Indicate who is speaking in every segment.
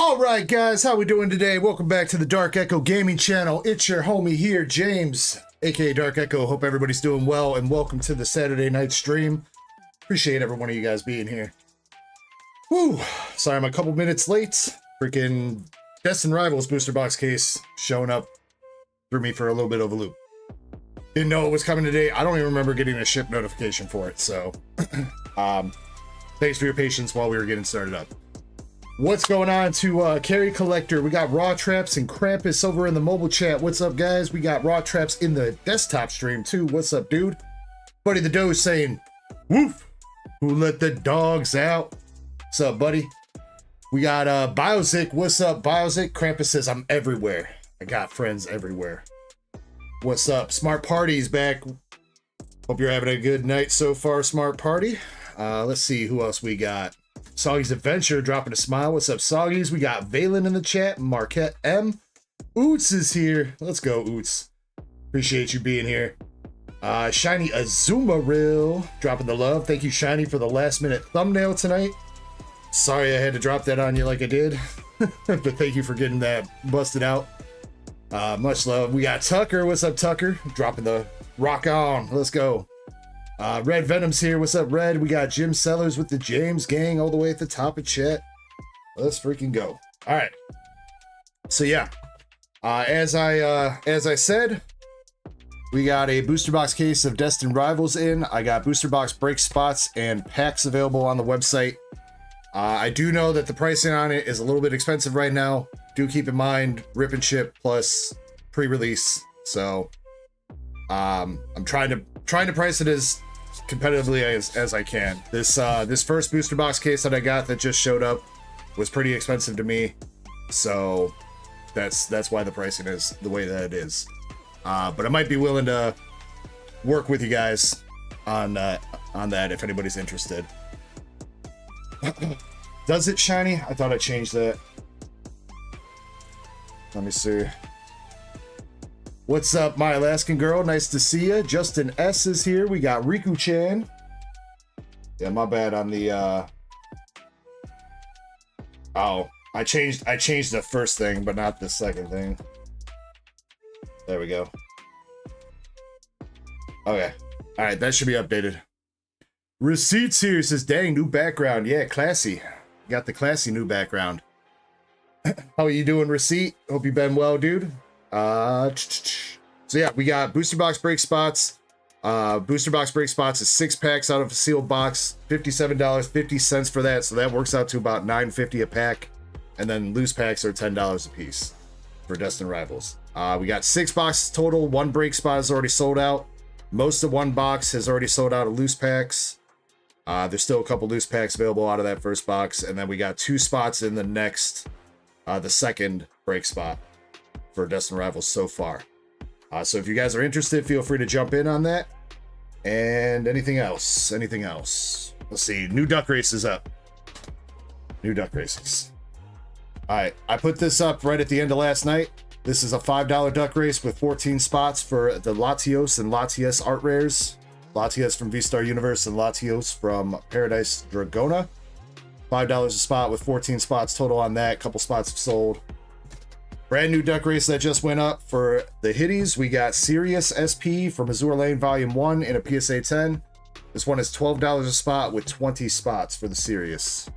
Speaker 1: Alright guys, how we doing today? Welcome back to the Dark Echo Gaming channel. It's your homie here, James, aka Dark Echo. Hope everybody's doing well, and welcome to the Saturday night stream. Appreciate every one of you guys being here. Whew, sorry I'm a couple minutes late. Freaking Destin Rivals booster box case showing up threw me for a little bit of a loop. Didn't know it was coming today. I don't even remember getting a ship notification for it, so thanks for your patience while we were getting started up. What's going on to Carry Collector? We got Raw Traps and Krampus over in the mobile chat. What's up, guys? We got Raw Traps in the desktop stream, too. What's up, dude? Buddy the Doge saying, woof! Who let the dogs out? What's up, buddy? We got Biozic. What's up, Biozic? Krampus says, I'm everywhere. I got friends everywhere. What's up? Smart Party's back. Hope you're having a good night so far, Smart Party. Let's see who else we got. Soggy's Adventure dropping a smile. What's up, Soggy's? We got Balen in the chat. Marquette M. Oots is here. Let's go, Oots. Appreciate you being here. Shiny Azuma Rill dropping the love. Thank you, Shiny, for the last minute thumbnail tonight. Sorry I had to drop that on you like I did. But thank you for getting that busted out. Much love. We got Tucker. What's up, Tucker? Dropping the rock on. Let's go. Red Venom's here. What's up, Red? We got Jim Sellers with the James gang all the way at the top of chat. Let's freaking go. All right. So yeah, as I said, we got a booster box case of Destin Rivals in. I got booster box break spots and packs available on the website. I do know that the pricing on it is a little bit expensive right now. Do keep in mind rip and ship plus pre-release. So I'm trying to price it as competitively as I can. This first booster box case that I got that just showed up was pretty expensive to me, so that's why the pricing is the way that it is. But I might be willing to work with you guys on that if anybody's interested. Does it, Shiny? I thought I changed that. Let me see. What's up, my Alaskan girl? Nice to see you. Justin S is here. We got Riku-chan. Yeah, my bad on the oh, I changed the first thing, but not the second thing. There we go. Okay. All right, that should be updated. Receipts here says, dang, new background. Yeah, classy. Got the classy new background. How are you doing, Receipt? Hope you've been well, dude. So yeah, we got booster box break spots. Booster box break spots is 6 packs out of a sealed box, $57.50 for that, so that works out to about $9.50 a pack. And then loose packs are $10 a piece for Destin Rivals. We got 6 boxes total. 1 break spot is already sold out. Most of 1 box has already sold out of loose packs. There's still a couple loose packs available out of that first box, and then we got 2 spots in the next the second break spot for Destin Rivals so far. So if you guys are interested, feel free to jump in on that. And anything else? Let's see. New duck races up. New duck races. All right, I put this up right at the end of last night. This is a $5 duck race with 14 spots for the Latios and Latias art rares. Latias from V-Star Universe and Latios from Paradise Dragona. $5 a spot with 14 spots total on that. Couple spots have sold. Brand new duck race that just went up for the Hitties. We got Sirius SP from Azure Lane Volume 1 in a PSA 10. This one is $12 a spot with 20 spots for the Sirius.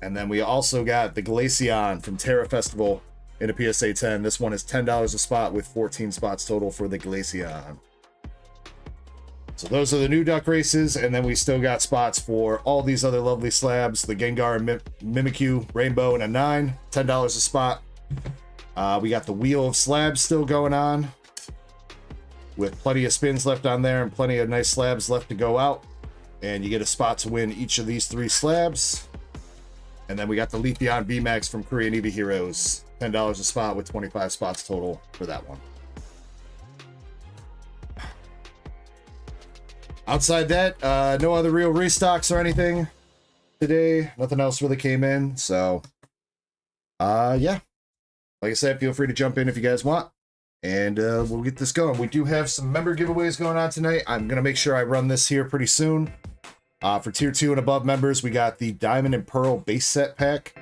Speaker 1: And then we also got the Glaceon from Terra Festival in a PSA 10. This one is $10 a spot with 14 spots total for the Glaceon. So those are the new duck races, and then we still got spots for all these other lovely slabs, the Gengar and Mimikyu, Rainbow, and a 9, $10 a spot. We got the Wheel of Slabs still going on, with plenty of spins left on there and plenty of nice slabs left to go out. And you get a spot to win each of these 3 slabs. And then we got the Leafeon VMAX from Korean EVA Heroes, $10 a spot with 25 spots total for that one. Outside that, no other real restocks or anything today. Nothing else really came in. So, yeah. Like I said, feel free to jump in if you guys want. And we'll get this going. We do have some member giveaways going on tonight. I'm going to make sure I run this here pretty soon. For tier 2 and above members, we got the Diamond and Pearl base set pack.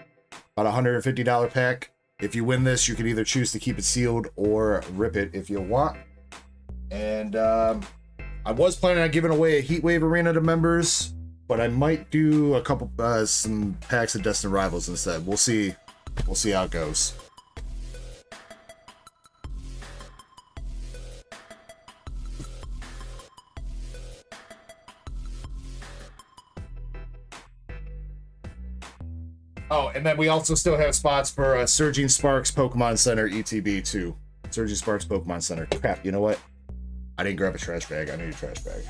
Speaker 1: About $150 pack. If you win this, you can either choose to keep it sealed or rip it if you want. And I was planning on giving away a Heatwave Arena to members, but I might do a couple some packs of Destin Rivals instead. We'll see. We'll see how it goes. Oh, and then we also still have spots for Surging Sparks Pokemon Center ETB too. Surging Sparks Pokemon Center. Crap, you know what? I didn't grab a trash bag. I need a trash bag.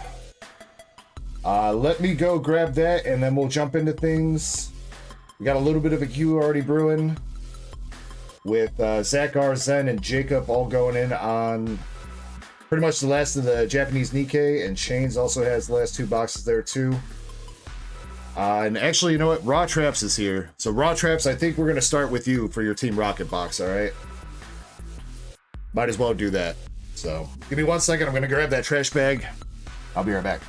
Speaker 1: Let me go grab that, and then we'll jump into things. We got a little bit of a queue already brewing with Zach R, Zen, and Jacob all going in on pretty much the last of the Japanese Nikke, and Chains also has the last 2 boxes there too. And actually, you know what? Raw Traps is here. So Raw Traps, I think we're going to start with you for your Team Rocket box, all right? Might as well do that. So give me 1 second. I'm going to grab that trash bag. I'll be right back.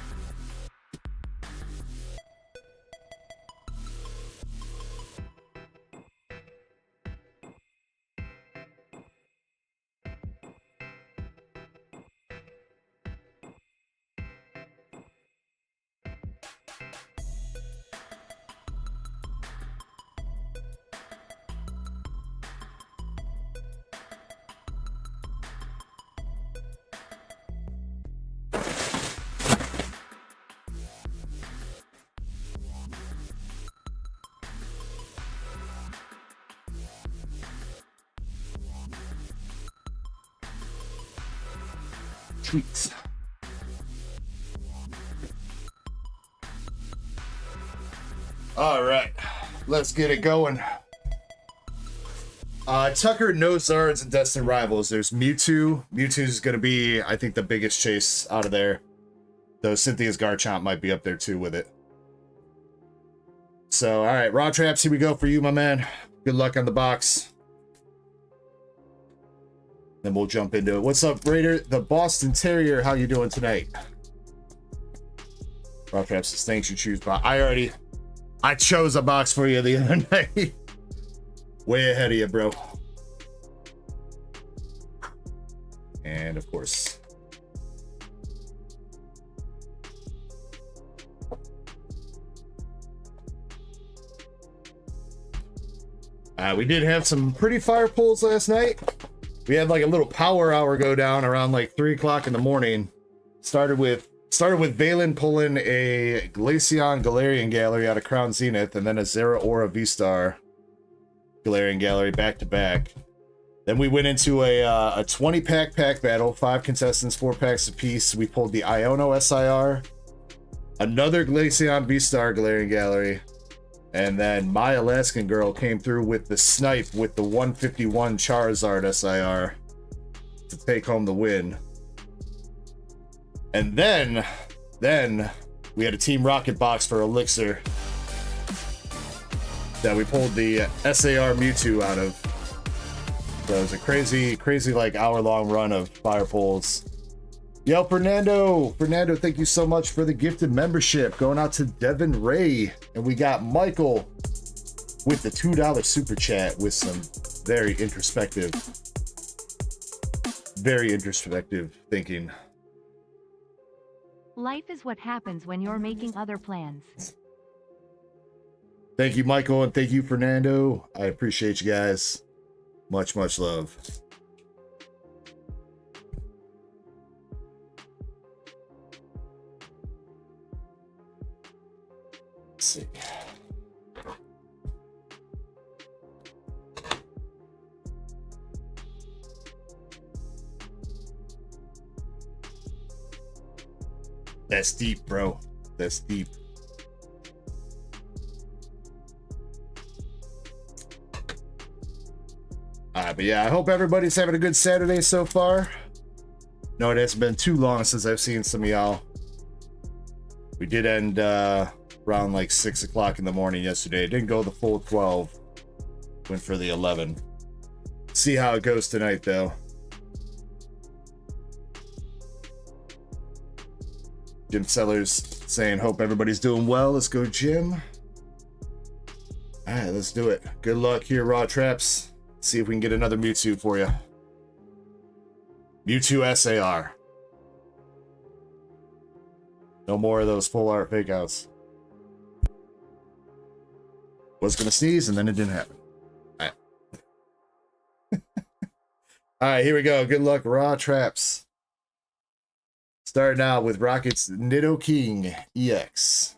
Speaker 1: Tweets. All right, let's get it going. Tucker, no Zards, and Destin Rivals. There's Mewtwo. Mewtwo's going to be, I think, the biggest chase out of there. Though Cynthia's Garchomp might be up there too with it. So, all right, Raw Traps, here we go for you, my man. Good luck on the box. Then we'll jump into it. What's up, Raider? The Boston Terrier, how you doing tonight? Raw Traps says, thanks, you choose box. I chose a box for you the other night. Way ahead of you, bro. And of course. We did have some pretty fire pulls last night. We had like a little power hour go down around like 3 o'clock in the morning. Started with Balen pulling a Glaceon Galarian Gallery out of Crown Zenith, and then a Zeraora V-Star Galarian Gallery back to back. Then we went into a 20-pack pack battle, 5 contestants, 4 packs apiece. We pulled the Iono SIR, another Glaceon V-Star Galarian Gallery, and then my Alaskan girl came through with the snipe with the 151 Charizard SIR to take home the win. And then we had a Team Rocket box for Elixir that we pulled the SAR Mewtwo out of. So it was a crazy like hour-long run of fire pulls. Yo, Fernando, thank you so much for the gifted membership. Going out to Devin Ray. And we got Michael with the $2 super chat with some very introspective thinking.
Speaker 2: Life is what happens when you're making other plans.
Speaker 1: Thank you, Michael, and thank you, Fernando. I appreciate you guys. Much, much love. Let's see. That's deep, bro. That's deep. But yeah, I hope everybody's having a good Saturday so far. No, it hasn't been too long since I've seen some of y'all. We did end around like 6 o'clock in the morning yesterday. It didn't go the full 12. Went for the 11. See how it goes tonight, though. Jim Sellers saying, hope everybody's doing well. Let's go, Jim. All right, let's do it. Good luck here, Raw Traps. See if we can get another Mewtwo for you. Mewtwo SAR. No more of those full art fake outs. Was gonna sneeze and then it didn't happen. All right. All right, here we go. Good luck, Raw Traps. Starting out with Rocket's Nidoking EX.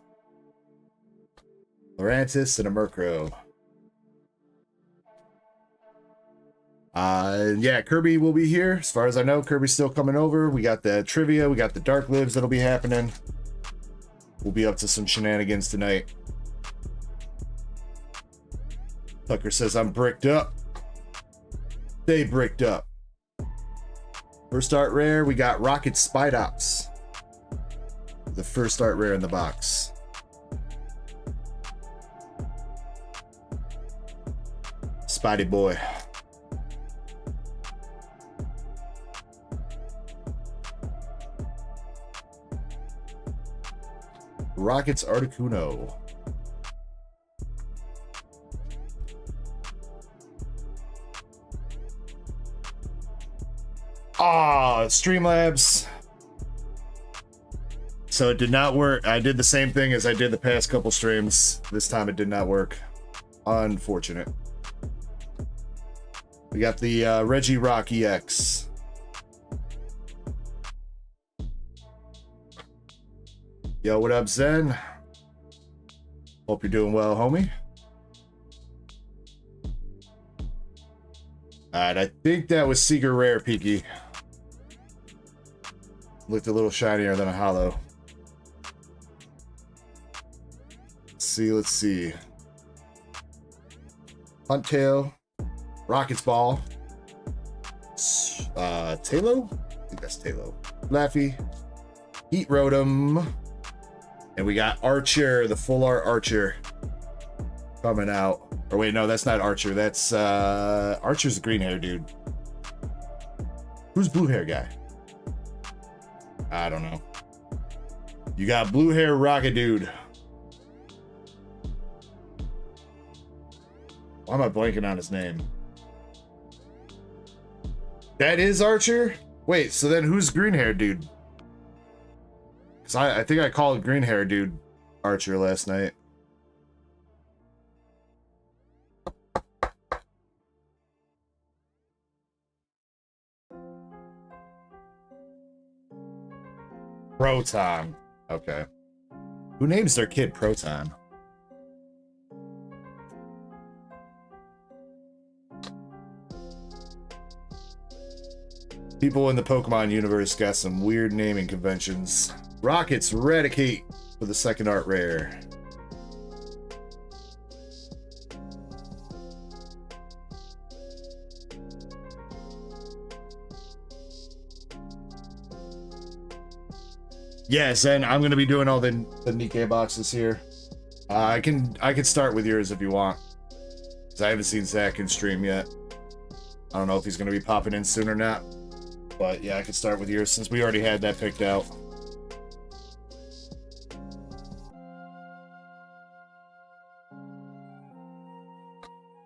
Speaker 1: Lurantis and a Murkrow. Yeah, Kirby will be here. As far as I know, Kirby's still coming over. We got the trivia. We got the Dark Lives that'll be happening. We'll be up to some shenanigans tonight. Tucker says, I'm bricked up. Stay bricked up. First art rare, we got Rocket Spidops. The first art rare in the box. Spidey boy. Rocket's Articuno. Ah, Streamlabs. So it did not work. I did the same thing as I did the past couple streams. This time it did not work. Unfortunate. We got the Regirock EX. Yo, what up, Zen? Hope you're doing well, homie. Alright, I think that was Secret Rare, Peaky. Looked a little shinier than a holo. Let's see. Huntail. Rocket's Ball. Talo? I think that's Talo. Laffy. Heat Rotom. And we got Archer, the full art Archer. Coming out. Or wait, no, that's not Archer. That's Archer's the green hair dude. Who's blue hair guy? I don't know. You got blue hair Rocket dude. Why am I blanking on his name? That is Archer? Wait, so then who's green hair dude? Because I think I called green hair dude Archer last night. Proton. Okay. Who names their kid Proton? People in the Pokemon universe got some weird naming conventions. Rocket's Eradicate for the second art rare. Yes, and I'm gonna be doing all the Nikke boxes here. I can start with yours if you want, because I haven't seen Zach in stream yet. I don't know if he's gonna be popping in soon or not, but yeah, I can start with yours since we already had that picked out.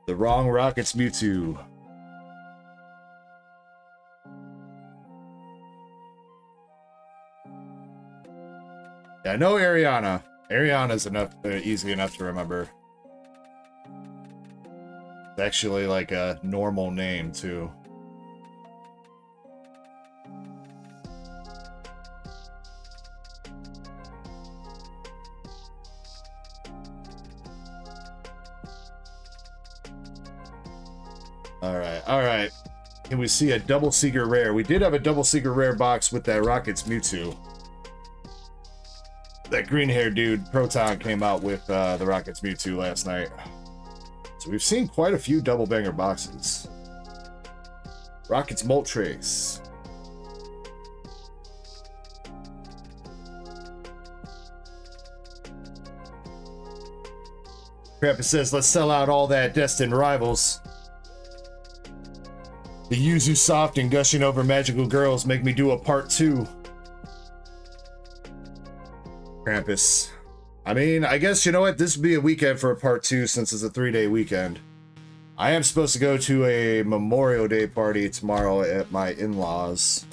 Speaker 1: The wrong Rockets Mewtwo. Yeah, I know Ariana. Ariana's enough, easy enough to remember. It's actually like a normal name too. All right. Can we see a double secret rare? We did have a double secret rare box with that Rockets Mewtwo. That green hair dude, Proton, came out with the Rockets Mewtwo last night. So we've seen quite a few double banger boxes. Rockets Moltres. Cramp says, let's sell out all that Destin Rivals. The Yuzu Soft and gushing over magical girls make me do a part 2. Krampus. I mean, I guess, you know what? This would be a weekend for a part 2 since it's a 3-day weekend. I am supposed to go to a Memorial Day party tomorrow at my in-laws.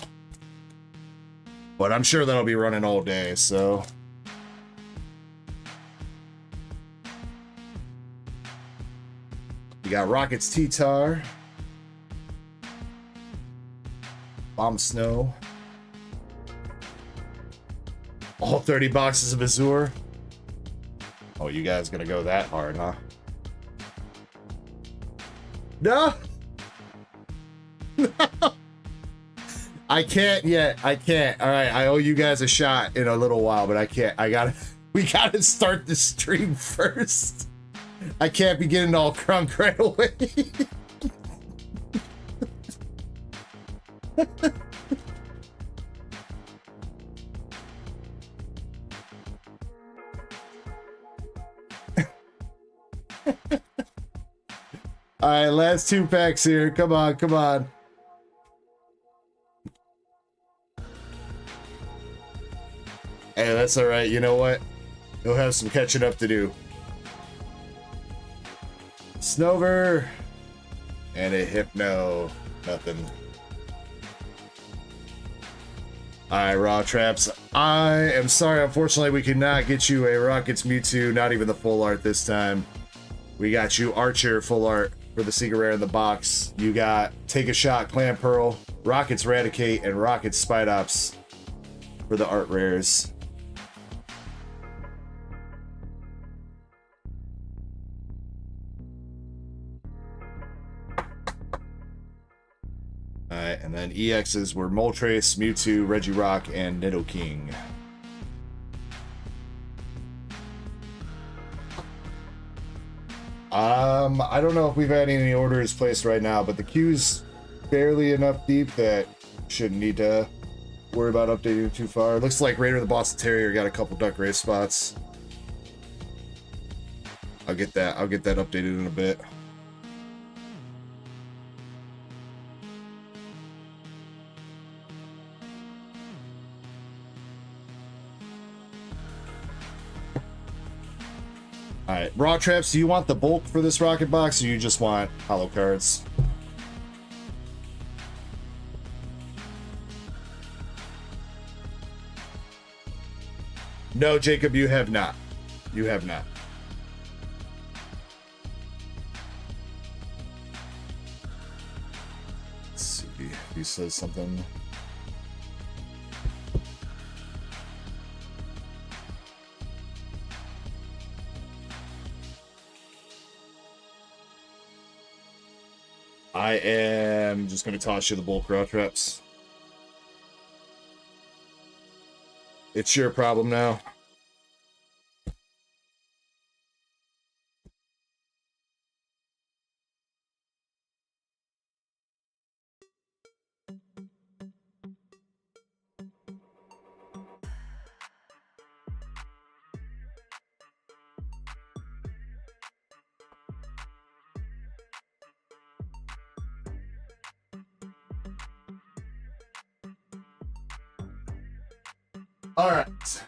Speaker 1: But I'm sure that'll be running all day, so... You got Rockets T-Tar. Bomb Snow. All 30 boxes of Azure. Oh, you guys gonna go that hard, huh? No! No! I can't yet. I can't. Alright, I owe you guys a shot in a little while, but I can't. We gotta start the stream first. I can't be getting all crunk right away. All right, last 2 packs here. Come on, come on. Hey, that's all right. You know what? You'll have some catching up to do. Snover and a Hypno. Nothing. All right, Raw Traps. I am sorry. Unfortunately, we could not get you a Rockets Mewtwo. Not even the full art this time. We got you Archer full art for the secret rare in the box. You got Take a Shot, Clan Pearl, Rockets Radicate, and Rockets Spidops for the art rares. Alright, and then EXs were Moltres, Mewtwo, Regirock, and Nidoking. I don't know if we've had any orders placed right now, but the queue's barely enough deep that shouldn't need to worry about updating too far. It looks like Raider the Boston Terrier got a couple Duck Race spots. I'll get that updated in a bit. Alright, Raw Traps, do you want the bulk for this rocket box, or you just want hollow cards? No, Jacob, you have not. You have not. Let's see if he says something. I am just going to toss you the bulk Raw Traps. It's your problem now. All right.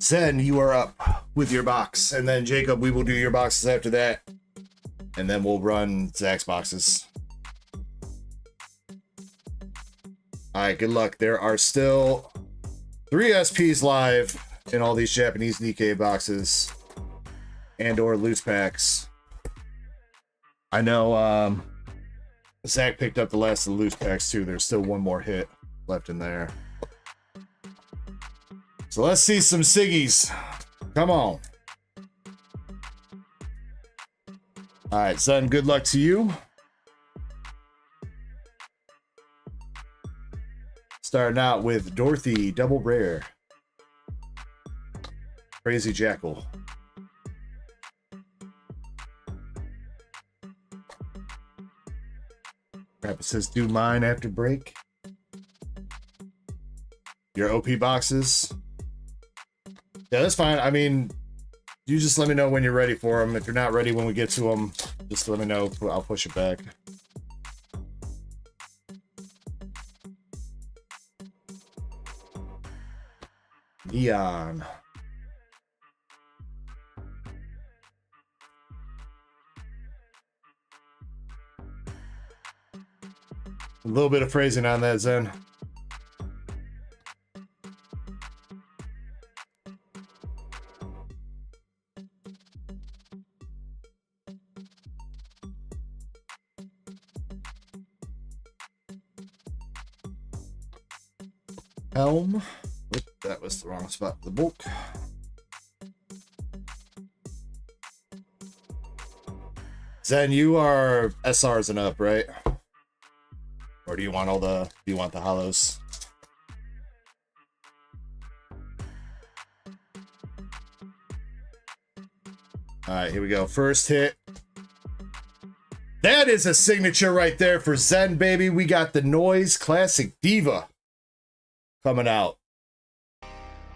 Speaker 1: Zen, you are up with your box. And then Jacob, we will do your boxes after that. And then we'll run Zach's boxes. All right, good luck. There are still 3 SPs live in all these Japanese Nikke boxes and or loose packs. I know Zach picked up the last of the loose packs too. There's still one more hit left in there. So let's see some Siggies. Come on. All right, son, good luck to you. Starting out with Dorothy, double rare. Crazy Jackal. Crap, it says do mine after break. Your OP boxes. Yeah, that's fine. I mean, you just let me know when you're ready for them. If you're not ready when we get to them, just let me know. I'll push it back. Neon. A little bit of phrasing on that, Zen. Helm. Oop, that was the wrong spot for the book. Zen, you are SRs and up, right? Or do you want all the, do you want the hollows? All right, here we go. First hit. That is a signature right there for Zen, baby. We got the Noise Classic Diva coming out.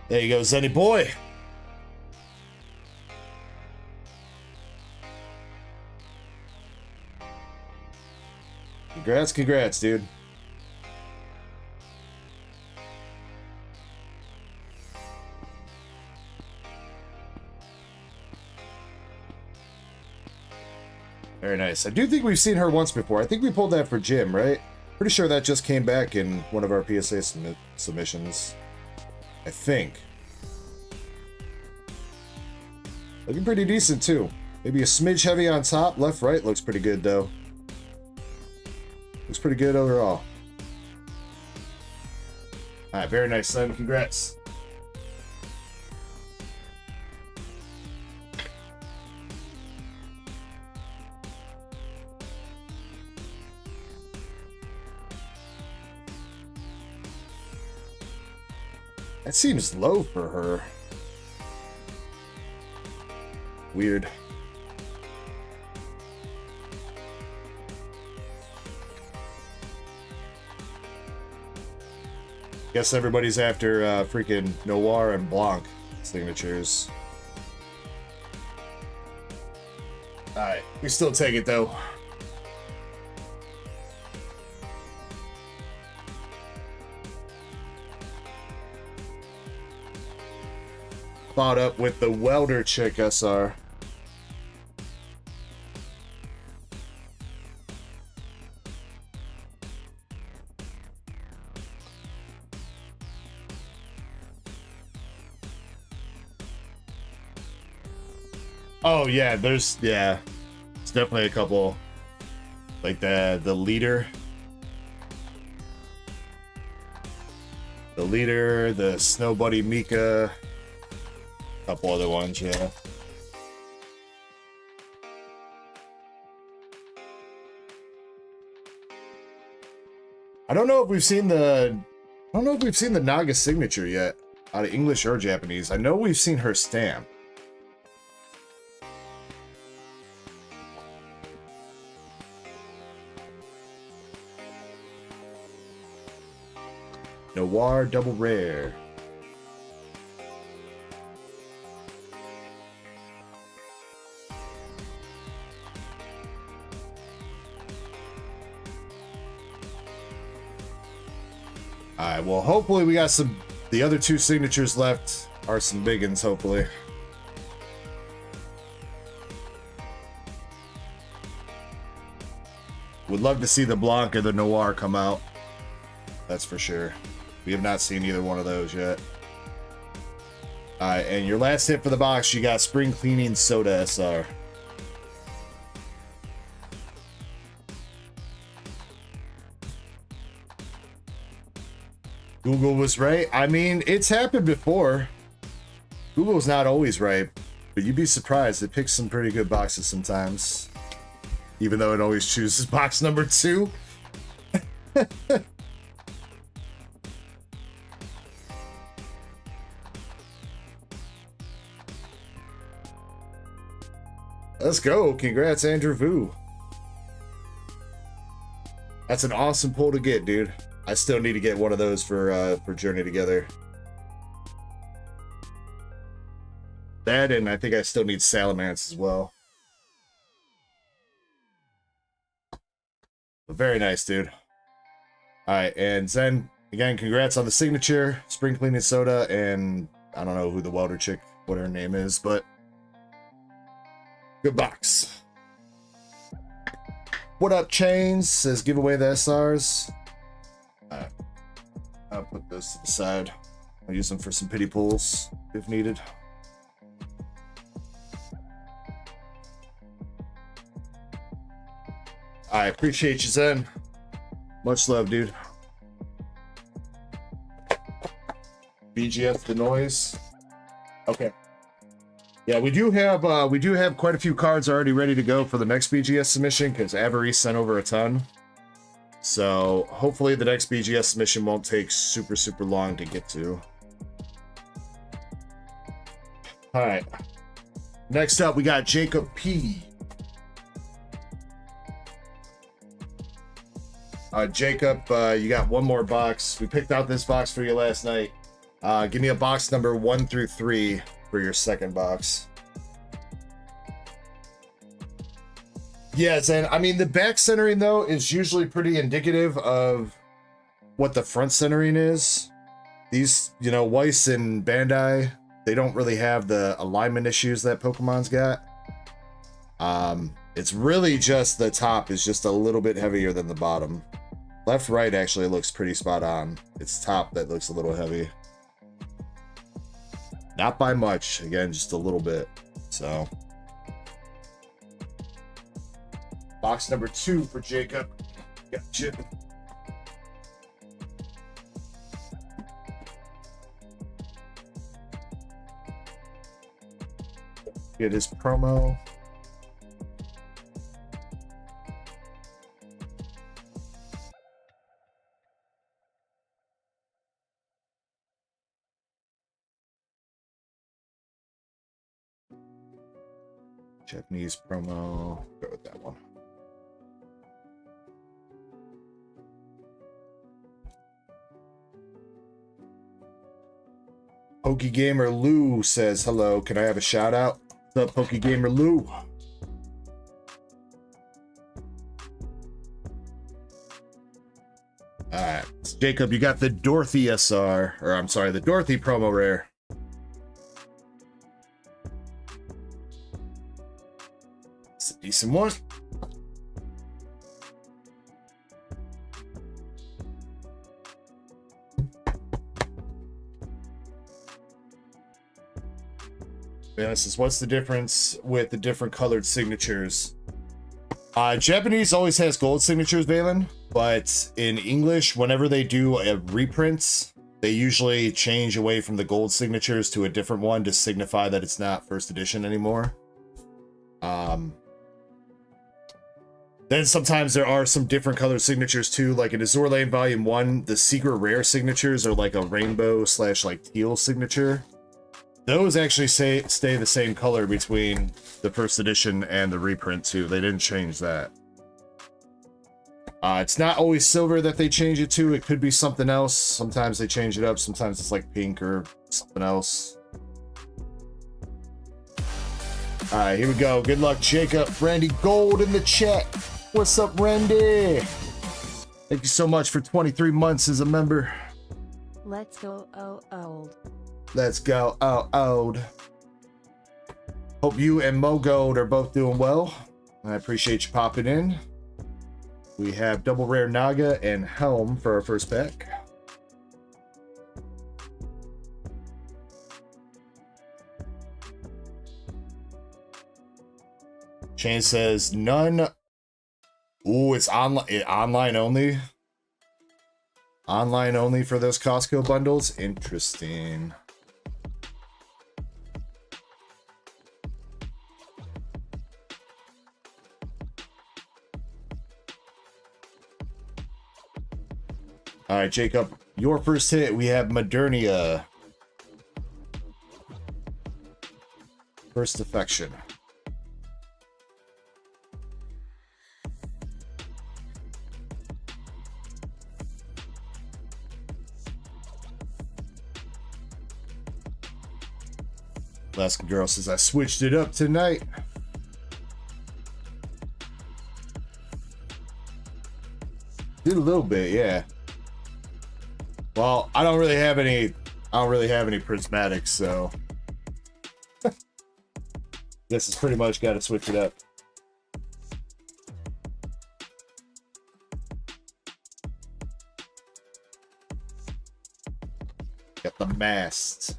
Speaker 1: There you go, Zenny boy. Congrats, congrats, dude. Very nice. I do think we've seen her once before. I think we pulled that for Jim, right? Pretty sure that just came back in one of our PSA submissions. I think. Looking pretty decent, too. Maybe a smidge heavy on top. Left, right looks pretty good, though. Looks pretty good overall. Alright, very nice, son. Congrats. That seems low for her. Weird. Guess everybody's after freaking Noir and Blanc signatures. Alright, we still take it though. Followed up with the Welder Chick SR. Oh yeah, there's it's definitely a couple, like the leader, the Snow Buddy Mika, a couple other ones, yeah. I don't know if we've seen the Naga signature yet, out of English or Japanese. I know we've seen her stamp. Noir double rare. Alright, well hopefully we got the other two signatures left are some big ones, hopefully. Would love to see the Blanc or the Noir come out. That's for sure. We have not seen either one of those yet. Alright, and your last hit for the box, you got Spring Cleaning Soda SR. Google was right. I mean, it's happened before. Google's not always right, but you'd be surprised. It picks some pretty good boxes sometimes. Even though it always chooses box number 2. Let's go. Congrats, Andrew Vu. That's an awesome pull to get, dude. I still need to get one of those for Journey Together. That, and I think I still need Salamence as well. But very nice, dude. Alright, and Zen, again, congrats on the signature, Spring Cleaning Soda, and I don't know who the welder chick, what her name is, but good box. What up, Chains? Says give away the SRs. Alright. I'll put this to the side. I'll use them for some pity pulls if needed. I appreciate you, Zen. Much love, dude. BGS the noise. Okay. Yeah, we do have quite a few cards already ready to go for the next BGS submission because Avery sent over a ton. So hopefully the next BGS submission won't take super long to get to. All right. Next up, we got Jacob P. Jacob, you got one more box. We picked out this box for you last night. Give me a box number 1 through 3 for your second box. Yes, and I mean the back centering though is usually pretty indicative of what the front centering is. These, you know, Weiss and Bandai, they don't really have the alignment issues that Pokemon's got. It's really just the top is just a little bit heavier than the bottom. Left, right actually looks pretty spot on. It's top that looks a little heavy. Not by much, again, just a little bit. So, box number 2 for Jacob. Gotcha. Get his promo. Japanese promo. Go with that one. PokeGamer Lou says hello. Can I have a shout out? What's up, PokeGamer Lou? Alright. Jacob, you got the Dorothy SR. Or I'm sorry, the Dorothy promo rare. It's a decent one. This is what's the difference with the different colored signatures? Japanese always has gold signatures, Balen, but in English, whenever they do a reprint, they usually change away from the gold signatures to a different one to signify that it's not first edition anymore. Then sometimes there are some different colored signatures too, like in Azure Lane Volume 1, the secret rare signatures are like a rainbow / like teal signature. Those actually stay the same color between the first edition and the reprint too. They didn't change that. It's not always silver that they change it to. It could be something else. Sometimes they change it up. Sometimes it's like pink or something else. All right, here we go. Good luck, Jacob. Randy Gold in the chat. What's up, Randy? Thank you so much for 23 months as a member.
Speaker 3: Let's go, old.
Speaker 1: Let's go, old. Hope you and Mo Gold are both doing well. I appreciate you popping in. We have double rare Naga and Helm for our first pack. Shane says none. Ooh, it's online only. Online only for those Costco bundles. Interesting. All right, Jacob, your first hit, we have Modernia. First affection. Alaska Girl says, I switched it up tonight. Did a little bit, yeah. Well, I don't really have any I don't really have any prismatics, so this has pretty much got to switch it up. Got the mast.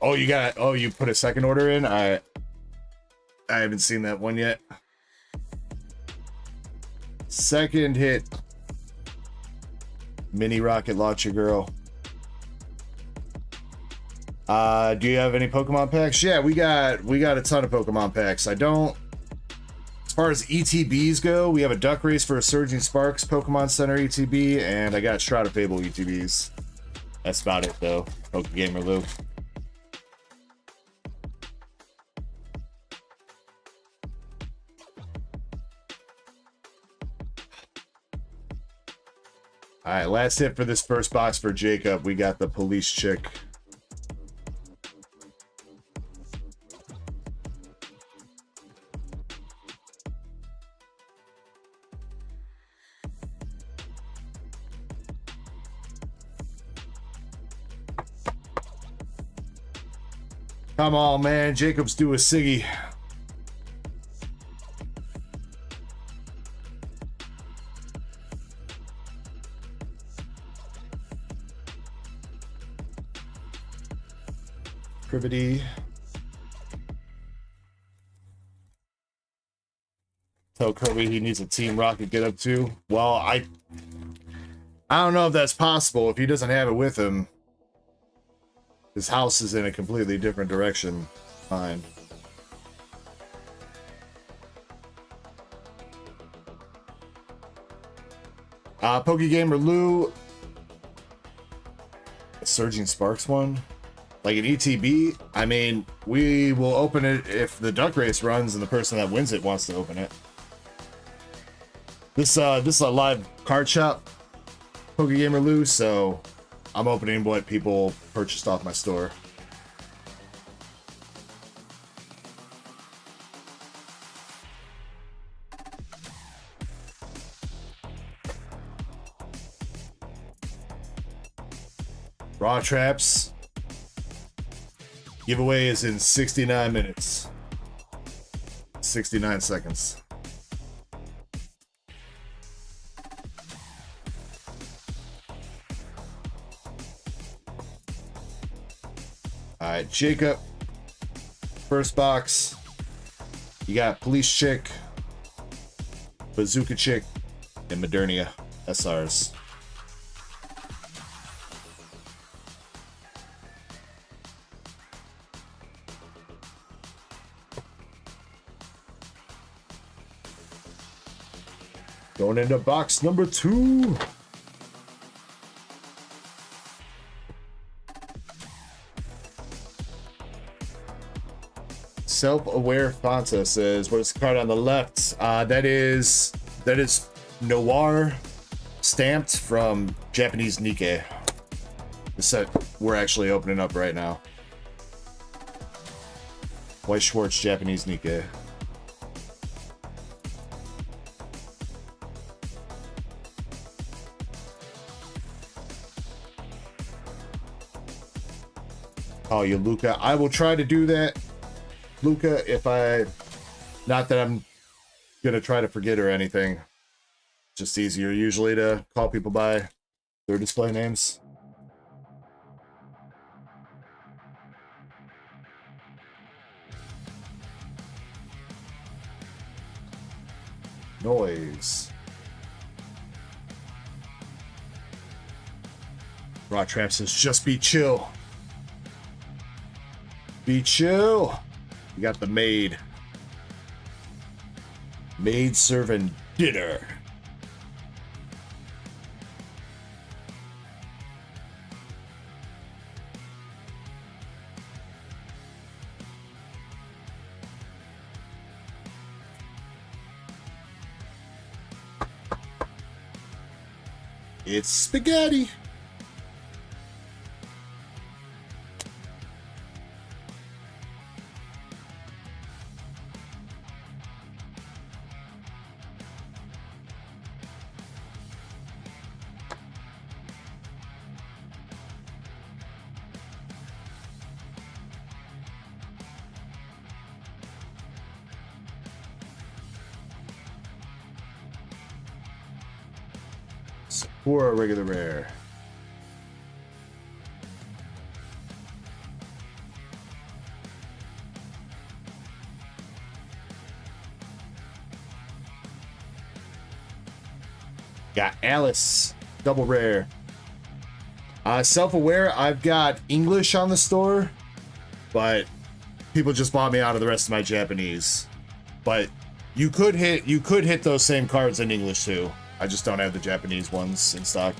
Speaker 1: Oh, you got, oh, you put a second order in? I haven't seen that one yet. Second hit. Mini rocket launcher girl. Do you have any Pokemon packs? Yeah, we got a ton of Pokemon packs. I don't, as far as ETBs go, we have a Duck Race for a Surging Sparks Pokemon Center ETB, and I got Shroud of Fable ETBs. That's about it though. Pokegamer Lou. All right, last hit for this first box for Jacob. We got the police chick. Come on, man. Jacob's due a Siggy. Privity. Tell Kirby he needs a Team Rocket get up to. Well, I don't know if that's possible if he doesn't have it with him. His house is in a completely different direction. Fine. Pokegamer Lou. A Surging Sparks one. Like an ETB, I mean, we will open it if the Duck Race runs and the person that wins it wants to open it. This is a live card shop, Pokegamer Lou, so I'm opening what people purchased off my store. Raw traps. Giveaway is in 69 minutes. 69 seconds. Alright, Jacob. First box. You got Police Chick, Bazooka Chick, and Modernia SRs. Going into box number 2. Self-aware Fanta says, what is the card on the left? That is Noir stamped from Japanese Nikke. The set we're actually opening up right now. White Schwartz Japanese Nikke. Oh, you Luca. I will try to do that, Luca, if I... Not that I'm gonna try to forget or anything. Just easier usually to call people by their display names. Noise. Raw Trap says, just be chill. Be chill. You got the maid. Maid serving dinner. It's spaghetti. for a regular rare. Got Alice, double rare. Self-aware, I've got English on the store, but people just bought me out of the rest of my Japanese. But you could hit those same cards in English too. I just don't have the Japanese ones in stock.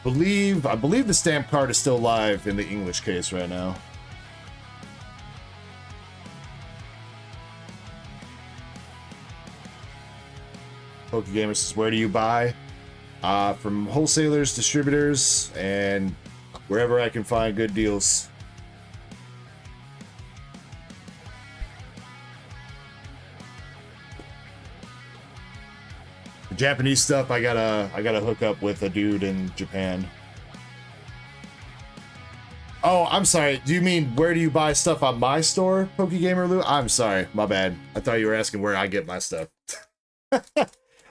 Speaker 1: I believe the stamp card is still live in the English case right now. PokeGamer says, where do you buy? From wholesalers, distributors, and wherever I can find good deals. The Japanese stuff, I gotta hook up with a dude in Japan. Oh, I'm sorry. Do you mean where do you buy stuff on my store, PokeGamer Lou? I'm sorry, my bad. I thought you were asking where I get my stuff.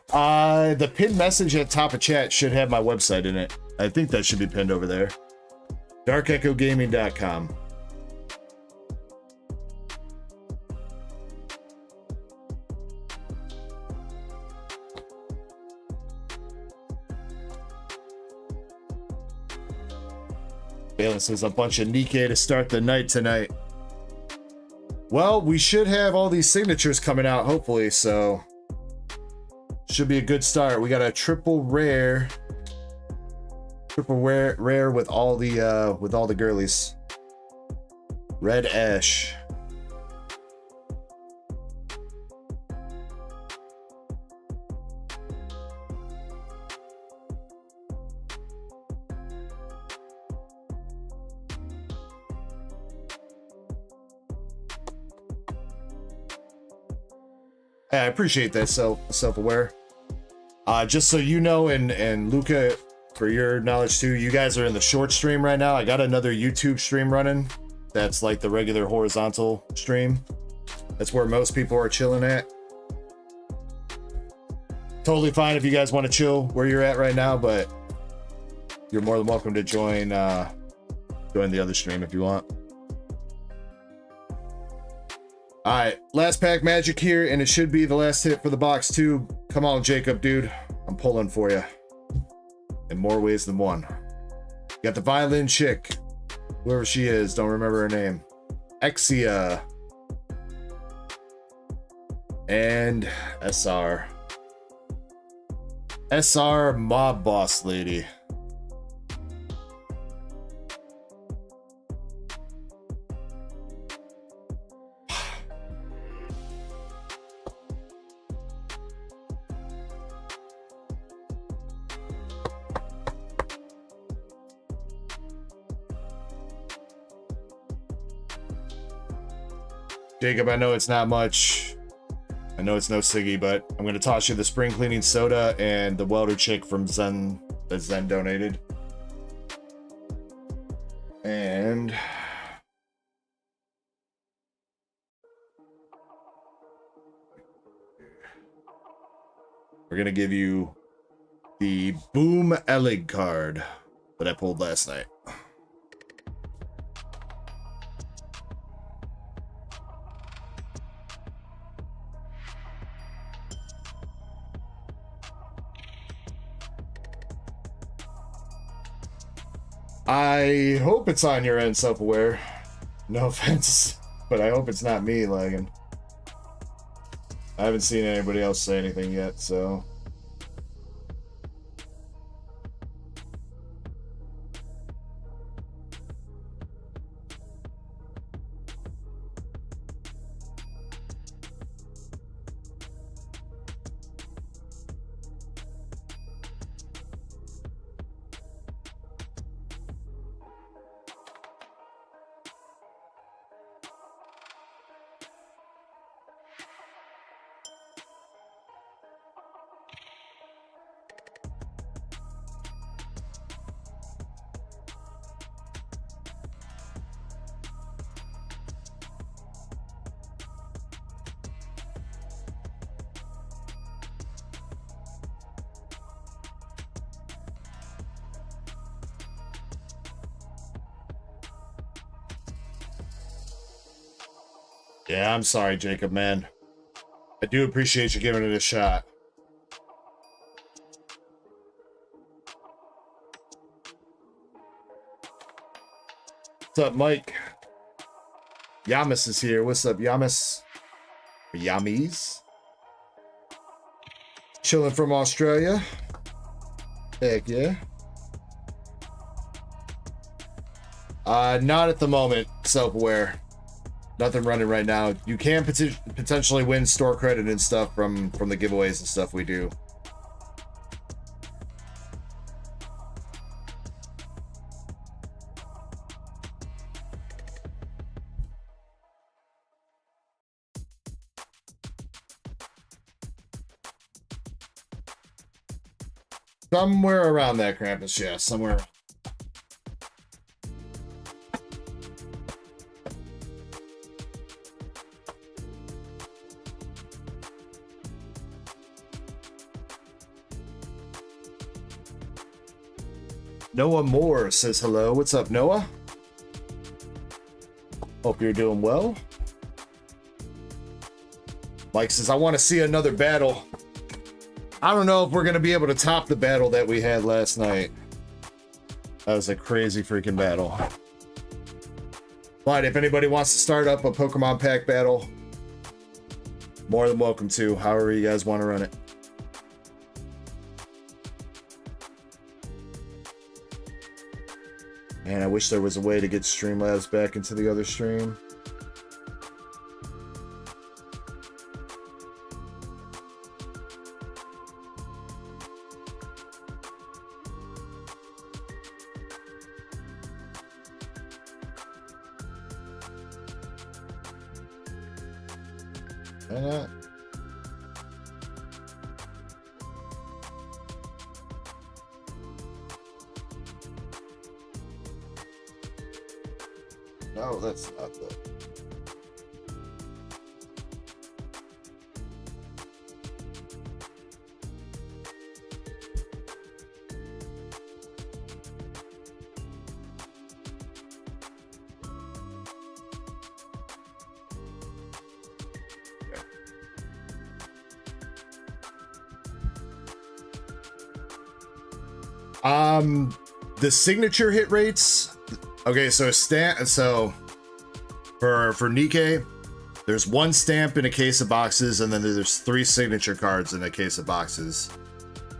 Speaker 1: The pinned message at top of chat should have my website in it. I think that should be pinned over there. DarkEckoGaming.com. Balen says a bunch of Nikke to start the night tonight. Well, we should have all these signatures coming out, hopefully, so should be a good start. We got a triple rare with all the girlies. Red Ash. I appreciate that self-aware. Just so you know, and Luca, for your knowledge too, you guys are in the short stream right now. I got another YouTube stream running. That's like the regular horizontal stream. That's where most people are chilling at. Totally fine if you guys want to chill where you're at right now, but you're more than welcome to join the other stream if you want. All right, last pack magic here, and it should be the last hit for the box too. Come on, Jacob, dude. I'm pulling for you in more ways than one. Got the violin chick, whoever she is, don't remember her name. Exia. And SR. SR mob boss lady. Jacob, I know it's not much. I know it's no Siggy, but I'm going to toss you the spring cleaning soda and the welder chick from Zen that Zen donated. And we're going to give you the Boom Elig card that I pulled last night. I hope it's on your end, self-aware. No offense, but I hope it's not me lagging. I haven't seen anybody else say anything yet, so. Yeah, I'm sorry, Jacob, man. I do appreciate you giving it a shot. What's up, Mike? Yamas is here. What's up, Yamas? Or Yamis? Chilling from Australia. Heck yeah. Not at the moment. Self-aware. Nothing running right now. You can potentially win store credit and stuff from the giveaways and stuff we do. Somewhere around that, Krampus, yeah, somewhere. Noah Moore says hello. What's up, Noah? Hope you're doing well. Mike says, I want to see another battle. I don't know if we're going to be able to top the battle that we had last night. That was a crazy freaking battle. But if anybody wants to start up a Pokemon pack battle, more than welcome to, however you guys want to run it. Man, I wish there was a way to get Streamlabs back into the other stream. Why not? No, that's not the... The signature hit rates. Okay, so for Nikke, there's one stamp in a case of boxes, and then there's 3 signature cards in a case of boxes.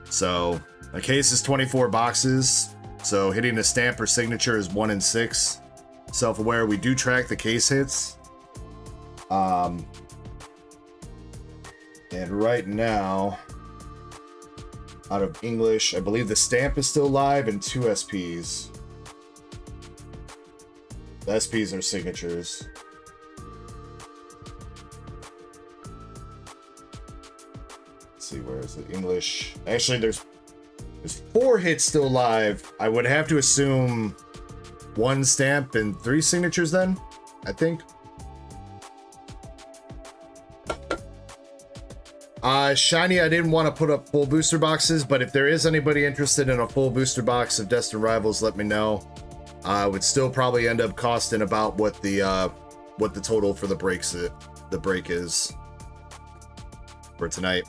Speaker 1: So a case is 24 boxes. So hitting a stamp or signature is 1 in 6. Self-aware, we do track the case hits. And right now, out of English, I believe the stamp is still live and 2 SPs. The SPs are signatures. Let's see, where is it? English. Actually, there's 4 hits still live. I would have to assume 1 stamp and 3 signatures then, I think. Shiny, I didn't want to put up full booster boxes, but if there is anybody interested in a full booster box of Destin Rivals, let me know. It would still probably end up costing about what the total for the break is for tonight.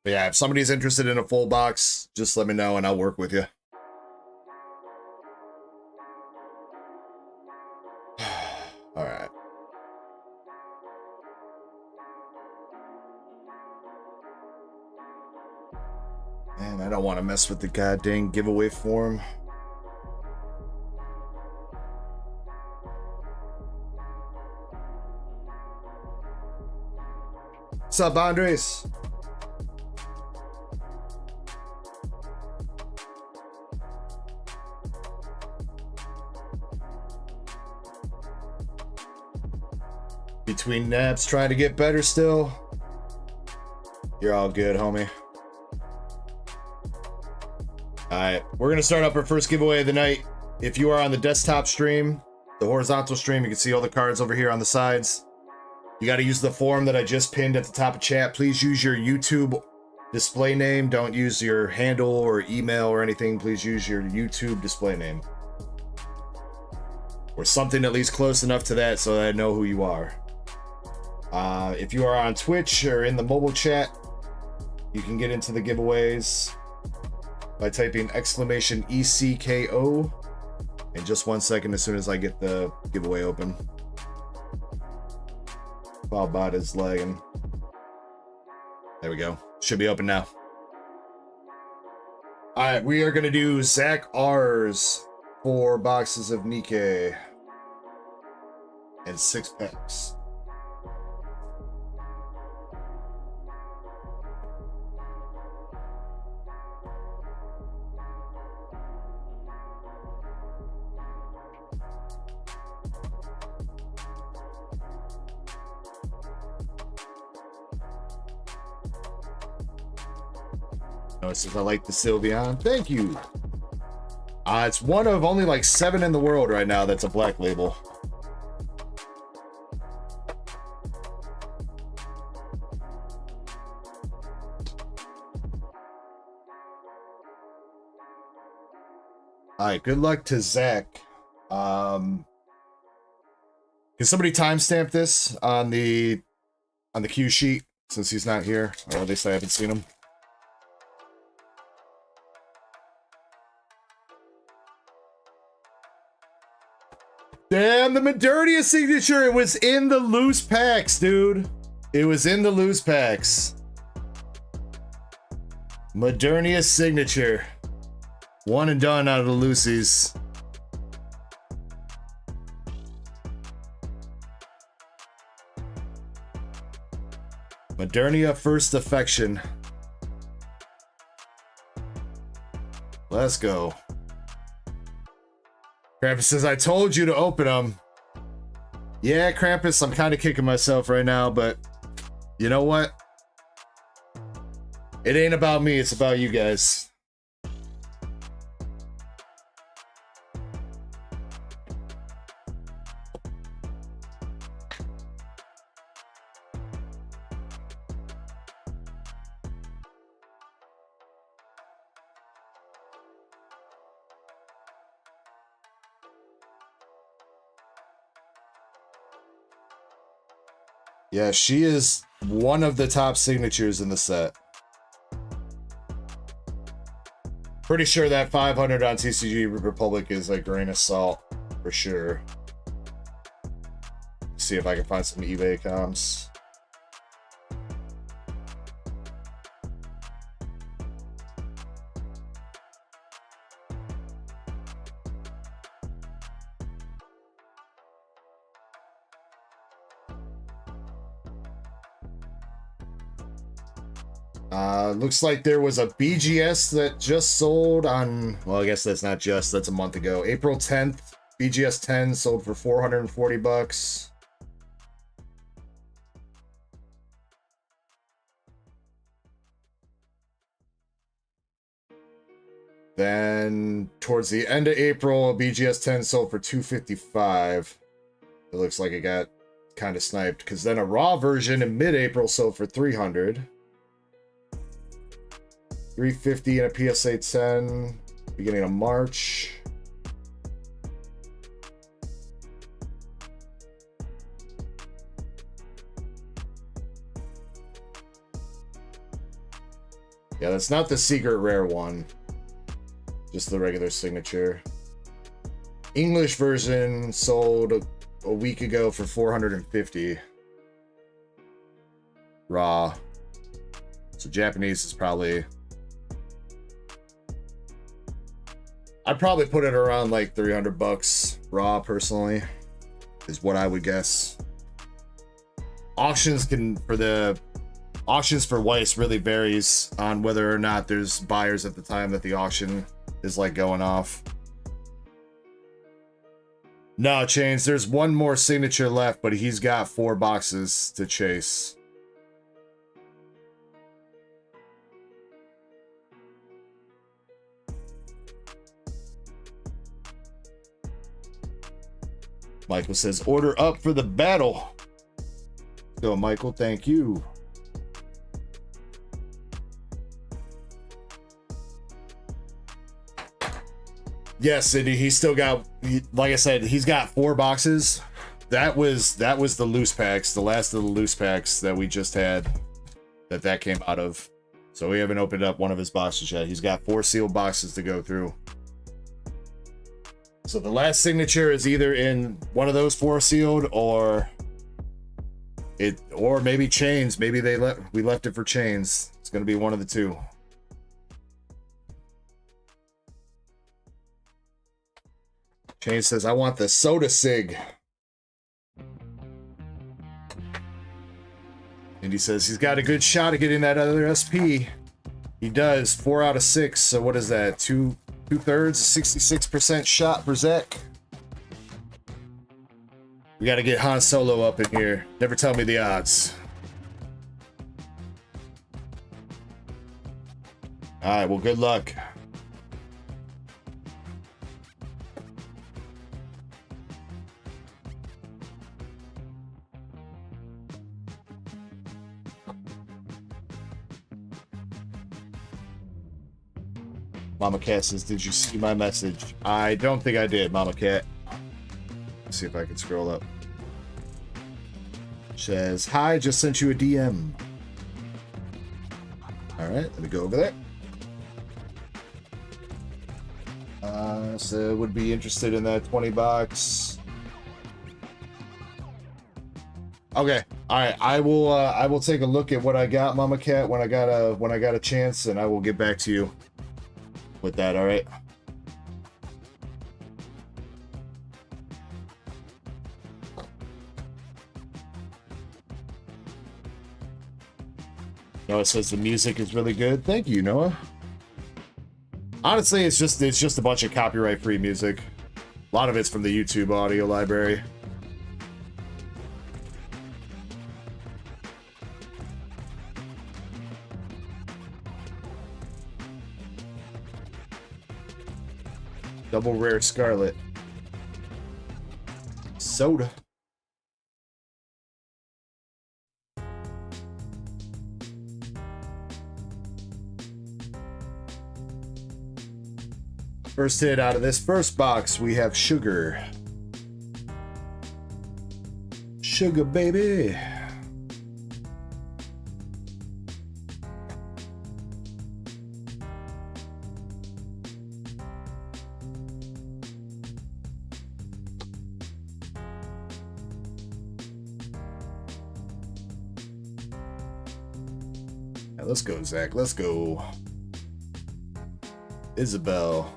Speaker 1: But yeah, if somebody's interested in a full box, just let me know and I'll work with you. All right. Man, I don't want to mess with the goddamn giveaway form. What's up, Andres? Between naps, trying to get better still. You're all good, homie. Alright, we're gonna start up our first giveaway of the night. If you are on the desktop stream, the horizontal stream, you can see all the cards over here on the sides. You gotta use the form that I just pinned at the top of chat. Please use your YouTube Display name, don't use your handle or email or anything. Please use your YouTube display name. Or something at least close enough to that so that I know who you are. If you are on Twitch or in the mobile chat, you can get into the giveaways by typing exclamation ECKO. In just 1 second, as soon as I get the giveaway open. While bot is lagging. There we go. Should be open now. Alright, we are going to do Zach R's 4 boxes of Nikke and 6 packs. Oh, it says I like the Sylveon. Thank you. It's one of only like 7 in the world right now that's a black label. Alright, good luck to Zach. Can somebody timestamp this on the cue sheet since he's not here? Or at least I haven't seen him. Damn, the Modernia signature. It was in the loose packs, dude. It was in the loose packs. Modernia signature. One and done out of the loosies. Modernia first affection. Let's go. Krampus says, I told you to open them. Yeah, Krampus, I'm kind of kicking myself right now, but you know what? It ain't about me, it's about you guys. Yeah, she is one of the top signatures in the set. Pretty sure that 500 on TCG Republic is a grain of salt, for sure. See if I can find some eBay comps. Looks like there was a BGS that just sold on, well, I guess that's not just, that's a month ago. April 10th, BGS 10 sold for 440 bucks. Then towards the end of April, BGS 10 sold for 255. It looks like it got kind of sniped because then a raw version in mid-April sold for 300. 350 and a PSA 10 beginning of March. Yeah, that's not the secret rare one. Just the regular signature. English version sold a week ago for 450. Raw. So Japanese is probably... I'd probably put it around like 300 bucks raw personally, is what I would guess. Auctions for Weiss really varies on whether or not there's buyers at the time that the auction is like going off. No, Chains, there's one more signature left, but he's got 4 boxes to chase. Michael says, order up for the battle. Go, Michael. Thank you. Yes, and he's still got, like I said, he's got 4 boxes. That was the loose packs, the last of the loose packs that we just had, that came out of. So we haven't opened up one of his boxes yet. He's got 4 sealed boxes to go through. So the last signature is either in one of those 4 sealed, or maybe chains. Maybe we left it for chains. It's gonna be one of the 2. Chain says, I want the soda sig. And he says he's got a good shot at getting that other SP. He does. 4 out of 6. So what is that? 2/3, 66% shot for Zach. We got to get Han Solo up in here. Never tell me the odds. All right, well, good luck. Mama Cat says, did you see my message? I don't think I did, Mama Cat. Let's see if I can scroll up. Says, hi, just sent you a DM. All right, let me go over there. So would be interested in that 20 bucks. Okay, all right. I will take a look at what I got, Mama Cat, when I got a chance, and I will get back to you with that. All right. Noah says the music is really good. Thank you, Noah. Honestly, it's just a bunch of copyright-free music. A lot of it's from the YouTube audio library. Double rare Scarlet. Soda. First hit out of this first box, we have Sugar. Sugar, baby. Now, let's go, Zach. Let's go. Isabel.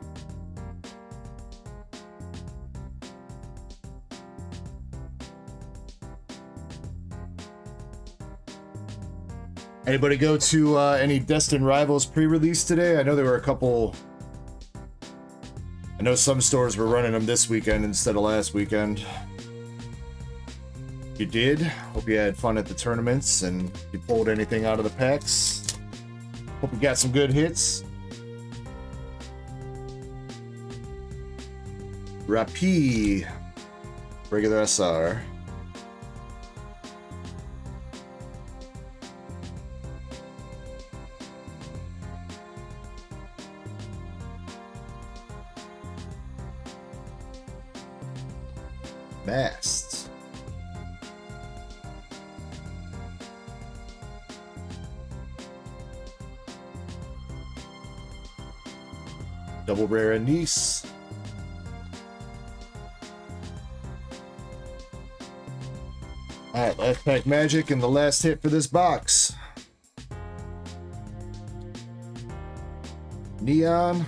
Speaker 1: Anybody go to any Destin Rivals pre-release today? I know there were a couple. I know some stores were running them this weekend instead of last weekend. You did. Hope you had fun at the tournaments and you pulled anything out of the packs. Hope you got some good hits. Rapi. Regular SR. Mast. Double rare Nice. Alright, last pack magic and the last hit for this box. Neon.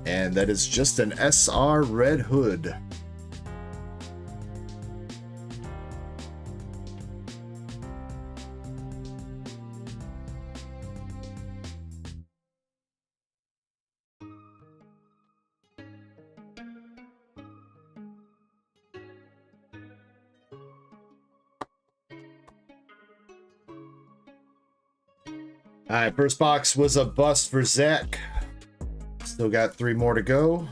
Speaker 1: And that is just an SR Red Hood. Alright, first box was a bust for Zach. Still got 3 more to go.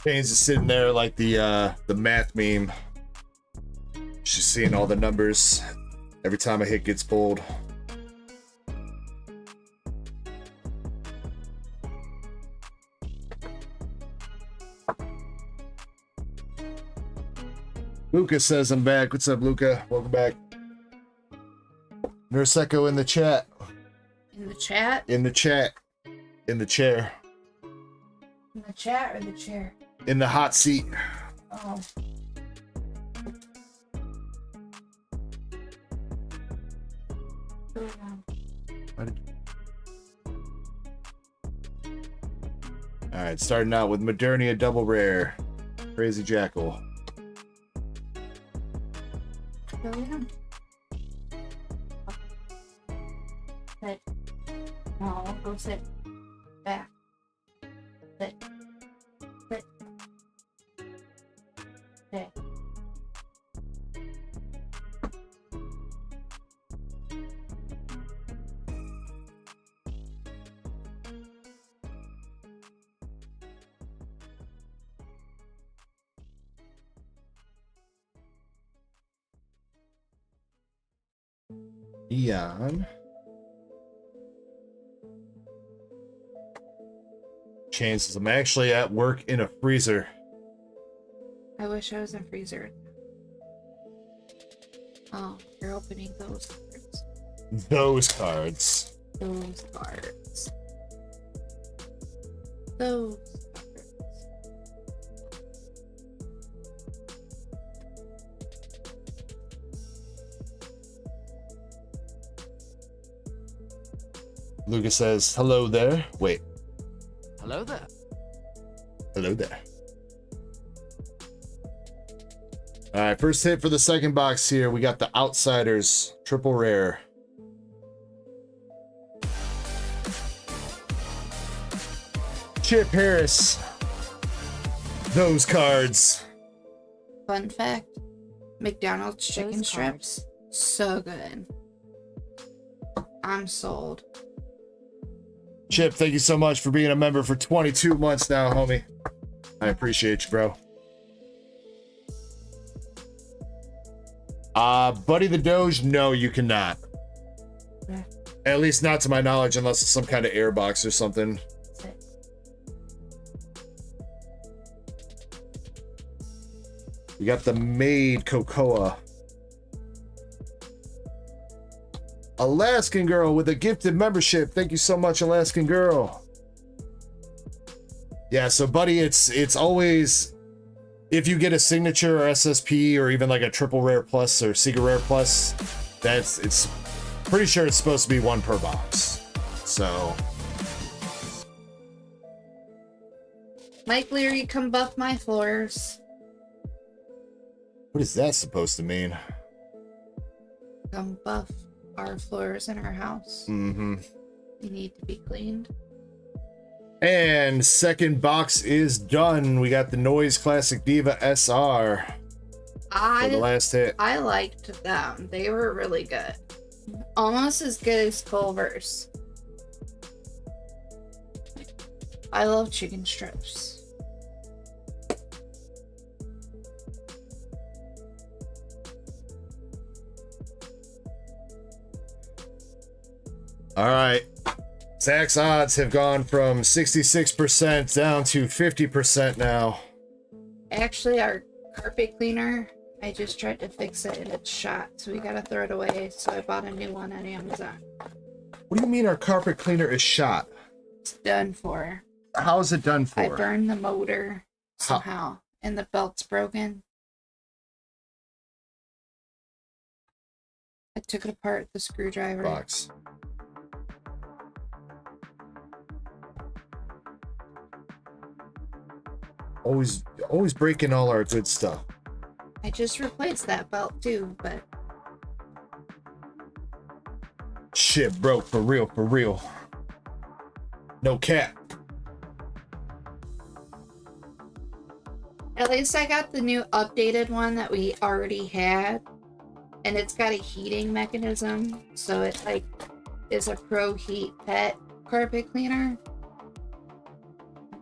Speaker 1: James is sitting there like the math meme. She's seeing all the numbers every time a hit gets pulled. Luca says I'm back. What's up, Luca? Welcome back. Nurse Ecko in the chat.
Speaker 4: In the chat?
Speaker 1: In the chat. In the chair.
Speaker 4: In the chat or the chair?
Speaker 1: In the hot seat.
Speaker 4: Oh.
Speaker 1: Alright, starting out with Modernia Double Rare. Crazy Jackal.
Speaker 4: Go down. Sit. No, go sit. Back. Sit. Sit. Sit.
Speaker 1: Eon. Chances I'm actually at work in a freezer.
Speaker 4: I wish I was in freezer. Oh, you're opening those cards.
Speaker 1: Those cards.
Speaker 4: Those cards. Those cards.
Speaker 1: Lucas says, hello there. Wait.
Speaker 5: Hello there.
Speaker 1: Hello there. All right, first hit for the second box here. We got the Outsiders, triple rare. Chip Harris. Those cards.
Speaker 4: Fun fact, McDonald's chicken
Speaker 3: Those
Speaker 4: strips, so good. I'm sold.
Speaker 1: Chip, thank you so much for being a member for 22 months now, homie. I appreciate you, bro. Buddy the Doge, no, you cannot.
Speaker 4: Yeah.
Speaker 1: At least not to my knowledge, unless it's some kind of airbox or something.
Speaker 4: Sit.
Speaker 1: We got the Maid Cocoa. Alaskan Girl with a gifted membership. Thank you so much, Alaskan Girl. Yeah, so buddy, it's always, if you get a signature or SSP or even like a triple rare plus or secret rare plus, it's pretty sure it's supposed to be one per box. So
Speaker 4: Mike Leary, come buff my floors.
Speaker 1: what is that supposed to mean?
Speaker 4: Come buff our floors in our house.
Speaker 1: Mm-hmm.
Speaker 4: They need to be cleaned.
Speaker 1: And second box is done. We got the Noise Classic Diva SR for the last hit.
Speaker 4: I liked them. They were really good. Almost as good as Culver's. I love chicken strips.
Speaker 1: All right. Zach's odds have gone from 66% down to 50% now.
Speaker 4: Actually, our carpet cleaner, I just tried to fix it and it's shot, so we gotta throw it away. So I bought a new one on Amazon.
Speaker 1: What do you mean our carpet cleaner is shot?
Speaker 4: It's done for.
Speaker 1: How is it done for?
Speaker 4: I burned the motor somehow, and the belt's broken. I took it apart with the screwdriver.
Speaker 1: Box. Always breaking all our good stuff.
Speaker 4: I just replaced that belt too, but
Speaker 1: Shit broke for real, for real. No cap.
Speaker 4: at least I got the new updated one that we already had, and it's got a heating mechanism, so it like is a pro heat pet carpet cleaner.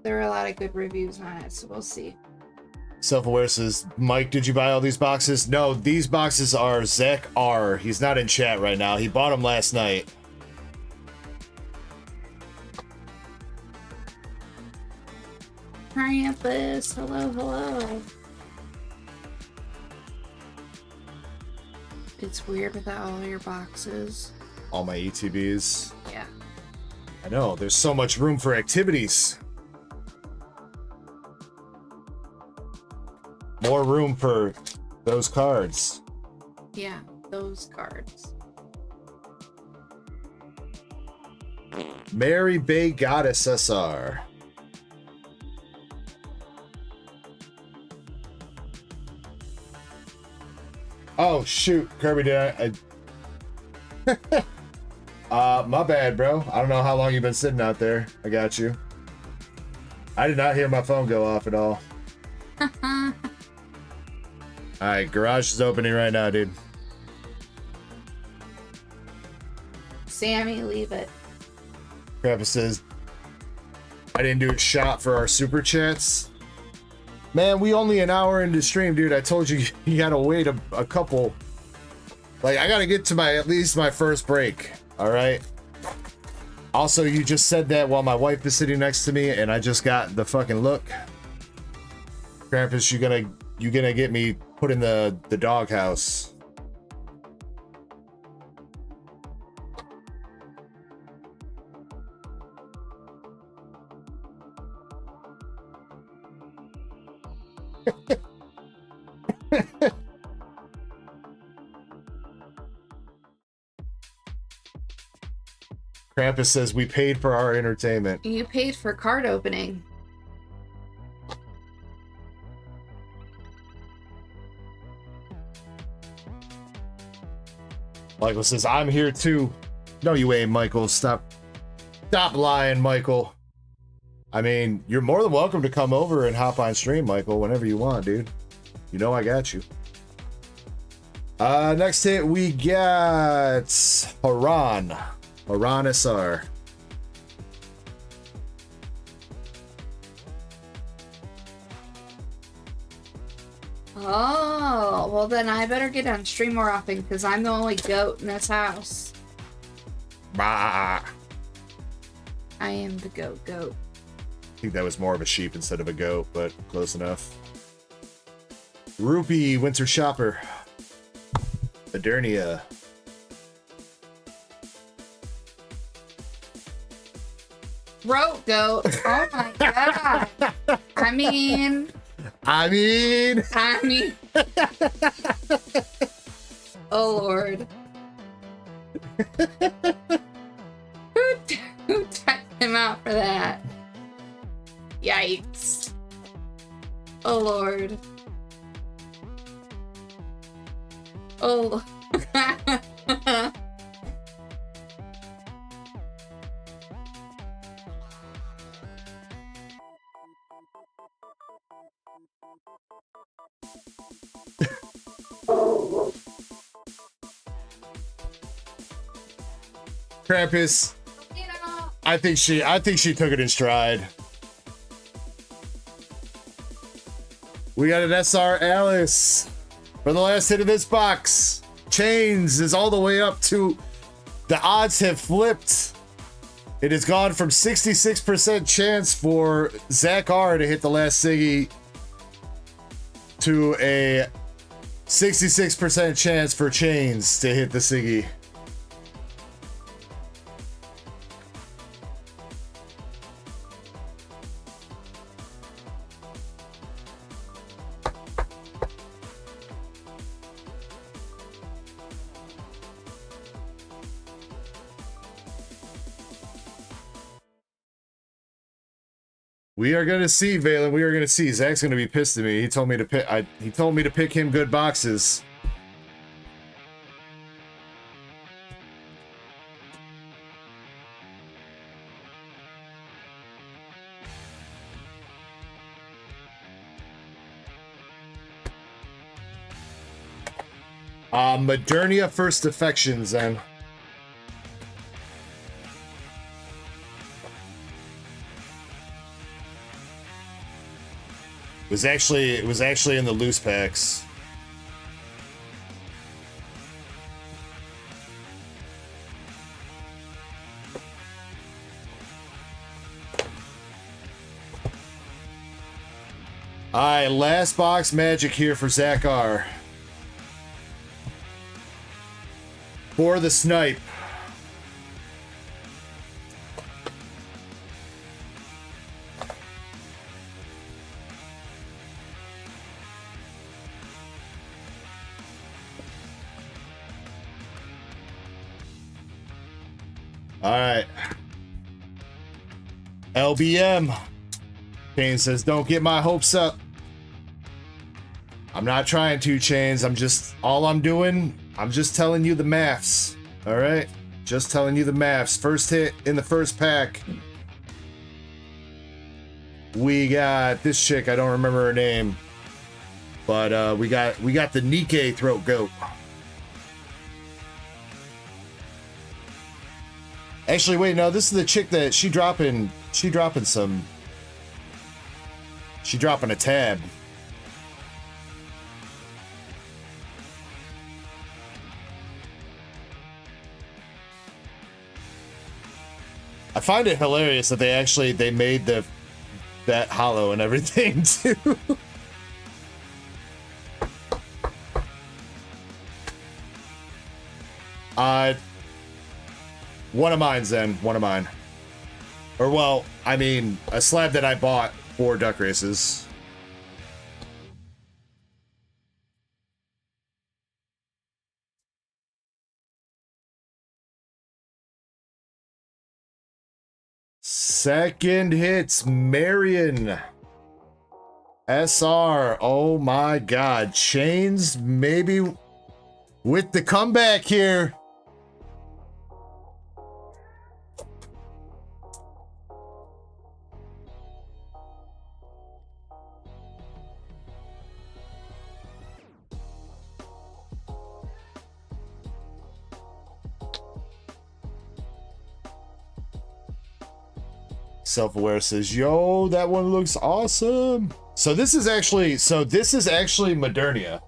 Speaker 4: there are a lot of good reviews on it, so we'll see.
Speaker 1: Self-aware says, Mike, did you buy all these boxes? No, these boxes are Zach R. He's not in chat right now. He bought them last night.
Speaker 4: Krampus, hello, hello. It's weird without all your boxes.
Speaker 1: All my ETBs.
Speaker 4: Yeah.
Speaker 1: I know, there's so much room for activities. More room for those cards.
Speaker 4: Yeah, those cards.
Speaker 1: Mary Bay Goddess SR. Oh shoot, Kirby, did I my bad, bro. I don't know how long you've been sitting out there. I got you. I did not hear my phone go off at all. Alright, garage is opening right now, dude.
Speaker 4: Sammy, leave it.
Speaker 1: Crappa says, I didn't do a shot for our super chats. Man, we only an hour into stream, dude. I told you you gotta wait a couple. Like, I gotta get to at least my first break. Alright? Also, you just said that while my wife is sitting next to me, and I just got the fucking look. Krampus, you gonna get me put in the doghouse. Krampus says we paid for our entertainment.
Speaker 4: You paid for card opening.
Speaker 1: Michael says, I'm here too. No, you ain't, Michael. Stop lying, Michael. I mean, you're more than welcome to come over and hop on stream, Michael, whenever you want, dude. You know I got you. Next hit, we got Haran SR.
Speaker 4: Oh, well then I better get on stream more often because I'm the only goat in this house.
Speaker 1: Bah.
Speaker 4: I am the goat.
Speaker 1: I think that was more of a sheep instead of a goat, but close enough. Rupee, Winter Shopper. Modernia.
Speaker 4: Throat goat. Oh my god. I mean. Oh Lord. Who checked him out for that? Yikes. Oh Lord. Oh.
Speaker 1: Krampus. I think she took it in stride. We got an SR Alice for the last hit of this box. Chains is all the way up to the odds have flipped. It has gone from 66% chance for Zach R to hit the last Siggy to a 66% chance for Chains to hit the Siggy. We are gonna see, Balen. We are gonna see. Zach's gonna be pissed at me. He told me to pick. He told me to pick him good boxes. Modernia First Affections, then. It was actually in the loose packs. Alright, last box magic here for Zach R. For the snipe. Alright. LBM. Kane says, don't get my hopes up. I'm not trying to, Chains. I'm just telling you the maths. Alright? Just telling you the maths. First hit in the first pack. We got this chick, I don't remember her name. But we got the Nikke throat goat. Actually, wait, no, this is the chick that she dropping a tab. I find it hilarious that they made that hollow and everything too. One of mine, Zen. One of mine. Or, well, I mean, a slab that I bought for duck races. Second hits, Marion. SR. Oh my god. Chains, maybe with the comeback here. Self-aware says, yo, that one looks awesome. So this is actually Modernia.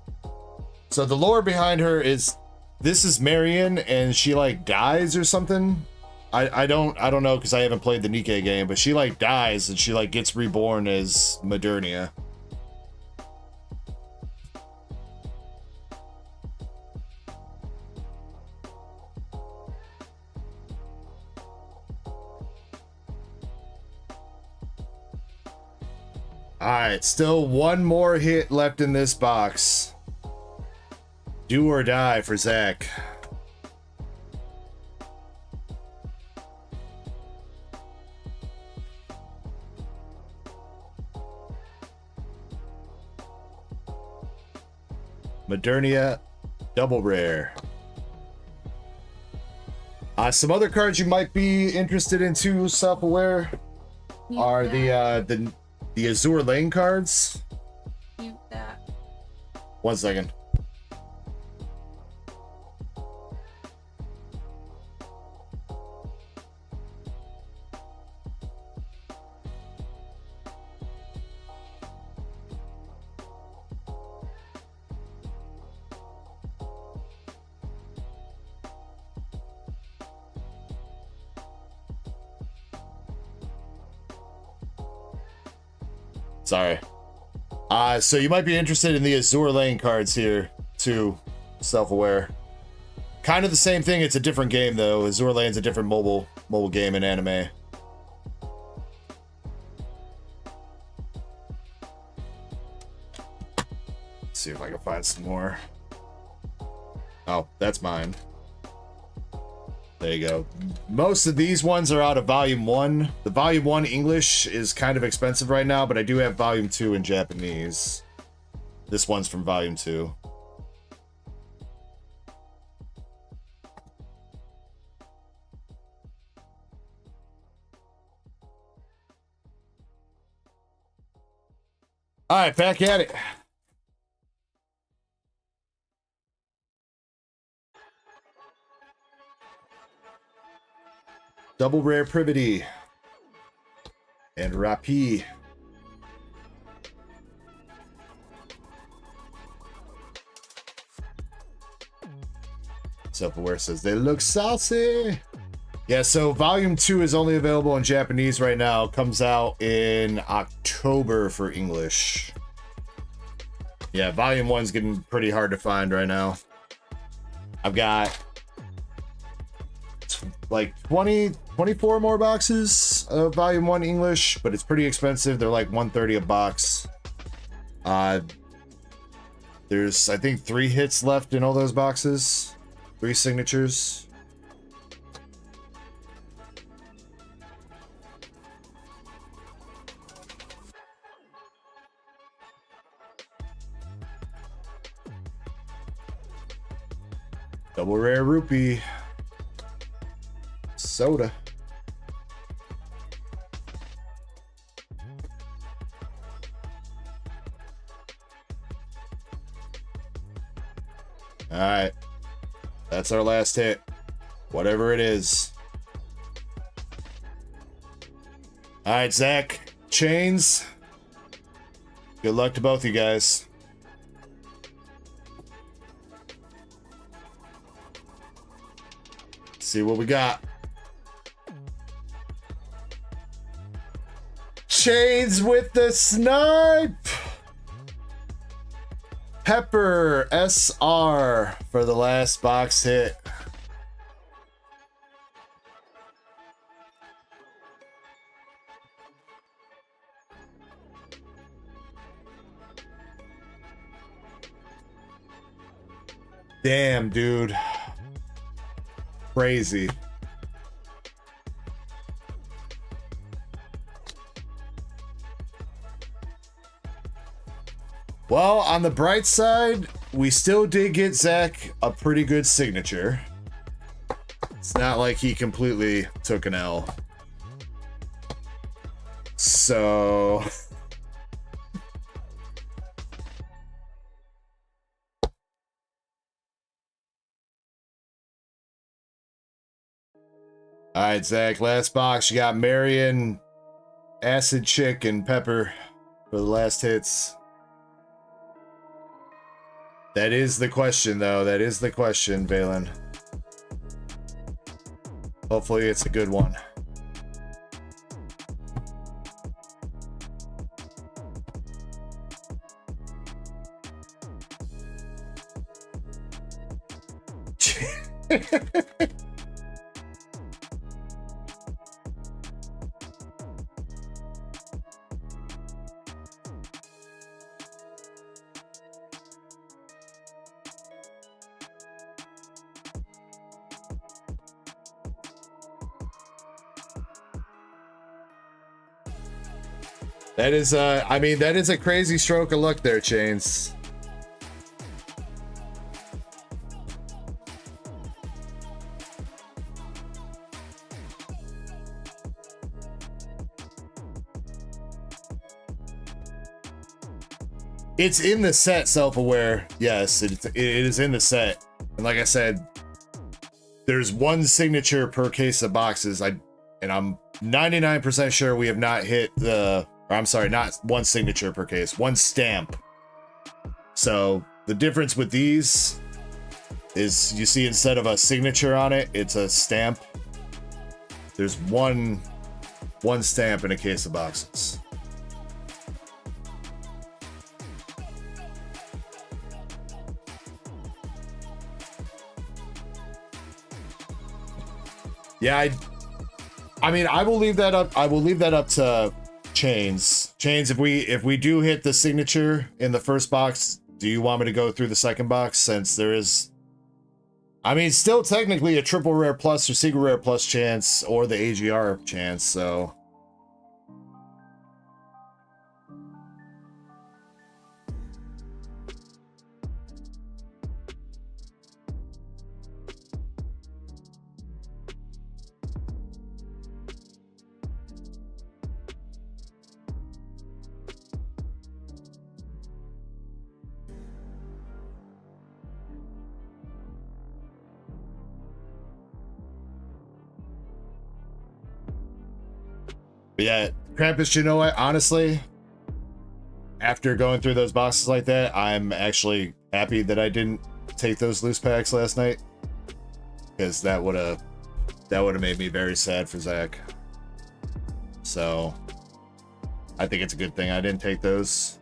Speaker 1: So the lore behind her is this is Marion and she like dies or something. I don't know because I haven't played the Nikke game, but she like dies and she like gets reborn as Modernia. Alright, still one more hit left in this box. Do or die for Zach. Modernia, double rare. Some other cards you might be interested in too, self-aware, are the Azure Lane cards.
Speaker 4: Mute that.
Speaker 1: 1 second. Sorry. So you might be interested in the Azure Lane cards here, too. Self-aware. Kind of the same thing, it's a different game, though. Azure Lane's a different mobile game in anime. Let's see if I can find some more. Oh, that's mine. There you go. Most of these ones are out of Volume 1. The Volume 1 English is kind of expensive right now, but I do have Volume 2 in Japanese. This one's from Volume 2. Alright, back at it. Double rare Privity and Rapi. Self-aware says they look saucy. Yeah, so volume 2 is only available in Japanese right now. Comes out in October for English. Yeah, volume 1's getting pretty hard to find right now. I've got like 24 more boxes of volume 1 English, but it's pretty expensive. They're like $130 a box. There's, I think, 3 hits left in all those boxes. 3 signatures. Double rare rupee. Soda. All right. That's our last hit. Whatever it is. All right, Zach. Chains. Good luck to both you guys. See what we got. Chains with the snipe. Pepper SR for the last box hit. Damn, dude. Crazy. Well, on the bright side, we still did get Zach a pretty good signature. It's not like he completely took an L. So... All right, Zach, last box. You got Marion, Acid Chick, and Pepper for the last hits. That is the question, though. That is the question, Balen. Hopefully it's a good one. That is, I mean, that is a crazy stroke of luck there, Chains. It's in the set, Self-Aware. Yes, it is in the set. And like I said, there's 1 signature per case of boxes. And I'm 99% sure we have not hit the... I'm sorry, not 1 signature per case, 1 stamp. So the difference with these is you see instead of a signature on it, it's a stamp. There's one stamp in a case of boxes. Yeah, I mean, I will leave that up. I will leave that up to Chains. If we do hit the signature in the first box, do you want me to go through the second box, since there is, I mean, still technically a triple rare plus or secret rare plus chance, or the AGR chance, so yeah, Krampus, you know what? Honestly, after going through those boxes like that, I'm actually happy that I didn't take those loose packs last night. because that would have made me very sad for Zach. So I think it's a good thing I didn't take those.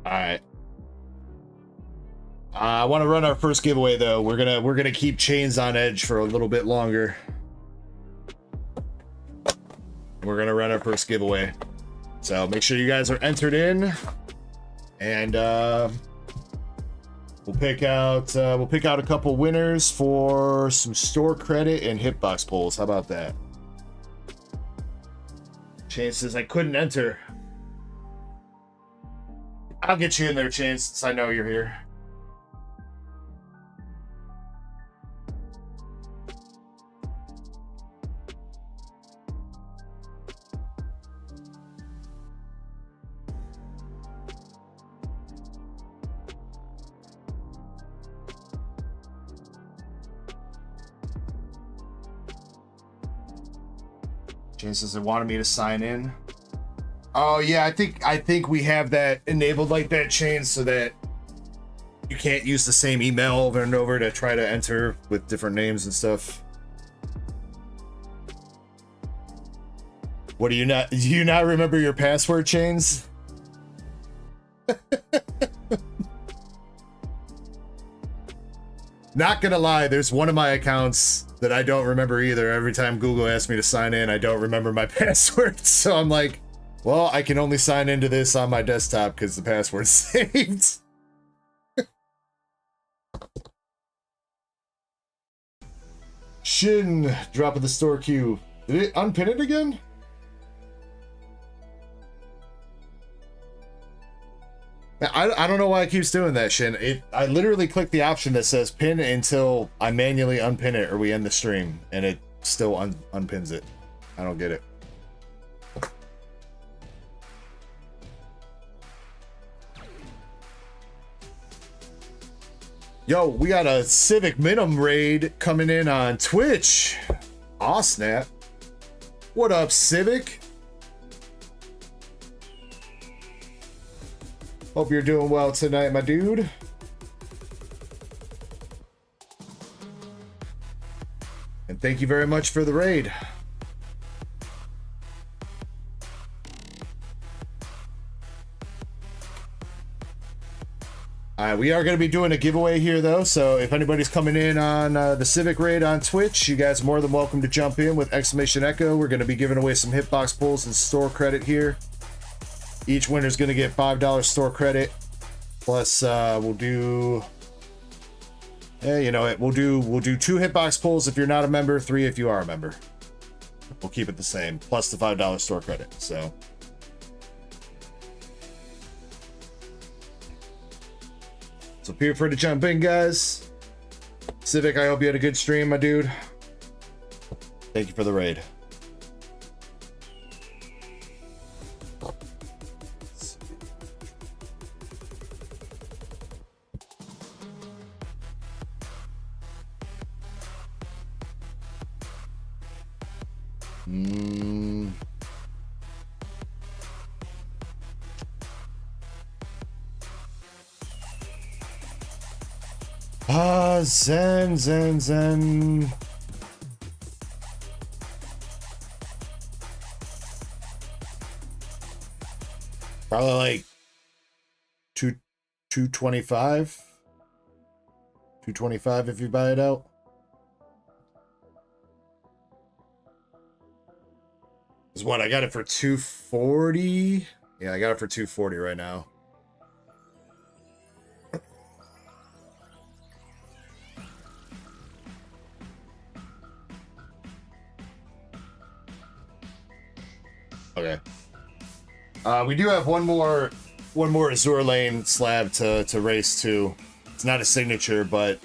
Speaker 1: Alright. I want to run our first giveaway though. We're gonna keep chains on edge for a little bit longer. We're gonna run our first giveaway. So make sure you guys are entered in. And we'll pick out a couple winners for some store credit and hitbox pulls. How about that? Chain says I couldn't enter. I'll get you in there, Chain, since I know you're here. Chain says they wanted me to sign in. Oh yeah, I think we have that enabled like that, Chain, so that you can't use the same email over and over to try to enter with different names and stuff. What do you not remember your password, Chains? Not gonna lie, there's one of my accounts that I don't remember either. Every time Google asks me to sign in, I don't remember my password, so I'm like, well, I can only sign into this on my desktop because the password's saved. Shin, drop of the store queue. Did it unpin it again? I don't know why it keeps doing that, Shin. I literally click the option that says pin until I manually unpin it or we end the stream, and it still unpins it. I don't get it. Yo, we got a Civic Minimum raid coming in on Twitch. Aw, snap. What up, Civic? Hope you're doing well tonight, my dude. And thank you very much for the raid. We are going to be doing a giveaway here, though, so if anybody's coming in on the Civic raid on Twitch, you guys are more than welcome to jump in with !Echo. We're going to be giving away some hitbox pulls and store credit here. Each winner's going to get $5 store credit. Plus, we'll do... Yeah, you know it. We'll do 2 hitbox pulls if you're not a member, 3 if you are a member. We'll keep it the same, plus the $5 store credit, so... So feel free to jump in, guys. Civic, I hope you had a good stream, my dude. Thank you for the raid. Zen. Probably like 225. 225 if you buy it out. Is what I got it for 240. Yeah, I got it for 240 right now. Okay. We do have one more Azure Lane slab to race to. It's not a signature, but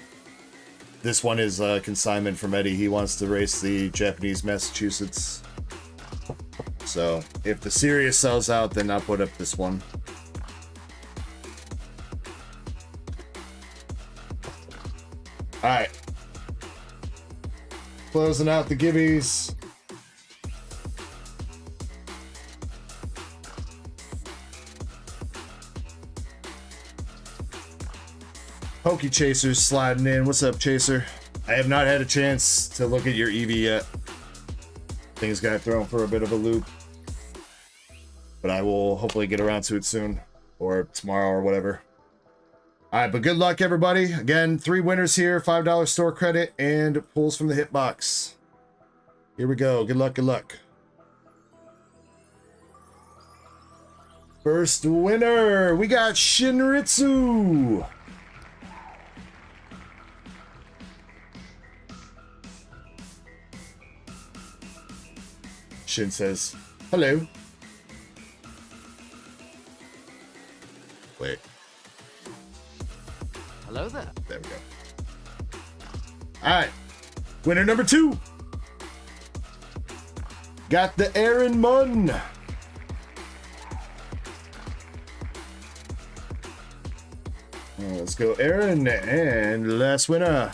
Speaker 1: this one is a consignment from Eddie. He wants to race the Japanese Massachusetts. So if the Sirius sells out, then I'll put up this one. All right. Closing out the gibbies. Pokey Chaser's sliding in. What's up, Chaser? I have not had a chance to look at your EV yet. Things got thrown for a bit of a loop. But I will hopefully get around to it soon. Or tomorrow or whatever. Alright, but good luck, everybody. Again, 3 winners here. $5 store credit and pulls from the hitbox. Here we go. Good luck, good luck. First winner. We got Shinritsu. Shin says, hello. Wait.
Speaker 5: Hello there.
Speaker 1: There we go. Alright. Winner number 2. Got the Aaron Munn. Let's go, Aaron. And last winner.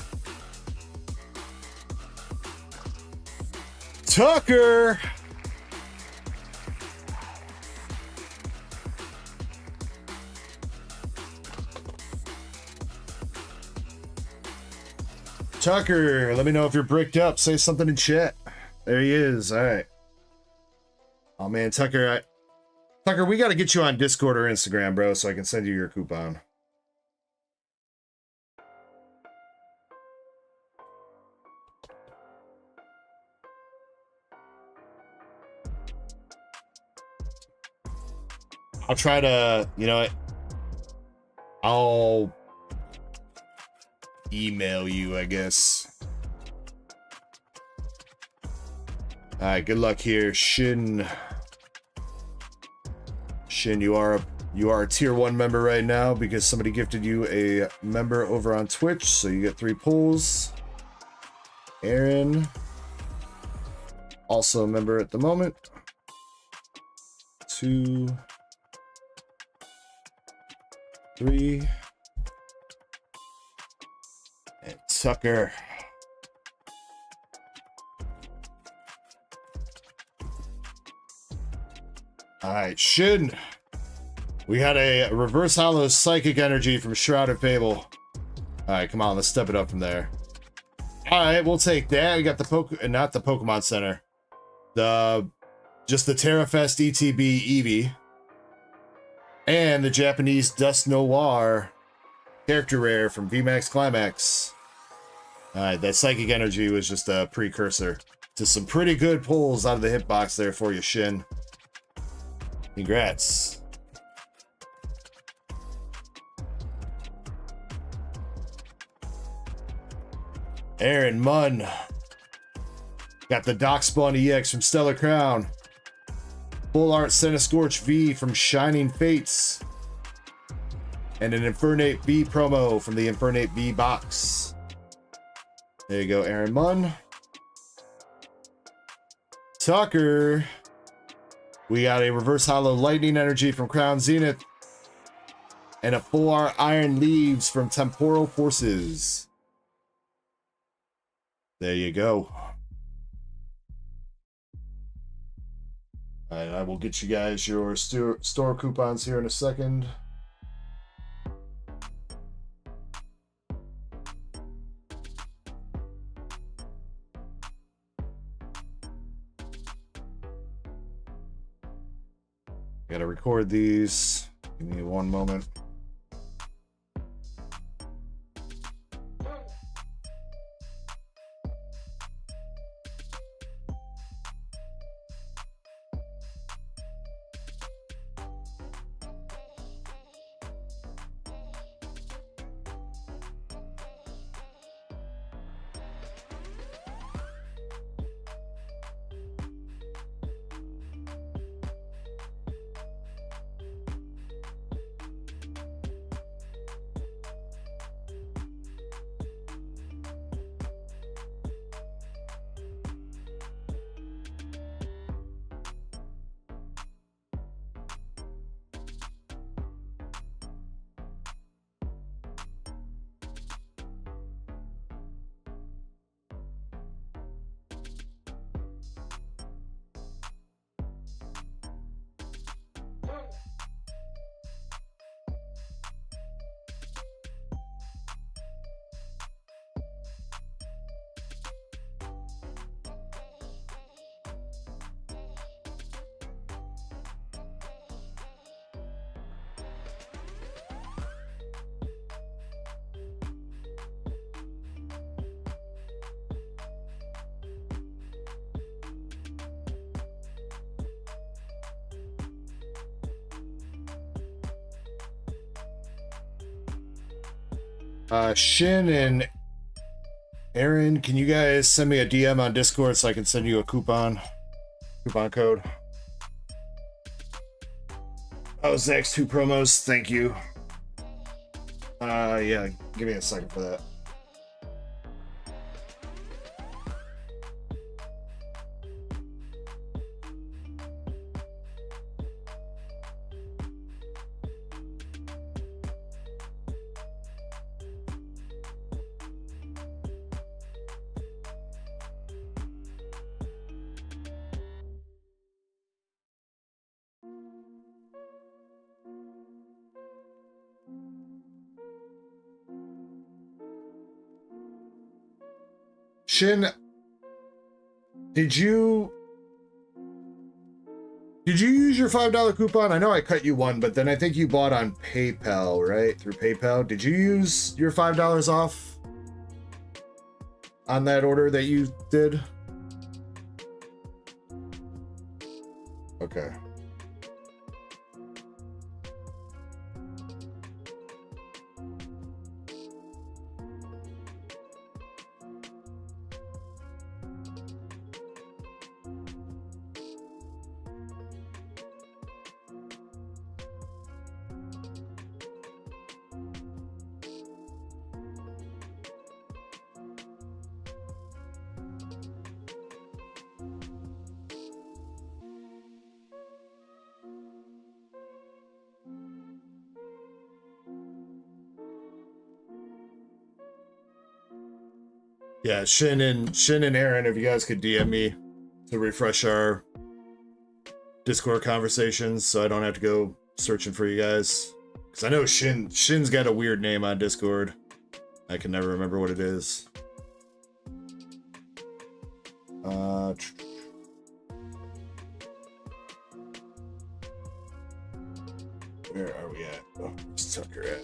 Speaker 1: Tucker. Tucker, let me know if you're bricked up. Say something in chat. There he is. All right. Oh man, Tucker, Tucker, we got to get you on Discord or Instagram, bro, so I can send you your coupon. I'll try to, you know what? I'll email you, I guess. All right, good luck here, Shin. Shin, you are a tier 1 member right now because somebody gifted you a member over on Twitch, so you get 3 pulls. Aaron, also a member at the moment. 2, 3. And Tucker. All right, Shin. We got a reverse hollow psychic energy from Shroud of Fable. All right, come on, let's step it up from there. All right, we'll take that. We got the not the Pokemon Center, just the Terrafest ETB Eevee, and the Japanese Dust Noir character rare from VMAX Climax. All right, that psychic energy was just a precursor to some pretty good pulls out of the hitbox there for you, Shin. Congrats. Aaron Munn. Got the Doc Spawn EX from Stellar Crown. Full Art Centiscorch V from Shining Fates. And an Infernate V promo from the Infernate V box. There you go, Aaron Munn. Tucker. We got a reverse hollow lightning energy from Crown Zenith. And a full art Iron Leaves from Temporal Forces. There you go. All right, I will get you guys your store coupons here in a second. Gotta record these. Give me one moment. Shin and Aaron, can you guys send me a DM on Discord so I can send you a coupon code? Oh, Zach's 2 promos, thank you. Yeah, give me a second for that. Shin, did you use your $5 coupon? I know I cut you one, but then I think you bought on PayPal, right? Through PayPal. Did you use your $5 off on that order that you did? Okay. Yeah, Shin and Aaron, if you guys could DM me to refresh our Discord conversations so I don't have to go searching for you guys. Because I know Shin's got a weird name on Discord. I can never remember what it is. Where are we at? Oh, where's Tucker at?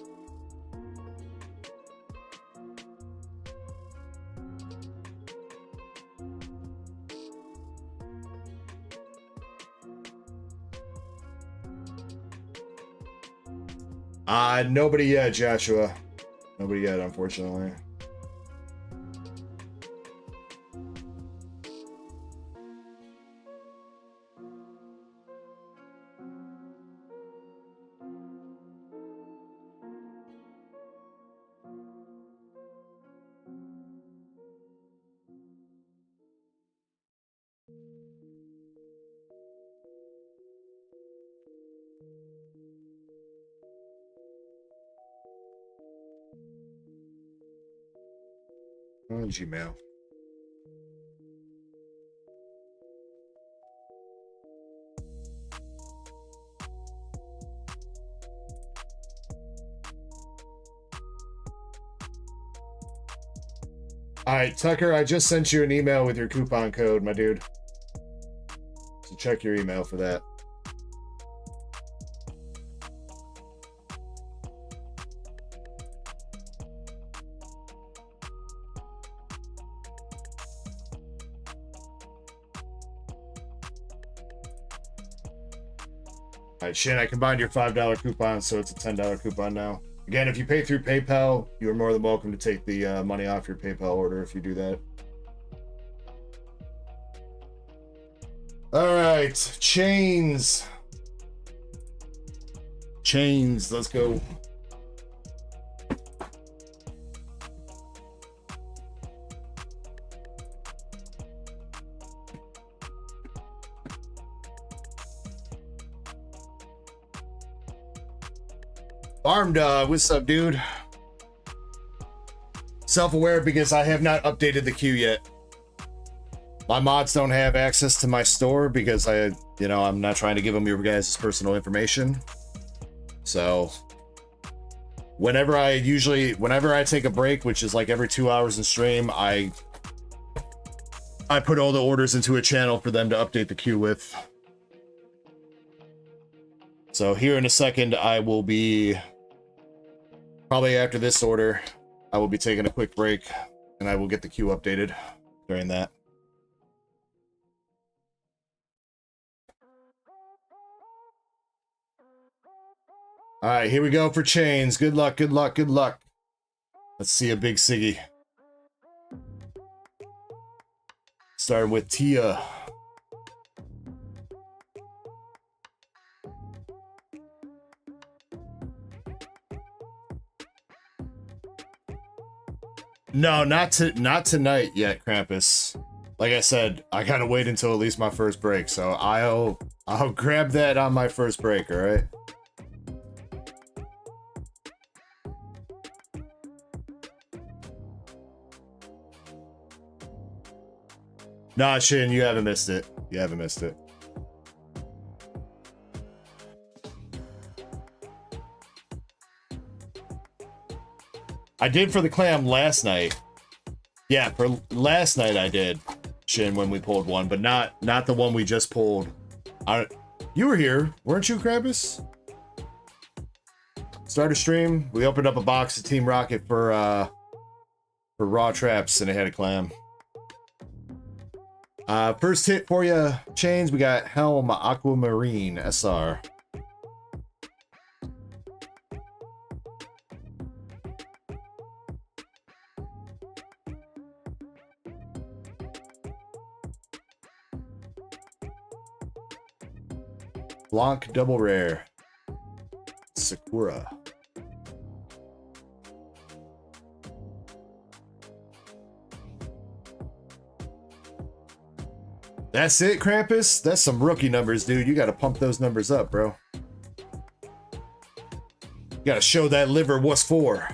Speaker 1: Nobody yet, Joshua. Nobody yet, unfortunately. Gmail. All right, Tucker, I just sent you an email with your coupon code, my dude. So check your email for that. All right, Shin, I combined your $5 coupon, so it's a $10 coupon now. Again, if you pay through PayPal, you're more than welcome to take the money off your PayPal order if you do that. All right, chains. Chains, let's go. Armed, what's up, dude? Self-aware because I have not updated the queue yet. My mods don't have access to my store because I'm not trying to give them your guys' personal information. So whenever I take a break, which is like every 2 hours in stream, I put all the orders into a channel for them to update the queue with. So here in a second, I will be, probably after this order, I will be taking a quick break and I will get the queue updated during that. All right, here we go for chains. Good luck, good luck, good luck. Let's see a big Siggy. Starting with Tia. No, not tonight yet, Krampus. Like I said, I gotta wait until at least my first break, so I'll grab that on my first break, alright? Nah, Shin, you haven't missed it. You haven't missed it. I did for the clam last night. Yeah, for last night I did, Shin, when we pulled one, but not the one we just pulled. You were here, weren't you, Krampus? Started stream. We opened up a box of Team Rocket for raw traps, and it had a clam. First hit for you, Chains. We got Helm Aquamarine SR. Blanc double rare. Sakura. That's it, Krampus? That's some rookie numbers, dude. You gotta pump those numbers up, bro. You gotta show that liver what's for.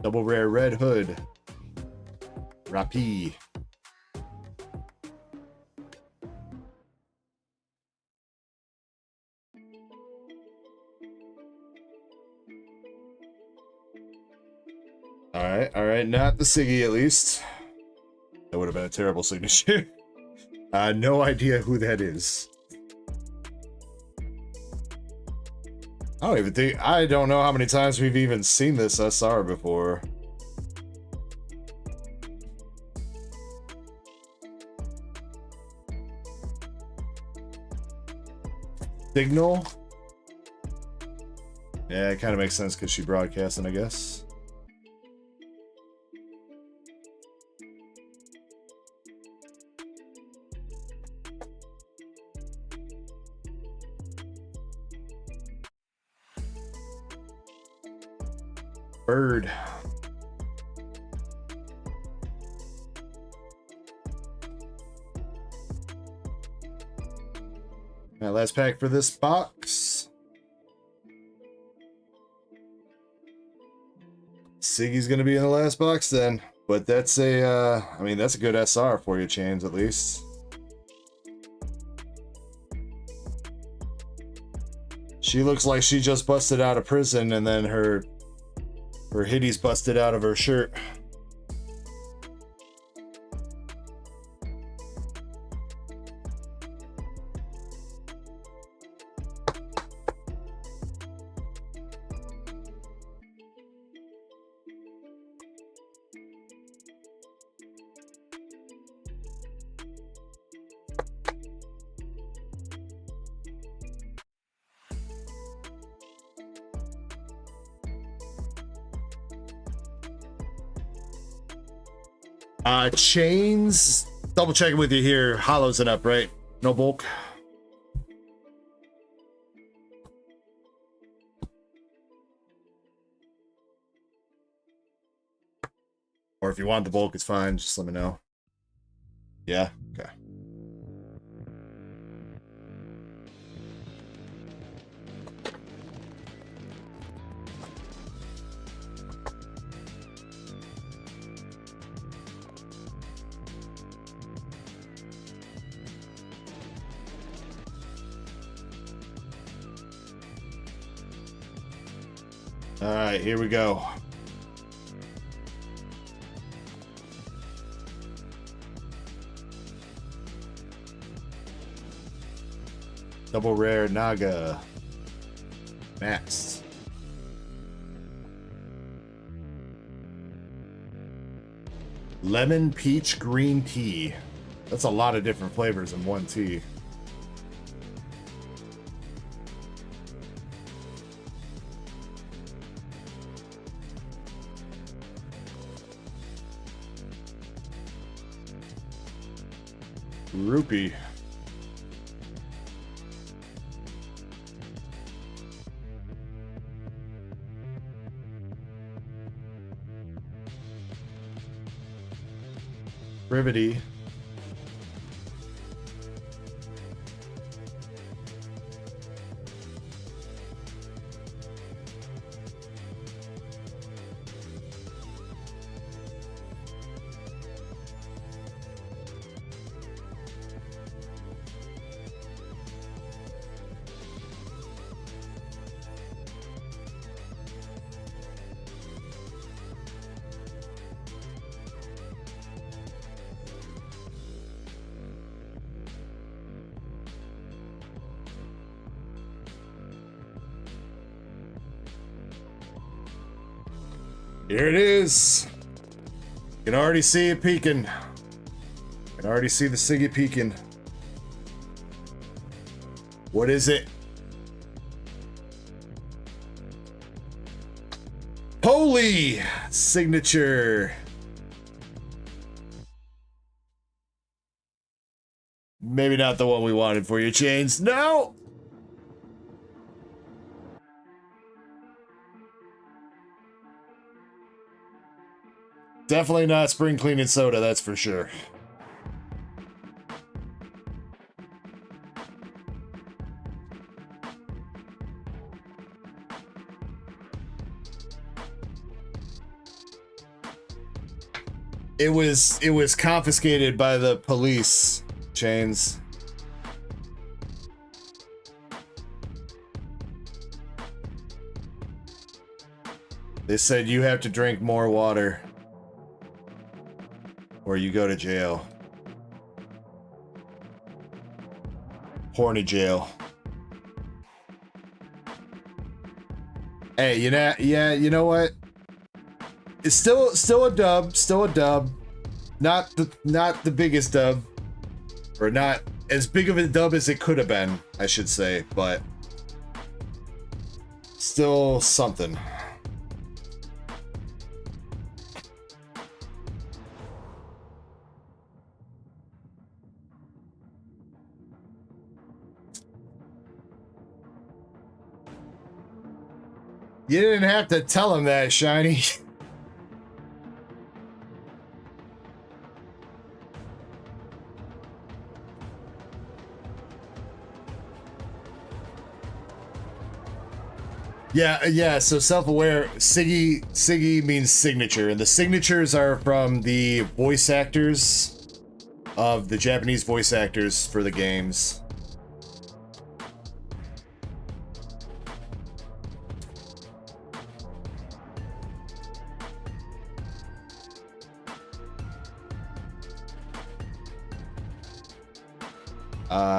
Speaker 1: Double rare Red Hood. Rapi. Alright, not the Siggy at least. That would have been a terrible signature. No idea who that is. I don't know how many times we've even seen this SR before. Signal? Yeah, it kind of makes sense because she's broadcasting, I guess. Bird. Alright, last pack for this box. Siggy's gonna be in the last box then, but that's a, I mean, that's a good SR for you, Chains, at least. She looks like she just busted out of prison and then her hitties busted out of her shirt. Chains, double checking with you here. Hollows it up, right? No bulk. Or if you want the bulk, it's fine. Just let me know. Yeah? Okay. All right, here we go. Double rare Naga. Max. Lemon peach green tea. That's a lot of different flavors in one tea. Rupee. Brevity. Here it is. You can already see it peeking. You can already see the Siggy peeking. What is it? Holy signature. Maybe not the one we wanted for you, Chains. No! Definitely not spring cleaning soda, that's for sure. It was confiscated by the police, Chains. They said you have to drink more water or you go to jail. Horny jail. Hey, you know, yeah, you know what? It's still a dub, still a dub. Not the biggest dub, or not as big of a dub as it could have been, I should say, but still something. You didn't have to tell him that, Shiny. Yeah, so self-aware, Siggy means signature, and the signatures are from the voice actors of the Japanese voice actors for the games.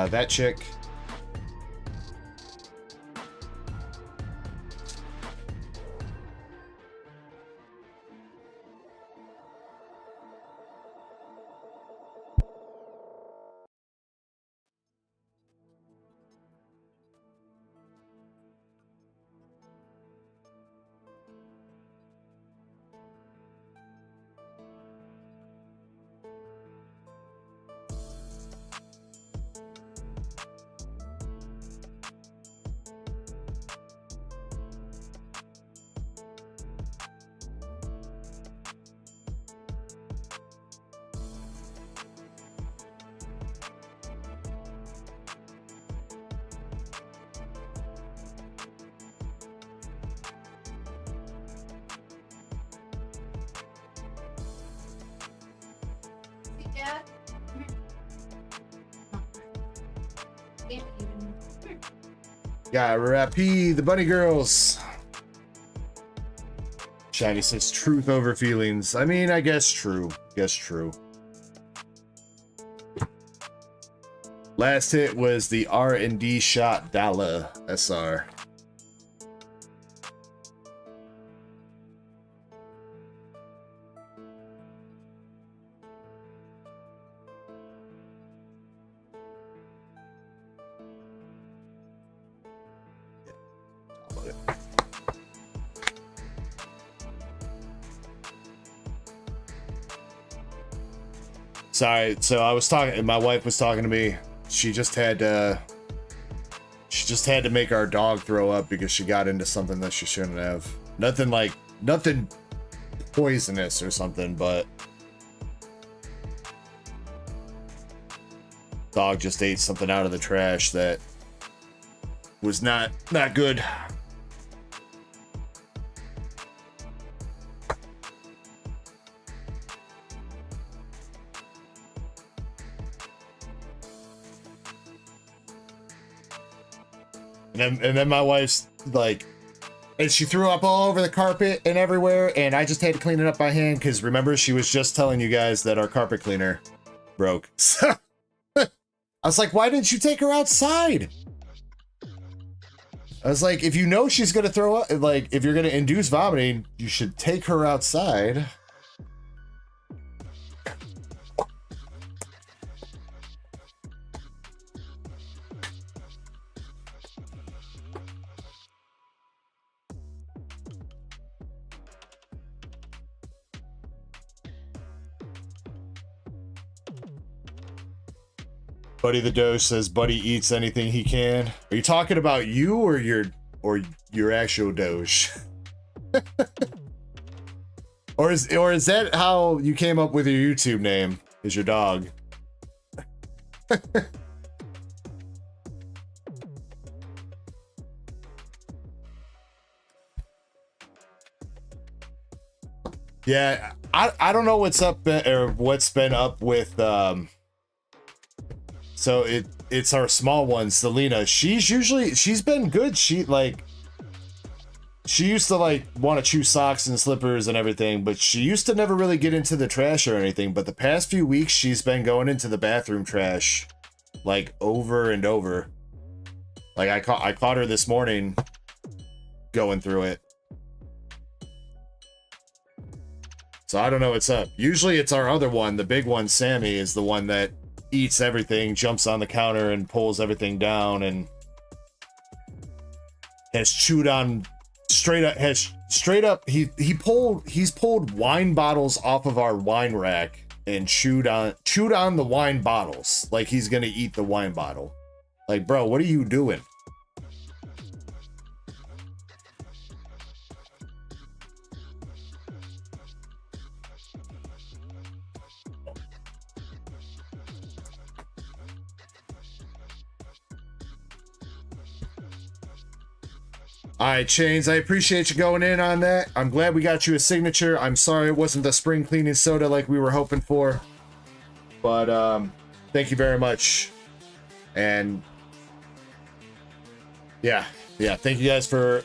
Speaker 1: That chick. Got Rappy, the bunny girls. Shiny says truth over feelings. I mean, I guess true. Guess true. Last hit was the R&D shot Dala SR. Sorry, so I was talking, my wife was talking to me. She just had to make our dog throw up because she got into something that she shouldn't have. Nothing poisonous or something, but dog just ate something out of the trash that was not good. And then my wife's like, and she threw up all over the carpet and everywhere, and I just had to clean it up by hand because remember, she was just telling you guys that our carpet cleaner broke. So I was like, why didn't you take her outside? I was like, if you know she's gonna throw up, like if you're gonna induce vomiting, you should take her outside. Buddy the Doge says Buddy eats anything he can. Are you talking about you or your actual Doge? or is that how you came up with your YouTube name? Is your dog? Yeah, I don't know what's up or what's been up with so it's our small one, Selena. She's been good. She used to like want to chew socks and slippers and everything, but she used to never really get into the trash or anything. But the past few weeks, she's been going into the bathroom trash like over and over. Like I caught her this morning going through it. So I don't know what's up. Usually it's our other one, the big one, Sammy, is the one that eats everything, jumps on the counter and pulls everything down, and has chewed on he's pulled wine bottles off of our wine rack and chewed on the wine bottles like he's gonna eat the wine bottle. Like, bro, what are you doing? All right, Chains, I appreciate you going in on that. I'm glad we got you a signature. I'm sorry it wasn't the spring cleaning soda like we were hoping for. But thank you very much. And yeah, thank you guys for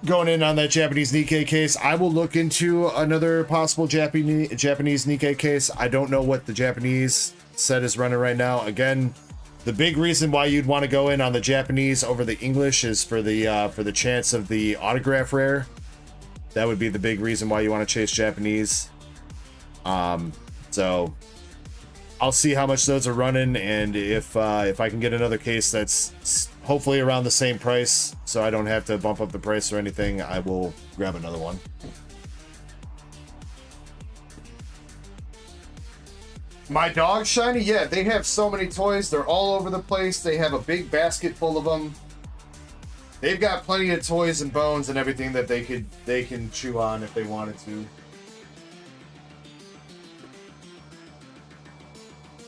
Speaker 1: going in on that Japanese Nikke case. I will look into another possible Japanese Nikke case. I don't know what the Japanese set is running right now. Again, the big reason why you'd want to go in on the Japanese over the English is for the chance of the autograph rare. That would be the big reason why you want to chase Japanese. So I'll see how much those are running, and if I can get another case that's hopefully around the same price, so I don't have to bump up the price or anything, I will grab another one. My dog Shiny, yeah, they have so many toys. They're all over the place. They have a big basket full of them. They've got plenty of toys and bones and everything that they can chew on if they wanted to.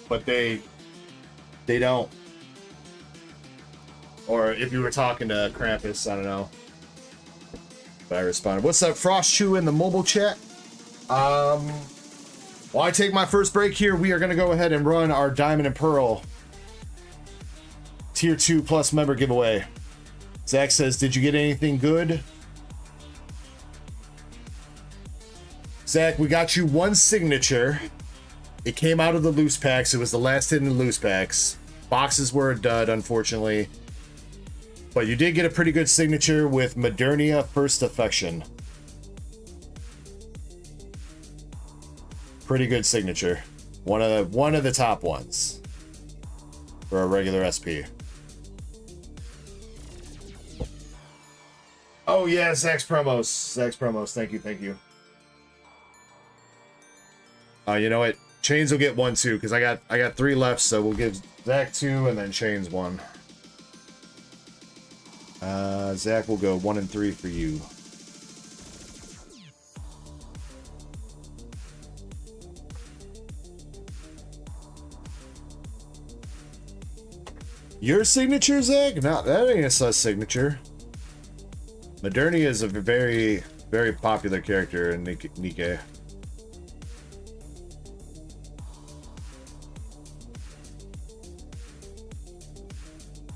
Speaker 1: But they don't. Or if you were talking to Krampus, I don't know. But I responded. What's up, Frost Chew in the mobile chat? While I take my first break here, we are going to go ahead and run our Diamond and Pearl Tier 2 Plus member giveaway. Zach says, did you get anything good? Zach, we got you one signature. It came out of the loose packs. It was the last hit in the loose packs. Boxes were a dud, unfortunately. But you did get a pretty good signature with Modernia First Affection. Pretty good signature. One of the top ones for a regular SP. Oh yeah, Zach's promos. Zach's promos. Thank you, thank you. You know what? Chains will get 1 too, because I got 3 left, so we'll give Zach 2 and then Chains 1. Zach will go 1 and 3 for you. Your signature, Zach? No, that ain't a sus signature. Modernia is a very, very popular character in Nikke.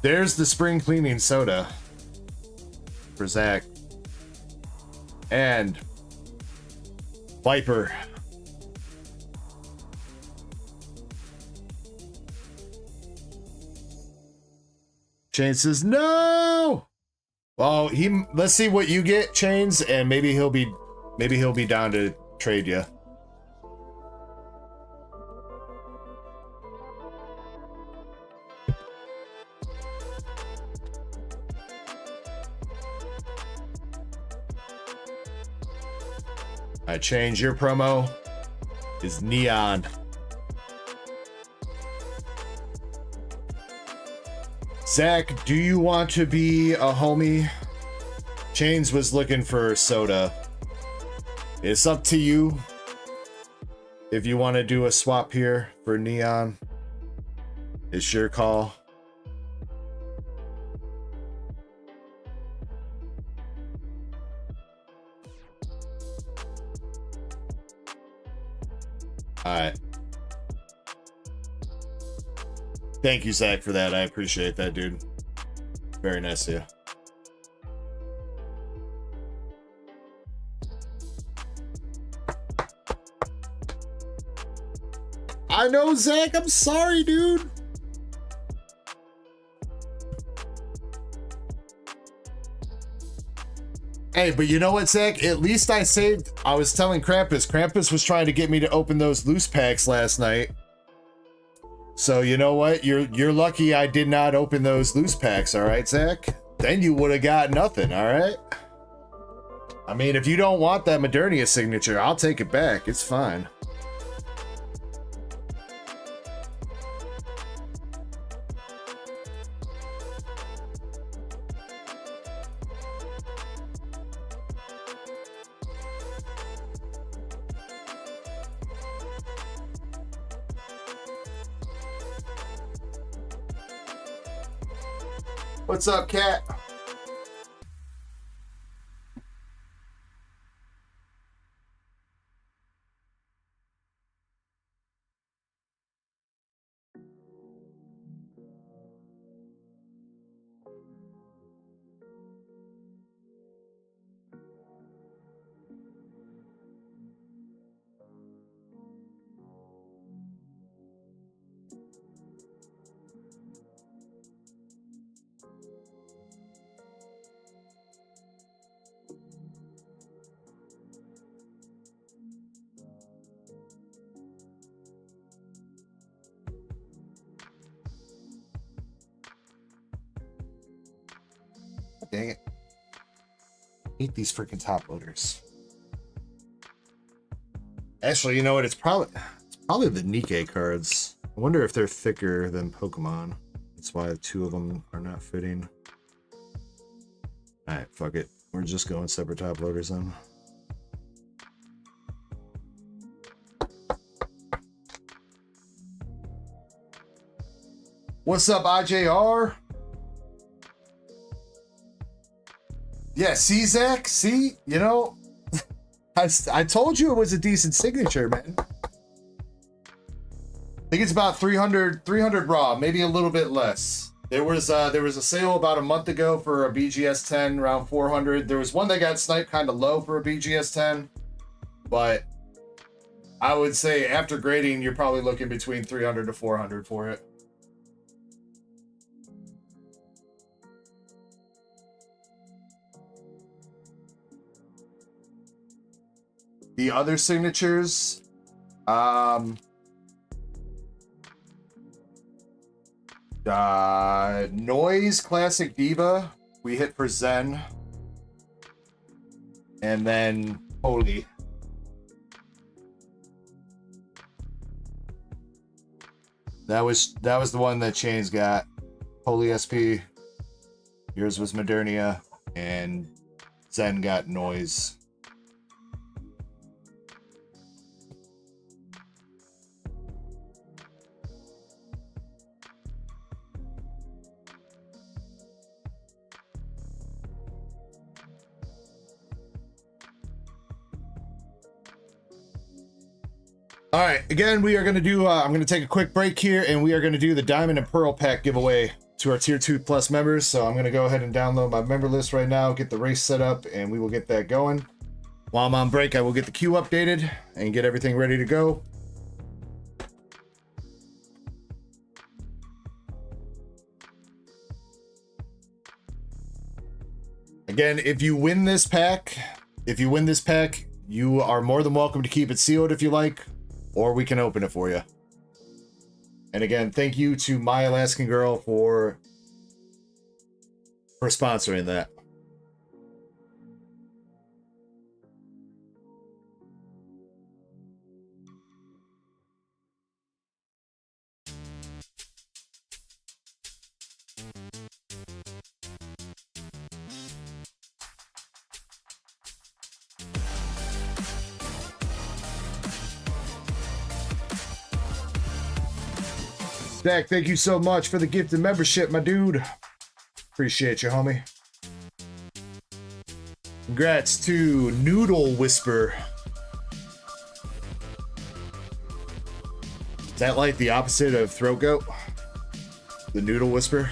Speaker 1: There's the spring cleaning soda for Zach. And Viper. Chains says no. Well, let's see what you get, Chains, and maybe he'll be down to trade you. I change your promo is Neon. Zach, do you want to be a homie? Chains was looking for soda. It's up to you if you want to do a swap here for Neon. It's your call. Alright. Thank you, Zach, for that. I appreciate that, dude. Very nice of you. I know, Zach. I'm sorry, dude. Hey, but you know what, Zach? At least I saved. I was telling Krampus. Krampus was trying to get me to open those loose packs last night. So you know what? You're lucky I did not open those loose packs, all right, Zach? Then you would have got nothing, all right? I mean, if you don't want that Modernia signature, I'll take it back. It's fine. What's up, Cat? Dang it. I hate these freaking top loaders. Actually, you know what? It's probably the Nikke cards. I wonder if they're thicker than Pokemon. That's why 2 of them are not fitting. Alright, fuck it. We're just going separate top loaders then. What's up, IJR? Yeah, see, Zach? See? You know, I told you it was a decent signature, man. I think it's about 300 raw, maybe a little bit less. There was a sale about a month ago for a BGS 10, around 400. There was one that got sniped kind of low for a BGS 10, but I would say after grading, you're probably looking between 300 to 400 for it. The other signatures, Noise, Classic Diva, we hit for Zen. And then Holy. That was the one that Chains got. Holy SP. Yours was Modernia. And Zen got Noise. All right, again, we are going to do, I'm going to take a quick break here, and we are going to do the Diamond and Pearl Pack giveaway to our Tier 2 Plus members. So I'm going to go ahead and download my member list right now, get the race set up, and we will get that going. While I'm on break, I will get the queue updated and get everything ready to go. Again, if you win this pack, you are more than welcome to keep it sealed if you like, or we can open it for you. And again, thank you to My Alaskan Girl for sponsoring that. Zach, thank you so much for the gifted membership, my dude. Appreciate you, homie. Congrats to Noodle Whisper. Is that like the opposite of Throat Goat? The Noodle Whisper?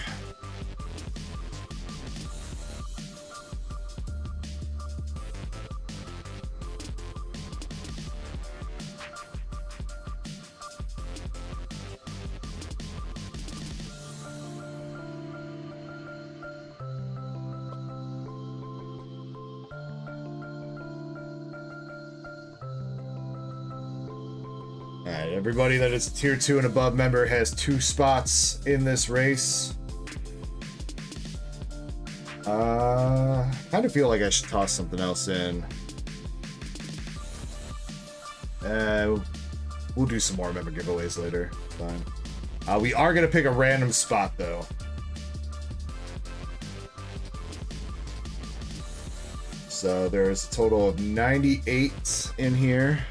Speaker 1: Everybody that is a tier 2 and above member has 2 spots in this race. Kind of feel like I should toss something else in. We'll do some more member giveaways later. Fine. We are going to pick a random spot, though. So there's a total of 98 in here.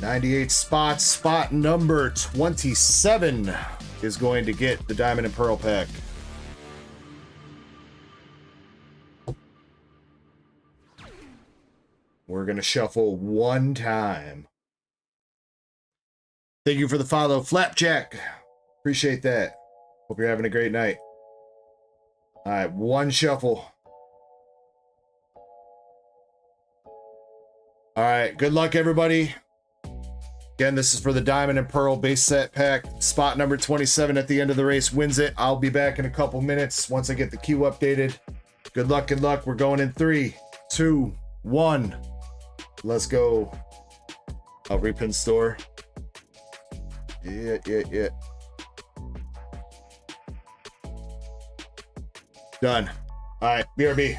Speaker 1: 98 spots. Spot number 27 is going to get the Diamond and Pearl pack. We're going to shuffle one time. Thank you for the follow, Flapjack. Appreciate that. Hope you're having a great night. All right, one shuffle. All right, good luck, everybody. Again, this is for the Diamond and Pearl base set pack. Spot number 27 at the end of the race wins it. I'll be back in a couple minutes once I get the queue updated. Good luck, good luck. We're going in 3, 2, 1. Let's go. I'll repin store. Yeah. Done. All right, BRB.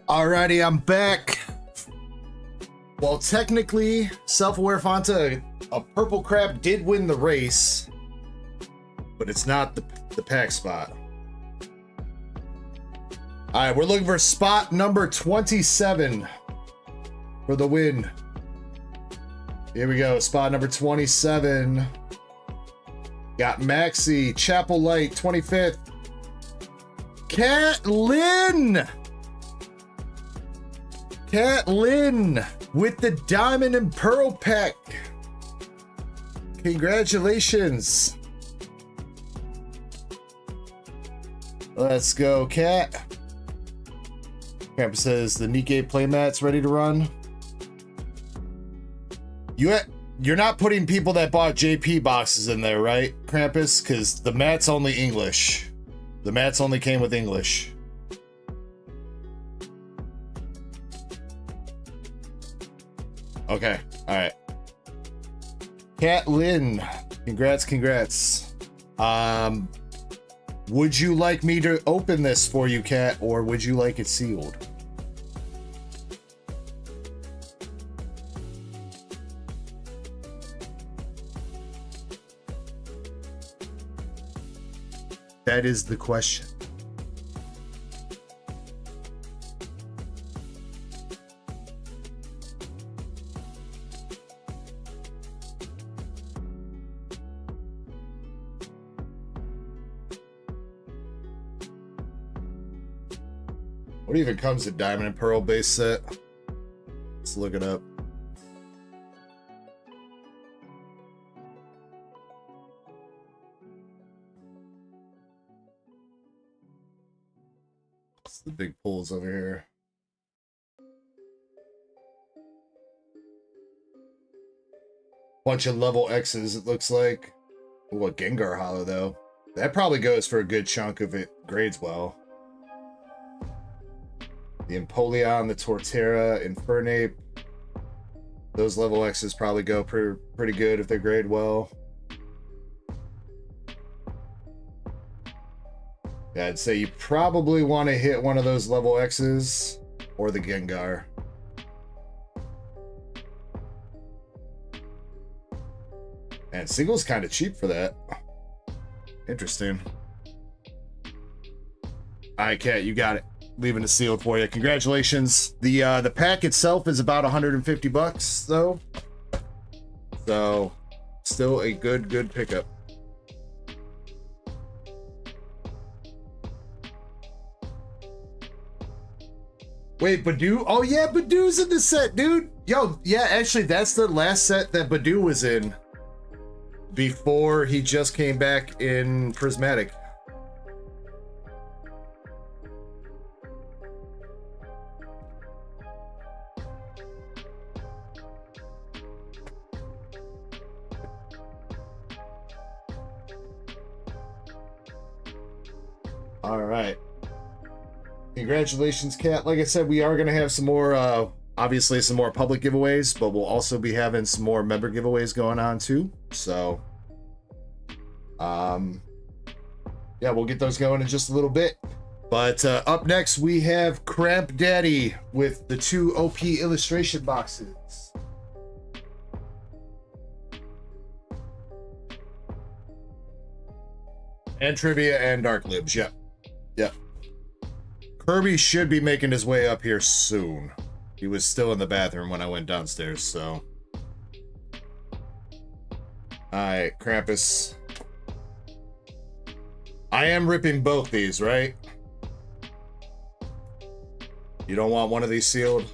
Speaker 1: Alrighty, I'm back. Well, technically, Self-Aware Fanta, a purple crab did win the race, but it's not the pack spot. Alright, we're looking for spot number 27 for the win. Here we go, spot number 27. Got Maxi, Chapel Light, 25th. Catlin! Catlin with the Diamond and Pearl pack. Congratulations. Let's go, Cat. Cramp says the Nikke playmat's ready to run. You're not putting people that bought JP boxes in there, right, Krampus? Because the mat's only English. The mats only came with English. Okay, all right. Cat Lynn, congrats. Would you like me to open this for you, Cat, or would you like it sealed? That is the question. What even comes with Diamond and Pearl base set? Let's look it up. It's the big pulls over here. Bunch of level X's, it looks like. Ooh, a Gengar Hollow, though. That probably goes for a good chunk if it grades well. The Empoleon, the Torterra, Infernape. Those level X's probably go pretty good if they grade well. Yeah, I'd say you probably want to hit one of those level X's or the Gengar. And single's kind of cheap for that. Interesting. All right, Cat, you got it. Leaving it sealed for you. Congratulations. The pack itself is about 150 bucks though. So still a good pickup. Wait, Badoo? Oh yeah, Badoo's in the set, dude. Yo, yeah, actually that's the last set that Badoo was in before he just came back in Prismatic. All right. Congratulations, Cat. Like I said, we are going to have some more, obviously some more public giveaways, but we'll also be having some more member giveaways going on too. So, yeah, we'll get those going in just a little bit. But up next, we have Cramp Daddy with the 2 OP illustration boxes. And trivia and Dark Libs, yep. Yep. Kirby should be making his way up here soon. He was still in the bathroom when I went downstairs, so. Alright, Krampus. I am ripping both these, right? You don't want one of these sealed?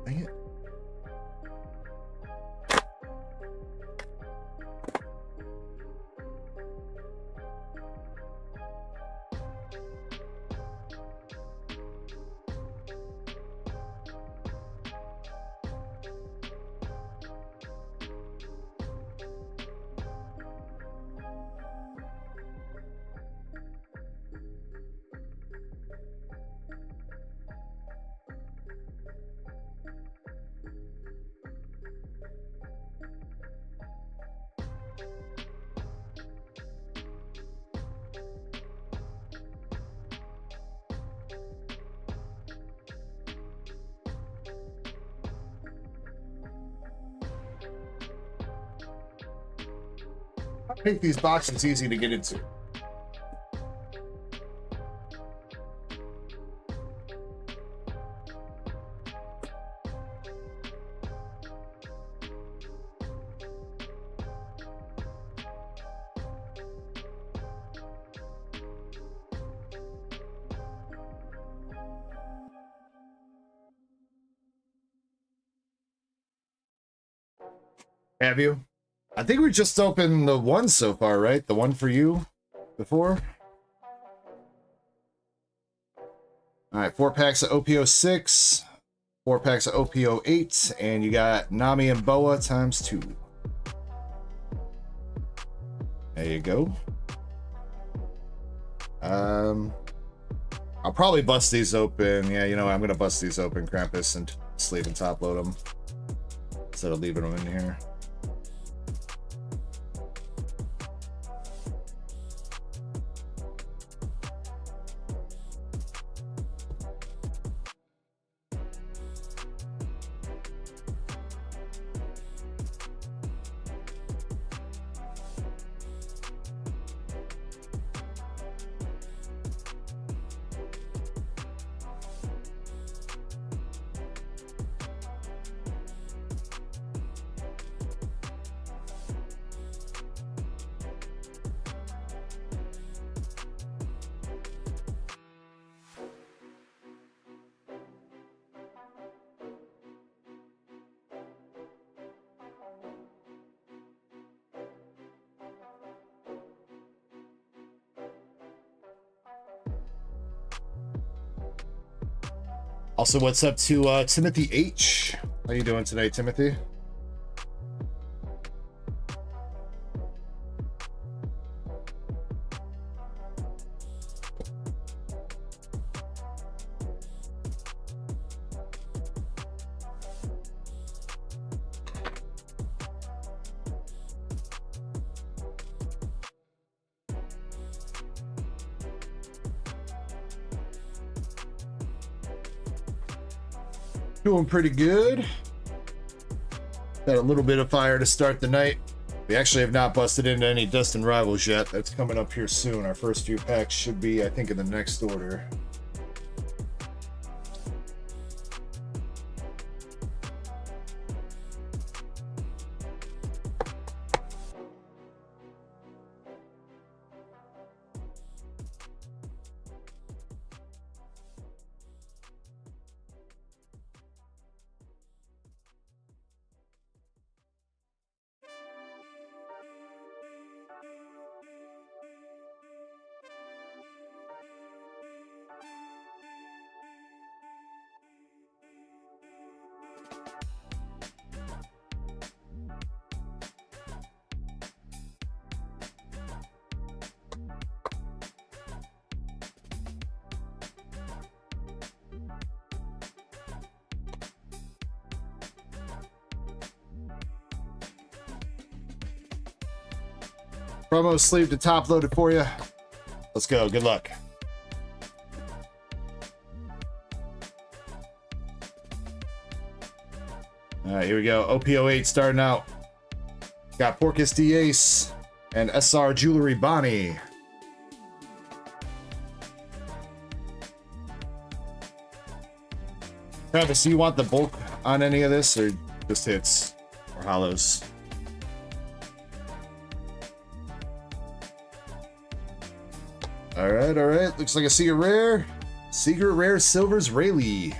Speaker 1: Dang it. Make these boxes easy to get into. Have you? I think we just opened the one so far, right? The one for you before? Alright, 4 packs of OPO6, 4 packs of OPO8, and you got Nami and Boa times 2. There you go. I'll probably bust these open. Yeah, you know, I'm gonna bust these open, Krampus, and sleeve and top load them instead of leaving them in here. Also, what's up to Timothy H? How you doing today, Timothy? Doing pretty good. Got a little bit of fire to start the night. We actually have not busted into any Destin Rivals yet. That's coming up here soon. Our first few packs should be, I think, in the next order. Promo sleeve to top loaded for you. Let's go. Good luck. All right, here we go. OPO8 starting out. Got Porcus D Ace and SR Jewelry Bonnie. Travis, do you want the bulk on any of this or just hits or hollows? All right, all right. Looks like a secret rare. Secret rare Silvers Rayleigh.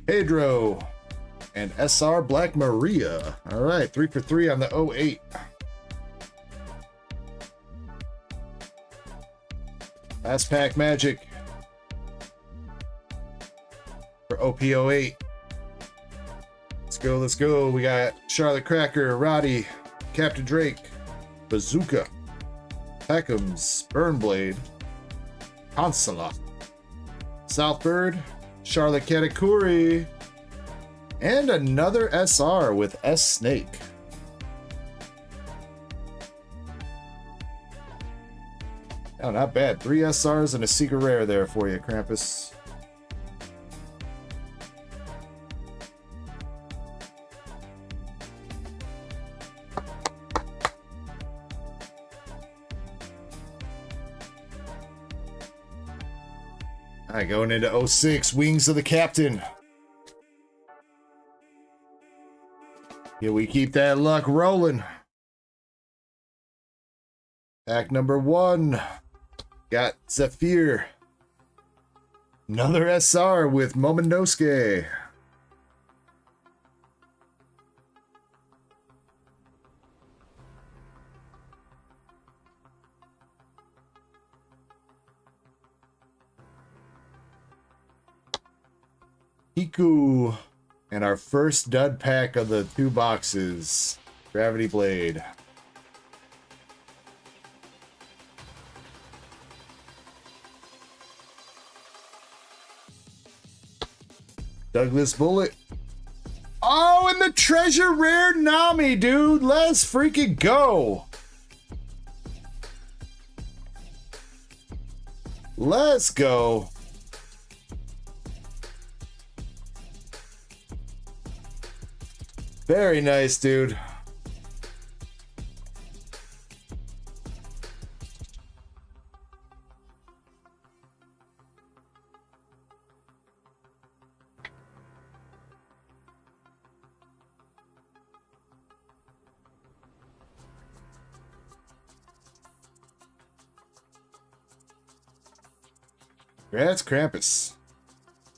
Speaker 1: Pedro and SR Black Maria. All right, 3 for 3 on the 08. Last pack magic for OPO8. Let's go, let's go. We got Charlotte Cracker, Roddy, Captain Drake, Bazooka, Peckham's, Burnblade, Consola, Southbird, Charlotte Katakuri, and another SR with S Snake. Oh, not bad. 3 SRs and a secret rare there for you, Krampus. All right, going into 06, Wings of the Captain. Here we keep that luck rolling. Pack number 1. Got Zephyr. Another SR with Momonosuke. Hiku. And our first dud pack of the 2 boxes. Gravity Blade. Douglas Bullet. Oh, and the treasure rare Nami, dude. Let's freaking go. Let's go. Very nice, dude. Congrats, Krampus.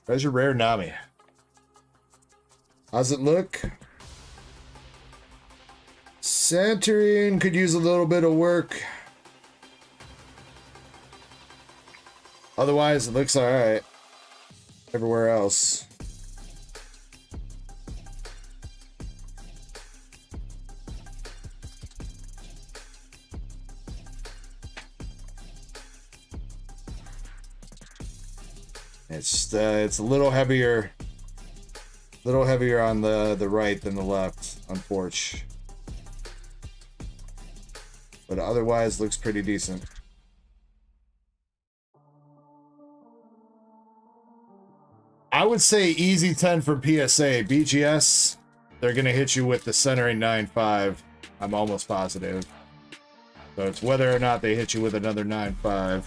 Speaker 1: Treasure rare Nami. How's it look? Centering could use a little bit of work. Otherwise, it looks alright. Everywhere else. It's a little heavier on the right than the left, unfortunately. But otherwise looks pretty decent. I would say easy 10 for PSA. BGS, they're gonna hit you with the centering 9.5. I'm almost positive. So it's whether or not they hit you with another 9.5.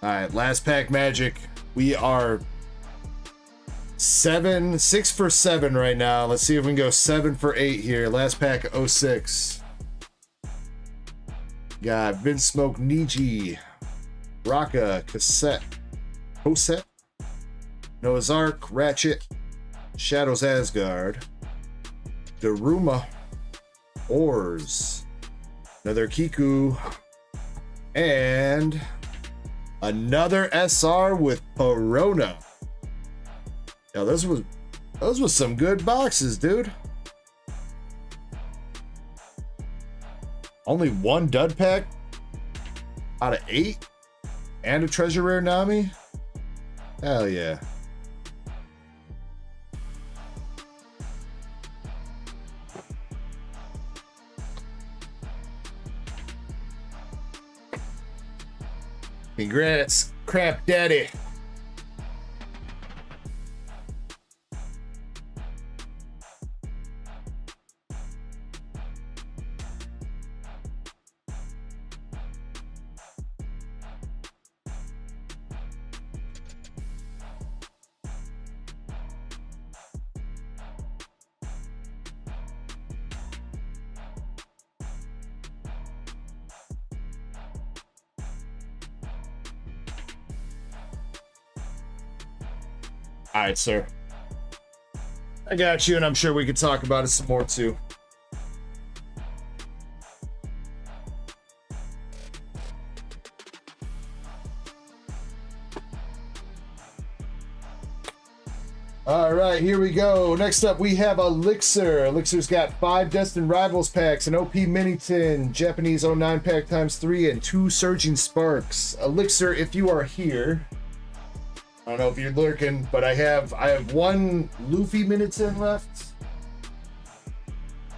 Speaker 1: Alright, last pack magic. We are 6 for 7 right now. Let's see if we can go 7 for 8 here. Last pack 06. Got Vince Smoke Niji, Raka, Cosette, Noah's Ark, Ratchet, Shadows Asgard, Daruma, Oars, another Kiku, and another SR with Perona. Yo, those was some good boxes, dude. Only 1 dud pack out of 8 and a treasure rare Nami. Hell yeah. Congrats, Cramp Daddy. All right, sir. I got you, and I'm sure we could talk about it some more too. All right, here we go. Next up, we have Elixir. Elixir's got 5 Destin Rivals packs, an OP Mini Tin, Japanese 09 pack ×3, and 2 Surging Sparks. Elixir, if you are here, I don't know if you're lurking, but I have 1 Luffy Mini Tin left,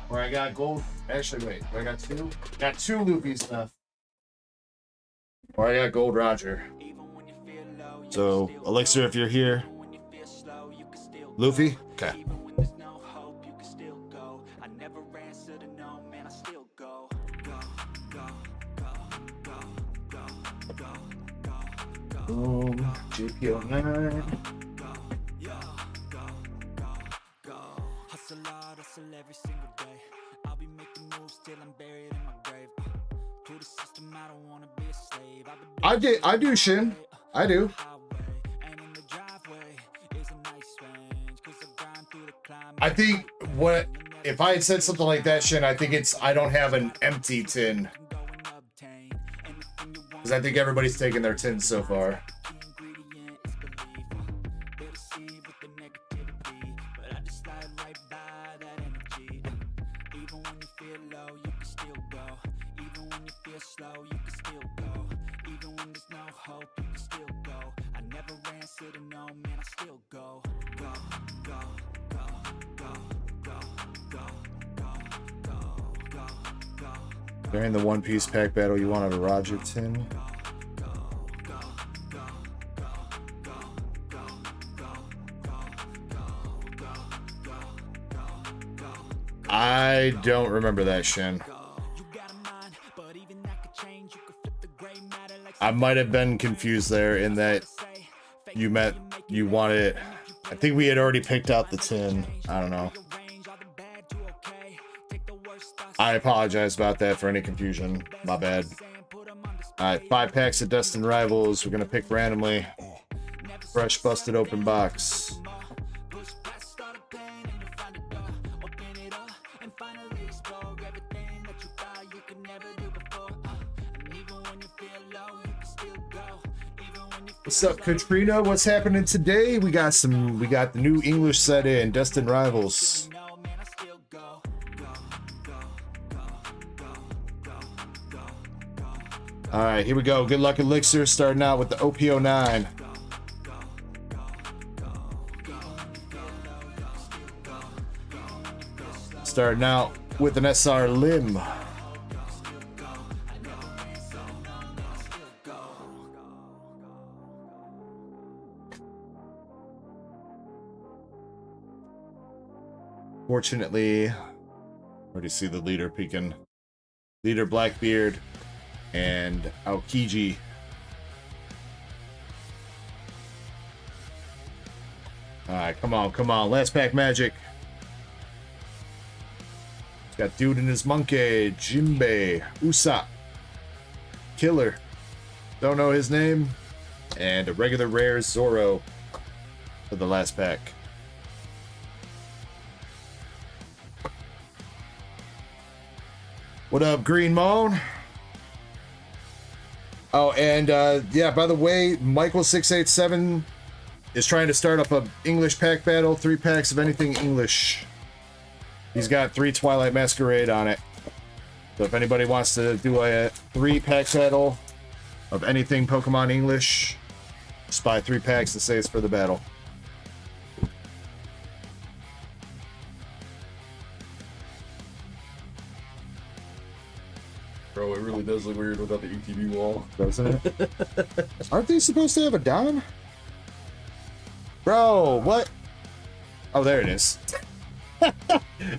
Speaker 1: where I got gold Actually, wait. I got two? Got two Luffy's left. Or I got Gold Roger. So, Elixir, if you're here. Luffy? Okay. Boom. GPO 9.
Speaker 6: Hustle every single day. I'll be making moves till I'm buried in my grave. To the system, I don't wanna be a slave.
Speaker 1: I do, Shin. I do. I think what if I had said something like that, Shin, I think it's I don't have an empty tin. Because I think everybody's taken their tins so far. During the One Piece pack battle, you wanted a Roger tin. I don't remember that, Shin. I might have been confused there in that you wanted. I think we had already picked out the tin. I don't know. I apologize about that for any confusion. My bad. Alright, 5 packs of Destin Rivals. We're gonna pick randomly. Fresh busted open box. What's up, Katrina? What's happening today? We got the new English set in, Destin Rivals. All right, here we go. Good luck, Elixir. Starting out with the OP09. Starting out with an SR Lim. Fortunately, already see the leader peeking. Leader Blackbeard and Aokiji. Alright, come on. Last pack magic. It's got Dude and his monkey, Jinbei, Usopp, Killer, don't know his name, and a regular rare Zoro for the last pack. What up, Green Moan? Oh, and yeah, by the way, Michael687 is trying to start up a English pack battle, 3 packs of anything English. He's got 3 Twilight Masquerade on it. So if anybody wants to do a 3-pack battle of anything Pokemon English, just buy 3 packs to say it's for the battle. Bro, it really does look weird without the ETB wall, doesn't it? Aren't they supposed to have a Don? Bro, what? Oh, there it is.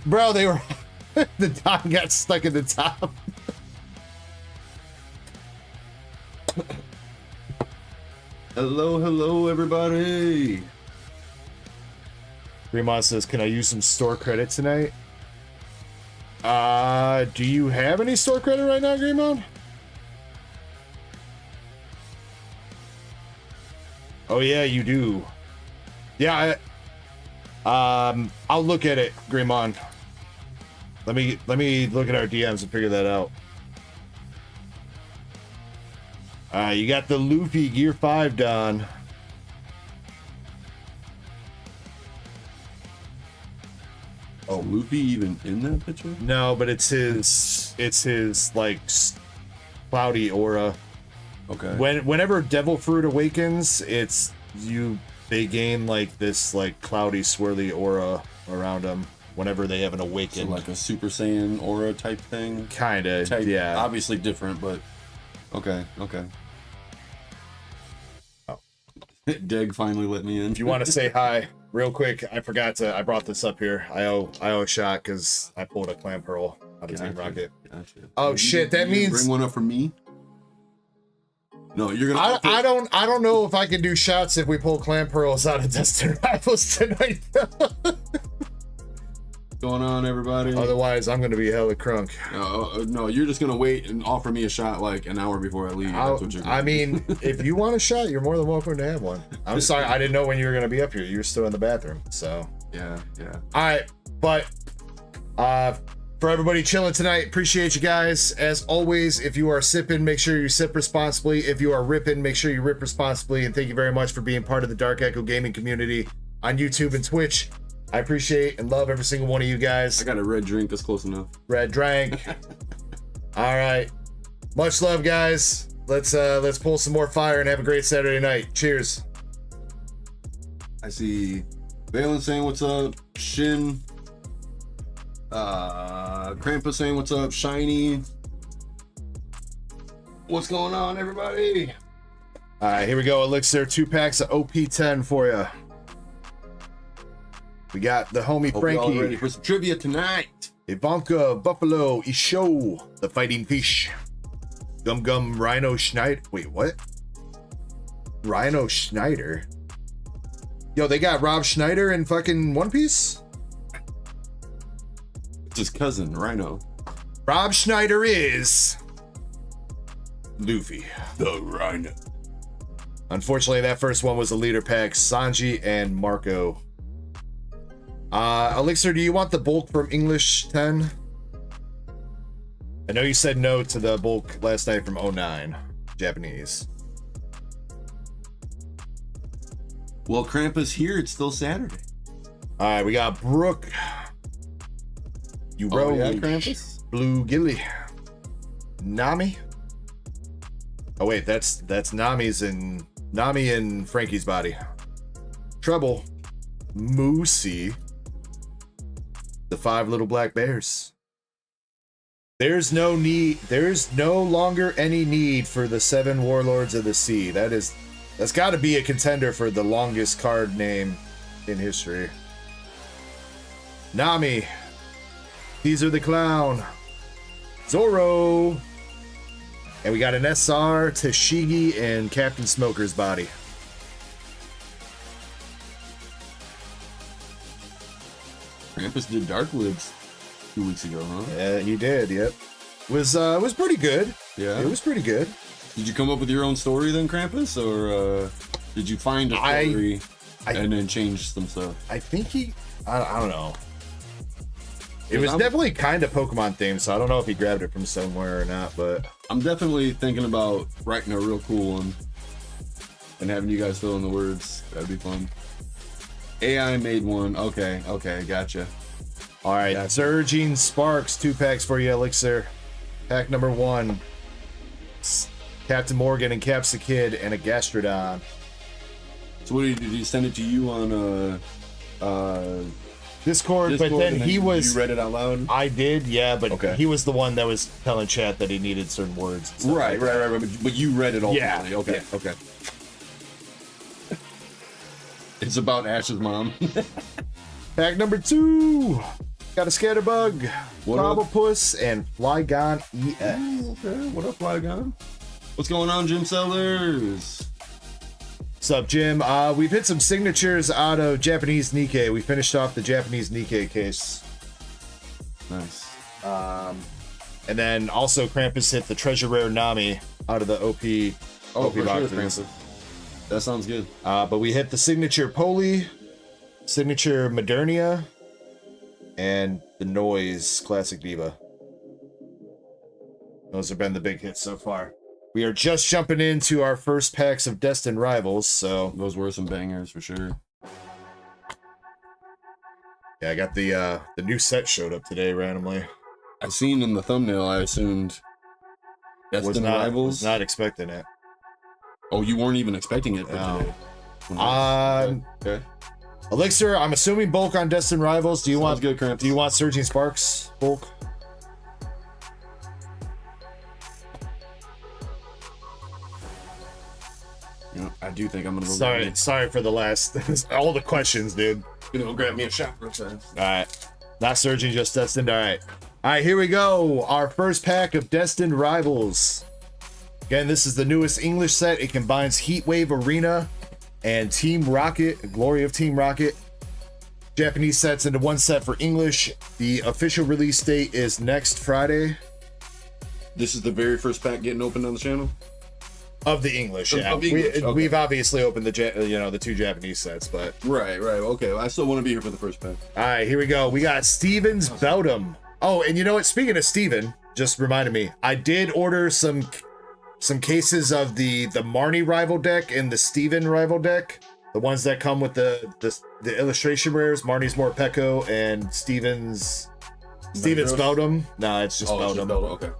Speaker 1: Bro, they were... the Don got stuck at the top. Hello, everybody. Fremont says, can I use some store credit tonight? Do you have any store credit right now, Greymon? Oh yeah, you do. Yeah, I'll look at it, Greymon. Let me look at our DMs and figure that out. You got the Luffy Gear 5 done.
Speaker 7: Oh, Luffy even in that picture?
Speaker 1: No, but it's his like cloudy aura.
Speaker 7: Okay.
Speaker 1: Whenever Devil Fruit awakens, they gain like this like cloudy swirly aura around them. whenever they have an
Speaker 7: So
Speaker 1: awakened.
Speaker 7: like a Super Saiyan aura type thing.
Speaker 1: Kinda, yeah.
Speaker 7: Obviously different, but okay.
Speaker 1: Oh.
Speaker 7: Dig finally let me in.
Speaker 1: If you want to say hi, real quick, I brought this up here. I owe a shot because I pulled a clam pearl out of Team Rocket.
Speaker 7: Gotcha.
Speaker 1: Oh shit, that means
Speaker 7: bring one up for me. No, you're gonna.
Speaker 1: I don't know if I can do shots if we pull clam pearls out of Destin Rivals tonight.
Speaker 7: Going on, everybody?
Speaker 1: Otherwise, I'm gonna be hella crunk.
Speaker 7: No, you're just gonna wait and offer me a shot like an hour before I leave. That's what you're gonna
Speaker 1: I mean, if you want a shot, you're more than welcome to have one. I'm sorry, I didn't know when you were gonna be up here. You were still in the bathroom, so.
Speaker 7: Yeah.
Speaker 1: All right, but for everybody chilling tonight, appreciate you guys. As always, if you are sipping, make sure you sip responsibly. If you are ripping, make sure you rip responsibly. And thank you very much for being part of the Dark Echo Gaming community on YouTube and Twitch. I appreciate and love every single one of you guys.
Speaker 7: I got a red drink. That's close enough.
Speaker 1: Red drink. All right. Much love, guys. Let's pull some more fire and have a great Saturday night. Cheers.
Speaker 7: I see Balen saying what's up. Shin. Krampus saying what's up. Shiny. What's going on, everybody?
Speaker 1: All right, here we go. Elixir, 2 packs of OP10 for you. We got the homie
Speaker 7: Hope you're all
Speaker 1: Frankie.
Speaker 7: ready for some trivia tonight.
Speaker 1: Ivanka, Buffalo, Isho, the Fighting Fish, Gum Rhino Schneider. Wait, what? Rhino Schneider? Yo, they got Rob Schneider in fucking One Piece?
Speaker 7: It's his cousin, Rhino.
Speaker 1: Rob Schneider is Luffy.
Speaker 7: The Rhino.
Speaker 1: Unfortunately, that first one was a leader pack, Sanji and Marco. Elixir, do you want the bulk from English 10? I know you said no to the bulk last night from 09, Japanese.
Speaker 7: Well, Krampus here, it's still Saturday.
Speaker 1: All right, we got Brooke. You
Speaker 7: Oh, yeah, Krampus?
Speaker 1: Blue Gilly. Nami. Oh wait, that's Nami in Frankie's body. Trouble. Moosey. The 5 little black bears. There's no longer any need for the 7 warlords of the sea. That's got to be a contender for the longest card name in history. Nami. Caesar the Clown. Zoro. And we got an SR, Tashigi, and Captain Smoker's body.
Speaker 7: Krampus did Darkwoods 2 weeks ago, huh?
Speaker 1: Yeah, he did. Yep. Was pretty good.
Speaker 7: Yeah.
Speaker 1: It was pretty good.
Speaker 7: Did you come up with your own story then, Krampus, or did you find a story and then change some stuff?
Speaker 1: I think I don't know. It was definitely kind of Pokemon themed, so I don't know if he grabbed it from somewhere or not, but
Speaker 7: I'm definitely thinking about writing a real cool one and having you guys fill in the words. That'd be fun. AI made one. Okay, gotcha.
Speaker 1: all right. Surging Sparks, 2 packs for you, Elixir. Pack number 1. Captain Morgan and Caps the Kid and a Gastrodon.
Speaker 7: So what did he send it to you on
Speaker 1: Discord, but then he was.
Speaker 7: You read it out loud.
Speaker 1: I did, yeah, but
Speaker 7: Okay.
Speaker 1: he was the one that was telling chat that he needed certain words. And stuff
Speaker 7: Right.
Speaker 1: like that.
Speaker 7: But you read it ultimately.
Speaker 1: Yeah,
Speaker 7: Okay.
Speaker 1: yeah.
Speaker 7: Okay. It's about Ash's mom.
Speaker 1: Pack number 2. Got a Scatterbug,
Speaker 7: What up?
Speaker 1: Cobblepus, and Flygon EX.
Speaker 7: Okay. What up, Flygon? What's going on, Jim Sellers?
Speaker 1: What's up, Jim? We've hit some signatures out of Japanese Nikke. We finished off the Japanese Nikke case.
Speaker 7: Nice.
Speaker 1: And then also Krampus hit the Treasure Rare Nami out of the OP
Speaker 7: Oh, for sure,
Speaker 1: boxes.
Speaker 7: Krampus. That sounds good.
Speaker 1: But we hit the signature Poli, signature Modernia, and the Noise Classic Diva. Those have been the big hits so far. We are just jumping into our first packs of Destin Rivals, so
Speaker 7: Those were some bangers for sure.
Speaker 1: yeah, I got the new set showed up today randomly.
Speaker 7: I seen in the thumbnail, I assumed Destin Rivals.
Speaker 1: Was not expecting it.
Speaker 7: Oh, you weren't even expecting it for
Speaker 1: No.
Speaker 7: today.
Speaker 1: Um,
Speaker 7: Okay.
Speaker 1: Elixir, I'm assuming bulk on Destin Rivals. Do you want
Speaker 7: good, Cramp?
Speaker 1: Do you want Surging Sparks bulk?
Speaker 7: You know, I do think I'm gonna go.
Speaker 1: Sorry for the last all the questions, dude.
Speaker 7: Gonna go grab me a shot real fast.
Speaker 1: All right, not Surging, just Destined. All right, here we go. Our first pack of Destined Rivals. Again, this is the newest English set. It combines Heatwave Arena and Team Rocket, Glory of Team Rocket. Japanese sets into one set for English. The official release date is next Friday.
Speaker 7: This is the very first pack getting opened on the channel?
Speaker 1: Of the English, yeah.
Speaker 7: Of English, okay.
Speaker 1: We've obviously opened the two Japanese sets, but...
Speaker 7: Right, okay. I still want to be here for the first pack.
Speaker 1: All right, here we go. We got Steven's Beldum. Oh, and you know what? Speaking of Steven, just reminded me, I did order some cases of the Marnie rival deck and the Steven rival deck. The ones that come with the illustration rares. Marnie's more Pecco and Steven's Beldum. No, it's just Beldum.
Speaker 7: Okay.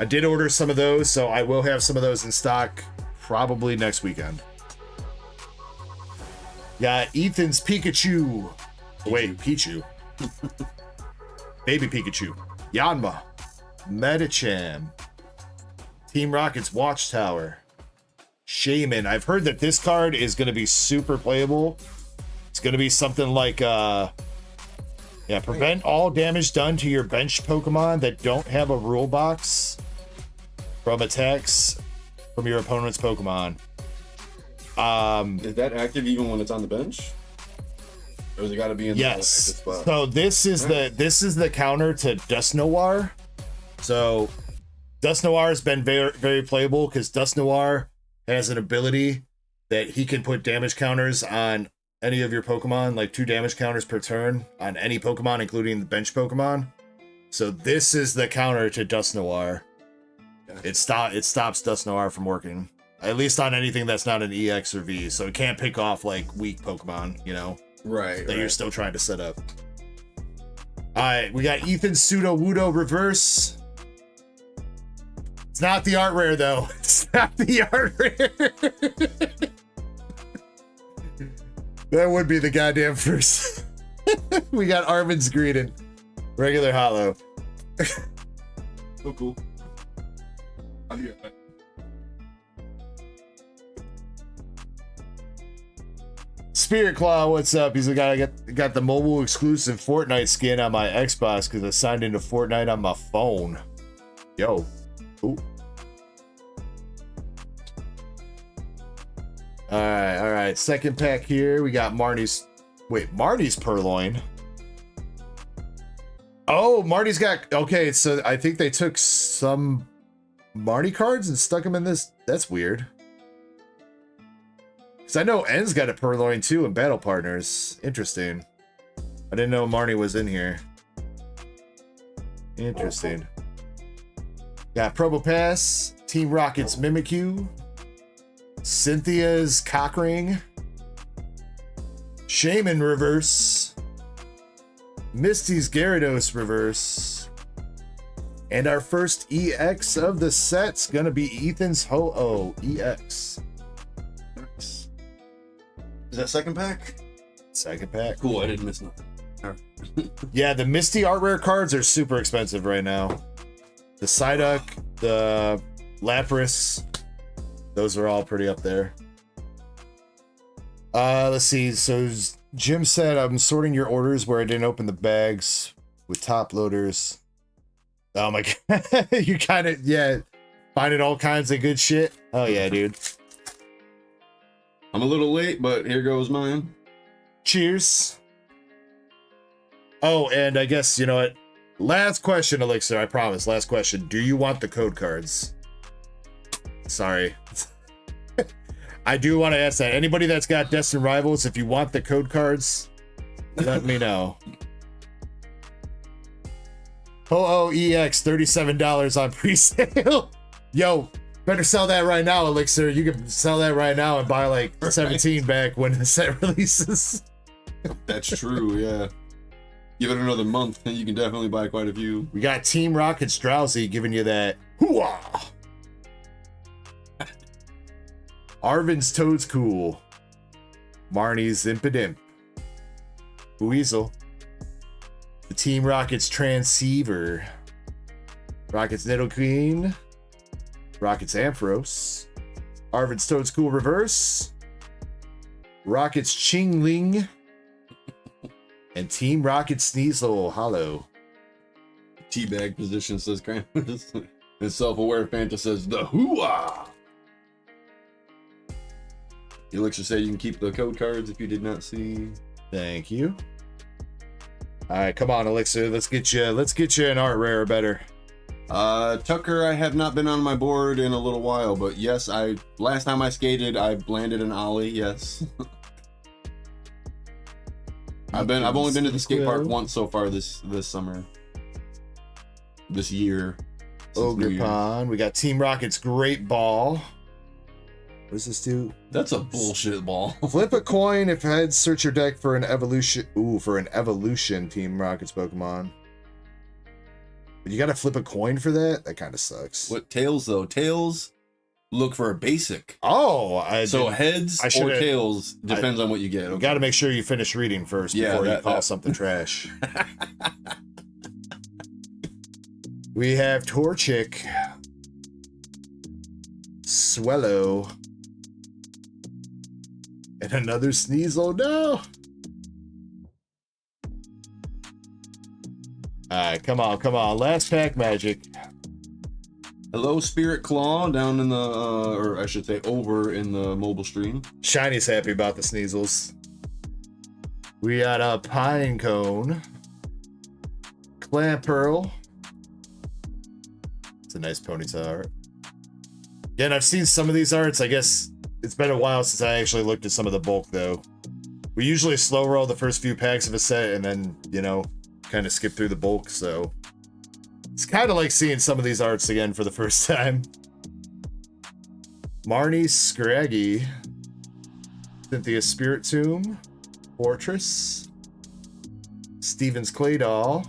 Speaker 1: I did order some of those, so I will have some of those in stock probably next weekend. Got Ethan's Pikachu. Wait, Pichu. Baby Pikachu. Yanma. Medicham. Team Rocket's Watchtower. Shaman. I've heard that this card is going to be super playable. It's going to be something like, prevent all damage done to your bench Pokemon that don't have a rule box from attacks from your opponent's Pokemon.
Speaker 7: Is that active even when it's on the bench? Or has it got to be in the active spot?
Speaker 1: So this is the counter to Dust Noir. So Dust Noir has been very, very playable because Dust Noir has an ability that he can put damage counters on any of your Pokemon, like 2 damage counters per turn on any Pokemon, including the bench Pokemon. So this is the counter to Dust Noir. It stops Dust Noir from working, at least on anything that's not an EX or V. So it can't pick off like weak Pokemon, you know, that you're still trying to set up. All right, we got Ethan's Pseudo Wudo Reverse. It's not the art rare though. It's not the art rare. That would be the goddamn first. We got Armin's Greeting. Regular hollow.
Speaker 7: So cool. I'll be right back.
Speaker 1: Spirit Claw, what's up? He's the guy got the mobile exclusive Fortnite skin on my Xbox because I signed into Fortnite on my phone. Yo. Ooh. All right. Second pack here. We got Marnie's Purloin. Oh, Marnie's got... Okay, so I think they took some Marnie cards and stuck them in this. That's weird. Because I know N's got a Purloin too in Battle Partners. Interesting. I didn't know Marnie was in here. Interesting. Got Probopass, Team Rocket's Mimikyu, Cynthia's Cockring, Shaman Reverse, Misty's Gyarados Reverse, and our first EX of the set's gonna be Ethan's Ho-Oh EX.
Speaker 7: Nice. Is that second pack?
Speaker 1: Second pack.
Speaker 7: Cool, I didn't miss nothing. All right.
Speaker 1: Yeah, the Misty art rare cards are super expensive right now. The Psyduck, the Lapras, those are all pretty up there. Let's see. So Jim said, I'm sorting your orders where I didn't open the bags with top loaders. Oh my God. You kind of, finding all kinds of good shit. Oh yeah, dude.
Speaker 7: I'm a little late, but here goes mine.
Speaker 1: Cheers. Oh, and I guess, you know what? Last question, Elixir, I promise. Last question. Do you want the code cards? Sorry. I do want to ask that. Anybody that's got Destin Rivals, if you want the code cards, let me know. Ho-Oh EX, $37 on pre-sale. Yo, better sell that right now, Elixir. You can sell that right now and buy like 17 back when the set releases.
Speaker 7: That's true, yeah. Give it another month and you can definitely buy quite a few.
Speaker 1: We got Team Rocket's Drowsy giving you that hoo-ah. Arvin's Toad's Cool. Marnie's Impidimp. Weasel. The Team Rockets Transceiver. Rockets Nidoqueen. Rockets Ampharos. Arvid's Toadscool Reverse. Rockets Chingling. And Team Rocket Sneasel Hollow.
Speaker 7: Teabag position says Krampus. And self-aware Fanta says the hooah. Elixir said you can keep the code cards if you did not see.
Speaker 1: Thank you. All right, come on, Elixir. Let's get you an art rare better.
Speaker 7: Tucker, I have not been on my board in a little while, but yes, last time I skated, I landed an ollie. Yes. I've only been to the skate park once so far this summer. This year.
Speaker 1: Ogre Pond. We got Team Rocket's Great Ball. What does this do?
Speaker 7: That's a bullshit ball.
Speaker 1: Flip a coin if heads, search your deck for an evolution. Ooh, for an evolution Team Rocket's Pokemon. But you gotta flip a coin for that? That kind of sucks.
Speaker 7: What tails though? Tails look for a basic.
Speaker 1: Oh,
Speaker 7: heads or tails depends on what you get.
Speaker 1: You gotta make sure you finish reading first before you call something trash. We have Torchic, Swellow, and another Sneasel. No. Alright, come on. Last pack magic.
Speaker 7: Hello, Spirit Claw, down in the, or I should say over in the mobile stream.
Speaker 1: Shiny's happy about the Sneasels. We got a Pinecone, Clamperl. It's a nice ponytail art. Again, I've seen some of these arts. I guess it's been a while since I actually looked at some of the bulk, though. We usually slow roll the first few packs of a set and then, you know, kind of skip through the bulk, so it's kind of like seeing some of these arts again for the first time. Marnie Scraggy, Cynthia Spirit Tomb, Fortress, Steven's Clay Doll.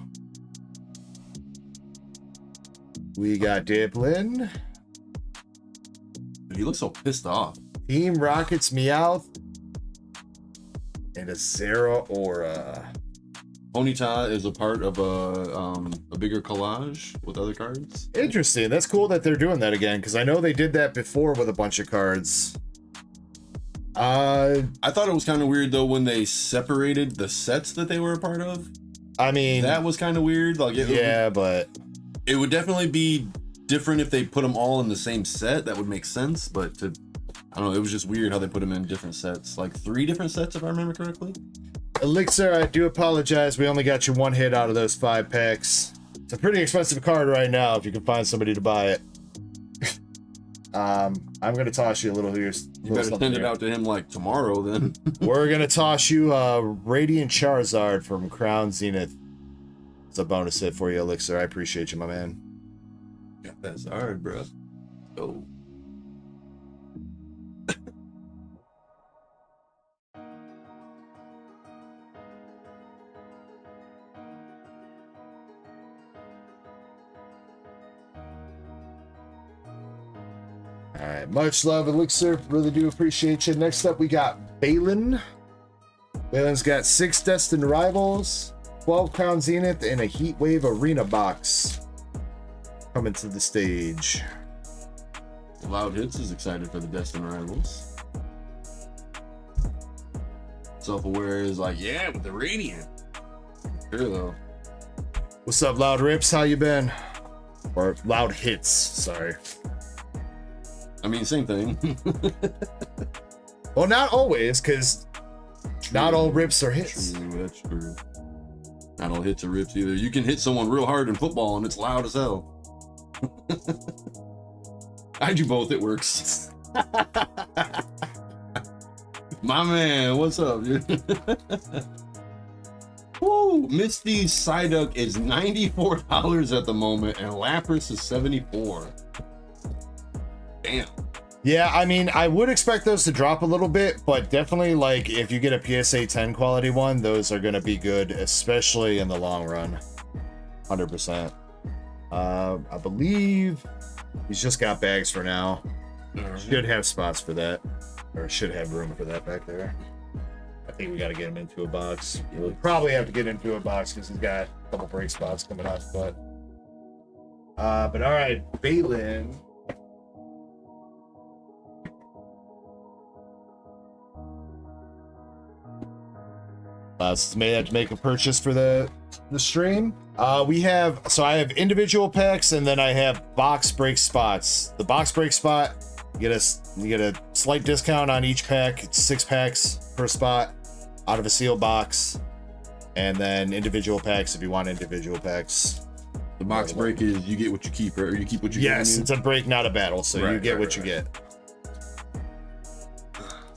Speaker 1: We got Diplin.
Speaker 7: He looks so pissed off.
Speaker 1: Team Rockets Meowth. And a Zeraora.
Speaker 7: Ponyta is a part of a bigger collage with other cards.
Speaker 1: Interesting. That's cool that they're doing that again, because I know they did that before with a bunch of cards.
Speaker 7: I thought it was kind of weird though when they separated the sets that they were a part of.
Speaker 1: I mean,
Speaker 7: that was kind of weird. Like,
Speaker 1: but
Speaker 7: it would definitely be different if they put them all in the same set. That would make sense, but I don't know. It was just weird how they put them in different sets, like 3 different sets, if I remember correctly.
Speaker 1: Elixir, I do apologize. We only got you 1 hit out of those 5 packs. It's a pretty expensive card right now if you can find somebody to buy it. I'm going to toss you a little here.
Speaker 7: You better send it out to him like tomorrow then.
Speaker 1: We're going to toss you Radiant Charizard from Crown Zenith. It's a bonus hit for you, Elixir. I appreciate you, my man.
Speaker 7: Got that Zard, bro. Oh.
Speaker 1: All right, much love, Elixir. Really do appreciate you. Next up, we got Balen. Balen's got 6 Destin Rivals, 12 Crown Zenith, and a Heatwave Arena box coming to the stage.
Speaker 7: Loud Hits is excited for the Destin Rivals. Self-aware is like, yeah, with the Radiant. Sure though.
Speaker 1: What's up, Loud Rips? How you been? Or Loud Hits, sorry.
Speaker 7: I mean, same thing.
Speaker 1: Well, not always, because not all rips are hits.
Speaker 7: True, that's true. Not all hits are rips either. You can hit someone real hard in football and it's loud as hell. I do both, it works. My man, what's up, dude? Woo! Misty's Psyduck is $94 at the moment and Lapras is $74. Damn.
Speaker 1: Yeah, I mean, I would expect those to drop a little bit, but definitely, like, if you get a PSA 10 quality one, those are going to be good, especially in the long run. 100%. I believe he's just got bags for now. Should have spots for that. Or should have room for that back there. think we got to get him into a box. We'll probably have to get into a box because he's got a couple break spots coming up. But all right, Balen. May have to make a purchase for the stream. I have individual packs and then I have box break spots. The box break spot, you get a slight discount on each pack. It's 6 packs per spot out of a sealed box, and then individual packs if you want individual packs.
Speaker 7: The box break is you get what you keep, right? Or you keep what you get.
Speaker 1: Yes, it's a break, not a battle, so you get what you get.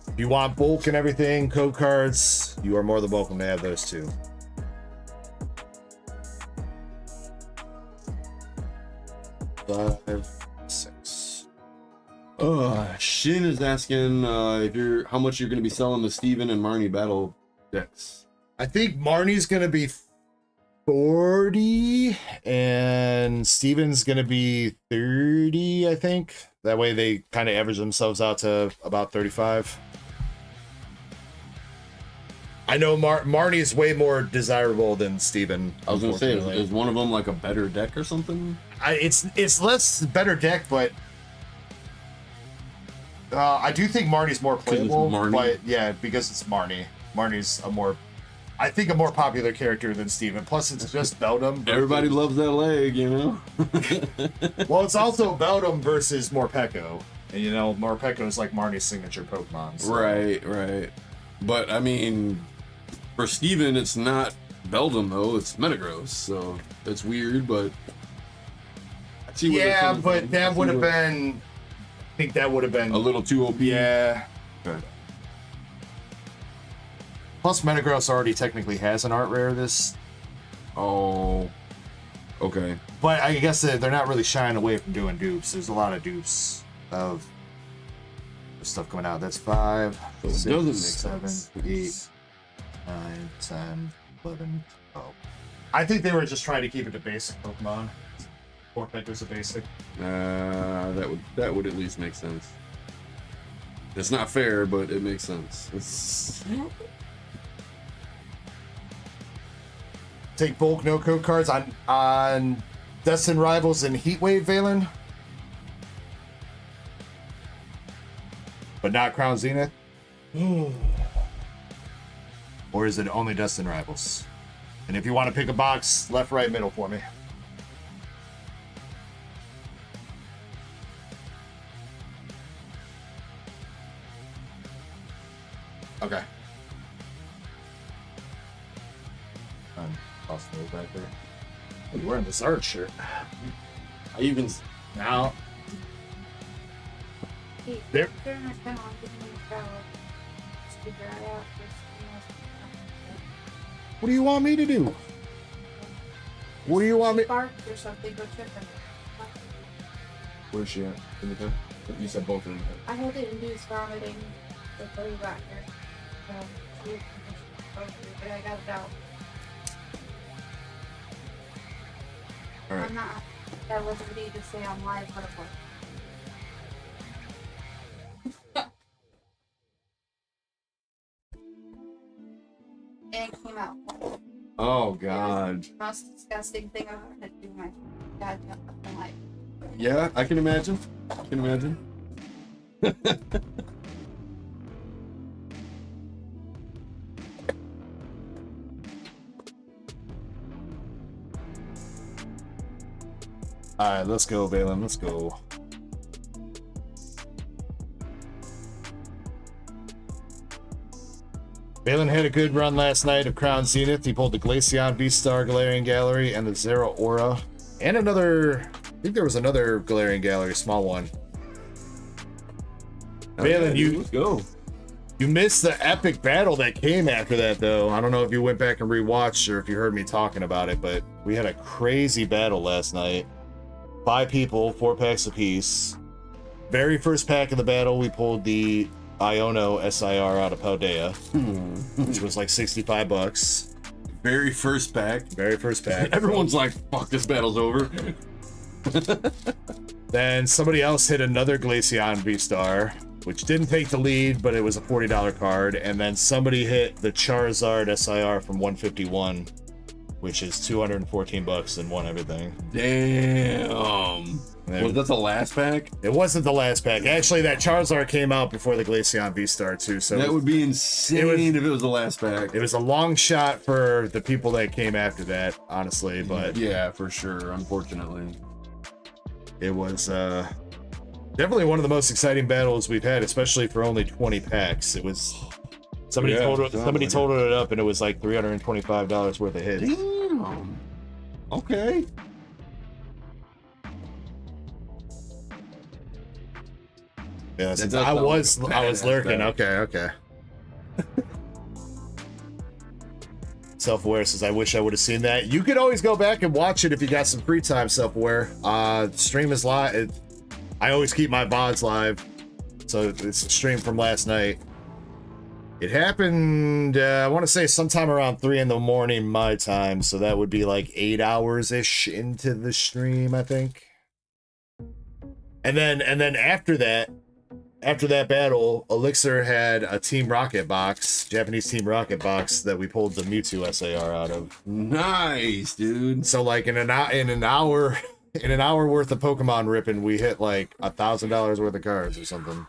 Speaker 1: If you want bulk and everything, code cards, you are more than welcome to have those too. Five, 6.
Speaker 7: Shin is asking how much you're going to be selling the Steven and Marnie battle decks.
Speaker 1: I think Marnie's going to be 40 and Steven's going to be 30, I think. That way they kind of average themselves out to about 35. I know Marnie is way more desirable than Steven.
Speaker 7: I was gonna say, is one of them like a better deck or something?
Speaker 1: It's less better deck, but I do think Marnie's more playable. But yeah, because it's Marnie. Marnie's a more popular character than Steven. Plus, it's just Beldum.
Speaker 7: Everybody loves that leg, you know.
Speaker 1: Well, it's also Beldum versus Morpeko, and you know Morpeko is like Marnie's signature Pokemon. So.
Speaker 7: Right. But I mean, for Steven, it's not Beldum though; it's Metagross, so it's weird. But I see
Speaker 1: yeah, but that would have been. I think that would have been
Speaker 7: a little too OP.
Speaker 1: Yeah.
Speaker 7: Okay.
Speaker 1: Plus, Metagross already technically has an art rare. This.
Speaker 7: Oh. Okay.
Speaker 1: But I guess they're not really shying away from doing dupes. There's a lot of dupes of stuff coming out. That's 5,
Speaker 7: So
Speaker 1: 6, 7, 8, 9, 10, 11, 12. I think they were just trying to keep it to basic Pokemon. Morpeko's a basic.
Speaker 7: That would at least make sense. It's not fair, but it makes sense.
Speaker 1: Take bulk, no code cards on Destin Rivals and Heatwave, Valen. But not Crown Zenith? Or is it only Destin Rivals? And if you want to pick a box, left, right, middle for me. Okay. I'm tossing those back there. Oh, you're wearing this art shirt.
Speaker 7: I even
Speaker 1: Now.
Speaker 4: There.
Speaker 1: What do you want me to do? What do you want me?
Speaker 4: Barked or something, go trip him.
Speaker 7: Where's she at? You said both of them.
Speaker 4: I had to induce vomiting before you got here. But I got it out.
Speaker 1: All right.
Speaker 4: I'm not. That wasn't me to say I'm live, but it was. And it came out.
Speaker 7: Oh God.
Speaker 4: The most disgusting thing I've ever had to do in my goddamn life.
Speaker 7: Yeah, I can imagine.
Speaker 1: Alright, let's go, Balen. Let's go. Balen had a good run last night of Crown Zenith. He pulled the Glaceon V-Star Galarian Gallery and the Zero Aura. And another... I think there was another Galarian Gallery, small one. Balen,
Speaker 7: let's go.
Speaker 1: You missed the epic battle that came after that, though. I don't know if you went back and rewatched or if you heard me talking about it, but we had a crazy battle last night. 5 people, 4 packs apiece. Very first pack of the battle, we pulled the Iono SIR out of Paldea, which was like $65.
Speaker 7: Very first pack.
Speaker 1: Very first pack.
Speaker 7: Everyone's like, fuck, this battle's over.
Speaker 1: Then somebody else hit another Glaceon V-Star. which didn't take the lead, but it was a $40 card. And then somebody hit the Charizard SIR from 151, which is 214 bucks and won everything.
Speaker 7: Damn. Was that the last pack?
Speaker 1: It wasn't the last pack. Actually, that Charizard came out before the Glaceon V-Star too. So
Speaker 7: that would be insane if it was the last pack.
Speaker 1: It was a long shot for the people that came after that, honestly. But
Speaker 7: yeah, for sure. Unfortunately,
Speaker 1: it was definitely one of the most exciting battles we've had, especially for only 20 packs. It was somebody totaled it up, and it was like $325 worth of hits.
Speaker 7: Damn. Okay.
Speaker 1: Yes, I was lurking. Okay. Self-aware says, I wish I would have seen that. You could always go back and watch it if you got some free time. Self-aware. Stream is live. I always keep my VODs live, so it's a stream from last night. It happened, I want to say sometime around 3 in the morning my time, so that would be like 8 hours-ish into the stream, I think. And then after that battle, Elixir had a Team Rocket box, Japanese Team Rocket box, that we pulled the Mewtwo SAR out of.
Speaker 7: Nice, dude.
Speaker 1: So like in an hour worth of Pokemon ripping, we hit like $1,000 worth of cards or something.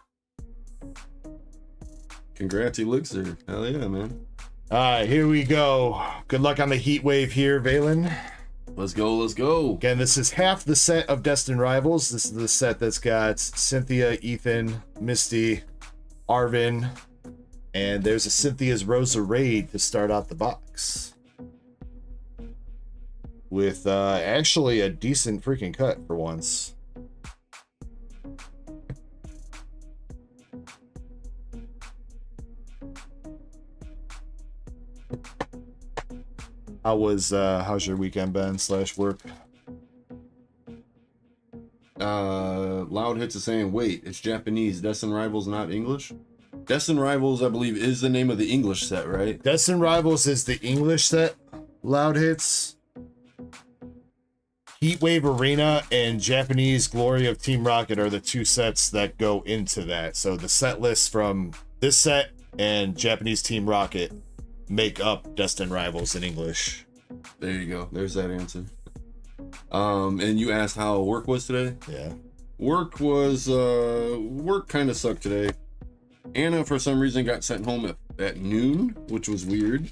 Speaker 7: Congrats, Elixir. Hell yeah, man.
Speaker 1: All right, here we go. Good luck on the heat wave here, Balen.
Speaker 7: Let's go.
Speaker 1: Again, this is half the set of Destin Rivals. This is the set that's got Cynthia, Ethan, Misty, Arvin, and there's a Cynthia's Rosa Raid to start out the box. With actually a decent freaking cut for once. How's your weekend been / work?
Speaker 7: Loud Hits is saying, wait, it's Japanese. Destin Rivals, not English? Destin Rivals, I believe, is the name of the English set, right?
Speaker 1: Destin Rivals is the English set. Loud Hits. Heatwave Arena and Japanese Glory of Team Rocket are the two sets that go into that. So the set list from this set and Japanese Team Rocket make up Destin Rivals in English.
Speaker 7: There you go. There's that answer. And you asked how work was today?
Speaker 1: Yeah.
Speaker 7: Work kind of sucked today. Anna, for some reason, got sent home at noon, which was weird.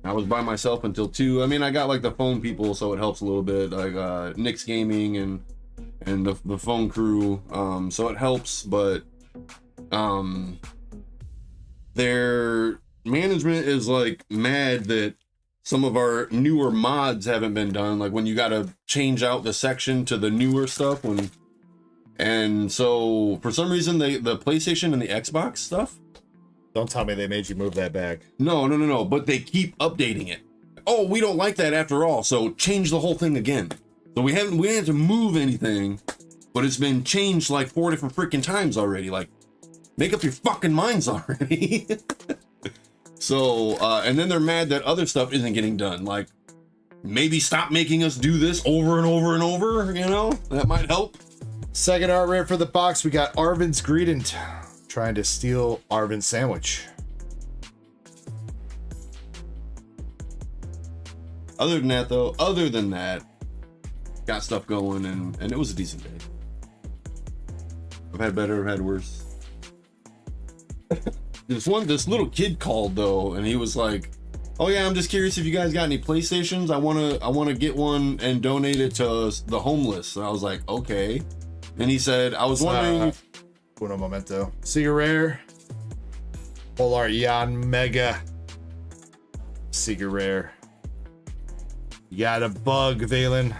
Speaker 7: I was by myself until 2. I mean, I got like the phone people, so it helps a little bit. Like Nikke Gaming and the phone crew. So it helps, but their management is like mad that some of our newer mods haven't been done, like when you gotta change out the section to the newer stuff. And so for some reason the PlayStation and the Xbox stuff,
Speaker 1: don't tell me they made you move that back.
Speaker 7: No, but they keep updating it. Oh, we don't like that after all, so change the whole thing again. So we didn't have to move anything, but it's been changed like 4 different freaking times already. Like, make up your fucking minds already. So, and then they're mad that other stuff isn't getting done. Like, maybe stop making us do this over and over and over, you know? That might help.
Speaker 1: Second art rare for the box, we got Arvin's Greedent trying to steal Arvin's sandwich.
Speaker 7: Other than that, got stuff going, and it was a decent day. I've had better, I've had worse. This little kid called though, and he was like, "Oh yeah, I'm just curious if you guys got any PlayStations. I wanna get one and donate it to the homeless." And I was like, "Okay." And he said, "I was wondering."
Speaker 1: Uno momento. Secret rare. Full art Yan Mega. Secret rare. You got a bug, Valen.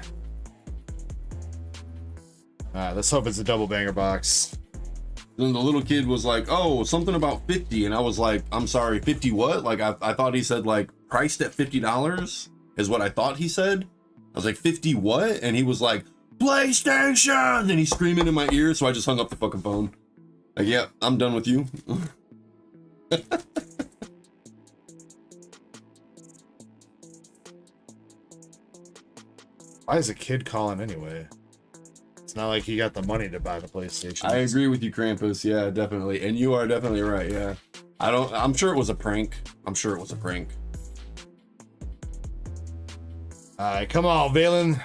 Speaker 1: Let's hope it's a double banger box.
Speaker 7: Then the little kid was like, "Oh, something about 50," and I was like, "I'm sorry, 50 what?" Like I thought he said like priced at $50 is what I thought he said. I was like, 50 what? And he was like, PlayStation! And he's screaming in my ear, so I just hung up the fucking phone. Like, yeah, I'm done with you.
Speaker 1: Why is a kid calling anyway? It's not like he got the money to buy the PlayStation.
Speaker 7: I agree with you, Krampus. Yeah, definitely. And you are definitely right. Yeah. I'm sure it was a prank. I'm sure it was a prank.
Speaker 1: Alright, come on, Balen.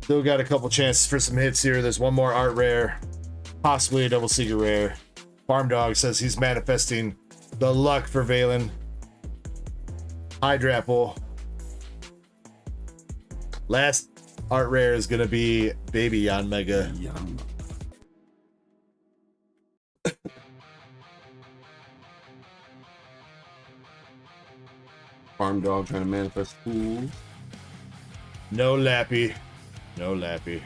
Speaker 1: Still got a couple chances for some hits here. There's one more art rare, possibly a double secret rare. Farm Dog says he's manifesting the luck for Balen. Hydrapple. Last art rare is gonna be Baby Yon Mega.
Speaker 7: Yum. Farm Dog trying to manifest fools.
Speaker 1: No Lappy. No Lappy.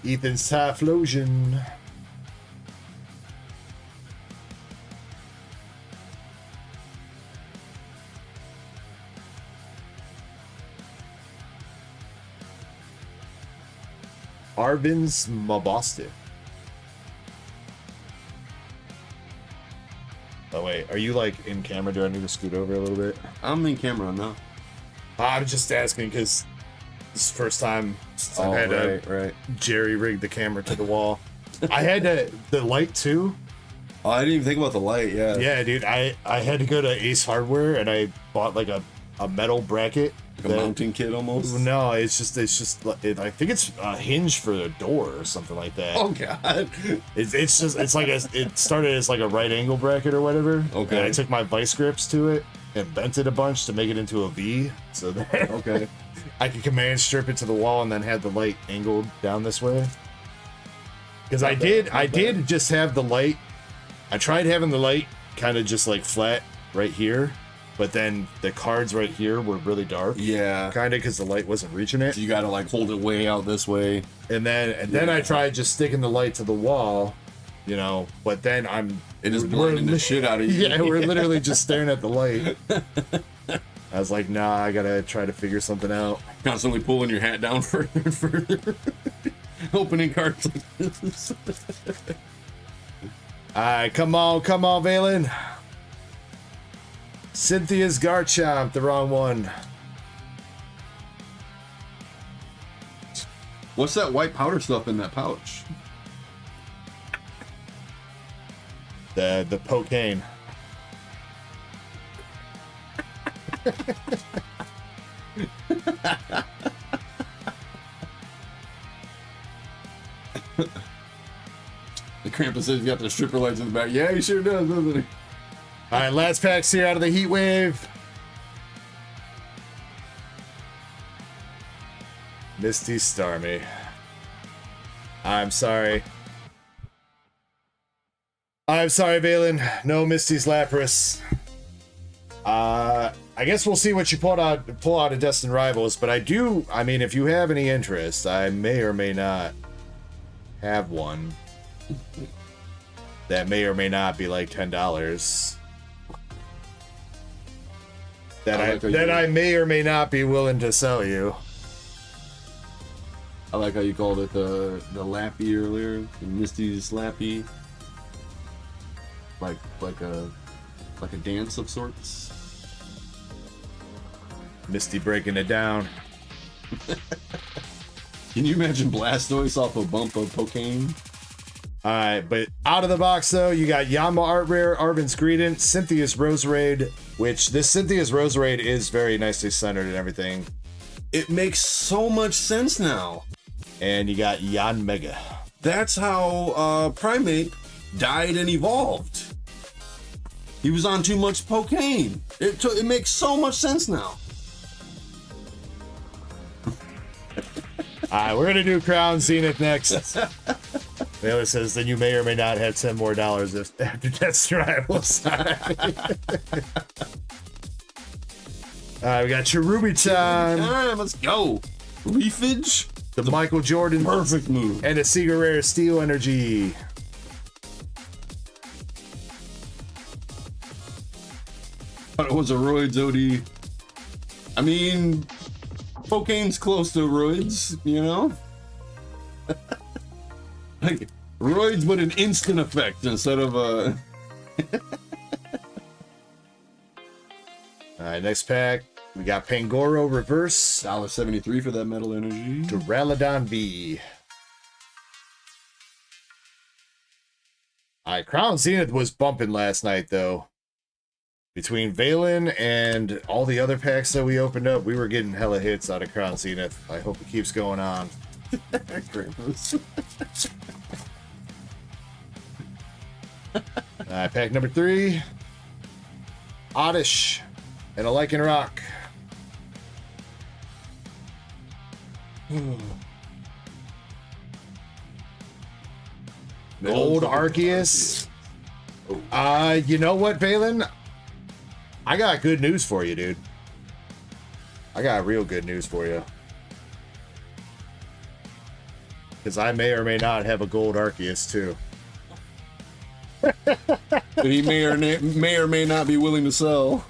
Speaker 1: Ethan's Typhlosion. Arvin's Mabostic. Oh wait, are you like in camera? Do I need to scoot over a little bit?
Speaker 7: I'm in camera now.
Speaker 1: I'm just asking because this is the first time since I've had to jerry rig the camera to the wall. I had the light too.
Speaker 7: Oh, I didn't even think about the light. Yeah.
Speaker 1: Yeah, dude. I had to go to Ace Hardware and I bought like a metal bracket.
Speaker 7: Like a mounting kit almost.
Speaker 1: No, it's just I think it's a hinge for a door or something like that.
Speaker 7: Oh god.
Speaker 1: It's like it started as like a right angle bracket or whatever.
Speaker 7: Okay.
Speaker 1: And I took my vice grips to it and bent it a bunch to make it into a V, so that
Speaker 7: okay,
Speaker 1: I could command strip it to the wall and then have the light angled down this way. Because I did just have the light. I tried having the light kind of just like flat right here, but then the cards right here were really dark.
Speaker 7: Yeah,
Speaker 1: kind of because the light wasn't reaching it.
Speaker 7: So you got to like hold it way out this way.
Speaker 1: And then I tried just sticking the light to the wall, you know. But then
Speaker 7: it is blinding the shit out of you.
Speaker 1: Yeah, we're literally just staring at the light. I was like, nah, I gotta try to figure something out.
Speaker 7: Constantly pulling your hat down further and further. Opening cards like this.
Speaker 1: Alright, come on, Balen. Cynthia's Garchomp, the wrong one.
Speaker 7: What's that white powder stuff in that pouch?
Speaker 1: The cocaine.
Speaker 7: The Krampus says he's got the stripper lights in the back. Yeah, he sure does, doesn't he?
Speaker 1: Alright, last packs here out of the heat wave. Misty Starmie. I'm sorry. I'm sorry, Balen. No Misty's Lapras. I guess we'll see what you pull out of Destin Rivals, but I mean, if you have any interest, I may or may not have one. That may or may not be like $10. That I may or may not be willing to sell you.
Speaker 7: I like how you called it the Lappy earlier, the Misty's Lappy. Like a dance of sorts.
Speaker 1: Misty breaking it down.
Speaker 7: Can you imagine Blastoise off a bump of cocaine?
Speaker 1: Alright, but out of the box though, you got Yama Art Rare, Arvin's Greedent, Cynthia's Roserade, which this Cynthia's Roserade is very nicely centered and everything.
Speaker 7: It makes so much sense now.
Speaker 1: And you got Yon Mega.
Speaker 7: That's how Primate died and evolved. He was on too much cocaine. It makes so much sense now.
Speaker 1: Alright, we're gonna do Crown Zenith next. Baylor says, then you may or may not have $10 more after Destin Rivals. Alright, we got Cherubi-chan.
Speaker 7: Let's go. Leafage.
Speaker 1: The Michael Jordan.
Speaker 7: Perfect move.
Speaker 1: And a Secret Rare Steel Energy.
Speaker 7: Thought it was a Roids OD. I mean, cocaine's close to Roids, you know? Like, Roids, but an instant effect instead of a...
Speaker 1: Alright, next pack. We got Pangoro reverse.
Speaker 7: $1.73 for that metal energy.
Speaker 1: Duraludon V. Alright, Crown Zenith was bumping last night, though. Between Balen and all the other packs that we opened up, we were getting hella hits out of Crown Zenith. I hope it keeps going on. Alright, pack number 3. Oddish and a Lycan Rock. Gold Arceus. You know what, Balen? I got good news for you, dude. I got real good news for you. Because I may or may not have a gold Arceus, too.
Speaker 7: But he may or may not be willing to sell.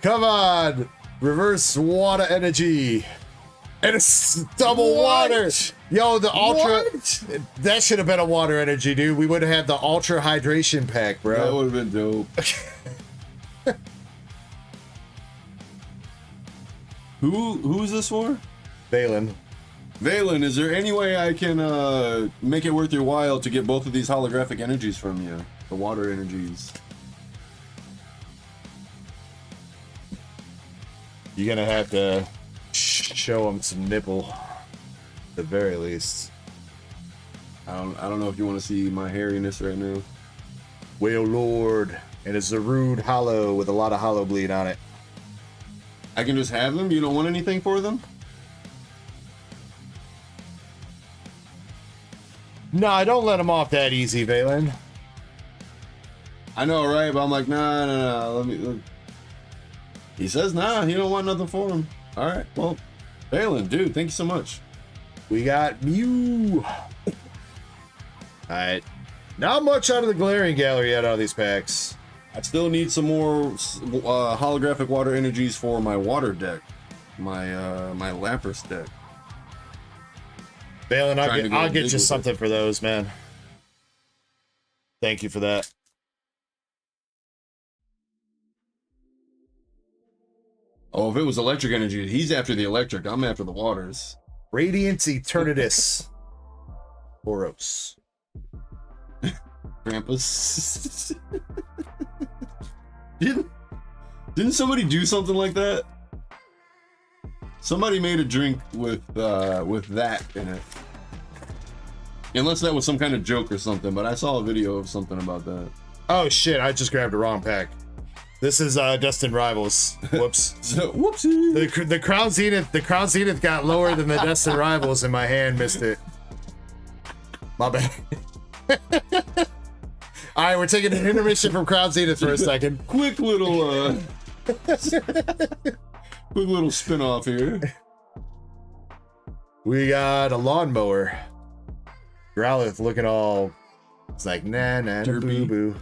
Speaker 1: Come on! Reverse water energy. And it's double water. Yo, the ultra. What? That should have been a water energy, dude. We would have had the ultra hydration pack, bro.
Speaker 7: That would have been dope. Who's this for?
Speaker 1: Balen.
Speaker 7: Balen, is there any way I can make it worth your while to get both of these holographic energies from you? The water energies.
Speaker 1: You're gonna have to show him some nipple, at the very least.
Speaker 7: I don't know if you want to see my hairiness right now.
Speaker 1: Whale Lord and a Zarude Hollow with a lot of hollow bleed on it.
Speaker 7: I can just have them? You don't want anything for them?
Speaker 1: No, I don't let him off that easy, Balen.
Speaker 7: I know, right? But I'm like, nah. Let me. He says, nah, he don't want nothing for him. All right, well, Balen, dude, thank you so much.
Speaker 1: We got Mew. All right, not much out of the Galarian Gallery yet out of these packs.
Speaker 7: I still need some more holographic water energies for my water deck, my Lapras deck.
Speaker 1: Balen, I'll get you something for those, man. Thank you for that.
Speaker 7: Oh, if it was electric energy, he's after the electric. I'm after the waters.
Speaker 1: Radiance Eternatus. Boros.
Speaker 7: Krampus. Didn't somebody do something like that? Somebody made a drink with that in it. Unless that was some kind of joke or something, but I saw a video of something about that.
Speaker 1: Oh shit, I just grabbed the wrong pack. This is Dustin Rivals. Whoops.
Speaker 7: Whoopsie.
Speaker 1: The Crown Zenith got lower than the Destin Rivals and my hand missed it. My bad. Alright, we're taking an intermission from Crown Zenith for a second.
Speaker 7: Quick little spin off here.
Speaker 1: We got a lawnmower. Growlithe looking all, it's like nah boo boo.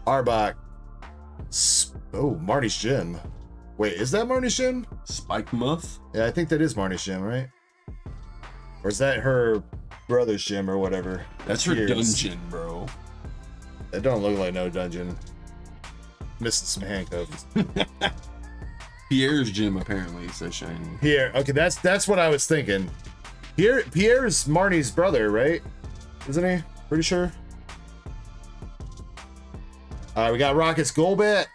Speaker 1: Arbok. Oh, Marnie's Gym. Wait, is that Marnie's Gym?
Speaker 7: Spike Muff?
Speaker 1: Yeah, I think that is Marnie's Gym, right? Or is that her brother's gym or whatever?
Speaker 7: That's her dungeon, bro.
Speaker 1: That don't look like no dungeon. Missing some handcuffs.
Speaker 7: Pierre's gym, apparently, says Shiny.
Speaker 1: Pierre, okay, that's what I was thinking. Pierre's Marnie's brother, right? Isn't he? Pretty sure. We got Rocket's Golbat,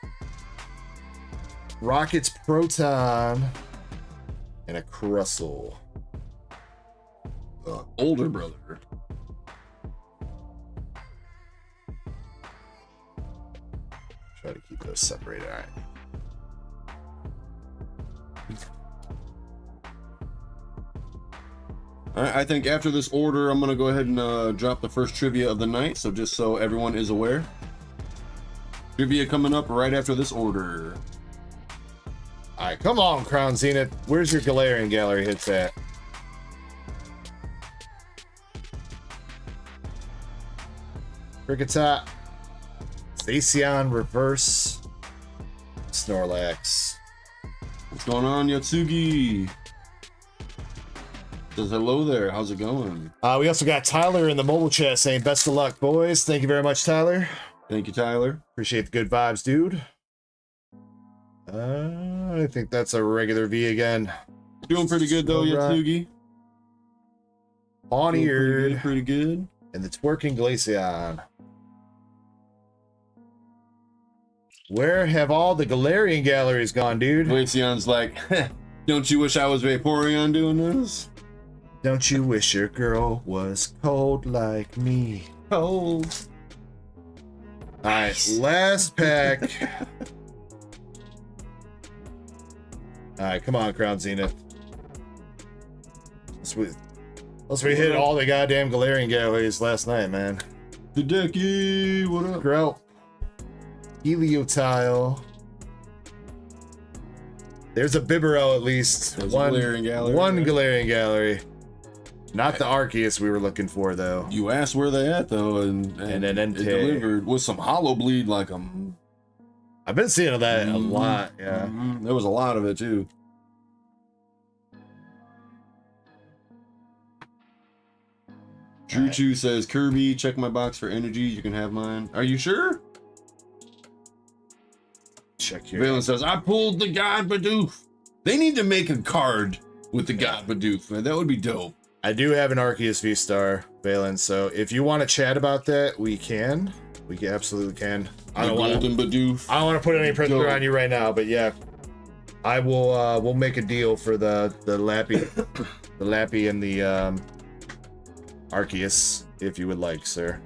Speaker 1: Rocket's Proton, and a Crustle.
Speaker 7: Older brother.
Speaker 1: Try to keep those separated. All right.
Speaker 7: All right, I think after this order, I'm gonna go ahead and drop the first trivia of the night. So just so everyone is aware. Trivia coming up right after this order.
Speaker 1: All right, come on, Crown Zenith. Where's your Galarian Gallery hits at? Kricketot, Zacian Reverse, Snorlax.
Speaker 7: What's going on, Yotsugi? Says hello there. How's it going?
Speaker 1: We also got Tyler in the mobile chat saying best of luck, boys. Thank you very much, Tyler.
Speaker 7: Thank you, Tyler.
Speaker 1: Appreciate the good vibes, dude. I think that's a regular V again.
Speaker 7: Doing pretty good though, Yatsugi.
Speaker 1: On-eared.
Speaker 7: Pretty good.
Speaker 1: And the twerking Glaceon. Where have all the Galarian galleries gone, dude?
Speaker 7: Glaceon's like, don't you wish I was Vaporeon doing this?
Speaker 1: Don't you wish your girl was cold like me?
Speaker 7: Cold.
Speaker 1: Alright, last pack. Alright, come on, Crown Zenith. Unless we hit all the goddamn Galarian galleries last night, man.
Speaker 7: The Decky, what up?
Speaker 1: Grout. Heliotile. There's a Bibarel at least.
Speaker 7: There's
Speaker 1: one
Speaker 7: a Galarian gallery.
Speaker 1: One Galarian gallery. Not the Arceus we were looking for, though.
Speaker 7: You asked where they at though, and
Speaker 1: an
Speaker 7: it
Speaker 1: Entei.
Speaker 7: delivered with some hollow bleed, like
Speaker 1: I've been seeing that a lot, yeah.
Speaker 7: There was a lot of it too. Drew Chu says, Kirby, check my box for energy. You can have mine. Are you sure?
Speaker 1: Check here.
Speaker 7: Balen says, I pulled the God Bidoof. They need to make a card with the God Bidoof, man. That would be dope.
Speaker 1: I do have an Arceus V-Star, Balen, so if you want to chat about that, we can. We absolutely can. I don't want to put any pressure on you right now, but yeah. I will we'll make a deal for the Lappy the Lappy and the Arceus, if you would like, sir.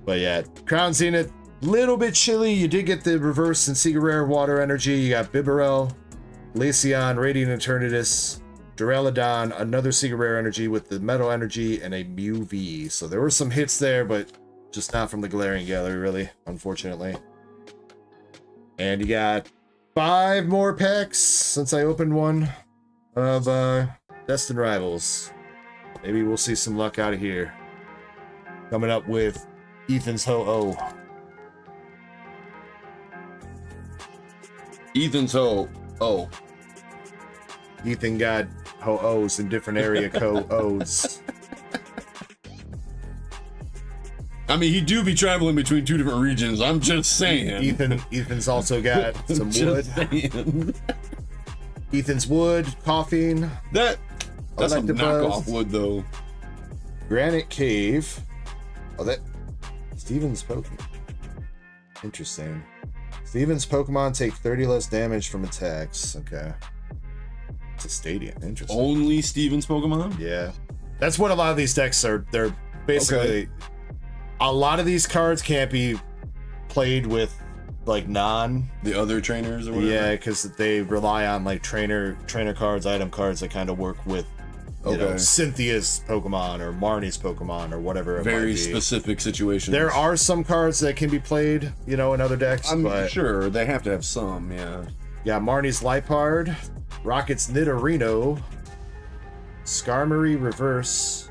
Speaker 1: But yeah, Crown Zenith, little bit chilly. You did get the reverse and Secret Rare Water Energy. You got Bibarel, Glaceon, Radiant Eternatus, Duraludon, another Secret Rare Energy with the Metal Energy, and a Mew V. So there were some hits there, but just not from the Galarian Gallery, really, unfortunately. And you got 5 more packs since I opened one of Destin Rivals. Maybe we'll see some luck out of here. Coming up with Ethan's Ho-Oh.
Speaker 7: Ethan's Ho-Oh.
Speaker 1: Ethan got Ho-Ohs in different area co-Os.
Speaker 7: I mean, he do be traveling between 2 different regions. I'm just saying.
Speaker 1: Ethan's also got some wood.
Speaker 7: Saying.
Speaker 1: Ethan's wood, coughing.
Speaker 7: That's some knockoff wood, though.
Speaker 1: Granite Cave. Oh, that Steven's Pokemon. Interesting. Steven's Pokemon take 30 less damage from attacks. Okay. It's a stadium. Interesting.
Speaker 7: Only Steven's Pokemon?
Speaker 1: Yeah. That's what a lot of these decks are. They're basically... Okay. A lot of these cards can't be played with like the other trainers or whatever. Yeah, because they rely on like trainer cards, item cards that kind of work with you know, Cynthia's Pokemon or Marnie's Pokemon or whatever it
Speaker 7: very
Speaker 1: might be.
Speaker 7: Specific situations.
Speaker 1: There are some cards that can be played, you know, in other decks.
Speaker 7: I'm sure they have to have some, yeah.
Speaker 1: Yeah, Marnie's Lipard, Rocket's Nidorino, Skarmory Reverse,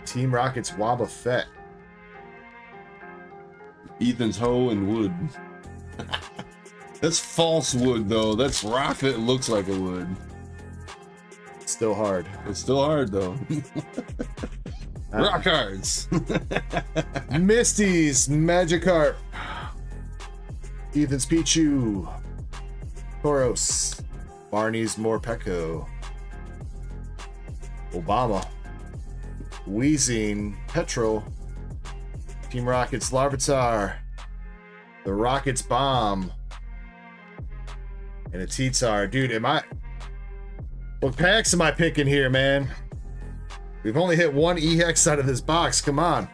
Speaker 1: Team Rocket's Wobbuffet.
Speaker 7: Ethan's Hoe and Wood. That's false wood, though. That's rock that looks like a wood.
Speaker 1: It's still hard.
Speaker 7: It's still hard, though. Rock cards.
Speaker 1: Misty's Magikarp. Ethan's Pichu. Tauros. Barney's Morpeko. Obama. Wheezing Petrol. Team Rocket's Larvitar, the Rocket's Bomb, and a T-Tar. Dude, what packs am I picking here, man? We've only hit one EX out of this box. Come on.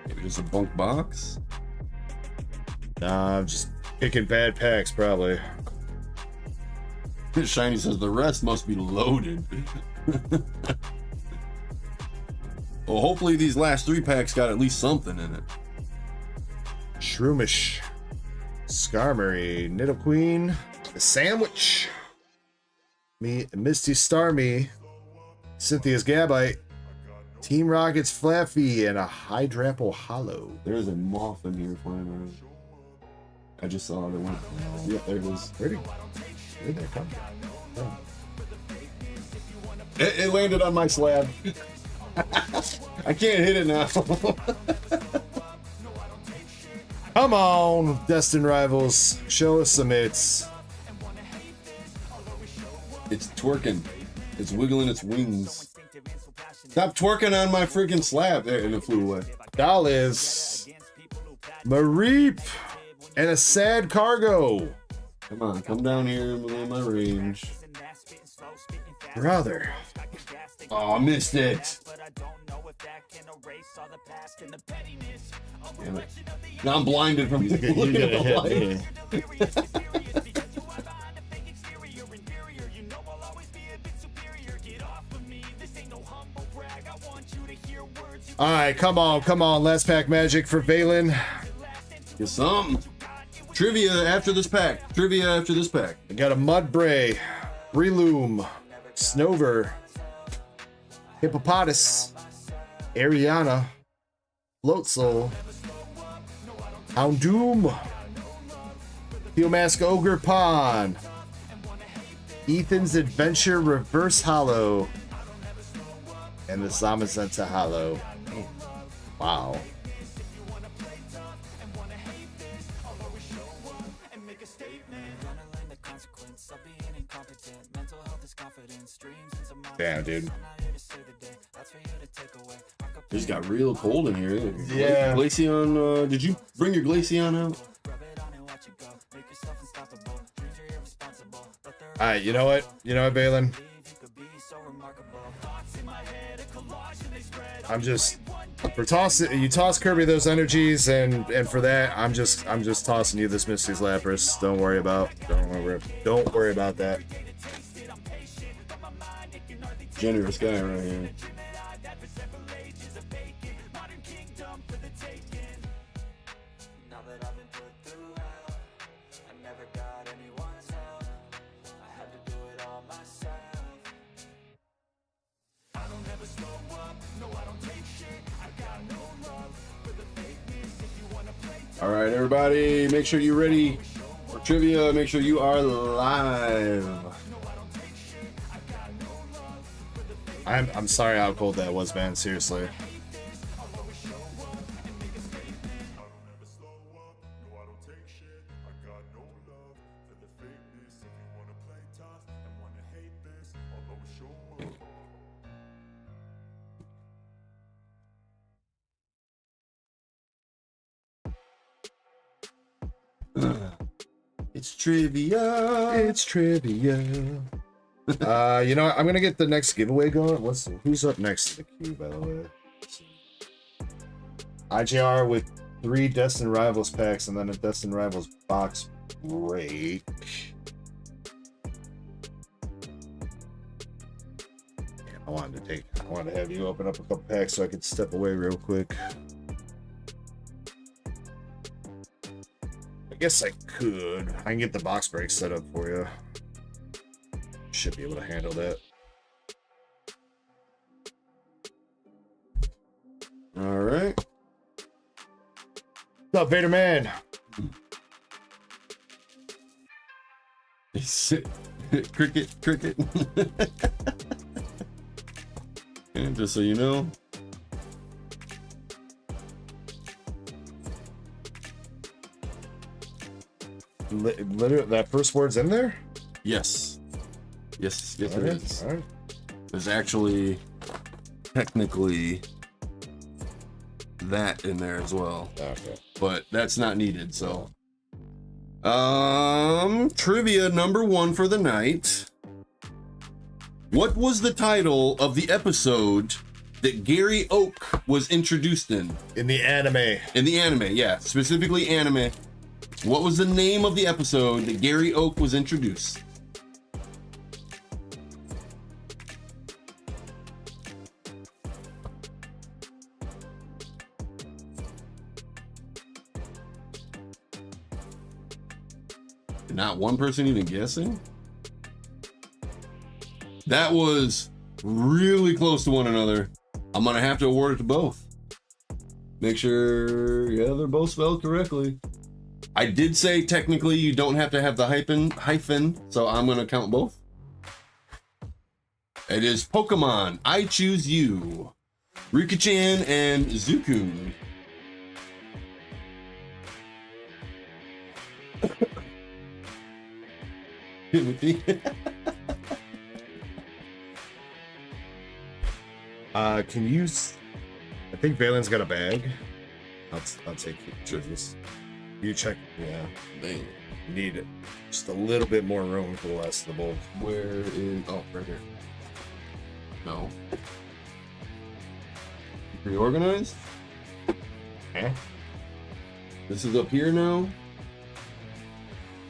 Speaker 7: Maybe just a bunk box?
Speaker 1: Nah, I'm just picking bad packs, probably.
Speaker 7: Shiny says the rest must be loaded. Well, hopefully these last 3 packs got at least something in it.
Speaker 1: Shroomish, Skarmory, Nidoqueen, the Sandwich, Misty Starmie, Cynthia's Gabite, Team Rocket's Flaffy, and a Hydrapple Hollow.
Speaker 7: There's a moth in here flying around. I just saw it. It went. Yep, there it is.
Speaker 1: Where'd it come from? Oh.
Speaker 7: It landed on my slab. I can't hit it now.
Speaker 1: Come on, Destin Rivals. Show us some hits.
Speaker 7: It's twerking. It's wiggling its wings. Stop twerking on my freaking slab. There, and it flew away.
Speaker 1: Doll is Mareep and a sad cargo.
Speaker 7: Come on, come down here within my range.
Speaker 1: Brother.
Speaker 7: Oh, I missed it. Damn it. Now I'm blinded from looking at the light.
Speaker 1: All right, come on. Last pack magic for Balen.
Speaker 7: Get some. Trivia after this pack.
Speaker 1: I got a Mudbray, Reloom, Snover, Hippopotamus, Ariana, Floatsoul, Houndoom, Mask Ogre Pawn, Ethan's Adventure Reverse Hollow, and the Zamazenta Hollow. Wow. Damn, dude.
Speaker 7: It just got real cold in here.
Speaker 1: Yeah.
Speaker 7: Glaceon, did you bring your Glaceon out?
Speaker 1: Alright, you know what, Balen? I'm just you toss Kirby those energies, and for that I'm just tossing you this Misty's Lapras. Don't worry about that.
Speaker 7: Generous guy right here. All right, everybody, make sure you're ready for trivia. Make sure you are live.
Speaker 1: I'm sorry how cold that was, man. Seriously.
Speaker 7: It's trivia.
Speaker 1: It's trivia. You know what? I'm gonna get the next giveaway going. Who's up next to the queue, by the way? IJR with 3 Destin Rivals packs and then a Destin Rivals box break. I wanted to have you open up a couple packs so I could step away real quick. I guess I could. I can get the box break set up for you. Should be able to handle that.
Speaker 7: All right.
Speaker 1: What's up, Vader Man?
Speaker 7: Cricket. And just so you know,
Speaker 1: literally, that first word's in there?
Speaker 7: yes, it is.
Speaker 1: All right.
Speaker 7: There's actually technically that in there as well,
Speaker 1: Okay.
Speaker 7: but that's not needed. So, trivia number 1 for the night. What was the title of the episode that Gary Oak was introduced in?
Speaker 1: In the anime.
Speaker 7: In the anime, yeah, specifically anime. What was the name of the episode that Gary Oak was introduced? Not one person even guessing? That was really close to one another. I'm gonna have to award it to both. Make sure, yeah, they're both spelled correctly. I did say technically you don't have to have the hyphen, so I'm gonna count both. It is Pokemon I Choose You. Rikichan and Zukun. Timothy.
Speaker 1: Can you? I think Balen's got a bag. I'll take it.
Speaker 7: Sure.
Speaker 1: You check. Yeah.
Speaker 7: Dang.
Speaker 1: Need just a little bit more room for the rest of the bowl.
Speaker 7: Where is? Oh, right here. No. Reorganized?
Speaker 1: Eh?
Speaker 7: This is up here now?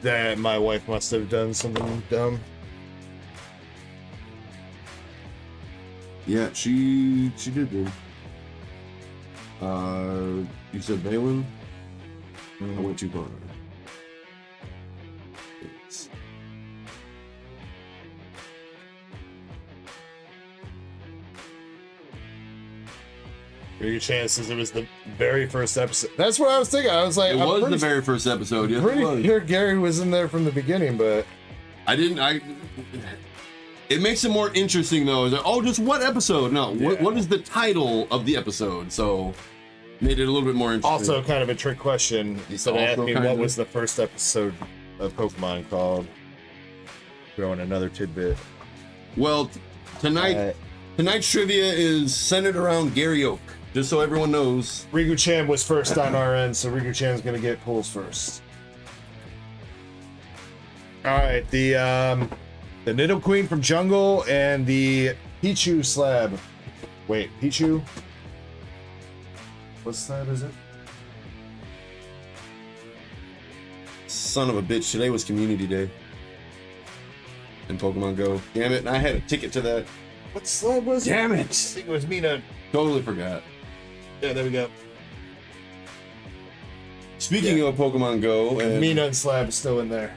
Speaker 1: That my wife must have done something dumb.
Speaker 7: Yeah, she did do. You said Balen? I went too far. It's-
Speaker 1: Pretty chances it was the very first episode. That's what I was thinking. I was like,
Speaker 7: It was the very first episode. Yes, it
Speaker 1: pretty
Speaker 7: was.
Speaker 1: sure Gary was in there from the beginning, but
Speaker 7: It makes it more interesting though. Is that, oh, just what episode? No,
Speaker 1: Yeah.
Speaker 7: what is the title of the episode? So made it a little bit more interesting.
Speaker 1: also kind of a trick question. Instead of
Speaker 7: Also
Speaker 1: asking
Speaker 7: kind
Speaker 1: what
Speaker 7: of.
Speaker 1: was the first episode of Pokemon called, throwing another tidbit.
Speaker 7: Well, tonight's trivia is centered around Gary Oak. Just so everyone knows.
Speaker 1: Rigu-chan was first on our end, so Rigu-chan's gonna get pulls first. All right, the Nidoqueen from Jungle and the Pichu slab. Wait, Pichu? What slab is it?
Speaker 7: Son of a bitch, today was community day. In Pokemon Go. Damn it, and I had a ticket to that.
Speaker 1: What slab was it?
Speaker 7: Damn
Speaker 1: I
Speaker 7: it!
Speaker 1: think it was Mina.
Speaker 7: Totally forgot.
Speaker 1: Yeah, there we go.
Speaker 7: Speaking of Pokemon Go, and
Speaker 1: Mina and slab is still in there.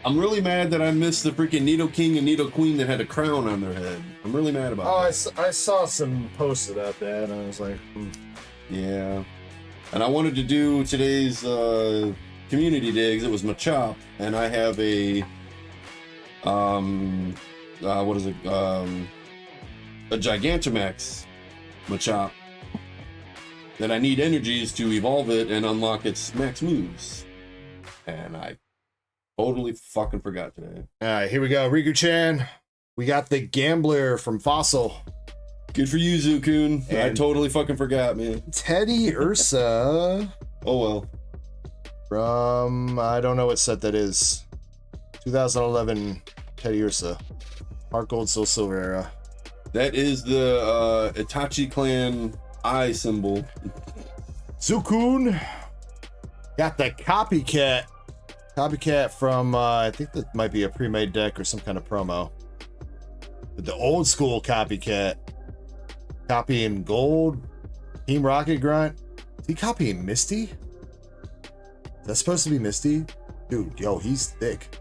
Speaker 7: I'm really mad that I missed the freaking Nidoking and Nidoqueen that had a crown on their head. I'm really mad about
Speaker 1: Oh,
Speaker 7: that.
Speaker 1: I saw some posts about that, and I was like,
Speaker 7: Yeah. And I wanted to do today's community digs. It was Machop, and I have a what is it? A Gigantamax Machop that I need energies to evolve it and unlock its max moves. And I totally fucking forgot today.
Speaker 1: all right, here we go. Rigu-chan. We got the Gambler from Fossil.
Speaker 7: Good for you, Zukun. I
Speaker 1: And-
Speaker 7: totally fucking forgot, man.
Speaker 1: Teddy Ursa
Speaker 7: Oh well.
Speaker 1: from, I don't know what set that is. 2011 Teddy Ursa. Heart Gold, Soul Silver era.
Speaker 7: That is the Itachi clan eye symbol.
Speaker 1: Zukun. Got the Copycat. Copycat from, I think that might be a pre-made deck or some kind of promo. But the old school Copycat. Copying Gold. Team Rocket Grunt. Is he copying Misty? Is that supposed to be Misty? Dude, yo, he's thick.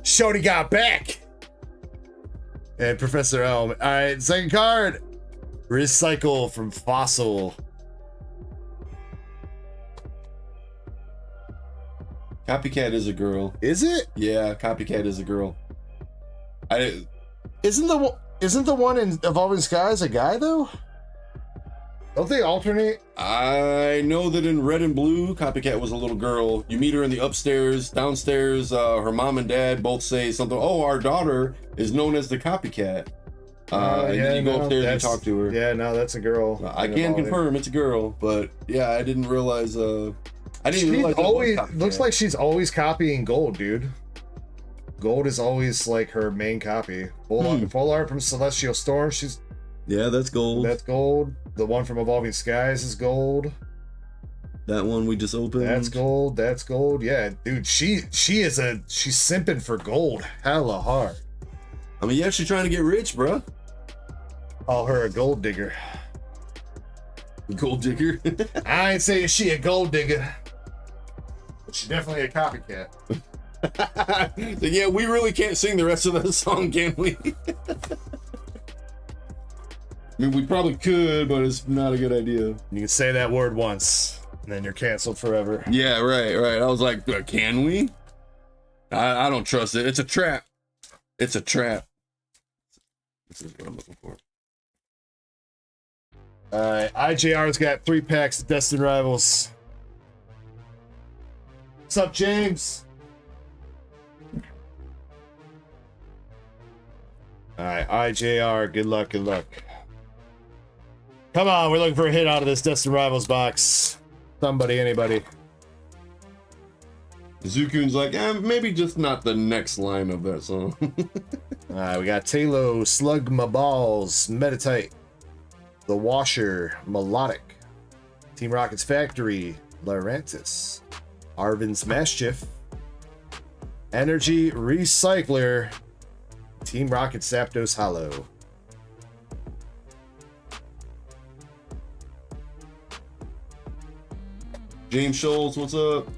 Speaker 1: Shorty got back. And Professor Elm. All right, second card. Recycle from Fossil.
Speaker 7: Copycat is a girl.
Speaker 1: Is it?
Speaker 7: Yeah, Copycat is a girl.
Speaker 1: Isn't the one in Evolving Skies a guy though? Don't they alternate?
Speaker 7: I know that in Red and Blue, Copycat was a little girl. You meet her in the upstairs, downstairs. Her mom and dad both say something. Oh, our daughter is known as the Copycat. And then you go upstairs and talk to her.
Speaker 1: Yeah, no, that's a girl.
Speaker 7: I can confirm it's a girl, but yeah, I didn't realize. I didn't realize.
Speaker 1: She's always
Speaker 7: it was Copycat.
Speaker 1: looks like she's always copying Gold, dude. Gold is always like her main copy. Full art from Celestial Storm.
Speaker 7: Yeah, that's gold.
Speaker 1: That's Gold. The one from Evolving Skies is Gold.
Speaker 7: That one we just opened.
Speaker 1: That's Gold. That's Gold. Yeah, dude. She's simping for Gold. Hella hard.
Speaker 7: I mean, yeah, she's trying to get rich, bruh.
Speaker 1: Call her a gold digger.
Speaker 7: Gold digger.
Speaker 1: I ain't saying she a gold digger, but she definitely a copycat.
Speaker 7: So, yeah, we really can't sing the rest of the song, can we? I mean, we probably could, but it's not a good idea.
Speaker 1: You can say that word once, and then you're canceled forever.
Speaker 7: Yeah, right. I was like, can we? I don't trust it. It's a trap. It's a trap. This is what I'm looking for.
Speaker 1: IJR's got 3 packs of Destin Rivals. What's up, James? Alright, IJR, good luck, good luck. Come on, we're looking for a hit out of this Destin Rivals box. Somebody, anybody.
Speaker 7: Zukun's like, maybe just not the next line of that song.
Speaker 1: Alright, we got Talo, Slug My Balls, Meditate, The Washer, Melodic, Team Rocket's Factory, Laurentis, Arvin's Mischief, Energy Recycler, Team Rocket Zapdos Hollow.
Speaker 7: James Scholes, what's up?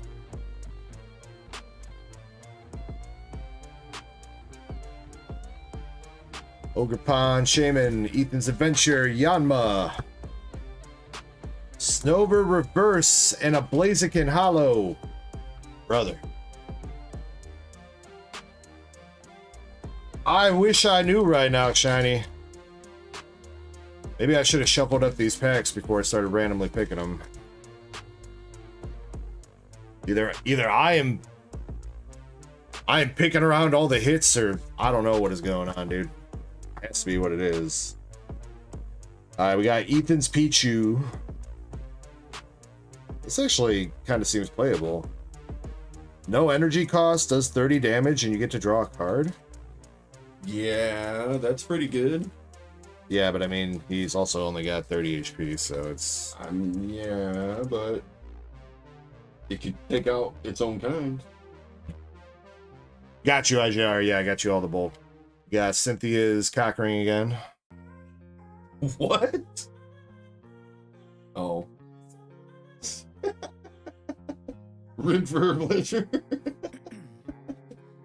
Speaker 1: Ogre Pond, Shaman, Ethan's Adventure, Yanma, Snover Reverse, and a Blaziken Hollow. Brother. I wish I knew right now, Shiny. Maybe I should have shuffled up these packs before I started randomly picking them. Either I am picking around all the hits, or I don't know what is going on, dude. Has to be what it is. Alright, we got Ethan's Pichu. This actually kind of seems playable. No energy cost, does 30 damage, and you get to draw a card.
Speaker 7: Yeah, that's pretty good.
Speaker 1: Yeah, but I mean, he's also only got 30 HP, so it's...
Speaker 7: yeah, but it could take out its own kind.
Speaker 1: Got you, IJR. Yeah, I got you all the bulk. Got Cynthia's Cockring again.
Speaker 7: What? Oh. Rid for her pleasure.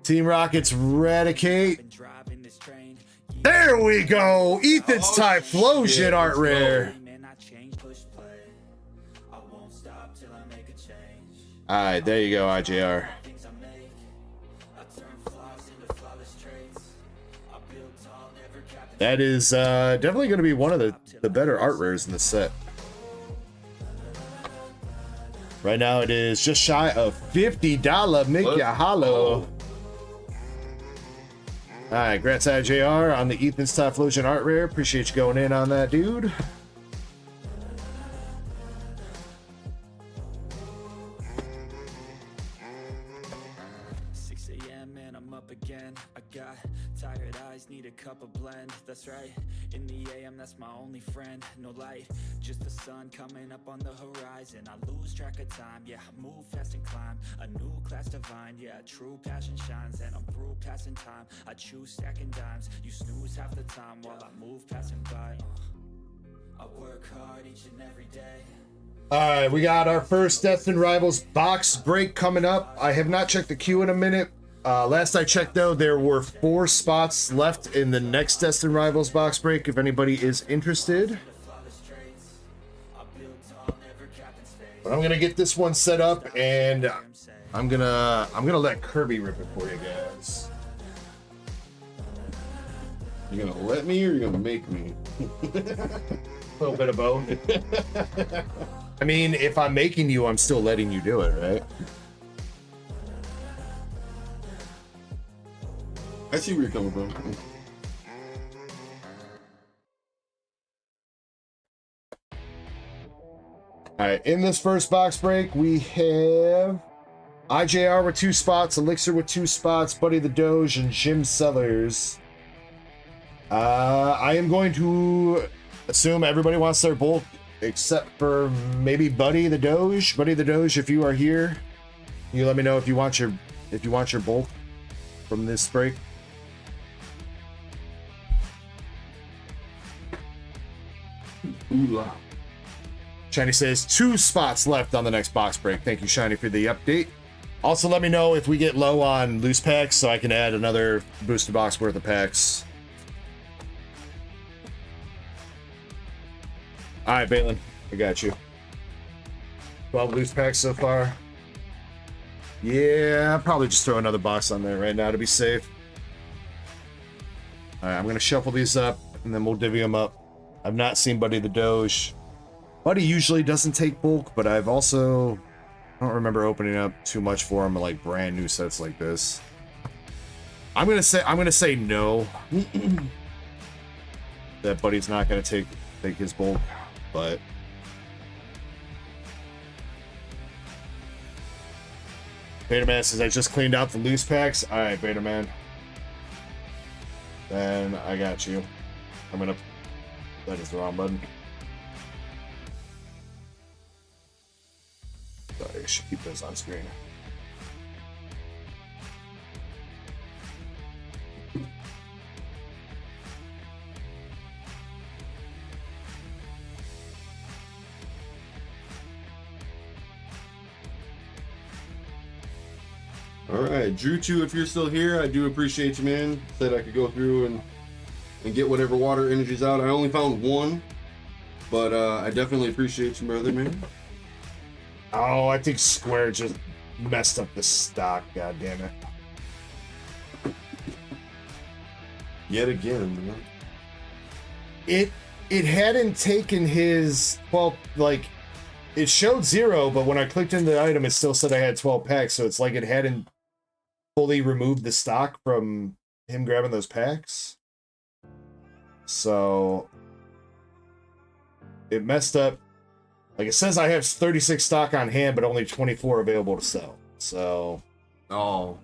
Speaker 1: Team Rocket's Eradicate. There we go! Ethan's Typhlosion art rare. Alright, there you go, IJR. That is definitely going to be one of the better art rares in the set. Right now it is just shy of $50 Nikke Hollow. Alright, congrats IJR on the Ethan's Typhlosion art rare. Appreciate you going in on that, dude.
Speaker 6: Cup of blend, that's right. In the AM, that's my only friend. No light, just the sun coming up on the horizon. I lose track of time, yeah, I move fast and climb. A new class divine, yeah, true passion shines. And I'm through passing time, I choose stacking dimes. You snooze half the time while I move passing by. I work hard each and every day.
Speaker 1: Alright, we got our first Destin Rivals box break coming up. I have not checked the queue in a minute. Last I checked, though, there were 4 spots left in the next Destin Rivals box break, if anybody is interested. But I'm gonna get this one set up, and I'm gonna let Kirby rip it for you guys.
Speaker 7: You're gonna let me, or you're gonna make me?
Speaker 1: A little bit of both. I mean, if I'm making you, I'm still letting you do it, right?
Speaker 7: I see where you're coming from.
Speaker 1: Alright, in this first box break, we have IJR with 2 spots, Elixir with 2 spots, Buddy the Doge, and Jim Sellers. I am going to assume everybody wants their bulk, except for maybe Buddy the Doge. Buddy the Doge, if you are here, you let me know if you want your bulk from this break.
Speaker 7: Ooh,
Speaker 1: Shiny says 2 spots left on the next box break. Thank you, Shiny, for the update. Also, let me know if we get low on loose packs so I can add another booster box worth of packs. All right, Balen, I got you. 12 loose packs so far. Yeah, I'll probably just throw another box on there right now to be safe. Alright, I'm gonna shuffle these up, and then we'll divvy them up. I've not seen Buddy the Doge. Buddy usually doesn't take bulk, but I've also... I don't remember opening up too much for him, like brand new sets like this. I'm gonna say no. That Buddy's not gonna take his bulk, but... Beta Man says, I just cleaned out the loose packs. Alright, Beta Man. Then I got you. I'm gonna... That is the wrong button. Sorry, I should keep those on screen.
Speaker 7: All right, Drew2, if you're still here, I do appreciate you, man. Said I could go through and get whatever water energy's out. I only found one, but I definitely appreciate you, brother, man.
Speaker 1: Oh, I think Square just messed up the stock. God damn it!
Speaker 7: Yet again, man.
Speaker 1: It hadn't taken his 12, like, it showed 0, but when I clicked into the item, it still said I had 12 packs. So it's like it hadn't fully removed the stock from him grabbing those packs. So it messed up. Like, it says I have 36 stock on hand, but only 24 available to sell. So...
Speaker 7: Oh.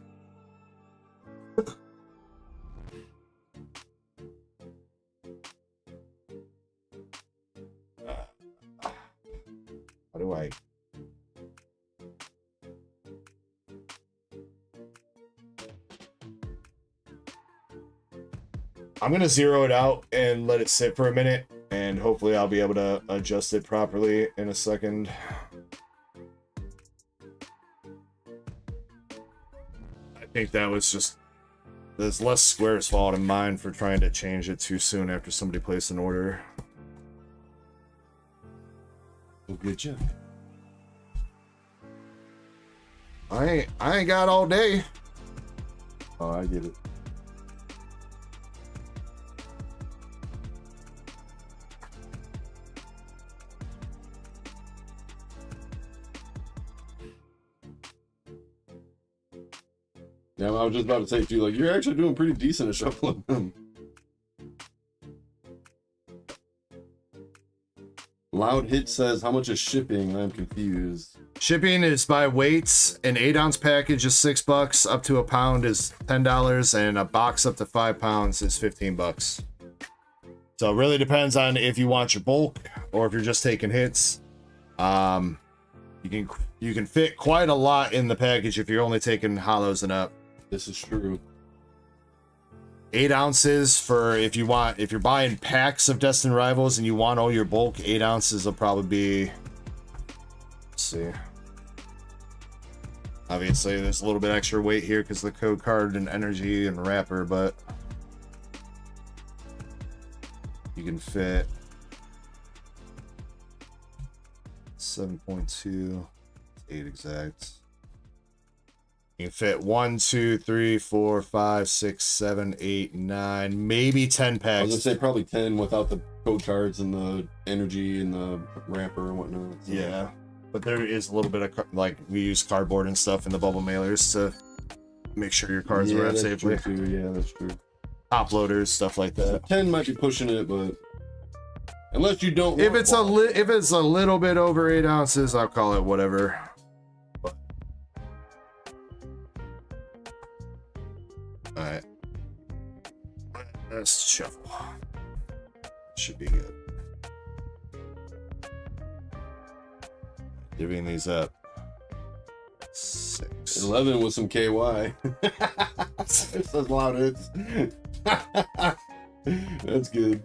Speaker 1: How do I... I'm going to zero it out and let it sit for a minute. And hopefully I'll be able to adjust it properly in a second. I think that was just... There's less Square's fault than mine for trying to change it too soon after somebody placed an order.
Speaker 7: Well, good job.
Speaker 1: I ain't got all day.
Speaker 7: Oh, I get it. Yeah, I was just about to say to you, like, you're actually doing pretty decent at shuffling them. Loud Hit says, how much is shipping? I'm confused.
Speaker 1: Shipping is by weights. An 8-ounce package is $6. Up to a pound is $10, and a box up to 5 pounds is $15. So it really depends on if you want your bulk or if you're just taking hits. You can fit quite a lot in the package if you're only taking hollows and up.
Speaker 7: This is true.
Speaker 1: 8 ounces for if you're buying packs of Destin Rivals and you want all your bulk. 8 ounces will probably be, let's see, obviously there's a little bit extra weight here because the code card and energy and wrapper, but you can fit 7.2, 8 exact. You can fit 1, 2, 3, 4, 5, 6, 7, 8, 9, maybe 10 packs.
Speaker 7: I was gonna say probably 10 without the code cards and the energy and the wrapper and whatnot. So.
Speaker 1: Yeah, but there is a little bit of, like, we use cardboard and stuff in the bubble mailers to make sure your cards are wrapped safely.
Speaker 7: True too. Yeah, that's true.
Speaker 1: Top loaders, stuff like that.
Speaker 7: 10 might be pushing it, but unless you don't.
Speaker 1: If it's a little bit over 8 ounces, I'll call it whatever. But... All right, let's shuffle. Should be good. Divvying these up. 6.
Speaker 7: 11 with some KY. It's as loud as. That's good.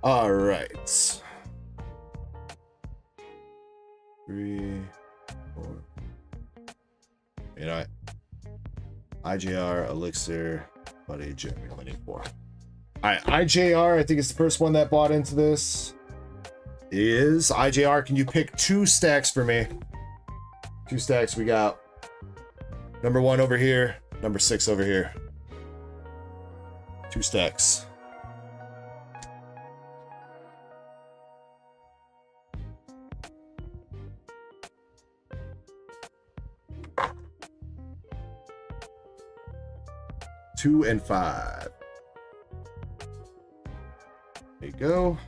Speaker 1: All right. 3, 4, You know what? IJR, Elixir, Buddy, Jim. We only need 4. All right, IJR, I think it's the first one that bought into this. Is IJR, can you pick 2 stacks for me? 2 stacks. We got number 1 over here, number 6 over here. 2 stacks. Two and 5. There you go.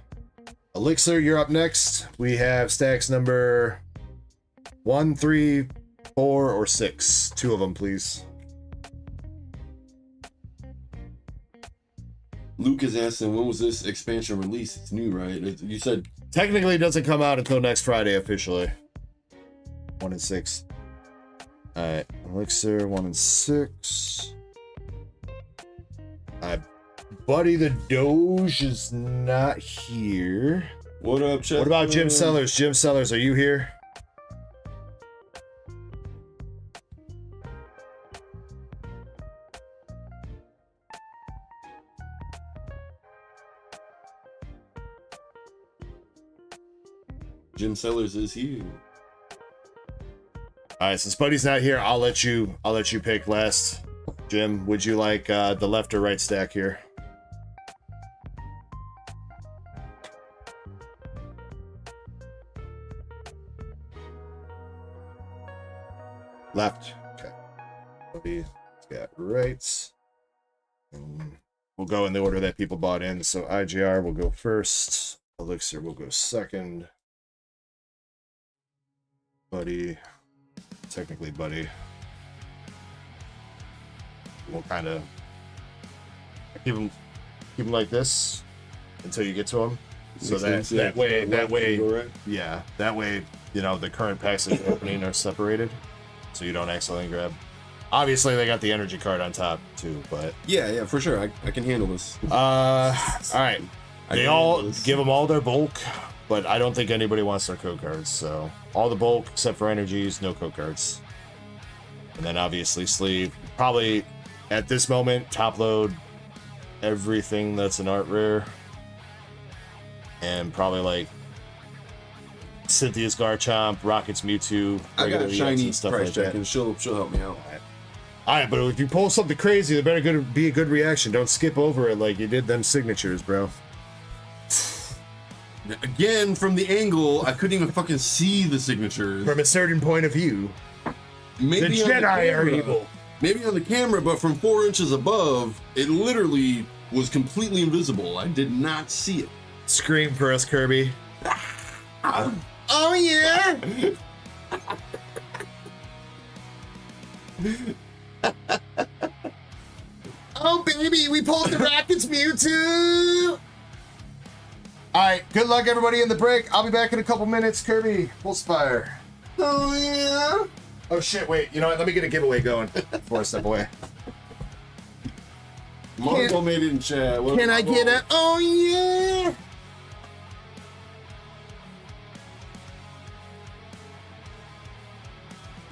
Speaker 1: Elixir, you're up next. We have stacks number 1, 3, 4, or 6. 2 of them, please.
Speaker 7: Luke is asking, when was this expansion released? It's new, right? You said
Speaker 1: Technically, it doesn't come out until next Friday officially. 1 and 6. All right, Elixir 1 and 6. Buddy the Doge is not here.
Speaker 7: What up, Chester?
Speaker 1: What about Jim Sellers? Jim Sellers, are you here?
Speaker 7: Jim Sellers is here.
Speaker 1: All right, since Buddy's not here, I'll let you pick last. Jim, would you like the left or right stack here? Left. Okay. Buddy's got rights. And we'll go in the order that people bought in. So IJR will go first. Elixir will go second. Buddy. Technically Buddy. We'll kind of keep him like this until you get to him. So that way, yeah, that way, you know, the current packs that you're opening are separated, so you don't accidentally grab. Obviously, they got the energy card on top too, but
Speaker 7: yeah, for sure, I can handle this.
Speaker 1: All right, they all give them all their bulk, but I don't think anybody wants their code cards. So all the bulk except for energies, no code cards, and then obviously sleeve probably. At this moment, top load everything that's an art rare. And probably like Cynthia's Garchomp, Rocket's Mewtwo,
Speaker 7: I got a shiny
Speaker 1: and stuff
Speaker 7: price
Speaker 1: like
Speaker 7: check
Speaker 1: that.
Speaker 7: and she'll help me out.
Speaker 1: Alright, but if you pull something crazy, there better be a good reaction. Don't skip over it like you did them signatures, bro.
Speaker 7: Again, from the angle, I couldn't even fucking see the signatures.
Speaker 1: From a certain point of view.
Speaker 7: Maybe
Speaker 1: The Jedi are evil.
Speaker 7: Maybe on the camera, but from 4 inches above, it literally was completely invisible. I did not see it.
Speaker 1: Scream for us, Kirby. Oh yeah! Oh baby, we pulled the Rockets Mewtwo! Alright, good luck everybody in the break. I'll be back in a couple minutes. Kirby, full spire. Oh yeah! Oh shit, wait, you know what? Let me get a giveaway going before I step away.
Speaker 7: Marco made it in chat.
Speaker 1: Can I get a oh yeah?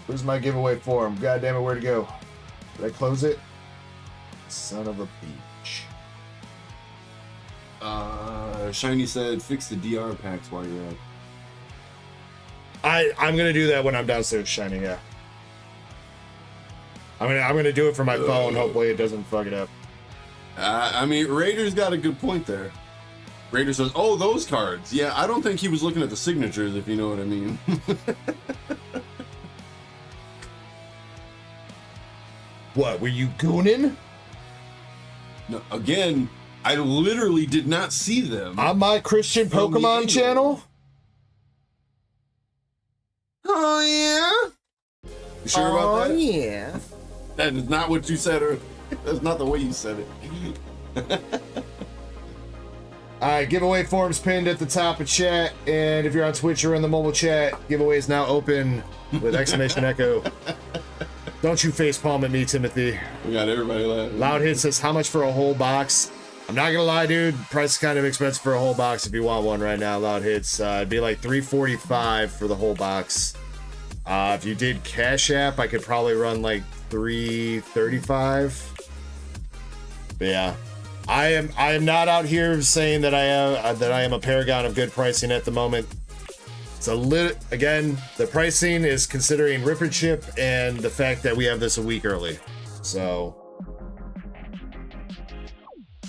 Speaker 1: Where's my giveaway form? God damn it, where'd it go? Did I close it? Son of a bitch.
Speaker 7: Shiny said, fix the DR packs while you're out.
Speaker 1: I'm gonna do that when I'm downstairs shining, yeah. I'm gonna do it for my phone. Hopefully it doesn't fuck it up.
Speaker 7: I mean, Raider's got a good point there. Raider says, oh, those cards. Yeah, I don't think he was looking at the signatures, if you know what I mean.
Speaker 1: What, were you gooning?
Speaker 7: No, again, I literally did not see them.
Speaker 1: On my Christian
Speaker 7: From the
Speaker 1: Pokemon
Speaker 7: angle.
Speaker 1: channel?
Speaker 7: Oh, yeah? You sure about that?
Speaker 1: yeah.
Speaker 7: That is not what you said, or that's not the way you said it.
Speaker 1: Alright, giveaway forms pinned at the top of chat, and if you're on Twitch or in the mobile chat, giveaway is now open with exclamation Ecko. Don't you facepalm at me, Timothy.
Speaker 7: We got everybody laughing.
Speaker 1: Loud Hit says, how much for a whole box? I'm not gonna lie, dude. Price is kind of expensive for a whole box if you want one right now, Loud Hits. It'd be like $345 for the whole box. If you did Cash App, I could probably run like 335. But yeah, I am not out here saying that I am a paragon of good pricing at the moment. It's a little, again, the pricing is considering rip and ship and the fact that we have this a week early. So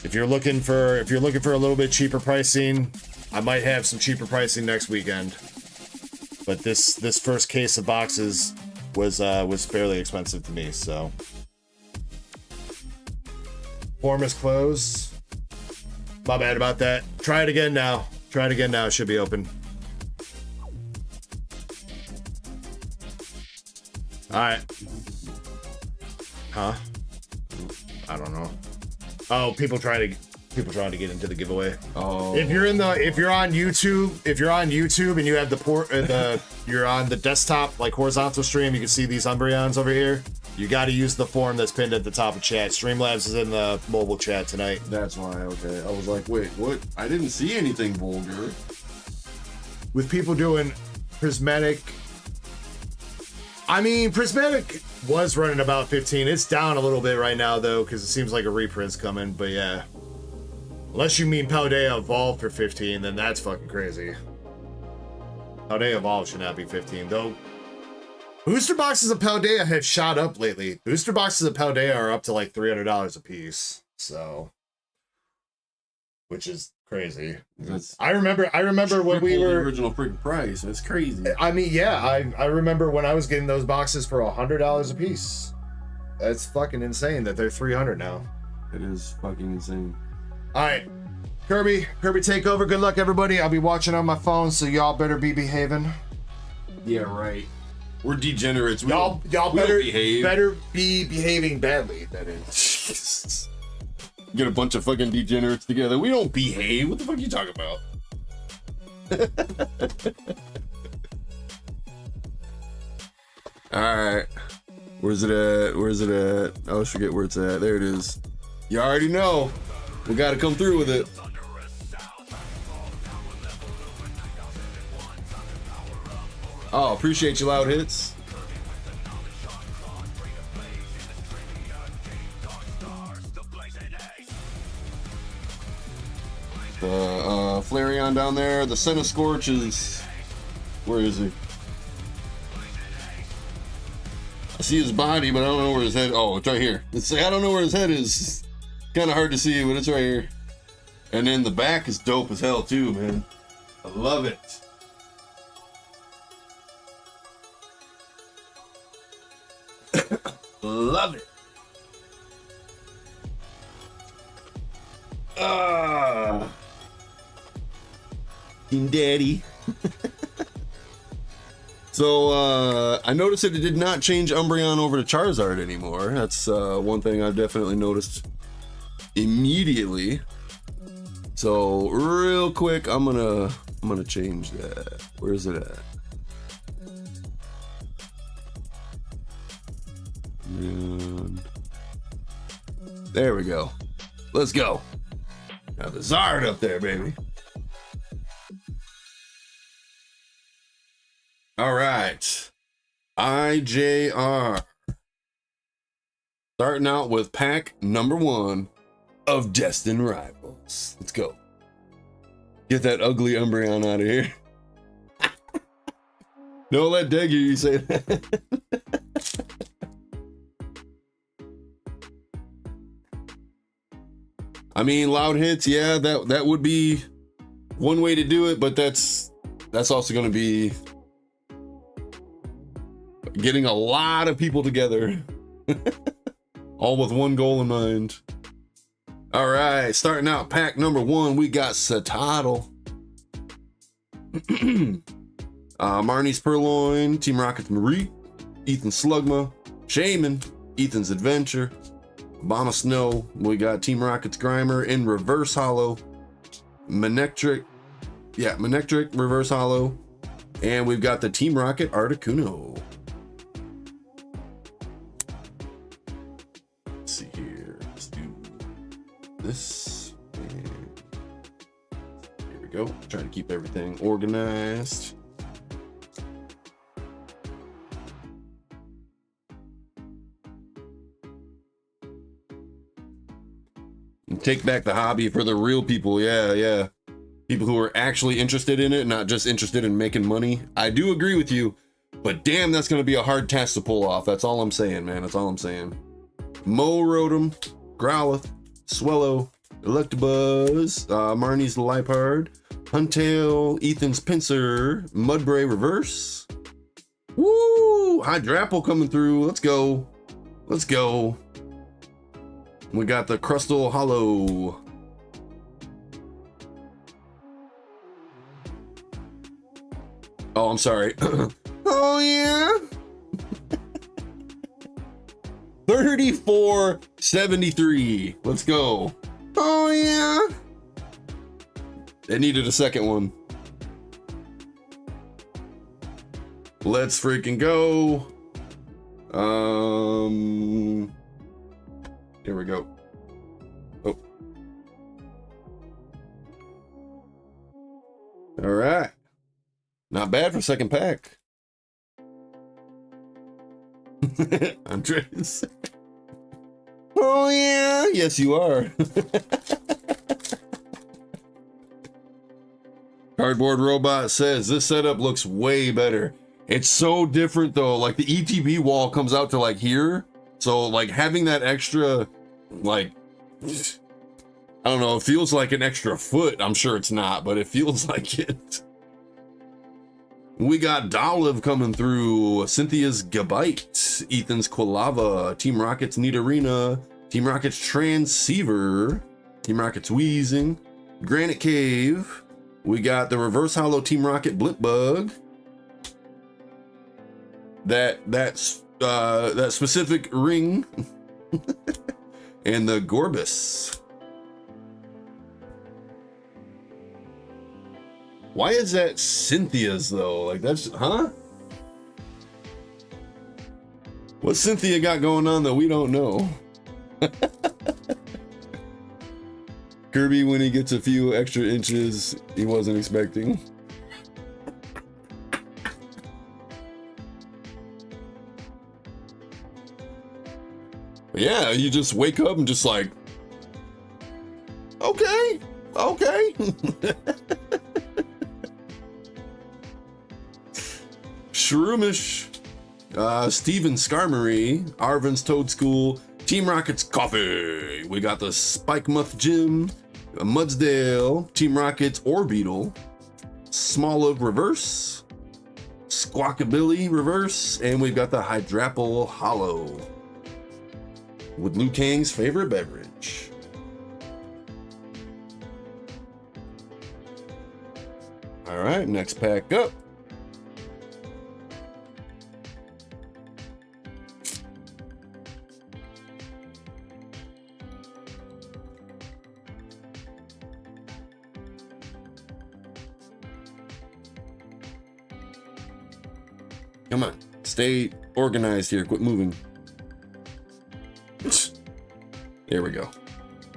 Speaker 1: if you're looking for a little bit cheaper pricing, I might have some cheaper pricing next weekend. But this first case of boxes was fairly expensive to me, so. Form is closed. My bad about that. Try it again now. Try it again now. It should be open. All right. Huh? I don't know. Oh, people trying to get into the giveaway.
Speaker 7: Oh.
Speaker 1: If you're on YouTube and you have you're on the desktop like horizontal stream, you can see these Umbreons over here. You got to use the form that's pinned at the top of chat. Streamlabs is in the mobile chat tonight.
Speaker 7: That's why. Okay, I was like, wait, what? I didn't see anything vulgar.
Speaker 1: With people doing prismatic. I mean, prismatic was running about 15. It's down a little bit right now though, because it seems like a reprint's coming. But yeah, unless you mean Paldea Evolved for 15, then that's fucking crazy. Paldea Evolved should not be 15 though. Booster boxes of Paldea have shot up lately. Booster boxes of Paldea are up to like $300 a piece. So, which is crazy. I remember when we were
Speaker 7: the original freaking price. That's crazy.
Speaker 1: I mean, yeah, I remember when I was getting those boxes for $100 a piece. That's fucking insane that they're 300 now.
Speaker 7: It is fucking insane.
Speaker 1: All right, Kirby, take over. Good luck, everybody. I'll be watching on my phone, so y'all better be behaving.
Speaker 7: Yeah, right. We're degenerates.
Speaker 1: Y'all better
Speaker 7: behave.
Speaker 1: be behaving badly. That is.
Speaker 7: Get a bunch of fucking degenerates together. We don't behave. What the fuck are you talking about? Alright. Where's it at? I always forget where it's at. There it is. You already know. We gotta come through with it. Oh, appreciate you, Loud Hits. The Flareon down there. The Senna Scorch is... Where is he? I see his body, but I don't know where his head... Oh, it's right here. It's like, I don't know where his head is. Kind of hard to see, but it's right here. And then the back is dope as hell, too, man. I love it. Love it. King Daddy. So I noticed that it did not change Umbreon over to Charizard anymore. That's one thing I've definitely noticed immediately. So real quick, I'm gonna change that. Where is it at? And there we go. Let's go. Now the Zard up there, baby. All right. IJR. Starting out with pack number 1 of Destin Rivals. Let's go. Get that ugly Umbreon out of here. Don't let Deg hear you say that. I mean, Loud Hits, yeah, that would be one way to do it, but that's also going to be getting a lot of people together, all with one goal in mind. All right, starting out pack number 1, we got Satotl, Marnie's Purloin, Team Rocket's Marie, Ethan Slugma, Shaman, Ethan's Adventure, Obama Snow, we got Team Rocket's Grimer in Reverse Hollow, Manectric, Reverse Hollow, and we've got the Team Rocket Articuno. Let's see here, let's do this, and here we go. Trying to keep everything organized. Take back the hobby for the real people. Yeah, yeah. People who are actually interested in it, not just interested in making money. I do agree with you, but damn, that's going to be a hard task to pull off. That's all I'm saying, man. That's all I'm saying. Mo Rotom, Growlithe, Swellow, Electabuzz, Marnie's Lipard, Huntail, Ethan's Pinsir, Mudbray Reverse. Woo! Hydrapple coming through. Let's go. Let's go. We got the Crustal Hollow. Oh, I'm sorry. Oh, yeah. 34.73. Let's go. Oh, yeah. It needed a second one. Let's freaking go. Here we go. Oh. All right. Not bad for second pack. Andres. Oh yeah, yes you are. Cardboard Robot says this setup looks way better. It's so different though. Like the ETB wall comes out to like here, so like having that extra, like, I don't know, it feels like an extra foot. I'm sure it's not, but it feels like it. We got Dolive coming through, Cynthia's Gabite, Ethan's Quilava, Team Rocket's Nidorina, Team Rocket's Transceiver, Team Rocket's Wheezing, Granite Cave. We got the Reverse Hollow Team Rocket Blipbug. That specific ring, and the Gorbis. Why is that Cynthia's though? Like that's, huh? What Cynthia got going on that we don't know? Kirby, when he gets a few extra inches he wasn't expecting. But yeah, you just wake up and just like, okay, okay. Shroomish, Steven Skarmory, Arvin's Toad School, Team Rocket's Coffee. We got the Spike Muth Gym, Mudsdale, Team Rocket's Orbeetle, Smoliv Reverse, Squawkabilly Reverse, and we've got the Hydrapple Hollow with Liu Kang's favorite beverage. All right, next pack up. Come on, stay organized here. Quit moving. There we go.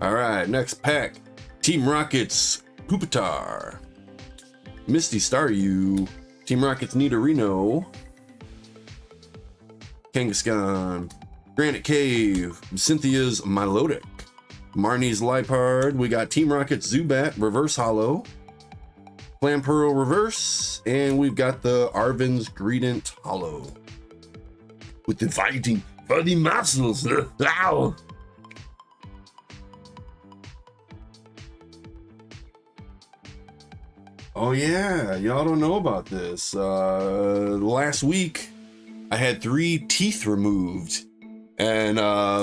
Speaker 7: All right, next pack. Team Rocket's Pupitar, Misty Staryu, Team Rocket's Nidorino, Kangaskhan, Granite Cave, Cynthia's Milotic, Marnie's Lipard. We got Team Rocket's Zubat, Reverse Hollow, Clamperl Reverse, and we've got the Arvin's Greedent Hollow with the fighting body muscles. Ow! Oh yeah, y'all don't know about this. Last week I had 3 teeth removed, and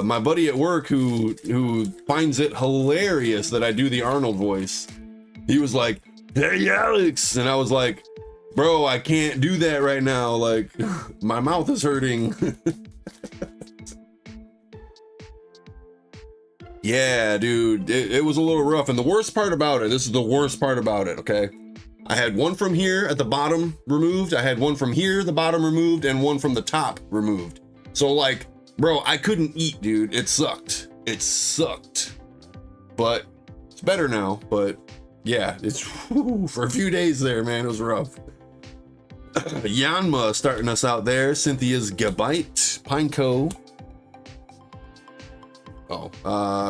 Speaker 7: my buddy at work who finds it hilarious that I do the Arnold voice, he was like, "Hey Alex," and I was like, "Bro, I can't do that right now. Like, my mouth is hurting." Yeah, dude, it was a little rough. And the worst part about it, this is the worst part about it, okay? I had one from here at the bottom removed. I had one from here, the bottom removed, and one from the top removed. So like, bro, I couldn't eat, dude. It sucked. It sucked. But it's better now. But yeah, it's for a few days there, man. It was rough. Yanma starting us out there. Cynthia's Gabite, Pineco. Oh,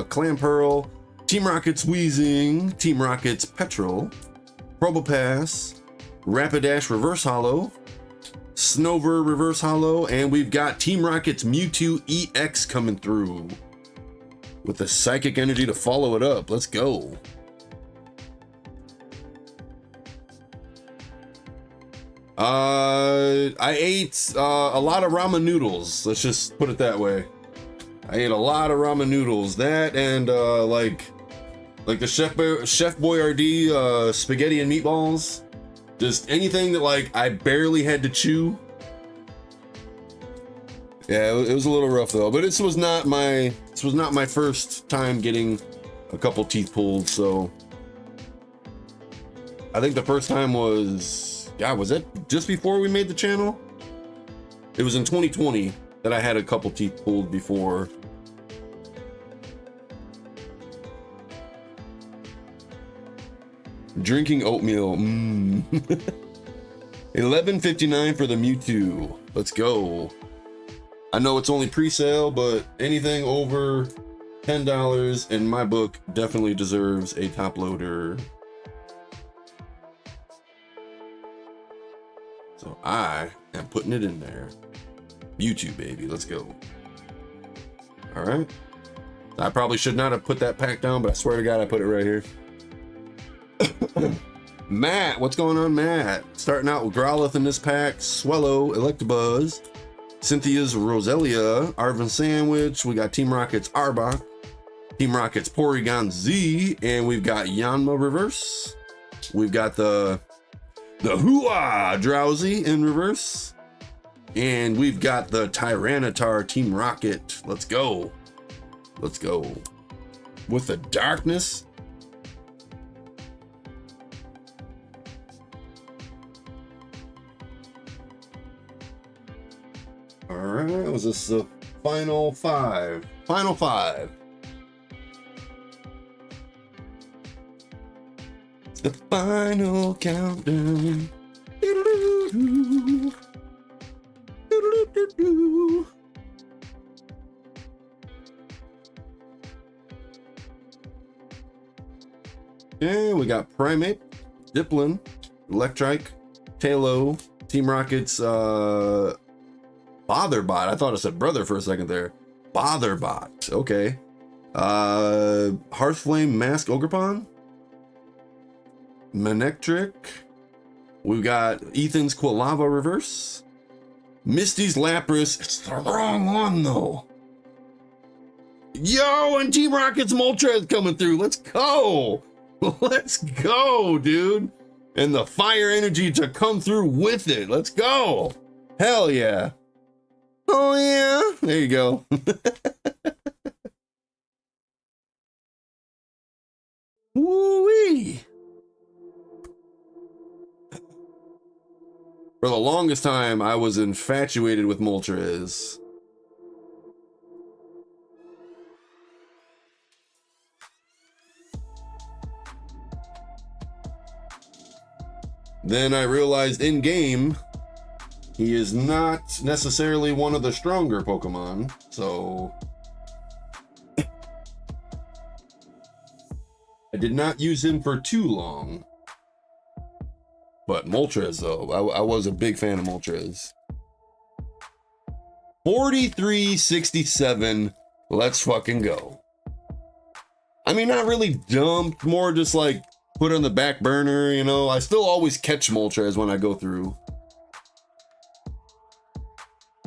Speaker 7: Clamperl, Team Rocket's Wheezing, Team Rocket's Petrol, Probopass, Rapidash Reverse Holo, Snover Reverse Holo, and we've got Team Rocket's Mewtwo EX coming through with the Psychic Energy to follow it up. Let's go. I ate a lot of ramen noodles. Let's just put it that way. I ate a lot of ramen noodles. That and like the Chef Boyardee spaghetti and meatballs. Just anything that like I barely had to chew. Yeah, it was a little rough though. But this was not my first time getting a couple teeth pulled. So I think the first time was, yeah, was it just before we made the channel? It was in 2020 that I had a couple teeth pulled before. Drinking oatmeal. 11.59 for the Mewtwo. Let's go. I know it's only pre-sale, but anything over $10 in my book definitely deserves a top loader. So I am putting it in there. Mewtwo, baby. Let's go. All right. I probably should not have put that pack down, but I swear to God, I put it right here. Matt, what's going on, Matt? Starting out with Growlithe in this pack, Swellow, Electabuzz, Cynthia's Roselia, Arvin Sandwich. We got Team Rocket's Arbok, Team Rocket's Porygon Z, and we've got Yanma reverse. We've got the Hooah Drowsy in reverse, and we've got the Tyranitar Team Rocket. Let's go. Let's go. With the darkness. All right, was this the final five? Final five. It's the final countdown. Yeah, we got Primate, Diplin, Electrike, Tailo, Team Rocket's Botherbot. I thought it said brother for a second there. Botherbot. Okay. Hearthflame Mask Ogerpon. Manectric. We've got Ethan's Quilava reverse. Misty's Lapras. It's the wrong one though. Yo, and Team Rocket's Moltres coming through. Let's go. Let's go, dude. And the fire energy to come through with it. Let's go. Hell yeah. Oh yeah, there you go. Woo-wee. For the longest time, I was infatuated with Moltres. Then I realized in game, he is not necessarily one of the stronger Pokemon, so I did not use him for too long. But Moltres, though, I was a big fan of Moltres. 43.67. Let's fucking go. I mean, not really dumped, more just like put on the back burner, you know. I still always catch Moltres when I go through.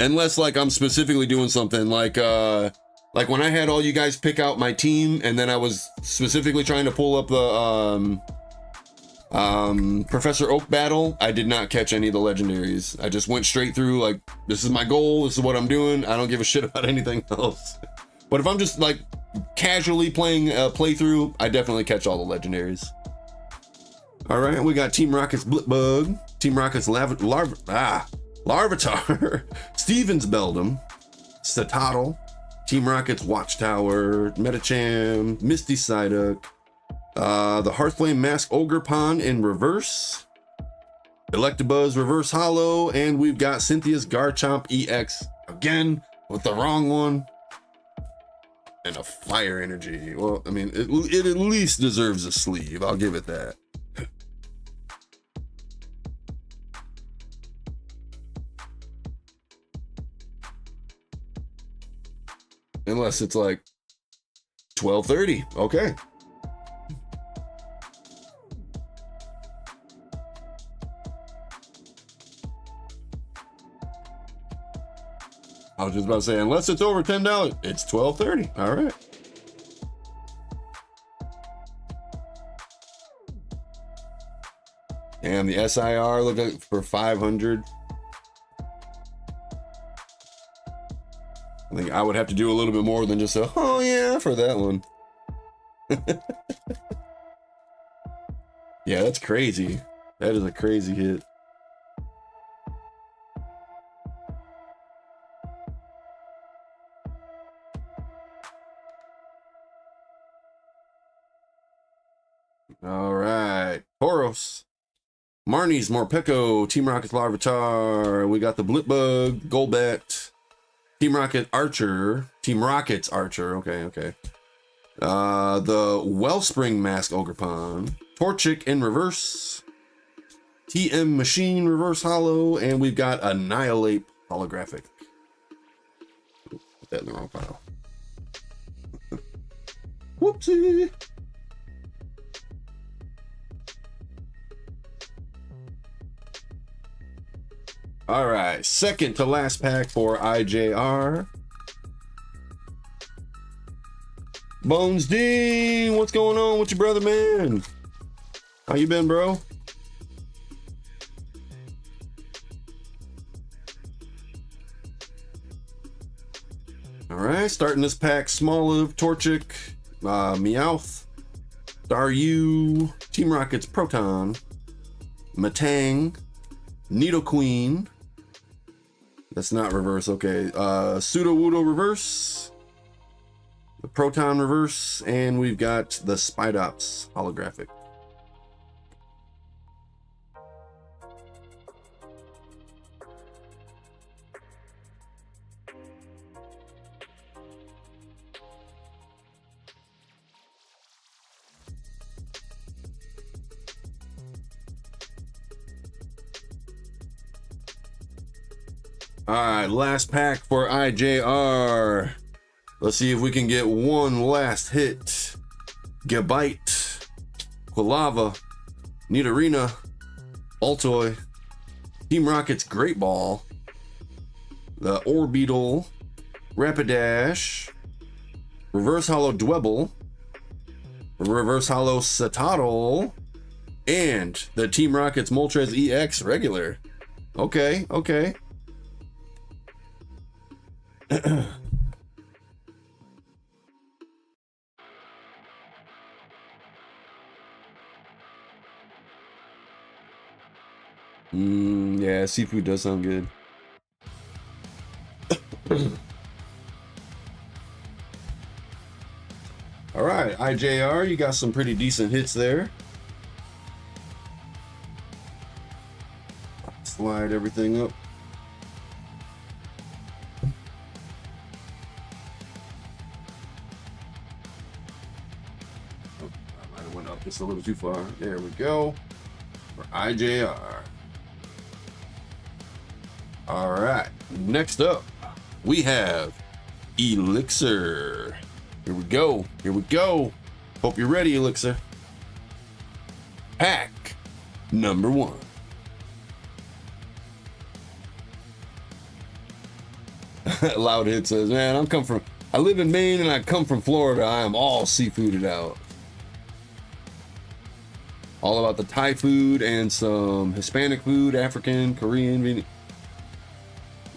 Speaker 7: Unless like I'm specifically doing something like when I had all you guys pick out my team and then I was specifically trying to pull up the Professor Oak battle, I did not catch any of the legendaries. I just went straight through like, this is my goal, this is what I'm doing. I don't give a shit about anything else. But if I'm just like casually playing a playthrough, I definitely catch all the legendaries. All right, we got Team Rocket's Blipbug, Team Rocket's Larvitar, Stevens Beldum, Statotl, Team Rocket's Watchtower, Metacham, Misty Psyduck, the Hearthflame Mask Ogerpon in reverse, Electabuzz Reverse Holo, and we've got Cynthia's Garchomp EX again with the wrong one. And a fire energy. Well, I mean, it at least deserves a sleeve. I'll give it that. Unless it's like 12:30. Okay. I was just about to say, unless it's over $10, it's $12.30. All right. And the SIR looking for 500. I think I would have to do a little bit more than just a, oh yeah, for that one. Yeah, that's crazy. That is a crazy hit. All right, Poros, Marnie's Morpeko, Team Rocket's Larvitar. We got the Blitbug, Golbat, Team Rocket Archer, Team Rocket's Archer. Okay. The Wellspring Mask Ogerpon, Torchic in reverse, TM Machine reverse holo, and we've got Annihilate holographic. Put that in the wrong file. Whoopsie. All right, second to last pack for IJR. Bones Dean, what's going on with your brother, man? How you been, bro? All right, starting this pack, Smoliv, Torchic, Meowth, Daryu, Team Rocket's Proton, Matang, Nidoqueen. That's not reverse, okay. Sudowoodo reverse, the Proton reverse, and we've got the Spidops holographic. All right, last pack for IJR. Let's see if we can get one last hit. Gabite, Quilava, Nidorina, Altoy, Team Rocket's Great Ball, the Orbeetle, Rapidash, Reverse Holo Dwebble, Reverse Holo Satotl, and the Team Rocket's Moltres EX regular. Okay. Yeah, seafood does sound good. All right, IJR, you got some pretty decent hits there. Slide everything up. Oh, I might have went up just a little too far. There we go. For IJR. All right, next up, we have Elixir. Here we go. Hope you're ready, Elixir. Pack number 1. Loud Hit says, man, I live in Maine and I come from Florida. I am all seafooded out. All about the Thai food and some Hispanic food, African, Korean,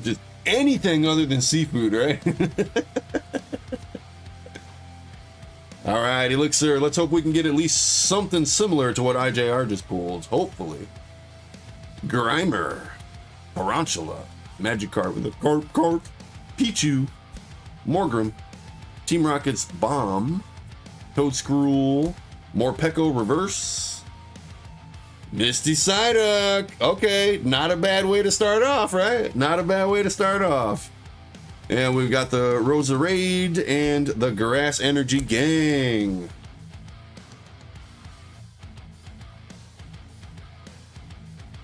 Speaker 7: just anything other than seafood, right? All right, Elixir, let's hope we can get at least something similar to what IJR just pulled, hopefully. Grimer, Tarantula, Magikarp with a Carp, Pichu, Morgrem, Team Rocket's Bomb, Toadscruel, Morpeko reverse, Misty Psyduck. Okay, not a bad way to start off, right? Not a bad way to start off. And we've got the Roserade and the Grass Energy Gang.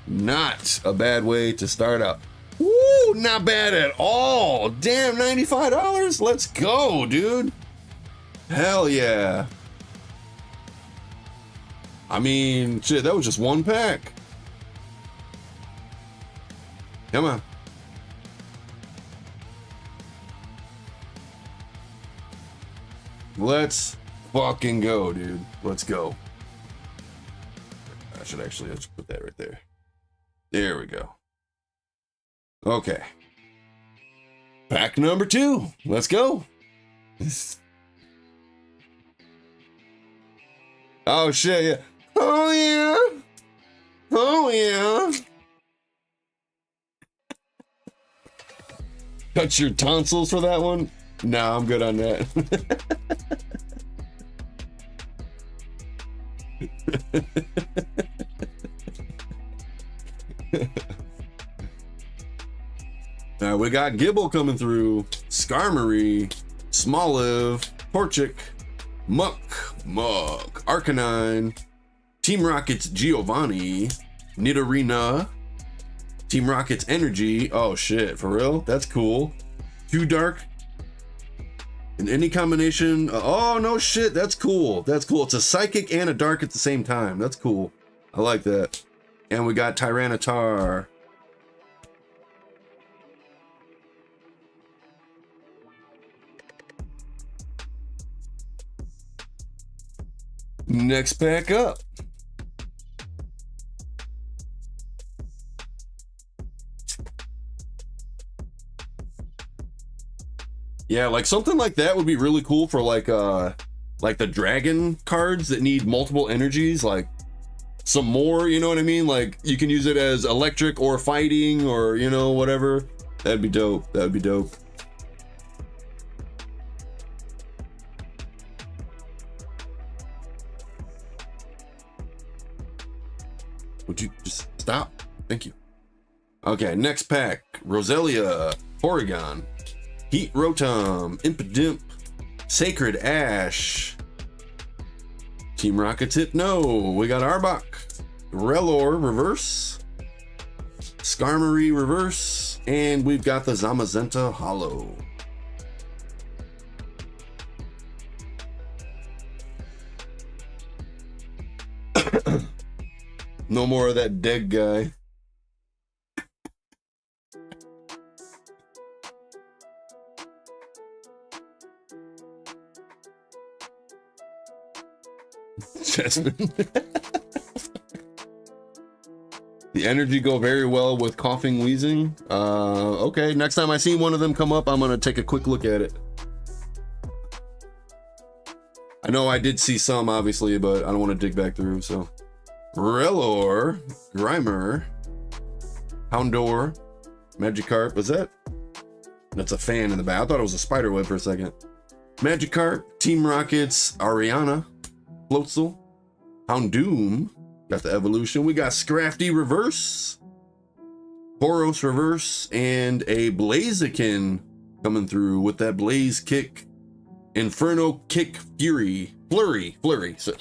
Speaker 7: Not a bad way to start up. Woo, not bad at all. Damn, $95. Let's go, dude. Hell yeah. I mean, shit, that was just one pack. Come on. Let's fucking go, dude. Let's go. I should actually just put that right there. There we go. Okay. Pack number 2. Let's go. Oh shit, yeah. Oh yeah. Oh yeah. Cut your tonsils for that one? Nah, I'm good on that. Now we got Gibble coming through, Skarmory, Smoliv, Torchic, Muck, Arcanine, Team Rocket's Giovanni, Nidorina, Team Rocket's Energy. Oh shit, for real? That's cool. 2 Dark. In any combination. Oh no shit, that's cool. That's cool. It's a Psychic and a Dark at the same time. That's cool. I like that. And we got Tyranitar. Next pack up. Yeah, like something like that would be really cool for like the dragon cards that need multiple energies, like some more, you know what I mean? Like you can use it as electric or fighting or, you know, whatever. That'd be dope. That'd be dope. Would you just stop? Thank you. Okay, next pack. Roselia, Porygon, Heat Rotom, Impidimp, Sacred Ash, Team Rocket's Hypno. We got Arbok, Rellor Reverse, Skarmory Reverse, and we've got the Zamazenta Hollow. No more of that dead guy. Jasmine. The energy go very well with coughing, wheezing. Okay, next time I see one of them come up, I'm gonna take a quick look at it. I know I did see some, obviously, but I don't want to dig back through, so. Rellor, Grimer, Houndour, Magikarp. Was that? That's a fan in the back. I thought it was a spider web for a second. Magikarp, Team Rocket's Ariana, Floatzel, Houndoom. Got the evolution. We got Scrafty Reverse, Boros Reverse, and a Blaziken coming through with that Blaze Kick, Inferno Kick Fury, Flurry. So,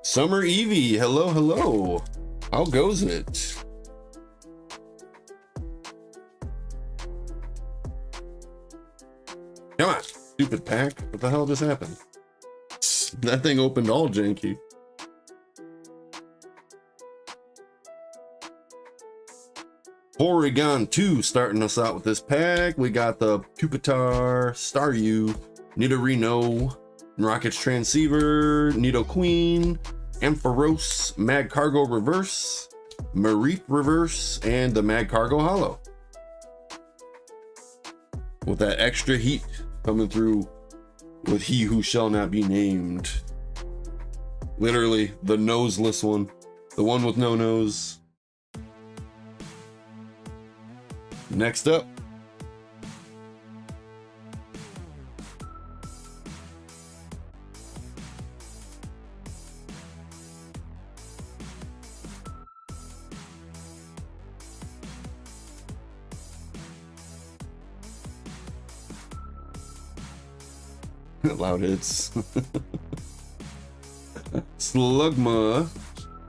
Speaker 7: Summer Eevee, hello. How goes it? Come on, stupid pack. What the hell just happened? That thing opened all janky. Porygon 2 starting us out with this pack. We got the Pupitar, Staryu, Nidorino, Rocket's Transceiver, Nidoqueen, Ampharos, Magcargo Reverse, Mareep Reverse, and the Magcargo Hollow. With that extra heat coming through with he who shall not be named. Literally, the noseless one. The one with no nose. Next up. Loud hits. Slugma,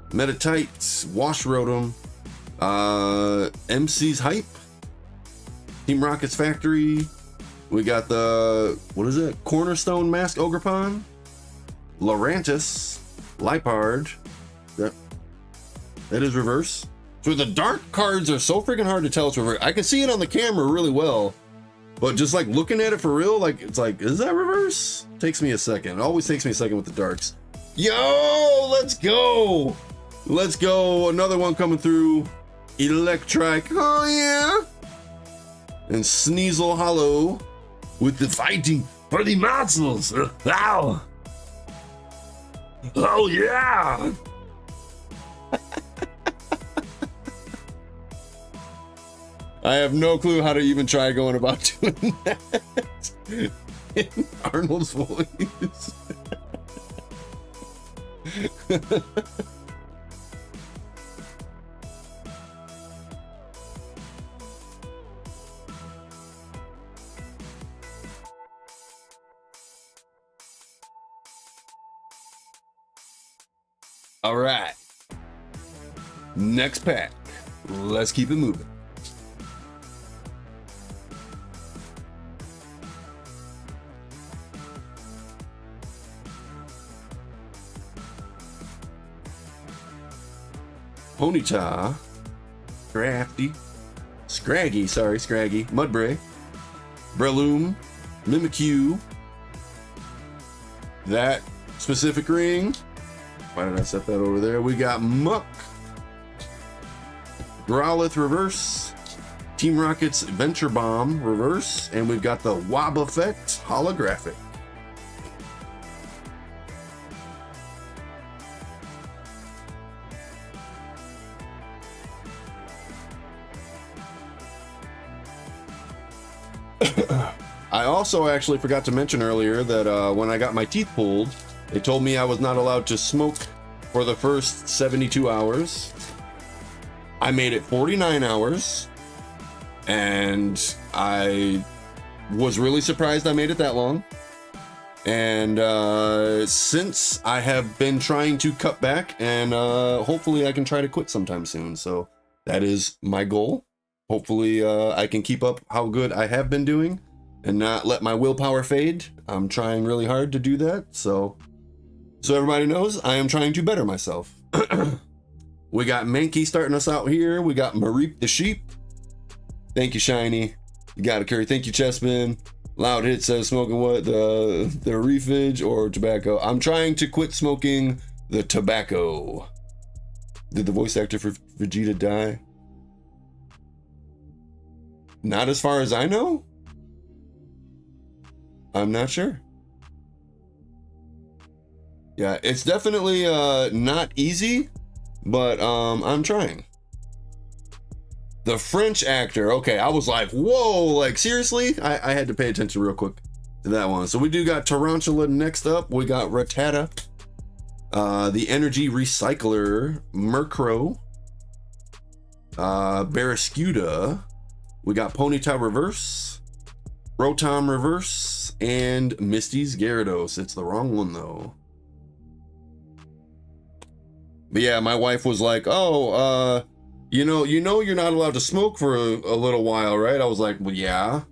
Speaker 7: Metatites, Wash Rotom, MC's Hype, Team Rocket's Factory. We got the, what is it? Cornerstone Mask Ogrepon, Lurantis, Lipard. That is reverse. So the dark cards are so freaking hard to tell it's reverse. I can see it on the camera really well. But just like looking at it for real, like it's like, is that reverse? Takes me a second. It always takes me a second with the darks. Yo, let's go. Let's go. Another one coming through. Electric. Oh yeah. And Sneasel Hollow with the fighting for the muscles. Ow. Oh yeah. I have no clue how to even try going about doing that in Arnold's voice. All right. Next pack. Let's keep it moving. Ponyta, Scraggy, Mudbray, Breloom, Mimikyu, that specific ring. Why did I set that over there? We got Muck, Growlithe reverse, Team Rocket's Venture Bomb reverse, and we've got the Wob Effect holographic. I also actually forgot to mention earlier that when I got my teeth pulled, they told me I was not allowed to smoke for the first 72 hours. I made it 49 hours, and I was really surprised I made it that long. And since I have been trying to cut back, and hopefully I can try to quit sometime soon. So that is my goal. Hopefully I can keep up how good I have been doing and not let my willpower fade. I'm trying really hard to do that. So everybody knows I am trying to better myself. We got Mankey starting us out here. We got Mareep the Sheep. Thank you, Shiny. You got a curry. Thank you, Chessman. Loud Hit says smoking what? The reefage or tobacco? I'm trying to quit smoking the tobacco. Did the voice actor for Vegeta die? Not as far as I know. I'm not sure. Yeah, it's definitely not easy, but I'm trying. The French actor. Okay, I was like, whoa, like seriously? I had to pay attention real quick to that one. So we do got Tarantula next up. We got Rattata, the Energy Recycler, Murkrow, Barraskewda. We got Ponyta reverse, Rotom reverse, and Misty's Gyarados. It's the wrong one though. But yeah, my wife was like, oh, you know you're not allowed to smoke for a little while, right? I was like, well, yeah,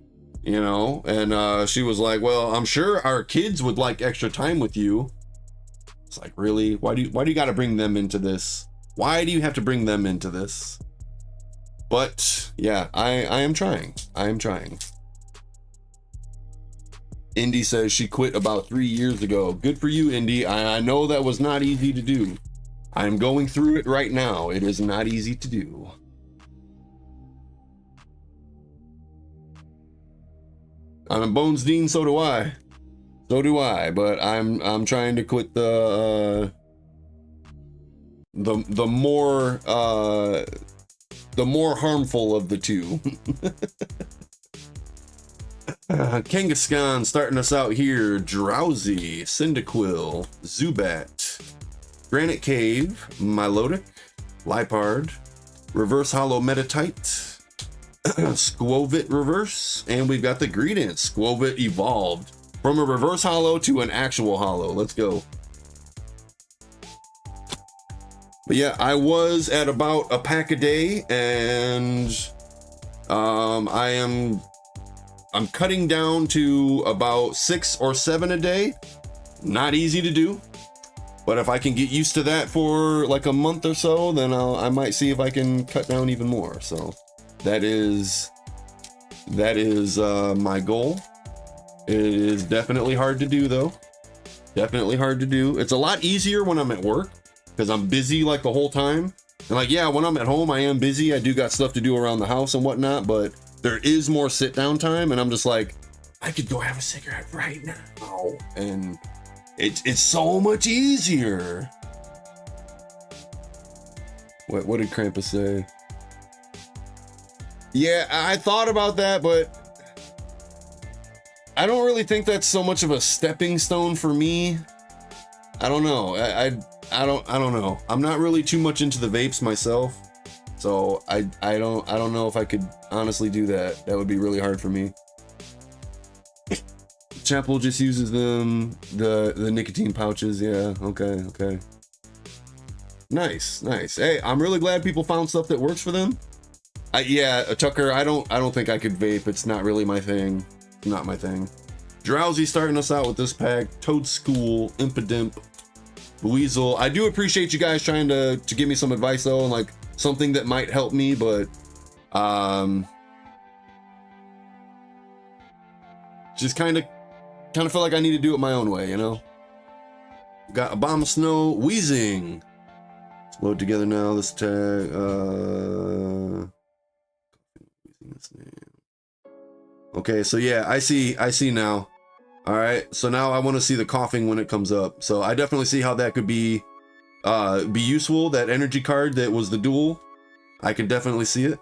Speaker 7: you know, and she was like, well, I'm sure our kids would like extra time with you. It's like, really? Why do you got to bring them into this? Why do you have to bring them into this? But yeah, I am trying. I am trying. Indy says she quit about 3 years ago. Good for you, Indy. I know that was not easy to do. I'm going through it right now. It is not easy to do. I'm a Bones Dean, so do I. So do I, but I'm trying to quit the more harmful of the two. Kangaskhan starting us out here. Drowsy, Cyndaquil, Zubat, Granite Cave, Milotic, Liepard, Reverse Hollow Metatite, Squovit Reverse, and we've got the Greedent. Squovit evolved from a reverse hollow to an actual hollow. Let's go. But yeah, I was at about a pack a day, and I'm cutting down to about 6 or 7 a day. Not easy to do, but if I can get used to that for like a month or so, then I might see if I can cut down even more. So that is my goal. It is definitely hard to do though. Definitely hard to do. It's a lot easier when I'm at work because I'm busy like the whole time. And like, yeah, when I'm at home, I am busy. I do got stuff to do around the house and whatnot, but there is more sit down time, and I'm just like, I could go have a cigarette right now. And it's so much easier. What did Krampus say? Yeah, I thought about that, but I don't really think that's so much of a stepping stone for me. I don't know. I don't know. I'm not really too much into the vapes myself. So I don't know if I could honestly do that. That would be really hard for me. Chapel just uses them, the nicotine pouches. Yeah, okay. Nice. Hey, I'm really glad people found stuff that works for them. Yeah, Tucker, I don't think I could vape. It's not really my thing. Not my thing. Drowsy starting us out with this pack. Toad School, Impidimp, Weasel. I do appreciate you guys trying to give me some advice though, and like something that might help me, but just kind of feel like I need to do it my own way, you know. Got Obama Snow, Wheezing. Let's load together now. This tag. Okay, so yeah, I see now. All right, so now I want to see the coughing when it comes up. So I definitely see how that could be useful. That energy card that was the duel, I can definitely see it.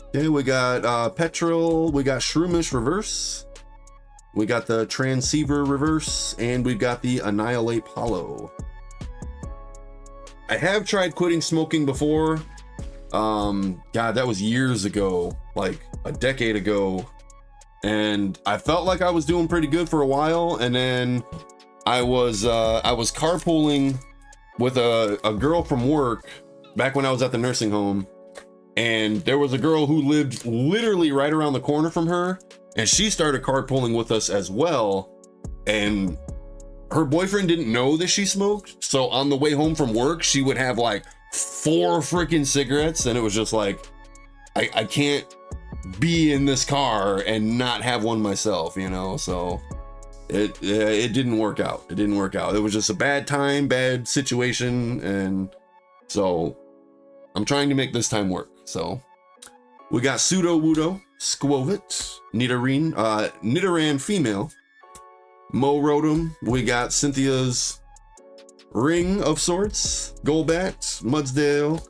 Speaker 7: Okay, we got Petrol, we got Shroomish Reverse, we got the Transceiver Reverse, and we've got the Annihilate Hollow. I have tried quitting smoking before. God, that was years ago, like a decade ago, and I felt like I was doing pretty good for a while, and then I was carpooling with a girl from work back when I was at the nursing home, and there was a girl who lived literally right around the corner from her, and she started carpooling with us as well, and her boyfriend didn't know that she smoked, so on the way home from work she would have like 4 freaking cigarettes, and it was just like, I can't be in this car and not have one myself, you know. So it didn't work out. It was just a bad time, bad situation, and so I'm trying to make this time work. So we got Pseudo Wudo, Squovit, Nidoran female, Mo-Rotom, we got Cynthia's Ring of sorts, Golbat, Mudsdale,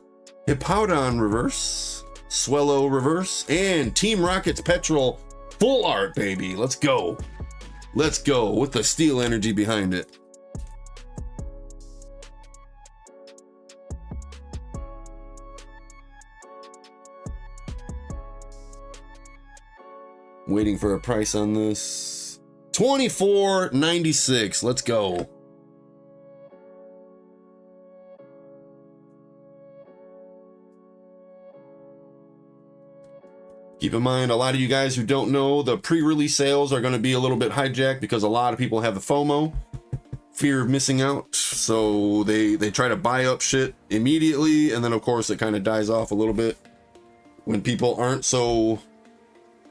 Speaker 7: Hippowdon Reverse, Swellow Reverse, and Team Rocket's Petrol full art, baby. Let's go with the steel energy behind it. Waiting for a price on this. $24.96. Let's go. Keep in mind, a lot of you guys who don't know, the pre-release sales are going to be a little bit hijacked because a lot of people have the FOMO, fear of missing out. So they try to buy up shit immediately, and then of course it kind of dies off a little bit when people aren't so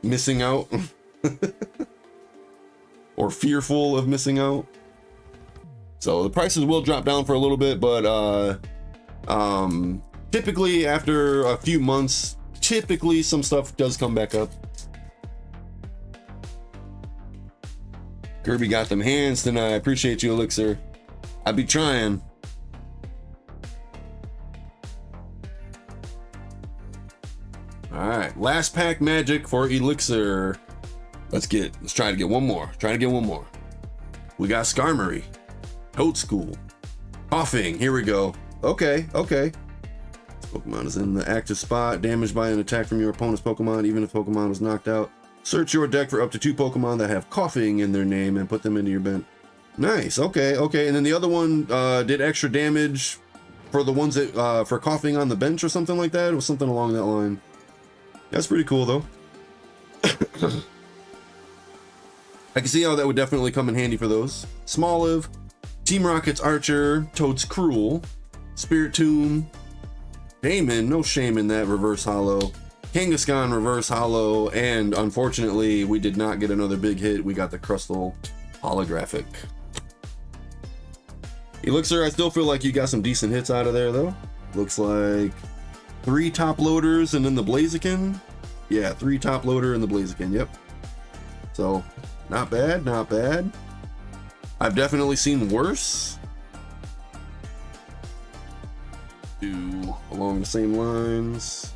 Speaker 7: missing out or fearful of missing out. So the prices will drop down for a little bit, but typically after a few months, typically some stuff does come back up. Kirby got them hands tonight. Appreciate you, Elixir. I be trying. All right, last pack magic for Elixir. Let's try to get one more. Try to get one more. We got Skarmory, Toad School, Coughing. Here we go. Okay. This Pokemon is in the active spot, damaged by an attack from your opponent's Pokemon, even if Pokemon is knocked out. Search your deck for up to 2 Pokemon that have Coughing in their name and put them into your bench. Nice. Okay. And then the other one did extra damage for the ones that for Coughing on the bench or something like that. It was something along that line. That's pretty cool though. I can see how that would definitely come in handy for those. Smoliv, Team Rocket's Archer, Toad's Cruel, Spiritomb, Damon, no shame in that, reverse holo, Kangaskhan reverse holo, and unfortunately we did not get another big hit. We got the Crustle holographic. Elixir, I still feel like you got some decent hits out of there though. Looks like 3 top loaders and then the Blaziken. Yeah, 3 top loader and the Blaziken, yep. So not bad, not bad. I've definitely seen worse. Do along the same lines.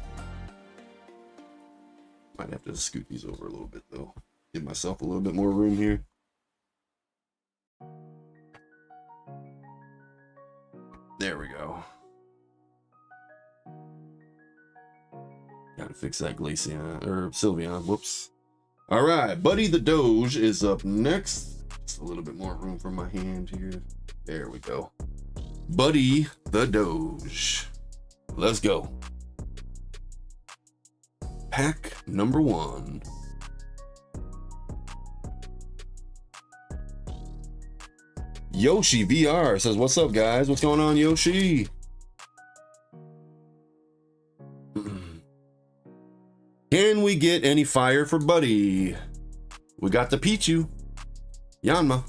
Speaker 7: Might have to scoot these over a little bit though. Give myself a little bit more room here. There we go. Gotta fix that Glaceon or Sylveon. Whoops. All right, Buddy the Doge is up next. Just a little bit more room for my hand here. There we go. Buddy the Doge. Let's go. Pack number 1. Yoshi VR says, "What's up, guys? What's going on, Yoshi?" Can we get any fire for Buddy? We got the Pichu, Yanma,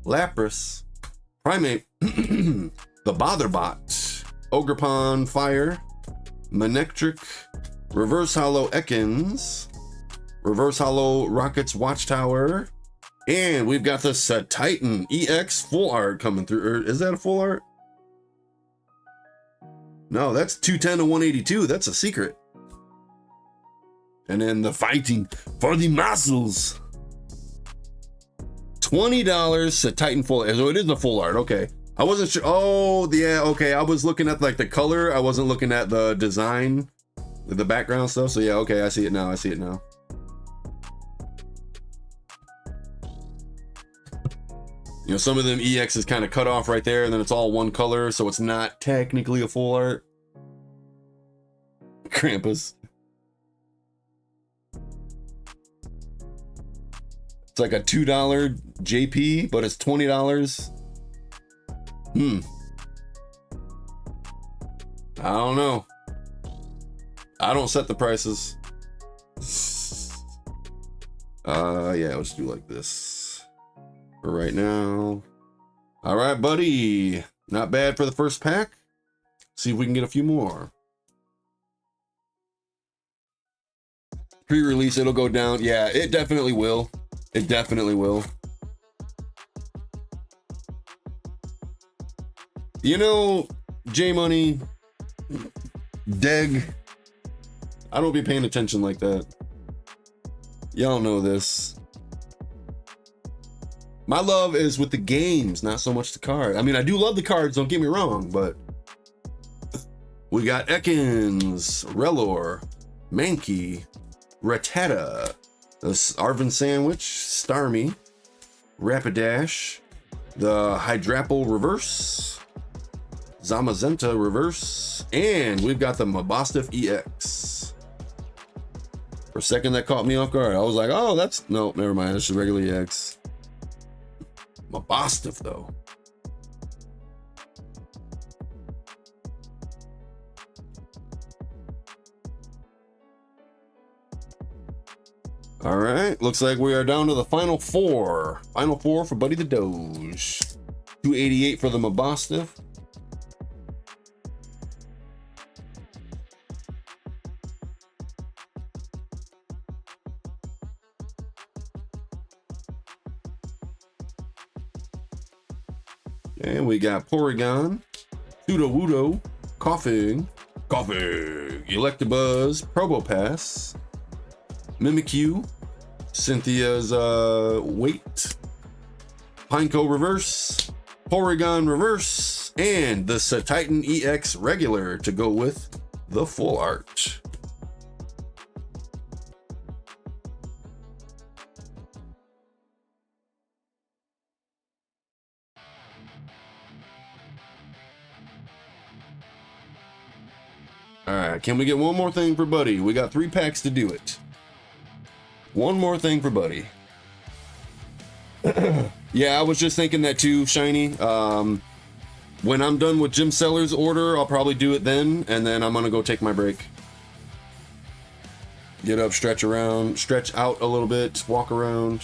Speaker 7: Lapras, Primate, the Botherbot, Ogerpon Fire, Manectric, Reverse Holo Ekans, Reverse Holo Rockets Watchtower, and we've got the Titan EX full art coming through. Or is that a full art? No, that's 210 to 182. That's a secret. And then the Fighting for the Muscles. $20 Titan full. So it is a full art. Okay. I wasn't sure. Oh, yeah. Okay. I was looking at like the color. I wasn't looking at the design, the background stuff. So yeah. Okay. I see it now. You know, some of them EX is kind of cut off right there, and then it's all one color, so it's not technically a full art. Krampus. It's like a $2 JP, but it's $20. I don't know. I don't set the prices. Yeah, let's do like this for right now. All right, buddy. Not bad for the first pack. See if we can get a few more. Pre-release, it'll go down. Yeah, it definitely will. It definitely will. You know, J-Money, Deg, I don't be paying attention like that. Y'all know this. My love is with the games, not so much the card. I mean, I do love the cards, don't get me wrong, but we got Ekans, Relor, Mankey, Rattata, the Arvin Sandwich, Starmie, Rapidash, the Hydrapple Reverse, Zamazenta Reverse, and we've got the Mabosstiff EX. For a second, that caught me off guard. I was like, oh, that's... No, never mind. That's just regular EX. Mabosstiff, though. All right, looks like we are down to the final 4. Final 4 for Buddy the Doge. 288 for the Mabosstiff. And we got Porygon, Sudowoodo, Coughing, Electabuzz, Probopass, Mimikyu, Cynthia's Weight, Pineco Reverse, Porygon Reverse, and the Titan EX Regular to go with the full art. All right, can we get one more thing for Buddy? We got 3 packs to do it. One more thing for Buddy. Yeah, I was just thinking that too, Shiny. When I'm done with Jim Seller's order, I'll probably do it then, and then I'm gonna go take my break. Get up, stretch around, stretch out a little bit, walk around.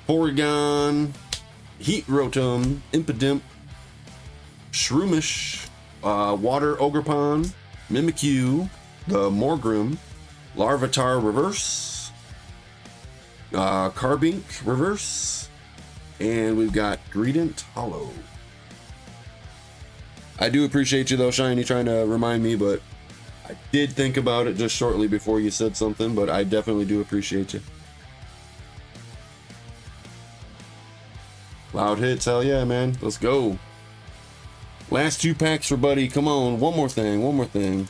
Speaker 7: Porygon, Heat Rotom, Impidimp, Shroomish, Water Ogerpon, Mimikyu, the Morgrem, Larvitar Reverse, Carbink Reverse, and we've got Greedent Hollow. I do appreciate you though, Shiny, trying to remind me, but I did think about it just shortly before you said something, but I definitely do appreciate you. Loud hits, hell yeah, man. Let's go. Last 2 packs for Buddy. Come on, one more thing, one more thing.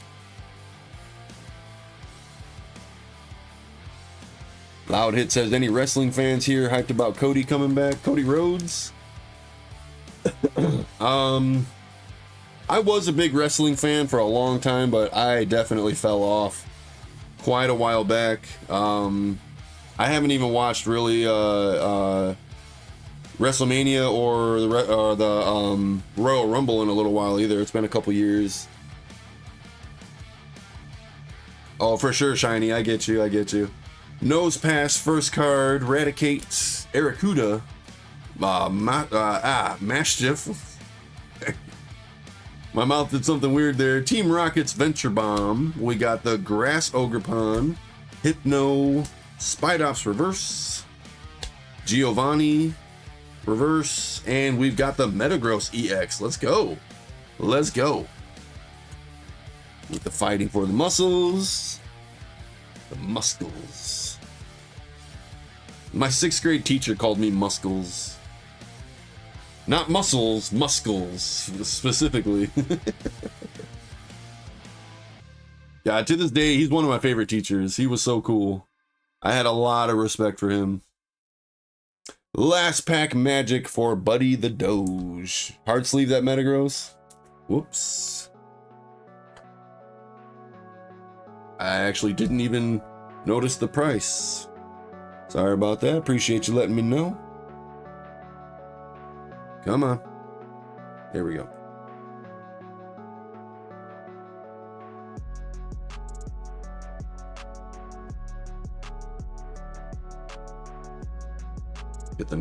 Speaker 7: Loud Hit says, any wrestling fans here hyped about Cody coming back? Cody Rhodes? I was a big wrestling fan for a long time, but I definitely fell off quite a while back. I haven't even watched really WrestleMania or the Royal Rumble in a little while either. It's been a couple years. Oh, for sure, Shiny. I get you. I get you. Nose Pass, first card, Raticate, Arrokuda, Mashtiff. My mouth did something weird there. Team Rocket's Venture Bomb. We got the Grass Ogerpon, Hypno, Spidops Reverse, Giovanni Reverse, and we've got the Metagross EX. Let's go. Let's go. With the fighting for the muscles. The muscles. My 6th grade teacher called me Muscles. Not muscles, muscles, specifically. Yeah, to this day, he's one of my favorite teachers. He was so cool. I had a lot of respect for him. Last pack magic for Buddy the Doge. Hard sleeve that Metagross. Whoops. I actually didn't even notice the price. Sorry about that. Appreciate you letting me know. Come on. Here we go. Get the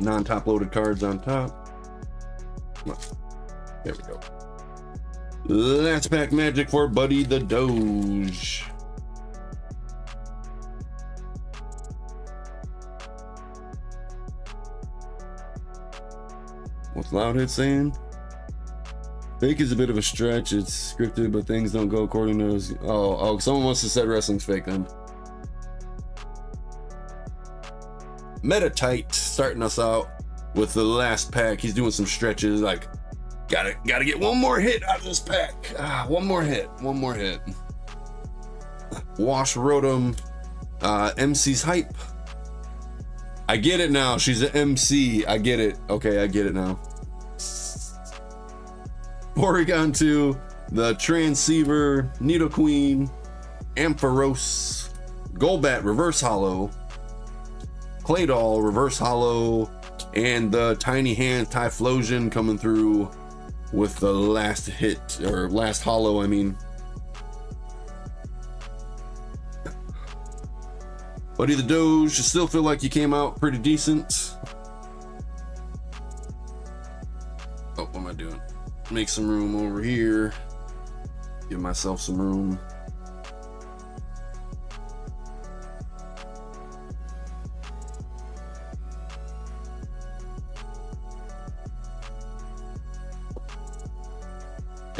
Speaker 7: non-top loaded cards on top. Come on. There we go. Last pack magic for Buddy the Doge. What's Loud Hit saying? Fake is a bit of a stretch. It's scripted, but things don't go according to us. Oh, someone must have said wrestling's fake then. Metatite starting us out with the last pack. He's doing some stretches. Like, gotta get one more hit out of this pack. One more hit. Wash Rotom, MC's hype. I get it now. She's an MC. I get it. Okay, I get it now. Porygon 2, the Transceiver, Nidoqueen, Ampharos, Golbat Reverse Hollow, Claydol Reverse Hollow, and the Tiny Hand Typhlosion coming through with the last hit, or last hollow, I mean. Buddy the Doge, you still feel like you came out pretty decent. Oh, what am I doing? Make some room over here. Give myself some room.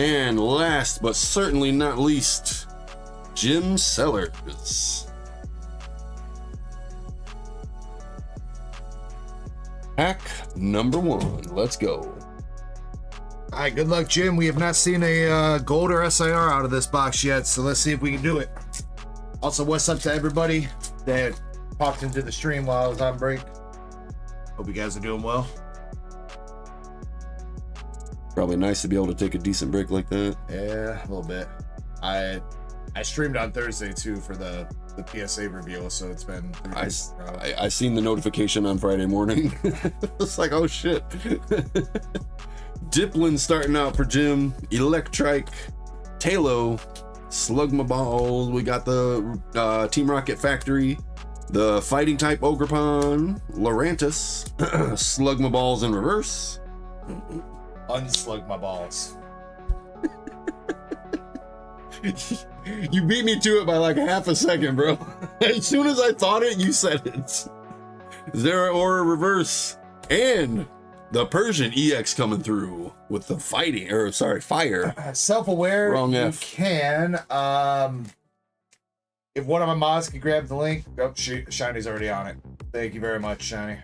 Speaker 7: And last but certainly not least, Jim Sellers. Pack number 1. Let's go.
Speaker 1: All right, good luck, Jim. We have not seen a gold or SIR out of this box yet, so let's see if we can do it. Also, what's up to everybody that popped into the stream while I was on break? Hope you guys are doing well.
Speaker 7: Probably nice to be able to take a decent break like that.
Speaker 1: Yeah, a little bit. I streamed on Thursday too for the PSA reveal, so it's been 3 days.
Speaker 7: I seen the notification on Friday morning. It's like, oh shit. Diplin starting out for Jim. Electrike, Talo, Slugmaballs. We got the Team Rocket Factory, the Fighting type Ogrepon, Lorantis, Slugmaballs in reverse.
Speaker 1: Unslug my balls.
Speaker 7: You beat me to it by like half a second, bro. As soon as I thought it, you said it. Zera Aura reverse and the Persian EX coming through with the fire.
Speaker 1: Self-aware.
Speaker 7: Wrong
Speaker 1: you
Speaker 7: F.
Speaker 1: can. If one of my mods can grab the link. Oh, Shiny's already on it. Thank you very much, Shiny.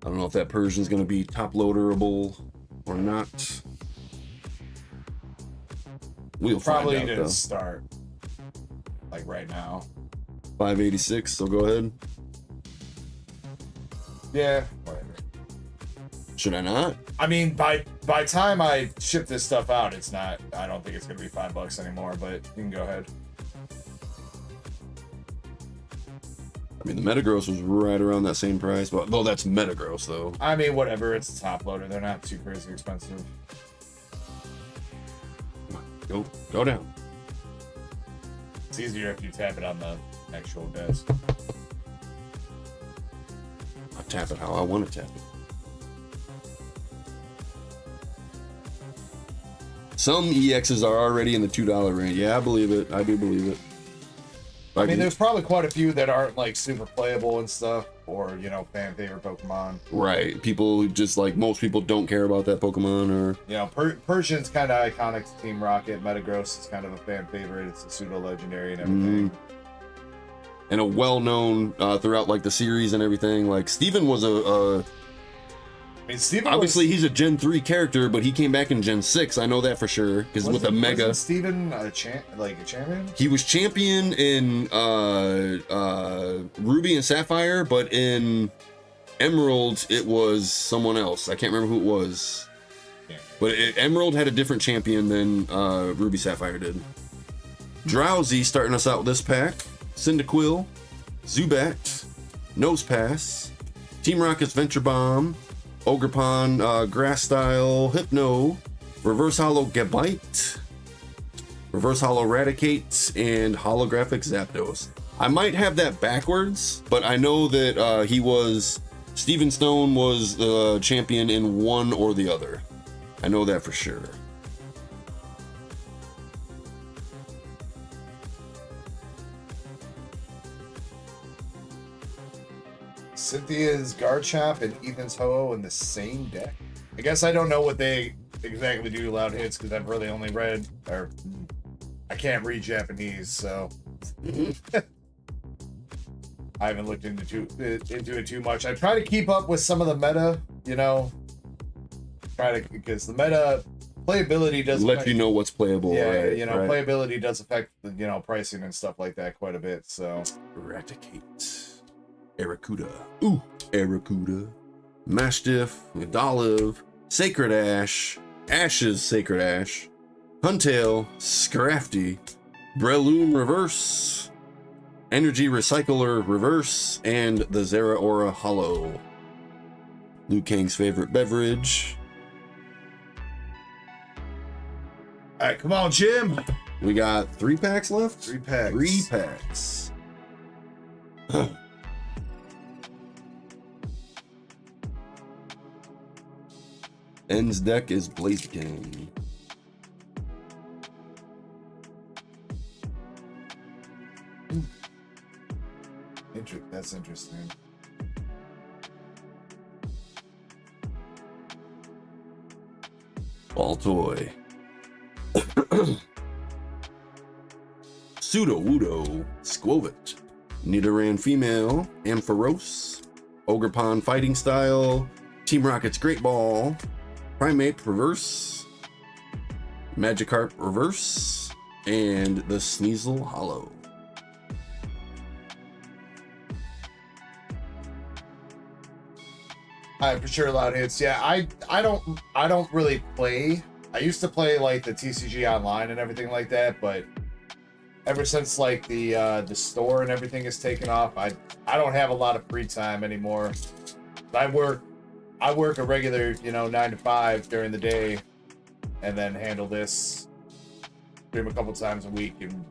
Speaker 7: I don't know if that Persian's going to be top loaderable or not. We'll
Speaker 1: Probably
Speaker 7: find out,
Speaker 1: didn't
Speaker 7: though.
Speaker 1: start like right now.
Speaker 7: 586, so go ahead.
Speaker 1: Yeah, whatever.
Speaker 7: Should I not?
Speaker 1: I mean, by time I ship this stuff out, it's not. I don't think it's gonna be $5 anymore. But you can go ahead.
Speaker 7: I mean, the Metagross was right around that same price, but though that's Metagross though.
Speaker 1: I mean, whatever. It's a top loader. They're not too crazy expensive.
Speaker 7: Go down.
Speaker 1: It's easier if you tap it on the actual desk.
Speaker 7: I'll tap it how I want to tap it. Some EXs are already in the $2 range. Yeah, I believe it. I do believe it.
Speaker 1: I mean, there's probably quite a few that aren't like super playable and stuff, or fan favorite Pokemon.
Speaker 7: Right. People just like most people don't care about that Pokemon, or
Speaker 1: Persian's kind of iconic to Team Rocket. Metagross is kind of a fan favorite. It's a pseudo legendary and everything.
Speaker 7: And a well-known throughout like the series and everything. Like Steven was
Speaker 1: I mean, Steven
Speaker 7: obviously he's a Gen 3 character, but he came back in Gen 6. I know that for sure because with a Mega.
Speaker 1: Wasn't Steven a champion?
Speaker 7: He was champion in Ruby and Sapphire, but in Emerald it was someone else. I can't remember who it was.
Speaker 1: Yeah.
Speaker 7: But Emerald had a different champion than Ruby Sapphire did. Drowsy starting us out with this pack. Cyndaquil, Zubat, Nosepass, Team Rocket's Venture Bomb, Ogrepon, Grass Style, Hypno, Reverse Holo Gabite, Reverse Holo Raticate, and Holographic Zapdos. I might have that backwards, but I know that Steven Stone was the champion in one or the other. I know that for sure.
Speaker 1: Cynthia's Garchomp and Ethan's Ho-Oh in the same deck. I guess I don't know what they exactly do loud hits because I've really only read, or I can't read Japanese, so I haven't looked into it too much. I try to keep up with some of the meta, because the meta playability does
Speaker 7: let you know what's playable.
Speaker 1: Yeah,
Speaker 7: right,
Speaker 1: playability does affect the pricing and stuff like that quite a bit. So
Speaker 7: Raticate. Aracuda. Ooh, Aracuda. Mastiff, Medolive, Sacred Ash, Ash's Sacred Ash, Huntail, Scrafty, Breloom Reverse, Energy Recycler Reverse, and the Zera Aura Hollow. Liu Kang's favorite beverage.
Speaker 1: all right, come on, Jim.
Speaker 7: We got 3 packs left?
Speaker 1: 3 packs.
Speaker 7: 3 packs. End's deck is Blaziken.
Speaker 1: That's interesting.
Speaker 7: Well, Baltoy. Pseudo-Wudo. Squovit. Nidoran Female. Ampharos. Ogerpon Fighting Style. Team Rocket's Great Ball. Primate Reverse. Magikarp Reverse. And the Sneasel Hollow.
Speaker 1: For sure, a lot of hits. Yeah, I don't really play. I used to play like the TCG online and everything like that, but ever since like the store and everything is taken off, I don't have a lot of free time anymore. I work a regular 9 to 5 during the day, and then handle this, stream a couple times a week, and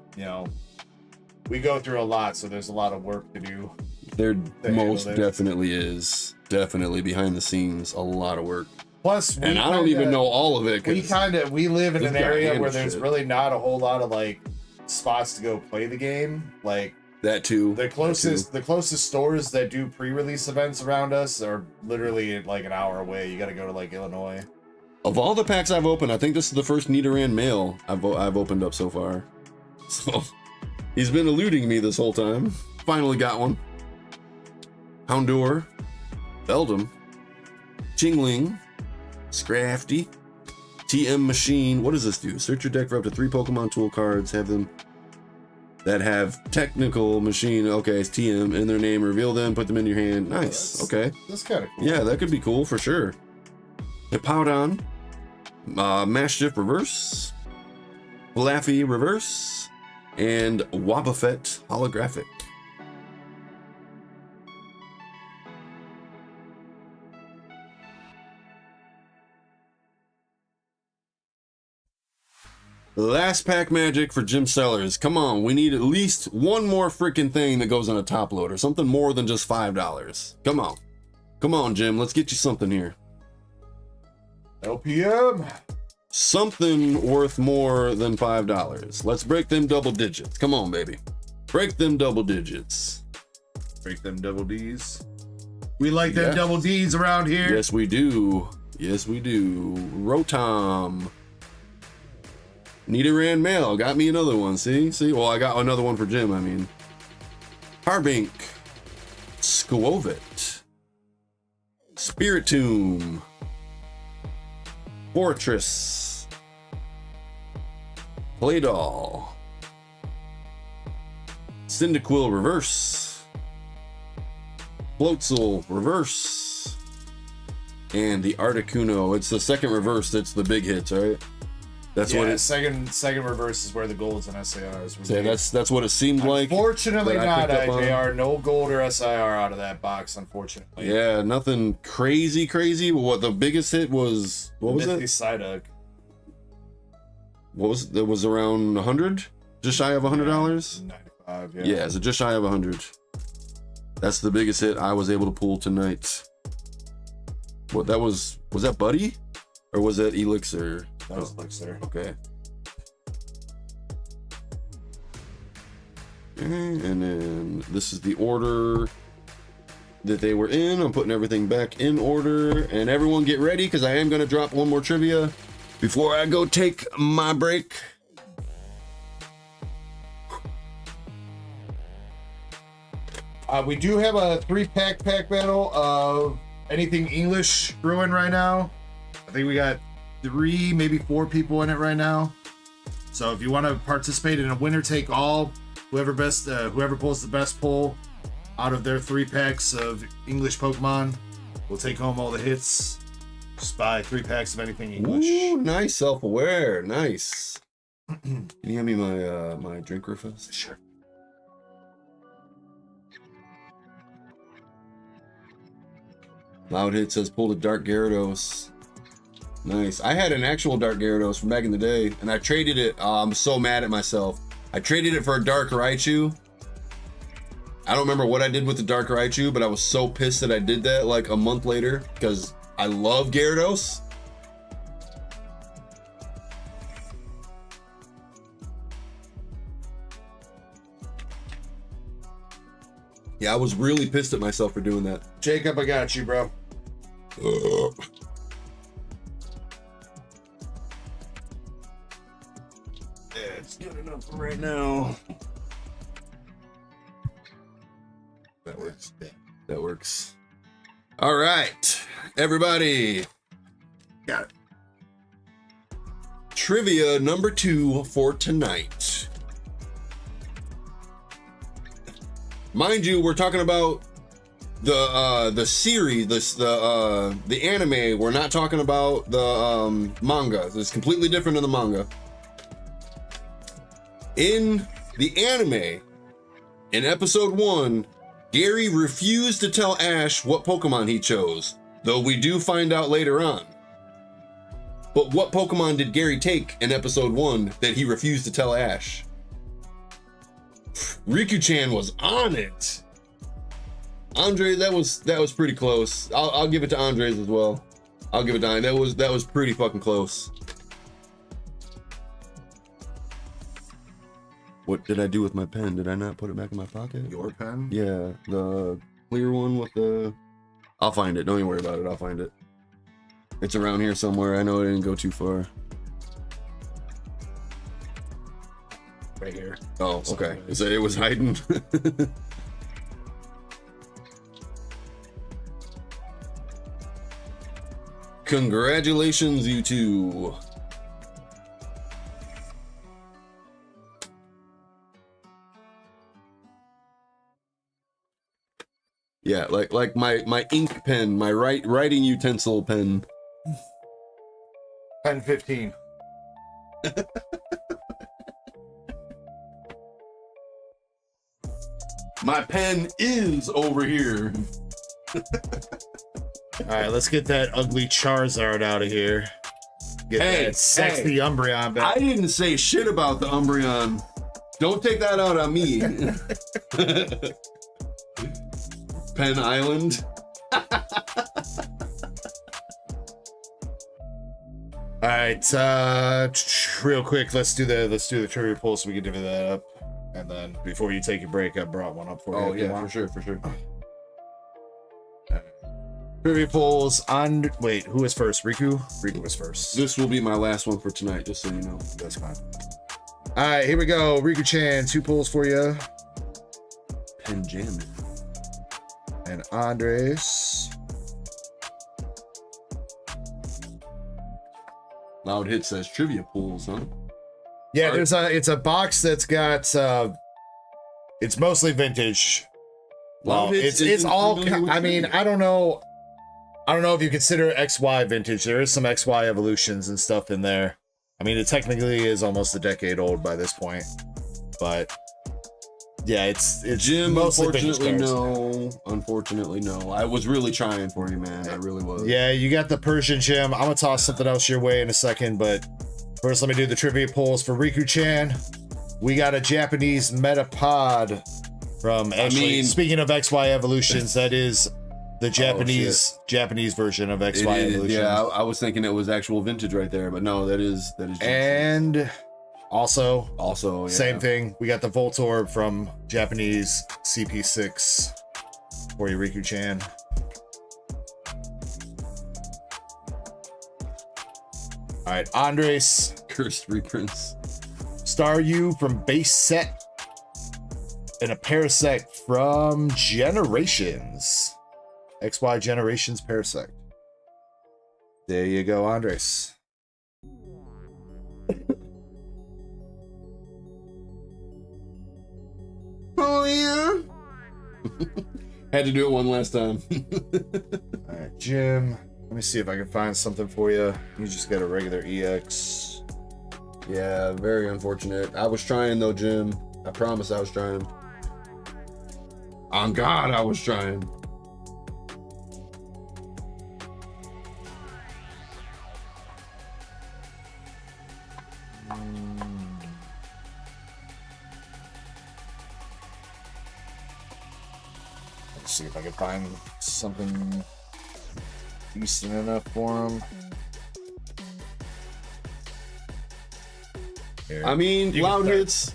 Speaker 1: we go through a lot, so there's a lot of work to do.
Speaker 7: There most definitely is. Definitely behind the scenes, a lot of work.
Speaker 1: Plus,
Speaker 7: and I don't even know all of it.
Speaker 1: We live in an area where there's
Speaker 7: shit.
Speaker 1: really not a whole lot of like spots to go play the game. Like
Speaker 7: that too.
Speaker 1: The closest stores that do pre-release events around us are literally like an hour away. You got to go to like Illinois.
Speaker 7: Of all the packs I've opened, I think this is the first Nidoran male I've opened up so far. So he's been eluding me this whole time. Finally got one. Houndour, Beldum, Chingling, Scrafty, TM Machine. What does this do? Search your deck for up to 3 Pokemon tool cards. Have them that have technical machine. Okay, it's TM in their name. Reveal them. Put them in your hand. Nice. Okay.
Speaker 1: That's kind of cool.
Speaker 7: Yeah, that could be cool for sure. Hippowdon, Mastiff Reverse, Flaffy Reverse, and Wobbuffet Holographic. Last pack magic for Jim Sellers. Come on, we need at least one more freaking thing that goes on a top loader. Something more than just $5. Come on. Come on, Jim. Let's get you something here.
Speaker 1: LPM.
Speaker 7: Something worth more than $5. Let's break them double digits. Come on, baby. Break them double digits.
Speaker 1: Break them double Ds. We like them double Ds around here.
Speaker 7: Yes, we do. Yes, we do. Rotom. Nidoran male. Got me another one. See? Well, I got another one for Jim, I mean. Harbink. Squovit. Spiritomb. Fortress. Playdoll. Cyndaquil reverse. Floatzel reverse. And the Articuno. It's the second reverse that's the big hits, right? That's what it.
Speaker 1: Second reverse is where the golds and SARs.
Speaker 7: Yeah, that's what it seemed like.
Speaker 1: Unfortunately, not IJR. No gold or SIR out of that box. Unfortunately.
Speaker 7: Yeah, nothing crazy. What the biggest hit was? What was it?
Speaker 1: Psyduck.
Speaker 7: What was it? Was around 100? Just shy of $100.
Speaker 1: 95. Yeah.
Speaker 7: Yeah, so just shy of 100. That's the biggest hit I was able to pull tonight. What that was that Buddy, or was that Elixir?
Speaker 1: That was Elixir.
Speaker 7: Okay. And then this is the order that they were in. I'm putting everything back in order. And everyone get ready, because I am going to drop one more trivia before I go take my break.
Speaker 1: We do have a 3-pack battle of anything English brewing right now. I think we got 3, maybe 4 people in it right now. So if you want to participate in a winner take all, whoever pulls the best pull out of their 3 packs of English Pokemon will take home all the hits. Just buy 3 packs of anything English.
Speaker 7: Ooh, nice, self-aware, nice. Can you hand me my my drink refill?
Speaker 1: Sure.
Speaker 7: Loud Hit says pulled a Dark Gyarados. Nice. I had an actual Dark Gyarados from back in the day, and I traded it. I'm so mad at myself. I traded it for a Dark Raichu. I don't remember what I did with the Dark Raichu, but I was so pissed that I did that like a month later, because I love Gyarados. Yeah, I was really pissed at myself for doing that.
Speaker 1: Jacob, I got you, bro.
Speaker 7: That's good enough for right now. That works. That works. All right, everybody. Got it. Trivia number 2 for tonight. Mind you, we're talking about the series, the anime. We're not talking about the manga. It's completely different than the manga. In the anime, in episode 1, Gary refused to tell Ash what Pokemon he chose, though we do find out later on. But what Pokemon did Gary take in episode 1 that he refused to tell Ash? Riku-chan was on it. Andre, that was pretty close. I'll give it to Andres as well. I'll give it to Andre. That was pretty fucking close. What did I do with my pen? Did I not put it back in my pocket?
Speaker 1: Your pen?
Speaker 7: Yeah, the clear one with the... I'll find it. Don't even worry about it. I'll find it. It's around here somewhere. I know it didn't go too far.
Speaker 1: Right here.
Speaker 7: Oh, okay. So it was hiding. Congratulations, you two. Yeah, like my ink pen, my writing utensil pen.
Speaker 1: Pen 15.
Speaker 7: My pen is over here.
Speaker 1: All right, let's get that ugly Charizard out of here. Get that sexy Umbreon back.
Speaker 7: I didn't say shit about the Umbreon. Don't take that out on me. Pen Island.
Speaker 1: All right, real quick, let's do the trivia poll so we can divvy that up. And then before you take your break, I brought one up for you.
Speaker 7: Oh yeah, for sure.
Speaker 1: Trivia polls on. Wait, who was first? Riku? Riku was first.
Speaker 7: This will be my last one for tonight, just so you know.
Speaker 1: That's fine. All right, here we go. Riku-chan, 2 polls for you.
Speaker 7: Pen jamming.
Speaker 1: And Andres.
Speaker 7: Loud Hit says trivia pools, huh?
Speaker 1: Yeah, it's a box that's got it's mostly vintage. Well, it's all. I mean, I don't know if you consider XY vintage. There is some XY evolutions and stuff in there. I mean, it technically is almost a decade old by this point, but yeah, it's
Speaker 7: Jim.
Speaker 1: mostly
Speaker 7: Unfortunately, no. I was really trying for you, man. I really was.
Speaker 1: Yeah, you got the Persian Gym. I'm gonna toss something else your way in a second, but first, let me do the trivia polls for Riku-chan. We got a Japanese Metapod from. Speaking of XY evolutions, that is the Japanese version of XY evolutions.
Speaker 7: Yeah, I was thinking it was actual vintage right there, but no, that is.
Speaker 1: And also,
Speaker 7: yeah.
Speaker 1: Same thing. We got the Voltorb from Japanese CP6 for you, Riku-chan. All right, Andres.
Speaker 7: Cursed reprints.
Speaker 1: Staryu from base set. And a Parasect from Generations. XY Generations Parasect. There you go, Andres.
Speaker 7: Oh yeah. Had to do it one last time.
Speaker 1: All right, Jim. Let me see if I can find something for you. You just got a regular EX.
Speaker 7: Yeah, very unfortunate. I was trying though, Jim. I promise I was trying. On God, I was trying.
Speaker 1: Let's see if I can find something decent enough for him. Here.
Speaker 7: I mean, Loud Hits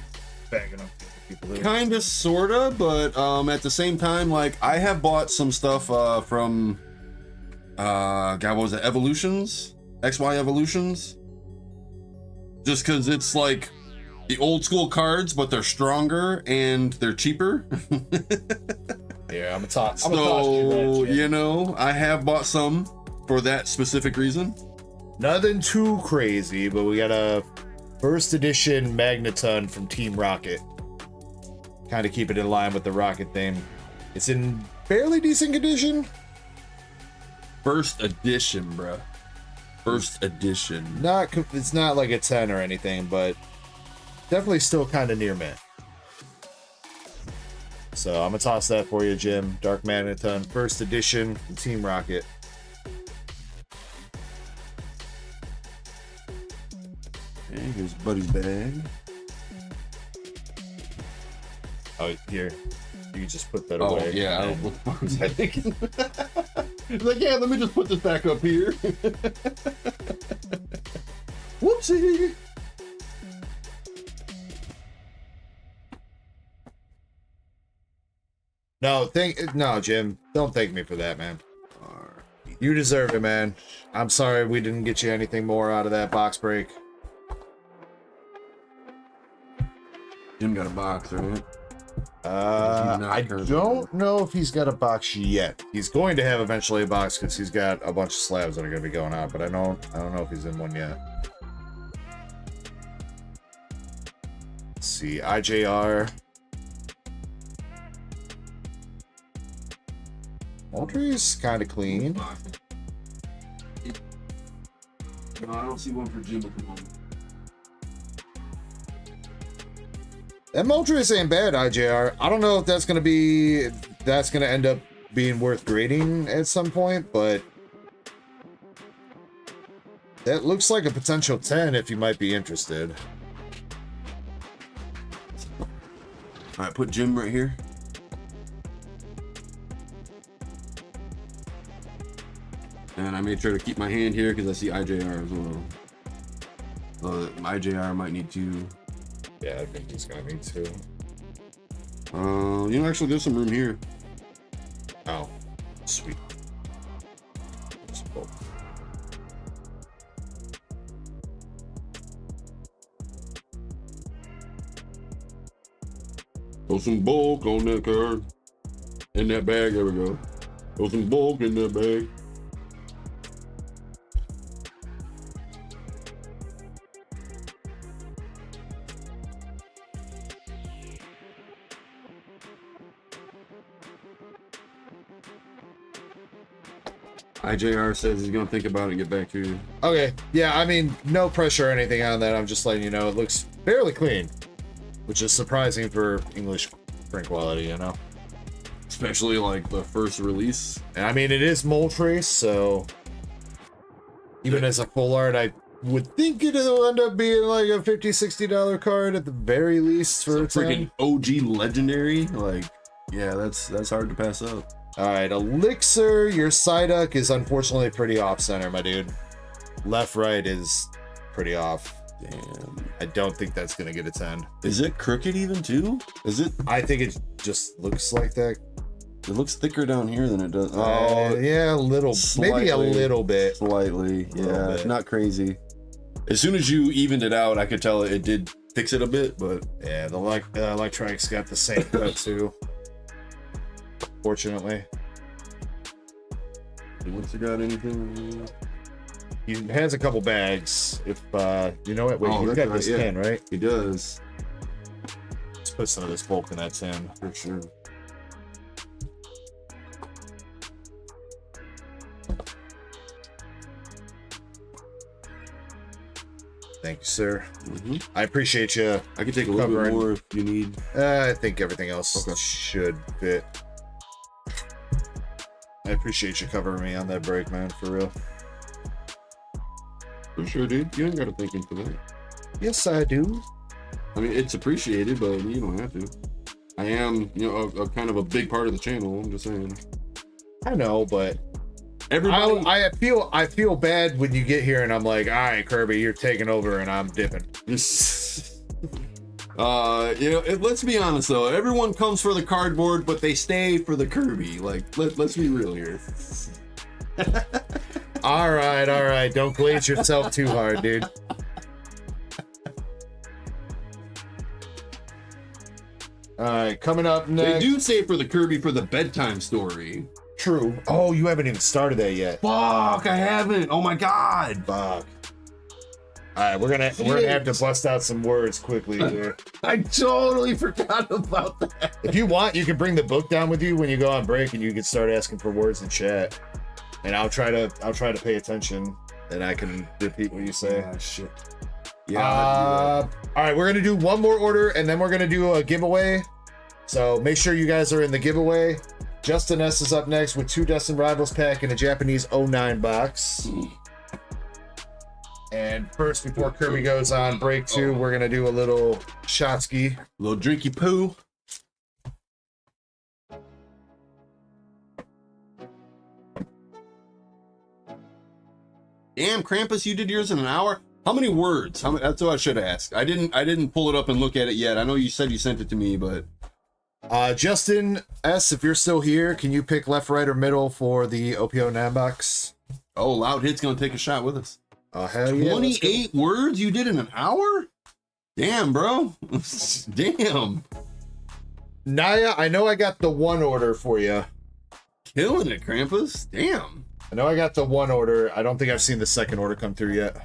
Speaker 1: bagging up people.
Speaker 7: kind of, sorta, but at the same time, like, I have bought some stuff from God, what was it? Evolutions? XY Evolutions? Just because it's like the old school cards, but they're stronger and they're cheaper.
Speaker 1: Yeah, I'm a toss.
Speaker 7: So, you know, I have bought some for that specific reason.
Speaker 1: Nothing too crazy, but we got a first edition Magneton from Team Rocket. Kind of keep it in line with the Rocket theme. It's in fairly decent condition.
Speaker 7: First edition, bruh. First edition.
Speaker 1: It's not like a 10 or anything, but definitely still kind of near mint. So I'm gonna toss that for you, Jim. Dark Magneton, first edition from Team Rocket.
Speaker 7: Okay, here's Buddy's bag.
Speaker 1: Oh, here. You can just put that
Speaker 7: Oh,
Speaker 1: away.
Speaker 7: yeah. What was I thinking? It's like, yeah, let me just put this back up here. Whoopsie.
Speaker 1: No, Jim. Don't thank me for that, man. You deserve it, man. I'm sorry we didn't get you anything more out of that box break.
Speaker 7: Jim got a box, right?
Speaker 1: I don't know if he's got a box yet. He's going to have eventually a box because he's got a bunch of slabs that are going to be going out, but I don't know if he's in one yet. Let's see, IJR. Moltres kind of clean.
Speaker 7: No, I don't see one for Jim at the moment.
Speaker 1: That Moltres ain't bad, IJR. I don't know if that's gonna end up being worth grading at some point, but that looks like a potential 10 if you might be interested.
Speaker 7: All right, put Jim right here. And I made sure to keep my hand here because I see IJR as well. IJR might need to.
Speaker 1: Yeah, I think he's gonna need to.
Speaker 7: You know, actually, there's some room here.
Speaker 1: Oh, sweet.
Speaker 7: Throw some bulk on that card. In that bag, there we go. Throw some bulk in that bag. IJR says he's gonna think about it and get back to you.
Speaker 1: Okay, yeah, I mean, no pressure or anything on that. I'm just letting you know it looks fairly clean, which is surprising for English print quality, you know?
Speaker 7: Especially like the first release.
Speaker 1: And I mean, it is Moltres, so even as a full art, I would think it'll end up being like a $50-$60 card at the very least for
Speaker 7: it's a freaking OG legendary. Like, yeah, that's hard to pass up.
Speaker 1: All right, Elixir, your Psyduck is unfortunately pretty off center, my dude. Left, right is pretty off.
Speaker 7: Damn.
Speaker 1: I don't think that's gonna get a 10.
Speaker 7: Is it crooked even too? Is it?
Speaker 1: I think it just looks like that.
Speaker 7: It looks thicker down here than it does. Oh,
Speaker 1: yeah, a little, maybe a little bit.
Speaker 7: Slightly, yeah,
Speaker 1: bit.
Speaker 7: not crazy. As soon as you evened it out, I could tell it did fix it a bit, but
Speaker 1: yeah, the Electronic's got the same cut too. Fortunately.
Speaker 7: What's it got? Anything?
Speaker 1: He has a couple bags. If you know what, wait,
Speaker 7: Oh,
Speaker 1: he's
Speaker 7: that's
Speaker 1: got this
Speaker 7: right, yeah.
Speaker 1: tin, right?
Speaker 7: He does.
Speaker 1: Let's put some of this bulk in that tin.
Speaker 7: For sure.
Speaker 1: Thank you, sir.
Speaker 7: Mm-hmm.
Speaker 1: I appreciate you.
Speaker 7: I can take a little bit
Speaker 1: Covering.
Speaker 7: more if you need.
Speaker 1: I think everything else
Speaker 7: Okay.
Speaker 1: should fit. I appreciate you covering me on that break, man, for real.
Speaker 7: For sure, dude. You ain't got to think into that.
Speaker 1: Yes, I do.
Speaker 7: I mean, it's appreciated, but you don't have to. I am, you know, a kind of a big part of the channel. I'm just saying.
Speaker 1: I know, but
Speaker 7: Everybody.
Speaker 1: I feel bad when you get here and I'm like, all right, Kirby, you're taking over and I'm dipping.
Speaker 7: You know, let's be honest though. Everyone comes for the cardboard, but they stay for the Kirby. Like, let's be real here.
Speaker 1: All right. Don't glaze yourself too hard, dude. All right, coming up
Speaker 7: They
Speaker 1: next.
Speaker 7: do say for the Kirby for the bedtime story.
Speaker 1: True. Oh, you haven't even started that yet.
Speaker 7: Fuck, I haven't. Oh my god.
Speaker 1: Fuck. All right, we're gonna have to bust out some words quickly here.
Speaker 7: I totally forgot about that.
Speaker 1: If you want, you can bring the book down with you when you go on break, and you can start asking for words in chat. And I'll try to pay attention, and I can repeat what you say.
Speaker 7: Ah, shit. Yeah.
Speaker 1: All right, we're gonna do one more order, and then we're gonna do a giveaway. So make sure you guys are in the giveaway. Justin S is up next with 2 Destin Rivals pack and a Japanese 09 box. And first, before Kirby goes on break 2, we're gonna do a little shotski.
Speaker 7: Little drinky poo. Damn, Krampus, you did yours in an hour? How many words? That's what I should ask. I didn't pull it up and look at it yet. I know you said you sent it to me, but
Speaker 1: Justin S, if you're still here, can you pick left, right, or middle for the OPO9 box?
Speaker 7: oh, Loud Hit's gonna take a shot with us.
Speaker 1: Oh, hell yeah.
Speaker 7: 28 words you did in an hour? Damn, bro. Damn.
Speaker 1: Naya, I know I got the 1 order for you.
Speaker 7: Killing it, Krampus. Damn.
Speaker 1: I know I got the 1 order. I don't think I've seen the 2nd order come through yet.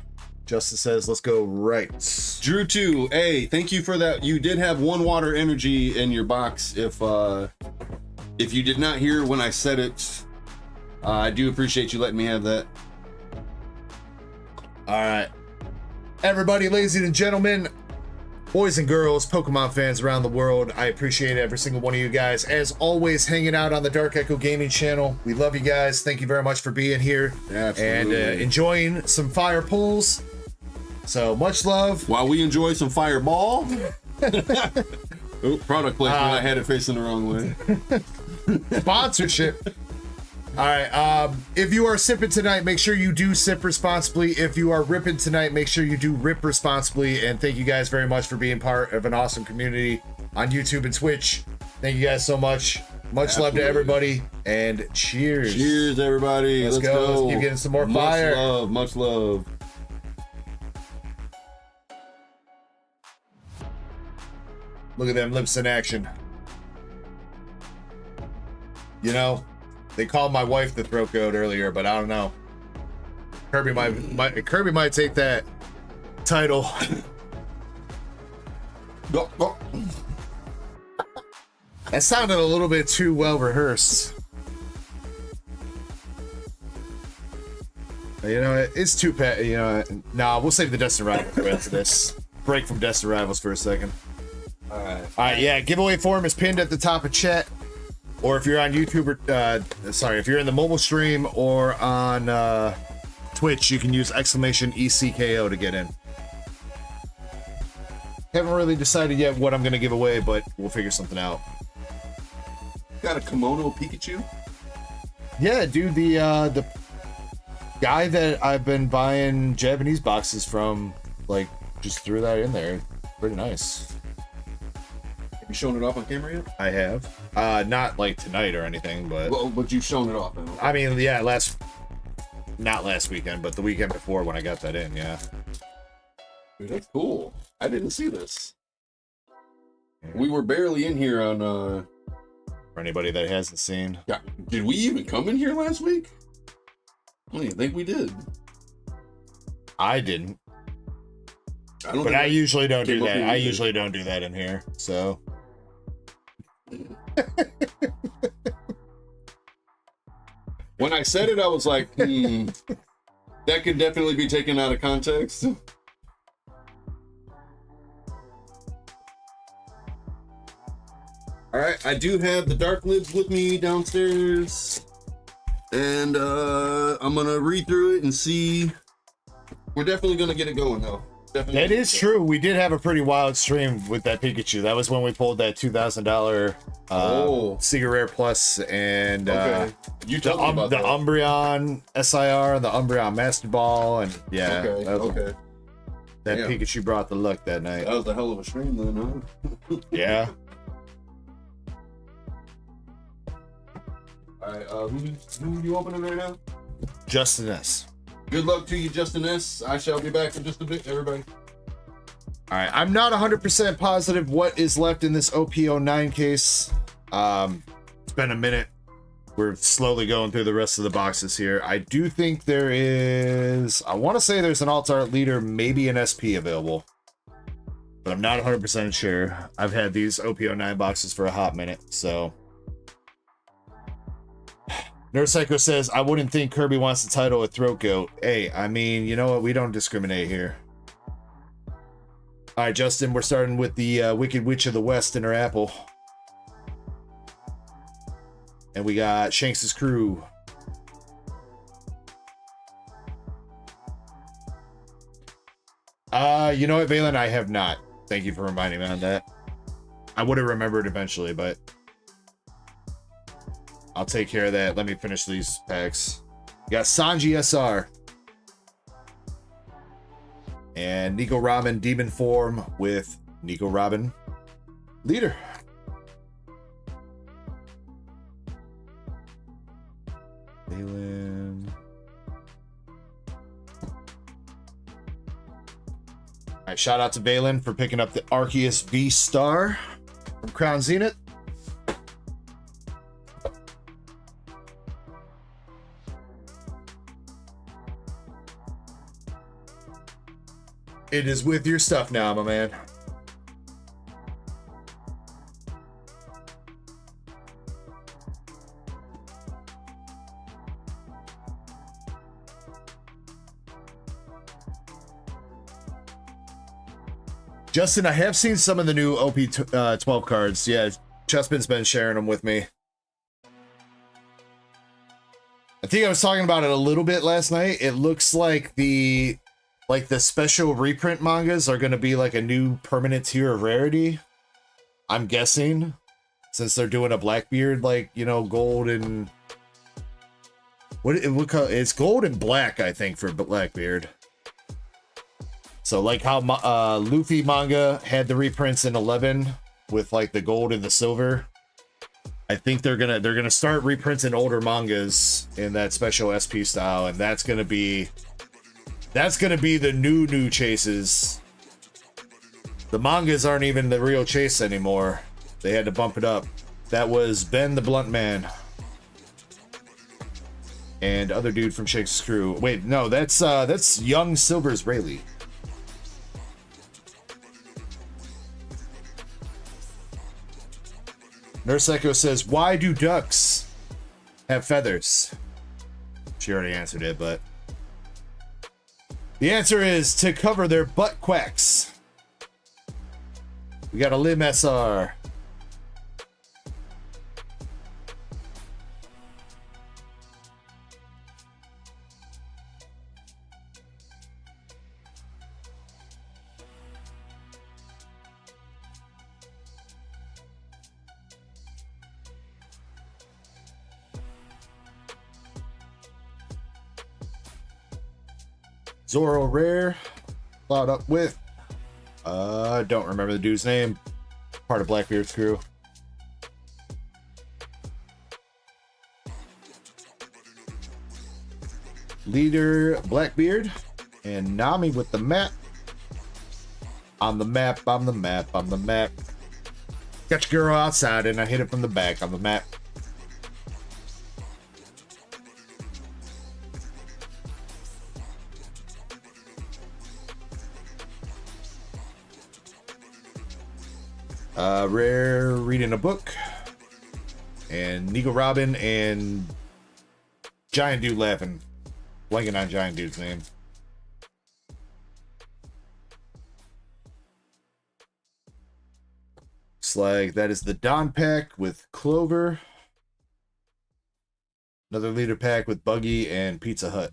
Speaker 1: Justin says, let's go right.
Speaker 7: Drew 2, hey, thank you for that. You did have 1 water energy in your box. If you did not hear when I said it, I do appreciate you letting me have that.
Speaker 1: All right. Everybody, ladies and gentlemen, boys and girls, Pokemon fans around the world, I appreciate every single one of you guys. As always, hanging out on the Dark Echo Gaming channel. We love you guys. Thank you very much for being here.
Speaker 7: Absolutely.
Speaker 1: And enjoying some fire pulls. So much love.
Speaker 7: While we enjoy some Fireball. Oh, product placement. I had it facing the wrong way.
Speaker 1: Sponsorship. All right. If you are sipping tonight, make sure you do sip responsibly. If you are ripping tonight, make sure you do rip responsibly. And thank you guys very much for being part of an awesome community on YouTube and Twitch. Thank you guys so much. Much love to everybody. And cheers.
Speaker 7: Cheers, everybody.
Speaker 1: Let's go. Let's keep getting some more fire.
Speaker 7: Much love. Much love.
Speaker 1: Look at them lips in action. You know, they called my wife the throat goat earlier, but I don't know. Kirby might take that title. That sounded a little bit too well rehearsed. You know, it's too you know. Nah, we'll save the Destin Rivals for after this. Break from Destin Rivals for a second. All right, yeah. Giveaway form is pinned at the top of chat, or if you're on YouTube or if you're in the mobile stream or on Twitch, you can use !ECKO to get in. Haven't really decided yet what I'm gonna give away, but we'll figure something out.
Speaker 7: Got a kimono Pikachu?
Speaker 1: Yeah, dude. The guy that I've been buying Japanese boxes from, like, just threw that in there. Pretty nice.
Speaker 7: Have you shown it off on camera yet?
Speaker 1: I have. Not like tonight or anything, but
Speaker 7: Well, but you've shown it off.
Speaker 1: I mean, yeah, not last weekend, but the weekend before when I got that in, yeah.
Speaker 7: Dude, that's cool. I didn't see this. We were barely in here on
Speaker 1: For anybody that hasn't seen.
Speaker 7: Yeah. Did we even come in here last week? I don't even think we did.
Speaker 1: I didn't.
Speaker 7: But
Speaker 1: I usually don't do that. I usually don't do that in here, so.
Speaker 7: When I said it, I was like, that could definitely be taken out of context. All right, I do have the dark lids with me downstairs, and I'm gonna read through it and see. We're definitely gonna get it going though. Definitely.
Speaker 1: That is true. We did have a pretty wild stream with that Pikachu. That was when we pulled that $2,000 Secret Rare Plus and
Speaker 7: you told me about
Speaker 1: the
Speaker 7: that.
Speaker 1: Umbreon SIR, the Umbreon Master Ball, and yeah.
Speaker 7: Okay.
Speaker 1: That
Speaker 7: Yeah.
Speaker 1: Pikachu brought the luck that night.
Speaker 7: That was a hell of a stream then, huh?
Speaker 1: Yeah.
Speaker 7: All right, who are you opening right now?
Speaker 1: Justin S.
Speaker 7: Good luck to you, Justin S. I shall be back in just a bit, everybody.
Speaker 1: All right, I'm not 100% positive what is left in this OP09 case. It's been a minute. We're slowly going through the rest of the boxes here. I do think there is, I want to say there's an alt art leader, maybe an SP available, but I'm not 100% sure. I've had these OP09 boxes for a hot minute, so. Nerd Psycho says, I wouldn't think Kirby wants the title of Throat Goat. Hey, I mean, you know what? We don't discriminate here. All right, Justin, we're starting with the Wicked Witch of the West in her apple. And we got Shanks' crew. You know what, Balen? I have not. Thank you for reminding me on that. I would have remembered eventually, but I'll take care of that. Let me finish these packs. We got Sanji SR. And Nico Robin Demon Form with Nico Robin Leader. Balen. Alright, shout out to Balen for picking up the Arceus V Star from Crown Zenith. It is with your stuff now, my man. Justin, I have seen some of the new OP12 cards. Yeah, Chespin's been sharing them with me. I think I was talking about it a little bit last night. It looks like the special reprint mangas are going to be like a new permanent tier of rarity. I'm guessing, since they're doing a Blackbeard, like, you know, gold and what it's gold and black, I think, for Blackbeard. So like how Luffy manga had the reprints in 11 with like the gold and the silver. I think they're gonna start reprinting older mangas in that special SP style, and that's gonna be the new chases. The mangas aren't even the real chase anymore. They had to bump it up. That was Ben the Blunt Man and other dude from Shake's crew. Wait, no, that's Young Silver's Rayleigh. Nurse Echo says, why do ducks have feathers? She already answered it, but the answer is to cover their butt quacks. We got a Lim SR. Zoro Rare, followed up with, don't remember the dude's name, part of Blackbeard's crew. Leader Blackbeard, and Nami with the map. On the map, on the map, on the map. Got your girl outside and I hit it from the back on the map. Rare reading a book, and Nico Robin and Giant Dude laughing, blanking on Giant Dude's name. Looks like that is the Dawn pack with Clover. Another leader pack with Buggy and Pizza Hut.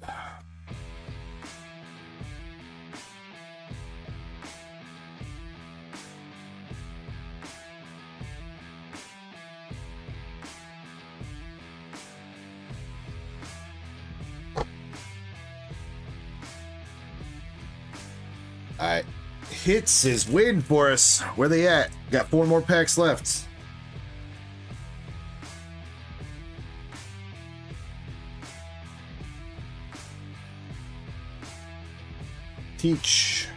Speaker 1: Alright, Hits is waiting for us. Where they at? Got 4 more packs left. Teach.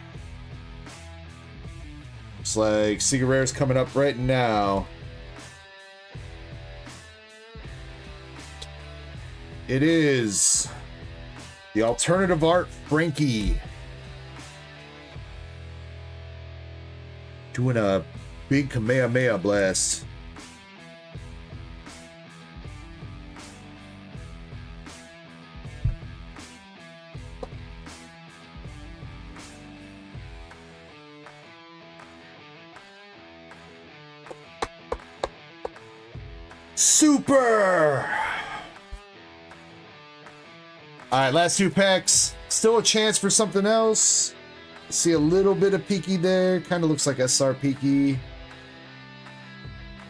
Speaker 1: Looks like Secret Rare is coming up right now. It is the alternative art Frankie. Doing a big Kamehameha blast. Super! Alright, last 2 packs. Still a chance for something else. See a little bit of Peaky there. Kind of looks like SR Peaky.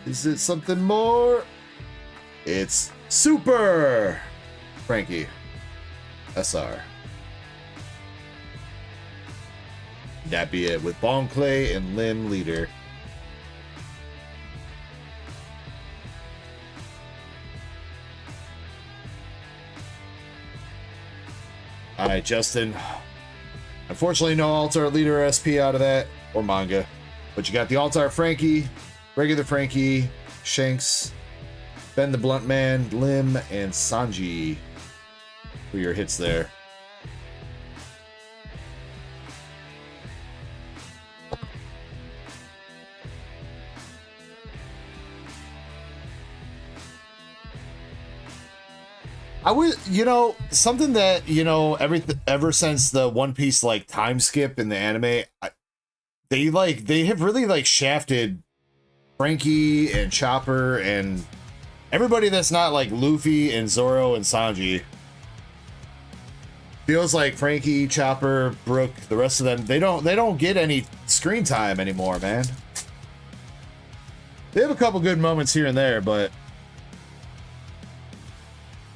Speaker 1: Is it something more? It's Super Frankie. SR. That be it with Bone Clay and Limb Leader. Alright, Justin. Unfortunately, no Altar Leader SP out of that, or manga. But you got the Altar Frankie, regular Frankie, Shanks, Ben the Blunt Man, Lim, and Sanji for your hits there. I would, you know, something that, you know, ever since the One Piece like time skip in the anime, they have really like shafted Frankie and Chopper and everybody that's not like Luffy and Zoro and Sanji. Feels like Frankie, Chopper, Brook, the rest of them, they don't get any screen time anymore, man. They have a couple good moments here and there, but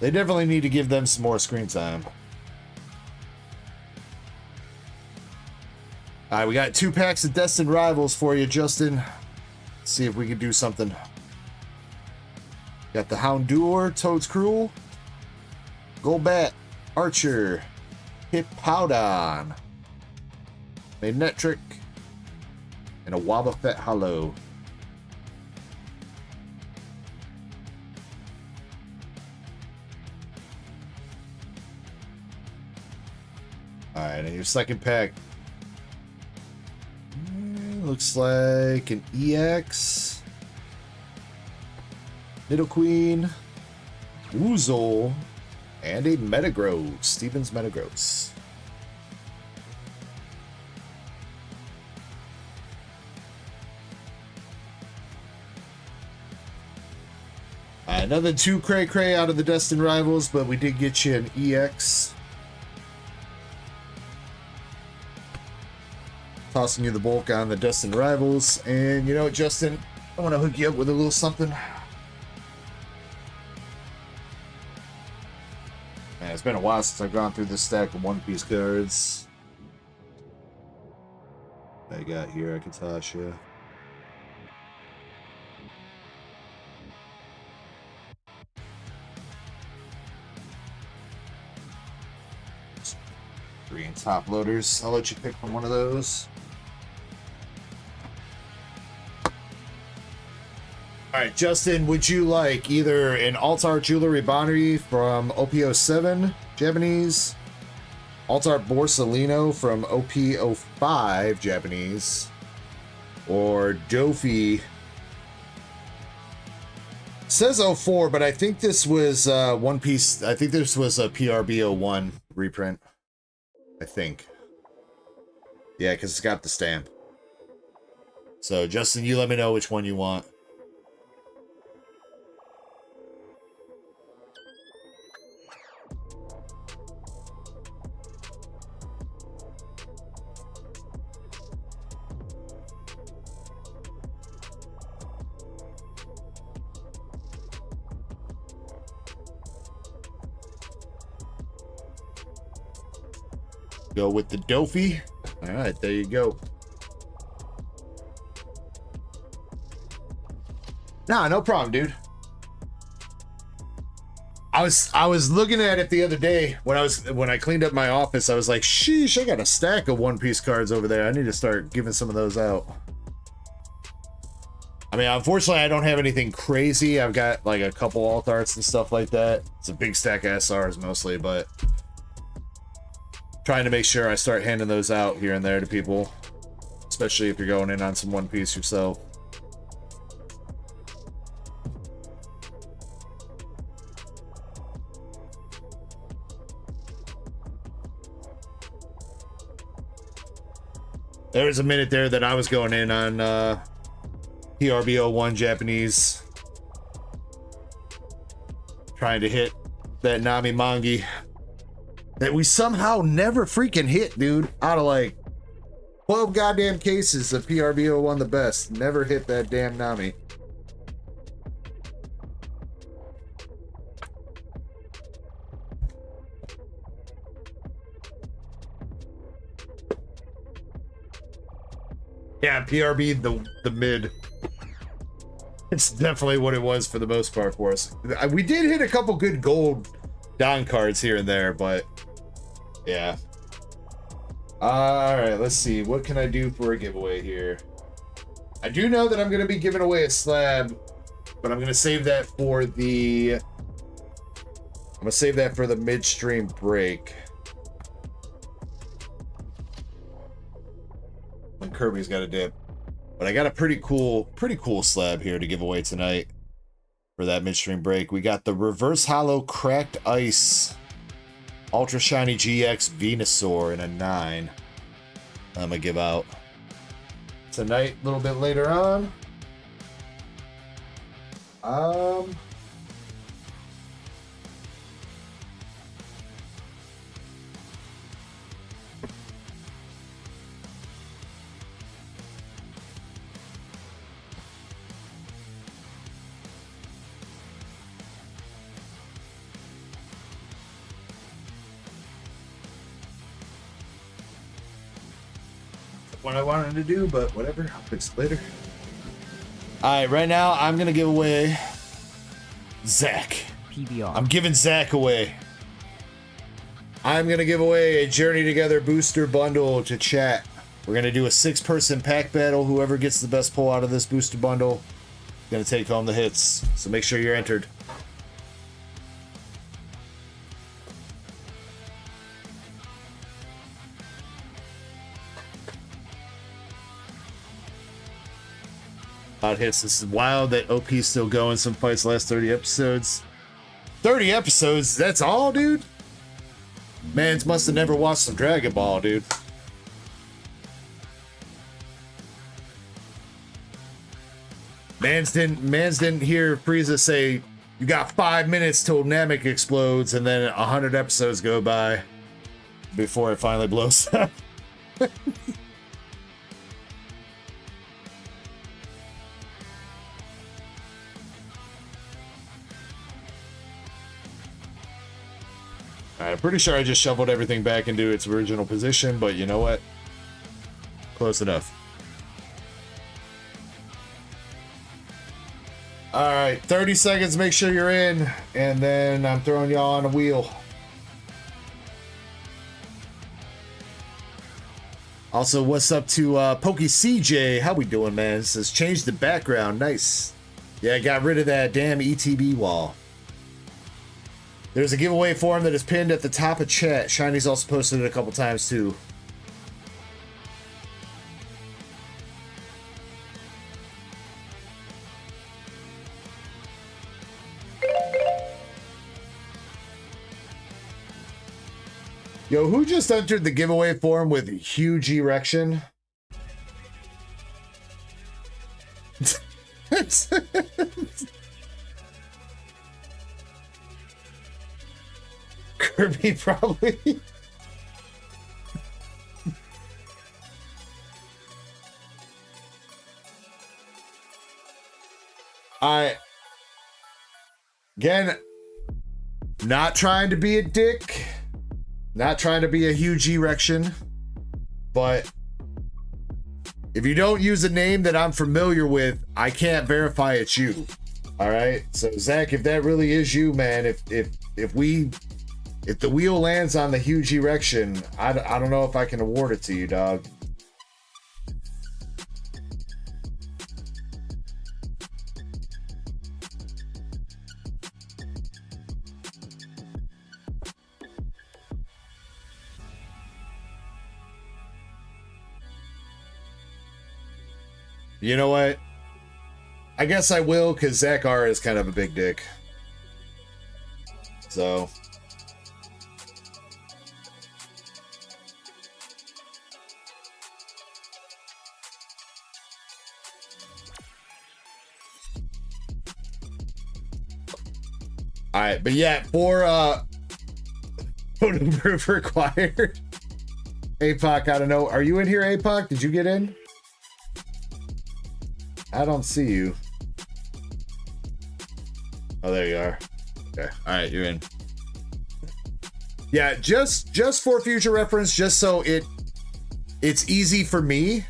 Speaker 1: they definitely need to give them some more screen time. Alright, we got 2 packs of Destin Rivals for you, Justin. Let's see if we can do something. Got the Houndour, Toad's Cruel, Golbat, Archer, Hippowdon, Magnetric, and a Wobbuffet Hollow. Alright, and your second pack looks like an EX, Nidoqueen, Woozle, and a Metagross, Steven's Metagross. Another 2 Cray Cray out of the Destin Rivals, but we did get you an EX. Tossing you the bulk on the Destin Rivals. And you know what, Justin? I want to hook you up with a little something. Man, it's been a while since I've gone through this stack of One Piece cards. I got here, I can toss you. Green top loaders. I'll let you pick from one of those. Alright, Justin, would you like either an Altar Jewelry Bonnery from OP07, Japanese, Altar Borsalino from OP05, Japanese, or Dofi? Says 04, but I think this was One Piece. I think this was a PRB01 reprint. I think. Yeah, because it's got the stamp. So, Justin, you let me know which one you want. Go with the Dofi. All right, there you go. Nah, no problem, dude. I was looking at it the other day when I cleaned up my office. I was like, sheesh, I got a stack of One Piece cards over there. I need to start giving some of those out. I mean, unfortunately, I don't have anything crazy. I've got like a couple alt arts and stuff like that. It's a big stack of SRs mostly, but trying to make sure I start handing those out here and there to people, especially if you're going in on some One Piece yourself. There was a minute there that I was going in on PRBO1 Japanese, trying to hit that Nami Mangi that we somehow never freaking hit, dude. Out of like 12 goddamn cases of PRBO1 the best, never hit that damn Nami. Yeah, PRB the mid. It's definitely what it was for the most part for us. We did hit a couple good gold Don cards here and there, but yeah. All right, let's see. What can I do for a giveaway here? I do know that I'm going to be giving away a slab, but I'm going to save that for the... I'm going to save that for the midstream break. When Kirby's got a dip. But I got a pretty cool slab here to give away tonight for that midstream break. We got the reverse hollow cracked ice ultra shiny GX Venusaur in a 9. I'm gonna give out tonight a little bit later on. What I wanted to do, but whatever, I'll fix it later. Alright, right now I'm gonna give away Zach.
Speaker 5: PBR.
Speaker 1: I'm giving Zach away. I'm gonna give away a Journey Together booster bundle to chat. We're gonna do a 6-person pack battle. Whoever gets the best pull out of this booster bundle is gonna take home the hits. So make sure you're entered. Hits. This is wild that OP's still going. Some fights last 30 episodes. 30 episodes? That's all, dude? Mans must have never watched some Dragon Ball, dude. Mans didn't hear Frieza say, you got 5 minutes till Namek explodes, and then 100 episodes go by before it finally blows up. I'm pretty sure I just shoveled everything back into its original position, but you know what? Close enough. Alright, 30 seconds, make sure you're in, and then I'm throwing y'all on a wheel. Also, what's up to Pokey CJ? How we doing, man? It says change the background. Nice. Yeah, I got rid of that damn ETB wall. There's a giveaway form that is pinned at the top of chat. Shiny's also posted it a couple times too. Yo, who just entered the giveaway form with huge erection? Kirby, probably. Again, not trying to be a dick, not trying to be a huge erection, but if you don't use a name that I'm familiar with, I can't verify it's you. All right, so Zach, if that really is you, man, if the wheel lands on the huge erection, I don't know if I can award it to you, dog. You know what? I guess I will, because Zach R is kind of a big dick. So. Alright, but yeah, for photo proof required. APOC, I don't know. Are you in here, APOC? Did you get in? I don't see you. Oh, there you are. Okay. Alright, you're in. Yeah, just for future reference, just so it's easy for me.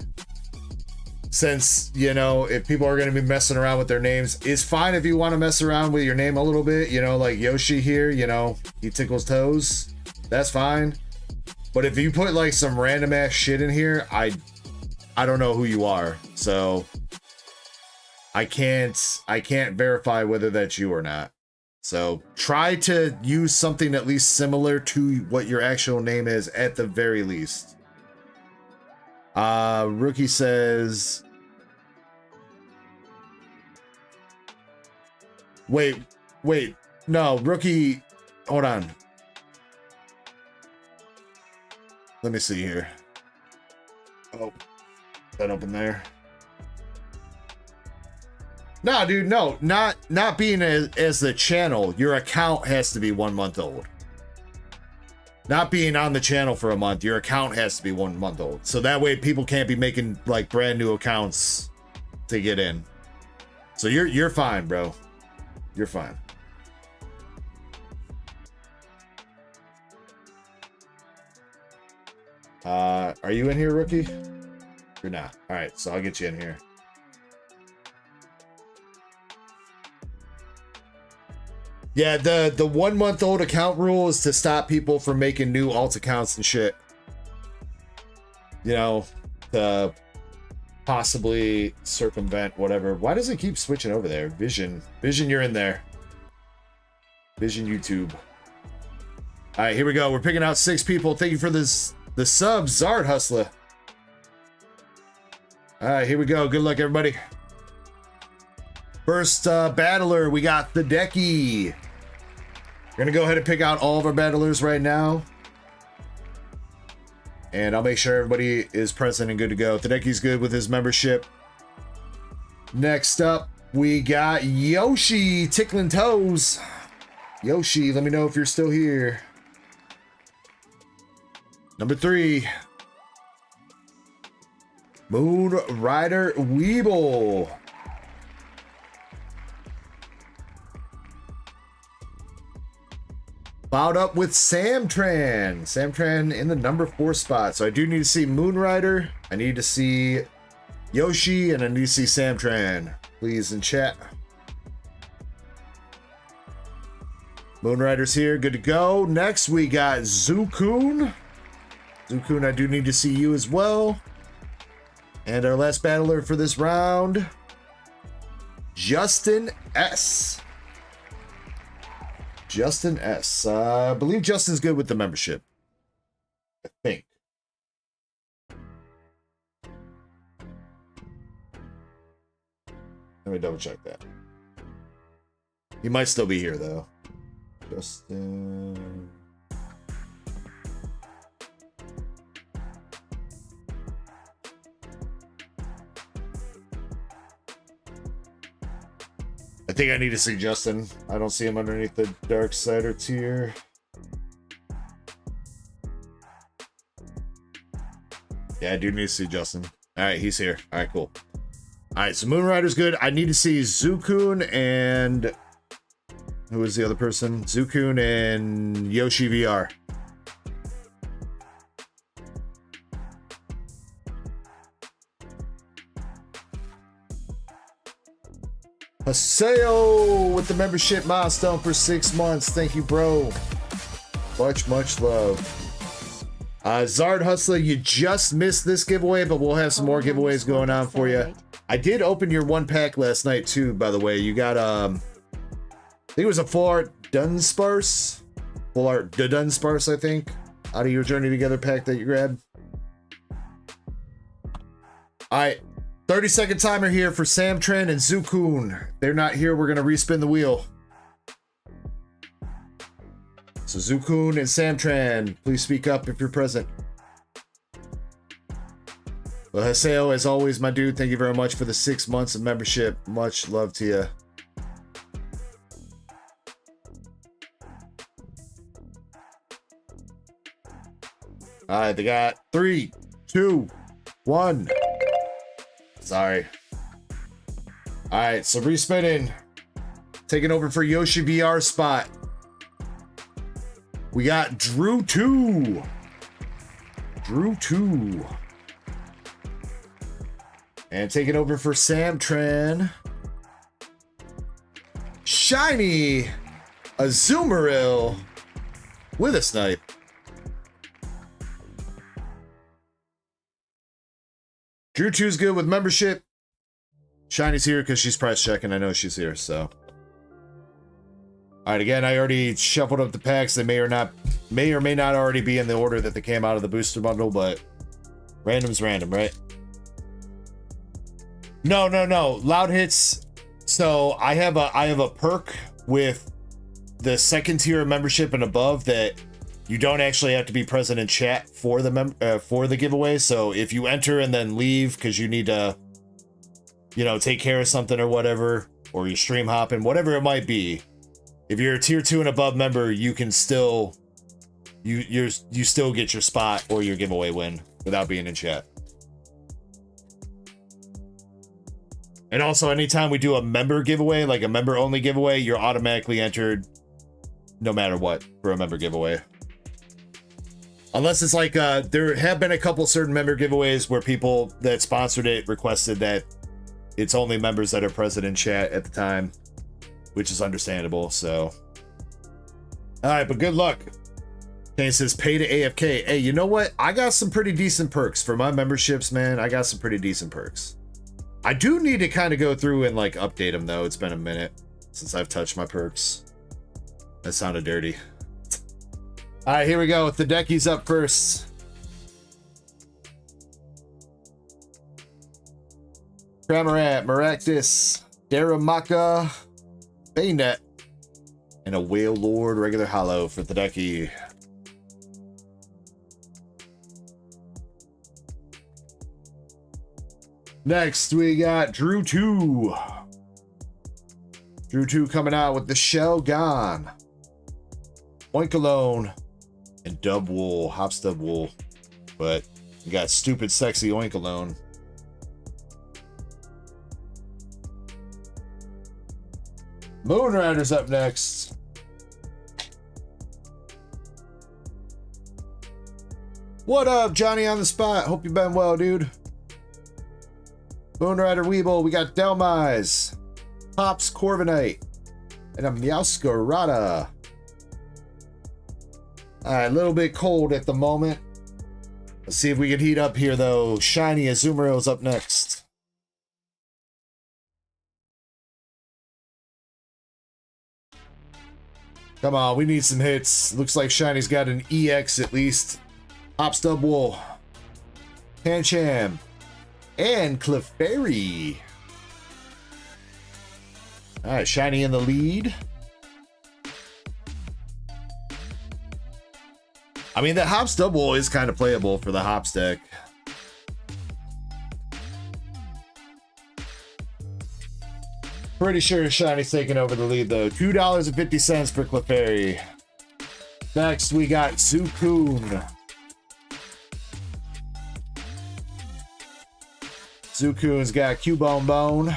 Speaker 1: Since, you know, if people are going to be messing around with their names, it's fine if you want to mess around with your name a little bit, you know, like Yoshi here, you know, he tickles toes. That's fine. But if you put like some random ass shit in here, I don't know who you are. So I can't verify whether that's you or not. So try to use something at least similar to what your actual name is at the very least. Rookie says, wait, no, Rookie, hold on. Let me see here. Oh, that open there. No, dude, no, not being as the channel, your account has to be 1 month old. Not being on the channel for a month, your account has to be 1 month old. So that way people can't be making like brand new accounts to get in. So you're fine, bro. You're fine. Are you in here, Rookie? You're not. All right, so I'll get you in here. Yeah, the 1 month old account rule is to stop people from making new alt accounts and shit. You know, to possibly circumvent whatever. Why does it keep switching over there? Vision, you're in there. Vision YouTube. All right, here we go. We're picking out 6 people. Thank you for the sub, Zard Hustler. All right, here we go. Good luck, everybody. First battler, we got the Decky. We're gonna go ahead and pick out all of our battlers right now. And I'll make sure everybody is present and good to go. Tadecki's good with his membership. Next up, we got Yoshi tickling toes. Yoshi, let me know if you're still here. Number 3. Moon Rider Weeble. Fouled up with Samtran. Samtran in the number 4 spot. So I do need to see Moonrider. I need to see Yoshi, and I need to see Samtran. Please in chat. Moonrider's here. Good to go. Next we got Zukun. Zukun, I do need to see you as well. And our last battler for this round, Justin S. Justin S. I believe Justin's good with the membership. I think. Let me double check that. He might still be here though. Justin. I think I need to see Justin. I don't see him underneath the Dark Sider tier. Yeah, I do need to see Justin. All right, he's here. All right, cool. All right, so Moonrider's good. I need to see Zukun and... who was the other person? Zukun and Yoshi VR. Haseo with the membership milestone for 6 months. Thank you, bro. Much love. Zard Hustler, you just missed this giveaway, but we'll have some more giveaways going on for you. I did open your 1 pack last night too, by the way. You got I think it was a full art Dunsparce. Full art Dunsparce, I think. Out of your Journey Together pack that you grabbed. Alright. 30-second timer here for Samtran and Zukun. They're not here. We're going to respin the wheel. So Zukun and Samtran, please speak up if you're present. Well, Haseo, as always, my dude, thank you very much for the 6 months of membership. Much love to you. All right, they got 3, 2, 1. Sorry. All right, so respinning. Taking over for Yoshi VR spot. We got Drew 2. Drew 2. And taking over for Samtran. Shiny Azumarill with a snipe. Drew 2's good with membership. Shiny's here because she's price checking. I know she's here, so. Alright, again, I already shuffled up the packs. They may or may not already be in the order that they came out of the booster bundle, but random's random, right? No. Loud hits. So I have a perk with the second tier of membership and above that you don't actually have to be present in chat for the giveaway. So if you enter and then leave because you need to, you know, take care of something or whatever, or you're stream hopping, whatever it might be, if you're a tier 2 and above member, you can still you still get your spot or your giveaway win without being in chat. And also, anytime we do a member giveaway, like a member only giveaway, you're automatically entered no matter what for a member giveaway. Unless it's like, there have been a couple certain member giveaways where people that sponsored it requested that it's only members that are present in chat at the time, which is understandable, so. All right, but good luck. Kane says, pay to AFK. Hey, you know what? I got some pretty decent perks for my memberships, man. I got some pretty decent perks. I do need to kind of go through and like update them though. It's been a minute since I've touched my perks. That sounded dirty. All right, here we go. The deckies up first. Cramorant, Maractus, Daramaka, Bayonet, and a Whale Lord regular hollow for the decky. Next, we got Drew 2. Drew 2 coming out with the Shell Gone, Oinkalone, and Dubwool, Hopstubwool. But you got stupid sexy Oinkalone. Moonrider's up next. What up, Johnny on the spot? Hope you've been well, dude. Moonrider Weeble, we got Delmise, Pops Corviknight, and a Meowscarada. Alright, a little bit cold at the moment. Let's see if we can heat up here though. Shiny Azumarill's up next. Come on, we need some hits. Looks like Shiny's got an EX at least. Hopstubwool, Pancham, and Clefairy. All right, Shiny in the lead. I mean, the Hopstubwool is kind of playable for the Hops deck. Pretty sure Shiny's taking over the lead, though. $2.50 for Clefairy. Next, we got Zukun. Zukun's got Cubone Bone,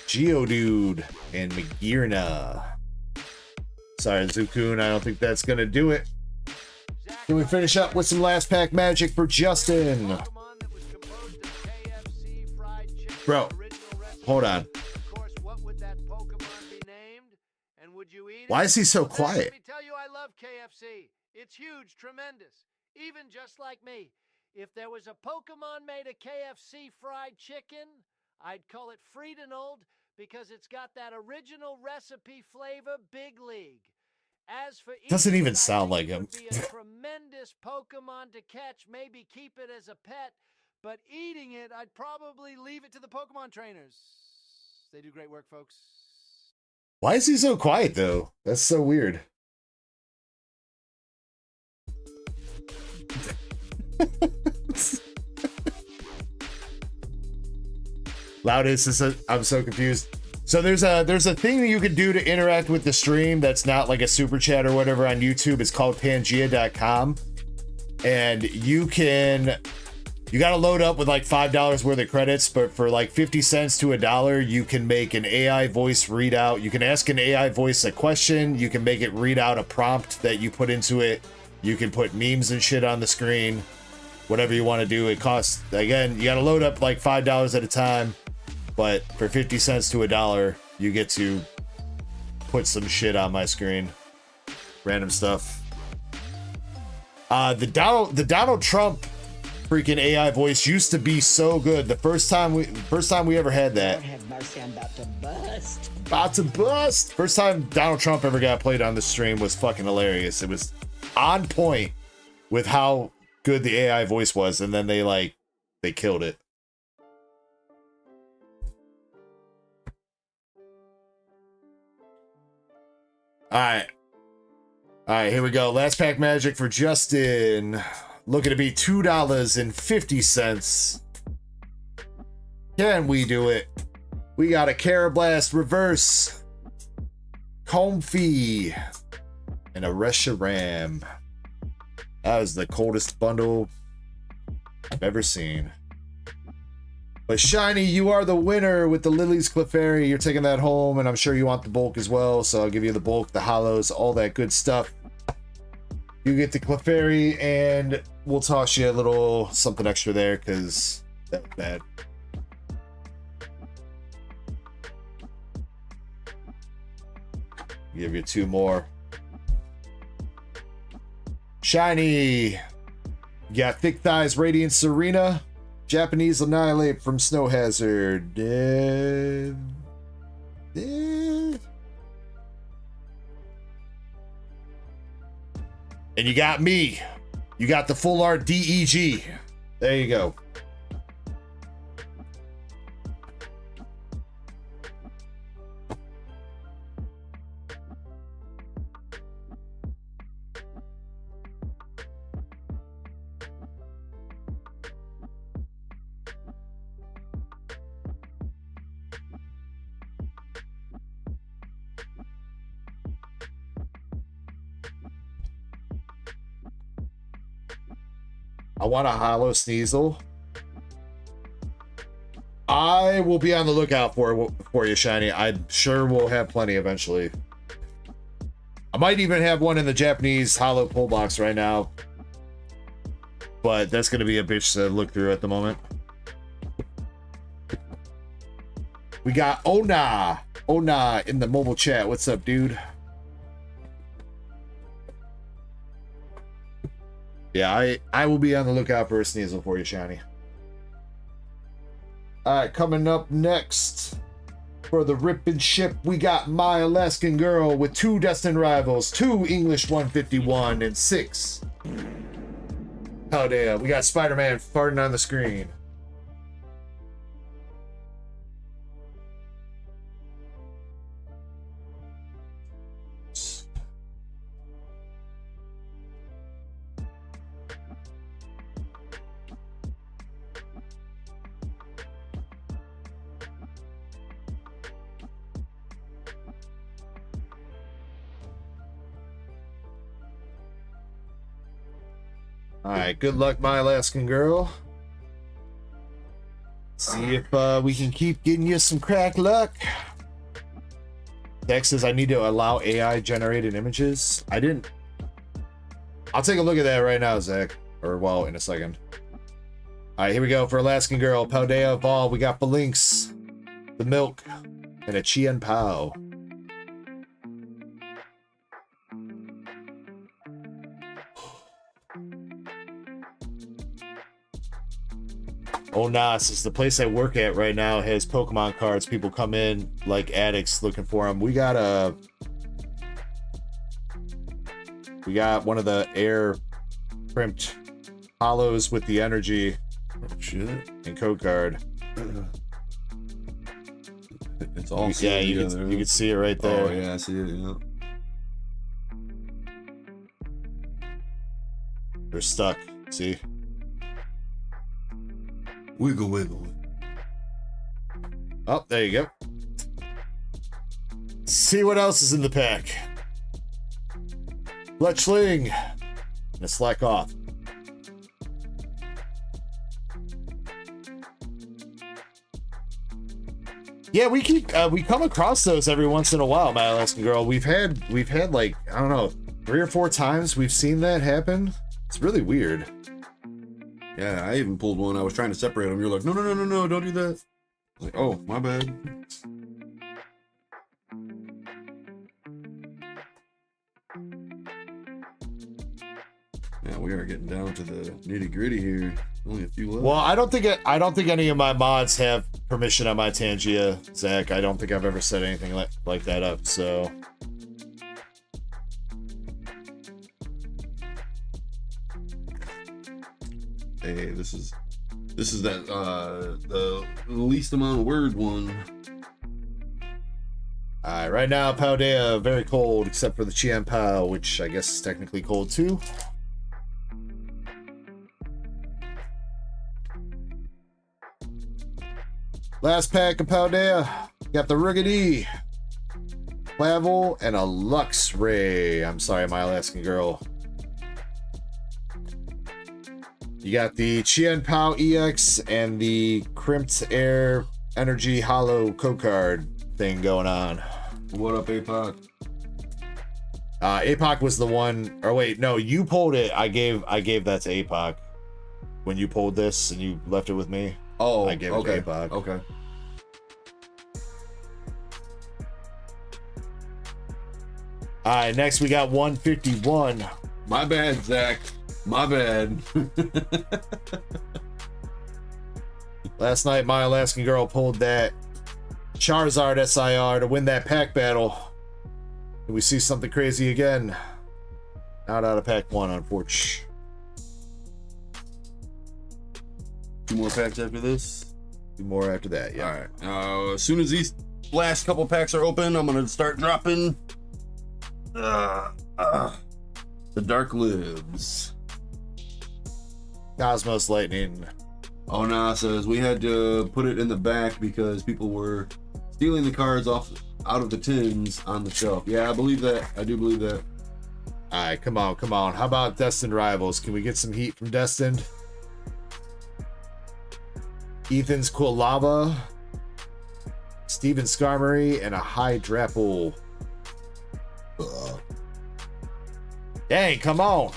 Speaker 1: Geodude, and Magearna. Sorry, Zukun, I don't think that's going to do it. Can we finish up with some last pack magic for Justin? Bro, hold on. Why is he so quiet?
Speaker 8: Let me tell you, I love KFC. It's huge, tremendous. Even just like me. If there was a Pokemon made of KFC fried chicken, I'd call it Friedenold because it's got that original recipe flavor big league. As for
Speaker 1: doesn't even sound like him.
Speaker 8: Be a tremendous Pokemon to catch, maybe keep it as a pet, but eating it, I'd probably leave it to the Pokemon trainers. They do great work, folks.
Speaker 1: Why is he so quiet, though? That's so weird. Loudest is I'm so confused. So there's a thing that you can do to interact with the stream that's not like a super chat or whatever on YouTube. It's called Pangea.com, and you gotta load up with like $5 worth of credits, but for like 50 cents to $1, you can make an AI voice readout. You can ask an AI voice a question. You can make it read out a prompt that you put into it. You can put memes and shit on the screen. Whatever you want to do. It costs, again, you gotta load up like $5 at a time. But for 50 cents to $1, you get to put some shit on my screen. Random stuff. The Donald Trump freaking AI voice used to be so good. The first time we ever had that.
Speaker 9: Lord have mercy, I'm about to bust.
Speaker 1: About to bust. First time Donald Trump ever got played on the stream was fucking hilarious. It was on point with how good the AI voice was, and then they killed it. All right, here we go. Last pack magic for Justin. Looking to be $2.50. Can we do it? We got a Carablast reverse, Comfy, and a Reshiram. That was the coldest bundle I've ever seen. But Shiny, you are the winner with the Lily's Clefairy. You're taking that home, and I'm sure you want the bulk as well, so I'll give you the bulk, the hollows, all that good stuff. You get the Clefairy, and we'll toss you a little something extra there, because that's bad. Give you 2 more. Shiny. You got Thick Thighs, Radiant Serena. Japanese Annihilate from Snow Hazard. And you got me. You got the full art DEG. There you go. I want a hollow Sneasel. I will be on the lookout for you, Shiny. I'm sure we'll have plenty eventually. I might even have one in the Japanese hollow pull box right now. But that's going to be a bitch to look through at the moment. We got Ona. Ona in the mobile chat. What's up, dude? Yeah, I will be on the lookout for a Sneasel for you, Shiny. Alright, coming up next for the Rip and Ship, we got My Alaskan Girl with 2 Destin Rivals, 2 English 151, and 6. Oh, damn. We got Spider-Man farting on the screen. Alright, good luck, My Alaskan Girl. See if we can keep getting you some crack luck. Dex says I need to allow AI generated images. I didn't. I'll take a look at that right now, Zach. Or, well, in a second. Alright, here we go for Alaskan Girl. Paldea Evolve. We got Balinks, the Milk, and a Chien Pao. Oh, Nas, it's the place I work at right now has Pokemon cards. People come in like addicts looking for them. We got one of the air crimped hollows with the energy.
Speaker 7: Shit.
Speaker 1: and code card.
Speaker 7: It's all
Speaker 1: Yeah, you
Speaker 7: together.
Speaker 1: can see it right there.
Speaker 7: Oh yeah, I see it. Yeah.
Speaker 1: They're stuck. See?
Speaker 7: Wiggle, wiggle.
Speaker 1: Oh, there you go. See what else is in the pack. Fletchling and a slack off. Yeah, we come across those every once in a while, my Alaskan girl. We've had like, I don't know, 3 or 4 times we've seen that happen. It's really weird.
Speaker 7: Yeah, I even pulled one. I was trying to separate them. You're like, no, don't do that. I was like, oh, my bad. Yeah, we are getting down to the nitty gritty here. Only a few left.
Speaker 1: Well, I don't think any of my mods have permission on my Tangia, Zach. I don't think I've ever set anything like that up. So.
Speaker 7: Hey, this is that the least amount of word one.
Speaker 1: Alright, right now Paldea very cold except for the Qian Pao, which I guess is technically cold too. Last pack of Paldea. Got the Ruggedy, Clavel, and a Lux Ray. I'm sorry, my Alaskan girl. You got the Qian Pao EX and the Crimped Air Energy Hollow code card thing going on.
Speaker 7: What up, APOC?
Speaker 1: APOC was the one, or wait, no, you pulled it. I gave that to APOC when you pulled this and you left it with me.
Speaker 7: Oh,
Speaker 1: I gave it to APOC.
Speaker 7: Okay.
Speaker 1: All right, next we got 151.
Speaker 7: My bad, Zach. My bad.
Speaker 1: Last night, my Alaskan girl pulled that Charizard SIR to win that pack battle. And we see something crazy again. Not out of pack 1, unfortunately.
Speaker 7: 2 more packs after this.
Speaker 1: 2 more after that, yeah.
Speaker 7: All right. As soon as these last couple packs are open, I'm gonna start dropping the Dark Libs.
Speaker 1: Cosmos Lightning.
Speaker 7: Oh, nah, says we had to put it in the back because people were stealing the cards out of the tins on the shelf. Yeah, I believe that. I do believe that.
Speaker 1: All right, come on. How about Destin Rivals? Can we get some heat from Destined? Ethan's Cool Lava, Steven Skarmory, and a High Drapple. Dang, come on.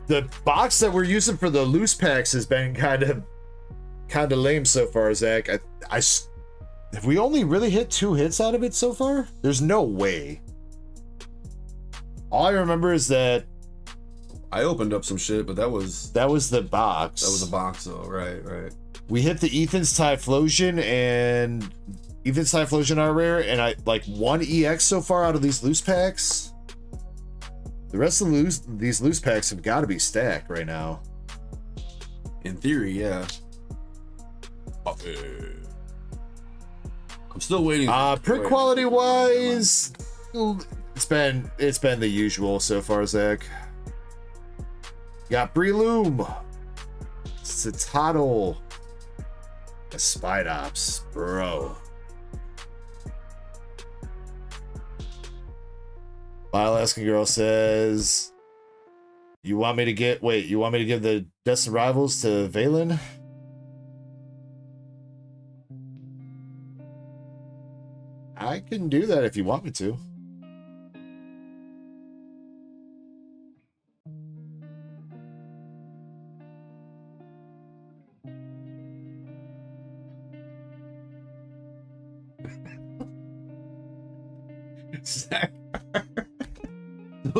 Speaker 1: The box that we're using for the loose packs has been kind of lame so far, Zach. Have we only really hit 2 hits out of it so far? There's no way. All I remember is that
Speaker 7: I opened up some shit, but that was
Speaker 1: the box.
Speaker 7: That was a box, though. Right.
Speaker 1: We hit the Ethan's Typhlosion and Ethan's Typhlosion are rare, and I like 1 EX so far out of these loose packs. The rest of these loose packs have got to be stacked right now.
Speaker 7: In theory, yeah. I'm still waiting.
Speaker 1: Print quality wise, it's been the usual so far, Zach. Got Breloom, Citadel, a Spidops, bro. My Alaskan girl says, you want me to give the Destin Rivals to Balen? I can do that if you want me to.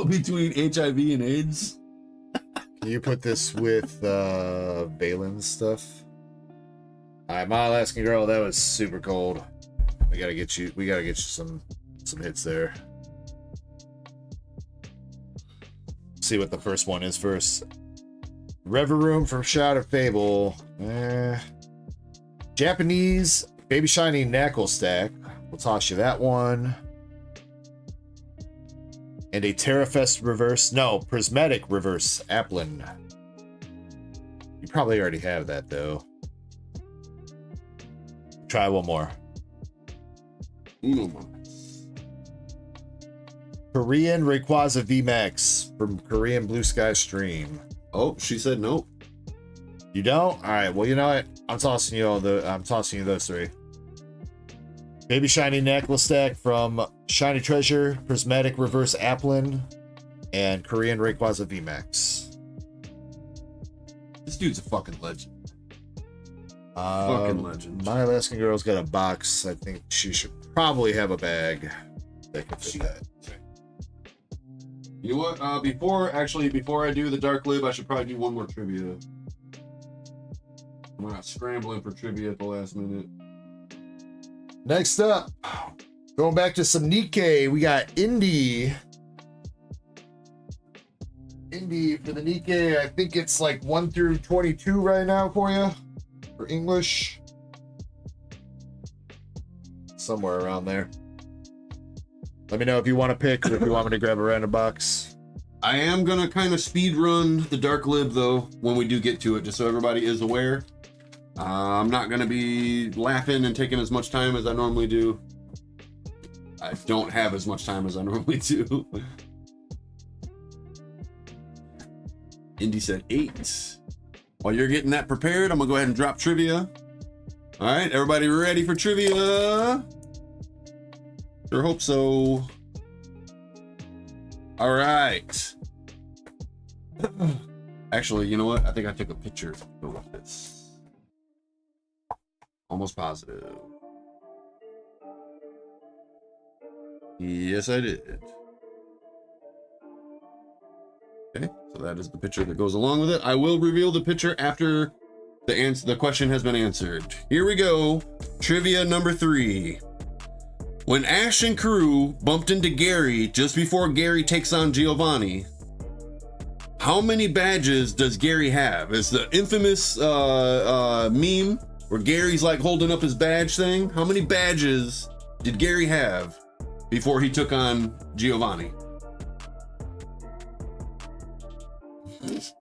Speaker 7: Between HIV and AIDS.
Speaker 1: Can you put this with Balen's stuff? Alright, my Alaskan girl, that was super cold. We gotta get you some hits there. See what the first one is first. Reverum from Shroud of Fable. Japanese Baby Shiny Knackle Stack. We'll toss you that one. And a Terrafest reverse. No, Prismatic reverse Applin. You probably already have that though. Try one more.
Speaker 7: Uno more.
Speaker 1: Korean Rayquaza VMAX from Korean Blue Sky Stream.
Speaker 7: Oh, she said nope.
Speaker 1: You don't? All right. Well, you know what? I'm tossing you those three. Baby Shiny Necklace Stack from Shiny Treasure, Prismatic Reverse Applin, and Korean Rayquaza VMAX.
Speaker 7: This dude's a fucking legend. Fucking legend.
Speaker 1: My Alaskan Girl's got a box. I think she should probably have a bag that can fit that.
Speaker 7: You know what? Before I do the Dark Lib, I should probably do one more trivia. I'm not scrambling for trivia at the last minute.
Speaker 1: Next up, going back to some Nikke, we got Indy. Indy for the Nikke, I think it's like 1 through 22 right now for you, for English. Somewhere around there. Let me know if you want to pick or if you want me to grab a random box.
Speaker 7: I am going to kind of speed run the Dark Lib, though, when we do get to it, just so everybody is aware. I'm not going to be laughing and taking as much time as I normally do. I don't have as much time as I normally do. Indy said 8. While you're getting that prepared, I'm going to go ahead and drop trivia. All right, everybody ready for trivia? Sure hope so. All right. Actually, you know what? I think I took a picture to go with this. Almost positive. Yes, I did. Okay, so that is the picture that goes along with it. I will reveal the picture after the question has been answered. Here we go. Trivia number 3. When Ash and crew bumped into Gary just before Gary takes on Giovanni, how many badges does Gary have? It's the infamous meme where Gary's like holding up his badge thing. How many badges did Gary have before he took on Giovanni? It's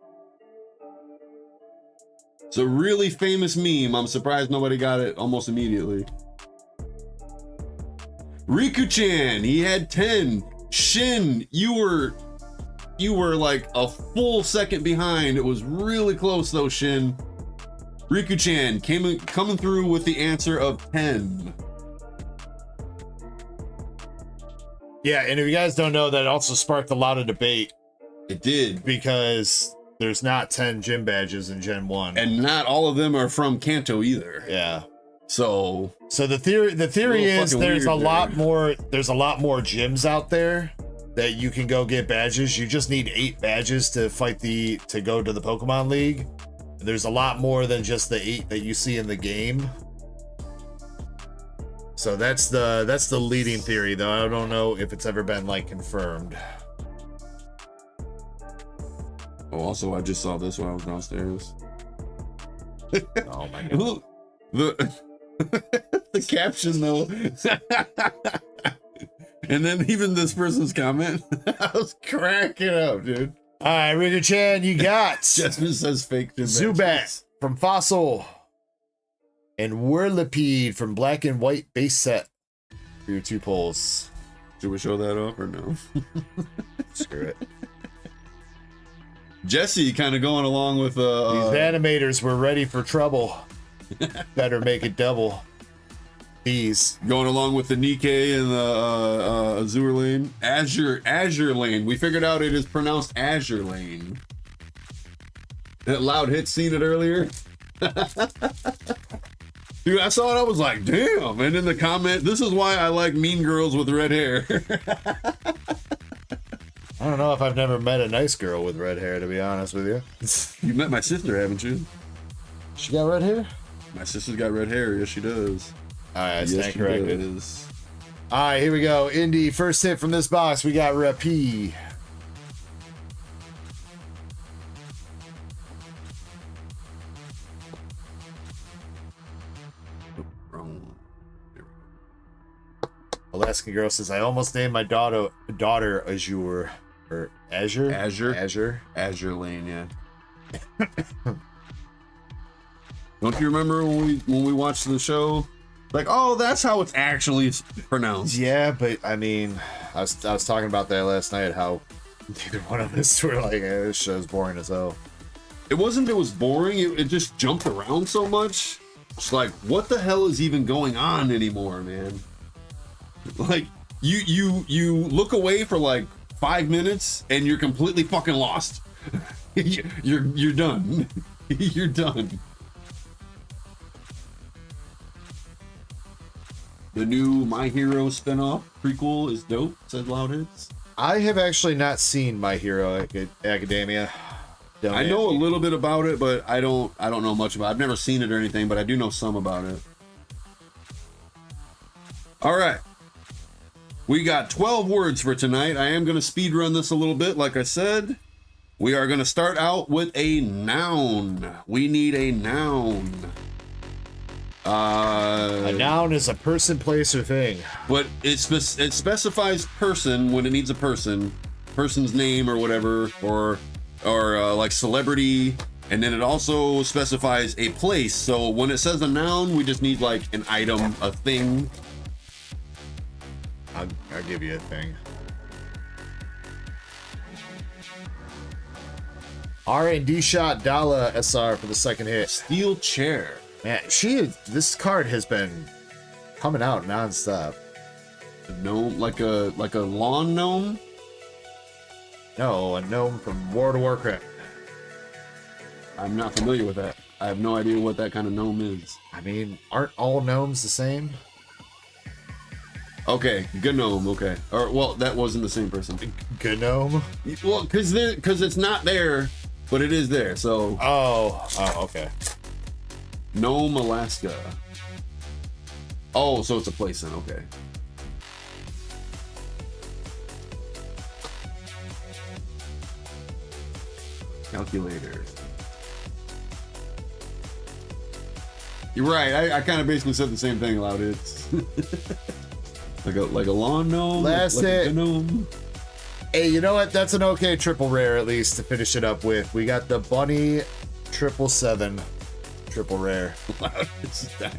Speaker 7: a really famous meme. I'm surprised nobody got it almost immediately. Riku-chan, he had 10. Shin, you were like a full second behind. It was really close though, Shin. Riku-chan coming through with the answer of 10.
Speaker 1: Yeah, and if you guys don't know, that also sparked a lot of debate.
Speaker 7: It did.
Speaker 1: Because there's not 10 gym badges in Gen 1.
Speaker 7: And not all of them are from Kanto either.
Speaker 1: Yeah.
Speaker 7: So
Speaker 1: the theory is there's a lot more gyms out there that you can go get badges. You just need 8 badges to to go to the Pokemon League. There's a lot more than just the 8 that you see in the game. So that's the leading theory, though I don't know if it's ever been like confirmed.
Speaker 7: Oh, also I just saw this while I was downstairs.
Speaker 1: Oh my god.
Speaker 7: The caption though. And then even this person's comment, I was cracking up, dude.
Speaker 1: All right, Riku-chan, you got
Speaker 7: Jasmine says fake
Speaker 1: Zubat from Fossil and Whirlipede from Black and White base set for your 2 polls.
Speaker 7: Should we show that off or no?
Speaker 1: Screw it.
Speaker 7: Jesse kind of going along with
Speaker 1: these animators were ready for trouble. Better make it double. These
Speaker 7: going along with the Nikke and the Azure Lane. Azure Lane. We figured out it is pronounced Azure Lane. That loud hit, seen it earlier. Dude, I saw it, I was like, damn. And in the comment, this is why I like mean girls with red hair.
Speaker 1: I don't know if I've never met a nice girl with red hair, to be honest with you.
Speaker 7: You met my sister, haven't you?
Speaker 1: She got red hair?
Speaker 7: My sister's got red hair. Yes, she does.
Speaker 1: All right,
Speaker 7: yes,
Speaker 1: stand corrected.
Speaker 7: Does.
Speaker 1: All right, here we go. Indy, first hit from this box. We got Rappi. Alaskan Girl says, I almost named my daughter Azure. Or Azure?
Speaker 7: Azure Lane, yeah. Don't you remember when we watched the show? Like, oh, that's how it's actually pronounced.
Speaker 1: Yeah, but I mean, I was talking about that last night, how neither one of us were like, this show's boring as hell.
Speaker 7: It wasn't that it was boring, it just jumped around so much. It's like, what the hell is even going on anymore, man? Like, you look away for like 5 minutes and you're completely fucking lost. You're done. You're done. The new My Hero spinoff prequel is dope, said Loudheads.
Speaker 1: I have actually not seen My Hero Academia.
Speaker 7: I know a little bit about it, but I don't know much about it. I've never seen it or anything, but I do know some about it. All right. We got 12 words for tonight. I am going to speed run this a little bit, like I said. We are going to start out with a noun. We need a noun.
Speaker 1: A noun is a person, place, or thing.
Speaker 7: But it specifies person when it needs a person's name or whatever, or like celebrity, and then it also specifies a place. So when it says a noun, we just need like an item, a thing.
Speaker 1: I'll give you a thing. R&D shot Dala SR for the second hit.
Speaker 7: Steel chair.
Speaker 1: Man, this card has been coming out nonstop.
Speaker 7: A gnome, like a lawn gnome?
Speaker 1: No, a gnome from World of Warcraft.
Speaker 7: I'm not familiar with that. I have no idea what that kind of gnome is.
Speaker 1: I mean, aren't all gnomes the same?
Speaker 7: Okay, gnome. Okay, or well, that wasn't the same person.
Speaker 1: Gnome.
Speaker 7: Well, because it's not there, but it is there. So.
Speaker 1: Oh, okay.
Speaker 7: Nome, Alaska. Oh, so it's a place then. Okay. Calculator. You're right. I kind of basically said the same thing aloud. It's like a lawn gnome.
Speaker 1: Last
Speaker 7: like
Speaker 1: hit.
Speaker 7: A gnome.
Speaker 1: Hey, you know what? That's an okay triple rare at least to finish it up with. We got the Bunny 777 triple rare.
Speaker 7: It's dying.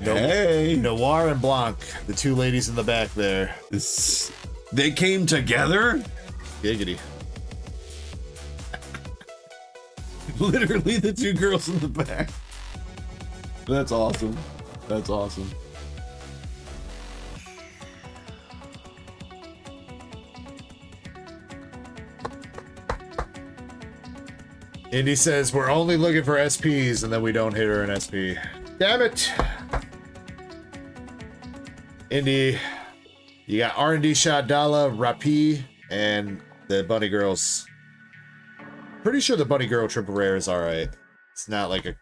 Speaker 1: Hey, Noir and Blanc, the two ladies in the back there.
Speaker 7: They came together.
Speaker 1: Giggity.
Speaker 7: Literally the two girls in the back. That's awesome. That's awesome.
Speaker 1: Indy says we're only looking for SPs and then we don't hit her an SP. Damn it. Indy, you got R&D shot Dala, Rapi, and the Bunny Girls. Pretty sure the Bunny Girl triple rare is alright. It's not like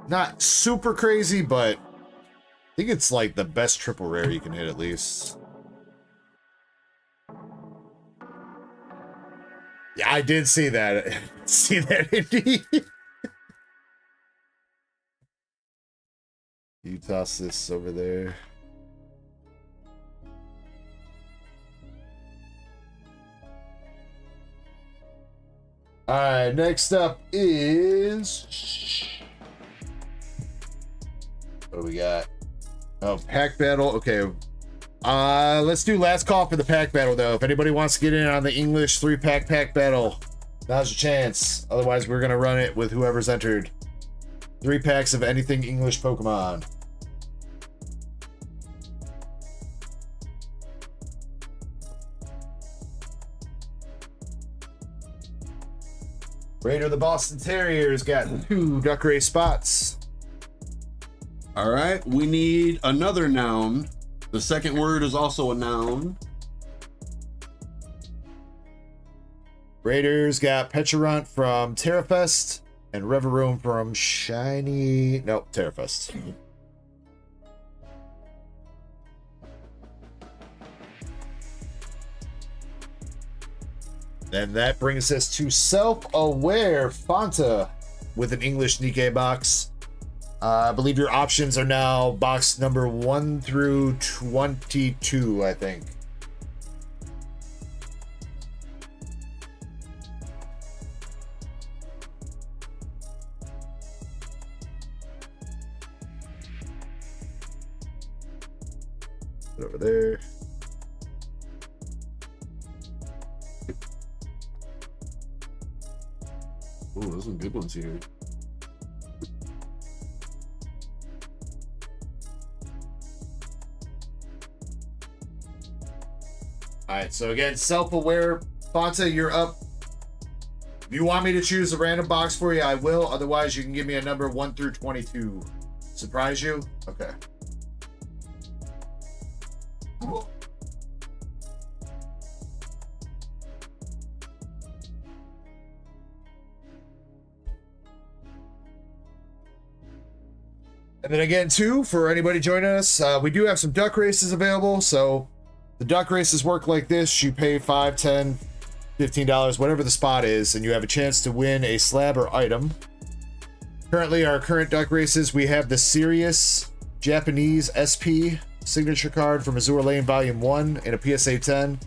Speaker 1: not super crazy, but I think it's like the best triple rare you can hit at least. Yeah, I did see that. See that, Indy? You toss this over there. Alright, next up is... What do we got? Oh, pack battle. Okay. Let's do last call for the pack battle, though. If anybody wants to get in on the English 3-pack pack battle, now's your chance. Otherwise, we're going to run it with whoever's entered. 3 packs of anything English Pokemon. Raider the Boston Terriers got 2 Duck Race spots.
Speaker 7: All right, we need another noun. The second word is also a noun.
Speaker 1: Raiders got Pecharunt from Terrafest and Reveroom from Shiny... Nope, Terrafest. And that brings us to Self-Aware Fanta with an English Nikke box. I believe your options are now box number 1 through 22, I think. Over there.
Speaker 7: Oh, there's some good ones here.
Speaker 1: Alright, so again, self-aware. Fonta, you're up. If you want me to choose a random box for you, I will. Otherwise, you can give me a number 1 through 22. Surprise you? Okay. And then again, too, for anybody joining us, we do have some duck races available. So the duck races work like this. You pay $5, $10, $15, whatever the spot is, and you have a chance to win a slab or item. Currently, our current duck races, we have the Sirius Japanese SP signature card from Azure Lane Volume 1 in a PSA 10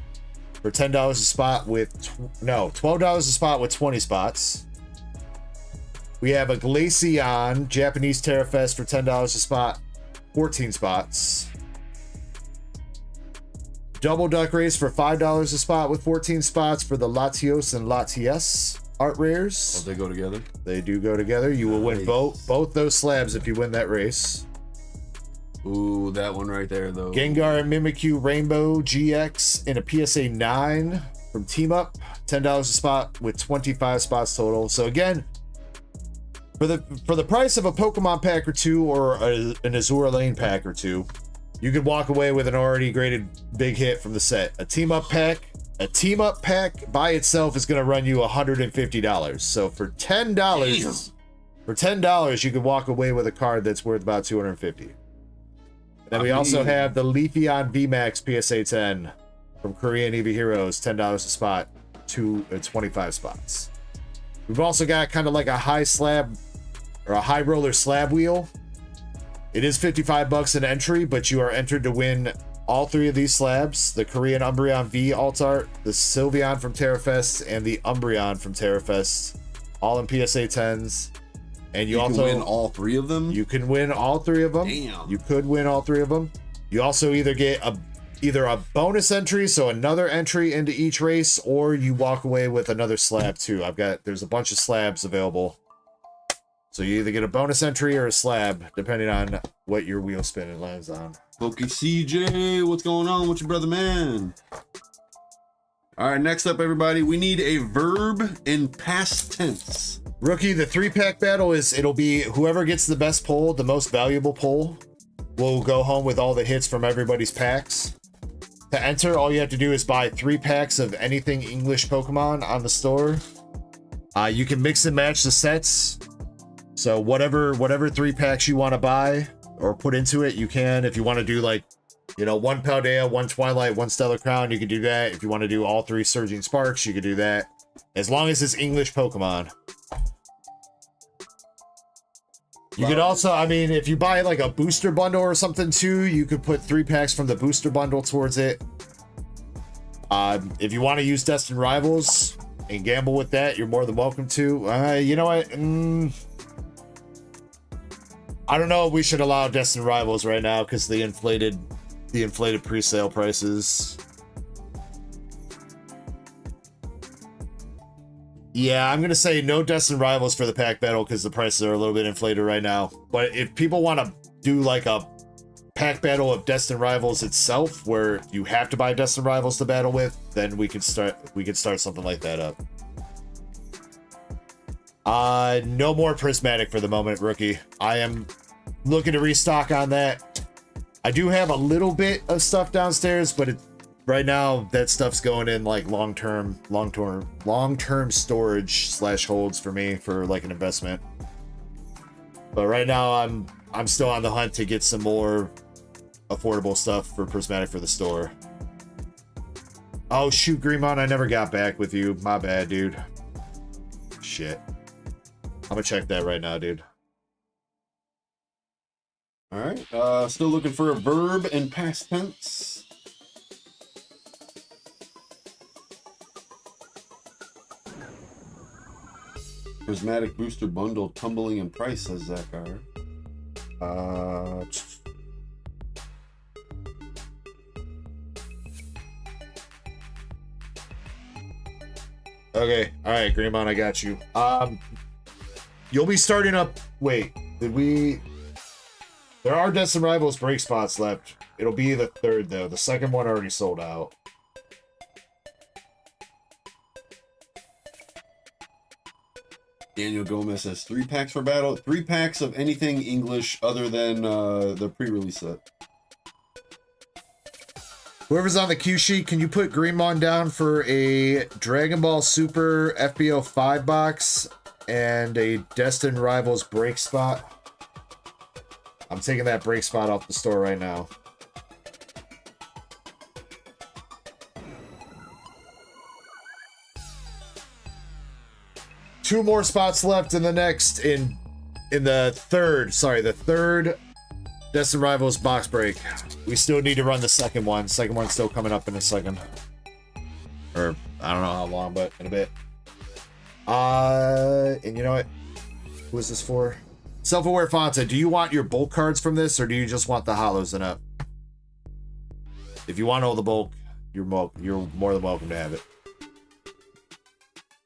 Speaker 1: for $10 a spot with, $12 a spot with 20 spots. We have a Glaceon Japanese Terra Fest for $10 a spot, 14 spots. Double duck race for $5 a spot with 14 spots for the Latios and Latias art rares.
Speaker 7: Oh, they go together?
Speaker 1: They do go together. You will win both those slabs if you win that race.
Speaker 7: Ooh, that one right there, though.
Speaker 1: Gengar and Mimikyu Rainbow GX in a PSA 9 from Team Up, $10 a spot with 25 spots total. So again, for the price of a Pokemon pack or two or an Azure Lane pack or two, you could walk away with an already graded big hit from the set. A team up pack by itself is going to run you $150. So for $10, you could walk away with a card that's worth about $250. Then we also have the Leafeon VMAX PSA 10 from Korean EV Heroes, $10 a spot, 25 spots. We've also got kind of like a high slab or a high roller slab wheel. It is $55 an entry, but you are entered to win all 3 of these slabs: the Korean Umbreon V Alt Art, the Sylveon from TerraFest, and the Umbreon from TerraFest, all in PSA 10s. And you also
Speaker 7: can win all 3 of them?
Speaker 1: You can win all 3 of them.
Speaker 7: Damn.
Speaker 1: You could win all 3 of them. You also either get either a bonus entry, so another entry into each race, or you walk away with another slab too. There's a bunch of slabs available. So you either get a bonus entry or a slab, depending on what your wheel spin it lands on.
Speaker 7: Pokey CJ, what's going on with your brother, man? All right, next up, everybody, we need a verb in past tense.
Speaker 1: Rookie, the 3-pack battle it'll be whoever gets the best pull, the most valuable pull, will go home with all the hits from everybody's packs. To enter, all you have to do is buy 3 packs of anything English Pokemon on the store. You can mix and match the sets. So whatever 3 packs you want to buy or put into it, you can. If you want to do 1 Paldea, 1 Twilight, 1 Stellar Crown, you can do that. If you want to do all 3 Surging Sparks, you can do that. As long as it's English Pokemon. You could also, if you buy a booster bundle or something too, you could put 3 packs from the booster bundle towards it. If you want to use Destin Rivals and gamble with that, you're more than welcome to. You know what? I don't know if we should allow Destin Rivals right now because the inflated pre-sale prices. Yeah, I'm gonna say no Destin Rivals for the pack battle because the prices are a little bit inflated right now. But if people want to do a pack battle of Destin Rivals itself, where you have to buy Destin Rivals to battle with, then we could start something like that up. No more Prismatic for the moment, Rookie. I am looking to restock on that. I do have a little bit of stuff downstairs, but right now that stuff's going in long-term storage / holds for me for an investment. But right now I'm still on the hunt to get some more affordable stuff for Prismatic for the store. Oh shoot, Greemon, I never got back with you. My bad, dude. Shit. I'm gonna check that right now, dude.
Speaker 7: All right. Still looking for a verb and past tense. Prismatic booster bundle tumbling in price, says Zachar.
Speaker 1: Okay, all right, Greenmon, I got you. You'll be starting up. Wait, did we? There are Destin Rivals break spots left. It'll be the third though. The second one already sold out.
Speaker 7: Daniel Gomez says 3 packs for battle. 3 packs of anything English other than the pre-release set.
Speaker 1: Whoever's on the cue sheet, can you put Greenmon down for a Dragon Ball Super FBO 5 box and a Destin Rivals break spot? I'm taking that break spot off the store right now. Two more spots left in the next the third Destin Rivals box break. We still need to run the second one. Second one's still coming up in a second. Or I don't know how long, but in a bit. And you know what? Who is this for? Self-aware Fonta, do you want your bulk cards from this, or do you just want the holos in it? If you want all the bulk, you're more than welcome to have it.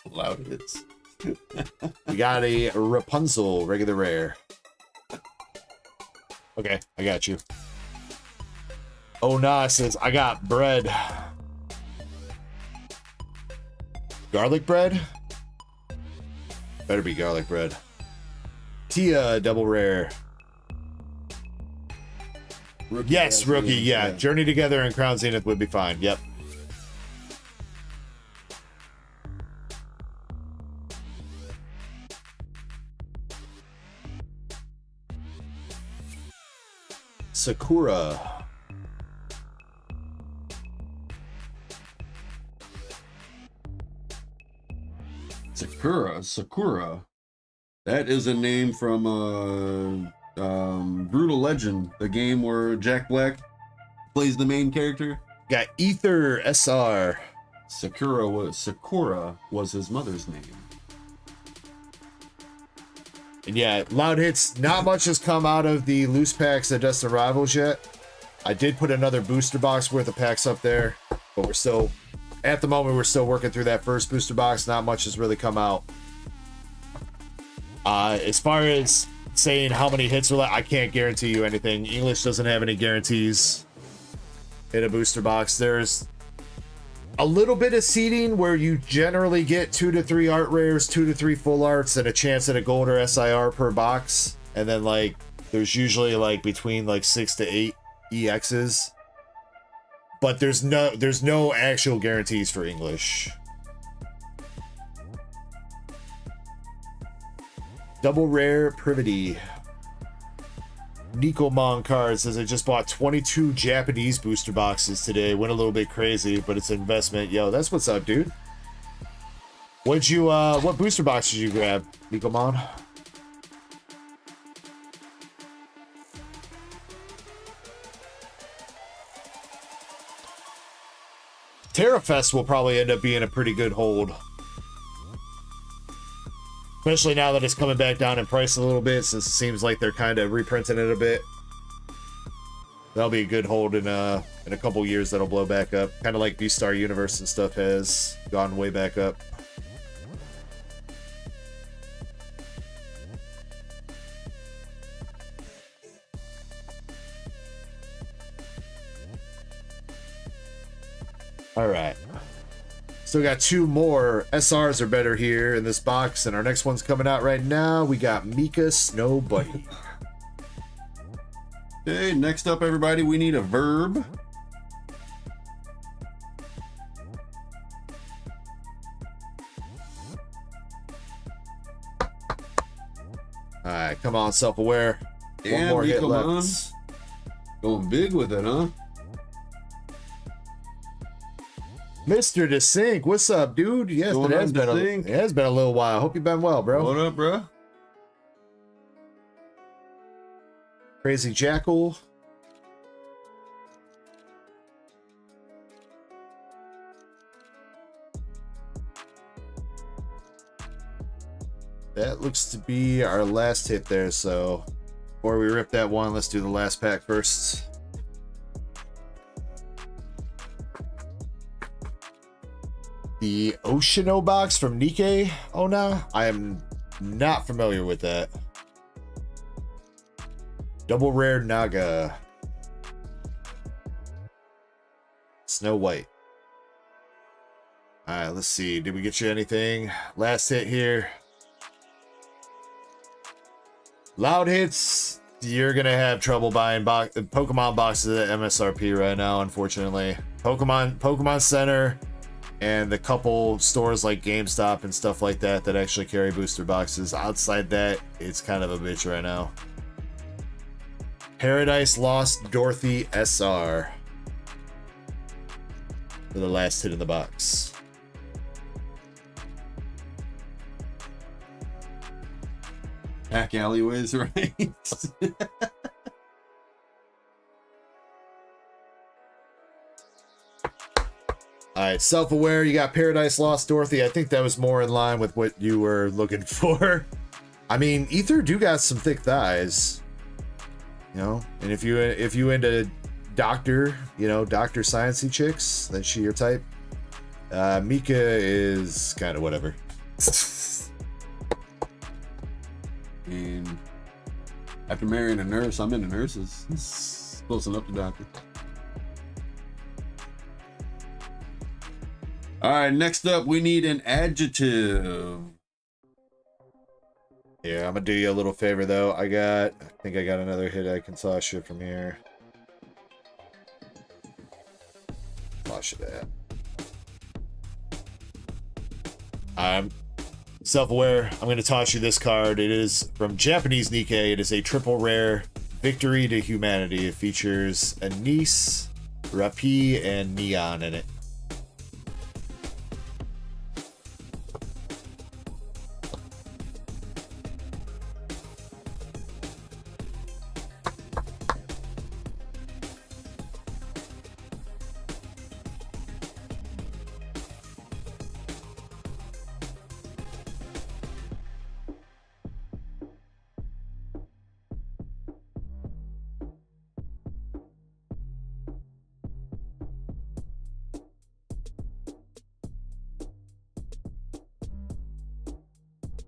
Speaker 7: Loud hits.
Speaker 1: We got a Rapunzel, regular rare. Okay, I got you. Oh, nah, says, I got bread. Garlic bread? Better be garlic bread. Tia, double rare.
Speaker 7: Rookie,
Speaker 1: yes, rookie, yeah. Journey Together and Crown Zenith would be fine. Yep. Sakura.
Speaker 7: Sakura. That is a name from Brutal Legend, the game where Jack Black plays the main character.
Speaker 1: Got Ether SR.
Speaker 7: Sakura was his mother's name.
Speaker 1: And yeah, loud hits. Not much has come out of the loose packs at Destin Rivals yet. I did put another booster box worth of packs up there, but we're still, at the moment, we're still working through that first booster box. Not much has really come out. As far as saying how many hits are left, I can't guarantee you anything. English doesn't have any guarantees in a booster box. There's a little bit of seeding where you generally get 2 to 3 art rares, 2 to 3 full arts, and a chance at a gold or SIR per box. And then like there's usually like between like 6 to 8 EXs. But there's no actual guarantees for English. Double rare Privity. Nikke card says I just bought 22 Japanese booster boxes today. Went a little bit crazy, but it's an investment. Yo, that's what's up, dude. What booster box did you grab, Nikke? TerraFest will probably end up being a pretty good hold. Especially now that it's coming back down in price a little bit, since it seems like they're kind of reprinting it a bit. That'll be a good hold in a couple years. That'll blow back up, kind of like V-Star Universe and stuff has gone way back up. All right. Still got 2 more. SRs are better here in this box, and our next one's coming out right now. We got Mika Snow Bunny.
Speaker 7: Okay, next up, everybody, we need a verb.
Speaker 1: Alright, come on, self-aware.
Speaker 7: One more hit left. Going big with it, huh?
Speaker 1: Mr. Desync, what's up, dude? Yes, it has been a little while. Hope you've been well, bro.
Speaker 7: What up, bro?
Speaker 1: Crazy Jackal. That looks to be our last hit there, so before we rip that one, let's do the last pack first. The Oceano box from Nikke Ona. I am not familiar with that. Double rare Naga. Snow White. Alright, let's see. Did we get you anything? Last hit here. Loud hits. You're gonna have trouble buying Pokemon boxes at MSRP right now, unfortunately. Pokemon Center and the couple stores like GameStop and stuff like that that actually carry booster boxes. Outside that, it's kind of a bitch right now. Paradise Lost Dorothy SR for the last hit in the box.
Speaker 7: Back alleyways, right?
Speaker 1: Alright, self-aware, you got Paradise Lost Dorothy. I think that was more in line with what you were looking for. I mean, Ether do got some thick thighs. You know, and if you into doctor, you know, doctor sciencey chicks, then she your type. Mika is kind of whatever.
Speaker 7: And after marrying a nurse, I'm into nurses. It's close enough to doctor. All right, next up, we need an adjective.
Speaker 1: Yeah, I'm gonna do you a little favor though. I think I got another hit I can toss you from here. Toss you that. I'm self-aware. I'm gonna toss you this card. It is from Japanese Nikke. It is a triple rare Victory to Humanity. It features Anise, Rapi, and Neon in it.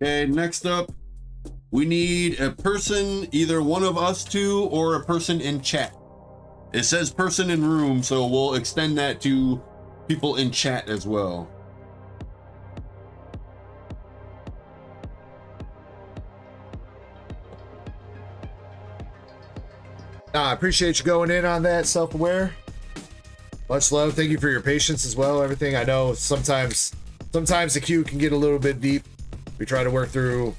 Speaker 7: Okay, next up, we need a person, either one of us two or a person in chat. It says person in room, so we'll extend that to people in chat as well.
Speaker 1: I appreciate you going in on that, self-aware. Much love. Thank you for your patience as well. Everything. I know sometimes the queue can get a little bit deep. We try to work through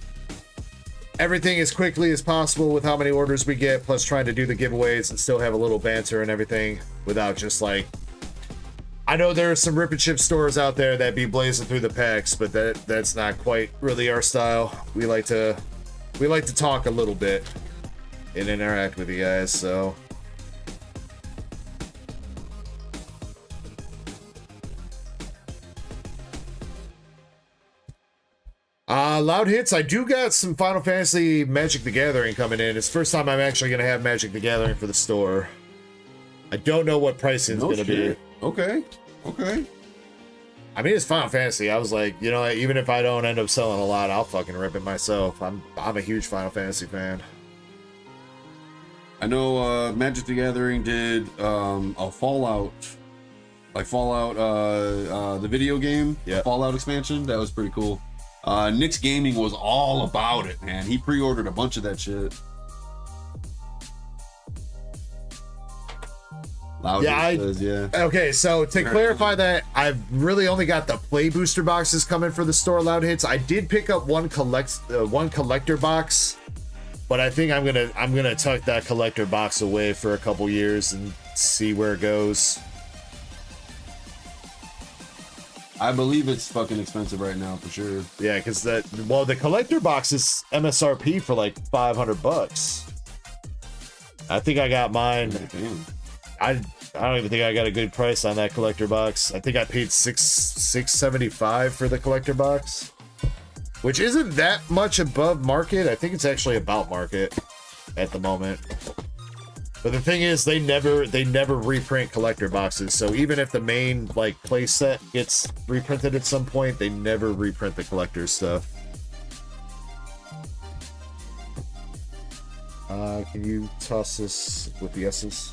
Speaker 1: everything as quickly as possible with how many orders we get, plus trying to do the giveaways and still have a little banter and everything without just like... I know there are some rip and chip stores out there that be blazing through the packs, but that's not quite really our style. We like to talk a little bit and interact with you guys, so... Loud hits. I do got some Final Fantasy Magic the Gathering coming in. It's the first time I'm actually going to have Magic the Gathering for the store. I don't know what pricing is going to be.
Speaker 7: Okay.
Speaker 1: I mean, it's Final Fantasy. I was like, you know, even if I don't end up selling a lot, I'll fucking rip it myself. I'm a huge Final Fantasy fan.
Speaker 7: I know Magic the Gathering did a Fallout, the video game,
Speaker 1: yeah.
Speaker 7: Fallout expansion. That was pretty cool. Nick's Gaming was all about it, man. He pre-ordered a bunch of that shit. Loud says, yeah.
Speaker 1: Okay, so to clarify that, I've really only got the play booster boxes coming for the store. Loud hits. I did pick up one collector box, but I think I'm gonna tuck that collector box away for a couple years and see where it goes.
Speaker 7: I believe it's fucking expensive right now for sure.
Speaker 1: Yeah, because the collector box is MSRP for like $500. I think I got mine.
Speaker 7: Damn.
Speaker 1: I don't even think I got a good price on that collector box. I think I paid $675 for the collector box, which isn't that much above market. I think it's actually about market at the moment. But the thing is, they never reprint collector boxes. So even if the main like play set gets reprinted at some point, they never reprint the collector stuff. Can you toss this with the S's?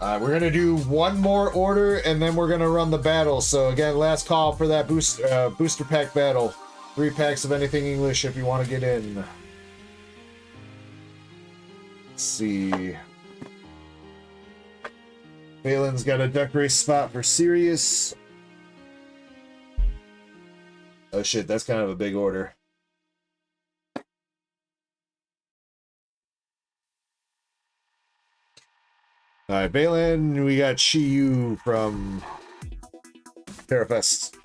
Speaker 1: We're gonna do one more order and then we're gonna run the battle. So again, last call for that booster pack battle. 3 packs of anything English if you want to get in. Let's see. Balen's got a duck race spot for Sirius. Oh shit, that's kind of a big order. Alright, Balen, we got Shiyu from Terrafest.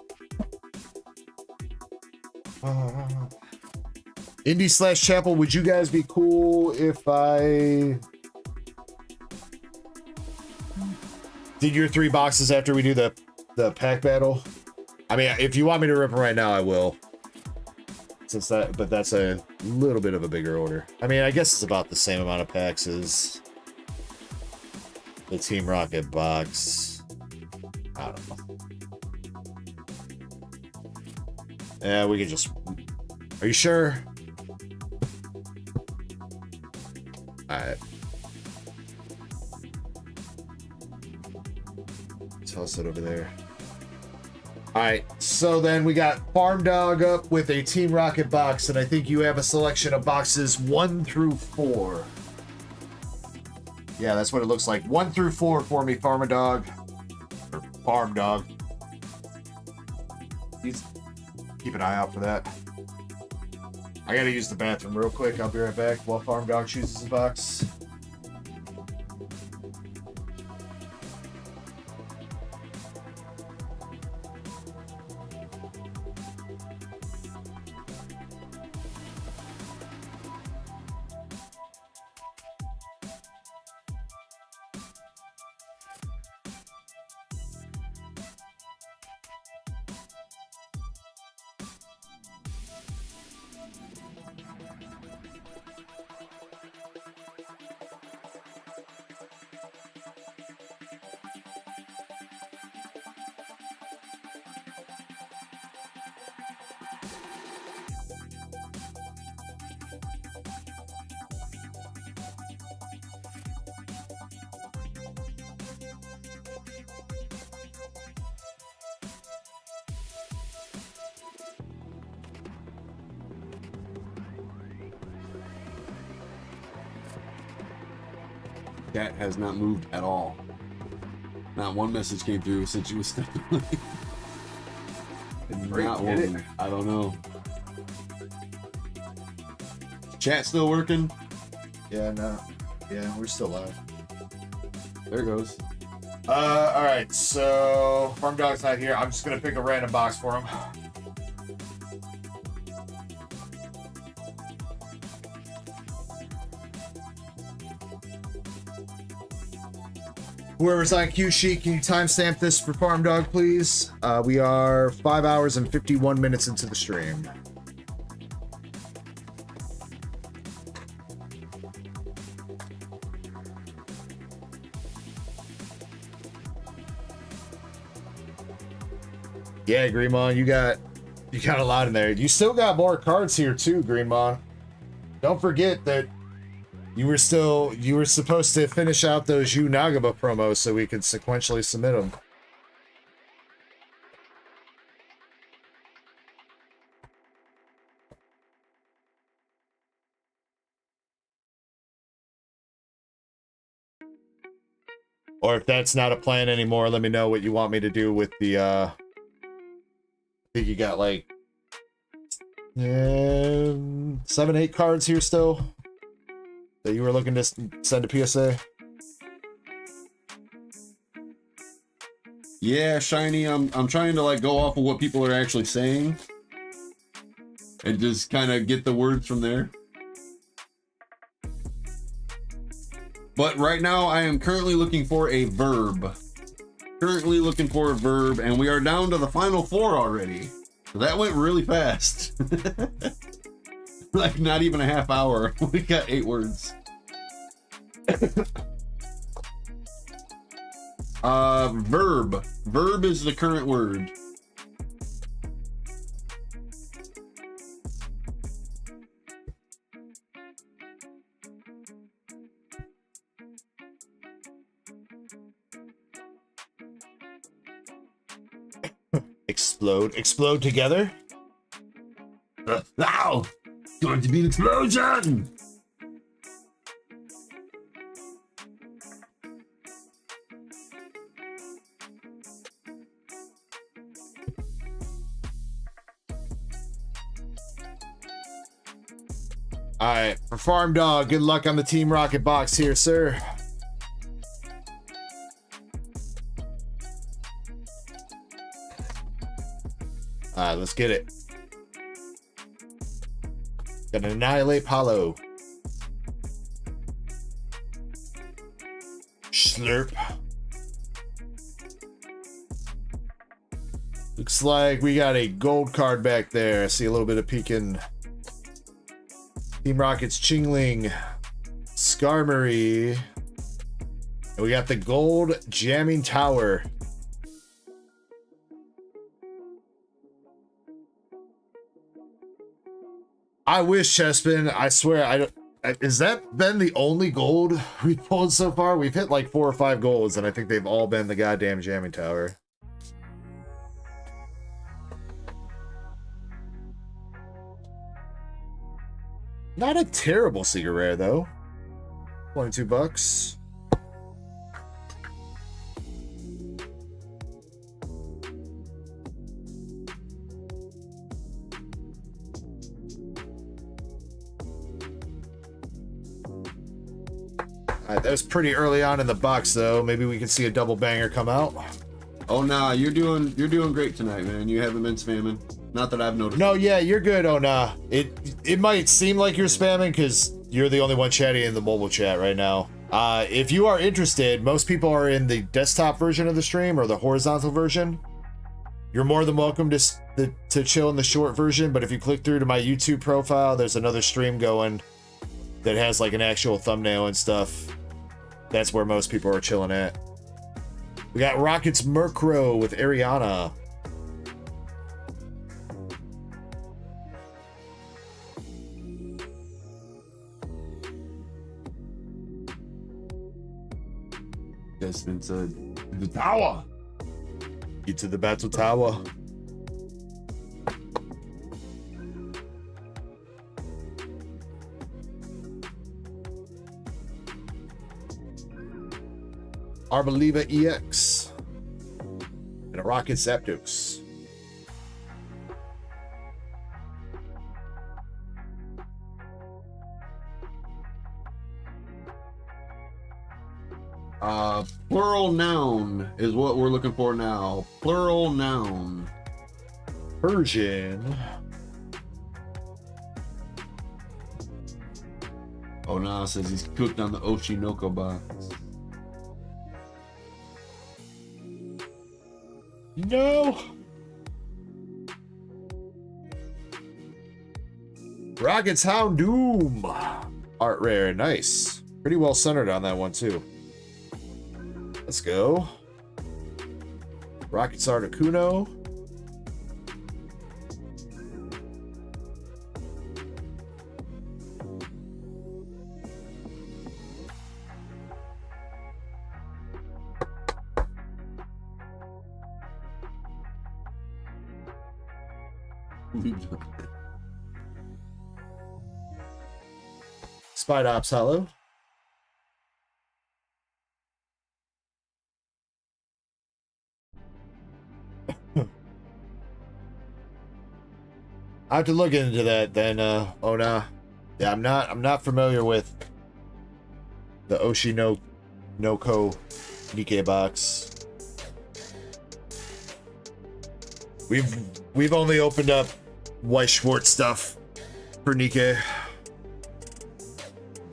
Speaker 1: Indie/Chapel, would you guys be cool if I did your 3 boxes after we do the pack battle? I mean, if you want me to rip them right now, I will. But that's a little bit of a bigger order. I mean, I guess it's about the same amount of packs as the Team Rocket box. I don't know. Yeah, we could just... Are you sure? Alright. Toss it over there. Alright, so then we got Farm Dog up with a Team Rocket box, and I think you have a selection of boxes 1 through 4. Yeah, that's what it looks like. 1 through 4 for me, Farm Dog. Or Farm Dog. Keep an eye out for that. I gotta use the bathroom real quick. I'll be right back while Farm Dog chooses his box.
Speaker 7: Cat has not moved at all. Not one message came through since you was stepping away. Not one. I don't know. Chat still working?
Speaker 1: Yeah, no. Yeah, we're still live.
Speaker 7: There goes.
Speaker 1: Alright, so Farm Dog's not here. I'm just gonna pick a random box for him. Whoever's on Q sheet, can you timestamp this for Farm Dog, please? We are 5 hours and 51 minutes into the stream. Yeah, Greenmon, you got a lot in there. You still got more cards here too, Greenmon. Don't forget that you were supposed to finish out those Yu Nagaba promos so we could sequentially submit them. Or if that's not a plan anymore, let me know what you want me to do with the I think you got like 7, 8 cards here still that you were looking to send a PSA.
Speaker 7: Yeah, Shiny, I'm trying to like go off of what people are actually saying. and just kind of get the words from there. But right now I am currently looking for a verb. And we are down to the final 4 already. So that went really fast. Like not even a half hour. We got 8 words. Verb. Verb is the current word.
Speaker 1: Explode. Explode together?
Speaker 7: Ow! It's going to be an explosion!
Speaker 1: Alright, for Farm Dog, good luck on the Team Rocket box here, sir. Alright, let's get it. Gonna annihilate Paulo. Slurp. Looks like we got a gold card back there. I see a little bit of peeking. Team Rocket's Chingling. Skarmory. And we got the gold jamming tower. I wish, Chespin. I swear, has that been the only gold we've pulled so far? We've hit like 4 or 5 golds, and I think they've all been the goddamn jamming tower. Not a terrible Secret Rare, though. 22 bucks. Alright, that was pretty early on in the box, though. Maybe we can see a double banger come out.
Speaker 7: Oh nah, you're doing great tonight, man. You haven't been spamming. Not that I've noticed.
Speaker 1: No, yeah, you're good. Oh nah. It might seem like you're spamming because you're the only one chatting in the mobile chat right now. If you are interested, most people are in the desktop version of the stream or the horizontal version. You're more than welcome to chill in the short version, but if you click through to my YouTube profile, there's another stream going that has like an actual thumbnail and stuff. That's where most people are chilling at. We got Rockets Murkrow with Ariana.
Speaker 7: Destin said, the tower.
Speaker 1: Get to the battle tower. Arboliva EX. And a Rocket Zapdos.
Speaker 7: Plural noun is what we're looking for now. Plural noun.
Speaker 1: Persian.
Speaker 7: Oh nah, says he's cooked on the Oshinoko box.
Speaker 1: No. Rockets Houndoom. Art rare, nice. Pretty well centered on that one too. Let's go. Rockets Articuno. Spidops Hollow. I have to look into that then. Oh nah. Yeah, I'm not familiar with the Oshinoko Nikke box. We've only opened up White Schwartz stuff for Nikke.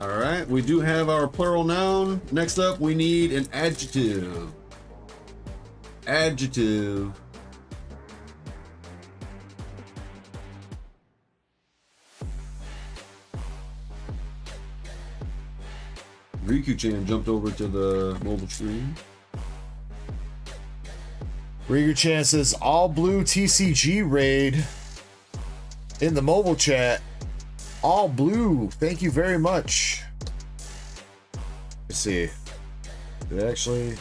Speaker 7: All right, we do have our plural noun. Next up, we need an adjective. Adjective. Riku-chan jumped over to the mobile screen.
Speaker 1: Riku-chan says all blue TCG raid in the mobile chat. All blue. Thank you very much. Let's see. Did it actually?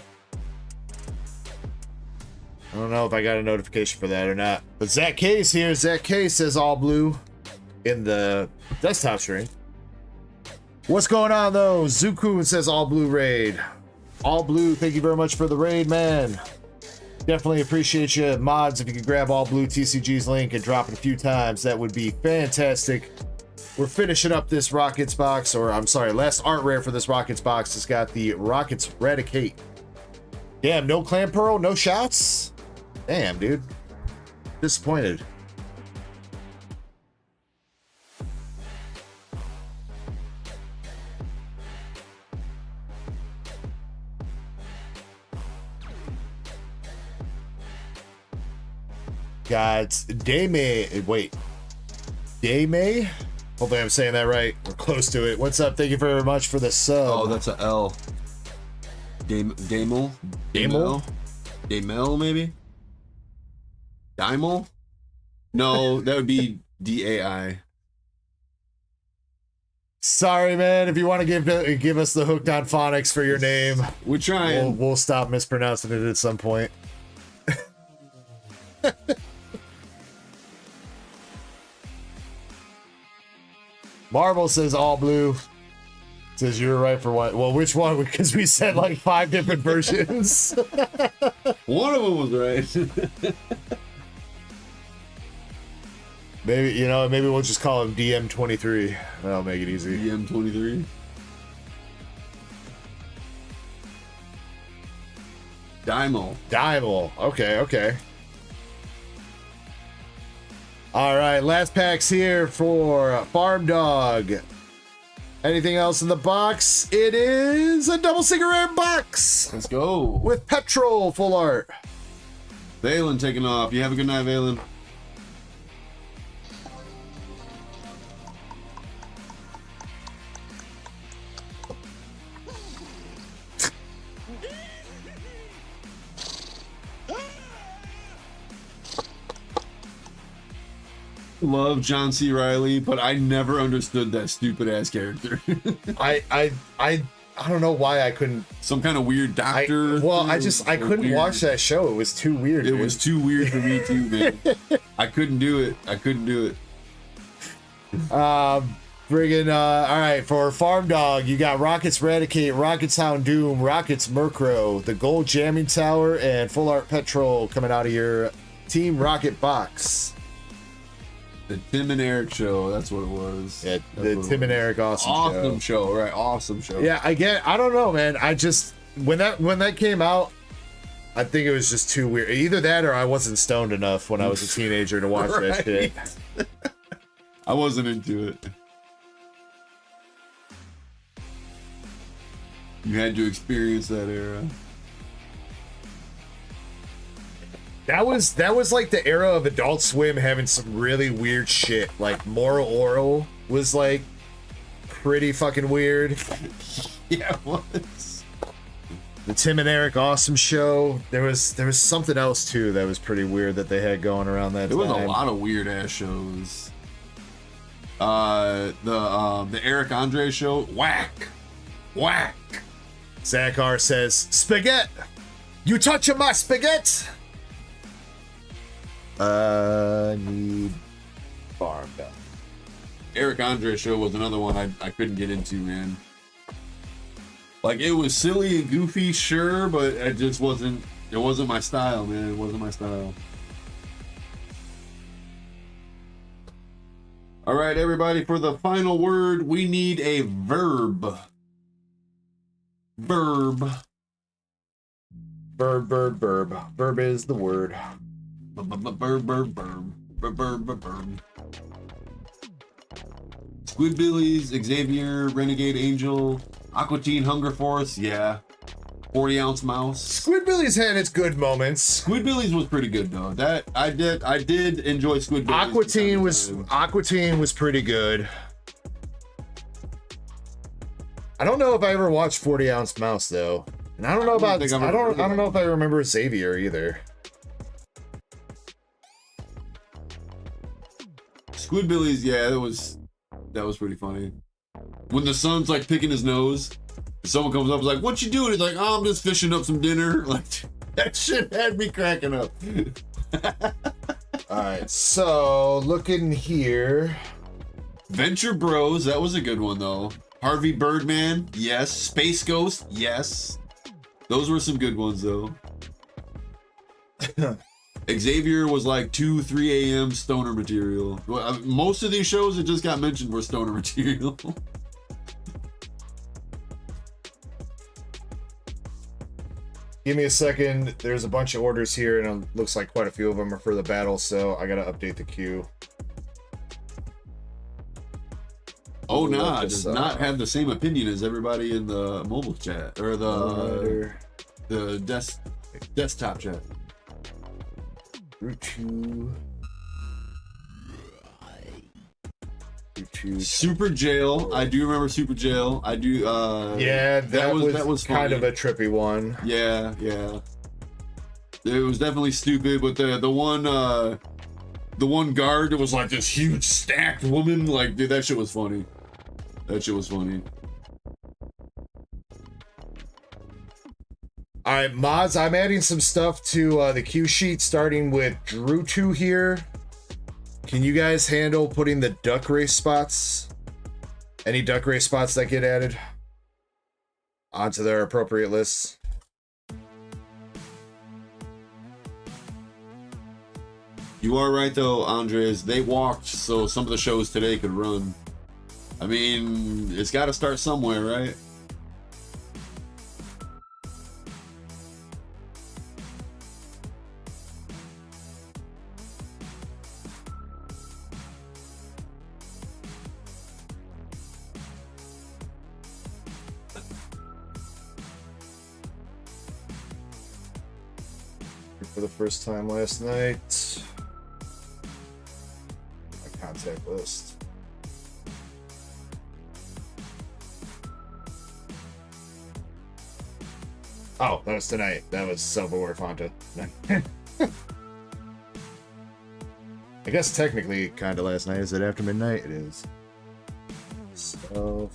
Speaker 1: I don't know if I got a notification for that or not. But Zach Case here. Zach Case says all blue in the desktop stream. What's going on though? Zuku says all blue raid. All blue. Thank you very much for the raid, man. Definitely appreciate you. Mods, if you could grab all blue TCG's link and drop it a few times, that would be fantastic. We're finishing up this Rockets box, or I'm sorry, last art rare for this Rockets box. It's got the Rockets Eradicate. Damn, no Clan Pearl, no shots? Damn, dude. Disappointed. Got Dame. Wait. Dame? Hopefully I'm saying that right. We're close to it. What's up? Thank you very much for the sub.
Speaker 7: Oh, that's a L. Damel? Damel, maybe? Dimel? No, that would be DAI.
Speaker 1: Sorry, man. If you want to give us the hooked on phonics for your name,
Speaker 7: we're trying.
Speaker 1: We'll stop mispronouncing it at some point. Marvel says all blue. Says you were right for what? Well, which one? Because we said like 5 different versions.
Speaker 7: One of them was right.
Speaker 1: Maybe, you know, maybe we'll just call him DM23. That'll make it easy.
Speaker 7: DM23.
Speaker 1: Dimel. Okay. All right, last packs here for Farm Dog. Anything else in the box? It is a double single rare box.
Speaker 7: Let's go.
Speaker 1: With Petrol full art.
Speaker 7: Balen taking off. You have a good night, Balen. Love John C. Reilly, but I never understood that stupid ass character.
Speaker 1: I don't know why I couldn't.
Speaker 7: Some kind of weird doctor.
Speaker 1: I couldn't watch that show. It was too weird.
Speaker 7: It was too weird for me too, man. I couldn't do it.
Speaker 1: Friggin' all right, for Farm Dog, you got Rockets Eradicate, Rockets Hound Doom, Rockets Murkrow, the Gold Jamming Tower, and Full Art Petrol coming out of your Team Rocket box.
Speaker 7: The Tim and Eric show, that's what it was.
Speaker 1: Yeah, the Tim and Eric awesome
Speaker 7: show, right? Awesome show.
Speaker 1: Yeah, I don't know, man. I just when that came out, I think it was just too weird. Either that or I wasn't stoned enough when I was a teenager to watch that shit.
Speaker 7: I wasn't into it. You had to experience that era.
Speaker 1: That was like the era of Adult Swim having some really weird shit. Like Moral Oral was like pretty fucking weird.
Speaker 7: Yeah, it was.
Speaker 1: The Tim and Eric Awesome Show. There was something else too that was pretty weird that they had going around that time.
Speaker 7: There was a lot of weird ass shows. The Eric Andre show. Whack.
Speaker 1: Zach R says, Spaghetti! You touching my spaghetti? Need Farm Dog.
Speaker 7: Eric Andre show was another one I couldn't get into, man. Like, it was silly and goofy, sure, but it just wasn't my style, man. It wasn't my style. All right, everybody, for the final word, we need a verb. Verb
Speaker 1: Verb is the word.
Speaker 7: Verb. Squidbillies, Xavier, Renegade Angel, Aqua Teen, Hunger Force, yeah. 40-ounce mouse.
Speaker 1: Squidbillies had its good moments.
Speaker 7: Squidbillies was pretty good though. That I did enjoy Squidbillies.
Speaker 1: Aqua Teen was pretty good. I don't know if I ever watched 40-ounce mouse though. And I don't know about I don't know if I remember Xavier either.
Speaker 7: Squidbillies, yeah, that was pretty funny. When the son's like picking his nose, someone comes up and is like, "What you doing?" He's like, "Oh, I'm just fishing up some dinner." Like that shit had me cracking up.
Speaker 1: All right, so looking here,
Speaker 7: Venture Bros, that was a good one though. Harvey Birdman, yes. Space Ghost, yes. Those were some good ones though. Xavier was like 2-3 a.m. stoner material. Most of these shows that just got mentioned were stoner material.
Speaker 1: give me a second. There's a bunch of orders here, and it looks like quite a few of them are for the battle, so I gotta update the queue.
Speaker 7: Oh, nah, does not have the same opinion as everybody in the mobile chat or the desktop chat.
Speaker 1: Route 2.
Speaker 7: Super Jail. I do remember Super Jail. I do.
Speaker 1: Yeah, that was kind
Speaker 7: funny.
Speaker 1: of a trippy one.
Speaker 7: Yeah. It was definitely stupid, but the one guard that was like this huge stacked woman, like, dude, that shit was funny.
Speaker 1: All right, mods, I'm adding some stuff to the queue sheet, starting with Drew 2 here. Can you guys handle putting the duck race spots? Any duck race spots that get added onto their appropriate lists?
Speaker 7: You are right though, Andres. They walked so some of the shows today could run. I mean, it's got to start somewhere, right?
Speaker 1: For the first time last night. My contact list. Oh, that was tonight. That was Silverware Fonta. I guess technically kind of last night. Is it after midnight? It is. So...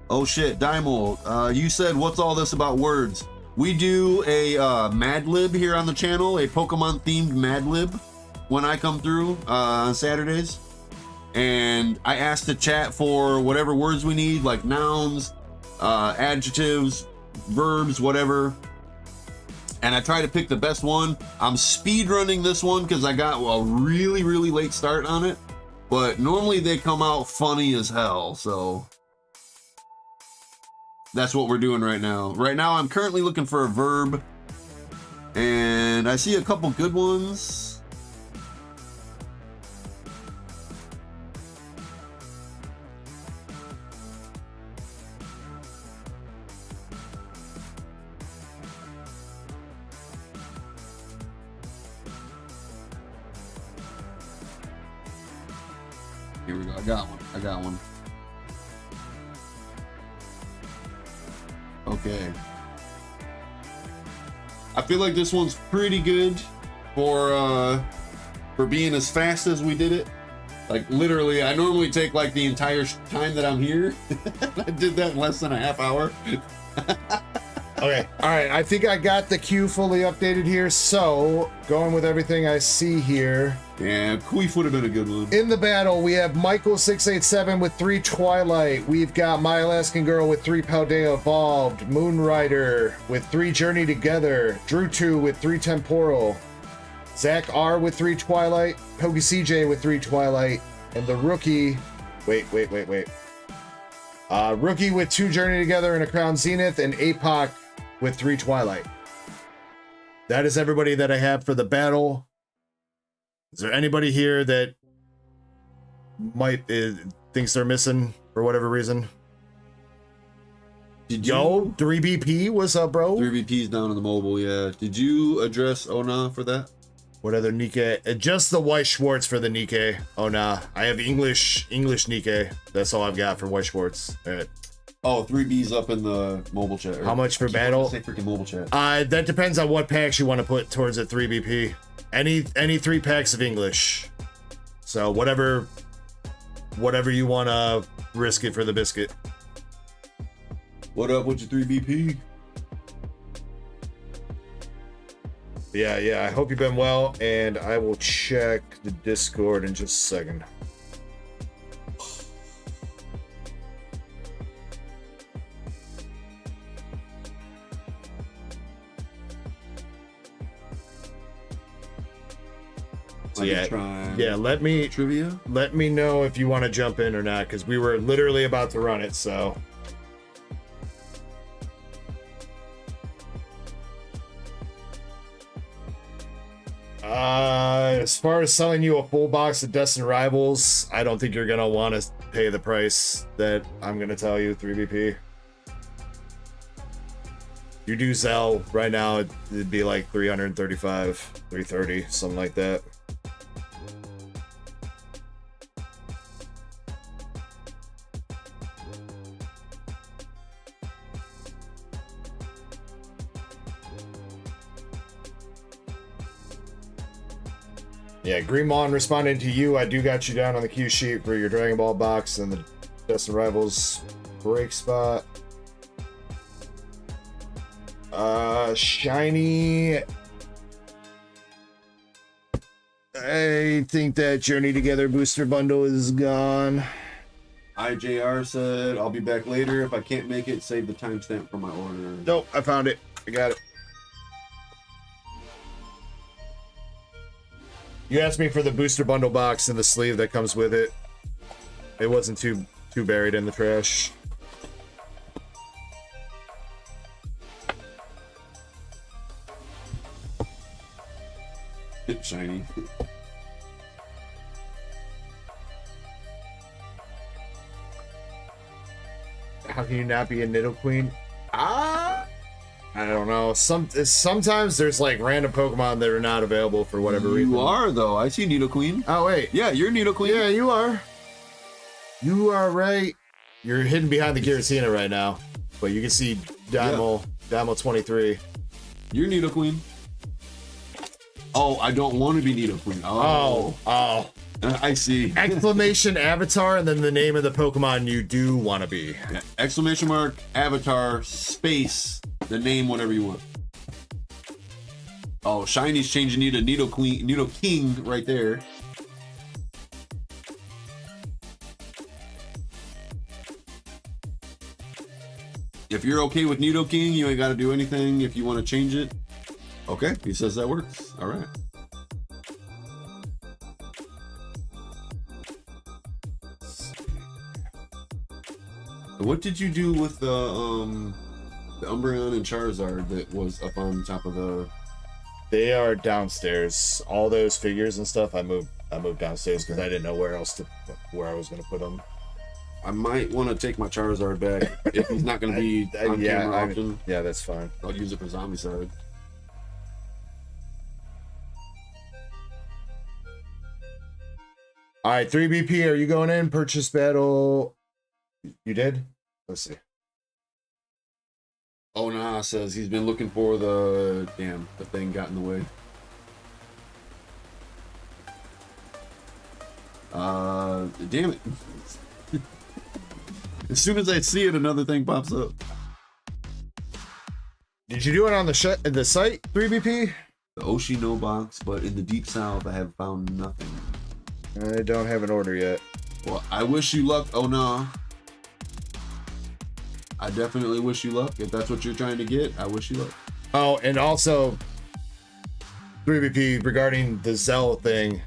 Speaker 7: Oh shit, Daimel, you said what's all this about words? We do a Mad Lib here on the channel, a Pokemon themed Mad Lib when I come through on Saturdays. And I ask the chat for whatever words we need, like nouns, adjectives, verbs, whatever. And I try to pick the best one. I'm speed running this one because I got a really, really late start on it. But normally they come out funny as hell, so... That's what we're doing right now. Right now, I'm currently looking for a verb, and I see a couple good ones. Here we go. I got one. Okay. I feel like this one's pretty good for being as fast as we did it. Like literally, I normally take like the entire time that I'm here. I did that in less than a half hour.
Speaker 1: Okay, all right, I think I got the queue fully updated here, so going with everything I see here.
Speaker 7: Yeah, Queef would have been a good one.
Speaker 1: In the battle, we have Michael687 with 3 Twilight. We've got My Alaskan Girl with 3 Paldea Evolved. Moonrider with 3 Journey Together. Drew 2 with 3 Temporal. Zach R with 3 Twilight. Pogi CJ with 3 Twilight. And the rookie, wait. Rookie with 2 Journey Together and a Crown Zenith, and APOC with 3 Twilight. That is everybody that I have for the battle. Is there anybody here that might thinks they're missing for whatever reason? Yo, 3BP, what's up, bro?
Speaker 7: 3BP's down on the mobile, yeah. Did you address Ona for that?
Speaker 1: What other Nikke? Just the white Schwartz for the Nikke. Oh nah, I have English Nikke. That's all I've got for white Schwartz. All right.
Speaker 7: Oh, 3B's up in the mobile chat.
Speaker 1: How much for battle?
Speaker 7: Say freaking mobile chat.
Speaker 1: That depends on what packs you want to put towards a 3BP. Any 3 packs of English. So whatever you want to risk it for the biscuit.
Speaker 7: What up with your 3BP?
Speaker 1: Yeah, I hope you've been well, and I will check the Discord in just a second. So yeah, let me know if you want to jump in or not, because we were literally about to run it, so. As far as selling you a full box of Destin Rivals, I don't think you're gonna want to pay the price that I'm gonna tell you, 3BP. You do Zell right now, it'd be like 335, 330, something like that. Yeah, Greenmon responding to you. I do got you down on the queue sheet for your Dragon Ball box and the Destin Rivals break spot. Shiny. I think that Journey Together booster bundle is gone.
Speaker 7: IJR said, I'll be back later. If I can't make it, save the timestamp for my order.
Speaker 1: Nope, I found it. I got it. You asked me for the booster bundle box and the sleeve that comes with it. It wasn't too buried in the trash.
Speaker 7: It's shiny.
Speaker 1: How can you not be a Nidoqueen? I don't know. Sometimes there's like random Pokemon that are not available for whatever reason.
Speaker 7: You are though. I see Nidoqueen.
Speaker 1: Oh wait.
Speaker 7: Yeah, you're Nidoqueen.
Speaker 1: Yeah, you are. You are right. You're hidden behind the Giratina right now, but you can see Damo 23.
Speaker 7: You're Nidoqueen. Oh, I don't want to be Nidoqueen. Oh. I see.
Speaker 1: Exclamation avatar and then the name of the Pokemon you do want to be.
Speaker 7: Yeah. Exclamation mark avatar space the name whatever you want. Oh, Shiny's changing you to Nidoking right there. If you're okay with Nidoking, you ain't got to do anything if you want to change it. Okay, he says that works. All right. What did you do with the Umbreon and Charizard that was up on top of the...
Speaker 1: They are downstairs. All those figures and stuff, I moved downstairs because I didn't know where I was going to put them.
Speaker 7: I might want to take my Charizard back if he's not going to be on camera often.
Speaker 1: Yeah, that's fine.
Speaker 7: I'll use it for zombie side.
Speaker 1: All right, 3BP, are you going in? Purchase battle. You did? Let's see.
Speaker 7: Oh, nah, says he's been looking for the... Damn, the thing got in the way. Damn it. As soon as I see it, another thing pops up.
Speaker 1: Did you do it on the site, 3BP?
Speaker 7: The Oshino box, but in the deep south, I have found nothing.
Speaker 1: I don't have an order yet.
Speaker 7: Well, I wish you luck. Oh, nah. I definitely wish you luck. If that's what you're trying to get, I wish you luck.
Speaker 1: Oh, and also, 3BP, regarding the Zell thing,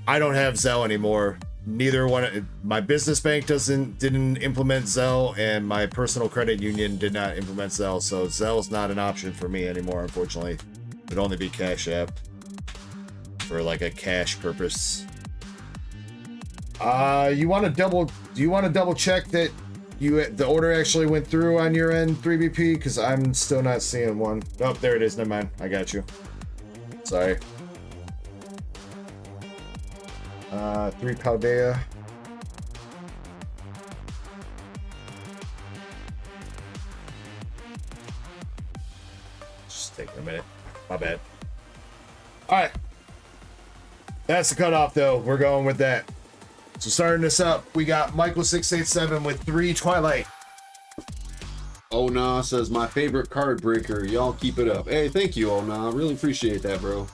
Speaker 1: I don't have Zell anymore. neither one. My business bank didn't implement Zelle, and my personal credit union did not implement Zelle. So Zelle's not an option for me anymore, unfortunately. It'd only be Cash App for like a cash purpose. Do you want to double check that the order actually went through on your end, 3BP? Because I'm still not seeing one. Oh, there it is. Never mind. I got you. Sorry. 3 Paldea. Just taking a minute. My bad. All right. That's the cutoff, though. We're going with that. So starting this up, we got Michael687 with 3 Twilight.
Speaker 7: Oh nah says my favorite card breaker. Y'all keep it up. Hey, thank you, oh nah. Really appreciate that, bro.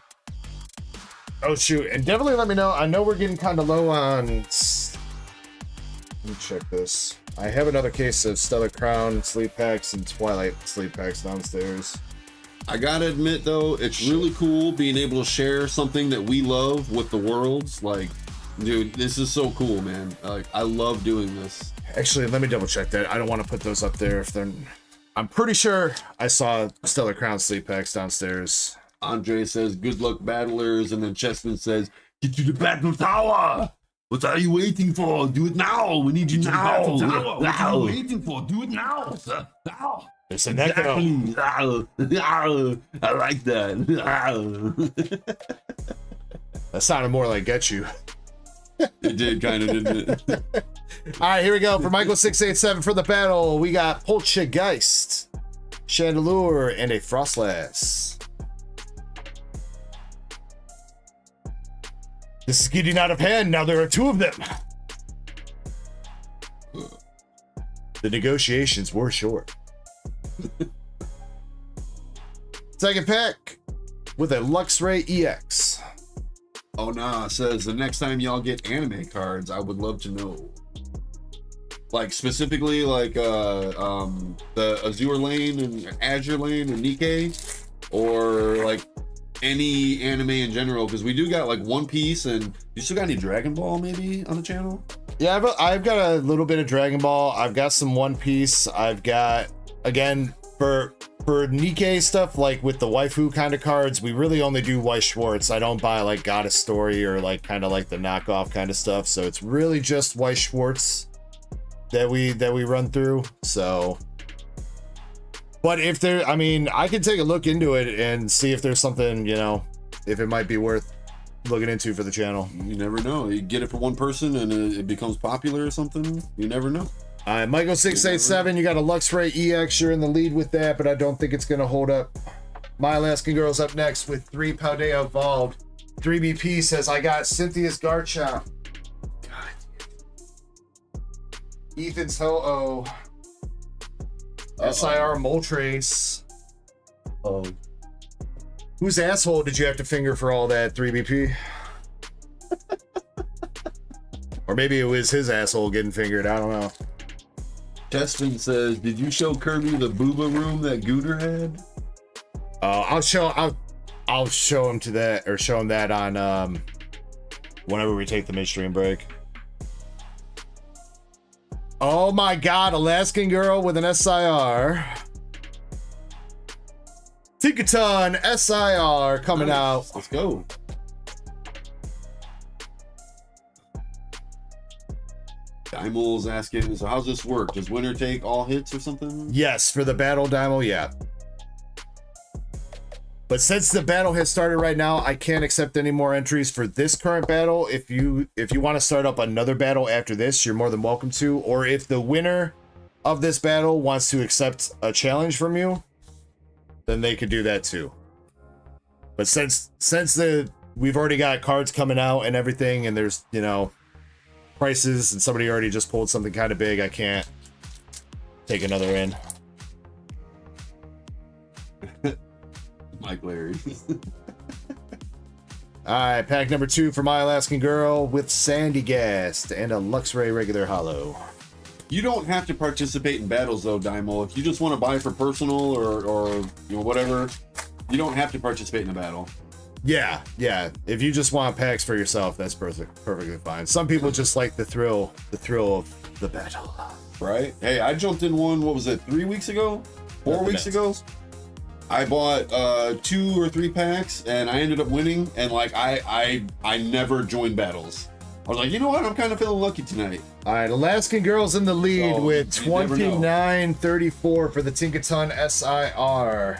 Speaker 1: Oh shoot, and definitely let me know. I know we're getting kind of low on. Let me check this. I have another case of Stellar Crown sleep packs and Twilight sleep packs downstairs.
Speaker 7: I gotta admit though, it's really cool being able to share something that we love with the world. Like, dude, this is so cool, man. Like, I love doing this.
Speaker 1: Actually, let me double check that. I don't want to put those up there if they're. I'm pretty sure I saw Stellar Crown sleep packs downstairs.
Speaker 7: Andre says, "Good luck, battlers," and then Chessman says, "Get to the battle tower. What are you waiting for? Do it now. We need you now. What are you waiting for? Do it now, sir. Now."
Speaker 1: It's an Ecko.
Speaker 7: I like that.
Speaker 1: That sounded more like Get You.
Speaker 7: It did kind of, didn't it?
Speaker 1: All right, here we go. For Michael687 for the battle, we got Poltergeist, Chandelure, and a Frostlass. This is getting out of hand. Now there are 2 of them. The negotiations were short. Second pack with a Luxray EX.
Speaker 7: Oh nah says the next time y'all get anime cards, I would love to know. Like specifically like the Azure Lane and Azure Lane and Nikke, or like any anime in general, because we do got like One Piece, and you still got any Dragon Ball maybe on the channel?
Speaker 1: Yeah, I've got a little bit of Dragon Ball. I've got some One Piece. I've got, again, for Nikke stuff, like with the waifu kind of cards, we really only do Weiss Schwartz. I don't buy like Goddess Story or like kind of like the knockoff kind of stuff. So it's really just Weiss Schwartz that we run through. So, but if there, I mean, I can take a look into it and see if there's something, you know, if it might be worth looking into for the channel.
Speaker 7: You never know. You get it for one person and it becomes popular or something. You never know.
Speaker 1: All right, Michael687, you got a Luxray EX. You're in the lead with that, but I don't think it's going to hold up. My Alaskan Girl's up next with 3 Paldea Evolved. 3BP says, I got Cynthia's Garchomp. Ethan's Ho-Oh. SIR Moltres.
Speaker 7: Oh.
Speaker 1: Whose asshole did you have to finger for all that, 3BP? Or maybe it was his asshole getting fingered. I don't know.
Speaker 7: Destin says, did you show Kirby the booba room that Gooter had?
Speaker 1: I'll show him to that, or show him that on whenever we take the midstream break. Oh my god, Alaskan Girl with an SIR. Tinkaton SIR coming out.
Speaker 7: Let's go. Dimol's asking, so how's this work? Does winner take all hits or something?
Speaker 1: Yes, for the battle, Dimo, yeah. But since the battle has started right now, I can't accept any more entries for this current battle. If you want to start up another battle after this, you're more than welcome to. Or if the winner of this battle wants to accept a challenge from you, then they could do that too. But since we've already got cards coming out and everything, and there's, you know, prices, and somebody already just pulled something kind of big, I can't take another in.
Speaker 7: Mike Larry.
Speaker 1: Alright, pack number 2 for My Alaskan Girl with Sandy Gast and a Luxray regular hollow.
Speaker 7: You don't have to participate in battles though, Dimo. If you just want to buy for personal or you know, whatever, you don't have to participate in a battle.
Speaker 1: Yeah, yeah. If you just want packs for yourself, that's perfectly fine. Some people just like the thrill of the battle.
Speaker 7: Right? Hey, I jumped in one, what was it, 3 weeks ago? 4 weeks ago? I bought 2 or 3 packs and I ended up winning, and like I never joined battles. I was like, you know what? I'm kind of feeling lucky tonight.
Speaker 1: All right, Alaskan Girls in the lead
Speaker 7: So,
Speaker 1: with
Speaker 7: you never know.
Speaker 1: 29.34 for the Tinkaton SIR.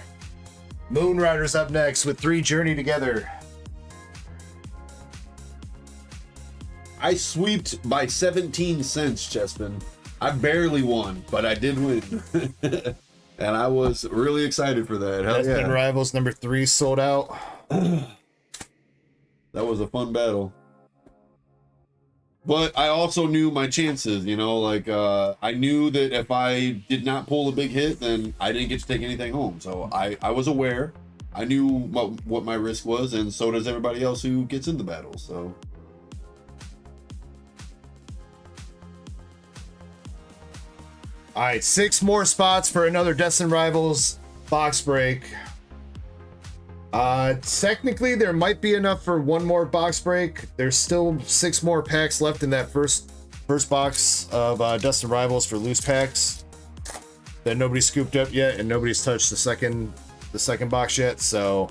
Speaker 1: Moonrider's up next with 3 Journey Together.
Speaker 7: I sweeped by 17 cents, Chespin. I barely won, but I did win. And I was really excited for that. Hell
Speaker 1: Destin
Speaker 7: yeah.
Speaker 1: Rivals number 3 sold out.
Speaker 7: That was a fun battle. But I also knew my chances, you know, like I knew that if I did not pull a big hit, then I didn't get to take anything home. So I was aware. I knew what my risk was, and so does everybody else who gets in the battle. So
Speaker 1: All right, 6 more spots for another Destin Rivals box break. Technically, there might be enough for 1 more box break. There's still 6 more packs left in that first box of Destin Rivals for loose packs that nobody's scooped up yet, and nobody's touched the second box yet. So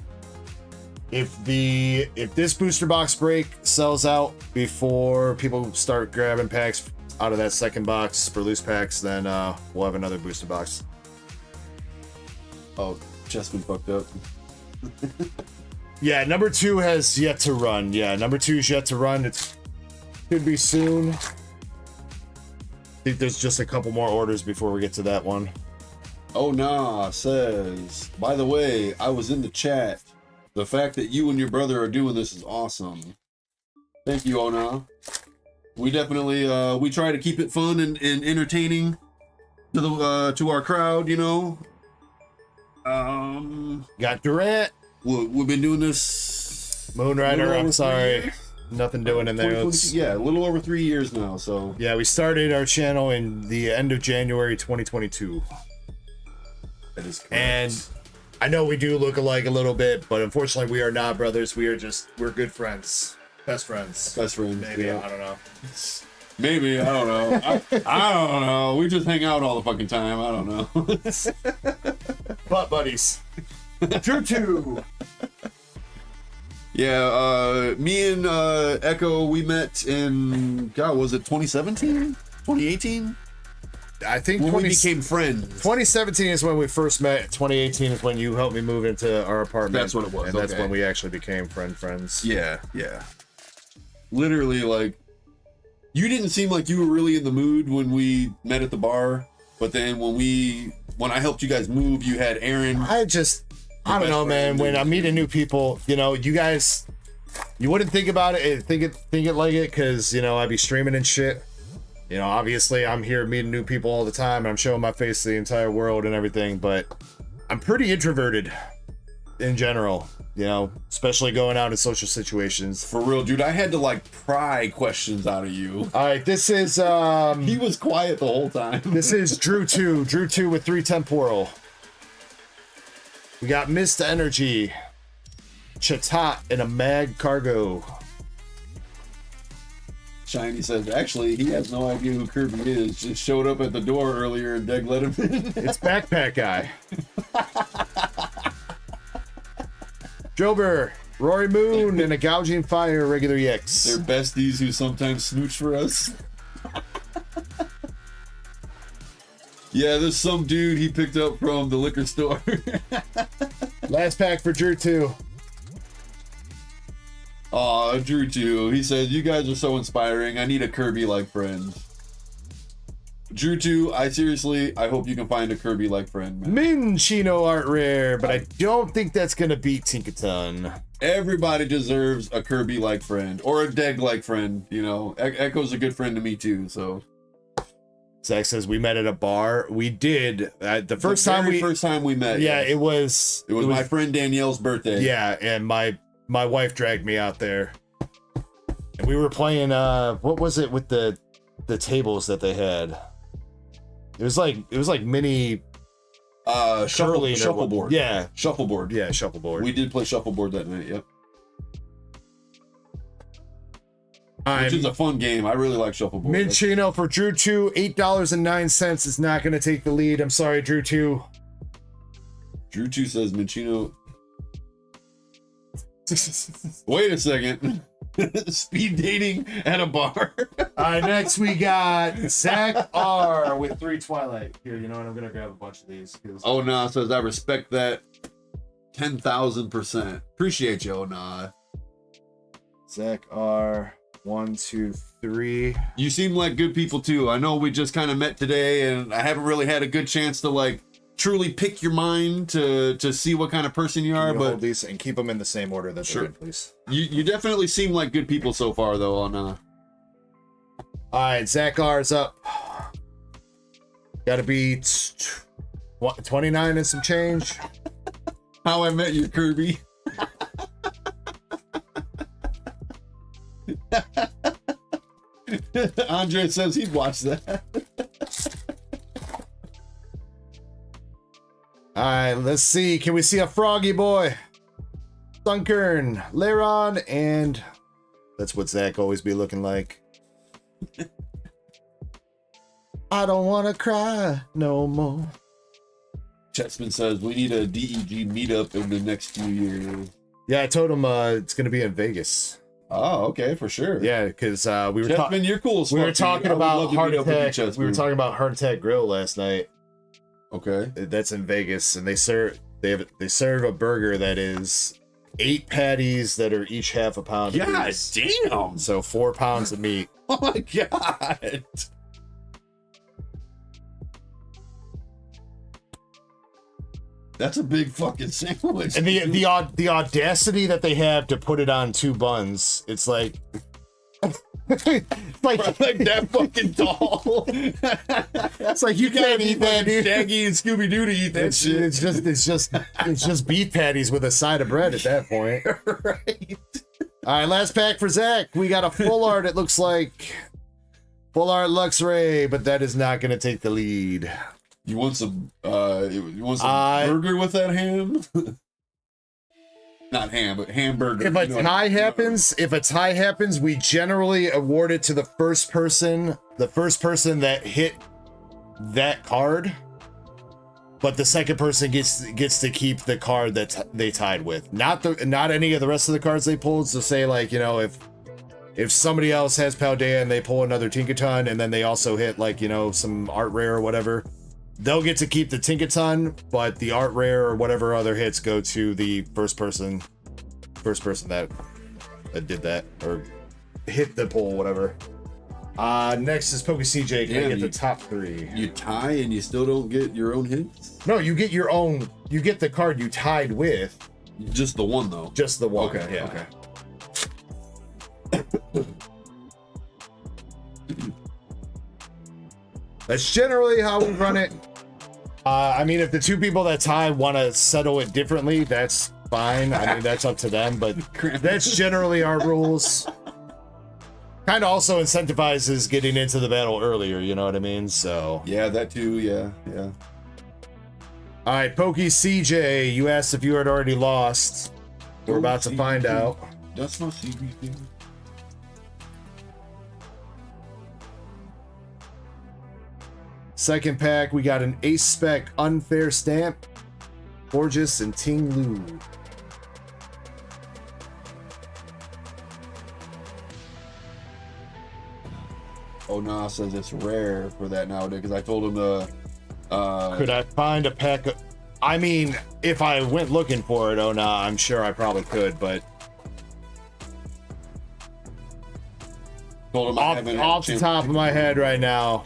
Speaker 1: if this booster box break sells out before people start grabbing packs out of that second box for loose packs, then we'll have another booster box.
Speaker 7: oh, Chespin fucked up.
Speaker 1: Yeah, number 2 has yet to run. Yeah, number 2 is yet to run. It could be soon. I think there's just a couple more orders before we get to that one.
Speaker 7: Oh nah says, by the way, I was in the chat. The fact that you and your brother are doing this is awesome. Thank you, Ona. We definitely we try to keep it fun and entertaining to the to our crowd, you know.
Speaker 1: Got Durant,
Speaker 7: We've been doing this
Speaker 1: Moonrider.
Speaker 7: Little
Speaker 1: I'm
Speaker 7: over
Speaker 1: sorry,
Speaker 7: 3 years?
Speaker 1: nothing doing in there.
Speaker 7: 2022, yeah, a little over 3 years now. So
Speaker 1: Yeah, we started our channel in the end of January 2022.
Speaker 7: that is correct.
Speaker 1: And I know we do look alike a little bit, but unfortunately we are not brothers. We're good friends. Best friends.
Speaker 7: Best friends.
Speaker 1: Maybe,
Speaker 7: yeah.
Speaker 1: I don't know.
Speaker 7: Maybe, I don't know. I don't know. We just hang out all the fucking time. I don't know.
Speaker 1: Butt buddies. Drew 2.
Speaker 7: Yeah, me and Ecko, we met in, God, was it 2017? 2018?
Speaker 1: I think
Speaker 7: When we became friends.
Speaker 1: 2017 is when we first met. 2018 is when you helped me move into our apartment.
Speaker 7: That's what it was,
Speaker 1: And that's
Speaker 7: okay.
Speaker 1: when we actually became friends.
Speaker 7: Yeah, yeah. Literally, like, you didn't seem like you were really in the mood when we met at the bar, but then when I helped you guys move, you had Aaron.
Speaker 1: I don't know, man. When I'm meeting new people, you know, you guys, you wouldn't think about it, think it like it, because, you know, I'd be streaming and shit. You know, obviously I'm here meeting new people all the time, and I'm showing my face to the entire world and everything, but I'm pretty introverted in general, you know, especially going out in social situations.
Speaker 7: For real, dude, I had to, like, pry questions out of you.
Speaker 1: All right, this is,
Speaker 7: He was quiet the whole time.
Speaker 1: this is Drew 2 with 3 Temporal. We got Mist Energy, Chatot, and a Mag Cargo.
Speaker 7: Shiny says, actually, he has no idea who Kirby is. Just showed up at the door earlier and Deg let him in.
Speaker 1: It's Backpack Guy. Jober, Rory Moon, and a Gouging Fire regular
Speaker 7: They're
Speaker 1: EX.
Speaker 7: besties who sometimes snooch for us. Yeah, there's some dude he picked up from the liquor store.
Speaker 1: Last pack for Drew 2.
Speaker 7: Aw, Drew too. He says, you guys are so inspiring. I need a Kirby-like friend. Drew 2, I hope you can find a Kirby-like friend, man.
Speaker 1: Minchino Art Rare, but I don't think that's going to beat Tinkaton.
Speaker 7: Everybody deserves a Kirby-like friend. Or a Deg-like friend, you know. Echo's a good friend to me too, so.
Speaker 1: Zach says we met at a bar. We did. The first time we met. Yeah,
Speaker 7: yes.
Speaker 1: it was
Speaker 7: my friend Danielle's birthday.
Speaker 1: Yeah, and my wife dragged me out there, and we were playing. What was it with the tables that they had? It was like mini. Curling
Speaker 7: Shuffleboard.
Speaker 1: Yeah,
Speaker 7: Shuffleboard.
Speaker 1: yeah, shuffleboard.
Speaker 7: We did play shuffleboard that night. Yep. which is a fun game. I really like shuffleboard.
Speaker 1: Minchino for Drew 2, $8.09 is not going to take the lead. I'm sorry, Drew 2.
Speaker 7: Drew 2 says Minchino. Wait a second. Speed dating at a bar.
Speaker 1: All right, next we got Zach R with 3 Twilight. Here, you know what? I'm going to grab a bunch of these.
Speaker 7: Oh, no, says I respect that 10,000%. Appreciate you, oh, nah.
Speaker 1: Zach R, 1, 2, 3.
Speaker 7: You seem like good people too. I know we just kind of met today, and I haven't really had a good chance to like truly pick your mind to see what kind of person you are. But
Speaker 1: hold these and keep them in the same order that they're in, please.
Speaker 7: You definitely seem like good people so far, though. On
Speaker 1: all right, Zach R is up. Got to be 29 and some change.
Speaker 7: How I Met Your Kirby. Andre says he'd watch that.
Speaker 1: All right, let's see. Can we see a Froggy Boy? Dunkern, Leron, and that's what Zach always be looking like. I don't want to cry no more.
Speaker 7: Chessman says we need a DEG meetup in the next few years.
Speaker 1: Yeah, I told him it's going to be in Vegas.
Speaker 7: Oh, okay, for sure.
Speaker 1: Yeah, because we were
Speaker 7: Chessman, you're cool as
Speaker 1: we
Speaker 7: fuck,
Speaker 1: were talking
Speaker 7: dude.
Speaker 1: about Heart
Speaker 7: With you,
Speaker 1: Attack. We were talking about Heart Attack Grill last night.
Speaker 7: Okay,
Speaker 1: that's in Vegas, and they serve a burger that is 8 patties that are each half a pound.
Speaker 7: God
Speaker 1: apiece.
Speaker 7: damn!
Speaker 1: So 4 pounds of meat.
Speaker 7: Oh my god! That's a big fucking sandwich.
Speaker 1: And the audacity that they have to put it on 2 buns. It's like like
Speaker 7: that fucking tall.
Speaker 1: It's like you can't eat that, dude.
Speaker 7: Shaggy and Scooby Doo to eat that shit.
Speaker 1: It's just beef patties with a side of bread at that point.
Speaker 7: Right.
Speaker 1: All right, last pack for Zach. We got a full art. It looks like full art Luxray, but that is not going to take the lead.
Speaker 7: You want some burger with that ham? Not ham, but hamburger.
Speaker 1: If a tie happens, we generally award it to the first person that hit that card. But the second person gets to keep the card that they tied with. Not any of the rest of the cards they pulled. So say like, you know, if somebody else has Paldea and they pull another Tinkaton and then they also hit like, you know, some art rare or whatever, they'll get to keep the Tinkaton, but the art rare or whatever other hits go to the first person that did that or hit the pull, whatever. Next is Pokey CJ. Can I get the top 3?
Speaker 7: You tie and you still don't get your own hits?
Speaker 1: No, you get your own. You get the card you tied with.
Speaker 7: Just the one though.
Speaker 1: Just the one.
Speaker 7: Okay.
Speaker 1: Yeah.
Speaker 7: Okay.
Speaker 1: That's generally how we run it. I mean, if the 2 people that tie want to settle it differently, that's fine. I mean, that's up to them, but that's generally our rules. Kind of also incentivizes getting into the battle earlier, you know what I mean? So
Speaker 7: yeah, that too. Yeah.
Speaker 1: All right, Pokey CJ, you asked if you had already lost. We're about to find out.
Speaker 7: That's not CBT.
Speaker 1: Second pack, we got an Ace Spec Unfair Stamp, Gorgeous, and Ting Lu.
Speaker 7: Oh no, says it's rare for that nowadays because I told him to.
Speaker 1: Could I find a pack of? I mean, if I went looking for it, oh no, I'm sure I probably could, but
Speaker 7: told him
Speaker 1: off the top of my head right now.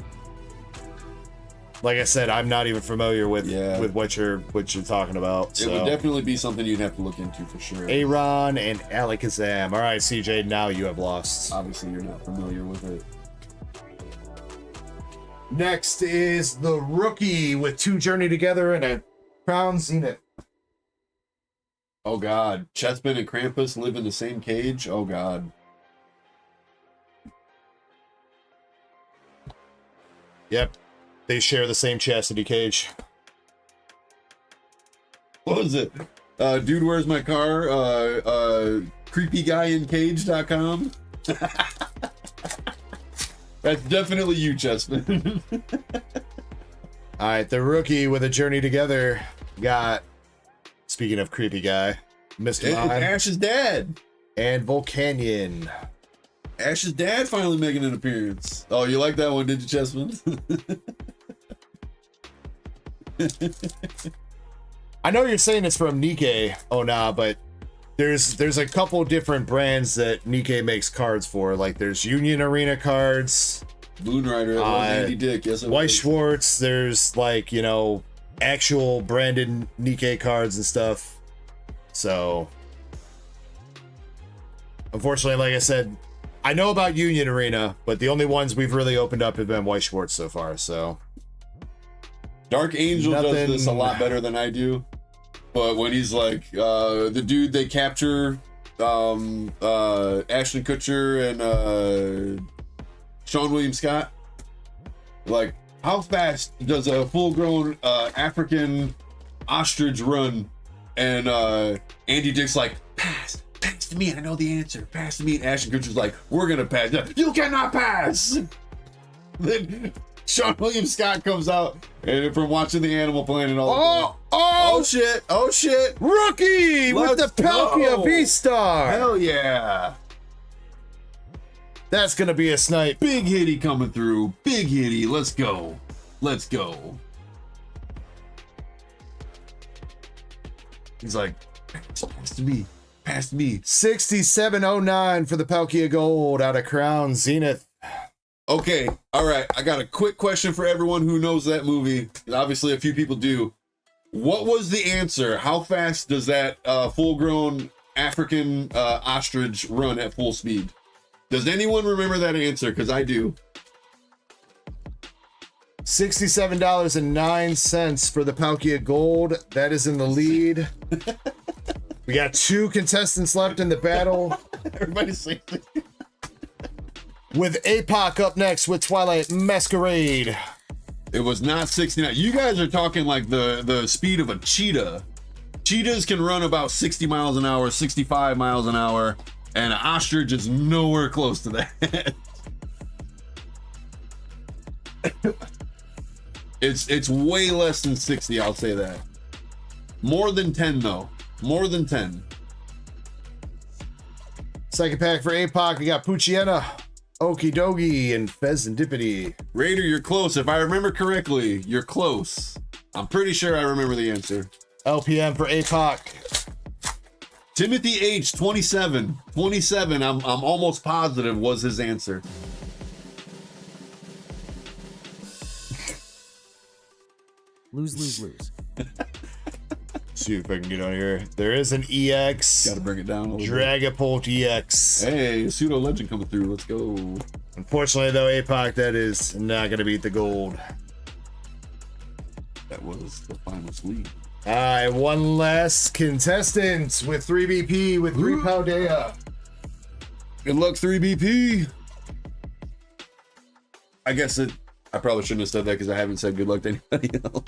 Speaker 1: Like I said, I'm not even familiar with what you're talking about. So.
Speaker 7: It would definitely be something you'd have to look into for sure.
Speaker 1: Aaron and Alakazam. All right, CJ, now you have lost.
Speaker 7: Obviously, you're not familiar with it.
Speaker 1: Next is the Rookie with 2 Journey Together and a Crown Zenith.
Speaker 7: Oh God, Chessman and Krampus live in the same cage. Oh God.
Speaker 1: Yep. They share the same chastity cage.
Speaker 7: What was it? Dude, where's my car? CreepyguyIncage.com. That's definitely you, Chessman.
Speaker 1: All right, the rookie with a journey together got, speaking of creepy guy, Mr. Mime
Speaker 7: Ash's dad.
Speaker 1: and Volcanion.
Speaker 7: Ash's dad finally making an appearance. Oh, you like that one, did you, Chessman?
Speaker 1: I know you're saying it's from Nikke. Oh, nah, but there's a couple different brands that Nikke makes cards for. Like there's Union Arena cards.
Speaker 7: Moonrider, that was Andy Dick. Yes, it
Speaker 1: White
Speaker 7: was.
Speaker 1: Schwartz. There's like, you know, actual branded Nikke cards and stuff. So, unfortunately, like I said, I know about Union Arena, but the only ones we've really opened up have been White Schwartz so far. So,
Speaker 7: Dark Angel does this a lot better than I do. But when he's like, the dude they capture, Ashton Kutcher and Sean William Scott, like, how fast does a full-grown African ostrich run? And Andy Dick's like, pass to me, I know the answer, pass to me. And Ashton Kutcher's like, we're gonna pass. You cannot pass. Then Sean William Scott comes out, and from watching the Animal Planet oh shit,
Speaker 1: rookie with the Palkia V-Star.
Speaker 7: Hell yeah.
Speaker 1: That's gonna be a snipe.
Speaker 7: Big hitty coming through. Big hitty. Let's go. He's like, pass to me.
Speaker 1: 6709 for the Palkia Gold out of Crown Zenith.
Speaker 7: Okay, all right. I got a quick question for everyone who knows that movie. Obviously, a few people do. What was the answer? How fast does that full-grown African ostrich run at full speed? Does anyone remember that answer? Because I do.
Speaker 1: $67.09 for the Palkia Gold. That is in the lead. We got 2 contestants left in the battle.
Speaker 7: Everybody's saying
Speaker 1: with APOC up next with Twilight Masquerade.
Speaker 7: it was not 69. You guys are talking like the speed of a cheetah. Cheetahs can run about 60 miles an hour, 65 miles an hour, and an ostrich is nowhere close to that. It's way less than 60, I'll say that. More than 10 though. More than 10.
Speaker 1: Second pack for APOC, we got Puchiena, Okidogi, and Pheasantipity.
Speaker 7: Raider, you're close. If I remember correctly, you're close. I'm pretty sure I remember the answer.
Speaker 1: LPM for APOC.
Speaker 7: Timothy H, 27. 27, I'm almost positive was his answer.
Speaker 5: Lose.
Speaker 1: See if I can get on here. There is an EX.
Speaker 7: Gotta bring it down a little
Speaker 1: Dragapult EX.
Speaker 7: Hey, pseudo legend coming through. Let's go.
Speaker 1: Unfortunately, though, APOC, that is not going to beat the gold.
Speaker 7: That was the final sweep.
Speaker 1: All right, one last contestant with 3BP with 3 Paldea.
Speaker 7: Good luck, 3BP. I guess I probably shouldn't have said that because I haven't said good luck to anybody else.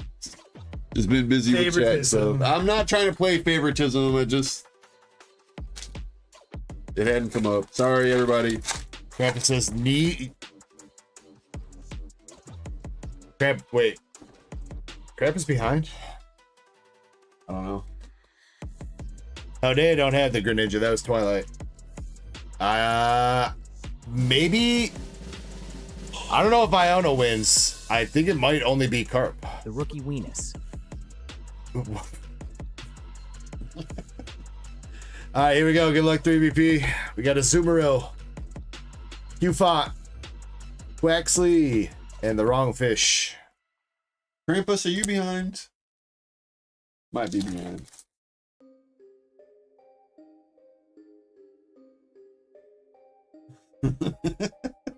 Speaker 7: Just been busy with chat, so I'm not trying to play favoritism. It hadn't come up. Sorry, everybody.
Speaker 1: Cramp says knee. Cramp, wait. Cramp is behind?
Speaker 7: I don't know.
Speaker 1: Oh, they don't have the Greninja. That was Twilight. Maybe. I don't know if Iono wins. I think it might only be Carp.
Speaker 5: The rookie Weenus.
Speaker 1: All right, here we go. Good luck, 3BP. We got a Zoomeril, Hufot, Quaxley, and the wrong fish.
Speaker 7: Krampus, are you behind? Might be behind.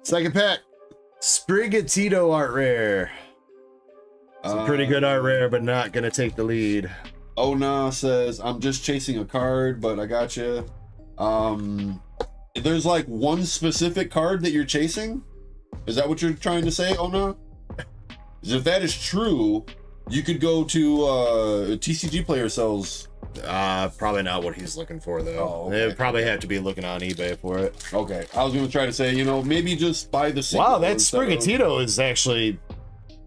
Speaker 1: Second pack. Sprigatito art rare. Some pretty good art rare, but not gonna take the lead.
Speaker 7: Oh nah says I'm just chasing a card, but I got you. There's like one specific card that you're chasing. Is that what you're trying to say? Oh no. If that is true, you could go to TCG Player sells
Speaker 1: Probably not what he's looking for though.
Speaker 7: Oh, okay.
Speaker 1: They would probably have to be looking on eBay for it.
Speaker 7: Okay, I was gonna try to say, you know, maybe just buy the single.
Speaker 1: Wow, that
Speaker 7: instead of-
Speaker 1: Sprigatito is actually,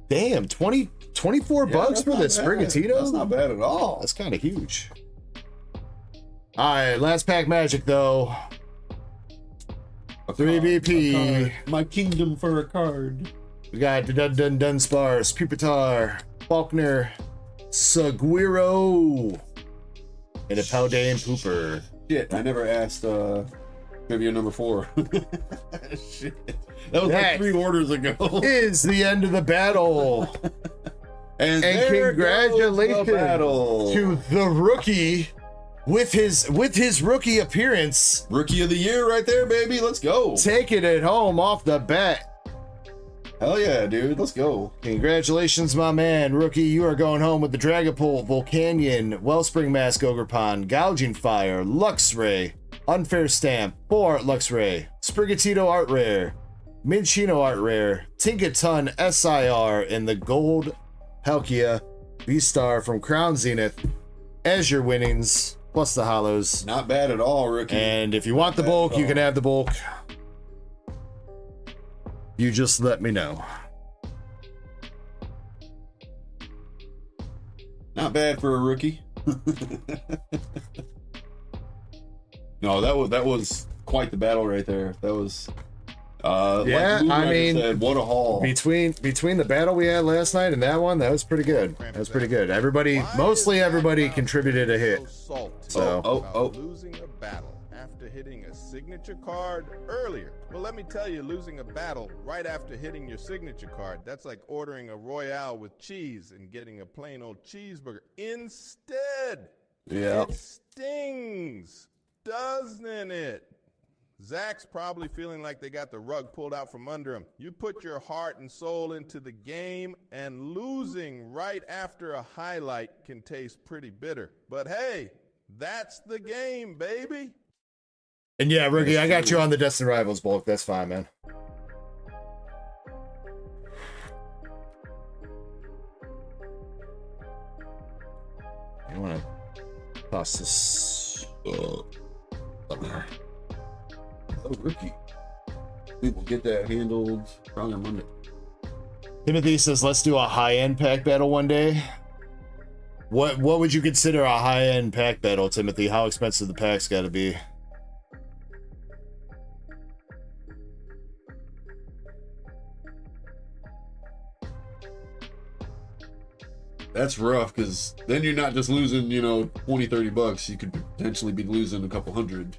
Speaker 1: damn, 24 bucks for the
Speaker 7: That's
Speaker 1: Sprigatito?
Speaker 7: not bad at all.
Speaker 1: That's kind of huge. All right, last pack magic though. 3 BP.
Speaker 7: My kingdom for a card.
Speaker 1: We got Dunsparce, Pupitar, Faulkner, Seguiro, and a Paldean Pooper.
Speaker 7: Shit, I never asked trivia number 4. Shit. That was like 3 orders ago.
Speaker 1: Is the end of the battle.
Speaker 7: And
Speaker 1: there congratulations
Speaker 7: goes the battle.
Speaker 1: to the rookie with his rookie appearance.
Speaker 7: Rookie of the year right there, baby. Let's go.
Speaker 1: Taking it home off the bat.
Speaker 7: Hell yeah, dude. Let's go.
Speaker 1: Congratulations, my man. Rookie, you are going home with the Dragapult, Volcanion, Wellspring Mask, Ogerpon, Gouging Fire, Luxray, Unfair Stamp, 4 Art Luxray, Sprigatito Art Rare, Minchino Art Rare, Tinkaton SIR, and the Gold Palkia V-Star from Crown Zenith as your winnings, plus the hollows.
Speaker 7: Not bad at all, rookie.
Speaker 1: And if you want the bulk, you can have the bulk. You just let me know.
Speaker 7: Not bad for a rookie. No, that was quite the battle right there. That was
Speaker 1: yeah,
Speaker 7: like
Speaker 1: I mean,
Speaker 7: said, what a haul.
Speaker 1: Between the battle we had last night and that one, that was pretty good. That was pretty good. Everybody, mostly everybody contributed a hit. So
Speaker 10: losing a battle after hitting a signature card earlier. Well, let me tell you, losing a battle right after hitting your signature card, that's like ordering a Royale with cheese and getting a plain old cheeseburger instead.
Speaker 7: Yeah.
Speaker 10: It stings, doesn't it? Zach's probably feeling like they got the rug pulled out from under him. You put your heart and soul into the game, and losing right after a highlight can taste pretty bitter. But hey, that's the game, baby.
Speaker 1: and yeah, rookie, I got you on the Destin Rivals bulk. That's fine, man. You want to toss this up there?
Speaker 7: Oh, rookie. We will get that handled probably on Monday.
Speaker 1: Timothy says, let's do a high-end pack battle one day. What would you consider a high-end pack battle, Timothy? How expensive the packs got to be?
Speaker 7: That's rough, because then you're not just losing, you know, 20, 30 bucks. You could potentially be losing a couple hundred.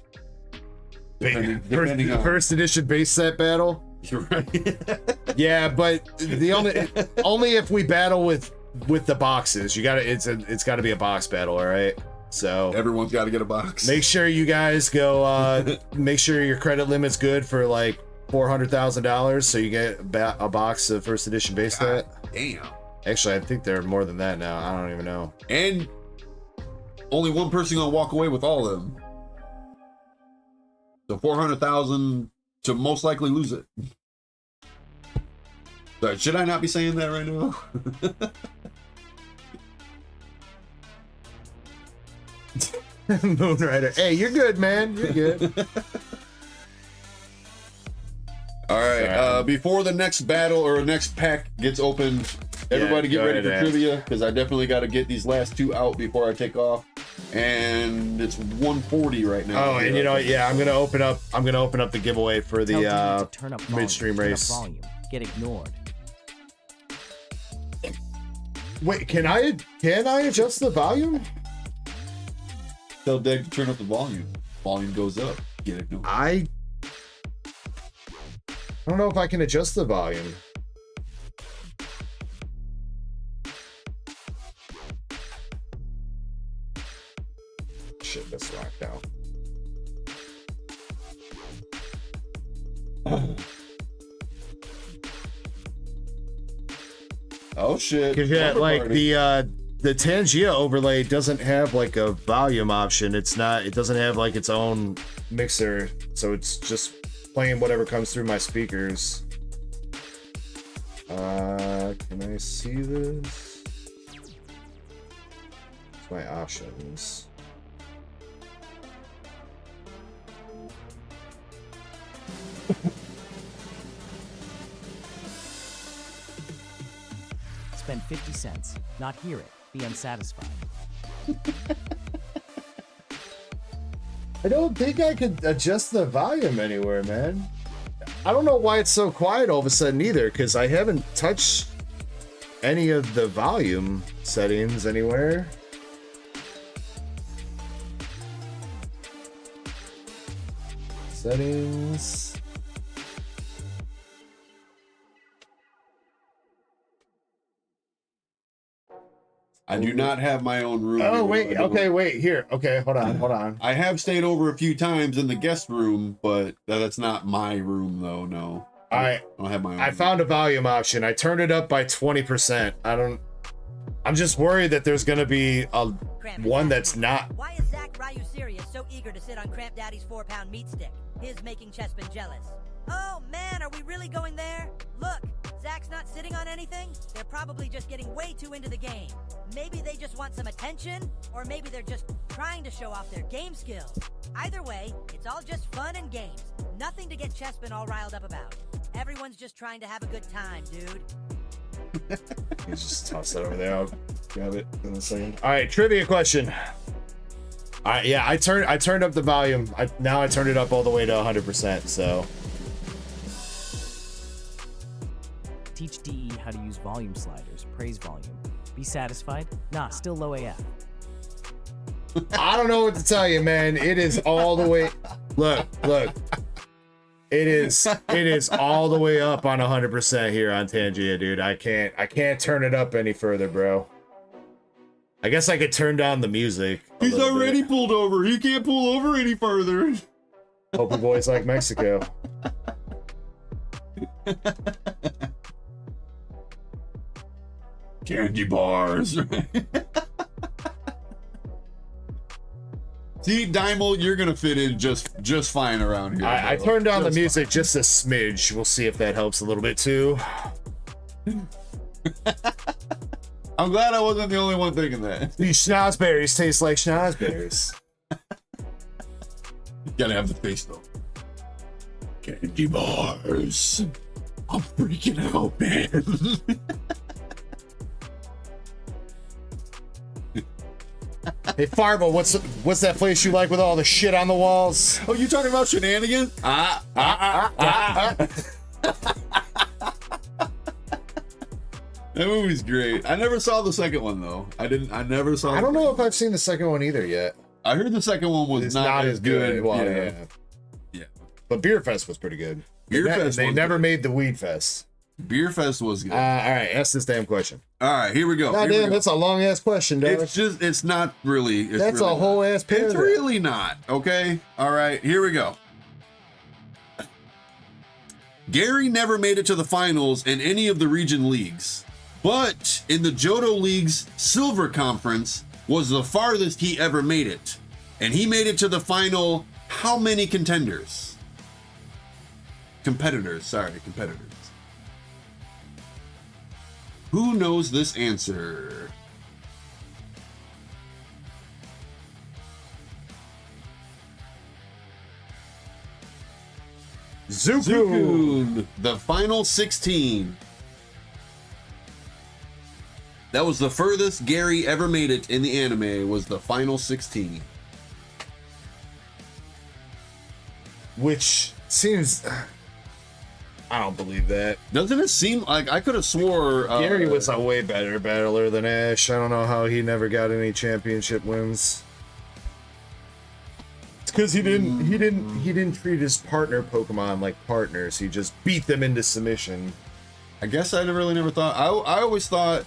Speaker 7: Depending on...
Speaker 1: First edition base set battle?
Speaker 7: You're right.
Speaker 1: Yeah, but the only if we battle with the boxes. You gotta it's gotta be a box battle, all right? So
Speaker 7: everyone's got to get a box.
Speaker 1: Make sure you guys go make sure your credit limit's good for like $400,000 so you get a box of first edition base set.
Speaker 7: Damn.
Speaker 1: Actually, I think they're more than that now. I don't even know.
Speaker 7: And only one person gonna walk away with all of them. So 400,000 to most likely lose it. Sorry, should I not be saying that right now?
Speaker 1: Moonrider. Hey, you're good, man. You're good.
Speaker 7: All right. Before the next battle or next pack gets opened, everybody get ready for trivia, because I definitely got to get these last 2 out before I take off. And it's 140 right now.
Speaker 1: Oh, and you know what? Yeah, I'm gonna open up the giveaway for the midstream race.
Speaker 5: Volume. Get ignored.
Speaker 1: Wait, can I adjust the volume?
Speaker 7: Tell Deg to turn up the volume. Volume goes up. Get ignored.
Speaker 1: I don't know if I can adjust the volume. Shit, that's locked out.
Speaker 7: Oh shit.
Speaker 1: Because yeah, like the Tangia overlay doesn't have like a volume option. It doesn't have like its own mixer, so it's just playing whatever comes through my speakers. Can I see this? It's my options.
Speaker 5: Spend 50 cents. Not hear it. Be unsatisfied.
Speaker 1: I don't think I could adjust the volume anywhere, man. I don't know why it's so quiet all of a sudden either, because I haven't touched any of the volume settings anywhere. Settings.
Speaker 7: I do not have my own room.
Speaker 1: Oh,
Speaker 7: here,
Speaker 1: wait.
Speaker 7: though.
Speaker 1: Okay, wait. Here. Okay, hold on.
Speaker 7: I have stayed over a few times in the guest room, but that's not my room, though. No. I don't have my own.
Speaker 1: I found a volume option. I turned it up by 20%. I'm just worried that there's gonna be one that's not.
Speaker 11: Why is Zach Ryu Serious so eager to sit on Cramp Daddy's 4-pound meat stick? His making Chespin jealous. Oh man, are we really going there? Look, Zach's not sitting on anything. They're probably just getting way too into the game. Maybe they just want some attention, or maybe they're just trying to show off their game skills. Either way, it's all just fun and games. Nothing to get Chespin all riled up about. Everyone's just trying to have a good time, dude.
Speaker 1: You just toss that over there. I'll grab it in a second. All right, trivia question. All right, yeah, I turned up the volume. Now I turned it up all the way to 100%. So
Speaker 5: Teach DE how to use volume sliders. Praise volume. Be satisfied? Nah, still low AF.
Speaker 1: I don't know what to tell you, man. It is all the way. Look. It is all the way up on 100% here on Tangia, dude. I can't turn it up any further, bro. I guess I could turn down the music.
Speaker 7: He's already pulled over. He can't pull over any further.
Speaker 1: Hope you boys like Mexico.
Speaker 7: Candy bars. See, Daimel, you're gonna fit in just fine around here.
Speaker 1: I turned down the music just a smidge. We'll see if that helps a little bit too.
Speaker 7: I'm glad I wasn't the only one thinking that.
Speaker 1: These schnozberries taste like schnozberries.
Speaker 7: You gotta have the face though. Candy bars. I'm freaking out, man.
Speaker 1: Hey Farvo, what's that place you like with all the shit on the walls?
Speaker 7: Oh, you talking about shenanigans? That movie's great. I never saw the second one though. I never saw.
Speaker 1: I don't know if I've seen the second one either yet.
Speaker 7: I heard the second one was not as good.
Speaker 1: Well,
Speaker 7: yeah.
Speaker 1: But Beer Fest was pretty good. They never made the Weed Fest.
Speaker 7: Beer Fest was good.
Speaker 1: All right, ask this damn question.
Speaker 7: All right, here we go.
Speaker 1: God damn, that's a long ass question, dog.
Speaker 7: It's not really.
Speaker 1: That's really a whole ass paragraph.
Speaker 7: It's really not. Okay. All right, here we go. Gary never made it to the finals in any of the region leagues, but in the Johto League's Silver Conference was the farthest he ever made it, and he made it to the final. How many competitors? Who knows this answer? Zuku, the final 16. That was the furthest Gary ever made it in the anime, was the final 16.
Speaker 1: Which seems... I don't believe that.
Speaker 7: Doesn't it seem like I could have swore
Speaker 1: Gary was a way better battler than Ash. I don't know how he never got any championship wins. It's because he didn't treat his partner Pokemon like partners. He just beat them into submission.
Speaker 7: I guess I never thought. I always thought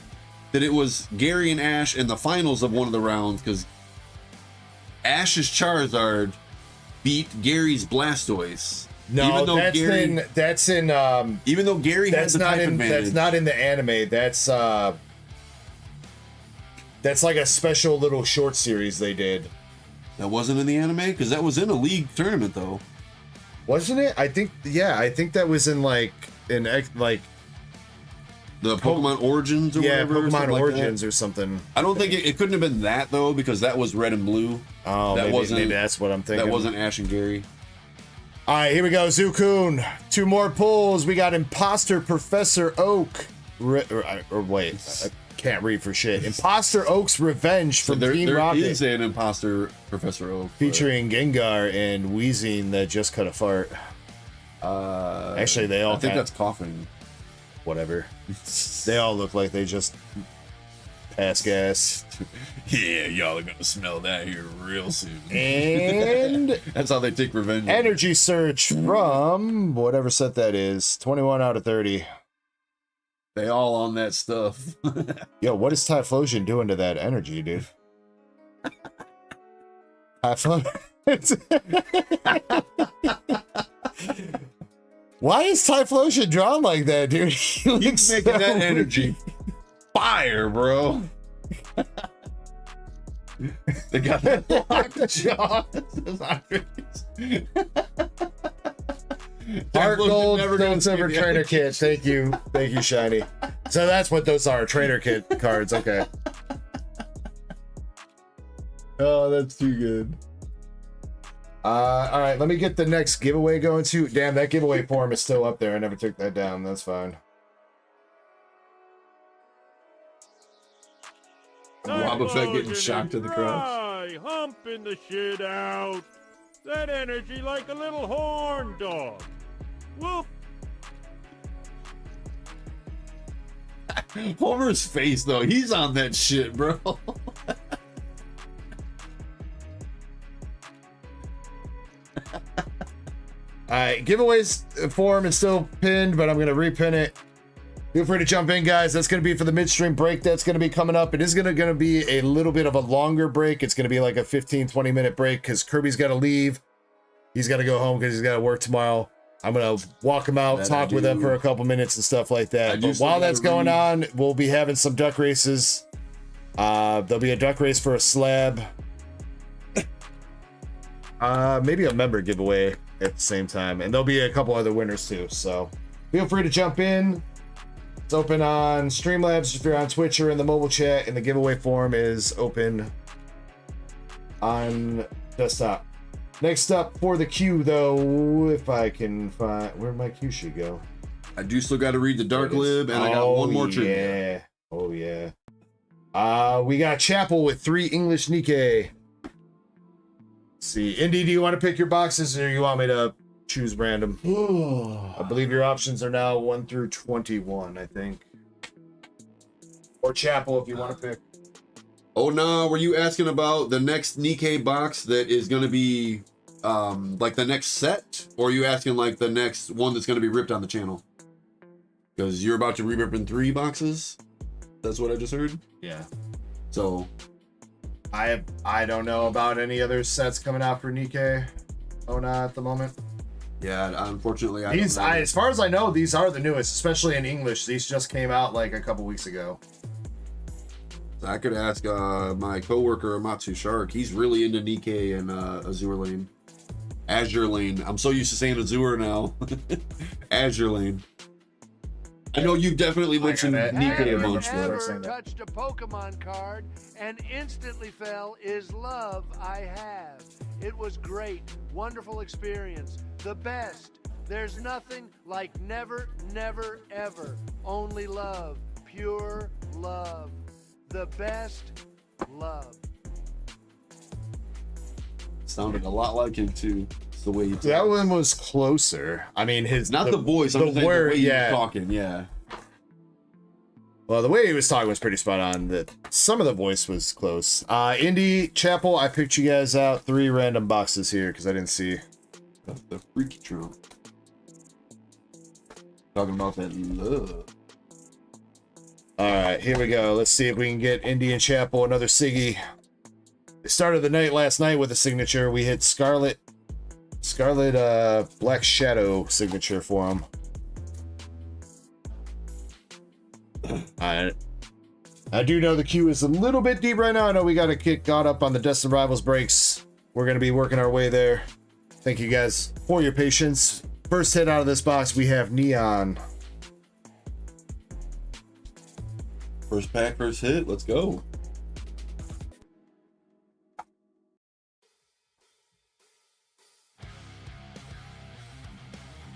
Speaker 7: that it was Gary and Ash in the finals of one of the rounds because Ash's Charizard beat Gary's Blastoise.
Speaker 1: No,
Speaker 7: even though
Speaker 1: that's in
Speaker 7: even though Gary has the type advantage.
Speaker 1: That's not in the anime. That's like a special little short series they did.
Speaker 7: That wasn't in the anime because that was in a league tournament though.
Speaker 1: Wasn't it? I think that was in like the
Speaker 7: Pokemon Origins or whatever.
Speaker 1: Pokemon Origins or something.
Speaker 7: I don't think it couldn't have been that though because that was Red and Blue.
Speaker 1: Oh, maybe that's what I'm thinking.
Speaker 7: That wasn't Ash and Gary.
Speaker 1: All right, here we go, Zukun. 2 more pulls. We got Imposter Professor Oak. Or wait, I can't read for shit. Imposter Oak's Revenge from Team Rocket.
Speaker 7: There is an Imposter Professor Oak.
Speaker 1: Featuring Gengar and Wheezing that just cut a fart. Actually, they all
Speaker 7: I think that's coughing.
Speaker 1: Whatever. They all look like they just pass gas.
Speaker 7: Yeah, y'all are gonna smell that here real soon.
Speaker 1: And
Speaker 7: that's how they take revenge.
Speaker 1: Energy Search from whatever set that is. 21 out of 30.
Speaker 7: They all on that stuff.
Speaker 1: Yo, what is Typhlosion doing to that energy, dude? Why is Typhlosion drawn like that, dude?
Speaker 7: He's making that energy fire, bro. They got that locked jaw.
Speaker 1: Heart Gold, Stone Silver Trainer Kit. Thank you, Shiny. So that's what those are, Trainer Kit cards. Okay. Oh, that's too good. All right, let me get the next giveaway going too. Damn, that giveaway form is still up there. I never took that down. That's fine.
Speaker 7: Rob Effect getting shocked to the crowd.
Speaker 12: Humping the shit out. That energy like a little horn dog. Whoop.
Speaker 7: Homer's face though, he's on that shit, bro.
Speaker 1: Alright, giveaways form is still pinned, but I'm going to repin it. Feel free to jump in, guys. That's going to be for the midstream break that's going to be coming up. It is going to be a little bit of a longer break. It's going to be like a 15-20 minute break because Kirby's got to leave. He's got to go home because he's got to work tomorrow. I'm going to walk him out, talk with him for a couple minutes and stuff like that. But while that's going on, we'll be having some duck races. There'll be a duck race for a slab. Maybe a member giveaway at the same time. And there'll be a couple other winners too. So feel free to jump in. It's open on Streamlabs if you're on Twitch or in the mobile chat. And the giveaway form is open on desktop. Next up for the queue, though, if I can find where my queue should go.
Speaker 7: I do still got to read the Dark Lib, and I got one more trivia.
Speaker 1: Yeah. Oh, yeah. We got Chapel with 3 English Nikke. Let's see. Indy, do you want to pick your boxes, or you want me to choose random? I believe your options are now 1 through 21, I think. Or Chapel, if you want to pick.
Speaker 7: Oh no, were you asking about the next Nikke box that is going to be like the next set? Or are you asking like the next one that's going to be ripped on the channel? Because you're about to re-rip in 3 boxes? That's what I just heard?
Speaker 1: Yeah.
Speaker 7: So
Speaker 1: I don't know about any other sets coming out for Nikke. Oh, not at the moment.
Speaker 7: Yeah, unfortunately,
Speaker 1: as far as I know, these are the newest, especially in English. These just came out like a couple weeks ago.
Speaker 7: I could ask my coworker Amatsu Shark. He's really into Nikke and Azure Lane. Azure Lane. I'm so used to saying Azure now. Azure Lane. I know you've definitely mentioned Nikke a bunch.
Speaker 8: Ever touched a Pokemon card and instantly fell is love I have. It was great, wonderful experience, the best. There's nothing like never, never, ever. Only love, pure love. The best love.
Speaker 7: Sounded a lot like him too. It's the way you talk.
Speaker 1: That one was closer. I mean,
Speaker 7: not the voice. I'm saying
Speaker 1: word,
Speaker 7: the way he was talking. Yeah.
Speaker 1: Well, the way he was talking was pretty spot on. That some of the voice was close. Indy, Chapel, I picked you guys out 3 random boxes here because I didn't see
Speaker 7: the freaky trunk. Talking about that love.
Speaker 1: All right, here we go. Let's see if we can get Indy and Chapel another Siggy. They started the night last night with a signature. We hit Scarlet Black Shadow signature for him. I do know the queue is a little bit deep right now. I know we got to get caught up on the Destin Rivals breaks. We're going to be working our way there. Thank you guys for your patience. First hit out of this box, we have Neon.
Speaker 7: First pack, first hit. Let's go.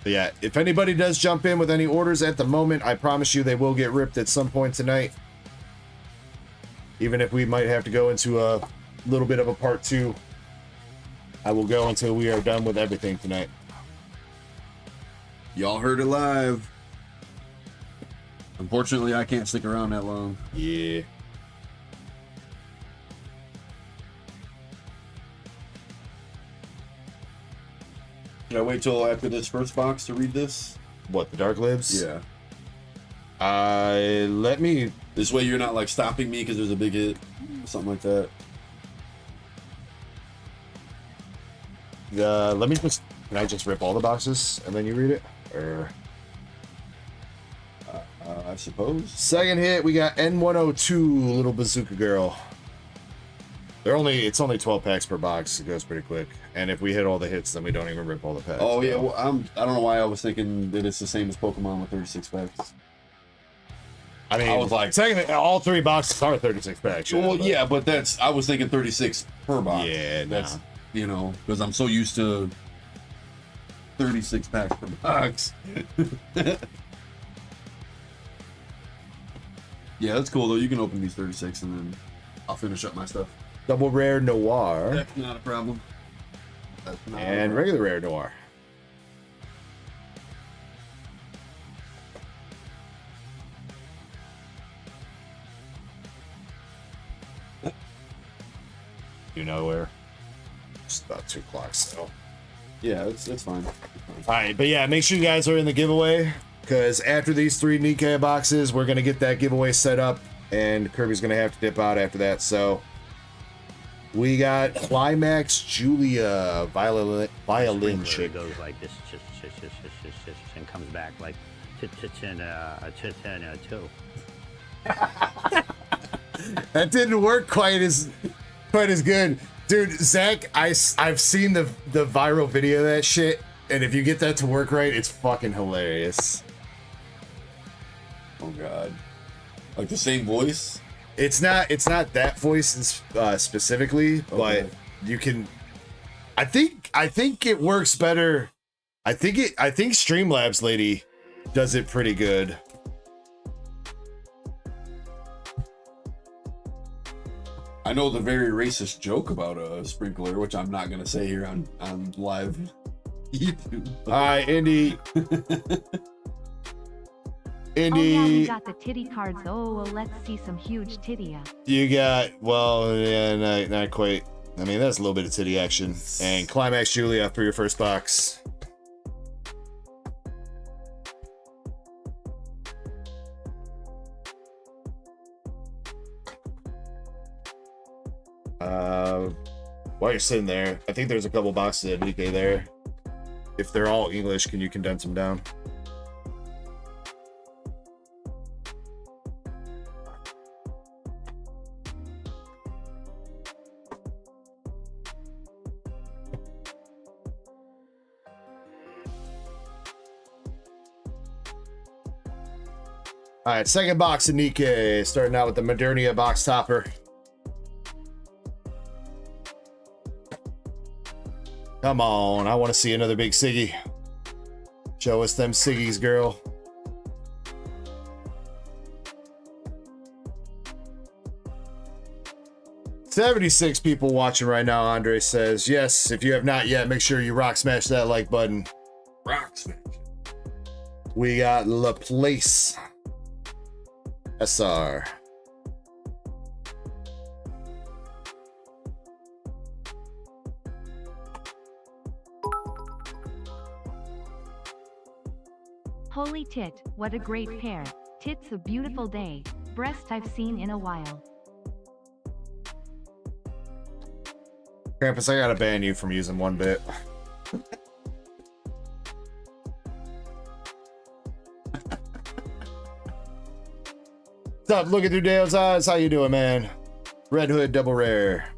Speaker 1: But yeah, if anybody does jump in with any orders at the moment, I promise you they will get ripped at some point tonight. Even if we might have to go into a little bit of a part 2, I will go until we are done with everything tonight.
Speaker 7: Y'all heard it live. Unfortunately, I can't stick around that long.
Speaker 1: Yeah.
Speaker 7: Should I wait till after this first box to read this?
Speaker 1: What, the Dark Libs?
Speaker 7: Yeah.
Speaker 1: Let me...
Speaker 7: This way you're not like stopping me because there's a big hit. Something like that.
Speaker 1: Let me just... Can I just rip all the boxes and then you read it? Or...
Speaker 7: I suppose.
Speaker 1: Second hit, we got N102, Little Bazooka Girl. It's only 12 packs per box. It goes pretty quick. And if we hit all the hits, then we don't even rip all the packs.
Speaker 7: Oh yeah, well, I don't know why I was thinking that it's the same as Pokemon with 36 packs.
Speaker 1: I mean,
Speaker 7: I was like,
Speaker 1: all 3 boxes are 36 packs.
Speaker 7: Well, yeah, but I was thinking 36 per box.
Speaker 1: Yeah,
Speaker 7: that's you know, because I'm so used to 36 packs per box. Yeah, that's cool though. You can open these 36 and then I'll finish up my stuff.
Speaker 1: Double rare noir.
Speaker 7: That's not a problem.
Speaker 1: And regular rare noir. You know where? It's about 2 o'clock, so.
Speaker 7: Yeah, it's fine.
Speaker 1: Alright, but yeah, make sure you guys are in the giveaway, because after these 3 Nikke boxes, we're going to get that giveaway set up, and Kirby's going to have to dip out after that, so. We got Climax Julia, violin chick.
Speaker 9: Goes like this, and comes back like two.
Speaker 1: That didn't work quite as good. Dude, Zach, I've seen the viral video of that shit, and if you get that to work right, it's fucking hilarious.
Speaker 7: Oh god. Like the same voice?
Speaker 1: It's not that voice specifically, but you can I think it works better. I think Streamlabs lady does it pretty good.
Speaker 7: I know the very racist joke about a sprinkler, which I'm not gonna say here on live YouTube.
Speaker 1: Alright, Indy.
Speaker 2: Oh yeah, we got the titty cards. Oh, well, let's see some huge titty.
Speaker 1: You got, well, yeah, not quite. I mean, that's a little bit of titty action. And Climax Julia for your first box. While you're sitting there, I think there's a couple boxes of Nikke there. If they're all English, can you condense them down? All right, second box of Nikke, starting out with the Modernia box topper. Come on, I want to see another big Siggy. Show us them Siggies, girl. "76 people watching right now," Andre says. Yes, if you have not yet, make sure you rock smash that like button.
Speaker 7: Rock smash.
Speaker 1: We got Laplace. SR.
Speaker 2: Holy tit, what a great pair. Tits a beautiful day. Breast I've seen in a while.
Speaker 1: Krampus, I gotta ban you from using 1-bit. What's up? Looking through Dale's eyes. How you doing, man? Red Hood double rare.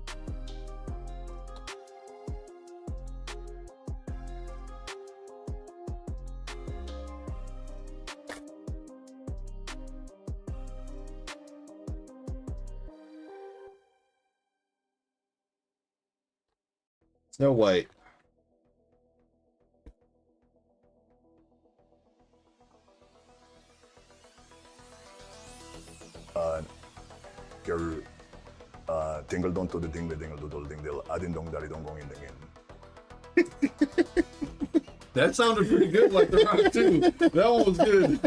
Speaker 1: Snow White.
Speaker 13: Dingle don't do the dingle dingle doodle ding dill. Adin dong daddy dong gong in ding in.
Speaker 7: That sounded pretty good, like The Rock too. That one was good.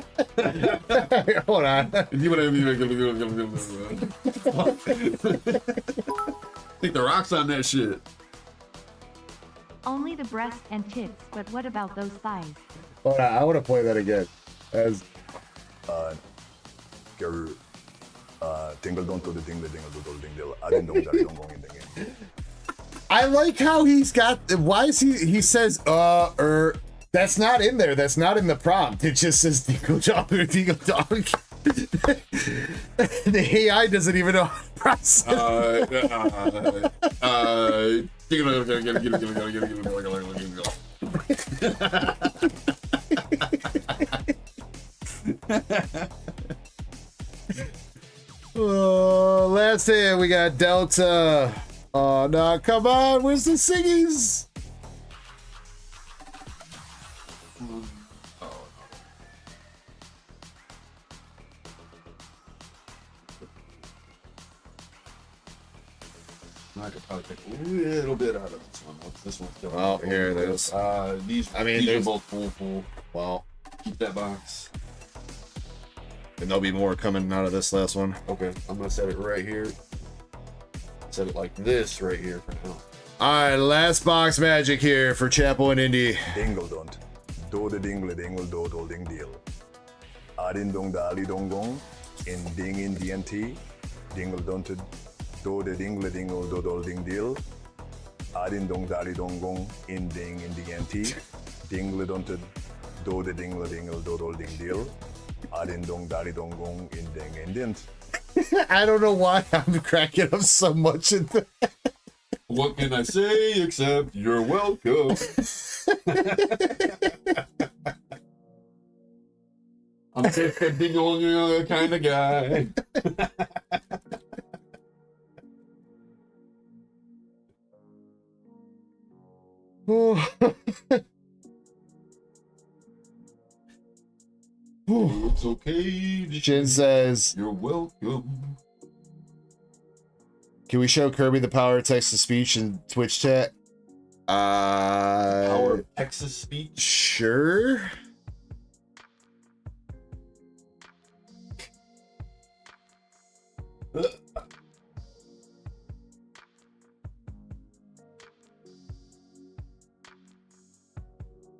Speaker 1: Hold on.
Speaker 7: I think The Rock's on that shit.
Speaker 2: Only the breast and tits, but what about those thighs?
Speaker 1: Hold on, I want to play that again. As
Speaker 13: Dingle don't do the dingle dingle doodle ding dill. Adin dong daddy dong gong in ding in.
Speaker 1: I like how he's got. Why is he says that's not in there. That's not in the prompt. It just says dingle dog or dingle dog. The AI doesn't even know how to process. Last hit, we got Delta. Oh no, come on, where's the singies?
Speaker 7: I could probably take a little bit out of this one. This one's still.
Speaker 1: Oh, here it is.
Speaker 7: These are both full.
Speaker 1: Well,
Speaker 7: keep that box.
Speaker 1: And there'll be more coming out of this last one.
Speaker 7: Okay, I'm gonna set it right here. Set it like this right here for now.
Speaker 1: All right, last box magic here for Chapel and Indy.
Speaker 13: Dingle don't do the dingle dingle doodle ding deal. Adin dong dali dong gong in ding in DNT. Dingle don't do the dingle dingle doodle ding deal. Adin dong dali dong gong in ding in DNT. Dingle don't do the dingle dingle doodle ding deal. Adin dong dali dong gong in ding in dint.
Speaker 1: I don't know why I'm cracking up so much in that.
Speaker 7: What can I say except you're welcome? I'm just a big old kind of guy. It's okay.
Speaker 1: Shin says,
Speaker 7: you're welcome.
Speaker 1: Can we show Kirby the power of text-to-speech in Twitch chat?
Speaker 7: Power of text-to-speech?
Speaker 1: Sure.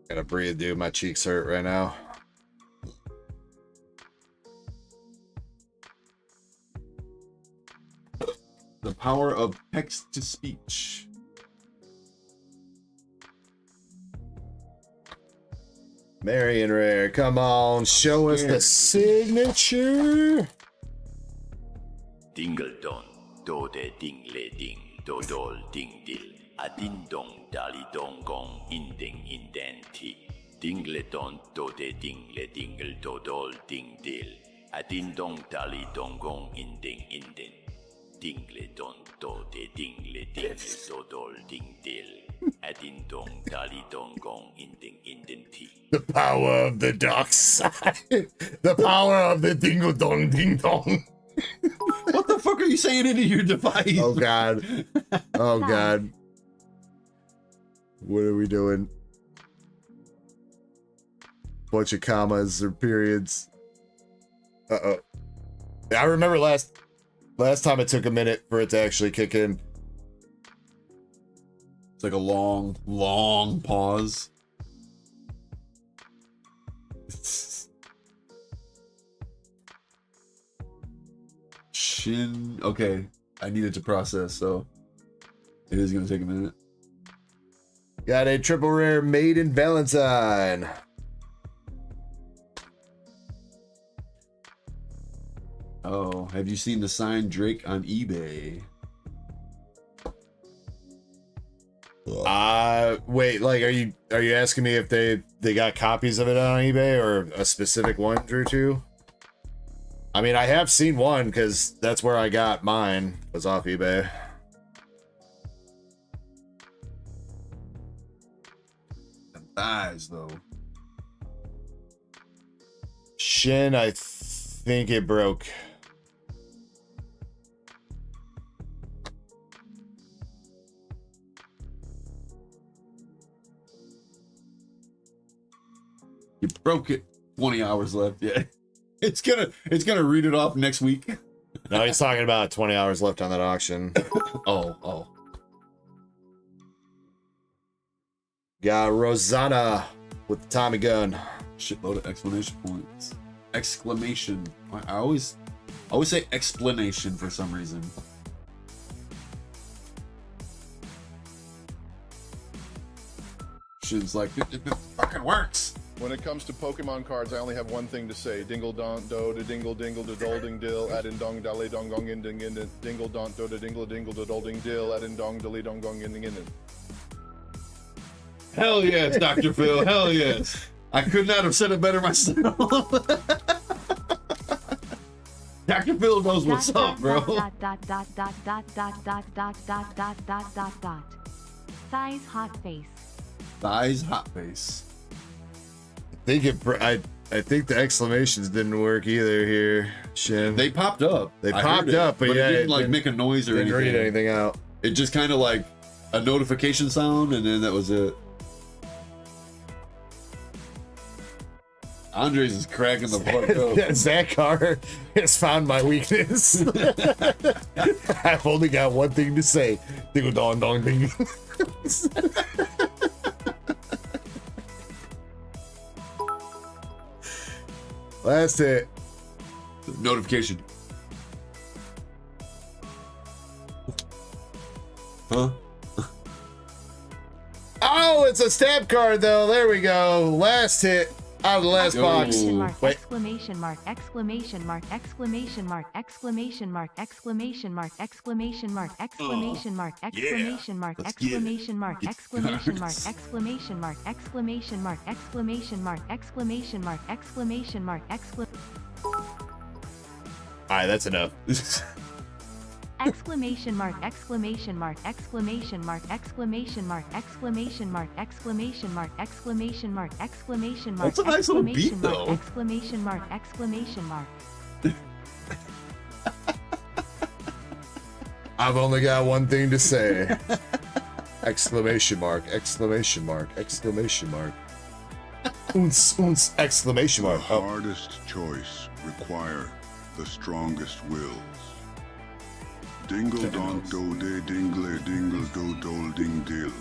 Speaker 1: Gotta breathe, dude. My cheeks hurt right now.
Speaker 7: The power of text-to-speech.
Speaker 1: Marion Rare, come on, show us the signature.
Speaker 14: Dingle don, do de dingle ding, do dol ding dil. A ding dong, dali dong gong, inding indenti. Dingle don, do de dingle dingle, do dol ding dil. A ding dong, dali dong gong, inding indin. Dingle don, do de dingle dingle, do dol ding dil. A ding dong, dali dong gong, inding indenti.
Speaker 1: The power of the dark side. The power of the dingle dong ding dong.
Speaker 7: What the fuck are you saying into your device?
Speaker 1: Oh god. Oh god. What are we doing? Bunch of commas or periods. Uh-oh. I remember last time it took a minute for it to actually kick in.
Speaker 7: It's like a long, long pause. Shin. Okay. I needed to process, so it is going to take a minute.
Speaker 1: Got a triple rare Maiden Valentine.
Speaker 7: Oh, have you seen the signed Drake on eBay?
Speaker 1: Wait, like, are you asking me if they got copies of it on eBay or a specific one, Drew, too? I mean, I have seen one because that's where I got mine, was off eBay.
Speaker 7: The thighs, though.
Speaker 1: Shin, I think it broke.
Speaker 7: You broke it. 20 hours left. Yeah. It's gonna read it off next week.
Speaker 1: No, he's talking about 20 hours left on that auction.
Speaker 7: Oh.
Speaker 1: Got Rosanna with the Tommy gun.
Speaker 7: Shitload of exclamation points. Exclamation. I always say explanation for some reason. Shit's like, it fucking works.
Speaker 10: When it comes to Pokemon cards, I only have one thing to say. Dingle don do da dingle dingle da dol ding dill add in dong dale dong gong in ding in dingle don do da dingle dingle da dol ding dill add in dong dale dong gong in ding in.
Speaker 7: Hell yes, Dr. Phil. Hell yes. I could not have said it better myself. Dr. Phil knows what's up, bro.
Speaker 2: Thighs hot face.
Speaker 7: Thighs hot face.
Speaker 1: I think the exclamations didn't work either here, Shin.
Speaker 7: They popped up.
Speaker 1: They popped up, but yeah,
Speaker 7: it didn't like make a noise or anything.
Speaker 1: Didn't read anything out.
Speaker 7: It just kind of like a notification sound, and then that was it. Andres is cracking the fuck up.
Speaker 1: Zach Carr has found my weakness. I've only got one thing to say. Dingle dong dong ding. Last hit.
Speaker 7: Notification. Huh?
Speaker 1: Oh, it's a stab card though. There we go. Last hit out of the last box. Wait.
Speaker 2: Exclamation mark, exclamation mark, exclamation mark, exclamation mark, exclamation mark, exclamation mark, exclamation mark, exclamation mark, exclamation mark, exclamation mark, exclamation mark, exclamation mark, exclamation mark, exclamation mark, exclamation mark, exclamation.
Speaker 1: Alright, that's enough.
Speaker 2: Exclamation mark, exclamation mark, exclamation mark, exclamation mark, exclamation mark, exclamation mark, exclamation mark, exclamation mark.
Speaker 7: That's a nice little beat though.
Speaker 2: Exclamation mark, exclamation mark.
Speaker 1: I've only got one thing to say. Exclamation mark, exclamation mark, exclamation mark. Oons, exclamation mark.
Speaker 15: The hardest choice require the strongest wills. Dingle dong do de dingle dingle do dol ding dill.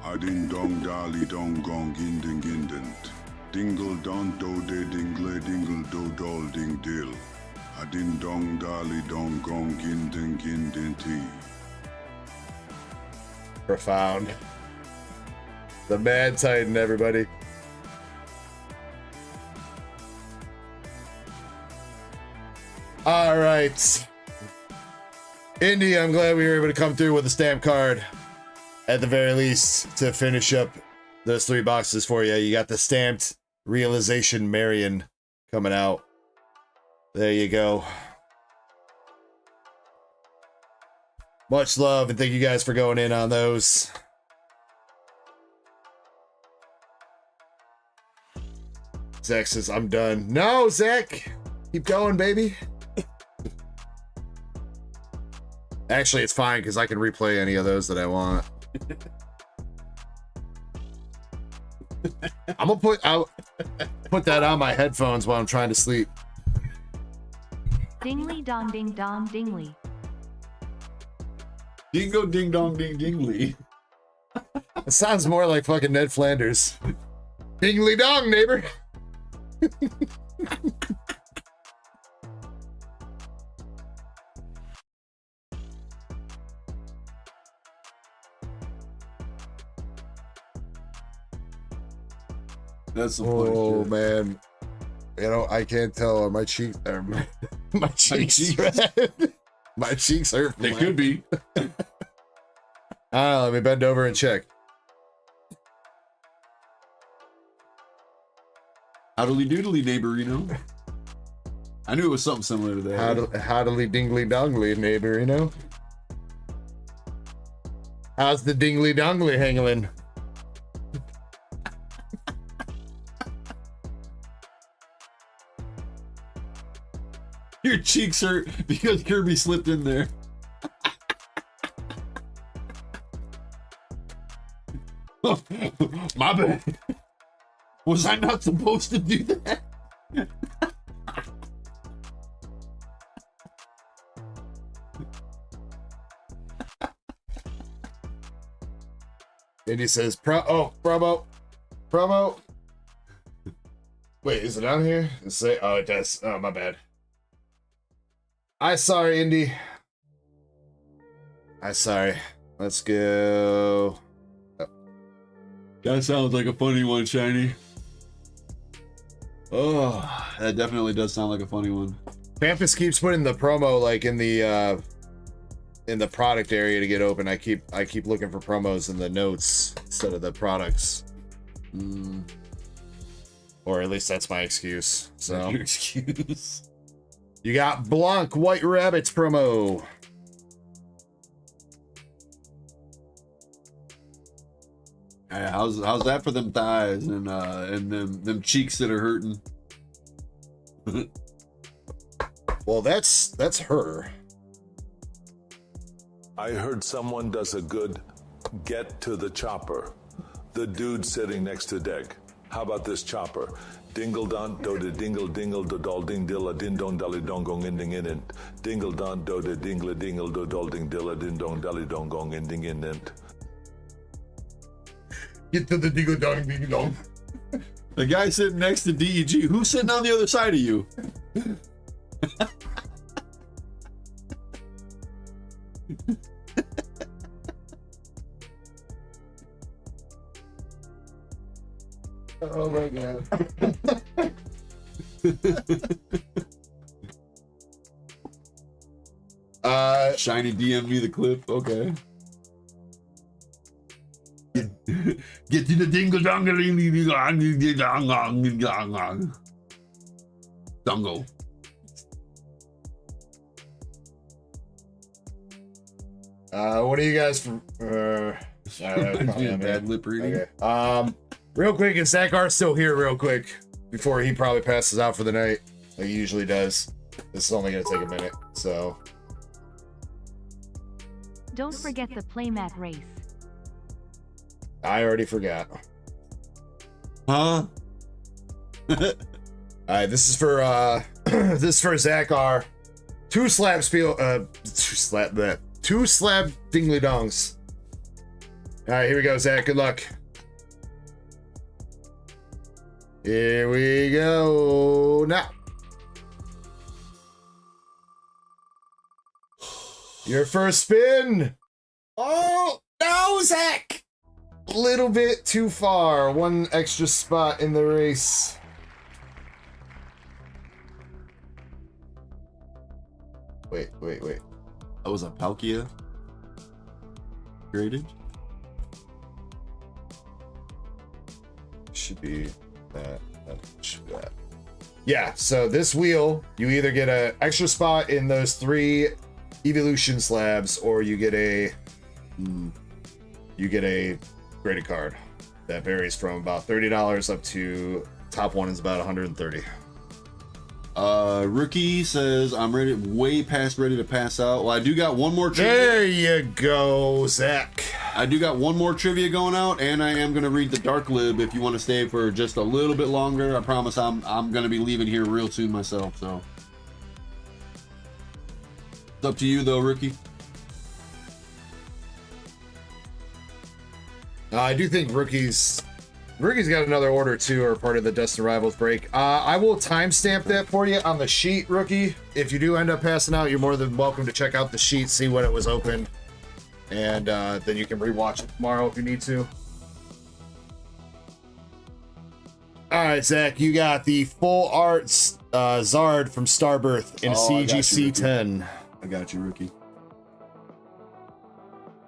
Speaker 15: Adin dong dali dong gong ginding gindent. Dingle don do de dingle dingle do dol ding dill. Adin dong dali dong gong ginding gindenti.
Speaker 1: Profound. The Mad Titan, everybody. All right. Indy, I'm glad we were able to come through with a stamp card at the very least to finish up those 3 boxes for you. You got the stamped Realization Marion coming out. There you go. Much love and thank you guys for going in on those. Zach says, I'm done. No, Zach! Keep going, baby. Actually, it's fine because I can replay any of those that I want. I'm gonna put that on my headphones while I'm trying to sleep.
Speaker 2: Dingly dong ding dong dingly.
Speaker 7: Dingo ding dong ding dingly.
Speaker 1: It sounds more like fucking Ned Flanders. Dingly dong, neighbor.
Speaker 7: That's some
Speaker 1: oh man, you know I can't tell. Are my cheeks? My cheeks red? My cheeks hurt.
Speaker 7: They could be.
Speaker 1: Let me bend over and check.
Speaker 7: Howdly doodly, neighbor. You know. I knew it was something similar to that.
Speaker 1: Howdly dingly dongly, neighbor. You know. How's the dingly dongly hangling?
Speaker 7: Your cheeks hurt because Kirby slipped in there. My bad. Was I not supposed to do that?
Speaker 1: And he says, promo. Wait, is it on here? Oh, it does. Oh, my bad. Sorry, Indy. Sorry. Let's go. Oh.
Speaker 7: That sounds like a funny one, Shiny. Oh, that definitely does sound like a funny one.
Speaker 1: Pampus keeps putting the promo like in the product area to get open. I keep looking for promos in the notes instead of the products. Or at least that's my excuse. So
Speaker 7: That's your excuse.
Speaker 1: You got Blanc White Rabbits promo.
Speaker 7: Hey, how's that for them thighs and them cheeks that are hurting?
Speaker 1: Well, that's her.
Speaker 16: I heard someone does a good get to the chopper. The dude sitting next to Deg. How about this chopper? Dingle don do de dingle dingle do dol ding dilla din don dally dong gong ending in it. Dingle don do de dingle dingle do dol ding dilla din dong dally dong gong ending in it.
Speaker 1: Get to the dingle dong ding dong.
Speaker 7: The guy sitting next to DEG. Who's sitting on the other side of you?
Speaker 1: Oh my god.
Speaker 7: Shiny DM me the clip. Okay. Get to the dingle dongle dongle.
Speaker 1: What are you guys from?
Speaker 7: Bad lip reading.
Speaker 1: Okay. Real quick, is Zachar still here? Real quick, before he probably passes out for the night, like he usually does. This is only gonna take a minute, so.
Speaker 2: Don't forget the playmat race.
Speaker 1: I already forgot.
Speaker 7: Huh?
Speaker 1: Alright, this is for Zachar. Two slab dingly dongs. Alright, here we go, Zach. Good luck. Here we go now. Your first spin. Oh no, Zach! Little bit too far. One extra spot in the race. Wait.
Speaker 7: That was a Palkia graded.
Speaker 1: Should be that. Should be that. Yeah. So this wheel, you either get an extra spot in those 3 evolution slabs, or you get a graded card that varies from about $30 up to top one is about 130.
Speaker 7: Rookie says I'm way past ready to pass out. Well, I do got one more trivia.
Speaker 1: There you go, Zach.
Speaker 7: I do got one more trivia going out, and I am gonna read the Dark Lib if you want to stay for just a little bit longer. I promise I'm gonna be leaving here real soon myself, so it's up to you though, Rookie.
Speaker 1: I do think Rookie's got another order too, or part of the Destin Rivals break. I will timestamp that for you on the sheet, Rookie. If you do end up passing out, you're more than welcome to check out the sheet, see when it was opened, and then you can rewatch it tomorrow if you need to. All right, Zach, you got the full art Zard from Starbirth in CGC 10.
Speaker 7: I got you, Rookie.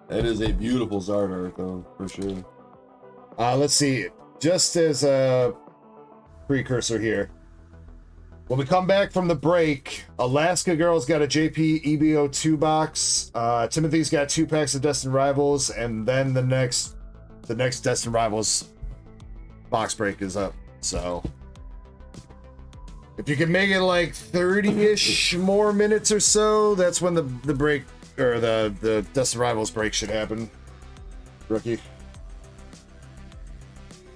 Speaker 7: That is a beautiful Zard art, though, for sure.
Speaker 1: Let's see. Just as a precursor here, when we come back from the break, Alaska Girl's got a JP EBO 2 box. Timothy's got 2 packs of Destin Rivals, and then the next Destin Rivals box break is up. So if you can make it like 30-ish more minutes or so, that's when the break, or the Destin Rivals break should happen, Rookie.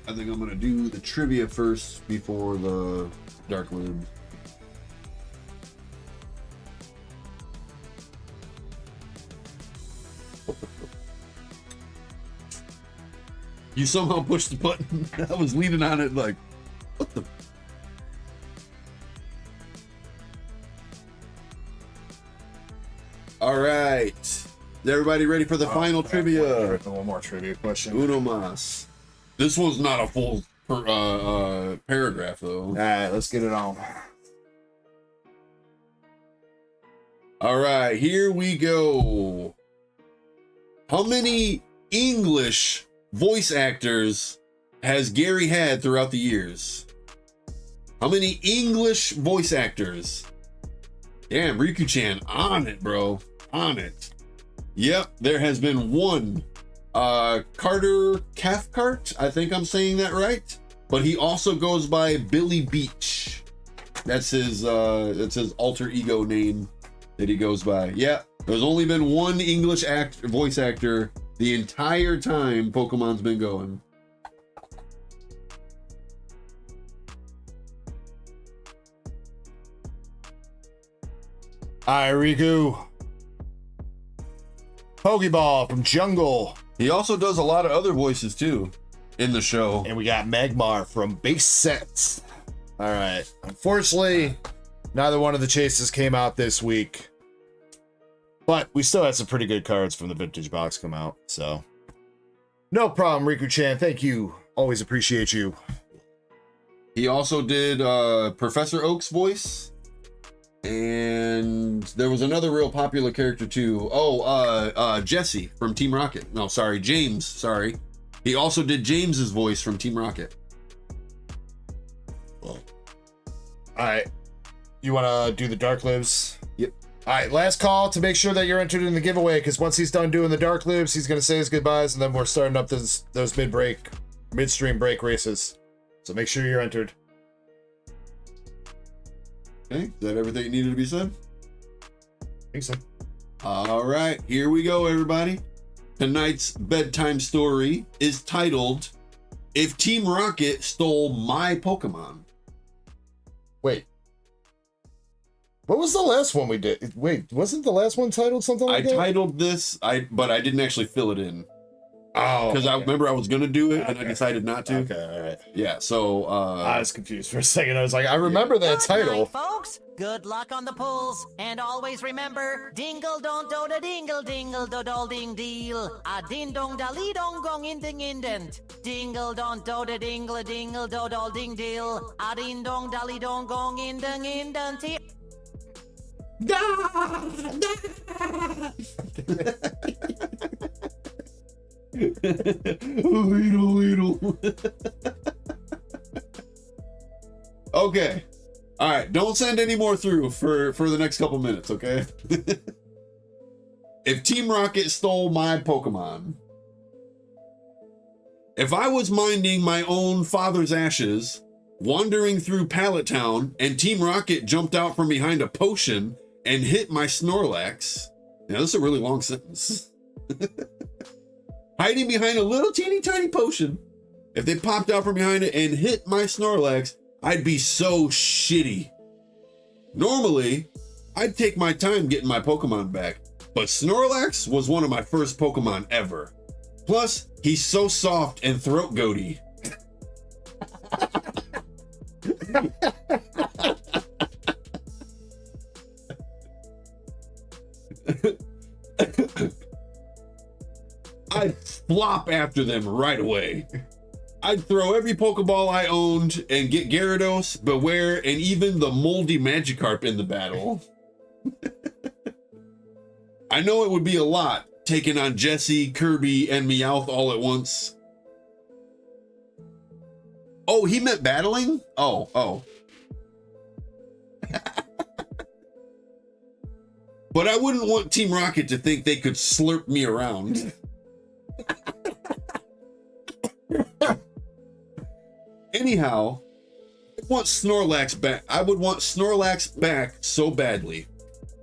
Speaker 7: I think I'm gonna do the trivia first before the Dark Lib. You somehow pushed the button. I was leaning on it like, what the? All right. Is everybody ready for the final trivia?
Speaker 1: One more trivia question.
Speaker 7: Uno mas. This one's not a full paragraph, though.
Speaker 1: All right, let's get it on.
Speaker 7: All right, here we go. How many English voice actors has Gary had throughout the years? How many English voice actors? Damn, Riku-chan, on it, bro. On it. Yep, there has been one. Carter Cathcart, I think I'm saying that right. But he also goes by Billy Beach. That's his alter ego name that he goes by. Yeah, there's only been one English voice actor the entire time Pokemon's been going.
Speaker 1: Hi, Riku. Pokeball from Jungle.
Speaker 7: He also does a lot of other voices too in the show.
Speaker 1: And we got Magmar from Base Sets. All right. Unfortunately, neither one of the chases came out this week. But we still had some pretty good cards from the vintage box come out. So, no problem, Riku-chan. Thank you. Always appreciate you.
Speaker 7: He also did Professor Oak's voice. And there was another real popular character too. Oh, Jesse from Team Rocket. No, sorry, James. Sorry. He also did James's voice from Team Rocket.
Speaker 1: All right. You want to do the Dark Libs?
Speaker 7: Yep.
Speaker 1: All right, last call to make sure that you're entered in the giveaway, because once he's done doing the Dark Libs, he's going to say his goodbyes, and then we're starting up those midstream break races. So make sure you're entered.
Speaker 7: Okay, is that everything that needed to be said?
Speaker 1: I think so.
Speaker 7: All right, here we go, everybody. Tonight's bedtime story is titled, If Team Rocket Stole My Pokemon.
Speaker 1: Wait. What was the last one we did? Wait, wasn't the last one titled something like that?
Speaker 7: I titled this, but I didn't actually fill it in.
Speaker 1: Oh.
Speaker 7: Because I remember I was going to do it, and I decided not to.
Speaker 1: Okay, all right.
Speaker 7: Yeah, so...
Speaker 1: I was confused for a second. I was like, I remember that title.
Speaker 11: Night, folks. Good luck on the pulls. And always remember, dingle don't do the dingle dingle do dol ding deal. A din dong da li dong gong in ding indent. Dingle don't do the dingle dingle do dol ding deal. A din dong da li dong gong in ding indent.
Speaker 7: Little. Okay. All right. Don't send any more through for the next couple minutes, okay? If Team Rocket stole my Pokemon. If I was minding my own father's ashes, wandering through Pallet Town, and Team Rocket jumped out from behind a potion and hit my Snorlax. Now, this is a really long sentence. Hiding behind a little teeny tiny potion. If they popped out from behind it and hit my Snorlax, I'd be so shitty. Normally, I'd take my time getting my Pokemon back, but Snorlax was one of my first Pokemon ever. Plus, he's so soft and throat goaty. I'd flop after them right away. I'd throw every Pokeball I owned and get Gyarados, Beware, and even the moldy Magikarp in the battle. I know it would be a lot, taking on Jesse, Kirby, and Meowth all at once. Oh, he meant battling? Oh. But I wouldn't want Team Rocket to think they could slurp me around. Anyhow, I would want Snorlax back so badly.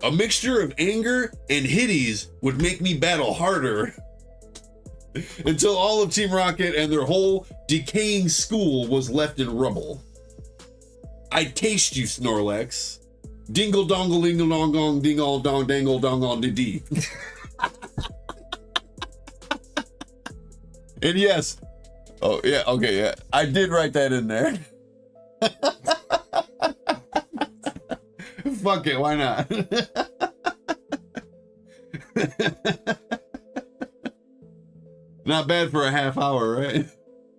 Speaker 7: A mixture of anger and hitties would make me battle harder. until all of Team Rocket and their whole decaying school was left in rubble. I taste you, Snorlax. Dingle dongle dingle dong dong ding all dong dangle dong on the D. And yes, oh yeah, okay, yeah, I did write that in there. Fuck it, why not? Not bad for a half hour, right?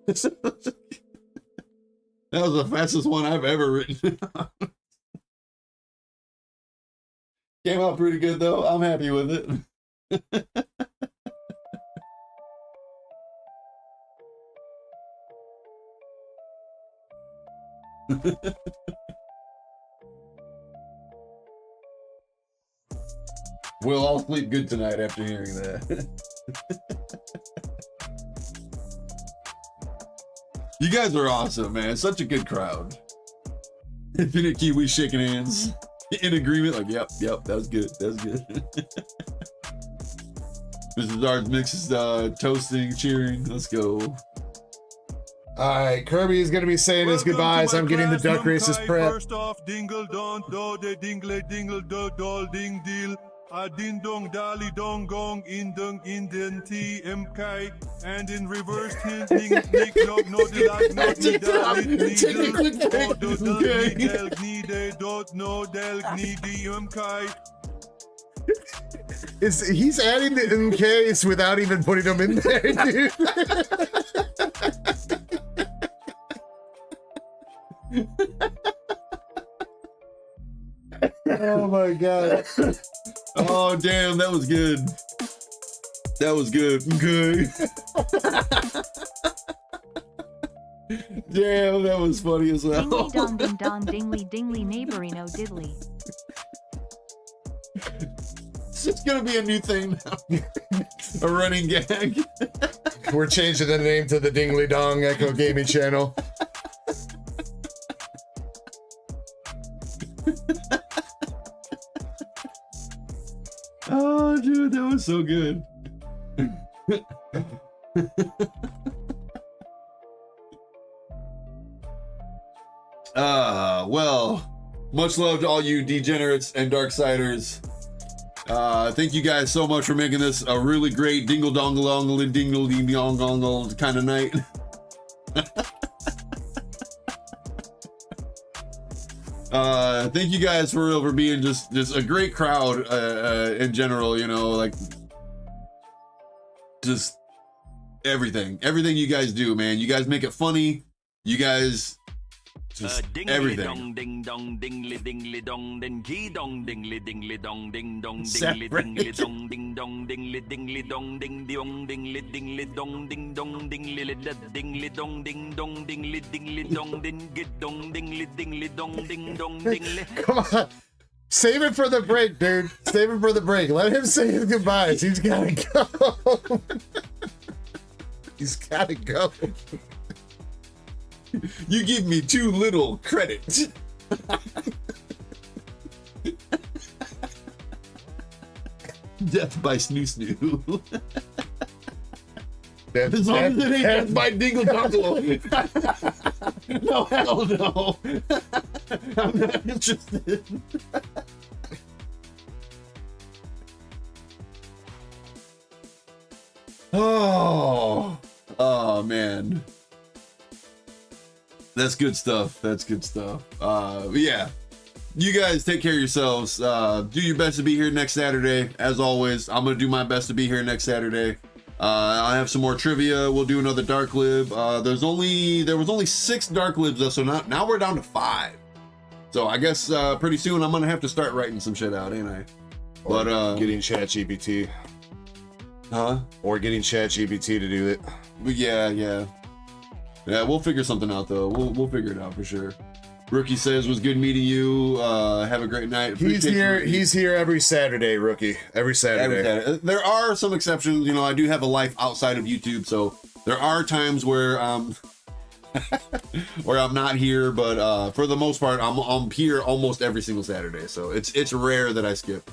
Speaker 7: That was the fastest one I've ever written. Came out pretty good though. I'm happy with it. We'll all sleep good tonight after hearing that. You guys are awesome, man. Such a good crowd. Infinite Kiwi shaking hands in agreement. Like, yep, that was good. That was good. Mrs. Arts Mix is toasting, cheering. Let's go.
Speaker 1: All right, Kirby is going to be saying his goodbyes. I'm getting the duck races prep.
Speaker 17: First off, dingle don do de dingle dingle do dol ding deal. A din dong dali dong gong in dung in den t mk and in reverse hint ning nick nog no de lag no de dali needle o do del del nide dot no del nidi mk.
Speaker 1: He's adding the MKs without even putting them in there, dude. Oh my god.
Speaker 7: Oh damn, that was good. That was good. Okay. Damn, that was funny as well.
Speaker 2: Dingly dong ding dong dingly dingly neighborino diddly.
Speaker 7: It's gonna be a new thing now. A running gag.
Speaker 1: We're changing the name to the Dingly Dong Ecko Gaming channel.
Speaker 7: Oh, dude, that was so good. Well, much love to all you degenerates and Darksiders. Thank you guys so much for making this a really great dingle dongle dongle dingle dong dongle kind of night. Thank you guys for being just a great crowd in general, you know, like just everything you guys do, man. You guys make it funny. You guys just everything.
Speaker 14: Ding dong dingly dingly dong ding key dong dingly dingly dong ding dong dingly
Speaker 7: Separate.
Speaker 14: dingly dong ding dong dingly dingly dong ding dong dingly dingly dong ding dong dingly dingly dong ding dong dingly dingly dong ding get dong dingly dingly dong ding dong dingly.
Speaker 1: Come on. Save it for the break, dude. Save it for the break. Let him say his goodbyes. He's gotta go. He's gotta go.
Speaker 7: You give me too little credit. Death by Snoo Snoo. As long as it ain't death by Dingle Dongle. No, hell no. I'm not interested. Oh man. That's good stuff. That's good stuff. But yeah, you guys take care of yourselves. Do your best to be here next Saturday. As always, I'm gonna do my best to be here next Saturday. I have some more trivia. We'll do another Dark Lib. There was only 6 Dark Libs though, so now we're down to 5. So I guess pretty soon I'm gonna have to start writing some shit out, ain't I?
Speaker 1: Or getting ChatGPT.
Speaker 7: Huh?
Speaker 1: Or getting ChatGPT to do it.
Speaker 7: But yeah, we'll figure something out though. We'll figure it out for sure. Rookie says, was good meeting you. Have a great night.
Speaker 1: He's here every Saturday, Rookie. Every Saturday.
Speaker 7: There are some exceptions. You know, I do have a life outside of YouTube, so there are times where where I'm not here, but for the most part, I'm here almost every single Saturday. So it's rare that I skip.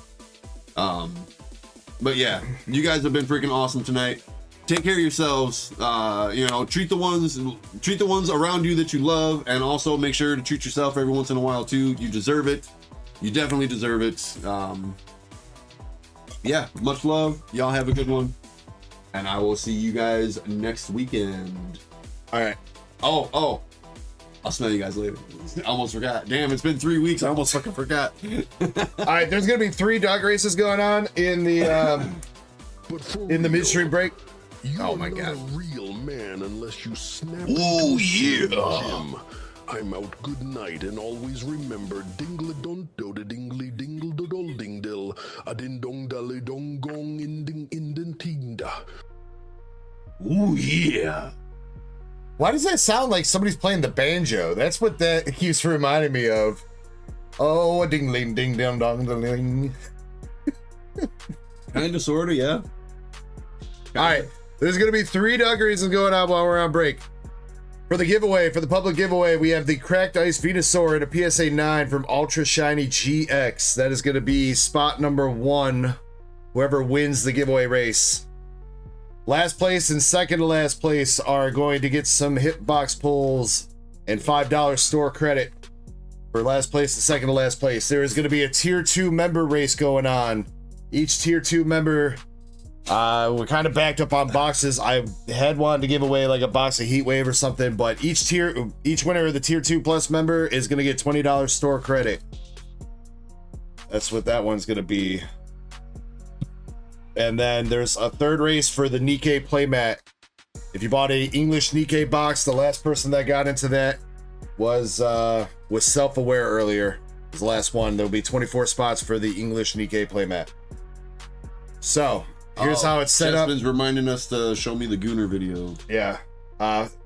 Speaker 7: But yeah, you guys have been freaking awesome tonight. take care of yourselves. You know, treat the ones around you that you love, and also make sure to treat yourself every once in a while too. You deserve it. You definitely deserve it. Yeah, much love. Y'all have a good one, and I will see you guys next weekend. All right. Oh, I'll smell you guys later. I almost forgot. Damn, it's been 3 weeks. I almost fucking forgot.
Speaker 1: All right, there's gonna be 3 dog races going on in the midstream break. Oh my god.
Speaker 18: A real man unless you snap.
Speaker 7: Oh
Speaker 18: into the
Speaker 7: yeah.
Speaker 18: gym. I'm out. Good night, and always remember: dingle don do de dingle dingle do dol ding dill a din dong dally dong gong in den tinda.
Speaker 7: Oh yeah.
Speaker 1: Why does that sound like somebody's playing the banjo? That's what that keeps reminding me of. Oh, a ding-ling, ding-dong, dong-ding.
Speaker 7: Kinda, sorta, yeah.
Speaker 1: All right, there's gonna be 3 dog races going on while we're on break. For the giveaway, for the public giveaway, we have the Cracked Ice Venusaur and a PSA 9 from Ultra Shiny GX. That is gonna be spot number 1, whoever wins the giveaway race. Last place and second to last place are going to get some hitbox pulls and $5 store credit for last place and second to last place. There is going to be a tier 2 member race going on. Each tier 2 member, we're kind of backed up on boxes. I had wanted to give away like a box of Heat Wave or something, but each winner of the tier 2 plus member is going to get $20 store credit. That's what that one's going to be. And then there's a 3rd race for the Nikke playmat. If you bought a English Nikke box, the last person that got into that was self-aware earlier. It was the last one. There'll be 24 spots for the English Nikke playmat. So here's how it's set up.
Speaker 7: Jasmine's reminding us to show me the Gooner video.
Speaker 1: Yeah.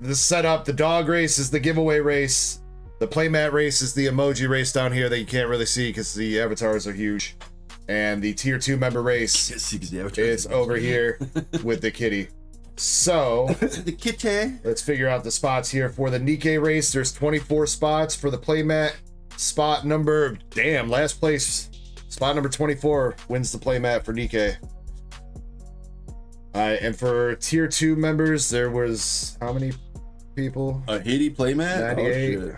Speaker 1: This setup, the dog race is the giveaway race. The playmat race is the emoji race down here that you can't really see because the avatars are huge. And the tier 2 member race is over here with the kitty. So
Speaker 7: the kitty.
Speaker 1: Let's figure out the spots here for the Nikke race. There's 24 spots for the playmat. Spot number, last place. Spot number 24 wins the playmat for Nikke. And for tier 2 members, there was how many people?
Speaker 7: A Haiti playmat?
Speaker 1: 98.
Speaker 7: Oh, shit.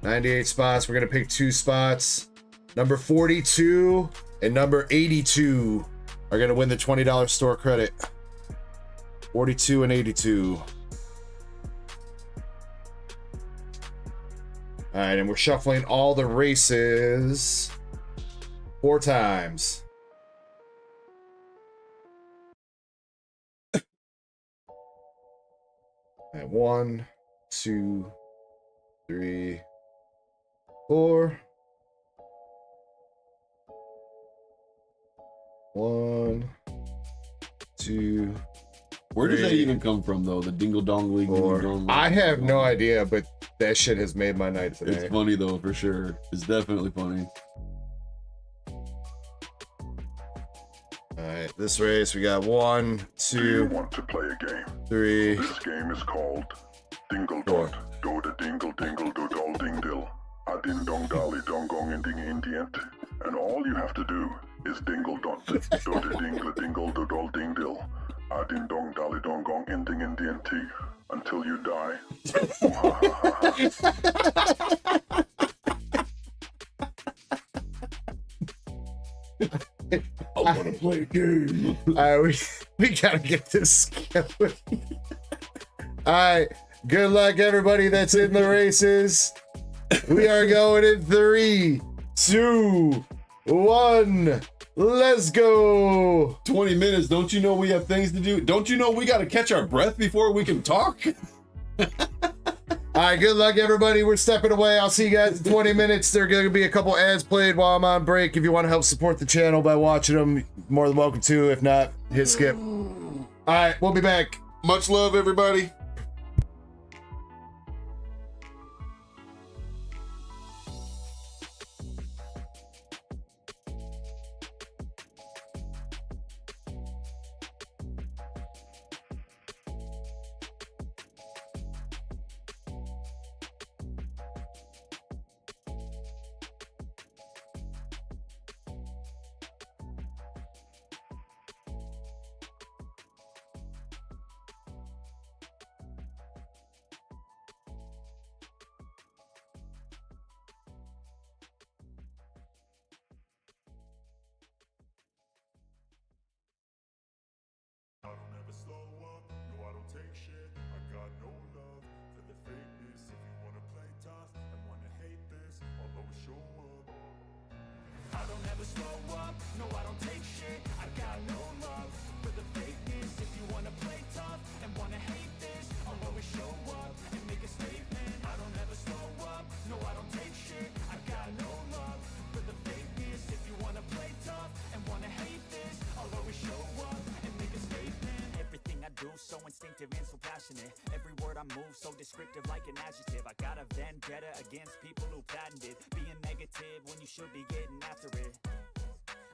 Speaker 1: 98 spots. We're gonna pick 2 spots. Number 42 and number 82 are going to win the $20 store credit. 42 and 82. All right, and we're shuffling all the races 4 times. All right, 1, 2, 3, 4. 1, 2.
Speaker 7: Where does that even come from, though? The dingle dongly.
Speaker 1: I have no idea, but that shit has made my night today.
Speaker 7: It's funny though, for sure. It's definitely funny.
Speaker 1: All right, this race we got 1, 2.
Speaker 15: Do you want to play a game?
Speaker 1: 3.
Speaker 15: This game is called Dingle Dot. Do the dingle dingle do dol ding dill. A din dong dally dong gong in ding indient. And all you have to do is dingle dot. Do the dingle dingle do dol ding dill. A din dong dally dong gong in ding indient until you die.
Speaker 18: I want to play a game.
Speaker 1: All right, we gotta get this going. All right, good luck everybody that's in the races. We are going in 3, 2, 1. Let's go.
Speaker 7: 20 minutes. Don't you know we have things to do? Don't you know we got to catch our breath before we can talk?
Speaker 1: All right, good luck everybody. We're stepping away. I'll see you guys in 20 minutes. There are going to be a couple ads played while I'm on break. If you want to help support the channel by watching them, more than welcome to. If not, hit skip. All right, we'll be back.
Speaker 7: Much love, everybody.
Speaker 6: no I don't take shit. I got no love for the fakeness. If you wanna play tough and wanna hate this, I'll always show up and make a statement. I don't ever slow up, no I don't take shit. I got no love for the fakeness. If you wanna play tough and wanna hate this, I'll always show up and make a statement. Everything I do so instinctive and so passionate. Every word I move so descriptive like an adjective. I got a vendetta against people who patented being negative when you should be getting after it.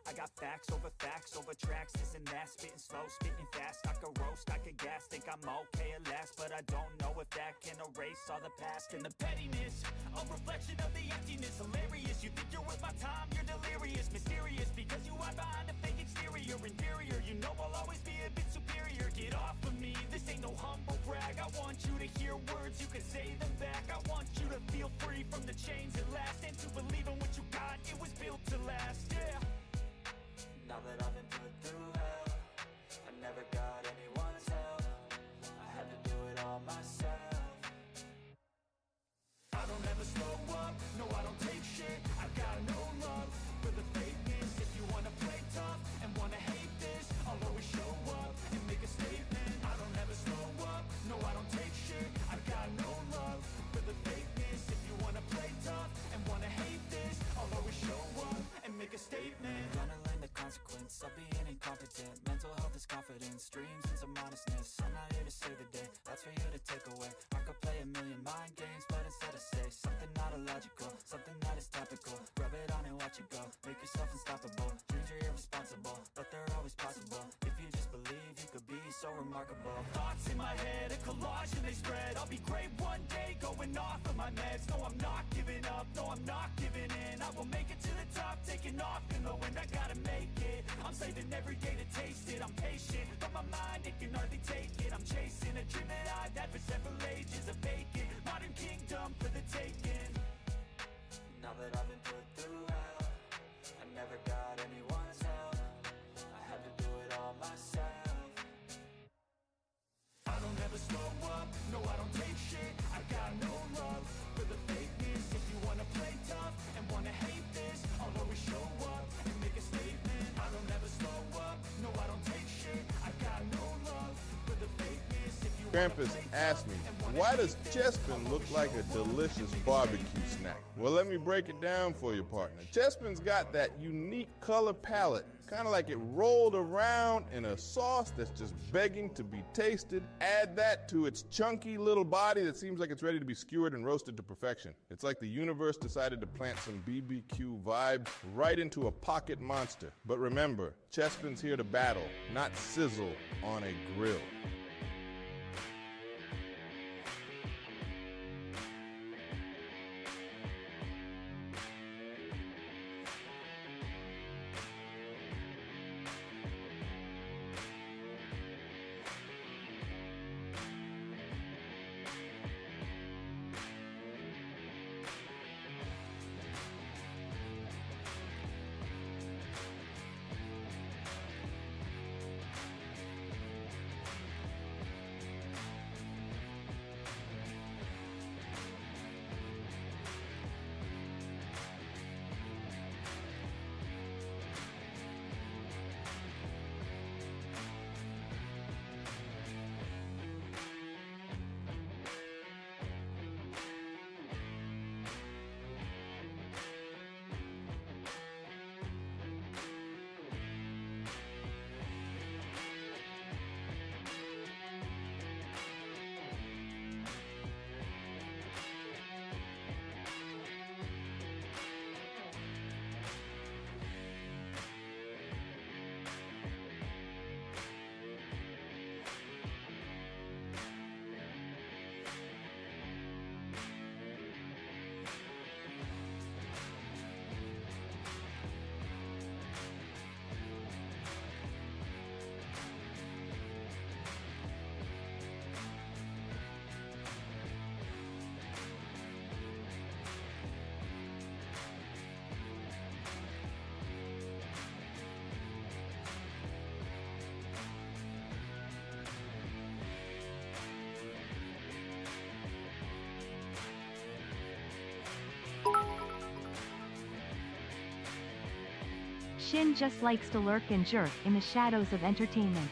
Speaker 6: I got facts over tracks, this and that. Spitting slow, spitting fast. I could roast, I could gas. Think I'm okay at last, but I don't know if that can erase all the past. And the pettiness, a reflection of the emptiness. Hilarious, you think you're worth my time, you're delirious. Mysterious, because you hide behind a fake exterior. Inferior, you know I'll always be a bit superior. Get off of me, this ain't no humble brag. I want you to hear words, you can say them back. I want you to feel free from the chains that last, and to believe in what you got, it was built to last, yeah. Now that I've been put through hell, I never got anyone's help. I had to do it all myself. I don't ever slow up, no I don't take shit. I got no love for the fakeness. If you wanna play tough and wanna hate this, I'll always show up and make a statement. I don't ever slow up, no I don't take shit. I got no love for the fakeness. If you wanna play tough and wanna hate this, I'll always show up and make a statement. Gonna learn the consequence of being incompetent. Mental health is confidence, dreams and some honestness. I'm not here to save the day, that's for you to take away. I could play a million mind games, but instead I say something not illogical, something that is topical. Rub it on and watch it go, make yourself unstoppable. Dreams are irresponsible, but they're always possible. If you just believe, you could be so remarkable. Thoughts in my head, a collage and they spread. I'll be great one day, going off of my meds. No, I'm not giving up, no, I'm not giving in. I will make it to the top, taking off in the wind. I gotta make it, I'm saving every day to taste it. I'm patient, but my mind, it can hardly take it. I'm chasing a dream that I've had for several ages. A vacant, modern kingdom for the taking. Now that I've been put through hell, I never got anyone's help. I had to do it all myself. I don't ever slow up, no I don't take shit. I got no love for the fakeness. If you wanna play tough and wanna hate this, I'll always show up and make a statement. I don't ever slow up, no I don't take shit. I got no love for the fakeness. If you
Speaker 10: Krampus asked me, why does Chespin look like a delicious barbecue snack? Well, let me break it down for you, partner. Chespin's got that unique color palette, kind of like it rolled around in a sauce that's just begging to be tasted. Add that to its chunky little body that seems like it's ready to be skewered and roasted to perfection. It's like the universe decided to plant some BBQ vibes right into a pocket monster. But remember, Chespin's here to battle, not sizzle on a grill.
Speaker 2: Shin just likes to lurk and jerk in the shadows of entertainment.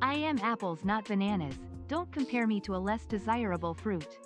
Speaker 2: I am apples, not bananas. Don't compare me to a less desirable fruit.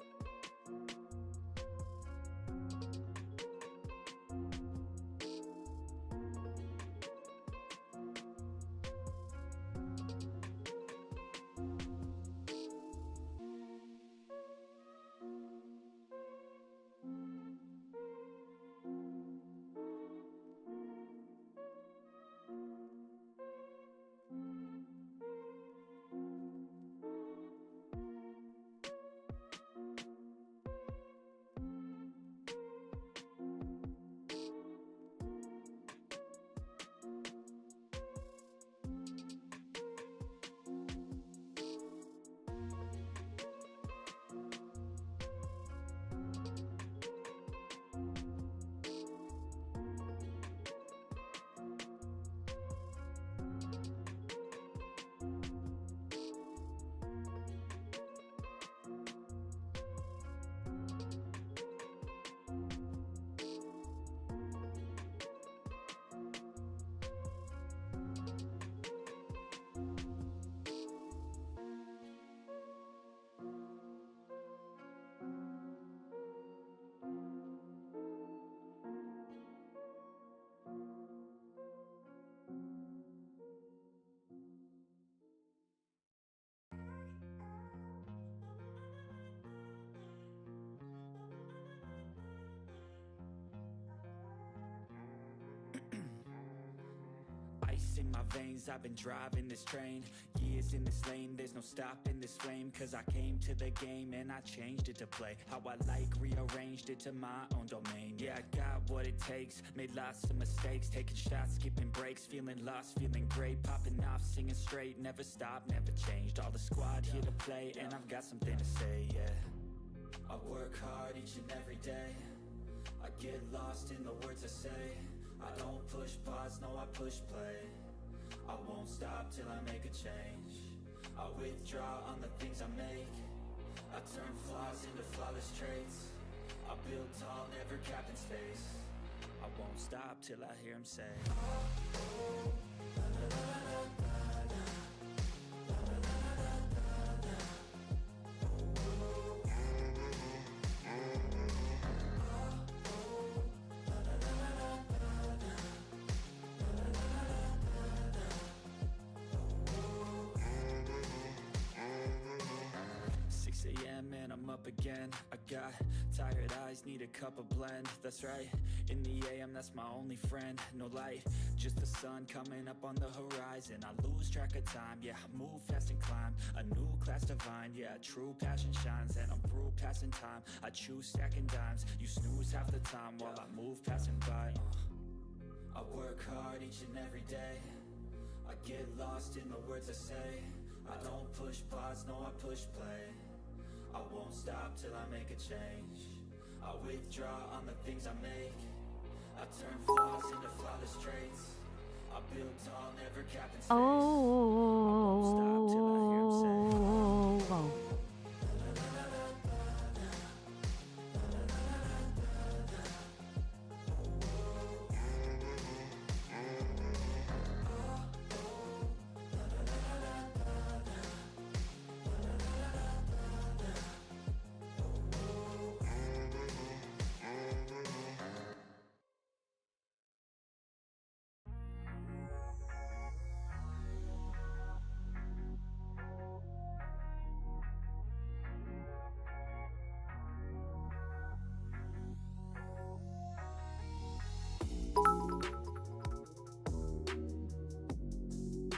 Speaker 6: Ice in my veins, I've been driving this train. Years in this lane, there's no stopping this flame. Cause I came to the game and I changed it to play how I like, rearranged it to my own domain. Yeah, I got what it takes, made lots of mistakes, taking shots, skipping breaks, feeling lost, feeling great, popping off, singing straight, never stopped, never changed. All the squad here to play and I've got something to say, yeah. I work hard each and every day, I get lost in the words I say. I don't push pause, no I push play. I won't stop till I make a change. I withdraw on the things I make. I turn flaws into flawless traits. I build tall, never capped in space. I won't stop till I hear him say, and I'm up again. I got tired eyes, need a cup of blend. That's right, in the AM, that's my only friend. No light, just the sun coming up on the horizon. I lose track of time, yeah, I move fast and climb. A new class divine, yeah, true passion shines. And I'm through passing time, I choose stacking dimes. You snooze half the time while I move passing by. I work hard each and every day, I get lost in the words I say. I don't push pause, no I push play. I won't stop till I make a change. I withdraw on the things I make. I turn flaws into flawless traits. I build tall, never capped in space. I won't stop till I hear him say,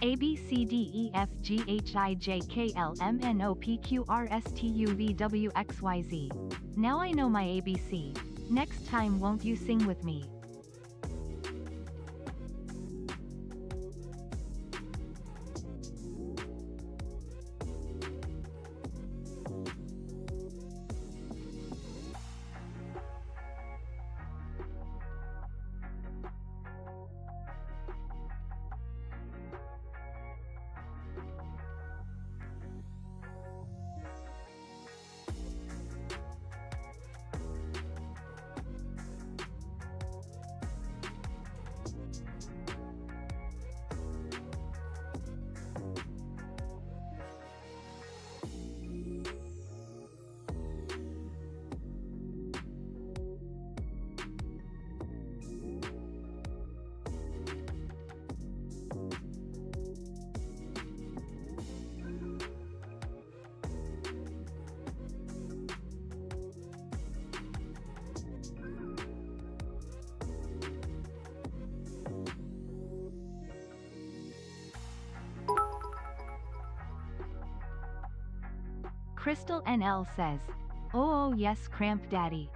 Speaker 2: A B C D E F G H I J K L M N O P Q R S T U V W X Y Z. Now I know my ABC. Next time won't you sing with me? Crystal NL says, oh yes, Cramp Daddy.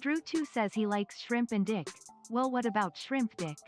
Speaker 2: Drew2 says he likes shrimp and dick. Well, what about shrimp dick?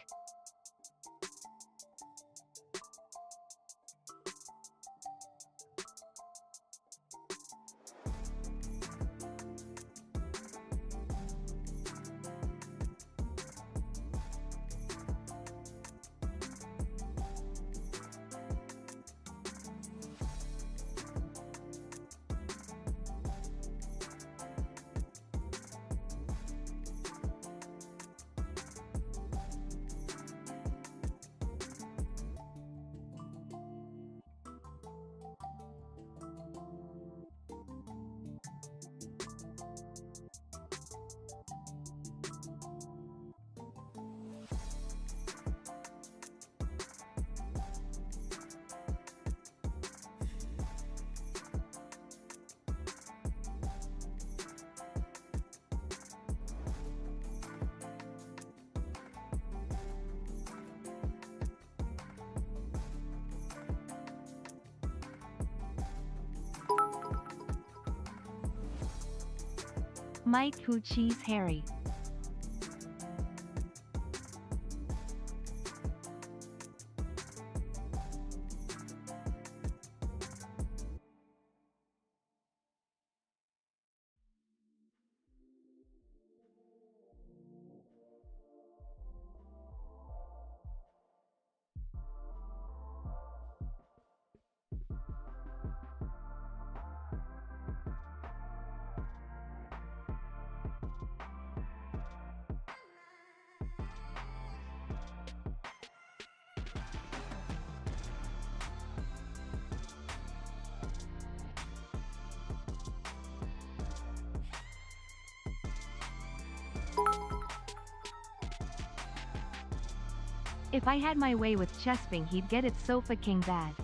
Speaker 2: Mike Who Cheese Harry. If I had my way with Chesping, he'd get it so fucking bad.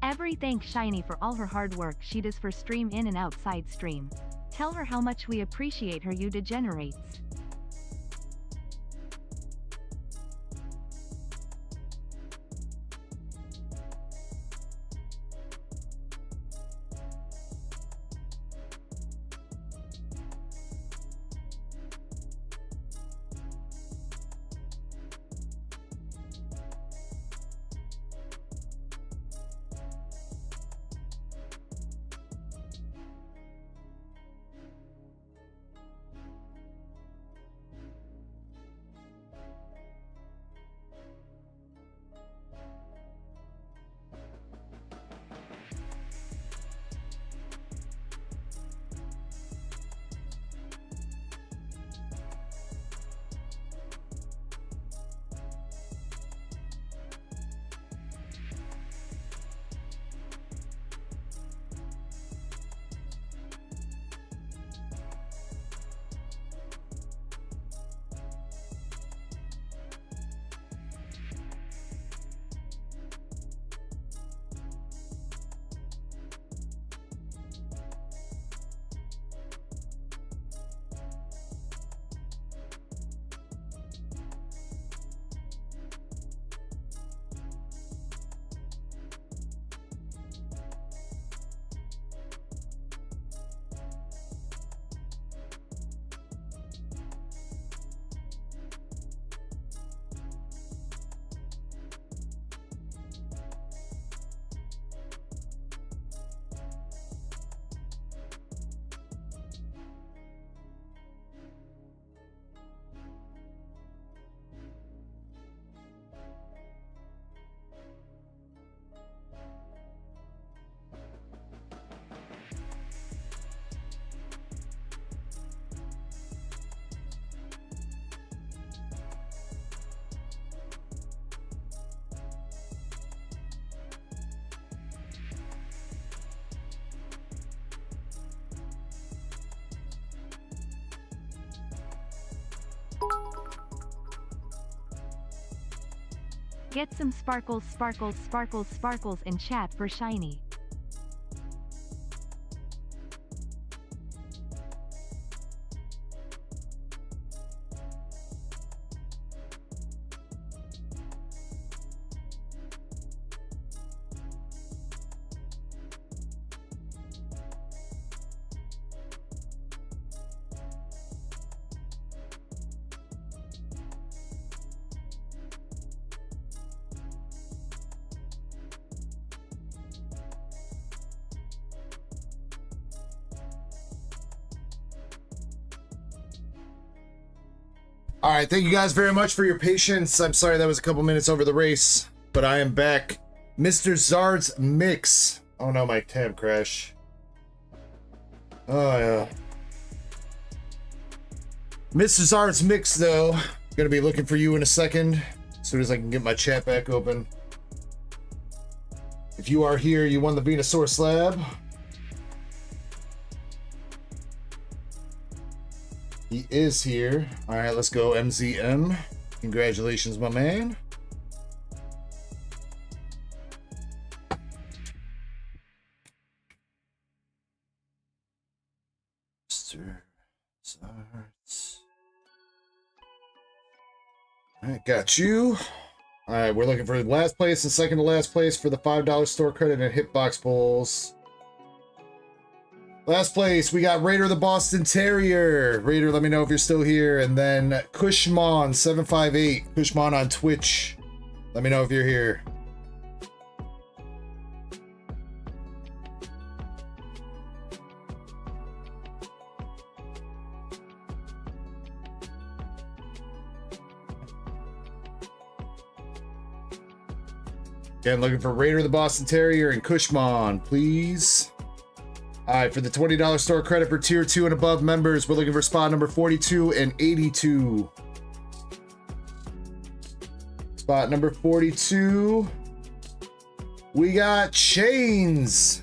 Speaker 2: Every thank Shiny for all her hard work she does for stream in and outside stream. Tell her how much we appreciate her, you degenerates. Get some sparkles, sparkles, sparkles, sparkles in chat for Shiny.
Speaker 1: All right, thank you guys very much for your patience. I'm sorry that was a couple minutes over the race, but I am back. Mr. Zard's Mix. Oh no, my tab crash. Oh yeah. Mr. Zard's Mix though. Gonna be looking for you in a second, as soon as I can get my chat back open. If you are here, you won the Venusaur slab. He is here. All right, let's go MZM. Congratulations, my man. Mr. Zarts. All right, got you. All right, we're looking for last place and second to last place for the $5 store credit and hitbox pulls. Last place, we got Raider the Boston Terrier. Raider, let me know if you're still here. And then Kushmon758. Kushmon on Twitch. Let me know if you're here. Again, looking for Raider the Boston Terrier and Kushmon, please. All right, for the $20 store credit for tier 2 and above members, we're looking for spot number 42 and 82. Spot number 42. We got Chains.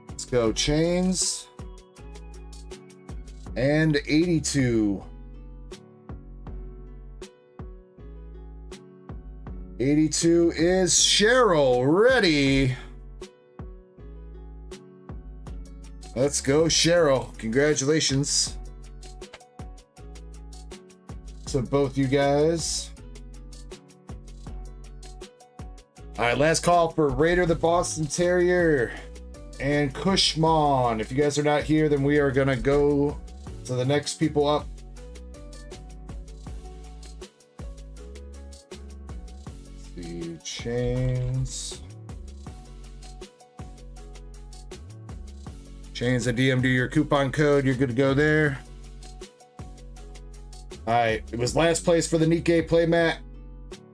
Speaker 1: Let's go, Chains. And 82. 82 is Cheryl. Ready? Let's go, Cheryl. Congratulations to both you guys. All right, last call for Raider the Boston Terrier and Kushmon. If you guys are not here, then we are going to go to the next people up. Let's see, Chains. Chains, I DM'd you your coupon code. You're good to go there. All right. It was last place for the Nikke playmat.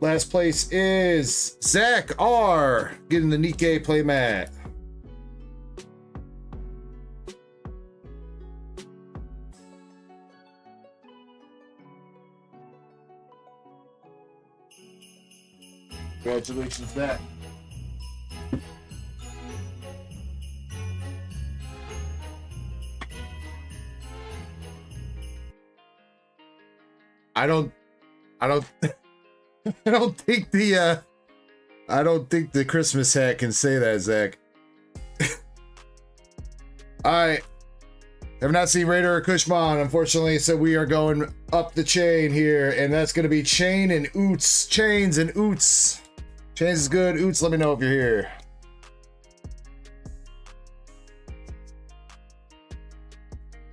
Speaker 1: Last place is Zach R. Getting the Nikke playmat. Congratulations, Zach. I don't think the Christmas hat can say that, Zach. All right. Have not seen Raider or Kushmon, unfortunately, so we are going up the chain here, and that's going to be Chain and Oots. Chains and Oots. Chains is good. Oots, let me know if you're here.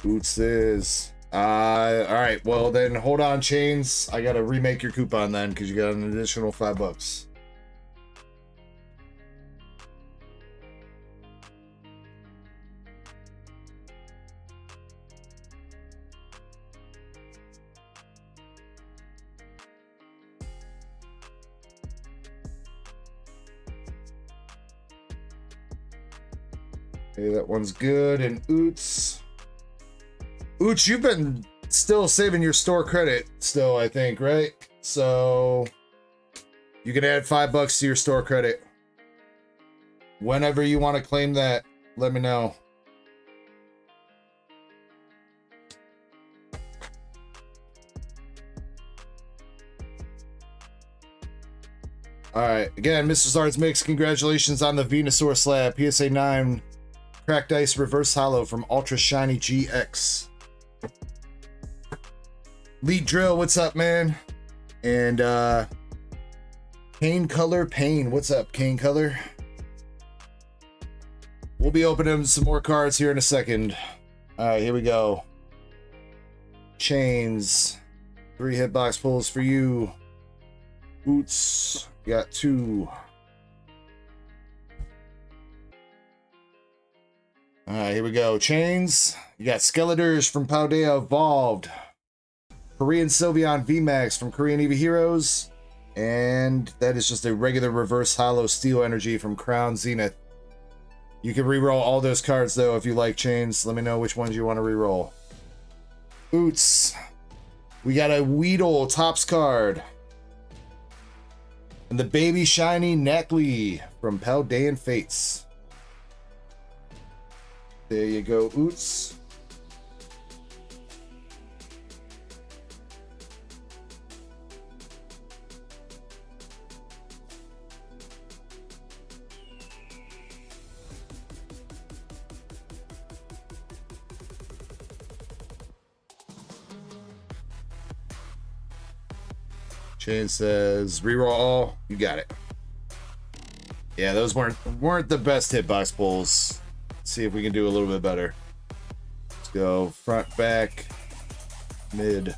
Speaker 1: Oots is... all right, well then hold on, Chains. I gotta remake your coupon then, because you got an additional $5. Okay, that one's good. And Oots. Ooch, you've been still saving your store credit still, I think, right? So you can add $5 to your store credit. Whenever you want to claim that, let me know. All right, again, Mr. Zard's Mix, congratulations on the Venusaur slab. PSA 9 Cracked Ice Reverse Hollow from Ultra Shiny GX. Lead Drill, what's up, man? And Cane Color Pain, what's up, Cane Color? We'll be opening some more cards here in a second. All right, here we go. Chains, 3 hitbox pulls for you. Boots, got 2. All right, here we go. Chains, you got Skeletors from Paldea Evolved. Korean Sylveon VMAX from Korean EV Heroes. And that is just a regular reverse hollow steel energy from Crown Zenith. You can reroll all those cards though if you like chains. Let me know which ones you want to reroll. Oots. We got a Weedle Topps card. And the Baby Shiny Nackley from Paldean Fates. There you go, Oots. Chain says reroll all. You got it. Yeah, those weren't the best hitbox pulls. Let's see if we can do a little bit better. Let's go front, back, mid.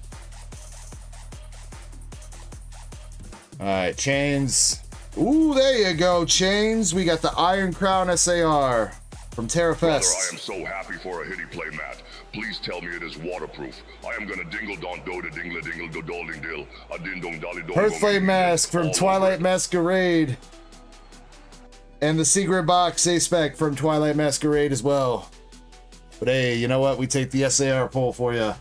Speaker 1: All right, chains. Ooh, there you go, chains. We got the Iron Crown SAR from Terra Fest.
Speaker 15: Brother, I am so happy for a hitty play mat. Please tell me it is waterproof. I am gonna dingle don do de dingle dingle do dolding dill. A din dong dolly dong.
Speaker 1: Hearthflame Mask from Twilight Masquerade. And the Secret Box A-Spec from Twilight Masquerade as well. But hey, you know what? We take the SAR pull for you.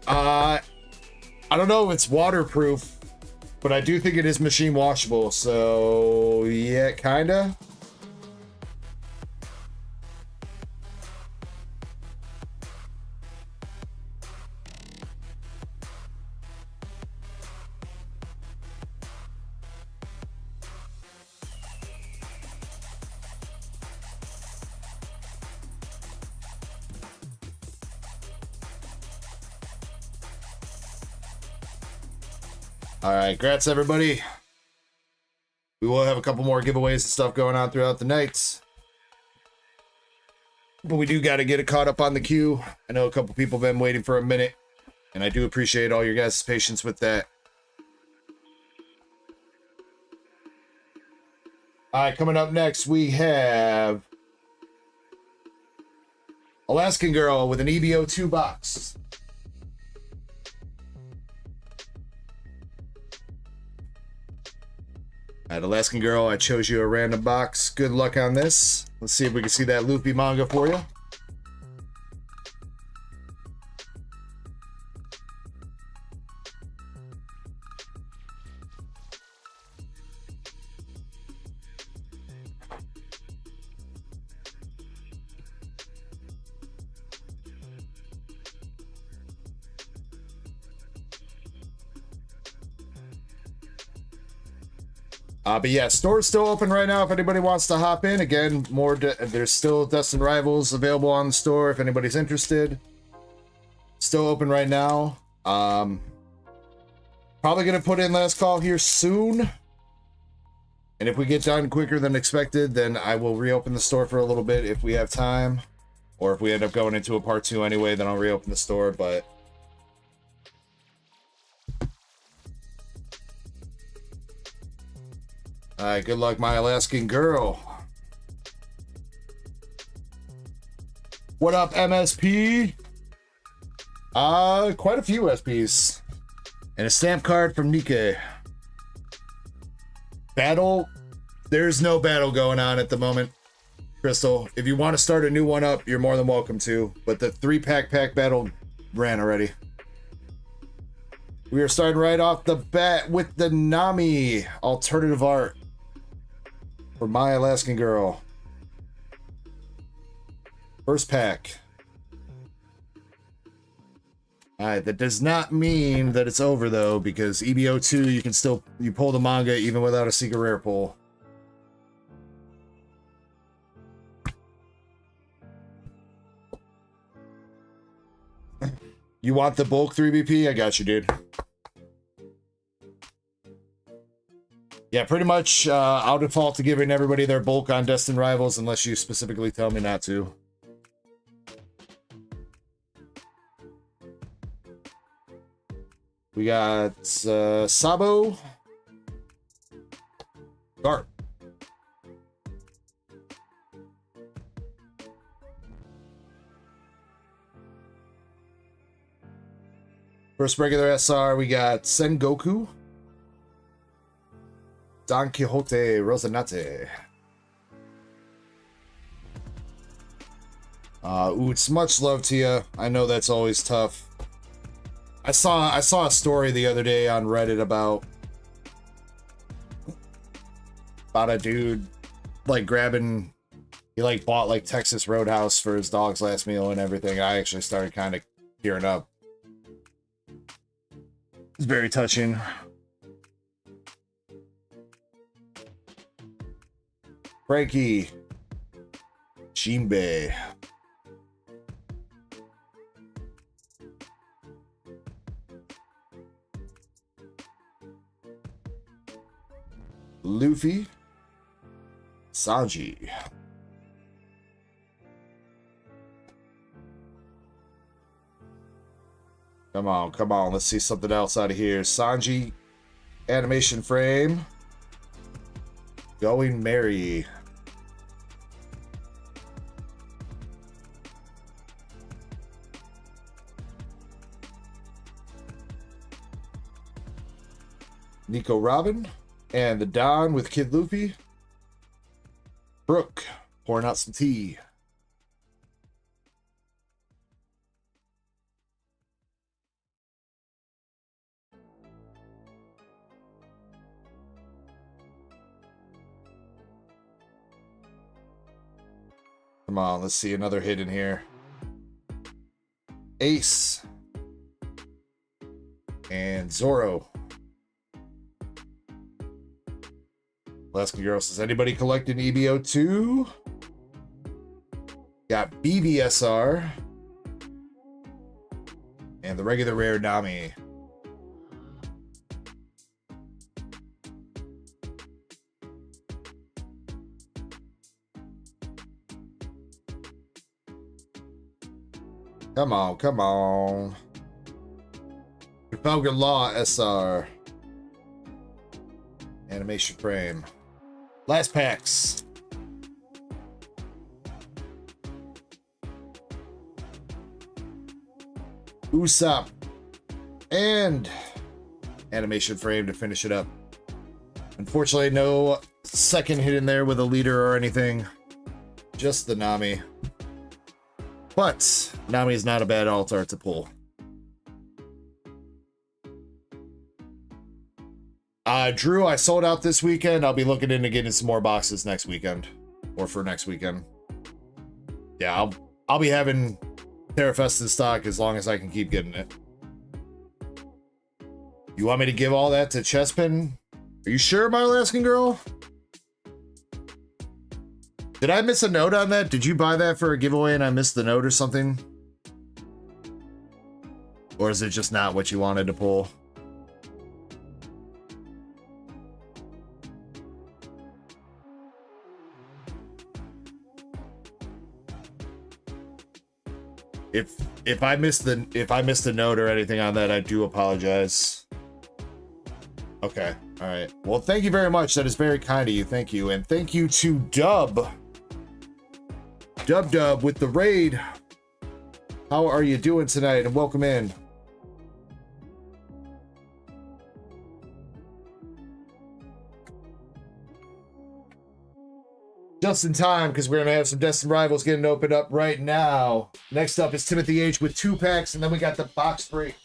Speaker 1: I don't know if it's waterproof, but I do think it is machine washable. So yeah, kinda. All right, congrats everybody. We will have a couple more giveaways and stuff going on throughout the nights. But we do got to get it caught up on the queue. I know a couple people have been waiting for a minute, and I do appreciate all your guys' patience with that. All right, coming up next, we have Alaskan Girl with an EBO2 box. All right, Alaskan Girl, I chose you a random box. Good luck on this. Let's see if we can see that Luffy manga for you. But yeah, store's still open right now if anybody wants to hop in. Again, there's still Destin Rivals available on the store if anybody's interested. Still open right now. Probably going to put in last call here soon. And if we get done quicker than expected, then I will reopen the store for a little bit if we have time. Or if we end up going into a part 2 anyway, then I'll reopen the store, but... Alright, good luck, my Alaskan Girl. What up, MSP? Quite a few SPs. And a stamp card from Nikke. Battle? There's no battle going on at the moment, Crystal. If you want to start a new one up, you're more than welcome to. But the 3-pack battle ran already. We are starting right off the bat with the Nami alternative art for my Alaskan Girl. First pack. Alright, that does not mean that it's over though, because EBO2 you can still pull the manga even without a secret rare pull. You want the bulk 3BP? I got you, dude. Yeah, pretty much I'll default to giving everybody their bulk on Destin Rivals unless you specifically tell me not to. We got Sabo. Garp. First regular SR, we got Sengoku, Don Quixote, Rosanate. It's much love to you. I know that's always tough. I saw a story the other day on Reddit about a dude like grabbing, he like bought like Texas Roadhouse for his dog's last meal and everything. I actually started kind of tearing up. It's very touching. Frankie Jinbei. Luffy, Sanji. Come on, come on. Let's see something else out of here. Sanji, animation frame. Going merry. Nico Robin. And the Don with Kid Luffy. Brooke pouring out some tea. Come on, let's see another hit in here. Ace. And Zoro. Alaska Girl says, anybody collecting EBO2? Got BBSR. And the regular rare Nami. Come on, come on. Trafalgar Law SR. Animation frame. Last packs. Usopp. And animation frame to finish it up. Unfortunately, no second hit in there with a leader or anything. Just the Nami. But Nami is not a bad alt art to pull. Drew, I sold out this weekend. I'll be looking into getting some more boxes next weekend. Or for next weekend. Yeah, I'll be having TerraFest in stock as long as I can keep getting it. You want me to give all that to Chespin? Are you sure, my Alaskan Girl? Did I miss a note on that? Did you buy that for a giveaway and I missed the note or something? Or is it just not what you wanted to pull? If I missed the note or anything on that, I do apologize. Okay, all right. Well, thank you very much. That is very kind of you. Thank you, and thank you to Dub with the raid. How are you doing tonight? And welcome in. Just in time, because we're going to have some Destin Rivals getting opened up right now. Next up is Timothy H with 2 packs, and then we got the box break.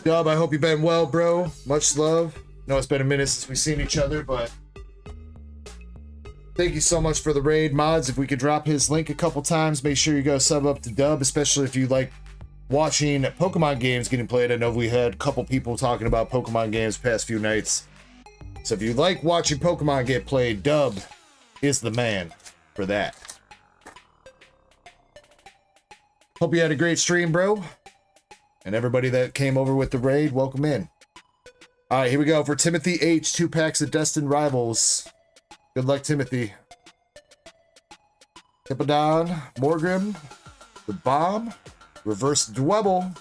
Speaker 1: Dub, I hope you've been well, bro. Much love. No, it's been a minute since we've seen each other, but thank you so much for the raid. Mods, if we could drop his link a couple times, make sure you go sub up to Dub, especially if you like watching Pokemon games getting played. I know we had a couple people talking about Pokemon games past few nights. So if you like watching Pokemon get played, Dub is the man for that. Hope you had a great stream, bro. And everybody that came over with the raid, welcome in. All right, here we go for Timothy H. 2 packs of Destin Rivals. Good luck, Timothy. Hippodon, Morgrim, the Bomb, Reverse Dwebble,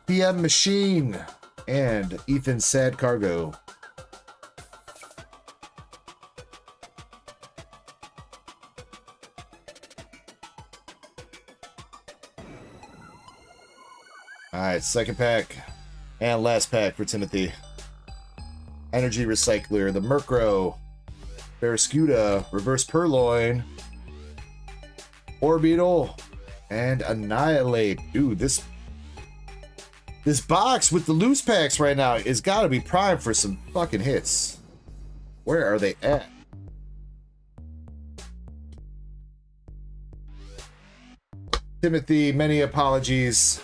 Speaker 1: PM Machine, and Ethan Sad Cargo. Alright, second pack. And last pack for Timothy. Energy Recycler, the Murkrow, Barraskewda, Reverse Purloin, Orbeetle, and Annihilate. Dude, this box with the loose packs right now is gotta be primed for some fucking hits. Where are they at? Timothy, many apologies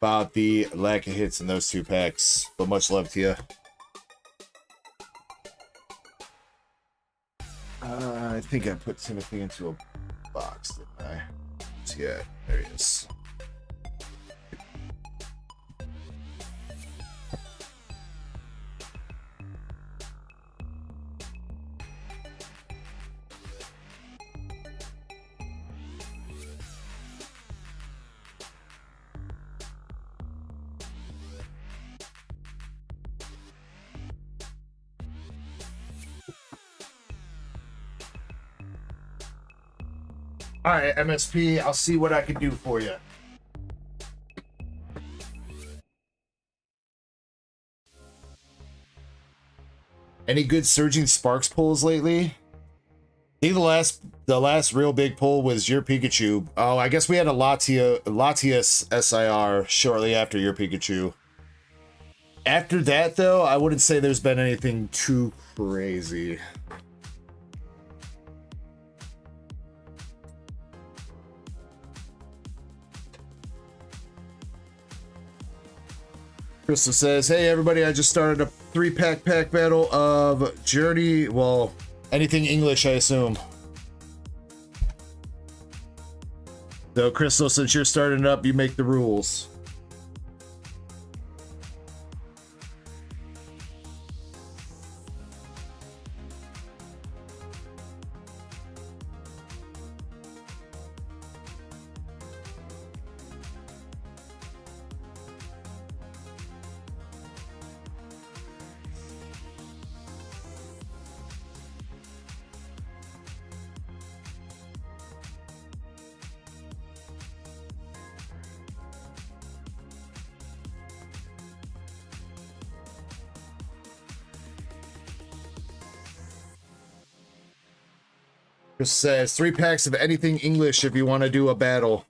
Speaker 1: about the lack of hits in those 2 packs, but much love to you. I think I put Timothy into a box, didn't I? Yeah, there he is. All right, MSP, I'll see what I can do for you. Any good Surging Sparks pulls lately? I think the last real big pull was your Pikachu. Oh, I guess we had a Latias SIR shortly after your Pikachu. After that, though, I wouldn't say there's been anything too crazy. Crystal says, hey everybody, I just started a 3-pack battle of Journey, well, anything English, I assume. So Crystal, since you're starting up, you make the rules. Chris says 3 packs of anything English if you want to do a battle.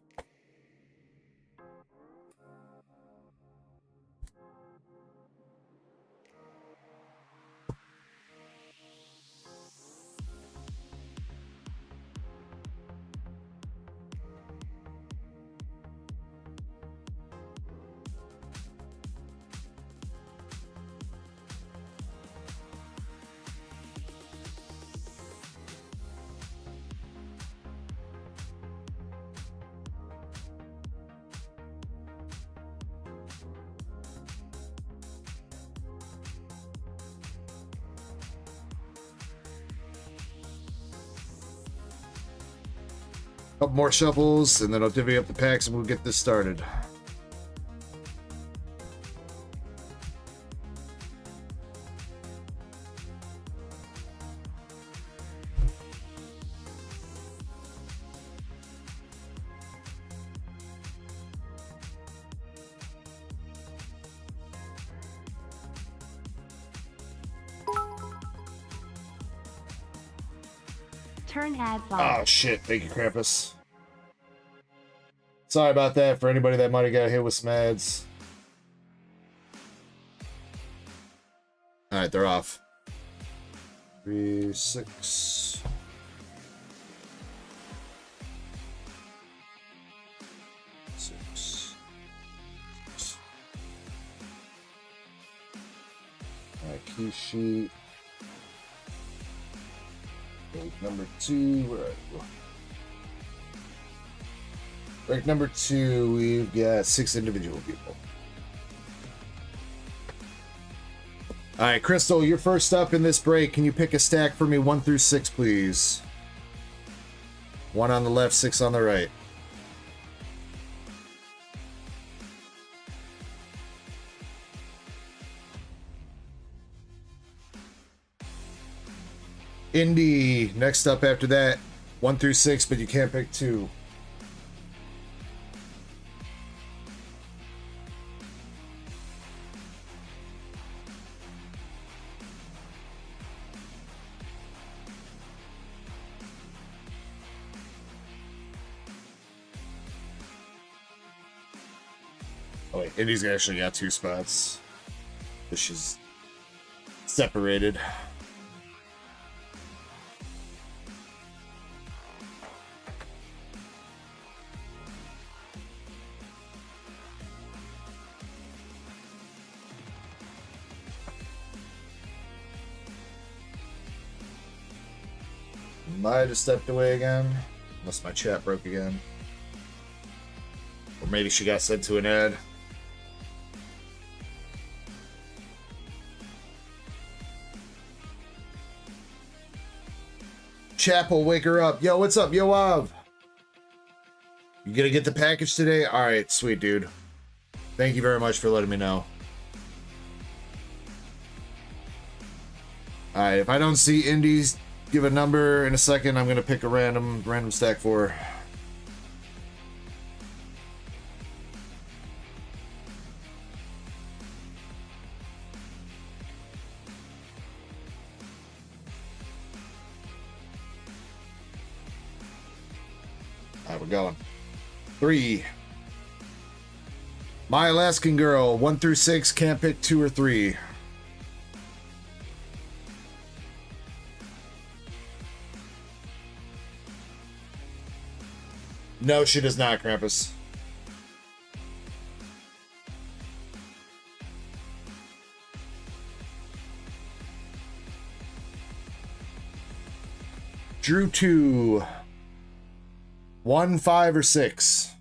Speaker 1: Couple more shuffles, and then I'll divvy up the packs and we'll get this started.
Speaker 2: Turn ads on.
Speaker 1: Oh shit, thank you, Krampus. Sorry about that for anybody that might have got hit with some ads. Alright, they're off. 3, 6. Alright, key sheet. Number 2, where are you? Break number 2, we've got 6 individual people. Alright, Crystal, you're first up in this break. Can you pick a stack for me 1 through 6, please? 1 on the left, 6 on the right. Indy, next up after that, 1 through 6, but you can't pick 2. Alright, Indy's actually got 2 spots. So she's separated. Might have stepped away again. Unless my chat broke again. Or maybe she got sent to an ad. Chapel, wake her up. Yo, what's up, Yoav? You gonna get the package today? Alright, sweet dude. Thank you very much for letting me know. Alright, if I don't see Indies give a number in a second, I'm gonna pick a random stack for her. Alright, we're going. 3. My Alaskan Girl, 1 through 6, can't pick 2 or 3. No, she does not, Krampus. Drew 2. 1, 5, or 6.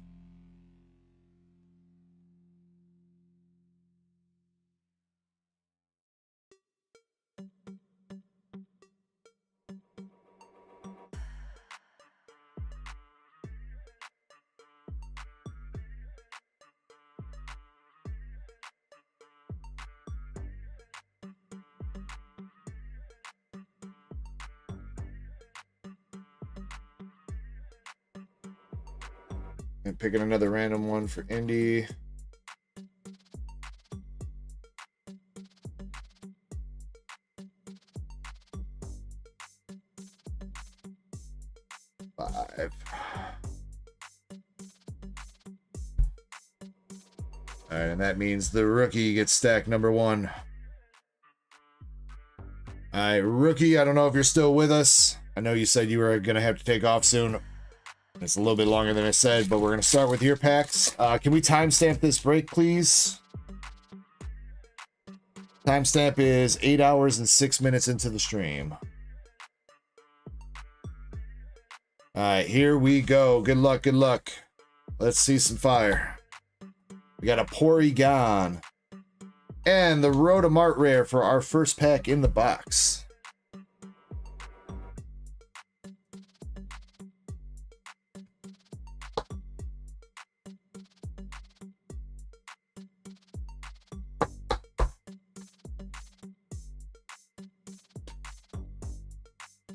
Speaker 1: And picking another random one for Indy. Five. All right, and that means the rookie gets stack number 1. All right, rookie, I don't know if you're still with us. I know you said you were going to have to take off soon. It's a little bit longer than I said, but we're going to start with your packs. Can we timestamp this break, please? Timestamp is 8 hours and 6 minutes into the stream. All right, here we go. Good luck, good luck. Let's see some fire. We got a Porygon and the Rotomart Rare for our first pack in the box.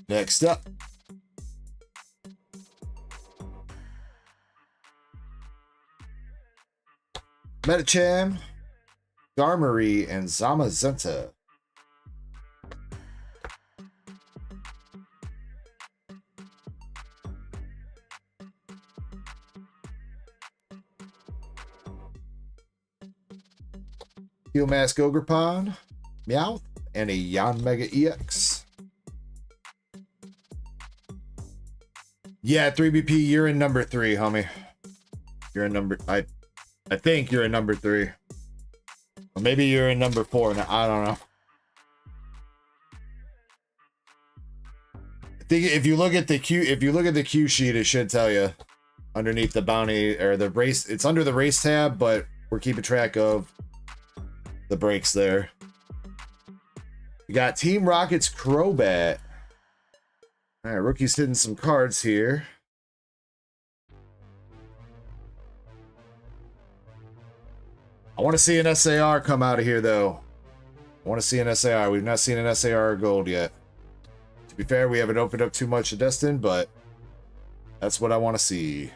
Speaker 1: Next up, Metachan, Garmery, and Zamazenta. Steel Mask Ogrepon, Meowth, and a Yon Mega EX. Yeah, 3BP, you're in number 3, homie. You're in number... I think you're in number 3. Or maybe you're in number 4. Now, I don't know. I think if you look at the Q sheet, it should tell you underneath the bounty or the race. It's under the race tab, but we're keeping track of the breaks there. We got Team Rocket's Crobat. All right, rookie's hitting some cards here. I want to see an SAR come out of here, though. I want to see an SAR. We've not seen an SAR gold yet. To be fair, we haven't opened up too much of Destin, but that's what I want to see.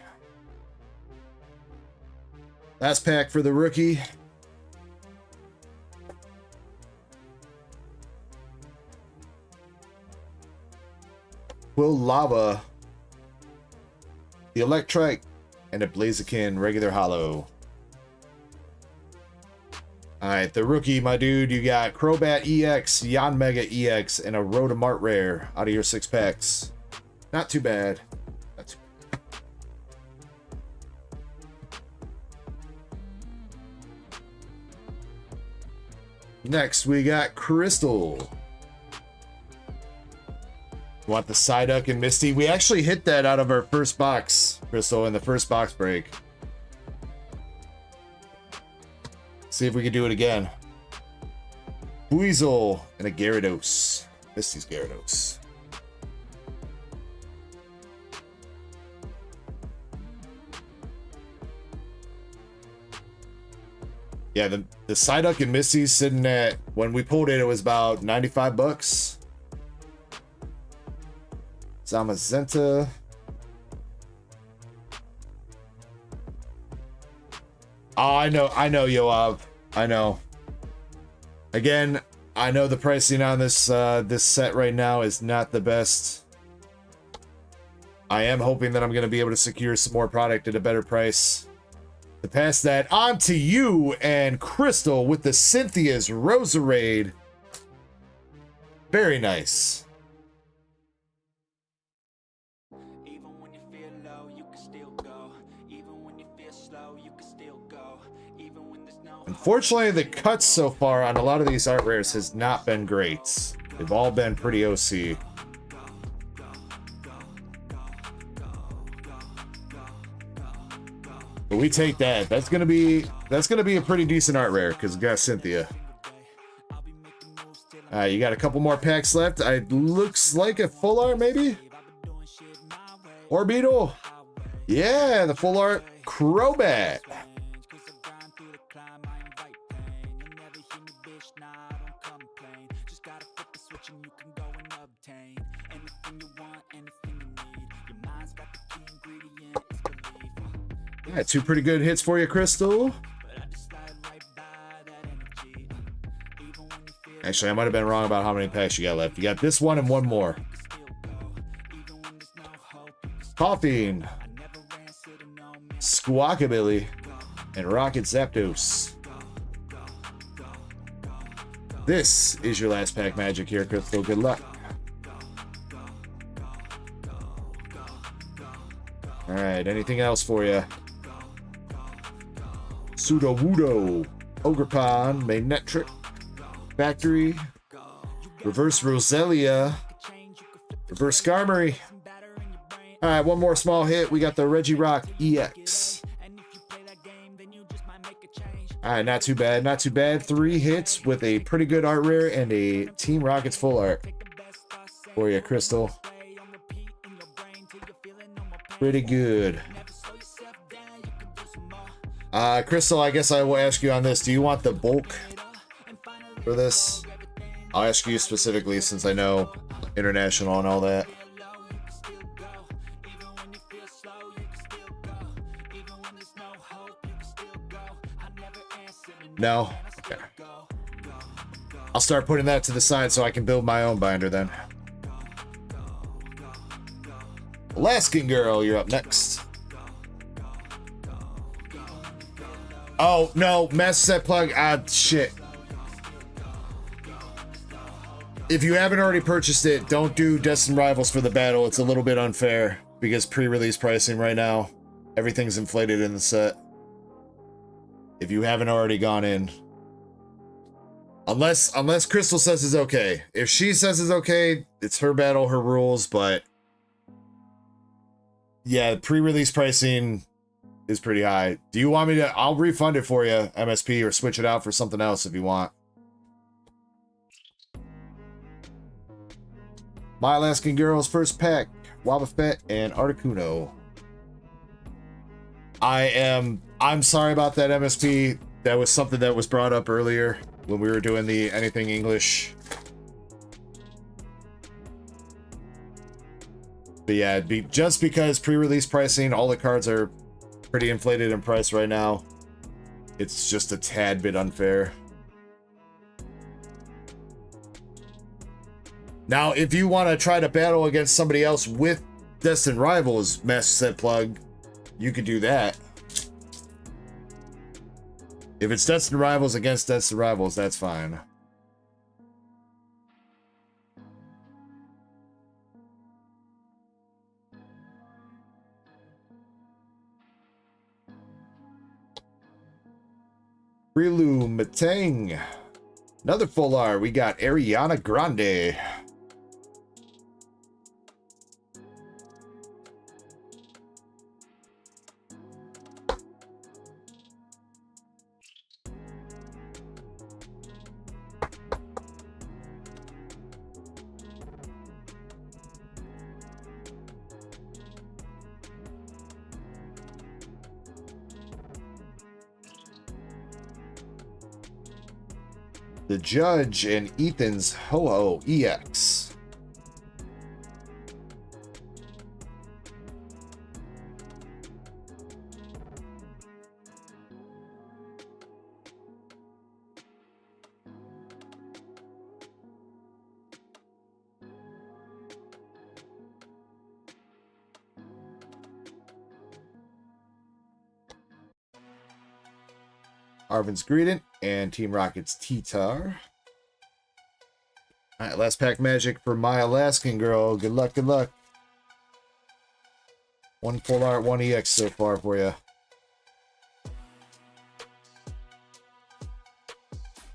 Speaker 1: Last pack for the rookie. Will Lava, the Electrike, and a Blaziken regular hollow. All right, the rookie, my dude, you got Crobat EX, Yon Mega EX, and a Rotomart Rare out of your 6 packs. Not too bad. Not too bad. Next, we got Crystal. Want the Psyduck and Misty? We actually hit that out of our first box, Crystal, in the first box break. See if we can do it again. Weasel and a Gyarados. Misty's Gyarados. Yeah, the Psyduck and Misty's sitting at, when we pulled it, it was about 95 bucks. Zamazenta. Oh, I know, Yoav. I know. Again, I know the pricing on this this set right now is not the best. I am hoping that I'm going to be able to secure some more product at a better price. To pass that on to you and Crystal with the Cynthia's Roserade. Very nice. Unfortunately, the cuts so far on a lot of these art rares has not been great. They've all been pretty OC. But we take that. That's gonna be a pretty decent art rare because we got Cynthia. You got a couple more packs left. It looks like a full art, maybe? Orbeetle. Yeah, the full art Crobat. Yeah, 2 pretty good hits for you, Crystal. Actually, I might have been wrong about how many packs you got left. You got this one and one more. Coughing, Squawkabilly, and Rocket Zapdos. This is your last pack magic here, Crystal. Good luck. All right, anything else for you? Sudowoodo, Ogerpon, Magnetric, Factory, Reverse Roselia, Reverse Skarmory. All right, one more small hit. We got the Regirock EX. All right, not too bad, not too bad. 3 hits with a pretty good art rare and a Team Rockets full art for you, Crystal. Pretty good. Crystal, I guess I will ask you on this. Do you want the bulk for this? I'll ask you specifically since I know international and all that. No? Okay. I'll start putting that to the side so I can build my own binder then. Alaskan Girl, you're up next. Oh, no, Master Set Plug. Shit. If you haven't already purchased it, don't do Destin Rivals for the battle. It's a little bit unfair because pre-release pricing right now, everything's inflated in the set. If you haven't already gone in. Unless Crystal says it's okay. If she says it's okay, it's her battle, her rules, but yeah, pre-release pricing is pretty high. Do you want me to? I'll refund it for you, MSP, or switch it out for something else if you want. My Alaskan Girl's first pack, Wobbuffet and Articuno. I'm sorry about that, MSP. That was something that was brought up earlier when we were doing the anything English. But yeah, just because pre-release pricing, all the cards are pretty inflated in price right now. It's just a tad bit unfair. Now, if you want to try to battle against somebody else with Destin Rivals Master Set Plug, you could do that. If it's Destin Rivals against Destin Rivals, that's fine. Rilu Matang. Another full art. We got Ariana Grande. The Judge and Ethan's Ho-Ho EX. Arvin's Greedent and Team Rocket's T-Tar. Alright, last pack magic for my Alaskan girl. Good luck, good luck. One full art, one EX so far for you.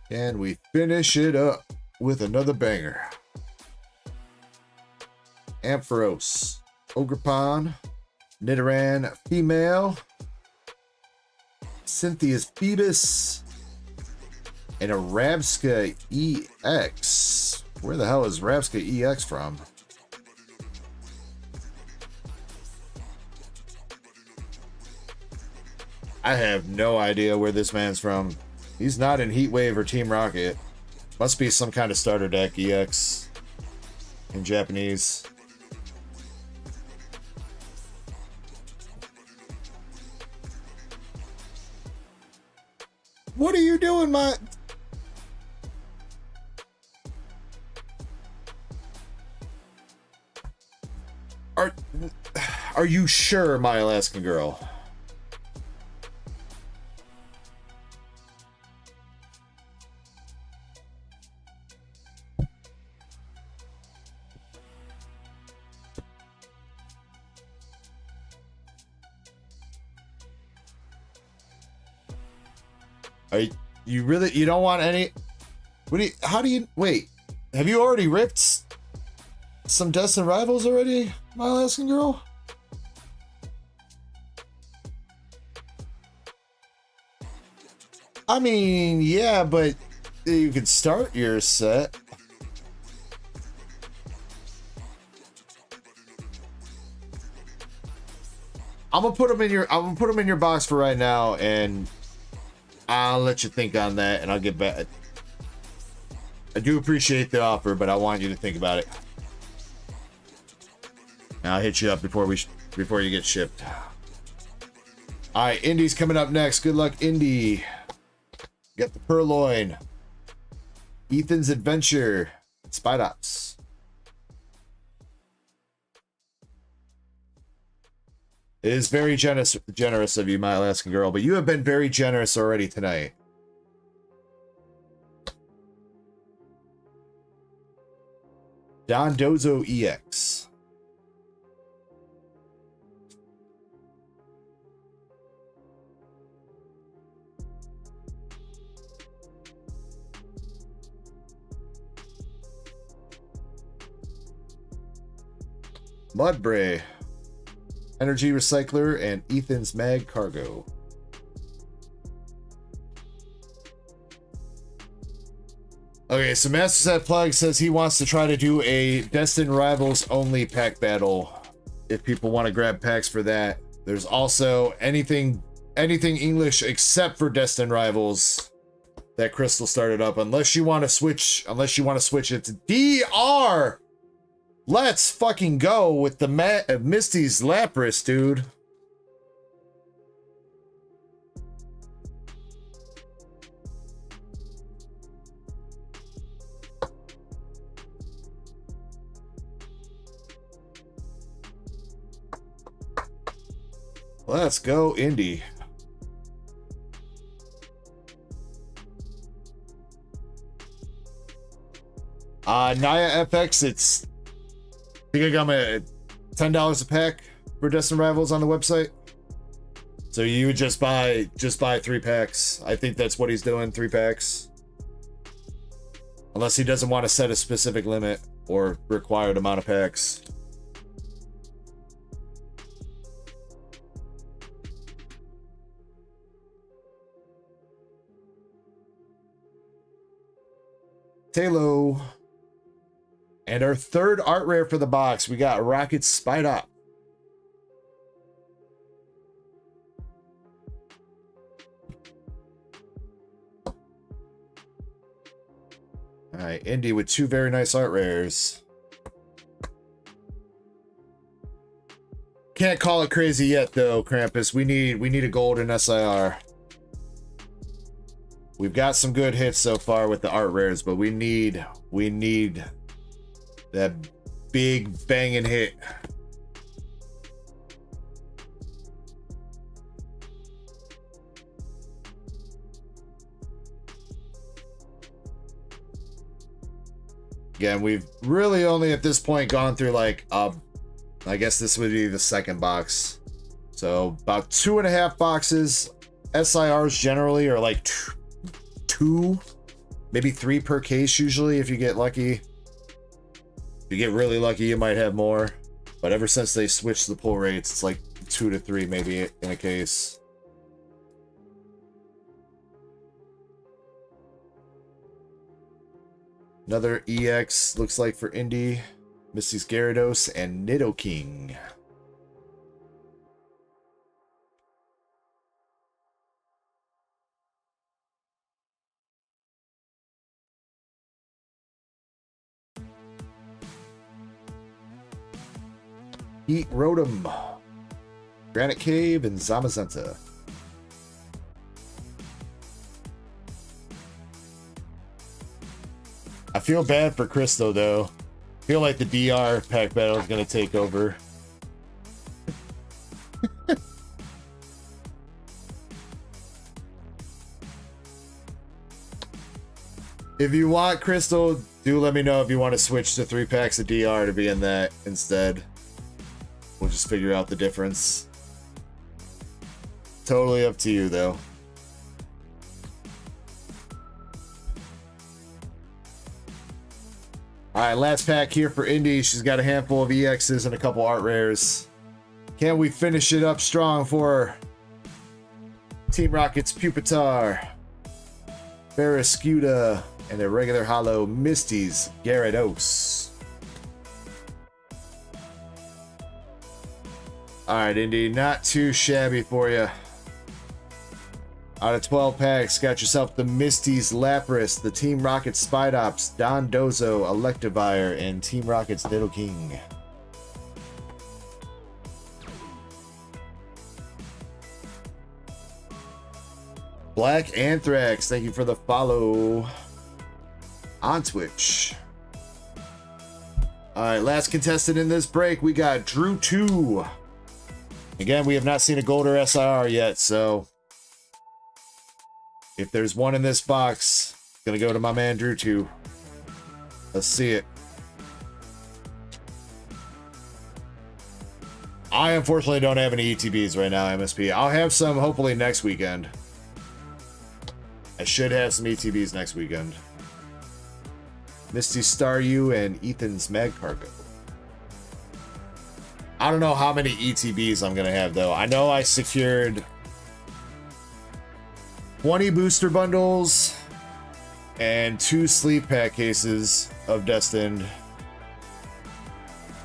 Speaker 1: And we finish it up with another banger. Ampharos, Ogrepon, Nidoran Female, Cynthia's Phoebus, and a Rabska EX. Where the hell is Rabska EX from? I have no idea where this man's from. He's not in Heatwave or Team Rocket. Must be some kind of starter deck EX in Japanese. What are you doing, my... Are you sure, my Alaskan girl? You really, you don't want any? What do you, how do you, wait, have you already ripped some Destin Rivals already, my Alaskan girl? I mean, yeah, but you could start your set. I'm gonna put them in your box for right now, and I'll let you think on that, and I'll get back. I do appreciate the offer, but I want you to think about it. And I'll hit you up before you get shipped. All right, Indy's coming up next. Good luck, Indy. Got the Purloin, Ethan's Adventure, Spidops. It is very generous of you, my Alaskan girl, but you have been very generous already tonight. Don Dozo EX. Mudbray, Energy Recycler, and Ethan's Mag Cargo. Okay, so Master Set Plug says he wants to try to do a Destin Rivals only pack battle. If people want to grab packs for that. There's also anything English except for Destin Rivals that Crystal started up. Unless you want to switch it to DR. Let's fucking go with the Misty's Lapras, dude. Let's go, Indy. Naya FX, it's, I think I got my $10 a pack for Destin Rivals on the website. So you would just buy 3 packs. I think that's what he's doing, 3 packs. Unless he doesn't want to set a specific limit or required amount of packs. Talo. And our third art rare for the box, we got Rocket Spider. All right, Indy with 2 very nice art rares. Can't call it crazy yet though, Krampus. We need a golden SIR. We've got some good hits so far with the art rares, but we need that big banging hit. Again, we've really only at this point gone through like, I guess this would be the second box. So about 2.5 boxes. SIRs generally are like 2, maybe 3 per case usually if you get lucky. If you get really lucky, you might have more. But ever since they switched the pull rates, it's like 2 to 3 maybe in a case. Another EX looks like for Indy, Misty's Gyarados, and Nidoking. Eat Rotom, Granite Cave, and Zamazenta. I feel bad for Crystal though. I feel like the DR pack battle is going to take over. If you want Crystal, do let me know if you want to switch to 3 packs of DR to be in that instead. We'll just figure out the difference. Totally up to you though. Alright, last pack here for Indy. She's got a handful of EXs and a couple art rares. Can we finish it up strong for Team Rocket's Pupitar, Barraskewda, and a regular hollow Misty's Gyarados. Alright, Indy, not too shabby for you. Out of 12 packs, got yourself the Misty's Lapras, the Team Rocket's Spidops, Dondozo, Electivire, and Team Rocket's Nidoking. Black Anthrax, thank you for the follow on Twitch. Alright, last contestant in this break, we got Drew 2. Again, we have not seen a gold or SIR yet, so if there's one in this box, it's gonna go to my man Drew 2. Let's see it. I unfortunately don't have any ETBs right now, MSP. I'll have some hopefully next weekend. I should have some ETBs next weekend. Misty Staryu and Ethan's Magcargo. I don't know how many ETBs I'm gonna have though. I know I secured 20 booster bundles and 2 sleep pack cases of Destined.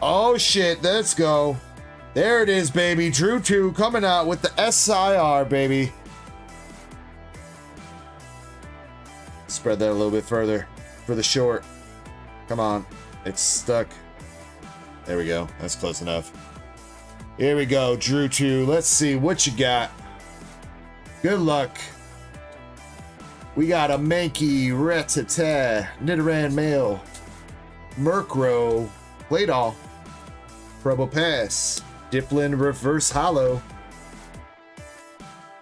Speaker 1: Oh shit, let's go. There it is, baby. Drew 2 coming out with the SIR, baby. Spread that a little bit further for the short. Come on, it's stuck. There we go, that's close enough. Here we go, Drew 2. Let's see what you got. Good luck. We got a Mankey, Rattata, Nidoran Male, Murkrow, Playdoll, Probopass, Dipplin Reverse Hollow,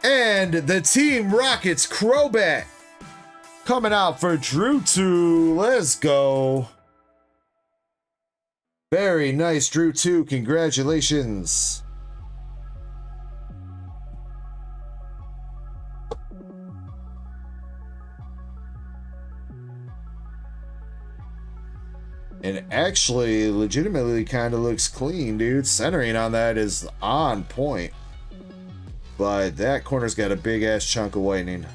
Speaker 1: and the Team Rocket's Crobat coming out for Drew 2. Let's go. Very nice, Drew 2. Congratulations. And actually, legitimately kind of looks clean, dude. Centering on that is on point. But that corner's got a big-ass chunk of whitening.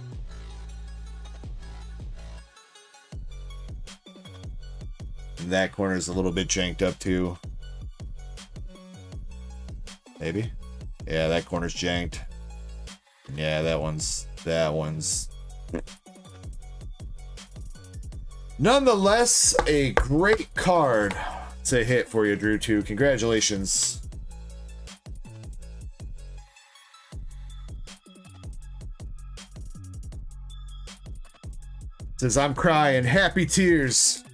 Speaker 1: And that corner's a little bit janked up, too. Maybe? Yeah, that corner's janked. Yeah, that one's... Nonetheless, a great card to hit for you, Drew 2. Congratulations. Says, I'm crying. Happy tears.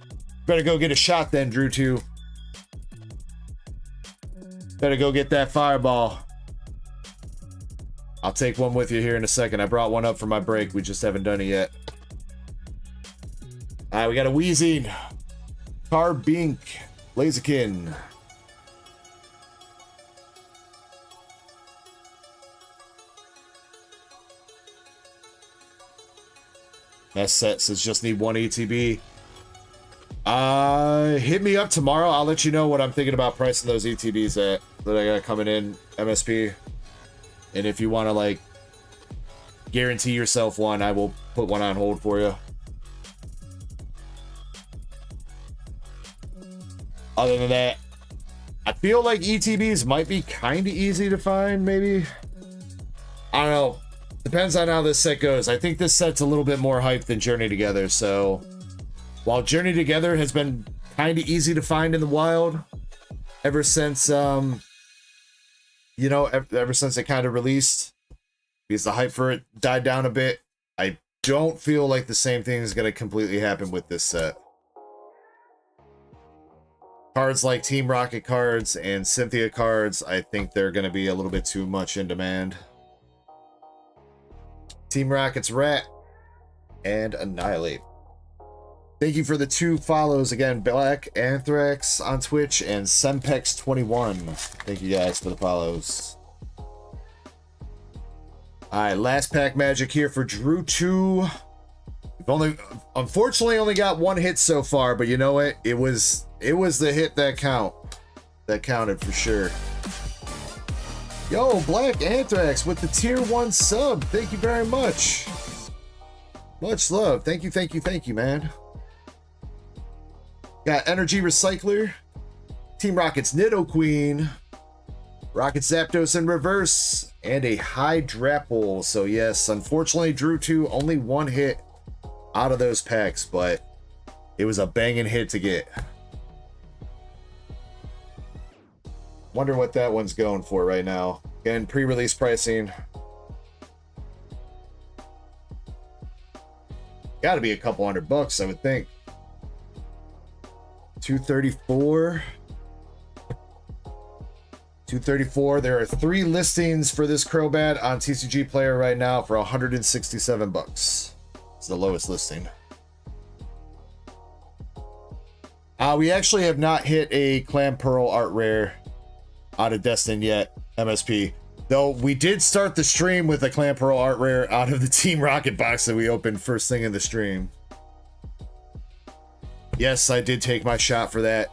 Speaker 1: Better go get a shot then, Drew 2. Better go get that fireball. I'll take one with you here in a second. I brought one up for my break. We just haven't done it yet. Alright, we got a Wheezing, Carbink, Blaziken. That set says just need one ETB. Hit me up tomorrow. I'll let you know what I'm thinking about pricing those ETBs at that I got coming in MSP. And if you want to like guarantee yourself one, I will put one on hold for you. Other than that, I feel like ETBs might be kind of easy to find, maybe. I don't know. Depends on how this set goes. I think this set's a little bit more hype than Journey Together, so... While Journey Together has been kind of easy to find in the wild, ever since, you know, ever since it kind of released, because the hype for it died down a bit, I don't feel like the same thing is going to completely happen with this set. Cards like Team Rocket cards and Cynthia cards, I think they're going to be a little bit too much in demand. Team Rocket's Rat and Annihilate. Thank you for the 2 follows again, Black Anthrax on Twitch and Sempex21. Thank you guys for the follows. Alright, last pack magic here for Drew 2. We've unfortunately only got one hit so far, but you know what? It was the hit that counted for sure. Yo, Black Anthrax with the tier 1 sub. Thank you very much. Much love. Thank you, man. Got Energy Recycler, Team Rocket's Nidoqueen, Rocket Zapdos in reverse, and a Hydrapple. So yes, unfortunately, Drew 2 only one hit out of those packs, but it was a banging hit to get. Wonder what that one's going for right now. Again, pre-release pricing. Got to be a couple $100, I would think. 234. 234. There are 3 listings for this Crobat on TCG Player right now for $167. It's the lowest listing. We actually have not hit a Clam Pearl Art Rare out of Destin yet, MSP. Though we did start the stream with a Clam Pearl Art Rare out of the Team Rocket box that we opened first thing in the stream. Yes, I did take my shot for that.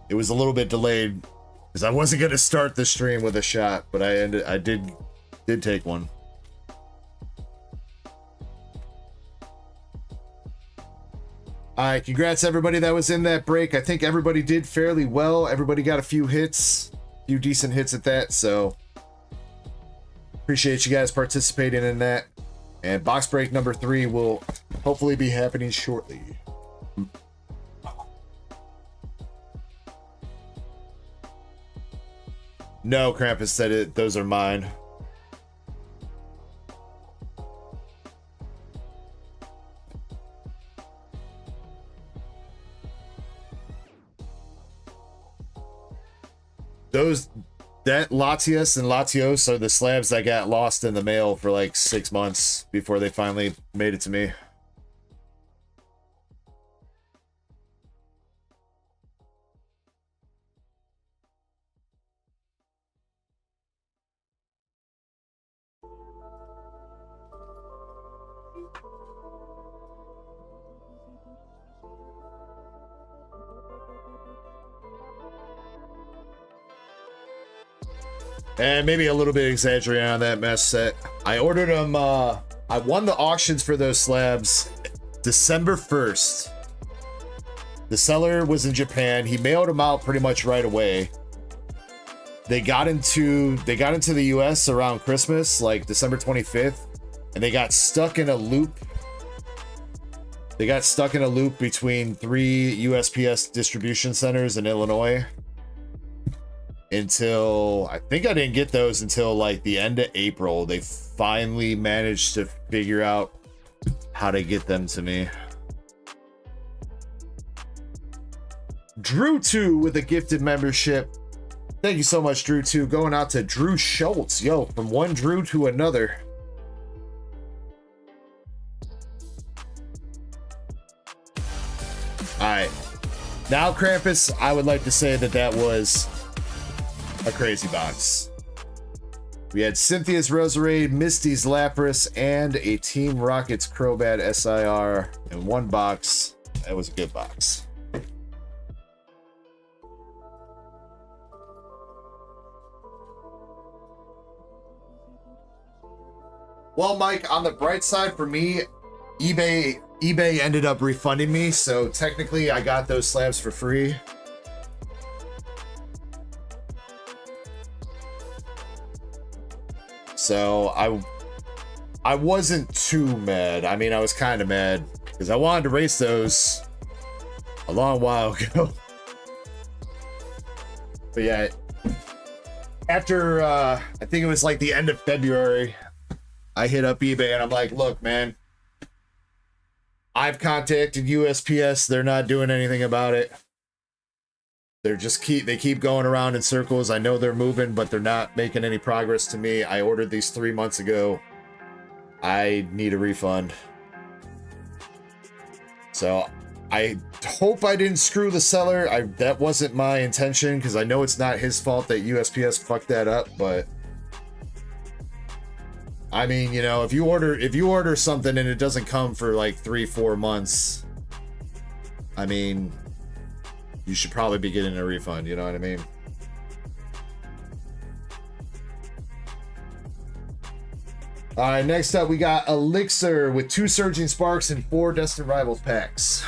Speaker 1: It was a little bit delayed because I wasn't going to start the stream with a shot, but I did take one. Alright, congrats everybody that was in that break. I think everybody did fairly well. Everybody got a few hits, a few decent hits at that, so appreciate you guys participating in that. And box break number 3 will hopefully be happening shortly. No, Krampus said it. Those are mine. That Latias and Latios are the slabs that got lost in the mail for like 6 months before they finally made it to me. And maybe a little bit exaggerating on that mess set. I ordered them, I won the auctions for those slabs December 1st. The seller was in Japan. He mailed them out pretty much right away. They got into the US around Christmas, like December 25th, and they got stuck in a loop. They got stuck in a loop between 3 USPS distribution centers in Illinois until, I think I didn't get those until like the end of April. They finally managed to figure out how to get them to me. Drew2 with a gifted membership. Thank you so much, Drew2. Going out to Drew Schultz. Yo, from one Drew to another. Alright. Now, Krampus, I would like to say that that was a crazy box. We had Cynthia's Roserade, Misty's Lapras, and a Team Rocket's Crobat SIR in one box. That was a good box. Well, Mike, on the bright side for me, eBay ended up refunding me, so technically I got those slabs for free. So I wasn't too mad. I mean, I was kind of mad because I wanted to race those a long while ago. But yeah, after I think it was like the end of February, I hit up eBay and I'm like, look, man, I've contacted USPS. They're not doing anything about it. They keep going around in circles. I know they're moving, but they're not making any progress to me. I ordered these 3 months ago. I need a refund. So I hope I didn't screw the seller. That wasn't my intention because I know it's not his fault that USPS fucked that up, but I mean, you know, if you order something and it doesn't come for like 3-4 months, I mean, you should probably be getting a refund, you know what I mean? All right, next up we got Elixir with 2 Surging Sparks and 4 Destin Rivals packs.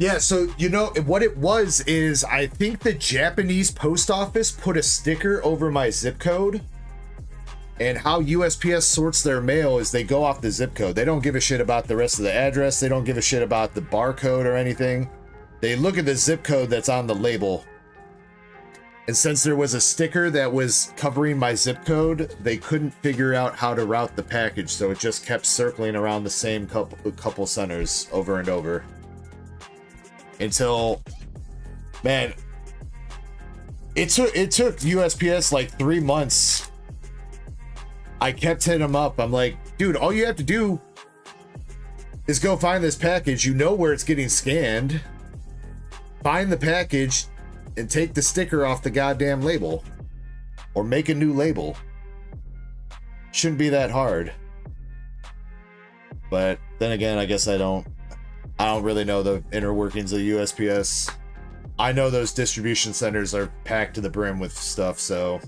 Speaker 1: Yeah, so you know what it was is I think the Japanese post office put a sticker over my zip code, and how USPS sorts their mail is they go off the zip code. They don't give a shit about the rest of the address. They don't give a shit about the barcode or anything. They look at the zip code that's on the label. And since there was a sticker that was covering my zip code, they couldn't figure out how to route the package, so it just kept circling around the same couple centers over and over. Until, man, it took USPS like 3 months. I kept hitting them up. I'm like, dude, all you have to do is go find this package. You know where it's getting scanned. Find the package and take the sticker off the goddamn label. Or make a new label. Shouldn't be that hard. But then again, I guess I don't really know the inner workings of USPS. I know those distribution centers are packed to the brim with stuff, so.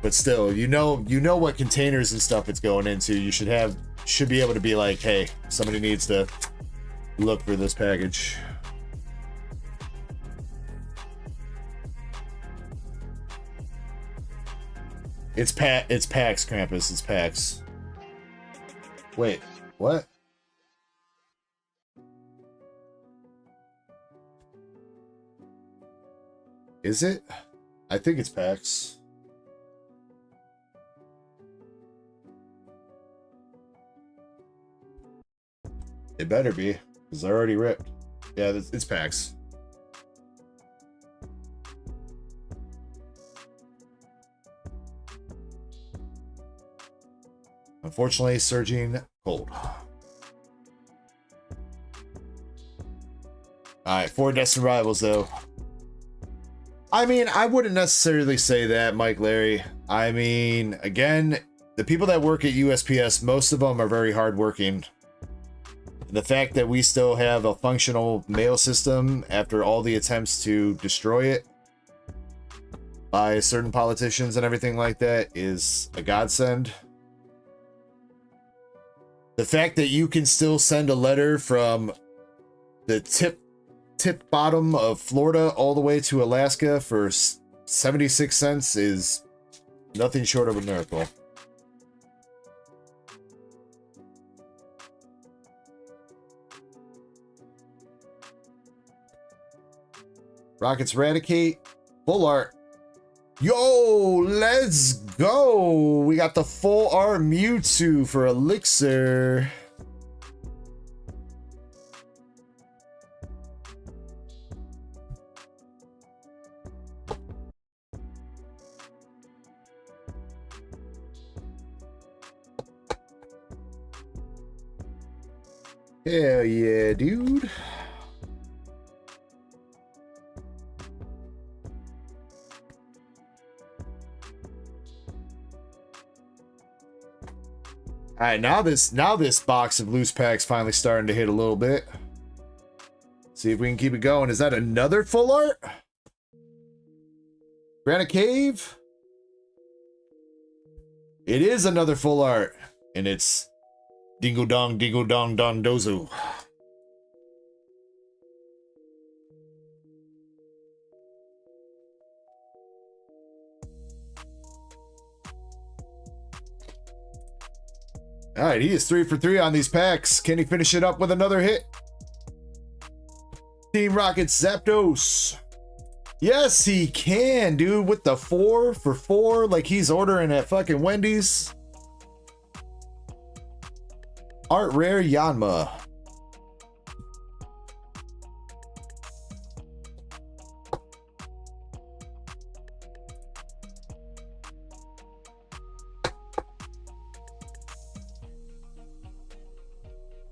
Speaker 1: But still, you know what containers and stuff it's going into. You should be able to be like, hey, somebody needs to look for this package. It's packs, Krampus. It's packs. Wait, what? Is it? I think it's packs. It better be, because they're already ripped. Yeah, it's packs. Unfortunately, surging cold. Alright, 4 Destin Rivals, though. I mean, I wouldn't necessarily say that, Mike Larry. I mean, again, the people that work at USPS, most of them are very hardworking. The fact that we still have a functional mail system after all the attempts to destroy it by certain politicians and everything like that is a godsend. The fact that you can still send a letter from the tip bottom of Florida all the way to Alaska for 76 cents is nothing short of a miracle. Rockets Eradicate. Full art. Yo, let's go. We got the full art Mewtwo for Elixir. Hell yeah, dude. All right, now this box of loose packs finally starting to hit a little bit. See if we can keep it going. Is that another full art? Granite Cave? It is another full art, and it's Dingle Dong Dozo. All right, he is 3 for 3 on these packs. Can he finish it up with another hit? Team Rocket Zapdos. Yes, he can, dude, with the 4 for 4 like he's ordering at fucking Wendy's. Art Rare Yanma.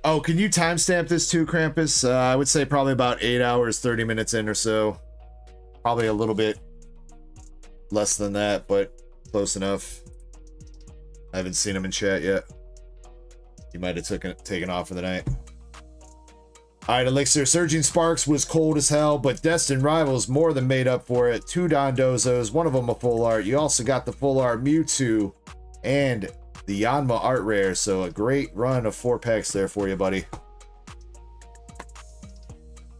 Speaker 1: Oh, can you timestamp this too, Krampus? I would say probably about 8 hours, 30 minutes in or so. Probably a little bit less than that, but close enough. I haven't seen him in chat yet. He might have taken off for the night. All right, Elixir. Surging Sparks was cold as hell, but Destin Rivals more than made up for it. 2 Dondozos, one of them a full art. You also got the full art Mewtwo and the Yanma art rare, so a great run of 4 packs there for you, buddy.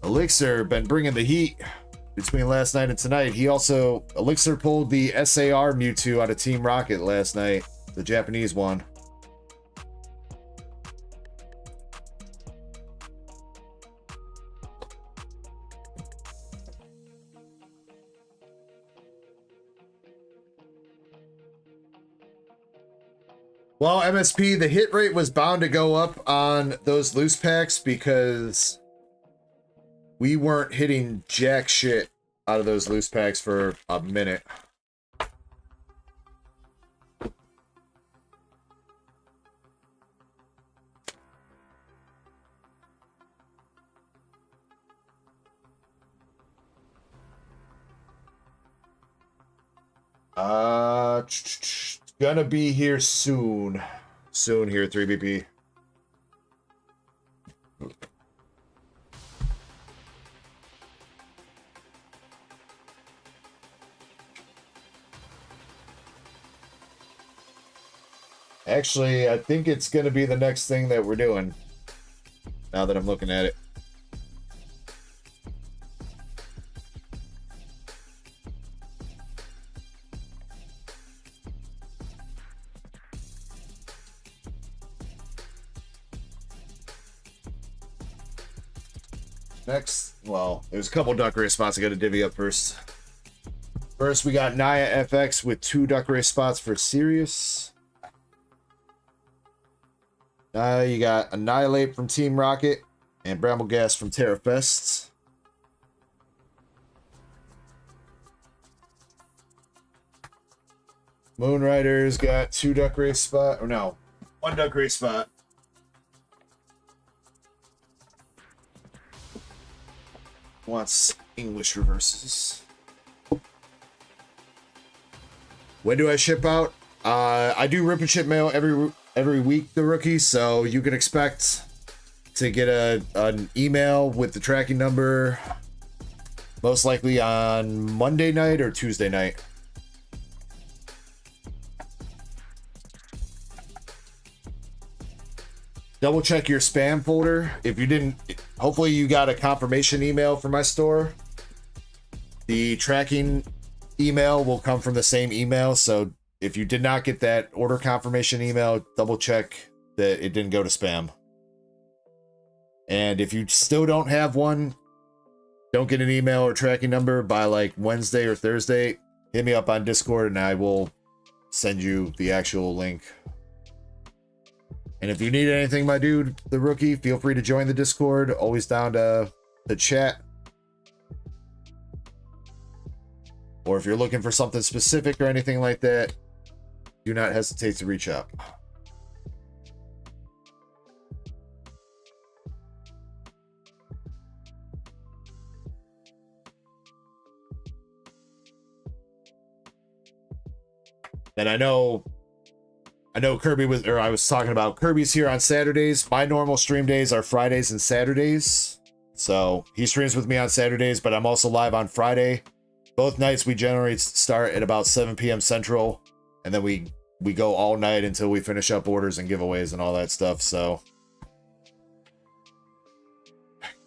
Speaker 1: Elixir been bringing the heat between last night and tonight. Elixir pulled the SAR Mewtwo out of Team Rocket last night, the Japanese one. Well, MSP, the hit rate was bound to go up on those loose packs because we weren't hitting jack shit out of those loose packs for a minute. Gonna be here soon. Soon here, 3BP. Actually, I think it's gonna be the next thing that we're doing. Now that I'm looking at it. Next, well, there's a couple duck race spots I got to divvy up first. First, we got Naya FX with 2 duck race spots for Sirius. You got Annihilate from Team Rocket and Brambleghast from Terrafest. Moonrider's got 2 duck race spot, or no, 1 duck race spot. wants English reverses. When do I ship out? I do rip and ship mail every week, the rookie, so you can expect to get an email with the tracking number most likely on Monday night or Tuesday night. Double check your spam folder. If you didn't, hopefully you got a confirmation email from my store. The tracking email will come from the same email, so if you did not get that order confirmation email, double check that it didn't go to spam. And if you still don't have one, don't get an email or tracking number by like Wednesday or Thursday, hit me up on Discord and I will send you the actual link. And if you need anything, my dude, the rookie, feel free to join the Discord. Always down to chat. Or if you're looking for something specific or anything like that, do not hesitate to reach out. And I know Kirby was, or I was talking about Kirby's here on Saturdays. My normal stream days are Fridays and Saturdays. So he streams with me on Saturdays, but I'm also live on Friday. Both nights we generally start at about 7 p.m. Central, and then we go all night until we finish up orders and giveaways and all that stuff. So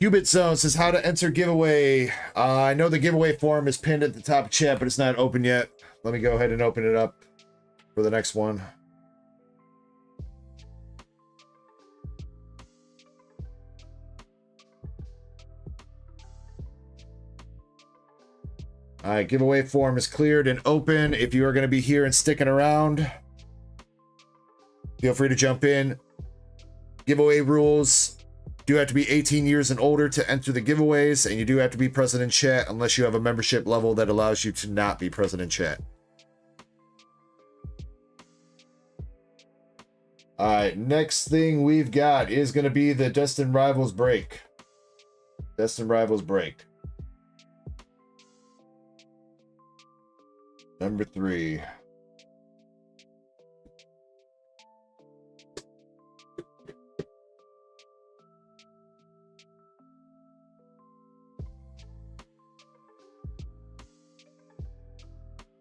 Speaker 1: Qubit Zone says how to enter giveaway. I know the giveaway form is pinned at the top of chat, but it's not open yet. Let me go ahead and open it up for the next one. All right, giveaway form is cleared and open. If you are going to be here and sticking around, feel free to jump in. Giveaway rules: do have to be 18 years and older to enter the giveaways, and you do have to be present in chat unless you have a membership level that allows you to not be present in chat. All right, next thing we've got is going to be the Destin Rivals break. Destin Rivals break. Number 3.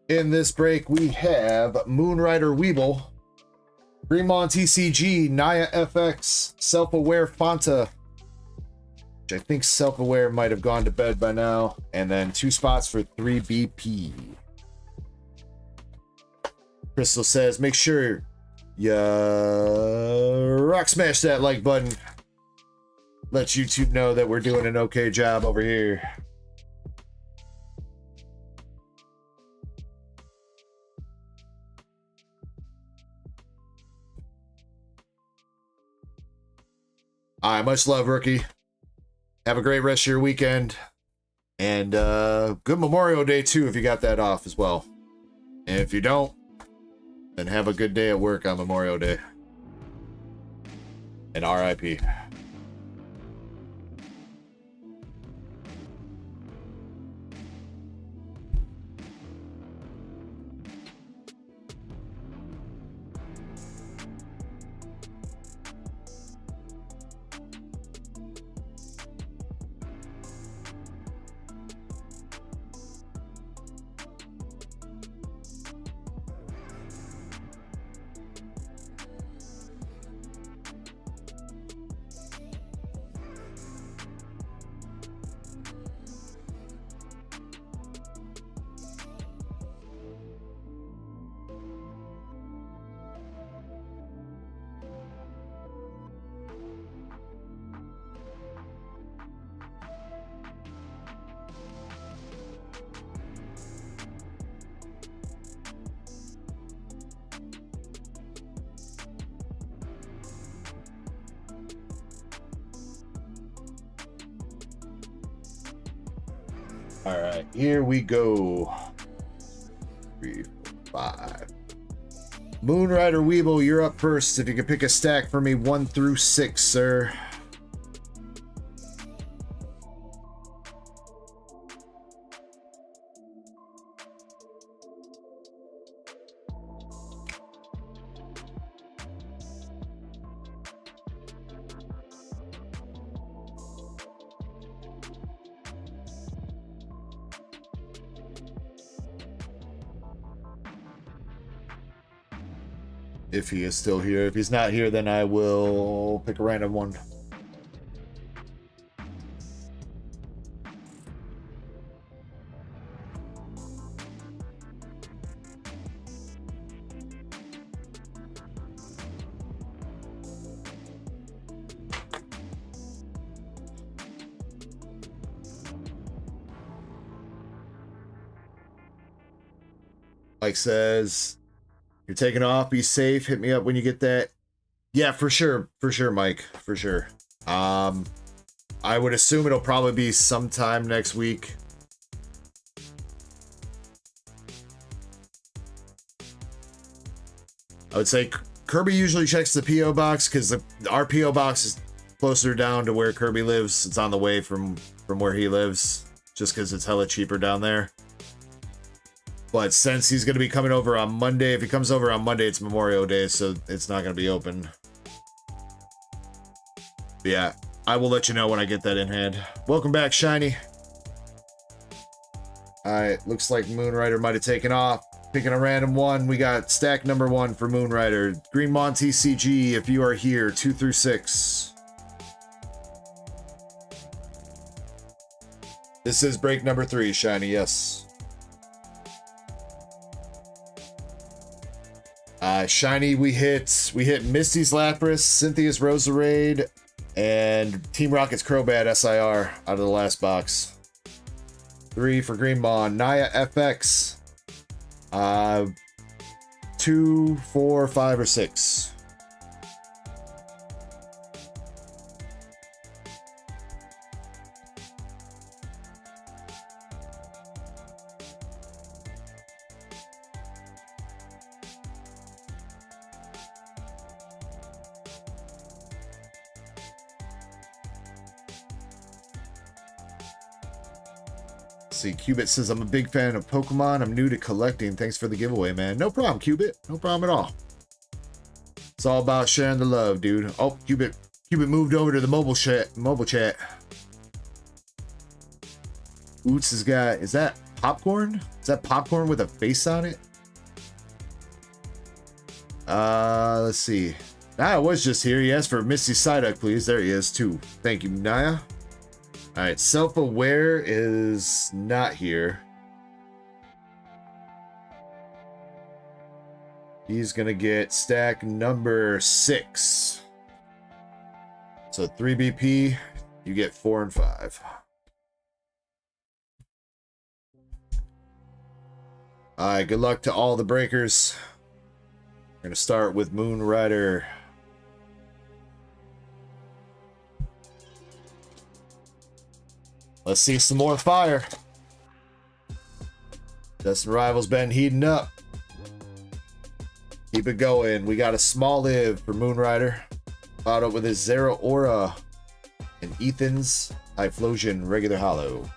Speaker 1: In this break, we have Moonrider Weeble, Fremont TCG, Naya FX, Self-Aware Fanta, which I think Self-Aware might have gone to bed by now, and then 2 spots for 3BP. Crystal says, make sure you rock smash that like button. Let YouTube know that we're doing an okay job over here. All right, much love, rookie. Have a great rest of your weekend. And good Memorial Day, too, if you got that off as well. And if you don't, then have a good day at work on Memorial Day. And RIP. All right, here we go. 3, 4, 5. Moonrider Weeble, you're up first. If you could pick a stack for me, 1 through 6, sir. if he is still here. If he's not here, then I will pick a random one. Mike says, you're taking off, be safe, hit me up when you get that. Yeah, for sure, Mike, for sure. I would assume it'll probably be sometime next week. I would say Kirby usually checks the P.O. box because our P.O. box is closer down to where Kirby lives. It's on the way from where he lives, just because it's hella cheaper down there. But since he's going to be coming over on Monday, if he comes over on Monday, it's Memorial Day, so it's not going to be open. But yeah, I will let you know when I get that in hand. Welcome back, Shiny. Alright, looks like Moonrider might have taken off. Picking a random one, we got stack number 1 for Moonrider. Greenmon TCG, if you are here, 2 through 6. This is break number 3, Shiny, yes. Shiny, we hit Misty's Lapras, Cynthia's Roserade, and Team Rocket's Crobat SIR out of the last box. 3 for Greenmon. Naya FX. 2, 4, 5, or 6. See, Cubit says, I'm a big fan of Pokemon. I'm new to collecting. Thanks for the giveaway, man. No problem, Cubit. No problem at all. It's all about sharing the love, dude. Oh, Cubit moved over to the mobile chat. Oots has got, is that popcorn? Is that popcorn with a face on it? Let's see. Naya was just here. He asked for Misty Psyduck, please. There he is, too. Thank you, Naya. All right, Self-Aware is not here. He's gonna get stack number 6. So 3 BP, you get 4 and 5. All right, good luck to all the breakers. We're gonna start with Moonrider. Let's see some more fire. Destin Rivals been heating up. Keep it going. We got a small live for Moonrider. Followed up with his Zero Aura and Ethan's Typhlosion regular hollow.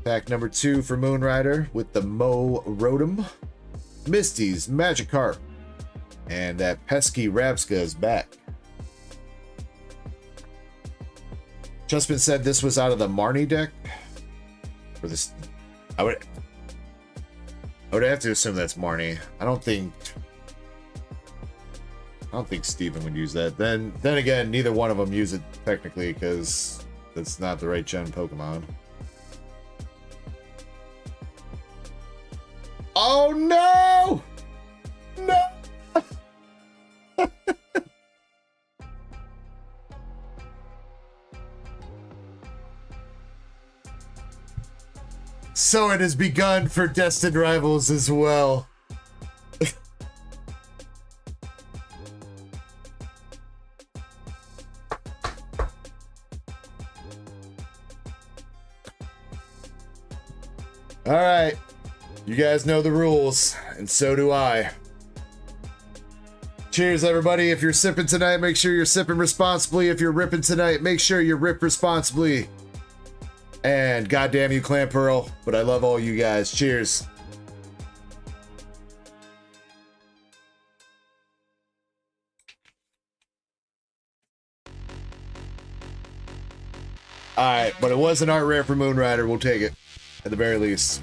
Speaker 1: Pack number 2 for Moonrider with the Mo Rotom, Misty's Magikarp, and that pesky Rabska is back. Justman said this was out of the Marnie deck. For this, I would have to assume that's Marnie. I don't think Steven would use that. Then again, neither one of them use it technically because that's not the right gen Pokemon. Oh no! No! So it has begun for Destin Rivals as well. All right. You guys know the rules, and so do I. Cheers, everybody. If you're sipping tonight, make sure you're sipping responsibly. If you're ripping tonight, make sure you rip responsibly. And goddamn you, Clan Pearl. But I love all you guys. Cheers. Alright, but it was an art rare for Moonrider. We'll take it, at the very least.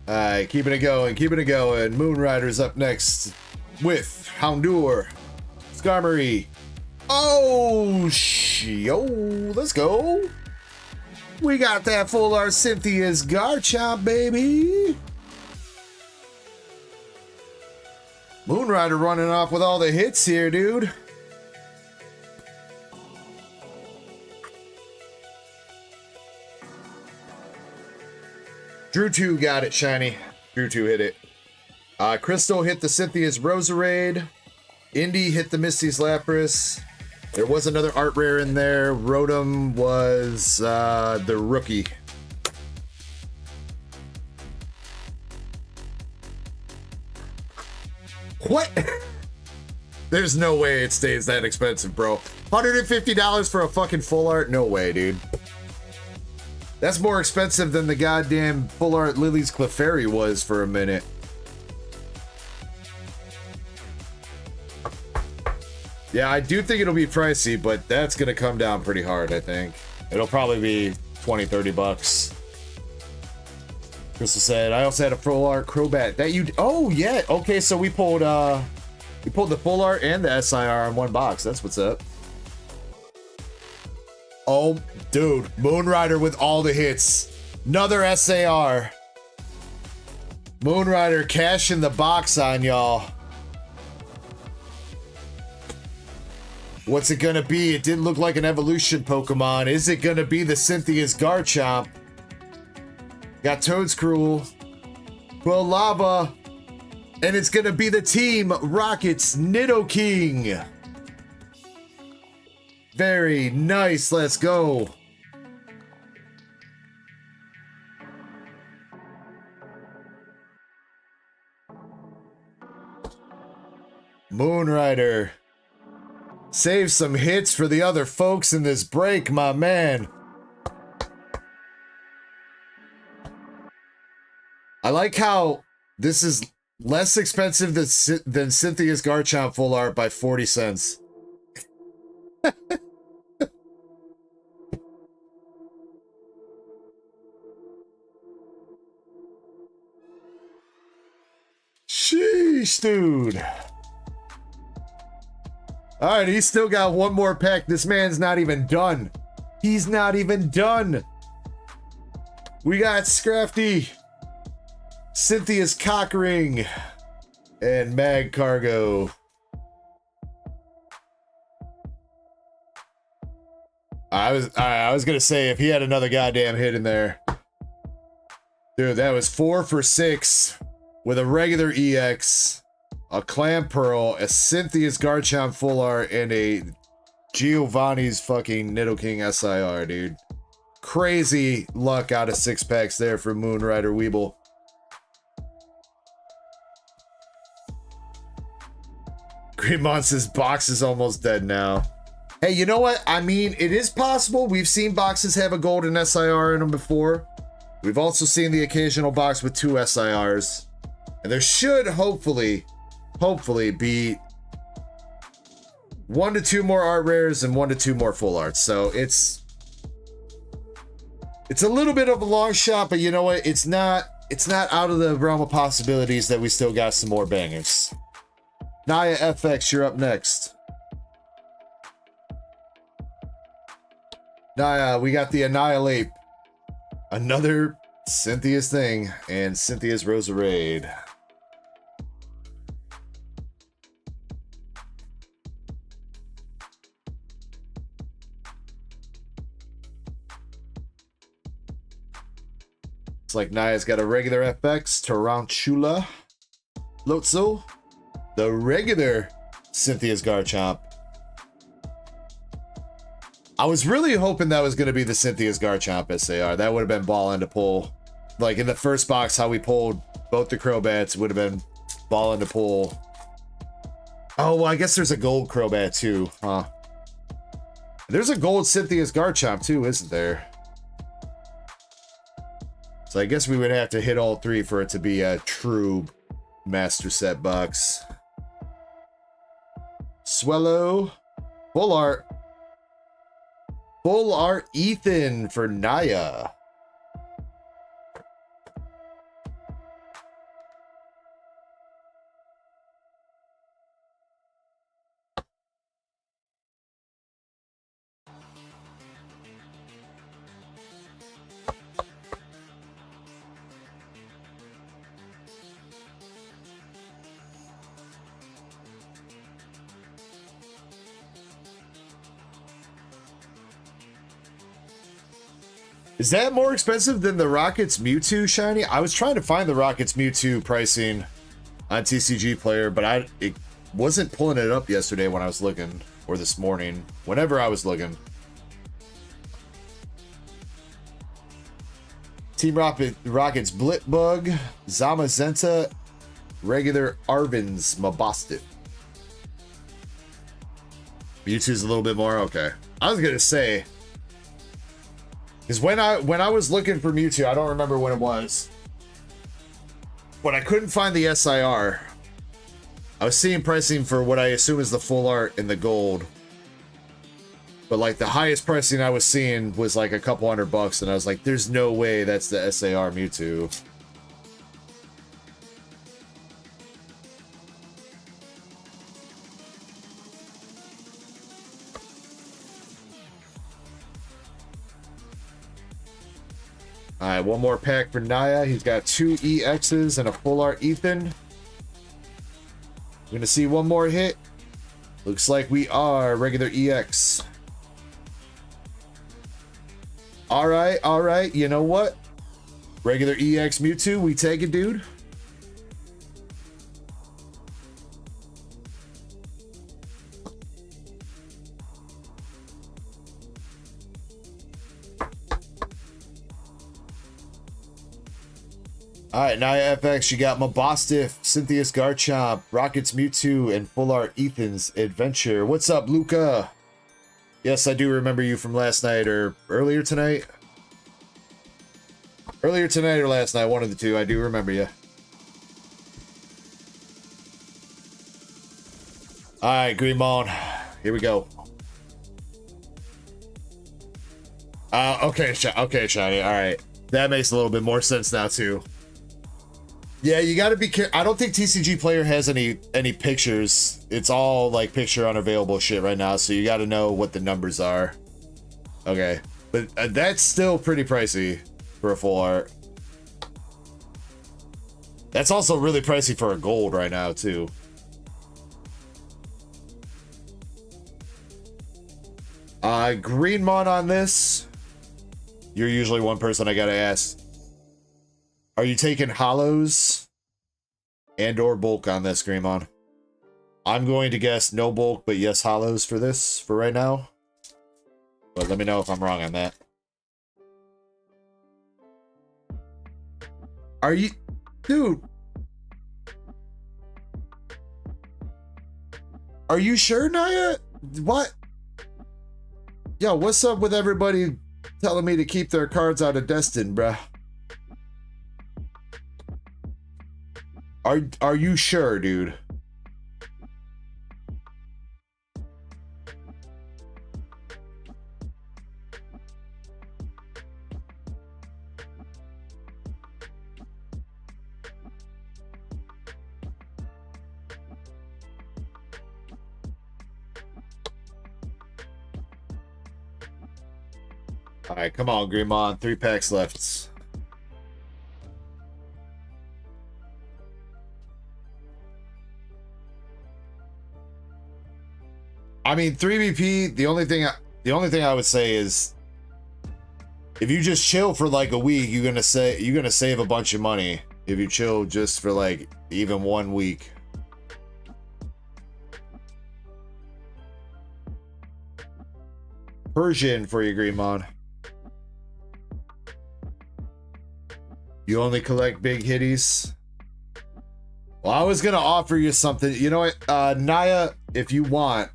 Speaker 1: Alright, keeping it going, keeping it going. Moonrider's up next with Houndour, Skarmory. Oh, let's go. We got that full art Cynthia's Garchomp, baby. Moonrider running off with all the hits here, dude. Drew 2 got it, shiny. Drew 2 hit it. Crystal hit the Cynthia's Roserade. Indy hit the Misty's Lapras. There was another art rare in there. Rotom was the rookie. What? There's no way it stays that expensive, bro. $150 for a fucking full art? No way, dude. That's more expensive than the goddamn full art Lily's Clefairy was for a minute. Yeah, I do think it'll be pricey, but that's gonna come down pretty hard, I think. It'll probably be 20, 30 bucks. Crystal said, I also had a full art Crobat. That you, oh yeah, okay, so we pulled the full art and the SIR in one box. That's what's up. Oh, dude, Moonrider with all the hits. Another SAR. Moonrider cashing the box on y'all. What's it gonna be? It didn't look like an evolution Pokemon. Is it gonna be the Cynthia's Garchomp? Got Toedscruel, Quillava, and it's gonna be the Team Rocket's Nidoking. Very nice, let's go. Moonrider. Save some hits for the other folks in this break, my man. I like how this is less expensive than Cynthia's Garchomp full art by 40 cents. Sheesh, dude. All right, he's still got one more pack. This man's not even done. He's not even done. We got Scrafty, Cynthia's Cockring, and Mag Cargo. I was gonna say if he had another goddamn hit in there, dude, that was 4 for 6 with a regular EX, a Clamperl, a Cynthia's Garchomp full art, and a Giovanni's fucking Nidoking SIR, dude. Crazy luck out of 6 packs there for Moonrider Weeble. Green Monster's box is almost dead now. Hey, you know what? I mean, it is possible. We've seen boxes have a golden SIR in them before. We've also seen the occasional box with 2 SIRs. And there should hopefully be 1 to 2 more art rares and 1 to 2 more full arts. So it's a little bit of a long shot, but you know what? It's not out of the realm of possibilities that we still got some more bangers. Naya FX, you're up next. Naya, we got the Annihilate. Another Cynthia's thing and Cynthia's Roserade. It's like Naya's got a regular FX, Tarantula, Lotso, the regular Cynthia's Garchomp. I was really hoping that was going to be the Cynthia's Garchomp SAR. That would have been balling to pull. Like in the first box, how we pulled both the Crobats would have been balling to pull. Oh, well, I guess there's a gold Crobat too, huh? There's a gold Cynthia's Garchomp too, isn't there? So I guess we would have to hit all 3 for it to be a true master set box. Swellow. Full art. Full art Ethan for Naya. Is that more expensive than the Rockets Mewtwo shiny? I was trying to find the Rockets Mewtwo pricing on TCG Player, but it wasn't pulling it up yesterday when I was looking, or this morning, whenever I was looking. Team Rockets Blitbug, Zamazenta, regular Arvin's Mabostif. Mewtwo's a little bit more? Okay. I was gonna say, because when I was looking for Mewtwo, I don't remember when it was, but I couldn't find the SIR. I was seeing pricing for what I assume is the full art in the gold, but like the highest pricing I was seeing was like a couple $100, and I was like, there's no way that's the SAR Mewtwo. All right, one more pack for Naya. He's got 2 EXs and a full art Ethan. We're gonna see one more hit. Looks like we are regular EX. All right. You know what? Regular EX Mewtwo, we take it, dude. Alright, Naya FX, you got Mabostif, Cynthia's Garchomp, Rockets Mewtwo, and Full Art Ethan's Adventure. What's up, Luca? Yes, I do remember you from last night or earlier tonight. Earlier tonight or last night, one of the two. I do remember you. Alright, Greenmon. Here we go. Okay, Shiny. Alright. That makes a little bit more sense now, too. Yeah, you gotta be careful. I don't think TCG Player has any pictures. It's all like picture unavailable shit right now, so you gotta know what the numbers are. Okay, but that's still pretty pricey for a full art. That's also really pricey for a gold right now too. Greenmon on this. You're usually one person I gotta ask. Are you taking hollows and or bulk on this, Greenmon? I'm going to guess no bulk, but yes hollows for this for right now. But let me know if I'm wrong on that. Are you... Dude. Are you sure, Naya? What? Yo, what's up with everybody telling me to keep their cards out of Destin, bruh? Are you sure, dude? All right, come on, Greenmon. 3 packs left. I mean, 3BP, the only thing I would say is if you just chill for like a week, you're gonna save a bunch of money if you chill just for like even 1 week. Persian for you, Greenmon. You only collect big hitties? Well, I was gonna offer you something. You know what, Naya, if you want,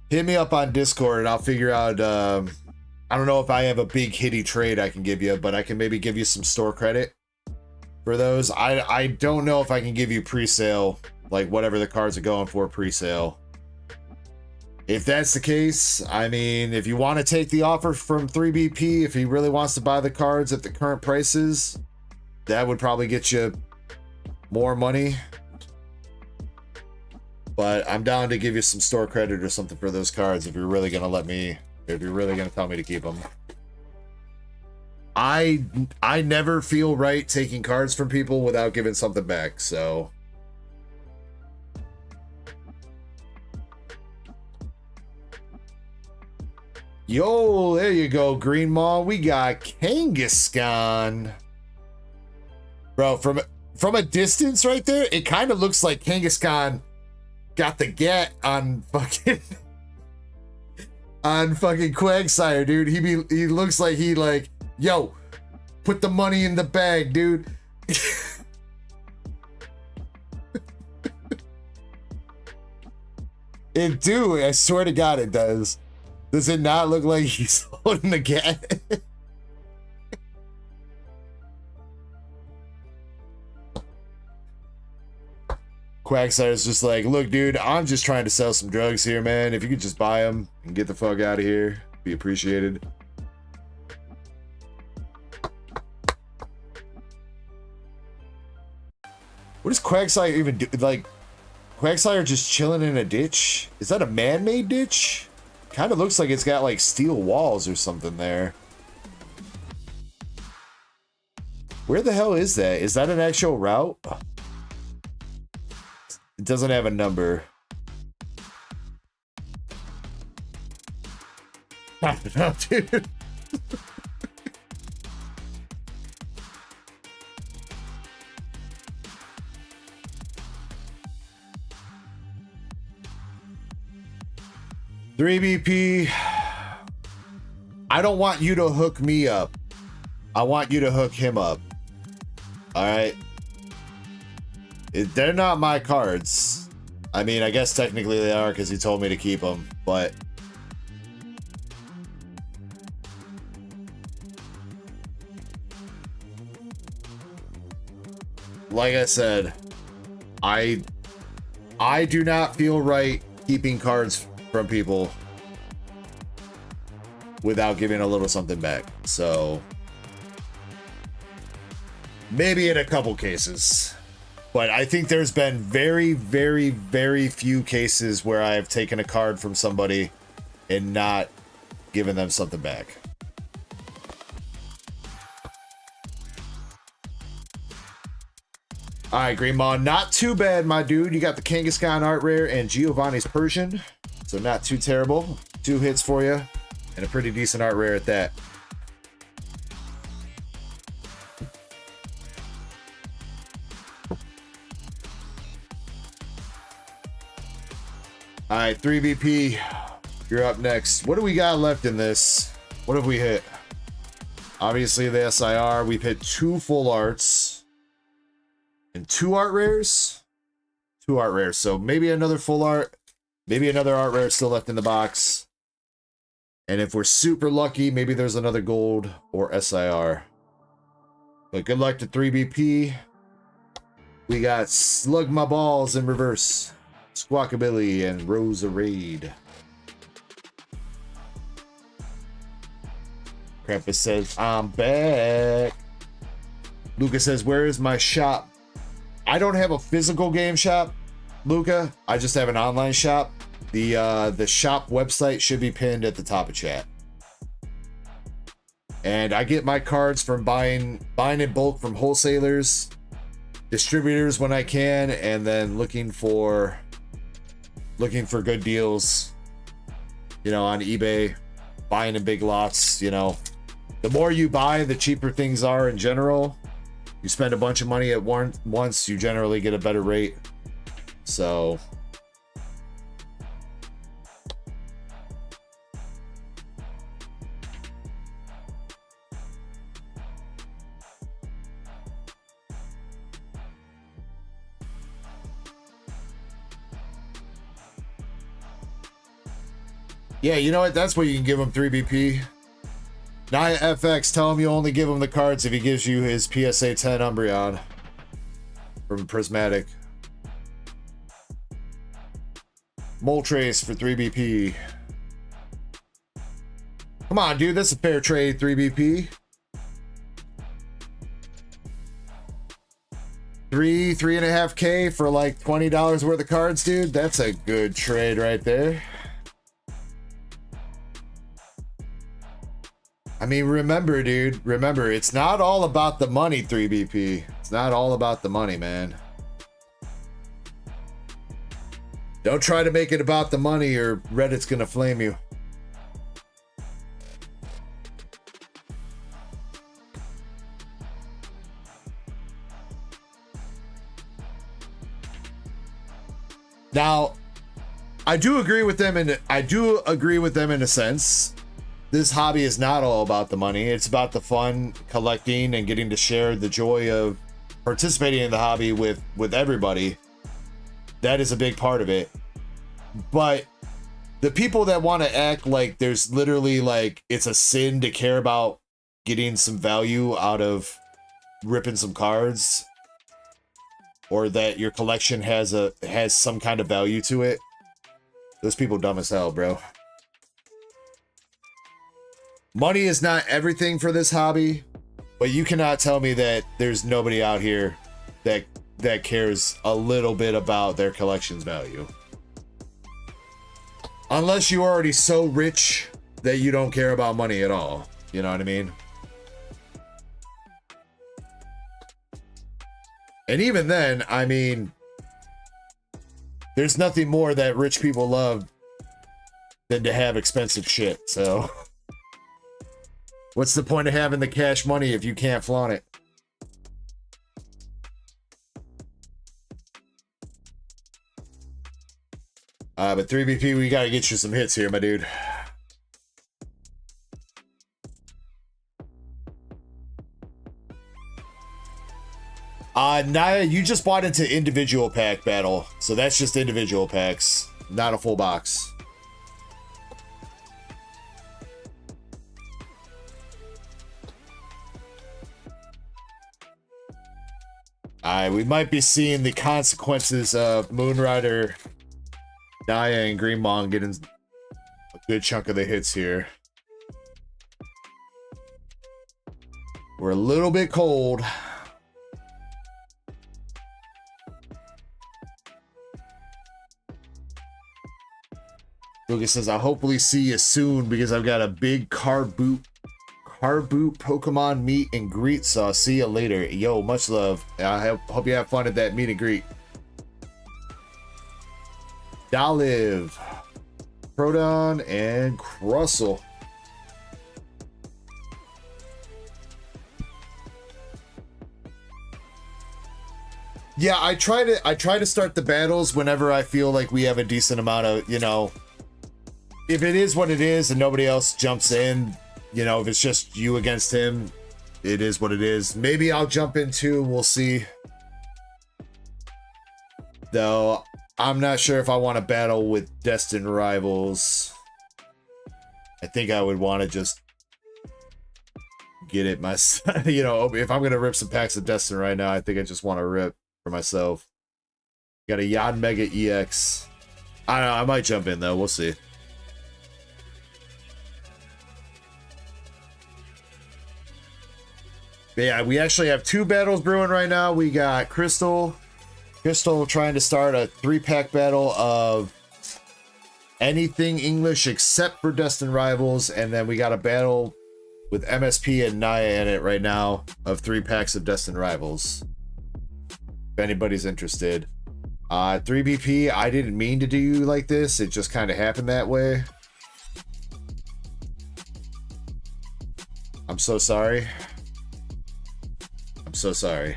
Speaker 1: hit me up on Discord and I'll figure out, I don't know if I have a big hitty trade I can give you, but I can maybe give you some store credit for those. I don't know if I can give you pre-sale, like whatever the cards are going for pre-sale. If that's the case, I mean, if you want to take the offer from 3BP, if he really wants to buy the cards at the current prices, that would probably get you more money. But I'm down to give you some store credit or something for those cards if you're really going to let me, if you're really going to tell me to keep them. I never feel right taking cards from people without giving something back, so... Yo, there you go, Green Maw. We got Kangaskhan. Bro, from a distance right there, it kind of looks like Kangaskhan got the get on fucking Quagsire, dude. He looks like he like, yo, put the money in the bag, dude. It do. I swear to God, it does. Does it not look like he's holding the gat? Quagsire's just like, look, dude, I'm just trying to sell some drugs here, man. If you could just buy them and get the fuck out of here, be appreciated. What does Quagsire even do? Like, Quagsire just chilling in a ditch? Is that a man-made ditch? Kind of looks like it's got like steel walls or something there. Where the hell is that? Is that an actual route? It doesn't have a number. I don't know, dude. $3BP. I don't want you to hook me up. I want you to hook him up. All right. They're not my cards. I mean, I guess technically they are because he told me to keep them, but like I said, I do not feel right keeping cards from people without giving a little something back. So maybe in a couple cases. But I think there's been very, very, very few cases where I have taken a card from somebody and not given them something back. All right, Greenmon, not too bad, my dude. You got the Kangaskhan art rare and Giovanni's Persian, so not too terrible. 2 hits for you and a pretty decent art rare at that. All right, 3BP, you're up next. What do we got left in this? What have we hit? Obviously the SIR. We've hit 2 full arts and 2 art rares. 2 art rares. So maybe another full art, maybe another art rare still left in the box. And if we're super lucky, maybe there's another gold or SIR. But good luck to 3BP. We got Slug My Balls in reverse. Squawkabilly and Roserade. Krampus says, I'm back. Luca says, where is my shop? I don't have a physical game shop, Luca. I just have an online shop. The shop website should be pinned at the top of chat. And I get my cards from buying in bulk from wholesalers, distributors when I can, and then looking for good deals, you know, on eBay, buying in big lots. You know, the more you buy, the cheaper things are in general. You spend a bunch of money at once, you generally get a better rate. So yeah, you know what? That's what you can give him 3BP. Naya FX, tell him you only give him the cards if he gives you his PSA 10 Umbreon from Prismatic. Moltres for 3BP. Come on, dude. That's a fair trade, 3BP. 3.5K for like $20 worth of cards, dude. That's a good trade right there. I mean, remember, dude. Remember, it's not all about the money, 3BP. It's not all about the money, man. Don't try to make it about the money or Reddit's gonna flame you. Now, I do agree with them in a sense. This hobby is not all about the money. It's about the fun, collecting, and getting to share the joy of participating in the hobby with everybody. That is a big part of it. But the people that want to act like there's literally like it's a sin to care about getting some value out of ripping some cards, or that your collection has some kind of value to it, those people dumb as hell, bro. Money is not everything for this hobby, but you cannot tell me that there's nobody out here that cares a little bit about their collection's value. Unless you're already so rich that you don't care about money at all. You know what I mean? And even then, I mean, there's nothing more that rich people love than to have expensive shit, so what's the point of having the cash money if you can't flaunt it? But 3BP, we gotta get you some hits here, my dude. Naya, you just bought into individual pack battle, so that's just individual packs, not a full box. We might be seeing the consequences of Moonrider, Naya, and Greenmong getting a good chunk of the hits here. We're a little bit cold. Lucas says, I'll hopefully see you soon because I've got a big car boot Pokemon meet and greet, so I'll see you later. Yo, much love. I hope you have fun at that meet and greet. Daliv, Proton, and Crustle. Yeah, I try to start the battles whenever I feel like we have a decent amount of, you know, if it is what it is and nobody else jumps in, you know, if it's just you against him, it is what it is. Maybe I'll jump in too, we'll see. Though, I'm not sure if I want to battle with Destin Rivals. I think I would want to just get it myself. You know, if I'm going to rip some packs of Destin right now, I think I just want to rip for myself. Got a Yod Mega EX. I don't know, I might jump in though, we'll see. But yeah, we actually have two battles brewing right now. We got Crystal trying to start a 3-pack battle of anything English except for Destin Rivals, and then we got a battle with MSP and Naya in it right now of 3 packs of Destin Rivals. If anybody's interested. 3BP, I didn't mean to do you like this. It just kind of happened that way. I'm so sorry. I'm so sorry.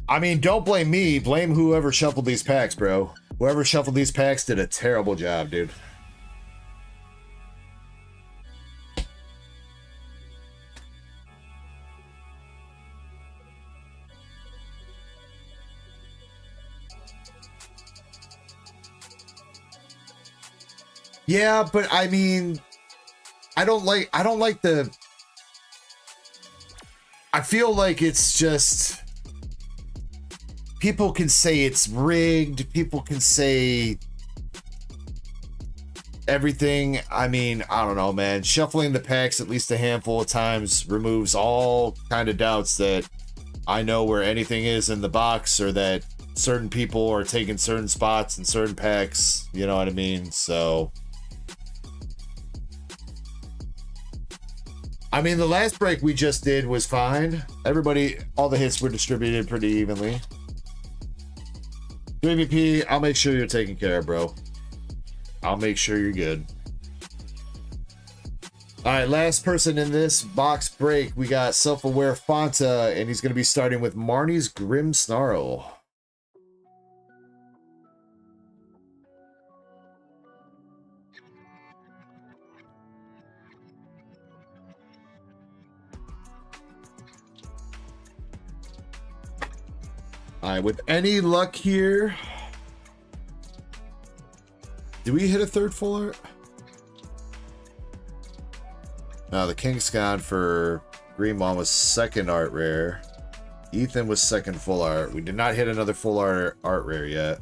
Speaker 1: I mean, don't blame me. Blame whoever shuffled these packs, bro. Whoever shuffled these packs did a terrible job, dude. Yeah, but I mean, I don't like the I feel like it's just, people can say it's rigged, people can say everything. I mean, I don't know, man. Shuffling the packs at least a handful of times removes all kind of doubts that I know where anything is in the box, or that certain people are taking certain spots in certain packs, you know what I mean? So I mean, the last break we just did was fine. Everybody, all the hits were distributed pretty evenly. 3VP, I'll make sure you're taken care of, bro. I'll make sure you're good. All right, last person in this box break, we got Self-Aware Fanta, and he's going to be starting with Marnie's Grim Snarl. All right, with any luck here, did we hit a third full art? No, the King's Gone for Greenmon was second art rare. Ethan was second full art. We did not hit another full art rare yet.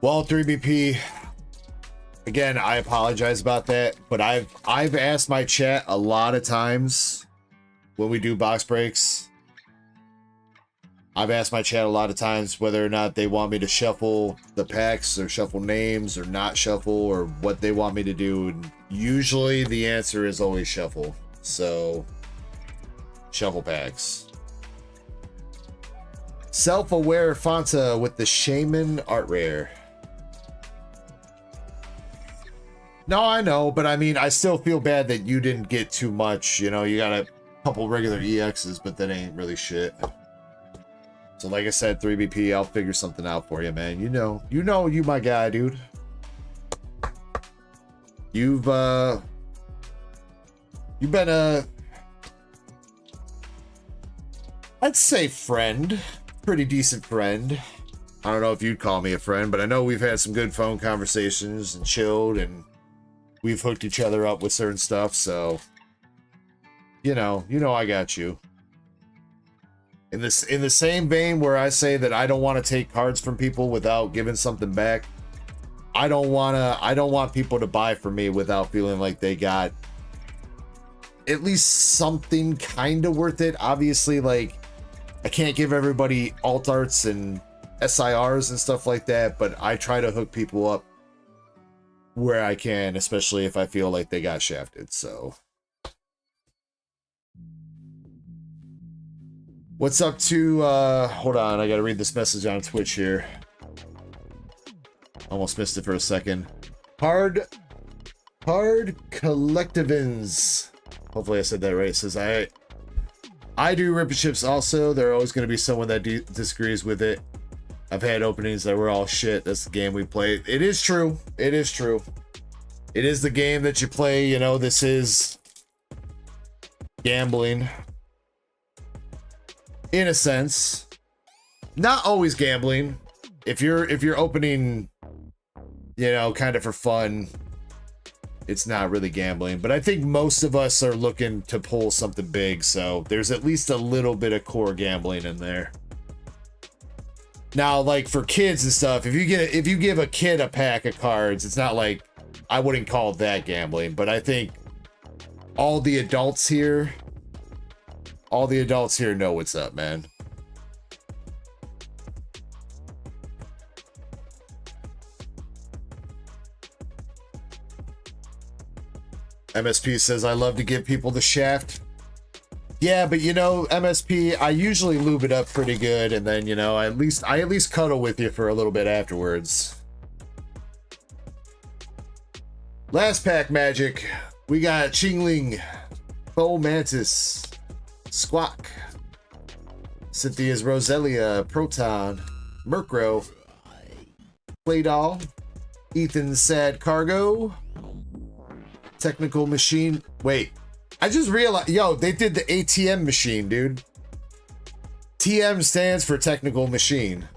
Speaker 1: Well, 3BP, again, I apologize about that, but I've asked my chat a lot of times when we do box breaks. I've asked my chat a lot of times whether or not they want me to shuffle the packs or shuffle names or not shuffle, or what they want me to do. And usually the answer is always shuffle. So, shuffle packs. Self-Aware Fanta with the Shaman art rare. No, I know, but I mean, I still feel bad that you didn't get too much. You know, you got a couple regular EXs, but that ain't really shit. So like I said, 3BP, I'll figure something out for you, man. You know you my guy, dude. You've been a, I'd say friend, pretty decent friend. I don't know if you'd call me a friend, but I know we've had some good phone conversations and chilled, and we've hooked each other up with certain stuff, so you know I got you. In the same vein where I say that I don't want to take cards from people without giving something back, I don't want people to buy from me without feeling like they got at least something kind of worth it. Obviously, like, I can't give everybody alt arts and SIRs and stuff like that, but I try to hook people up where I can, especially if I feel like they got shafted. So what's up to hold on, I gotta read this message on Twitch here. Almost missed it for a second. Hard Collectivins, hopefully I said that right. It says I do ripper chips also. There are always going to be someone that disagrees with it. I've had openings that were all shit. That's the game we play. It is true. It is true. It is the game that you play. You know, this is gambling. In a sense. Not always gambling. If you're opening, you know, kind of for fun, it's not really gambling. But I think most of us are looking to pull something big, so there's at least a little bit of core gambling in there. Now, like for kids and stuff, if you give a kid a pack of cards, it's not like, I wouldn't call that gambling, but I think all the adults here know what's up, man. MSP says, I love to give people the shaft. Yeah, but you know, MSP, I usually lube it up pretty good, and then, you know, I at least cuddle with you for a little bit afterwards. Last pack magic. We got Chingling, Bo Mantis, Squawk, Cynthia's Roselia, Proton, Murkrow, Playdoll, Ethan's Sad Cargo, Technical Machine. Wait, I just realized, yo, they did the ATM machine, dude. TM stands for technical machine.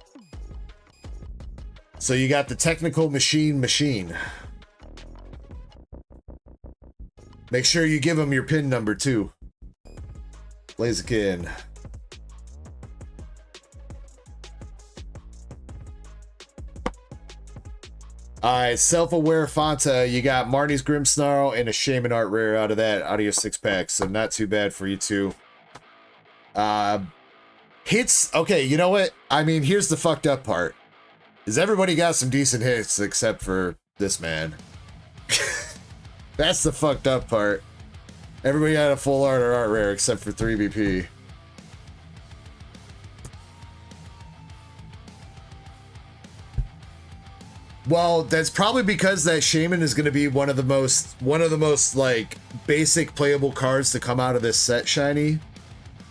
Speaker 1: So you got the technical machine. Make sure you give him your pin number too. Blaziken. Alright, self-aware Fanta. You got Marnie's Grimmsnarl and a Shaman Art Rare out of that, out of your 6-pack. So not too bad for you two. Hits. Okay, you know what? I mean, here's the fucked up part. Is everybody got some decent hits except for this man. That's the fucked up part. Everybody had a full art or art rare except for 3BP. Well, that's probably because that Shaman is going to be one of the most like basic playable cards to come out of this set, Shiny.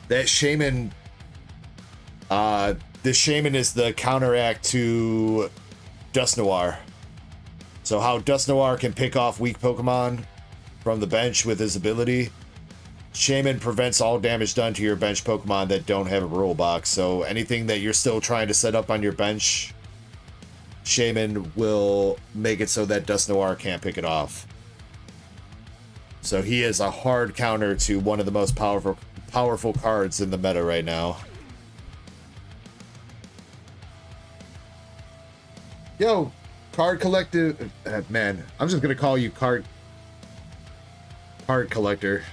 Speaker 1: That Shaman, the Shaman is the counteract to Dusknoir. So how Dusknoir can pick off weak Pokemon from the bench with his ability, Shaman prevents all damage done to your bench Pokemon that don't have a rule box. So anything that you're still trying to set up on your bench, Shaman will make it so that Dusknoir can't pick it off. So he is a hard counter to one of the most powerful cards in the meta right now. Yo, card collective, man, I'm just gonna call you card collector.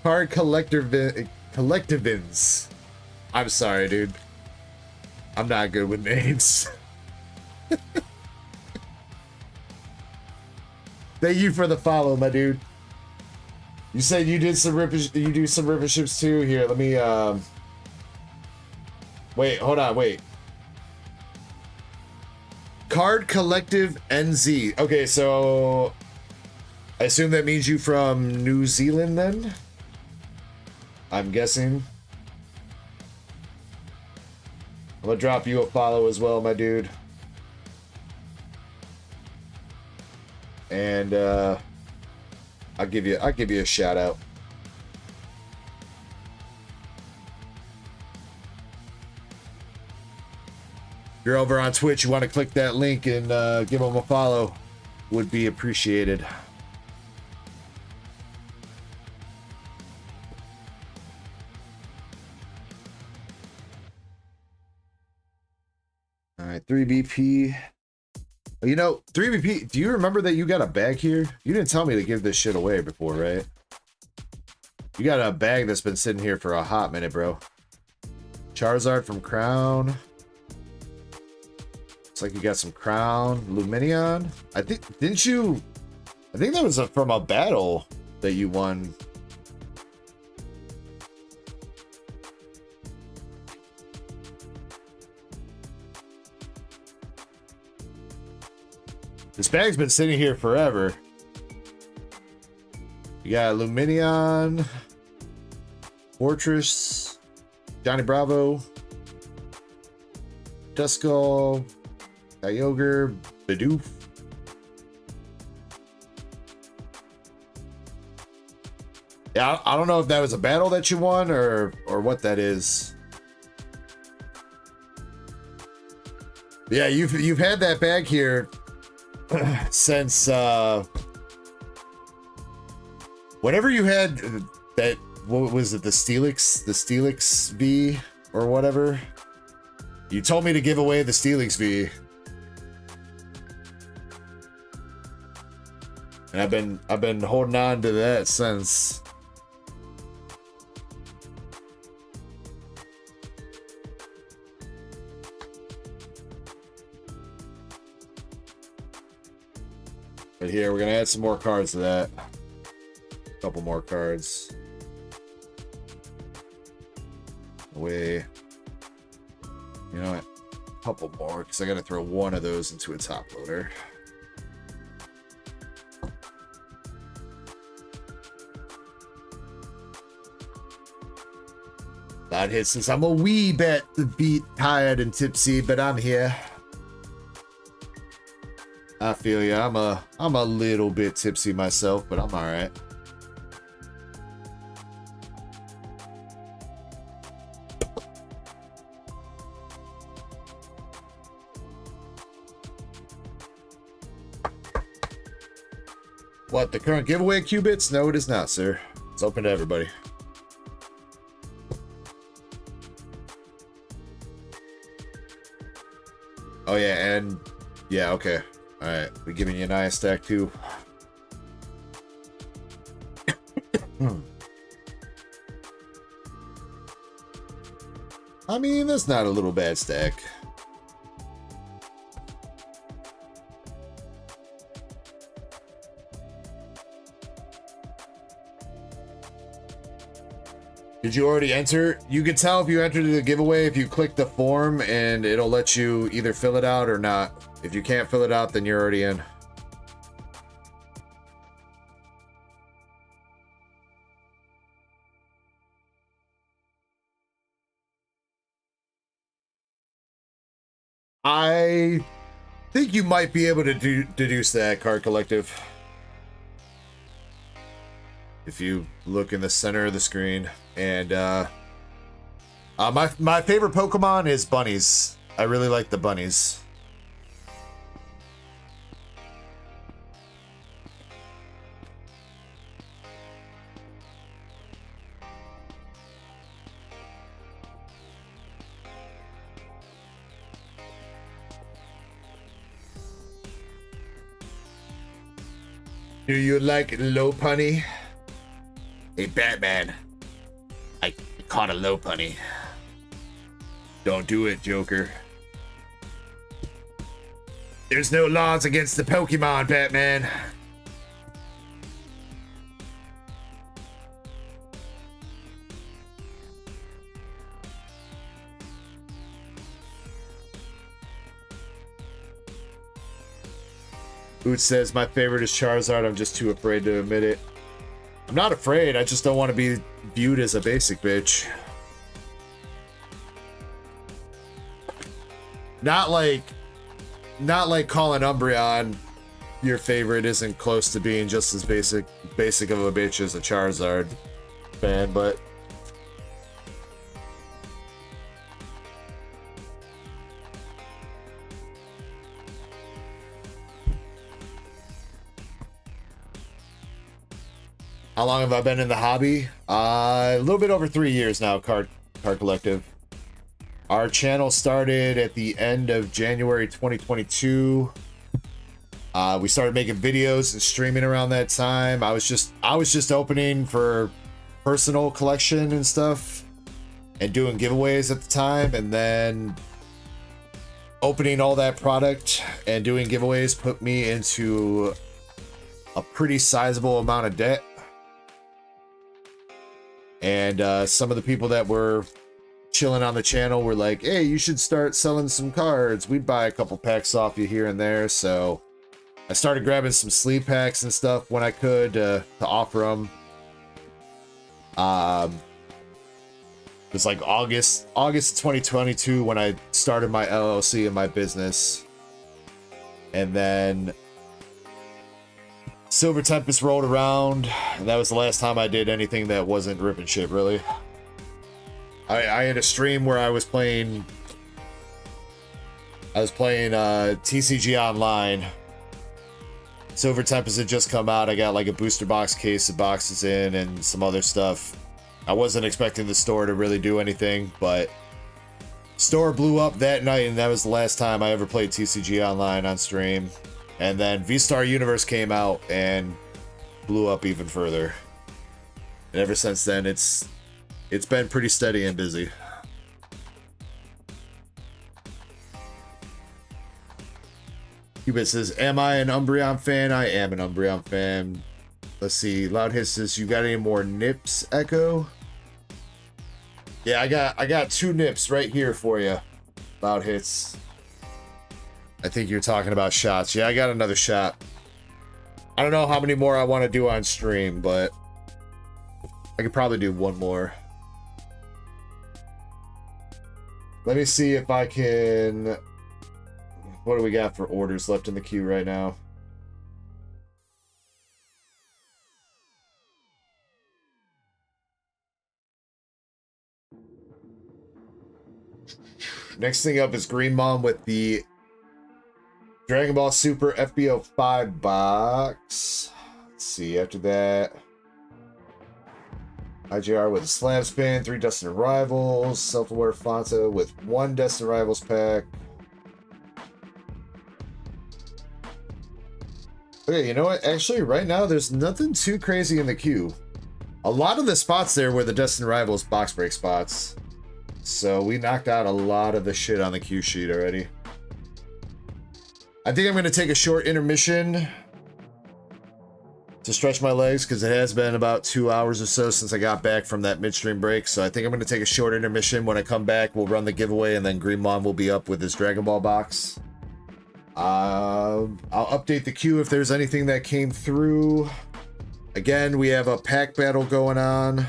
Speaker 1: Card collectivins. I'm sorry, dude. I'm not good with names. Thank you for the follow, my dude. You said you did some do some riverships too. Here, let me wait, hold on, wait. Card Collective NZ. Okay, so I assume that means you from New Zealand then? I'm guessing. I'm gonna drop you a follow as well, my dude. And I'll give you a shout out. If you're over on Twitch, you want to click that link and give them a follow, would be appreciated. All right, 3BP. You know, 3BP, do you remember that you got a bag here? You didn't tell me to give this shit away before, right? You got a bag that's been sitting here for a hot minute, bro. Charizard from Crown. Looks like you got some Crown. Luminion. I think, didn't you? I think that was from a battle that you won. This bag's been sitting here forever. You got Luminion, Fortress, Johnny Bravo, Duskull, Kyogre, Bidoof. Yeah, I don't know if that was a battle that you won or what that is. Yeah, you've had that bag here since whenever you had that, what was it, the Steelix V or whatever. You told me to give away the Steelix V. And I've been holding on to that since. But here, we're gonna add some more cards to that. A couple more cards. Away. You know what? A couple more, because I gotta throw one of those into a top loader. That hit since I'm a wee bit tired and tipsy, but I'm here. I feel ya. I'm a little bit tipsy myself, but I'm all right. What, the current giveaway qubits? No, it is not, sir. It's open to everybody. Oh yeah, and yeah, okay. Alright, we're giving you an Aya stack too. I mean, that's not a little bad stack. Did you already enter? You can tell if you entered the giveaway if you click the form, and it'll let you either fill it out or not. If you can't fill it out, then you're already in. I think you might be able to deduce that, Card Collective. If you look in the center of the screen. And my favorite Pokemon is bunnies. I really like the bunnies. Do you like Lopunny? Hey, Batman. I caught a Lopunny. Don't do it, Joker. There's no laws against the Pokemon, Batman. Boot says, my favorite is Charizard. I'm just too afraid to admit it. I'm not afraid. I just don't want to be viewed as a basic bitch. Not like calling Umbreon your favorite isn't close to being just as basic of a bitch as a Charizard fan, but how long have I been in the hobby? A little bit over 3 years now, Card Collective. Our channel started at the end of January 2022. We started making videos and streaming around that time. I was just opening for personal collection and stuff and doing giveaways at the time, and then opening all that product and doing giveaways put me into a pretty sizable amount of debt. And some of the people that were chilling on the channel were like, hey, you should start selling some cards. We'd buy a couple packs off you here and there. So I started grabbing some sleeve packs and stuff when I could to offer them. It was like August of 2022 when I started my LLC and my business. And then Silver Tempest rolled around, and that was the last time I did anything that wasn't ripping shit, really. I had a stream where I was playing TCG Online. Silver Tempest had just come out. I got like a booster box case of boxes in and some other stuff. I wasn't expecting the store to really do anything, but store blew up that night, and that was the last time I ever played TCG Online on stream. And then V-Star Universe came out and blew up even further. And ever since then, it's been pretty steady and busy. Cubit says, am I an Umbreon fan? I am an Umbreon fan. Let's see. Loud Hiss says, you got any more nips, Ecko? Yeah, I got 2 nips right here for you. Loud Hits. I think you're talking about shots. Yeah, I got another shot. I don't know how many more I want to do on stream, but I could probably do one more. Let me see if I can... What do we got for orders left in the queue right now? Next thing up is Green Mom with the Dragon Ball Super FBO 5 box. Let's Let's see, after that, IGR with a slab spin, 3 Dustin Rivals, self-aware Fonta with 1 Destin Rivals pack. Okay, you know what? Actually, right now, there's nothing too crazy in the queue. A lot of the spots there were the Destin Rivals box break spots. So we knocked out a lot of the shit on the queue sheet already. I think I'm going to take a short intermission to stretch my legs because it has been about 2 hours or so since I got back from that midstream break. So I think I'm going to take a short intermission. When I come back, we'll run the giveaway and then Greenmon will be up with his Dragon Ball box. I'll update the queue if there's anything that came through. Again, we have a pack battle going on.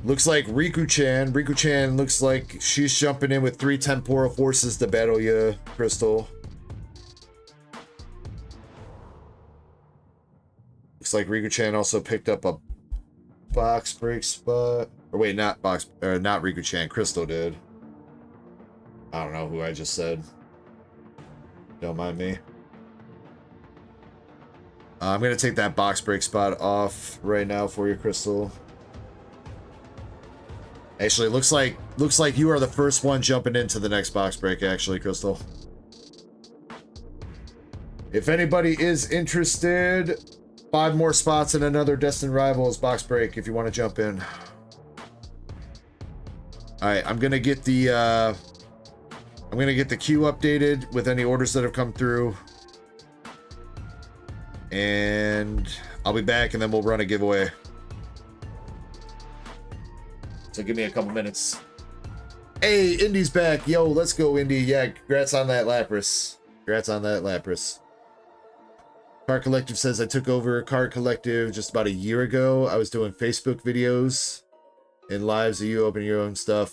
Speaker 1: Looks like Riku-chan looks like she's jumping in with 3 temporal forces to battle you, Crystal. Looks like Riku-chan also picked up a box break spot. Or wait, not Riku-chan, Crystal did. I don't know who I just said. Don't mind me. I'm gonna take that box break spot off right now for you, Crystal. Actually, looks like you are the first one jumping into the next box break, actually, Crystal. If anybody is interested, 5 more spots in another Destin Rivals box break if you want to jump in. Alright, I'm gonna get the queue updated with any orders that have come through. And I'll be back and then we'll run a giveaway. So give me a couple minutes. Hey, Indy's back. Yo, let's go, Indy. Yeah, congrats on that Lapras. Congrats on that Lapras. Card Collective says, I took over Card Collective just about a year ago. I was doing Facebook videos and lives of you opening your own stuff.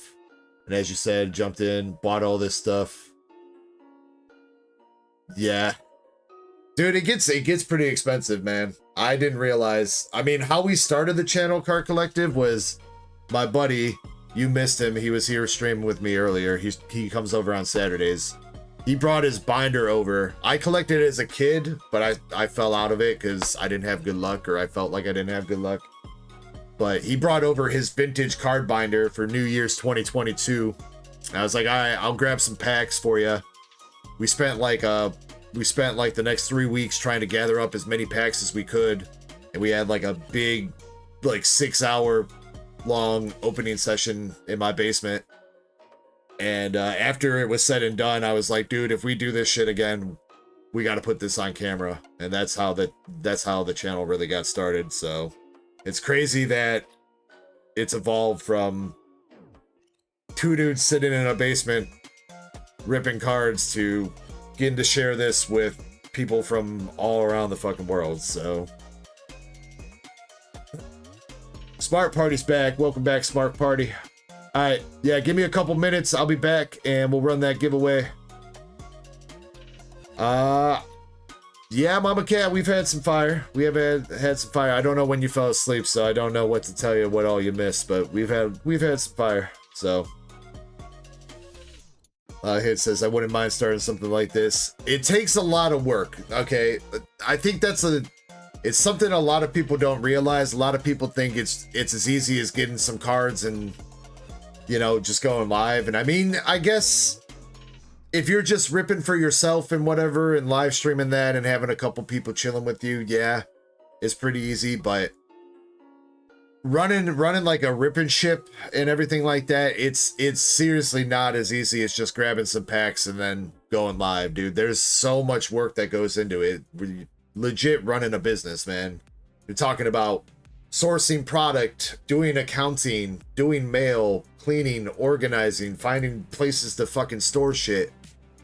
Speaker 1: And as you said, jumped in, bought all this stuff. Yeah. Dude, it gets pretty expensive, man. I didn't realize. I mean, how we started the channel, Card Collective, was my buddy. You missed him. He was here streaming with me earlier. He comes over on Saturdays. He brought his binder over. I collected it as a kid, but I fell out of it because I didn't have good luck, or I felt like I didn't have good luck. But he brought over his vintage card binder for New Year's 2022. And I was like, all right, I'll grab some packs for you. We spent like the next 3 weeks trying to gather up as many packs as we could. And we had like a big, like 6-hour long opening session in my basement. And after it was said and done, I was like, dude, if we do this shit again, we got to put this on camera. And that's how the channel really got started. So it's crazy that it's evolved from 2 dudes sitting in a basement ripping cards to getting to share this with people from all around the fucking world. So Smart Party's back. Welcome back, Smart Party. All right, yeah, give me a couple minutes. I'll be back and we'll run that giveaway. Yeah, Mama Cat, we've had some fire. We have had some fire. I don't know when you fell asleep, so I don't know what to tell you what all you missed, but we've had some fire. So Hit says, I wouldn't mind starting something like this. It takes a lot of work. Okay, I think it's something a lot of people don't realize. A lot of people think it's as easy as getting some cards and, you know, just going live. And I mean, I guess if you're just ripping for yourself and whatever and live streaming that and having a couple people chilling with you, yeah, it's pretty easy. But running like a ripping ship and everything like that, it's seriously not as easy as just grabbing some packs and then going live, dude. There's so much work that goes into it. We're legit running a business, man. You're talking about sourcing product, doing accounting, doing mail, cleaning, organizing, finding places to fucking store shit,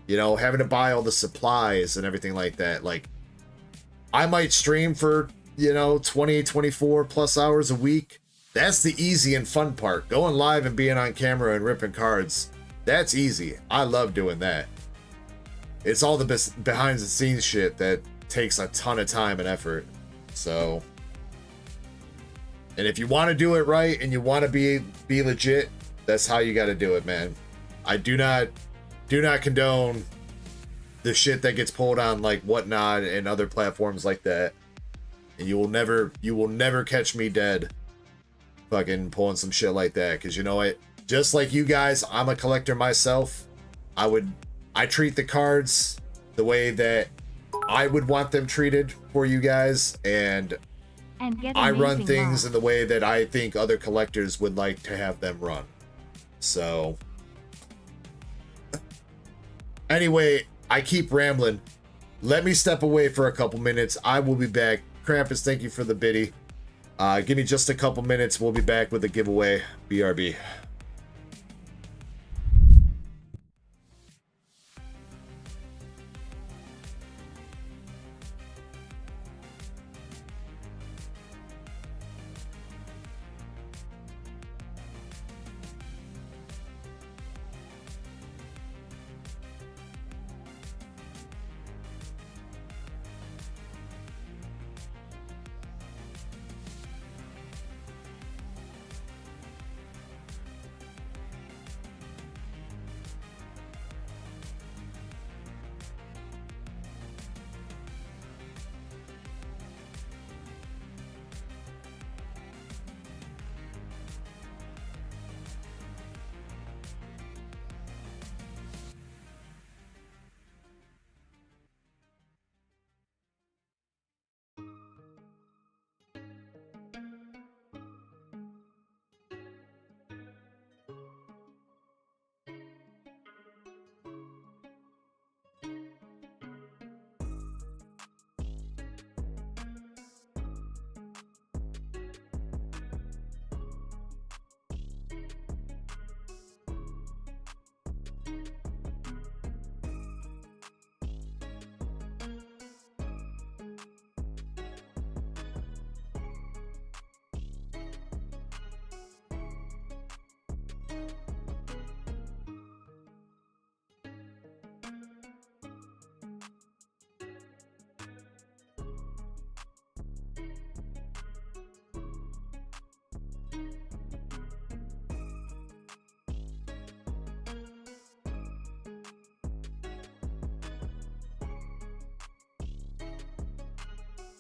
Speaker 1: you know, having to buy all the supplies and everything like that. Like, I might stream for, you know, 20, 24 plus hours a week. That's the easy and fun part. Going live and being on camera and ripping cards, that's easy. I love doing that. It's all the behind the scenes shit that takes a ton of time and effort. So, and if you want to do it right and you want to be legit, that's how you got to do it, man. I do not condone the shit that gets pulled on like Whatnot and other platforms like that. And you will never catch me dead fucking pulling some shit like that. Because you know what? Just like you guys, I'm a collector myself. I treat the cards the way that I would want them treated for you guys, and I run things in the way that I think other collectors would like to have them run. So anyway, I keep rambling. Let me step away for a couple minutes. I will be back. Krampus, thank you for the biddy. Give me just a couple minutes. We'll be back with a giveaway. BRB.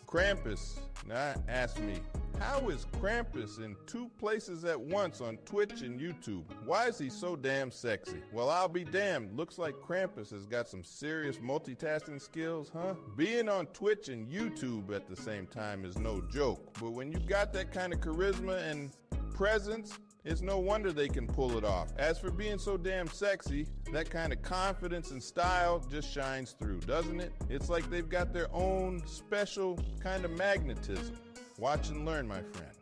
Speaker 10: Krampus. Now ask me, how is Krampus in 2 places at once on Twitch and YouTube? Why is he so damn sexy? Well, I'll be damned. Looks like Krampus has got some serious multitasking skills, huh? Being on Twitch and YouTube at the same time is no joke. But when you got that kind of charisma and presence, it's no wonder they can pull it off. As for being so damn sexy, that kind of confidence and style just shines through, doesn't it? It's like they've got their own special kind of magnetism. Watch and learn, my friend.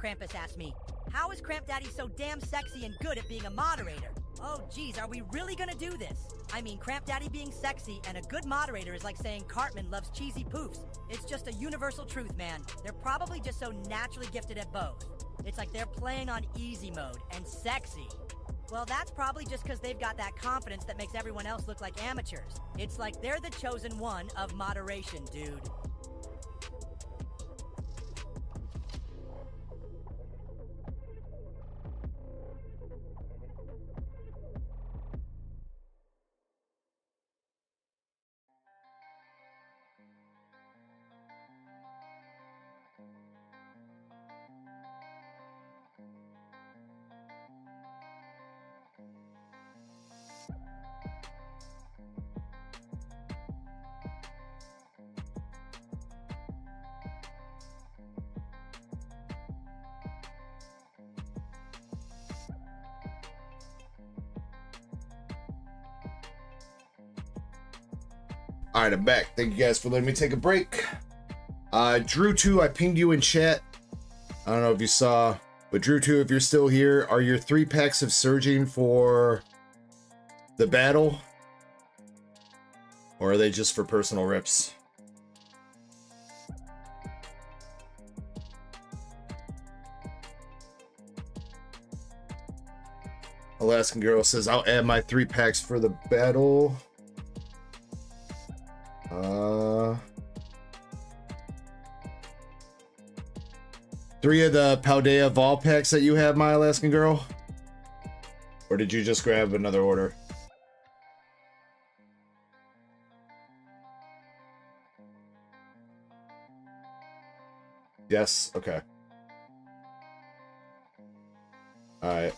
Speaker 11: Krampus asked me. How is Cramp Daddy so damn sexy and good at being a moderator? Oh geez, are we really gonna do this? I mean, Cramp Daddy being sexy and a good moderator is like saying Cartman loves cheesy poofs. It's just a universal truth, man. They're probably just so naturally gifted at both. It's like they're playing on easy mode and sexy. Well, that's probably just because they've got that confidence that makes everyone else look like amateurs. It's like they're the chosen one of moderation, dude.
Speaker 1: All right, I'm back. Thank you guys for letting me take a break. Drew2, I pinged you in chat. I don't know if you saw, but Drew2, if you're still here, are your 3 packs of surging for the battle? Or are they just for personal rips? Alaskan Girl says, I'll add my 3 packs for the battle. 3 of the Paldea Vol packs that you have, my Alaskan Girl? Or did you just grab another order? Yes? Okay. Alright.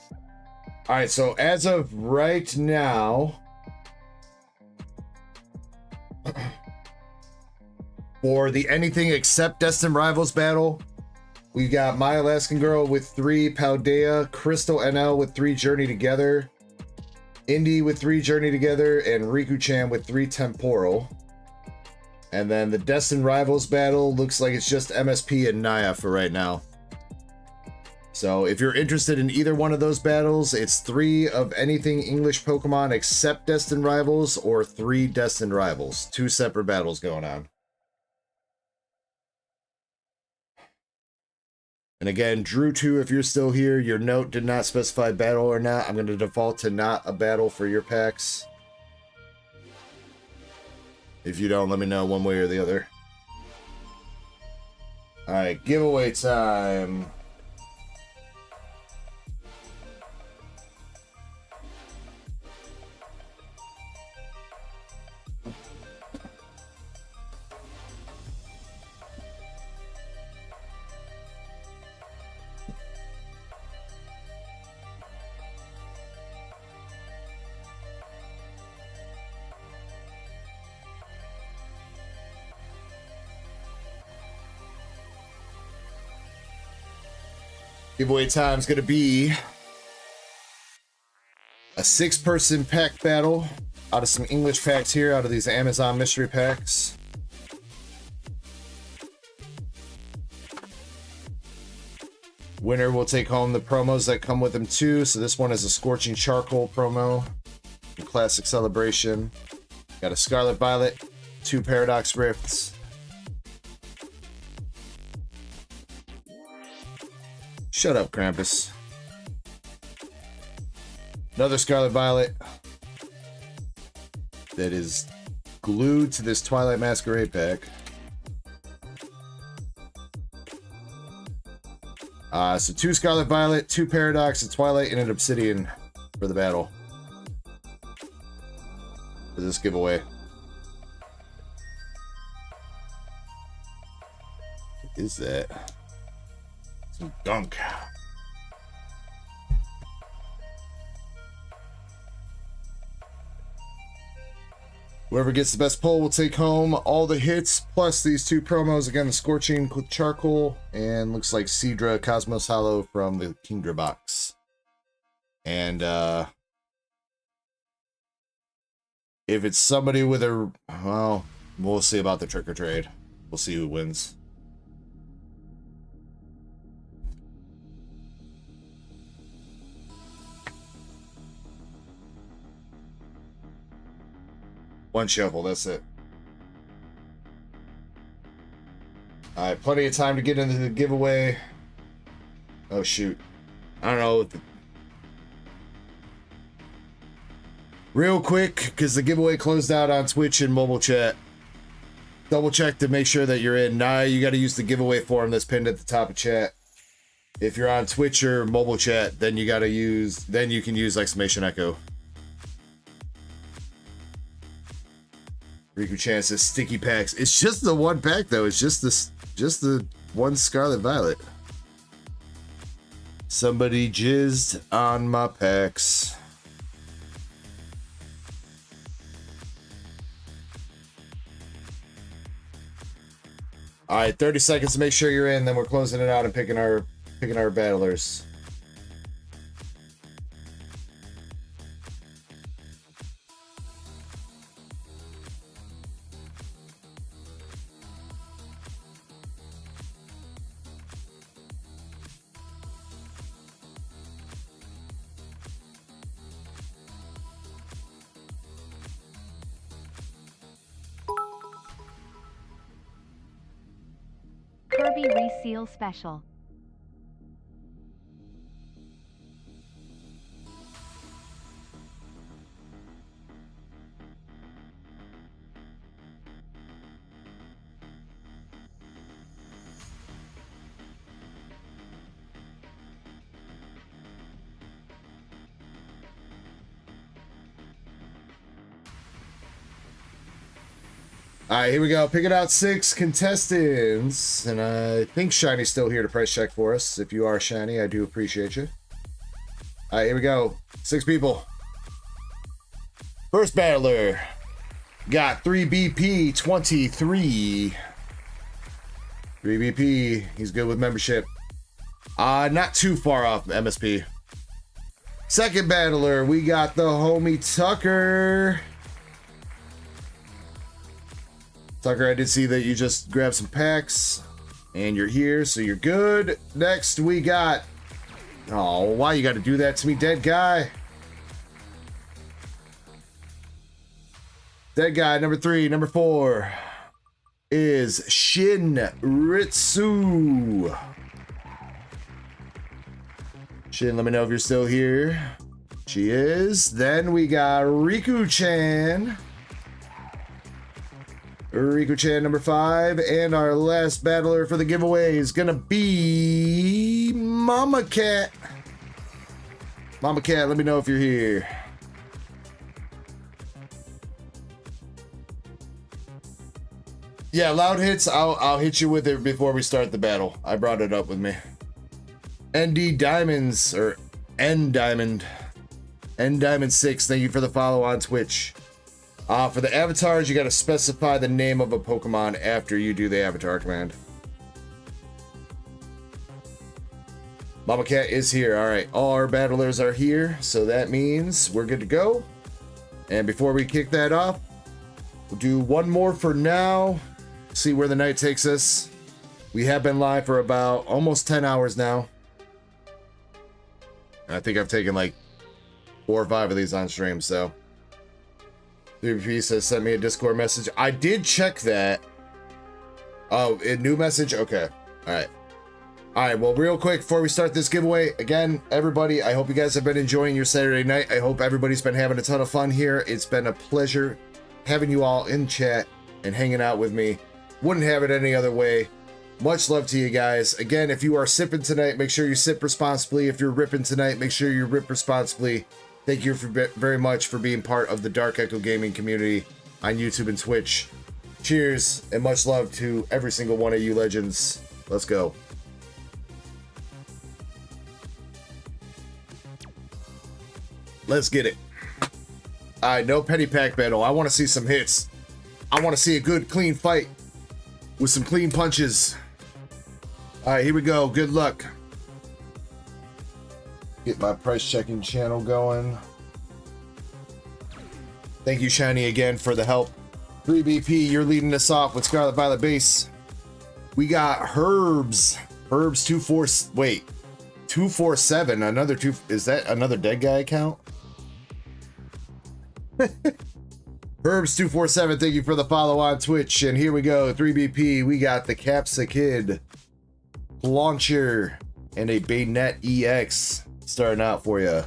Speaker 1: Alright, so as of right now, for the anything except Destin Rivals battle, we got My Alaskan Girl with 3 Paldea, Crystal NL with 3 Journey Together, Indy with 3 Journey Together, and Riku-chan with 3 Temporal. And then the Destin Rivals battle looks like it's just MSP and Naya for right now. So if you're interested in either one of those battles, it's 3 of anything English Pokemon except Destin Rivals, or 3 Destin Rivals. 2 separate battles going on. And again, Drew2, if you're still here, your note did not specify battle or not. I'm going to default to not a battle for your packs. If you don't, let me know one way or the other. Alright, giveaway time. Giveaway time is going to be a 6-person pack battle out of some English packs here, out of these Amazon mystery packs. Winner will take home the promos that come with them too. So this one is a Scorching Charcoal promo, a Classic Celebration. Got a Scarlet Violet, 2 Paradox Rifts. Shut up, Krampus. Another Scarlet Violet that is glued to this Twilight Masquerade pack. So 2 Scarlet Violet, 2 Paradox, a Twilight, and an Obsidian for the battle. For this giveaway. What is that? Some gunk. Whoever gets the best pull will take home all the hits, plus these 2 promos. Again, the Scorching Charcoal, and looks like Seadra Cosmos Hollow from the Kingdra box. And if it's somebody with a... well, we'll see about the trick or trade. We'll see who wins. 1 shovel, that's it. Alright, plenty of time to get into the giveaway. Oh shoot. I don't know. Real quick, because the giveaway closed out on Twitch and mobile chat. Double check to make sure that you're in. Now you got to use the giveaway form that's pinned at the top of chat. If you're on Twitch or mobile chat, then you got to use, then you can use exclamation echo. Riku Chan says sticky packs. It's just the 1 pack though. It's just this, just the 1 Scarlet Violet. Somebody jizzed on my packs. All right, 30 seconds to make sure you're in. Then we're closing it out and picking our battlers.
Speaker 2: Kirby Reseal Special.
Speaker 1: All right, here we go. Picking out 6 contestants. And I think Shiny's still here to price check for us. If you are Shiny, I do appreciate you. All right, here we go. 6 people. First battler. Got 3BP23. 3BP. He's good with membership. Not too far off MSP. Second battler, we got the homie Tucker. Tucker, I did see that you just grabbed some packs and you're here, so you're good. Next, we got... Oh, why you got to do that to me, dead guy? Dead guy, number 3. Number 4 is Shinritsu. Shin, let me know if you're still here. She is. Then we got Riku-chan. Riku-chan, number 5, and our last battler for the giveaway is gonna be Mama Cat. Mama Cat, let me know if you're here. Yeah, loud hits. I'll hit you with it before we start the battle. I brought it up with me. ND Diamonds or N Diamond 6. Thank you for the follow on Twitch. For the avatars, you got to specify the name of a Pokemon after you do the avatar command. Mama Cat is here. All right, all our battlers are here, so that means we're good to go. And before we kick that off, we'll do one more for now. See where the night takes us. We have been live for about almost 10 hours now. And I think I've taken like 4 or 5 of these on stream, so. 3BP says, send me a Discord message. I did check that. Oh, a new message? Okay. All right. All right, well, real quick, before we start this giveaway, again, everybody, I hope you guys have been enjoying your Saturday night. I hope everybody's been having a ton of fun here. It's been a pleasure having you all in chat and hanging out with me. Wouldn't have it any other way. Much love to you guys. Again, if you are sipping tonight, make sure you sip responsibly. If you're ripping tonight, make sure you rip responsibly. Thank you very much for being part of the DarkEckoGaming community on YouTube and Twitch. Cheers and much love to every single one of you legends. Let's go. Let's get it. All right, no penny pack battle. I want to see some hits. I want to see a good, clean fight with some clean punches. All right, here we go. Good luck. Get my price checking channel going. Thank you, Shiny, again for the help. 3BP, you're leading us off with Scarlet Violet base. We got Herbs. Herbs 247. Another 2. Is that another dead guy account? Herbs247, thank you for the follow on Twitch. And here we go, 3BP. We got the Capsa Kid, Launcher, and a Baynet EX starting out for you.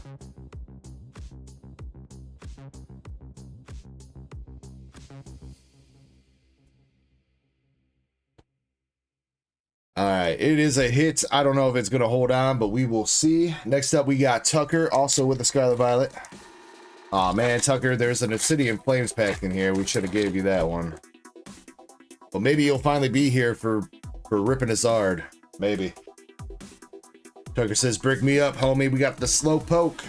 Speaker 1: All right, it is a hit. I don't know if it's going to hold on, but we will see. Next up, we got Tucker, also with the Scarlet Violet. Aw, man, Tucker, there's an Obsidian Flames pack in here. We should have gave you that one. Well, maybe you'll finally be here for ripping a Zard. Maybe. Tucker says, brick me up, homie. We got the slow poke.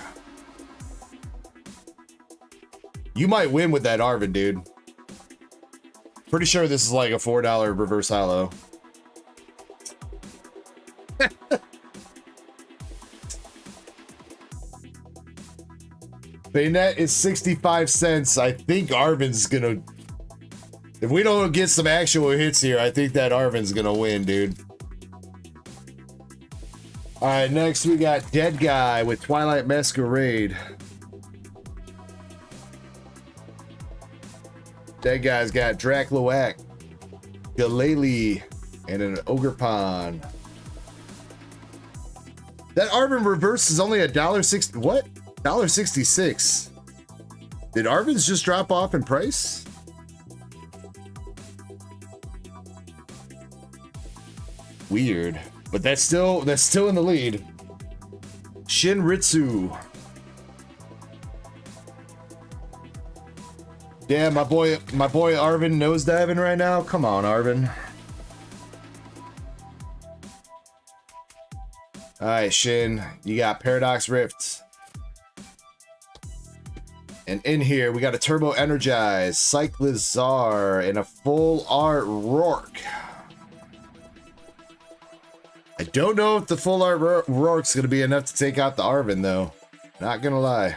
Speaker 1: You might win with that Arvin, dude. Pretty sure this is like a $4 reverse hollow. Baynet is 65 cents. I think Arvin's gonna... If we don't get some actual hits here, I think that Arvin's gonna win, dude. Alright, next we got Dead Guy with Twilight Masquerade. Dead Guy's got Dracloak, Galele, and an Ogerpon. That Arvin reverse is only $1.60. What? $1.66. Did Arvin's just drop off in price? Weird, but that's still in the lead. Shinritsu. Damn, my boy Arvin nosediving right now. Come on, Arvin. All right, Shin, you got Paradox Rift. And in here, we got a Turbo Energize, Cyclizar, and a Full Art Rourke. I don't know if the Full Art Rourke's going to be enough to take out the Arvin, though. Not going to lie.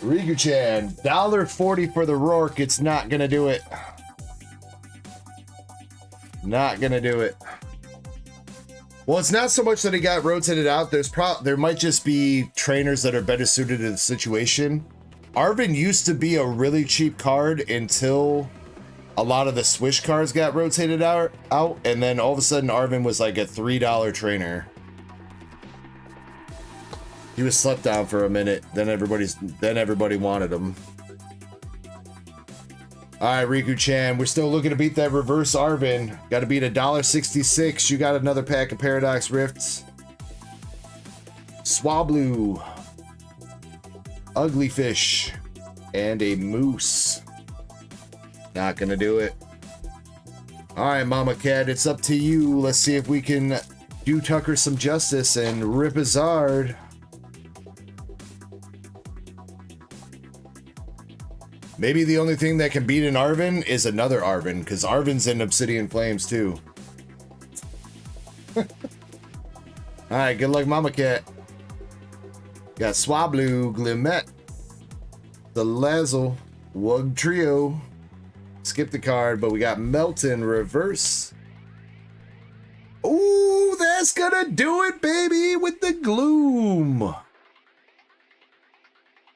Speaker 1: Riku-chan, $1.40 for the Rourke. It's not going to do it. Not going to do it. Well, it's not so much that he got rotated out. There might just be trainers that are better suited to the situation. Arvin used to be a really cheap card until a lot of the Swish cards got rotated out, and then all of a sudden Arvin was like a $3 trainer. He was slept on for a minute, then everybody wanted him. All right, Riku-chan, we're still looking to beat that reverse Arvin. Got to beat $1.66. You got another pack of Paradox Rifts. Swablu, Ugly Fish, and a Moose. Not gonna do it. All right, Mama Cat, it's up to you. Let's see if we can do Tucker some justice and rip a Zard. Maybe the only thing that can beat an Arvin is another Arvin, because Arvin's in Obsidian Flames too. Alright, good luck, Mama Cat. Got Swablu, Glimet, the Lazzle, Wug Trio. Skip the card, but we got Melton Reverse. Ooh, that's gonna do it, baby, with the Gloom.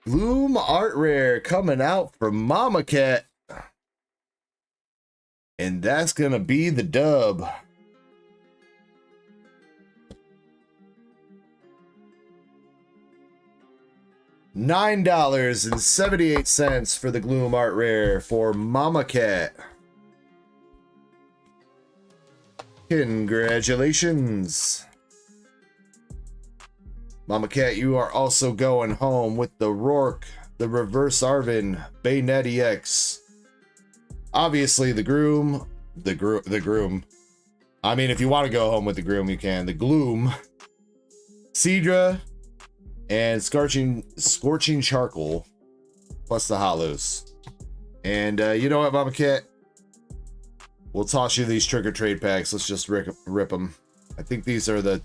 Speaker 1: Gloom Art Rare coming out from Mama Cat. And that's gonna be the dub. $9.78 for the Gloom Art Rare for Mama Cat. Congratulations. Mama Cat, you are also going home with the Rourke, the Reverse Arvin, Baynet EX. Obviously, the Groom. I mean, if you want to go home with the Groom, you can. The Gloom, Seadra, and Scorching Charcoal, plus the Hollows. And you know what, Mama Cat? We'll toss you these Trigger Trade packs. Let's just rip them. I think these are the...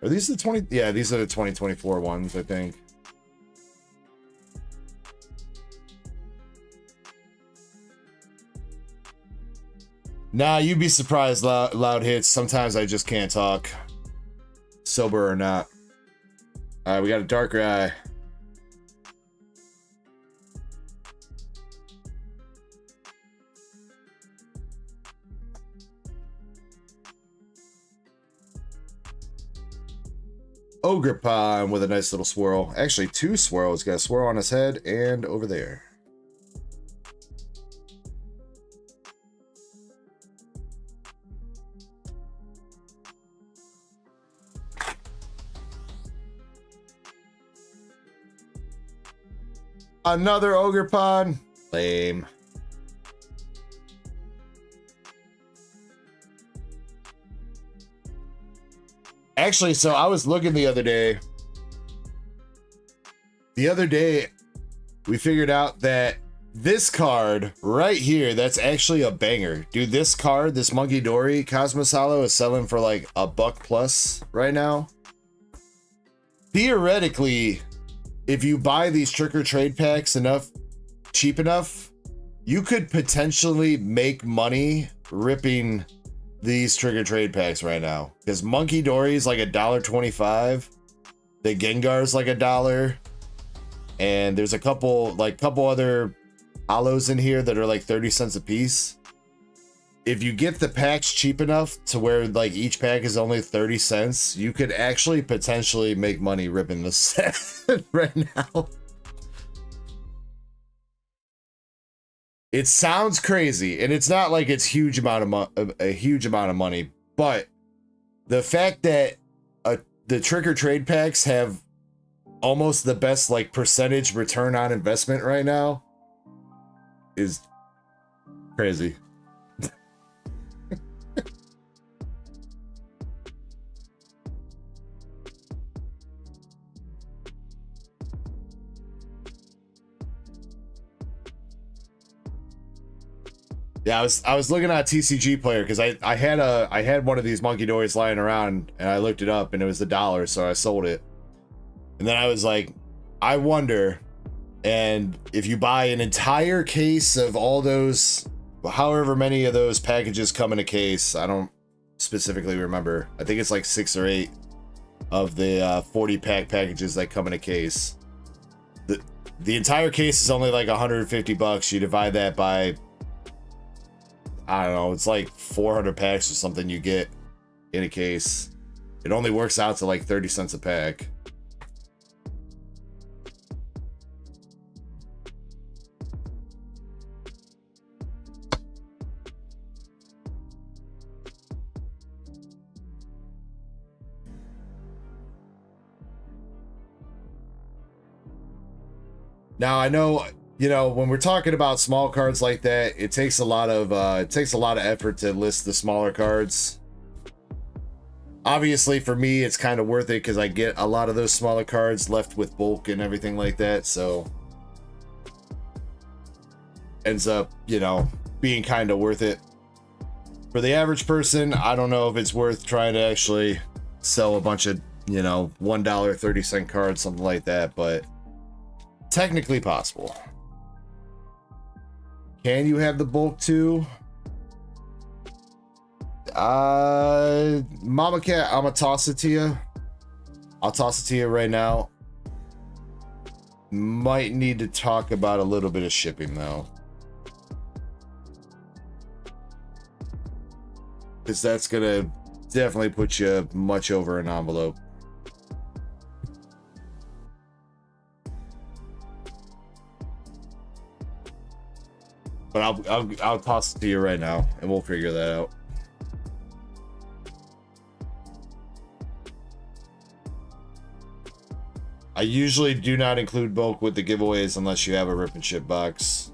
Speaker 1: Are these the 20? Yeah, these are the 2024 ones, I think. Nah, you'd be surprised, loud hits. Sometimes I just can't talk. Sober or not. All right, we got a darker eye. Ogre Pond with a nice little swirl. Actually, 2 swirls. Got a swirl on his head and over there. Another Ogre Pond. Lame. Actually, so I was looking the other day. The other day, we figured out that this card right here, that's actually a banger. Dude, this card, this Monkey Dory Cosmos Hollow is selling for like $1+ right now. Theoretically, if you buy these trick or trade packs cheap enough, you could potentially make money ripping these trigger trade packs right now, because Monkey Dory is like $1.25, the Gengar's like $1, and there's a couple other hollows in here that are like 30 cents a piece. If you get the packs cheap enough to where like each pack is only 30 cents, you could actually potentially make money ripping this set right now. It sounds crazy, and it's not like it's a huge amount of money, but the fact that the trick or trade packs have almost the best like percentage return on investment right now is crazy. Yeah, I was looking at TCG Player because I had one of these Monkey Dories lying around, and I looked it up and it was $1, so I sold it. And then I was like, I wonder, and if you buy an entire case of all those, however many of those packages come in a case, I don't specifically remember. I think it's like 6 or 8 of the 40 pack packages that come in a case. The entire case is only like $150. You divide that by, I don't know, it's like 400 packs or something you get in a case. It only works out to like 30 cents a pack. Now I know, you know, when we're talking about small cards like that, it takes a lot of effort to list the smaller cards. Obviously, for me, it's kind of worth it because I get a lot of those smaller cards left with bulk and everything like that, so ends up, you know, being kind of worth it. For the average person, I don't know if it's worth trying to actually sell a bunch of, you know, $1 30-cent cards, something like that, but technically possible. Can you have the bulk too? Mama Cat, I'm gonna toss it to you. I'll toss it to you right now. Might need to talk about a little bit of shipping though, because that's gonna definitely put you much over an envelope. But I'll toss it to you right now, and we'll figure that out. I usually do not include bulk with the giveaways unless you have a rip and ship box.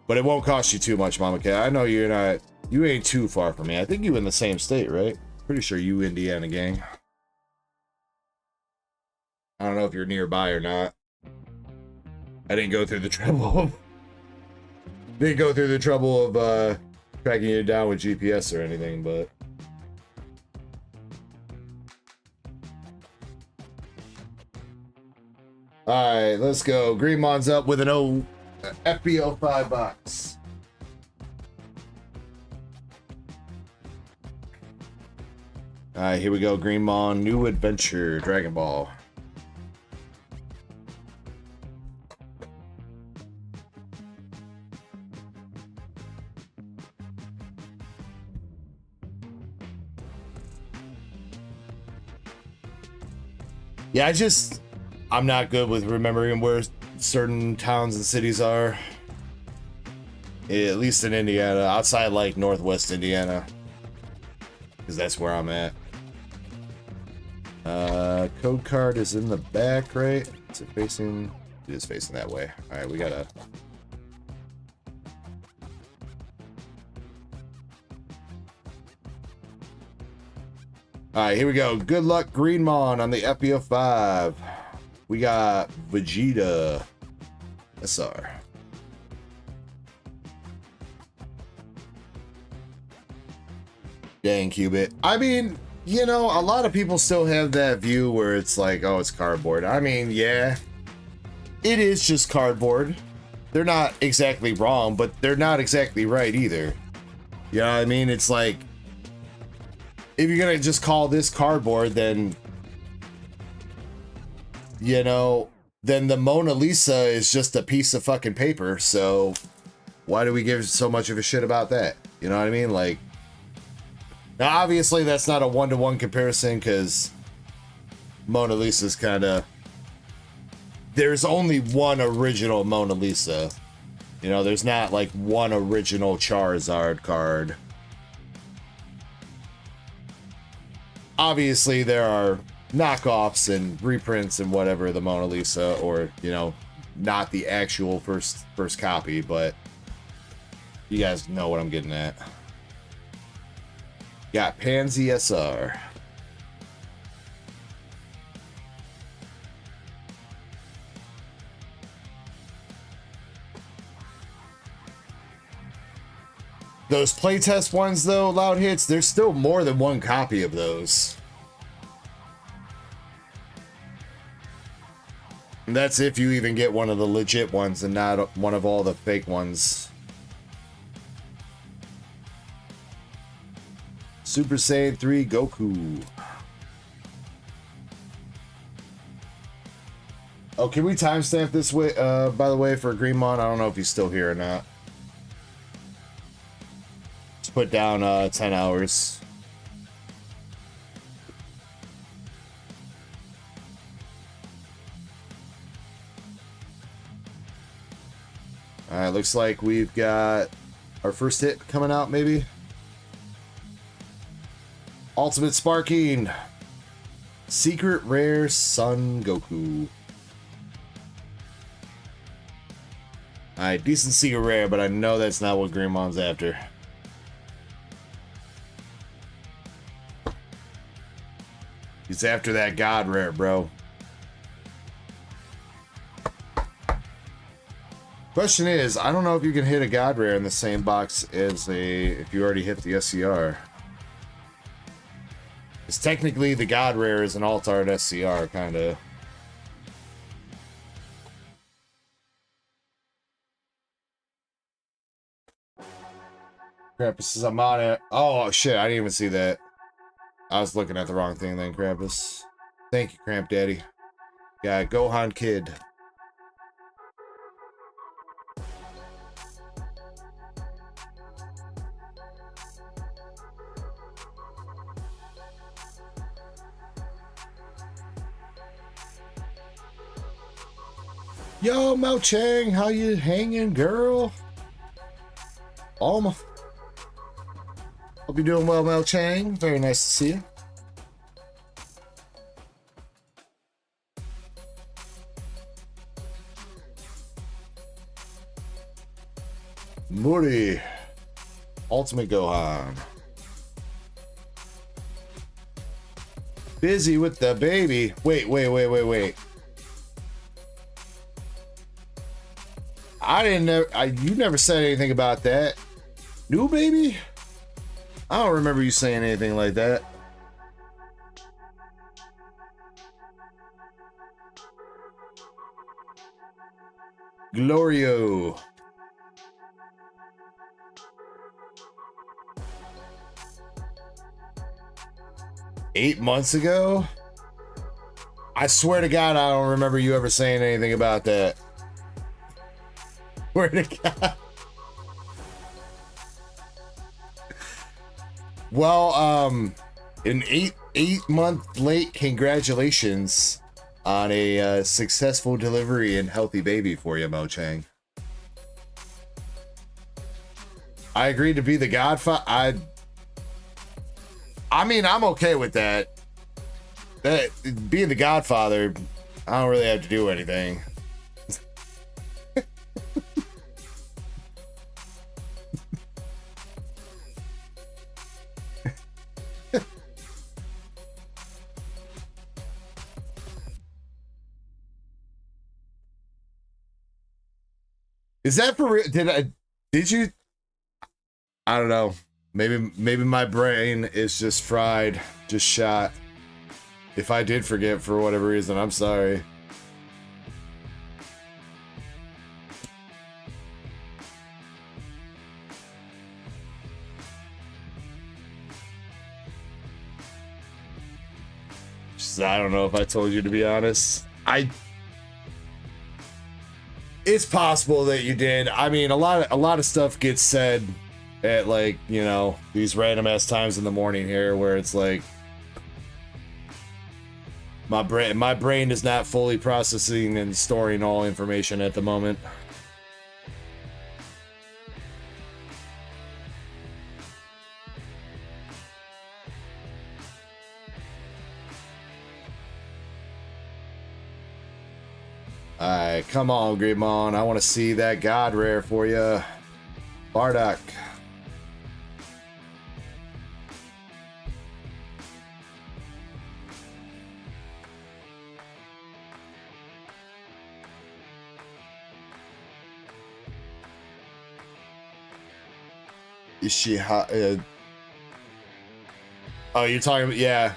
Speaker 1: But it won't cost you too much, Mama Cat. I know you ain't too far from me. I think you in the same state, right? Pretty sure you Indiana gang. I don't know if you're nearby or not. I didn't go through the trouble of tracking you down with GPS or anything, but all right, let's go. Greenmon's up with an FBO 5 box. Alright, here we go. Greenmon, new adventure, Dragon Ball. Yeah, I'm not good with remembering where certain towns and cities are. At least in Indiana, outside like Northwest Indiana. Because that's where I'm at. Code card is in the back, right? Is it facing? It is facing that way. Alright, we gotta... Alright, here we go. Good luck, Greenmon, on the FBO5. We got Vegeta SR. Dang, Cubit. I mean, you know, a lot of people still have that view where it's like, oh, it's cardboard. I mean, yeah, it is just cardboard. They're not exactly wrong, but they're not exactly right either. You know what I mean? It's like, if you're gonna just call this cardboard, then, you know, then the Mona Lisa is just a piece of fucking paper. So why do we give so much of a shit about that? You know what I mean? Like, now obviously that's not a one-to-one comparison because Mona Lisa's kind of, there's only one original Mona Lisa. You know, there's not like one original Charizard card. Obviously, there are knockoffs and reprints and whatever the Mona Lisa, or, you know, not the actual first copy, but you guys know what I'm getting at. Got Pansy SR. Those playtest ones, though, Loud Hits, there's still more than one copy of those. And that's if you even get one of the legit ones and not one of all the fake ones. Super Saiyan 3 Goku. Oh, can we timestamp this way, by the way, for Greenmon? I don't know if he's still here or not. Put down 10 hours. Alright, looks like we've got our first hit coming out, maybe. Ultimate Sparking. Secret Rare Sun Goku. Alright, decent secret rare, but I know that's not what Greenmon's after. He's after that God rare, bro. Question is, I don't know if you can hit a God rare in the same box as if you already hit the SCR. Because technically the God rare is an alt art SCR, kind of. Krampus says I'm on it. Oh shit, I didn't even see that. I was looking at the wrong thing then, Krampus. Thank you, Cramp Daddy. Yeah, Gohan Kid. Yo, Mao Chang, how you hanging, girl? Hope you're doing well, Mao Chang. Very nice to see you. Muri. Ultimate Gohan. Busy with the baby. Wait. You never said anything about that. New baby? I don't remember you saying anything like that. Glorio. 8 months ago? I swear to God, I don't remember you ever saying anything about that. Swear to God. Well, an 8-month late congratulations on a successful delivery and healthy baby for you, Mo Chang. I agreed to be the godfather. I mean, I'm okay with that. That being the godfather, I don't really have to do anything. Is that for real? Did you? I don't know. Maybe my brain is just fried, just shot. If I did forget for whatever reason, I'm sorry. Just, I don't know if I told you, to be honest. It's possible that you did. I mean, a lot of stuff gets said at, like, you know, these random ass times in the morning here where it's like my brain is not fully processing and storing all information at the moment. Alright, come on, Greymon. I want to see that god rare for you. Bardock. Oh, you're talking about, yeah.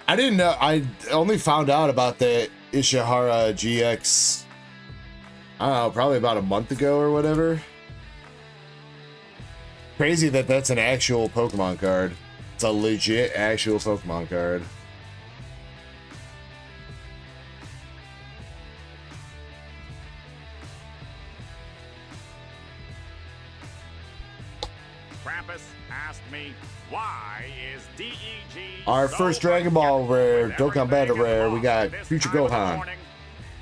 Speaker 1: I didn't know. I only found out about the Ishihara GX, I don't know, probably about a month ago or whatever. Crazy that that's an actual Pokemon card. It's a legit actual Pokemon card.
Speaker 19: Krampus asked me, why is DEG
Speaker 1: Our
Speaker 19: so
Speaker 1: first Dragon Ball rare, Dokkan Battle rare, we got
Speaker 19: this
Speaker 1: Future
Speaker 19: time of the
Speaker 1: Gohan.
Speaker 19: morning?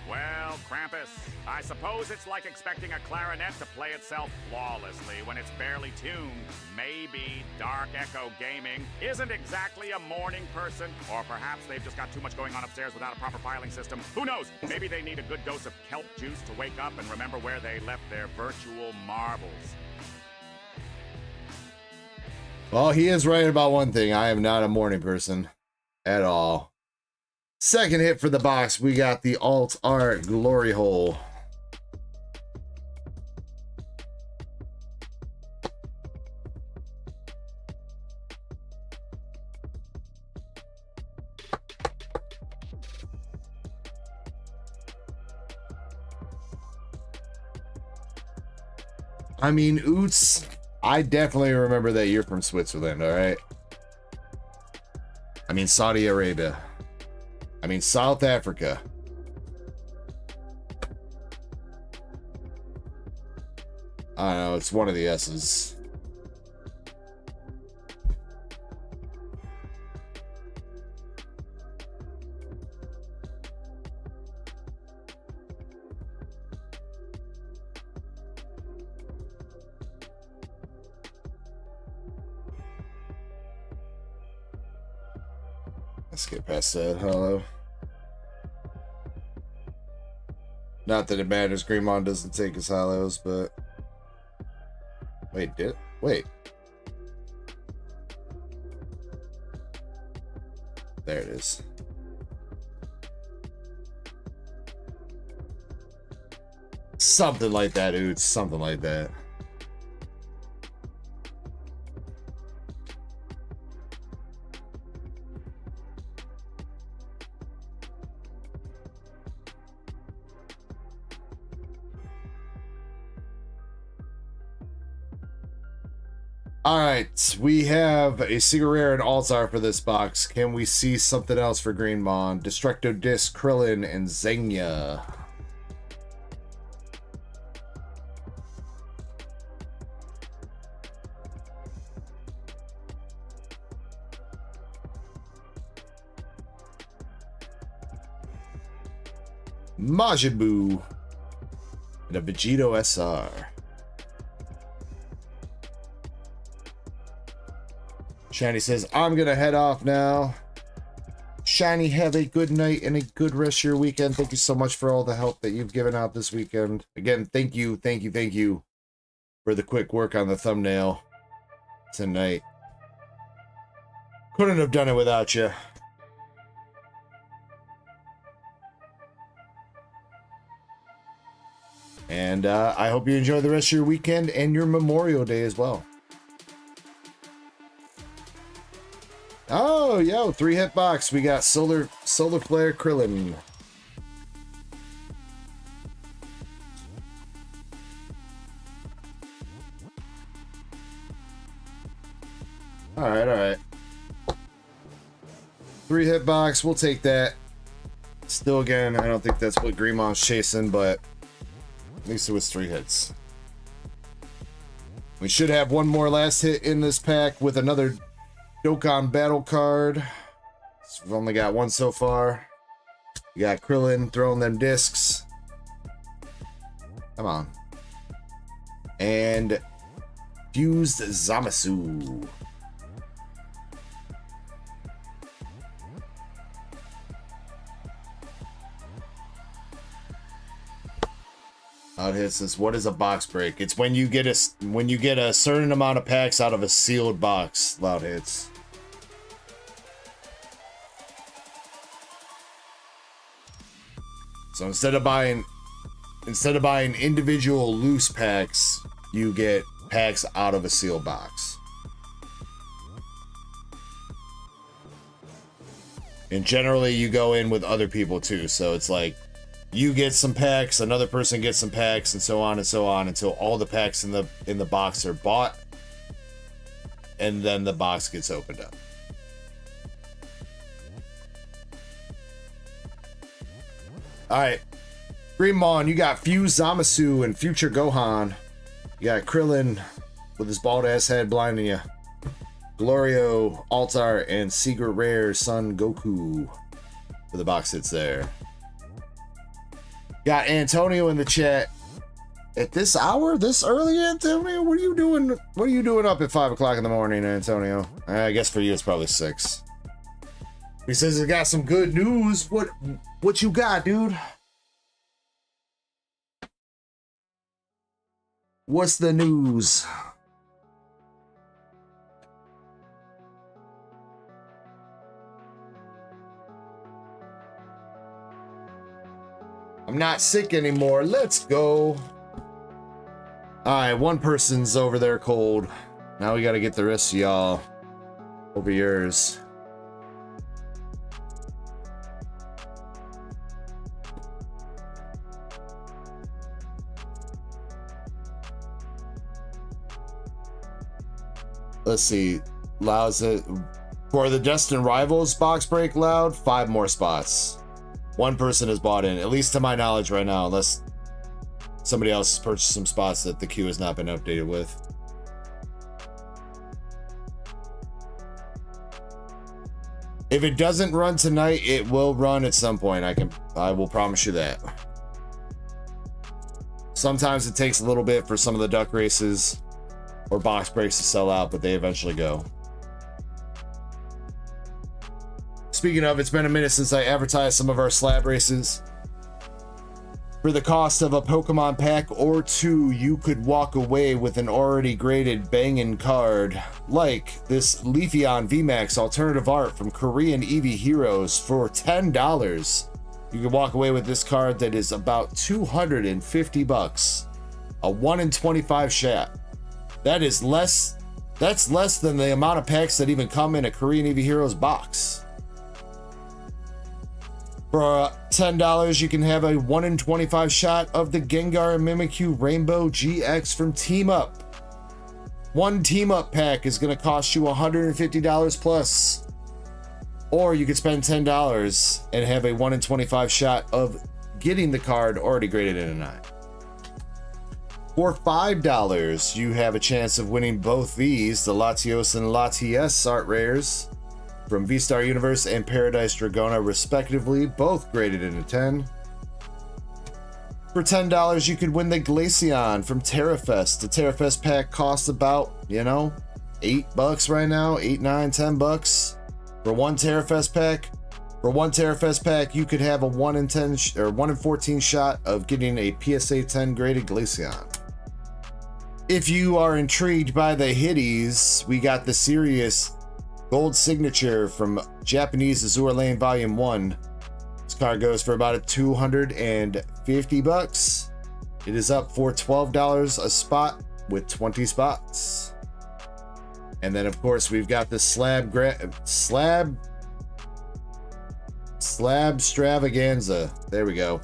Speaker 19: Well, Krampus, I suppose it's like expecting a clarinet to play itself flawlessly when it's barely tuned. Maybe DarkEckoGaming isn't exactly a morning person, or perhaps they've just got too much going on upstairs without a proper filing system. Who knows? Maybe they need a good dose of kelp juice to wake up and remember where they left their virtual marbles.
Speaker 1: Well, he is right about one thing. I am not a morning person at all. Second hit for the box, we got the Alt Art Glory Hole. I mean, Oots, I definitely remember that you're from Switzerland, all right? I mean, Saudi Arabia. I mean, South Africa. I don't know, it's one of the S's. Let's get past that. Hello. Not that it matters. Greymon doesn't take his hollows, but wait, wait. There it is. Something like that, dude. Something like that. All right, we have a Secret Rare and Altar for this box. Can we see something else for Greenmon? Destructo Disc, Krillin, and Zenya. Majin Buu and a Vegito SR. Shiny says, I'm gonna head off now. Shiny, have a good night and a good rest of your weekend. Thank you so much for all the help that you've given out this weekend. Again, thank you for the quick work on the thumbnail tonight. Couldn't have done it without you. And I hope you enjoy the rest of your weekend and your Memorial Day as well. Oh, yo, 3-hit box. We got Solar Flare Krillin. All right. 3-hit box. We'll take that. Still, again, I don't think that's what Greenmon's chasing, but at least it was 3 hits. We should have one more last hit in this pack with another Dokkan battle card. So we've only got one so far. We got Krillin throwing them discs. Come on. And Fused Zamasu. Out hits this. What is a box break? It's when you get a certain amount of packs out of a sealed box. Loud hits. So instead of buying individual loose packs, you get packs out of a sealed box. And generally you go in with other people too, so it's like you get some packs, another person gets some packs, and so on until all the packs in the box are bought, and then the box gets opened up. All right, Greenmon, you got Fused Zamasu and Future Gohan. You got Krillin with his bald ass head blinding you. Glorio, Altar, and Secret Rare Son Goku for the box hits there. Got Antonio in the chat. At this hour, this early, Antonio? What are you doing? What are you doing up at 5 o'clock in the morning, Antonio? I guess for you it's probably 6. He says he got some good news. What you got, dude? What's the news? I'm not sick anymore. Let's go. All right, one person's over there cold. Now we got to get the rest of y'all over yours. Let's see. Allows it for the Destin Rivals box break. Loud 5 more spots. One person has bought in, at least to my knowledge right now, unless somebody else has purchased some spots that the queue has not been updated with. If it doesn't run tonight, it will run at some point. I will promise you that. Sometimes it takes a little bit for some of the duck races or box breaks to sell out, but they eventually go. Speaking of, it's been a minute since I advertised some of our slab races. For the cost of a Pokemon pack or 2, you could walk away with an already graded bangin' card, like this Leafeon VMAX alternative art from Korean Eevee Heroes for $10. You can walk away with this card that is about 250 bucks. A 1 in 25 shot. That's less than the amount of packs that even come in a Korean Eevee Heroes box. For $10, you can have a 1 in 25 shot of the Gengar and Mimikyu Rainbow GX from Team Up. One team up pack is going to cost you $150 plus. Or you could spend $10 and have a 1 in 25 shot of getting the card already graded in a 9. For $5, you have a chance of winning both these, the Latios and Latias art rares from V-Star Universe and Paradise Dragona respectively, both graded in a 10. For $10, you could win the Glaceon from TerraFest. The TerraFest pack costs about, you know, $8 right now, 8, 9, $10 for one TerraFest pack. For one TerraFest pack, you could have a 1 in 10 or 1 in 14 shot of getting a PSA 10 graded Glaceon. If you are intrigued by the hitties, we got the Sirius Gold Signature from Japanese Azure Lane Volume 1. This card goes for about $250. It is up for $12 a spot with 20 spots. And then of course we've got the Slab Stravaganza. There we go.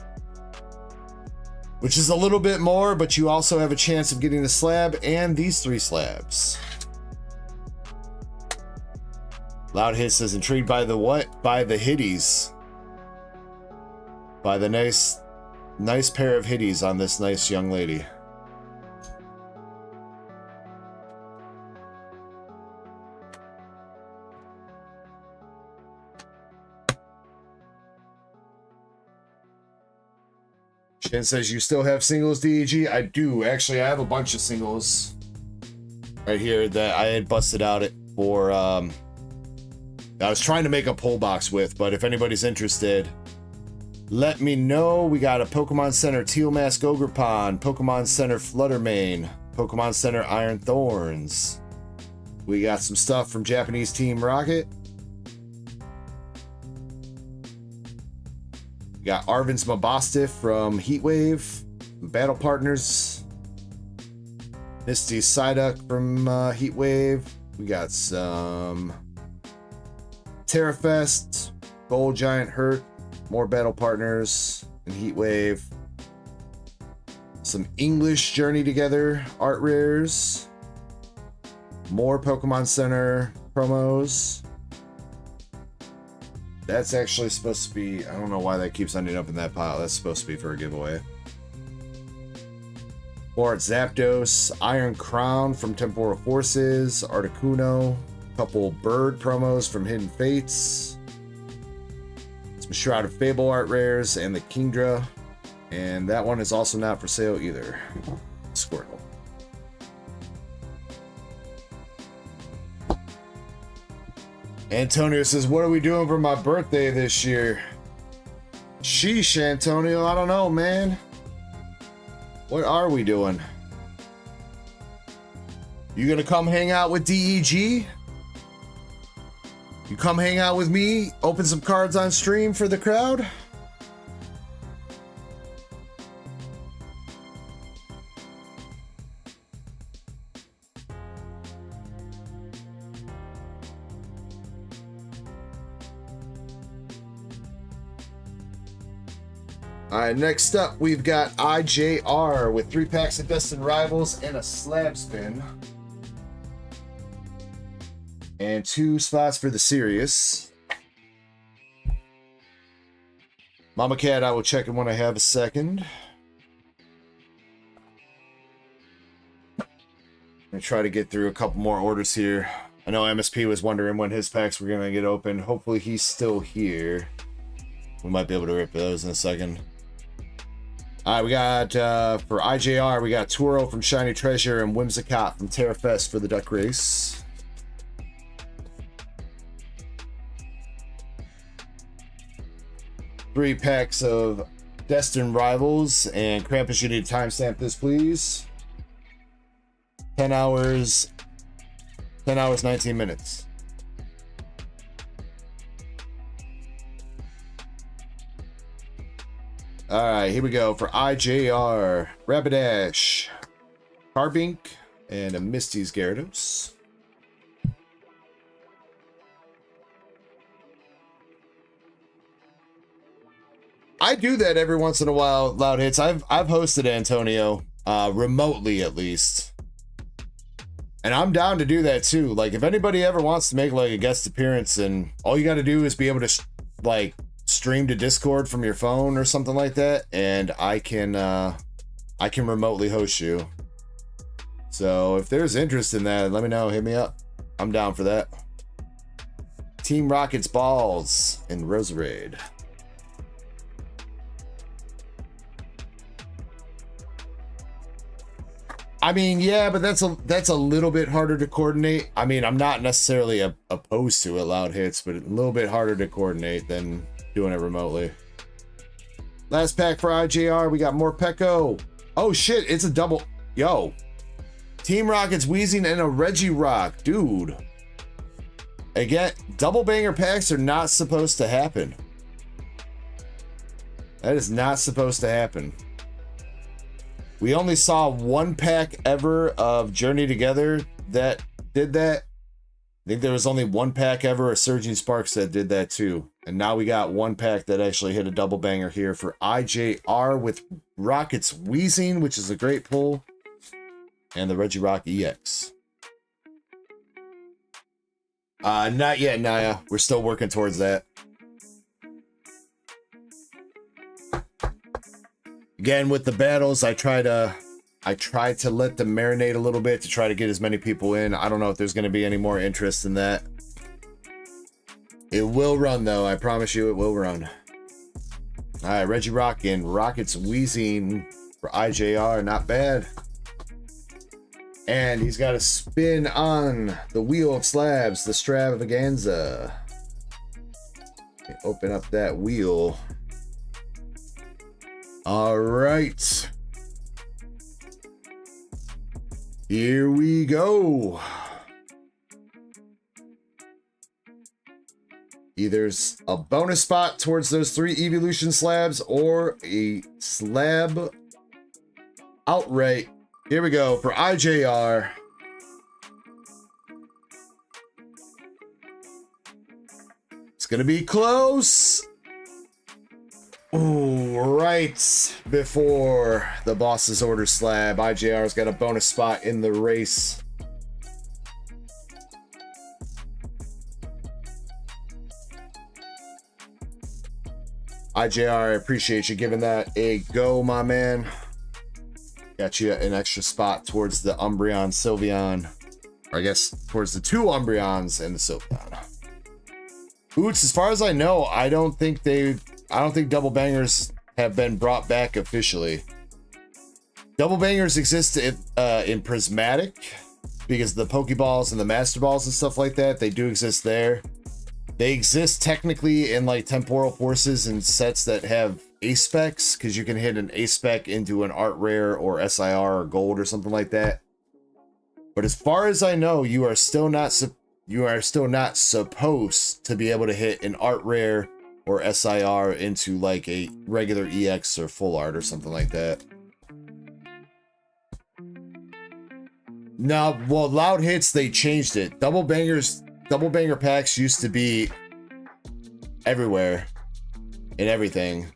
Speaker 1: Which is a little bit more, but you also have a chance of getting the slab and these 3 slabs. Loud Hit says, intrigued by the what? By the hitties. By the nice pair of hitties on this nice young lady. Shin says, you still have singles, DEG? I do. Actually, I have a bunch of singles right here that I had busted out it for, I was trying to make a pull box with, but if anybody's interested, let me know. We got a Pokemon Center Teal Mask Ogrepon, Pokemon Center Fluttermane, Pokemon Center Iron Thorns. We got some stuff from Japanese Team Rocket. We got Arvin's Mabostiff from Heatwave, Battle Partners. Misty Psyduck from Heatwave. We got some TerraFest, Gold Giant Hurt, more Battle Partners and Heatwave. Some English Journey Together art rares. More Pokemon Center promos. That's actually supposed to be, I don't know why that keeps ending up in that pile. That's supposed to be for a giveaway. Or Zapdos, Iron Crown from Temporal Forces, Articuno, a couple Bird promos from Hidden Fates, some Shroud of Fable art rares, and the Kingdra. And that one is also not for sale either. Squirtle. Antonio says, what are we doing for my birthday this year? Sheesh, Antonio, I don't know, man. What are we doing? You gonna come hang out with DEG? You come hang out with me, open some cards on stream for the crowd? All right, next up, we've got IJR with 3 packs of Destin Rivals and a slab spin. And 2 spots for the Sirius. Mama Cat, I will check it when I have a second. I'm gonna try to get through a couple more orders here. I know MSP was wondering when his packs were gonna get open. Hopefully he's still here. We might be able to rip those in a second. All right, we got, for IJR, we got Turo from Shiny Treasure and Whimsicott from TerraFest for the Duck Race. Three packs of Destin Rivals, and Krampus, you need to timestamp this, please. 10 hours, 19 minutes. All right, here we go for IJR. Rapidash, Carbink, and a Misty's Gyarados. I do that every once in a while, Loud Hits. I've hosted Antonio, remotely at least. And I'm down to do that too. Like, if anybody ever wants to make like a guest appearance, and all you got to do is be able to like stream to Discord from your phone or something like that, and I can remotely host you. So if there's interest in that, let me know. Hit me up. I'm down for that. Team Rockets balls in Roserade. I mean, yeah, but that's a little bit harder to coordinate. I mean, I'm not necessarily opposed to it, loud hits, but a little bit harder to coordinate than doing it remotely. Last pack for IJR, we got more Pecko. Oh shit, it's a double. Yo. Team Rockets Wheezing and a Reggie Rock. Dude. Again, double banger packs are not supposed to happen. That is not supposed to happen. We only saw one pack ever of Journey Together that did that. I think there was only one pack ever of Surging Sparks that did that too. And now we got one pack that actually hit a double banger here for IJR with Rockets Wheezing, which is a great pull. And the Reggie Rock EX. Not yet, Naya. We're still working towards that. Again, with the battles, I try to let them marinate a little bit to try to get as many people in. I don't know if there's going to be any more interest in that. It will run, though. I promise you it will run. All right, Reggie Rock and Rockets Wheezing for IJR. Not bad. And he's got a spin on the wheel of slabs, the Stravaganza. Open up that wheel. All right. Here we go. Either a bonus spot towards those 3 evolution slabs or a slab outright. Here we go for IJR. It's going to be close. Ooh, right before the boss's order slab. IJR's got a bonus spot in the race. IJR, I appreciate you giving that a go, my man. Got you an extra spot towards the Umbreon Sylveon. Or I guess towards the 2 Umbreons and the Sylveon. Boots, as far as I know, I don't think double bangers have been brought back officially. Double bangers exist in Prismatic because the Pokeballs and the Master Balls and stuff like that, they do exist there. They exist technically in like Temporal Forces and sets that have ace specs, because you can hit an ace spec into an art rare or SIR or gold or something like that. But as far as I know, you are still not supposed to be able to hit an art rare or SIR into like a regular EX or full art or something like that. No, well, loud hits, they changed it. Double banger packs used to be everywhere and everything.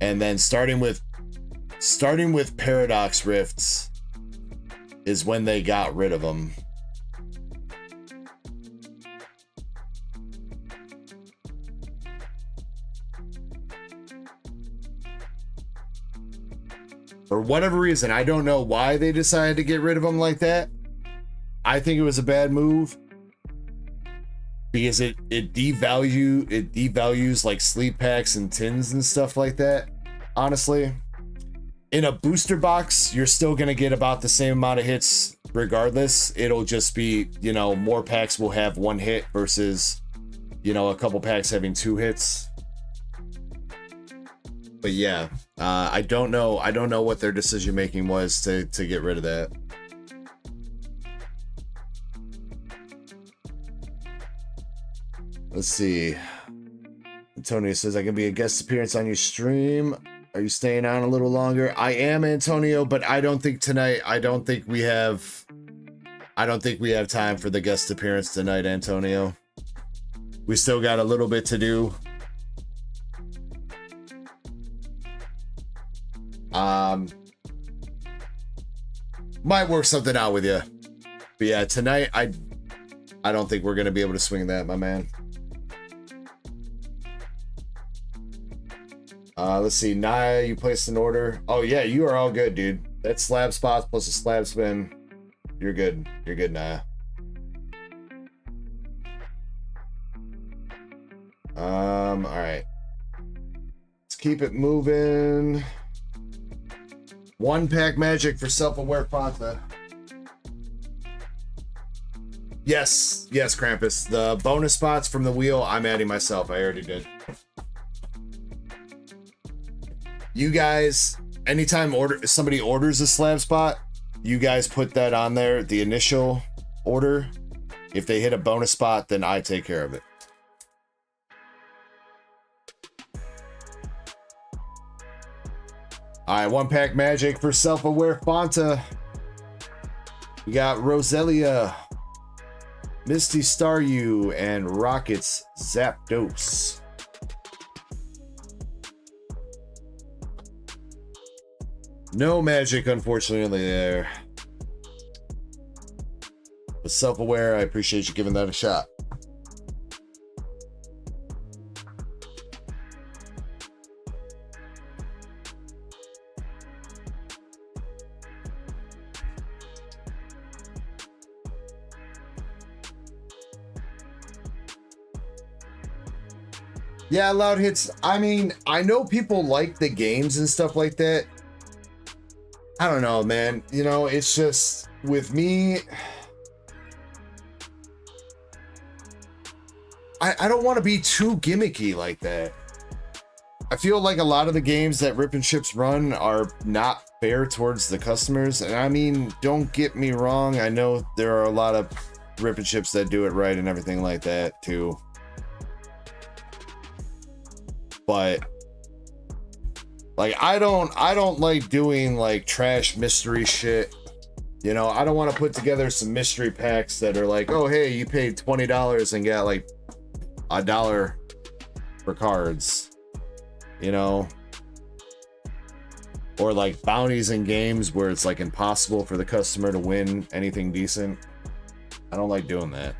Speaker 1: And then starting with Paradox Rifts is when they got rid of them. For whatever reason, I don't know why they decided to get rid of them like that. I think it was a bad move because it devalues like sleep packs and tins and stuff like that. Honestly, in a booster box, you're still gonna get about the same amount of hits regardless. It'll just be, you know, more packs will have 1 hit versus, you know, a couple packs having 2 hits. But yeah, I don't know what their decision making was to get rid of that. Let's see. Antonio says, I can be a guest appearance on your stream. Are you staying on a little longer? I am, Antonio, but I don't think tonight, I don't think we have time for the guest appearance tonight, Antonio. We still got a little bit to do. Might work something out with you. But yeah, tonight I don't think we're gonna be able to swing that, my man. Let's see, Naya, you placed an order. Oh yeah, you are all good, dude. That's slab spots plus a slab spin. You're good. You're good, Naya. All right. Let's keep it moving. 1-pack magic for self-aware Fanta. Yes, yes, Krampus. The bonus spots from the wheel, I'm adding myself. I already did. You guys, anytime somebody orders a slab spot, you guys put that on there, the initial order. If they hit a bonus spot, then I take care of it. All right, 1-pack magic for self-aware Fanta. We got Roselia, Misty Staryu, and Rockets Zapdos. No magic, unfortunately, there. But self-aware, I appreciate you giving that a shot. Yeah, loud hits. I mean, I know people like the games and stuff like that. I don't know, man. You know, it's just with me. I don't want to be too gimmicky like that. I feel like a lot of the games that Rip and Chips run are not fair towards the customers. And I mean, don't get me wrong. I know there are a lot of Rip and Chips that do it right and everything like that too. But like I don't like doing like trash mystery shit. You know, I don't want to put together some mystery packs that are like, oh hey, you paid $20 and got like $1 for cards. You know, or like bounties in games where it's like impossible for the customer to win anything decent. I don't like doing that.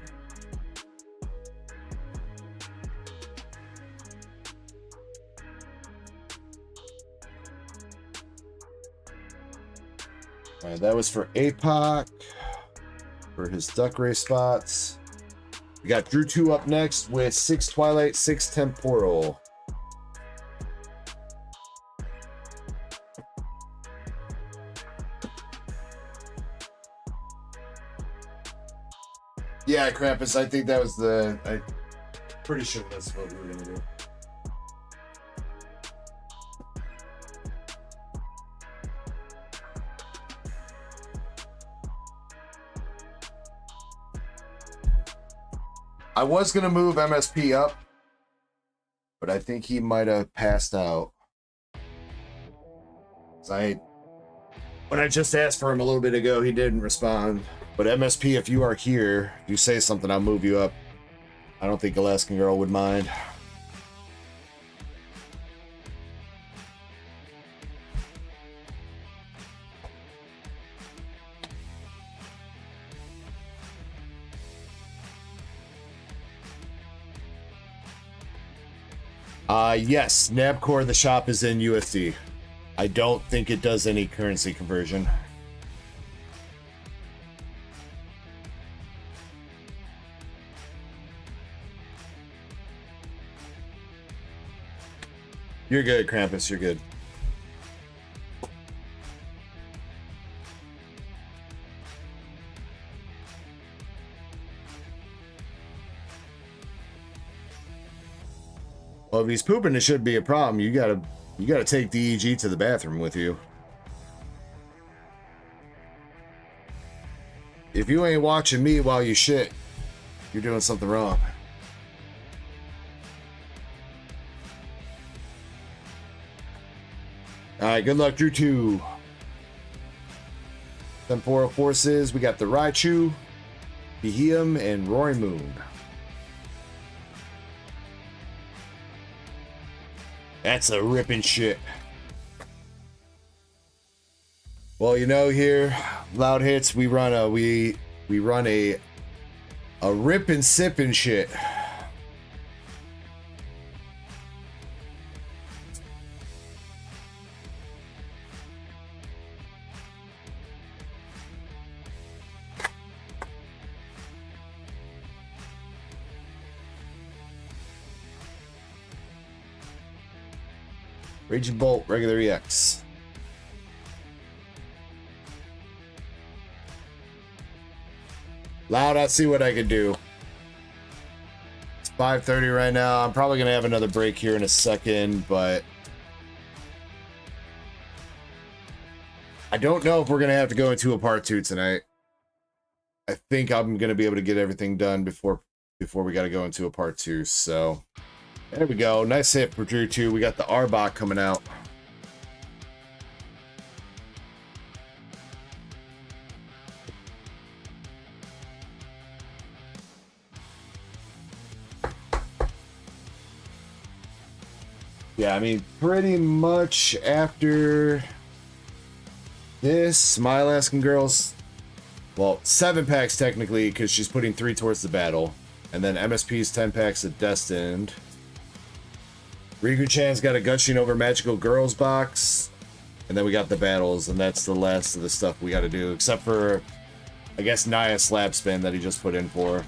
Speaker 1: All right, that was for APOC for his duck race spots. We got Drew 2 up next with 6 Twilight, 6 Temporal. Yeah, Krampus, I think that was I'm pretty sure that's what we were gonna do. I was gonna move MSP up, but I think he might have passed out. When I just asked for him a little bit ago, he didn't respond. But MSP, if you are here, if you say something, I'll move you up. I don't think Alaskan Girl would mind. Yes, Nabcore, the shop is in USD. I don't think it does any currency conversion. You're good, Krampus, you're good. Well, if he's pooping, it shouldn't be a problem. You gotta take DEG to the bathroom with you. If you ain't watching me while you shit, you're doing something wrong. Alright, good luck, Drew 2. Temporal Forces, we got the Raichu, Beheum, and Roaring Moon. That's a ripping shit. Well, you know, here, Loud Hits, we run we We run a rip and sip and shit. Raging Bolt, regular EX. Loud, I'll see what I can do. It's 5:30 right now. I'm probably going to have another break here in a second, but I don't know if we're going to have to go into a part 2 tonight. I think I'm going to be able to get everything done before we got to go into a part 2, so... There we go. Nice hit for Drew 2. We got the Arbok coming out. Yeah, I mean, pretty much after this, my Alaskan Girls, well, 7 packs technically, because she's putting 3 towards the battle. And then MSP's 10 packs of Destined. Riku-chan's got a Gushing Over Magical Girls box. And then we got the battles, and that's the last of the stuff we got to do. Except for, I guess, Naya Slab Spin that he just put in for.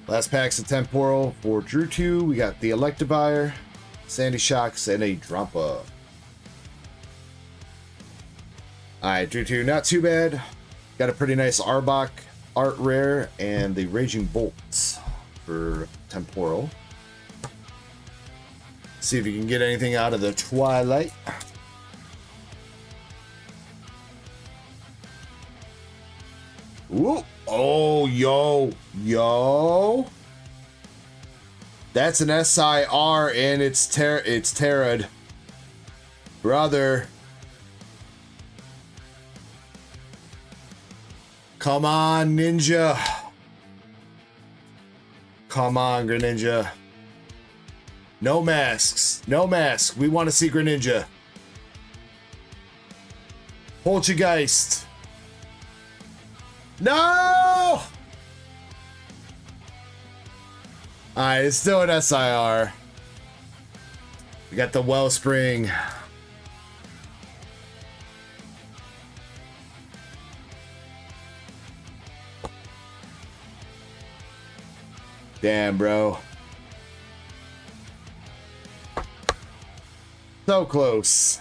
Speaker 1: Last pack's of Temporal for Drew 2. We got the Electivire, Sandy Shocks, and a Drampa. Alright, Drew 2, not too bad. Got a pretty nice Arbok art rare and the Raging Bolts for Temporal. See if you can get anything out of the Twilight. Ooh. Oh, yo. That's an SIR and it's Terrad. Brother. Come on, Ninja. Come on, Greninja. No masks. No masks. We want to see Greninja. Poltergeist. No! Alright, it's still an SIR. We got the Wellspring. Damn, bro. So close.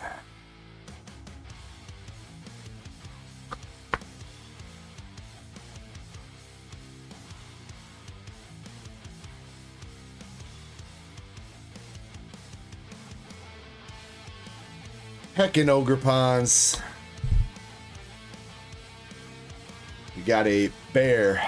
Speaker 1: Heckin' Ogre Ponds. We got a bear.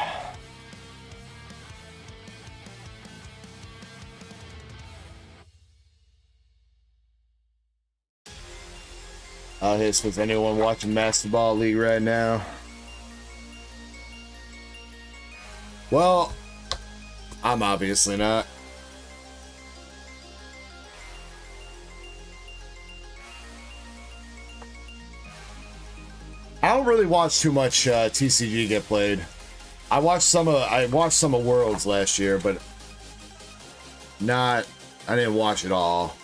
Speaker 1: I'll hiss with anyone watching Master Ball League right now. Well, I'm obviously not. I don't really watch too much TCG get played. I watched some of Worlds last year, but I didn't watch it all.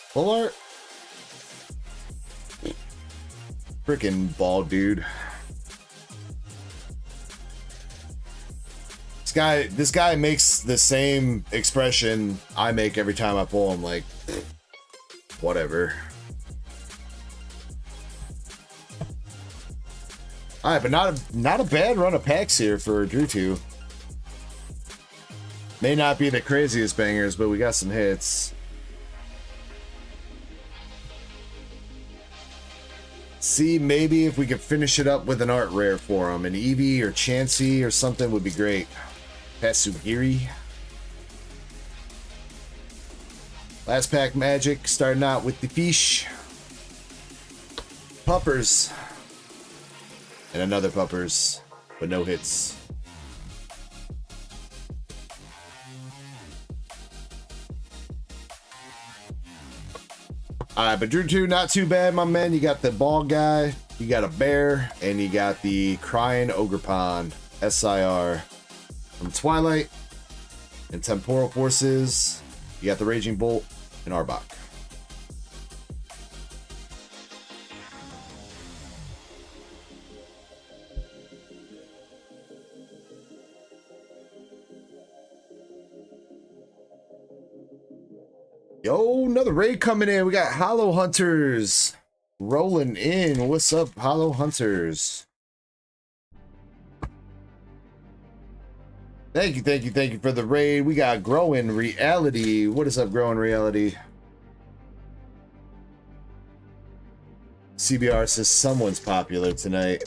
Speaker 1: Full art? Freaking bald dude. This guy makes the same expression I make every time I pull him, like, whatever. Alright, but not a bad run of packs here for Drew 2. May not be the craziest bangers, but we got some hits. See, maybe if we could finish it up with an art rare for him. An Eevee or Chansey or something would be great. Pasugiri. Last pack magic, starting out with the fish. Puppers. And another Puppers, but no hits. All right, but Drew 2, not too bad, my man. You got the bald guy, you got a bear, and you got the crying ogre pond, SIR. From Twilight and Temporal Forces, you got the Raging Bolt and Arbok. Yo, another raid coming in. We got Hollow Hunters rolling in. What's up, Hollow Hunters? Thank you for the raid. We got Growing Reality. What is up, Growing Reality? CBR says someone's popular tonight.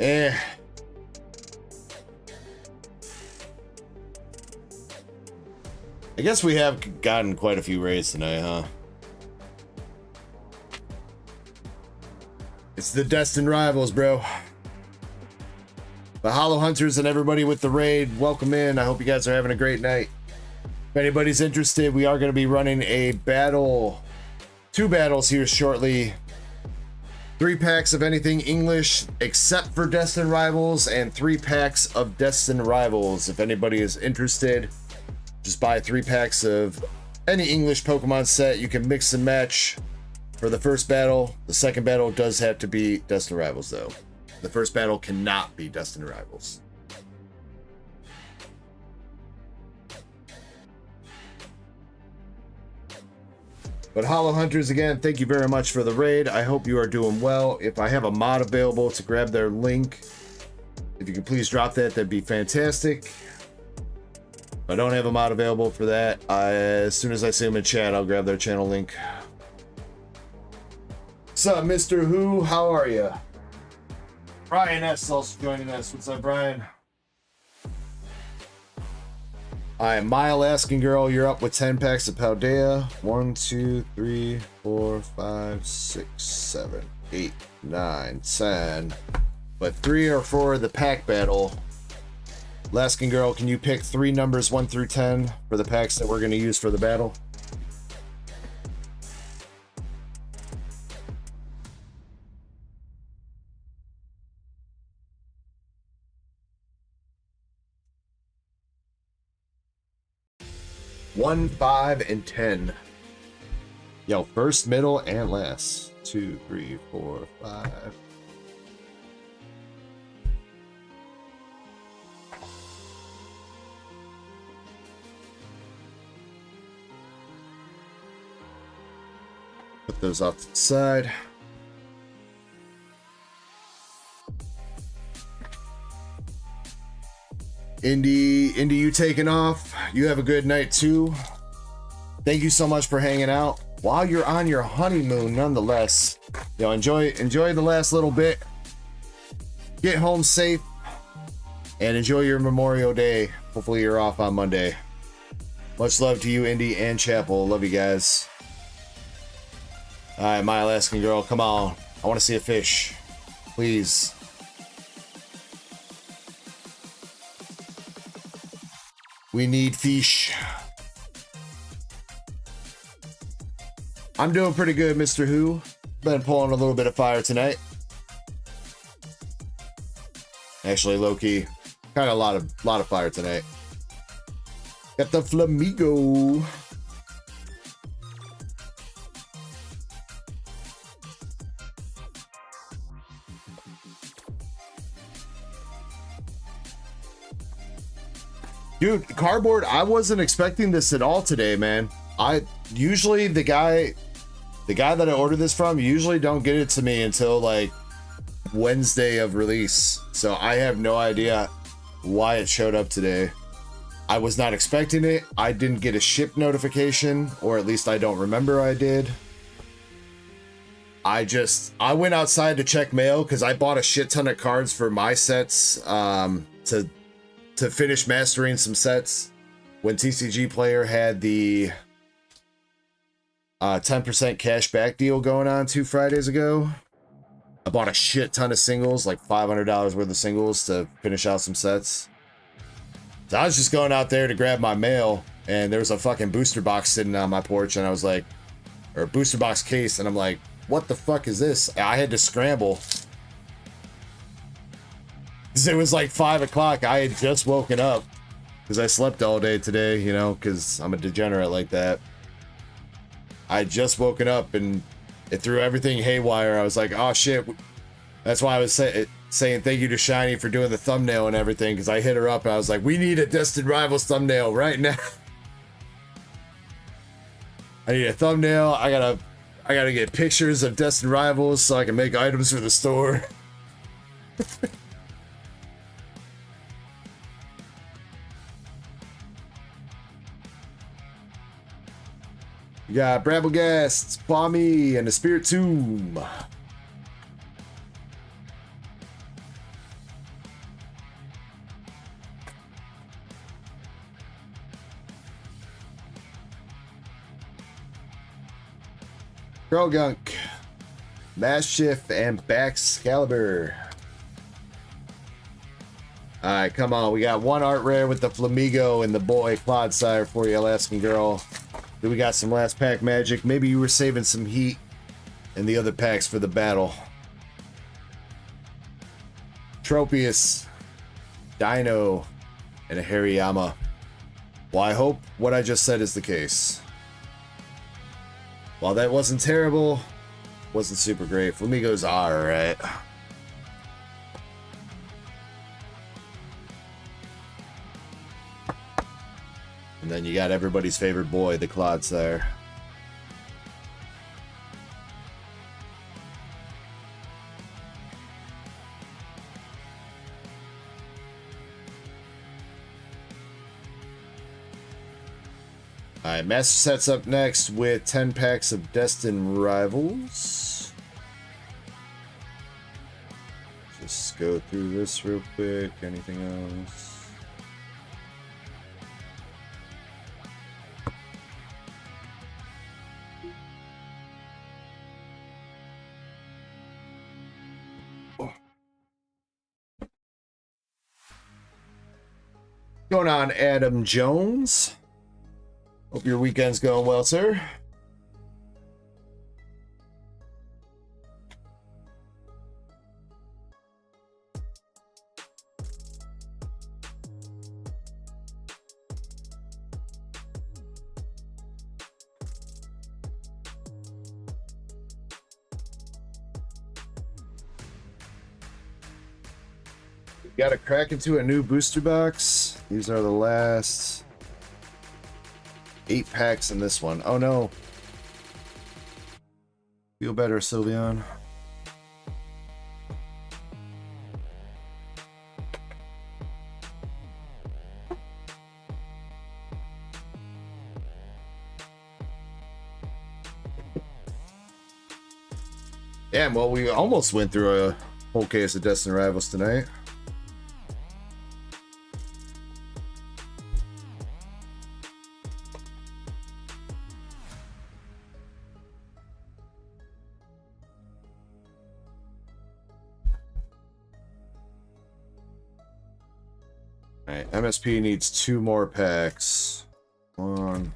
Speaker 1: I guess we have gotten quite a few raids tonight, huh? It's the Destin Rivals, bro. The Hollow Hunters and everybody with the raid, welcome in. I hope you guys are having a great night. If anybody's interested, we are going to be running a battle, 2 battles here shortly. 3 packs of anything English except for Destin Rivals, and 3 packs of Destin Rivals. If anybody is interested, just buy 3 packs of any English Pokemon set. You can mix and match for the first battle. The second battle does have to be Destin Rivals, though. The first battle cannot be Destin Rivals. But Hollow Hunters, again, thank you very much for the raid. I hope you are doing well. If I have a mod available to grab their link, if you could please drop that, that'd be fantastic. If I don't have a mod available for that, as soon as I see them in chat, I'll grab their channel link. What's up, Mr. Who? How are you? Brian S. also joining us. What's up, Brian? Alright, my Alaskan Girl, you're up with 10 packs of Paldea. 1, 2, 3, 4, 5, 6, 7, 8, 9, 10. But 3 are for the pack battle. Alaskan Girl, can you pick 3 numbers 1 through 10 for the packs that we're going to use for the battle? One, 5, and 10. Yo, first, middle, and last. 2, 3, 4, 5. Put those off to the side. Indy, you taking off. You have a good night too. Thank you so much for hanging out while you're on your honeymoon, nonetheless. You know, enjoy the last little bit. Get home safe and enjoy your Memorial Day. Hopefully you're off on Monday. Much love to you, Indy and Chapel. Love you guys. All right, my Alaskan Girl, come on. I want to see a fish, please. We need fish. I'm doing pretty good, Mr. Who. Been pulling a little bit of fire tonight. Actually, low-key, kind of a lot of fire tonight. Got the Flamigo. Dude, cardboard, I wasn't expecting this at all today, man. I usually the guy that I ordered this from usually don't get it to me until like Wednesday of release. So I have no idea why it showed up today. I was not expecting it. I didn't get a ship notification, or at least I don't remember I did. I went outside to check mail because I bought a shit ton of cards for my sets to finish mastering some sets when TCG Player had the 10% cash back deal going on 2 Fridays ago. I bought a shit ton of singles, like $500 worth of singles to finish out some sets. So I was just going out there to grab my mail, and there was a fucking booster box sitting on my porch, and I was like, or a booster box case, and I'm like, what the fuck is this? I had to scramble. It was like 5 o'clock. I had just woken up because I slept all day today, you know, because I'm a degenerate like that. I had just woken up and it threw everything haywire. I was like, oh shit. That's why I was saying thank you to Shiny for doing the thumbnail and everything, because I hit her up and I was like, we need a Destin Rivals thumbnail right now. I need a thumbnail. I gotta get pictures of Destin Rivals so I can make items for the store. We got Bramblegast, Kwame, and the Spirit Tomb. Krogunk, Mastiff, and Baxcalibur. Alright, come on. We got one art rare with the Flamigo and the boy Clodsire for you, Alaskan girl. Then we got some last pack magic. Maybe you were saving some heat and the other packs for the battle. Tropius, Dino, and a Hariyama. Well, I hope what I just said is the case. While that wasn't terrible, wasn't super great. Flamigo's alright. And then you got everybody's favorite boy, the Clodsire. Alright, Master Set's up next with 10 packs of Destin Rivals. Just go through this real quick. Anything else? Going on, Adam Jones. Hope your weekend's going well, sir. Got to crack into a new booster box. These are the last 8 packs in this one. Oh no. Feel better, Sylveon. Damn, well, we almost went through a whole case of Destin Rivals tonight. Alright, MSP needs 2 more packs. 1,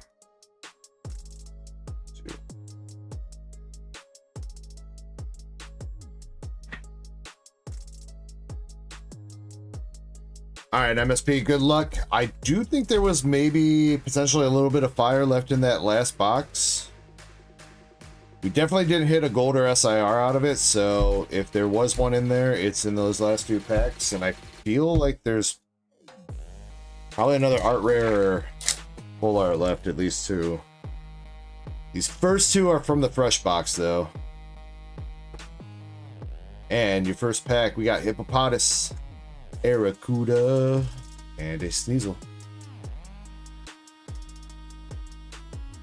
Speaker 1: 2. Alright, MSP, good luck. I do think there was maybe potentially a little bit of fire left in that last box. We definitely didn't hit a gold or SIR out of it, so if there was one in there, it's in those last few packs, and I feel like there's probably another art rare or full art left, at least 2. These first 2 are from the fresh box, though. And your first pack, we got Hippopotas, Aracuda, and a Sneasel.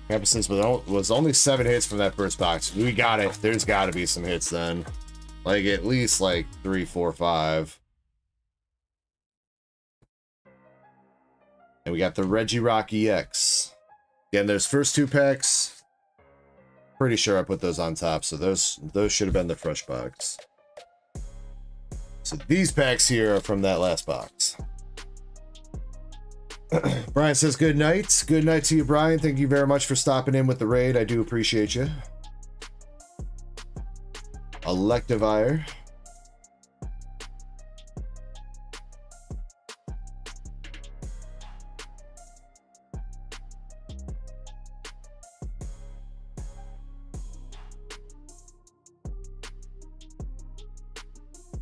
Speaker 1: Campuses was only 7 hits from that first box. We got it. There's got to be some hits then. Like, at least, like, 3, 4, 5. And we got the Regirock EX. Again, those first 2 packs, pretty sure I put those on top, so those should have been the fresh box. So these packs here are from that last box. Brian says good night. Good night to you, Brian. Thank you very much for stopping in with the raid. I do appreciate you. Electivire.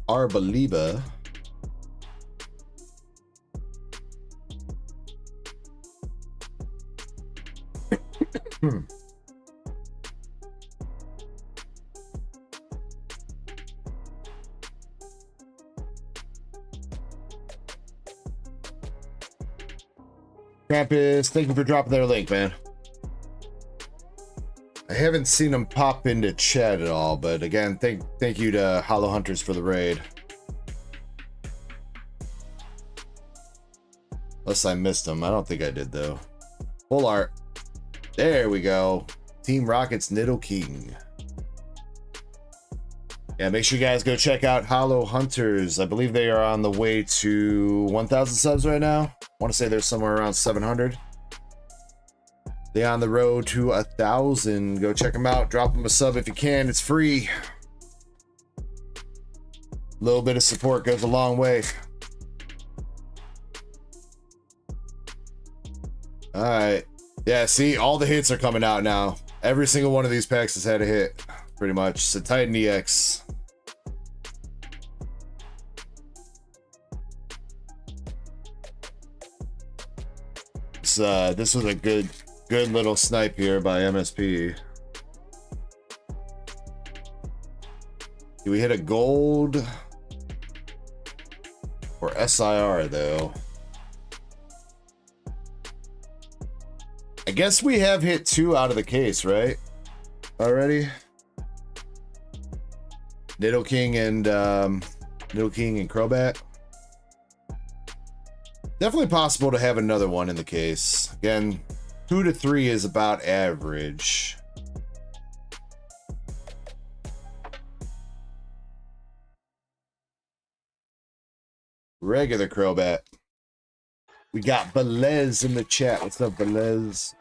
Speaker 1: Arbaliba. Krampus, thank you for dropping their link, man. I haven't seen them pop into chat at all, but again, thank you to Hollow Hunters for the raid. Unless I missed them. I don't think I did, though. Full art. There we go. Team Rocket's Nidoking. Yeah, make sure you guys go check out Hollow Hunters. I believe they are on the way to 1,000 subs right now. I want to say they're somewhere around 700. They're on the road to 1,000. Go check them out. Drop them a sub if you can. It's free. A little bit of support goes a long way. All right. Yeah, see, all the hits are coming out now. Every single one of these packs has had a hit, pretty much. So Titan EX. This was a good little snipe here by MSP. Do we hit a gold or SIR though? I guess we have hit 2 out of the case, right? Already. Nidoking and Crobat. Definitely possible to have another one in the case. Again, 2 to 3 is about average. Regular Crobat. We got Belez in the chat. What's up, Belez?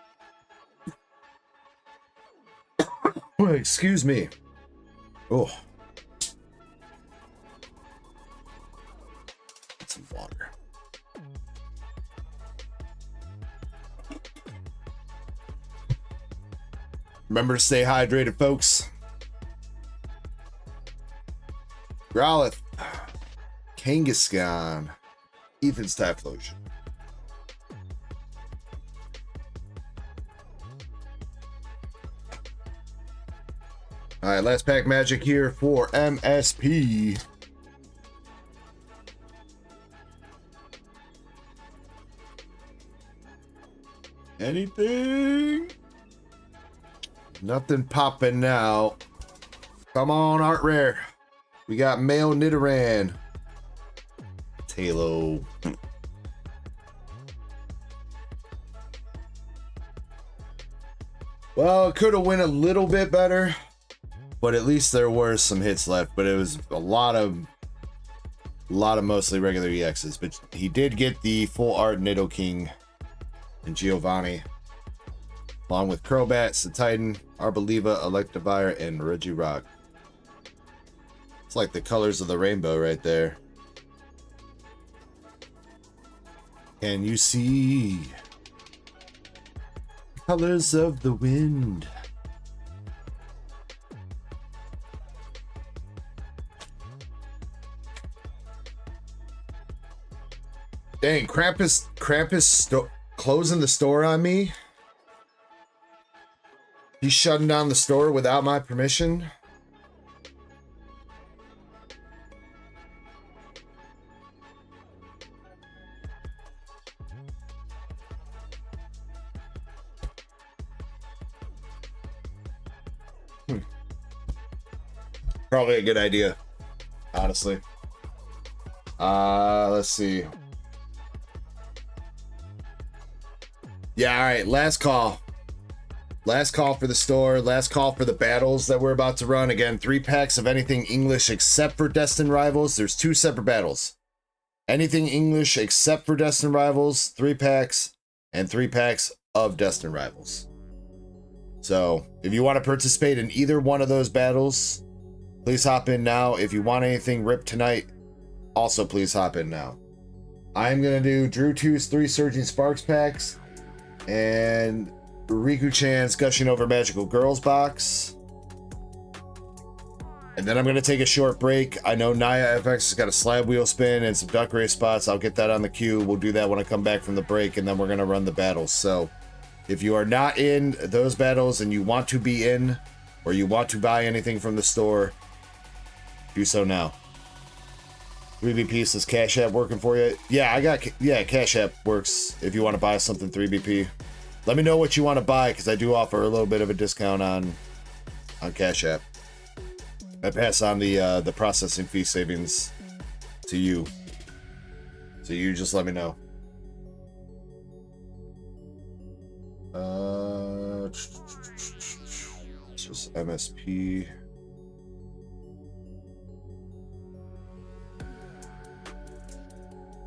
Speaker 1: Excuse me. Oh. Get some water. Remember to stay hydrated, folks. Growlithe. Kangaskhan. Ethan's Typhlosion. All right, last pack magic here for MSP. Anything? Nothing popping now. Come on, Art Rare. We got male Nidoran. Talo. Well, it could have went a little bit better, but at least there were some hits left. But it was a lot of mostly regular EXs. But he did get the full art Nidoking and Giovanni, along with Crobat, Titan, Arbaliba, Electivire, and Regirock. It's like the colors of the rainbow right there. Can you see the colors of the wind? Dang, Krampus closing the store on me. He's shutting down the store without my permission. Probably a good idea, honestly. Let's see. Yeah, all right, last call. Last call for the store. Last call for the battles that we're about to run. Again, 3 packs of anything English except for Destin Rivals. There's 2 separate battles. Anything English except for Destin Rivals, 3 packs, and 3 packs of Destin Rivals. So if you want to participate in either one of those battles, please hop in now. If you want anything ripped tonight, also please hop in now. I'm going to do Drew 2's 3 Surging Sparks packs and Riku-chan's Gushing Over Magical Girls box. And then I'm going to take a short break. I know Naya FX has got a slab wheel spin and some duck race spots. I'll get that on the queue. We'll do that when I come back from the break, and then we're going to run the battles. So if you are not in those battles and you want to be in, or you want to buy anything from the store, do so now. 3BP, says Cash App working for you? Yeah, Cash App works if you want to buy something 3BP. Let me know what you want to buy, because I do offer a little bit of a discount on Cash App. I pass on the processing fee savings to you. So you just let me know. It's just MSP.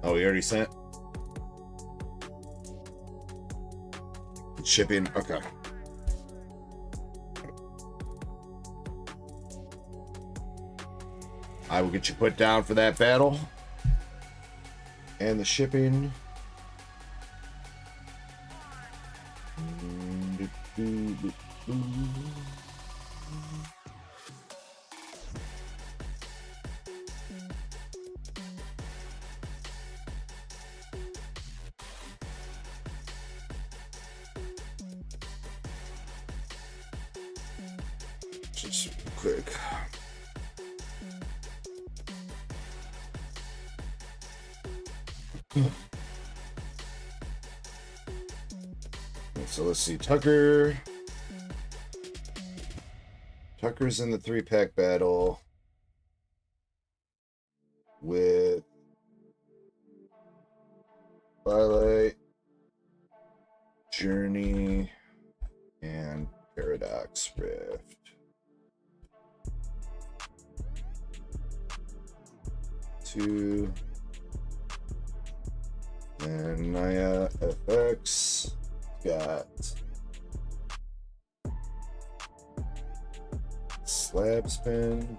Speaker 1: Oh, we already sent? Shipping, okay. I will get you put down for that battle. And the shipping. Just quick. So let's see, Tucker's in the 3-pack battle with Twilight, Journey, and Paradox Rift. Two. And Naya FX got slab spin.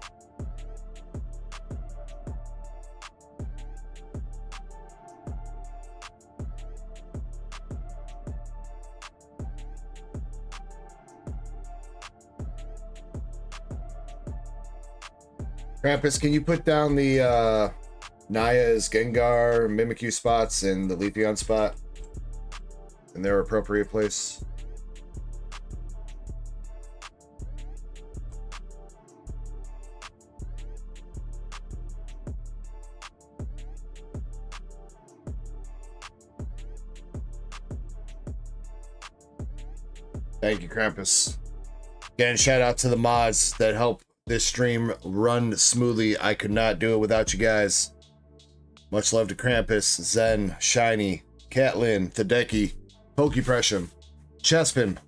Speaker 1: Krampus, can you put down the Naya's Gengar Mimikyu spots and the Leafeon spot in their appropriate place? Thank you, Krampus. Again, shout out to the mods that help this stream run smoothly. I could not do it without you guys. Much love to Krampus, Zen, Shiny, Catlin, Tadeki, Pokepressure, Chespin.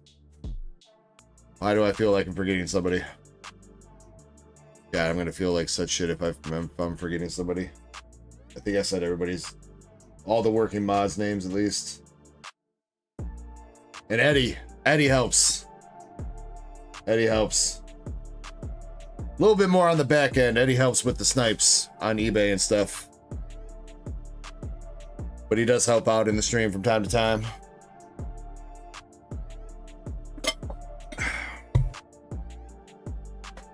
Speaker 1: Why do I feel like I'm forgetting somebody? God, I'm gonna feel like such shit if I'm forgetting somebody. I think I said everybody's, all the working mods names at least. And Eddie helps. Eddie helps. A little bit more on the back end. Eddie helps with the snipes on eBay and stuff. But he does help out in the stream from time to time.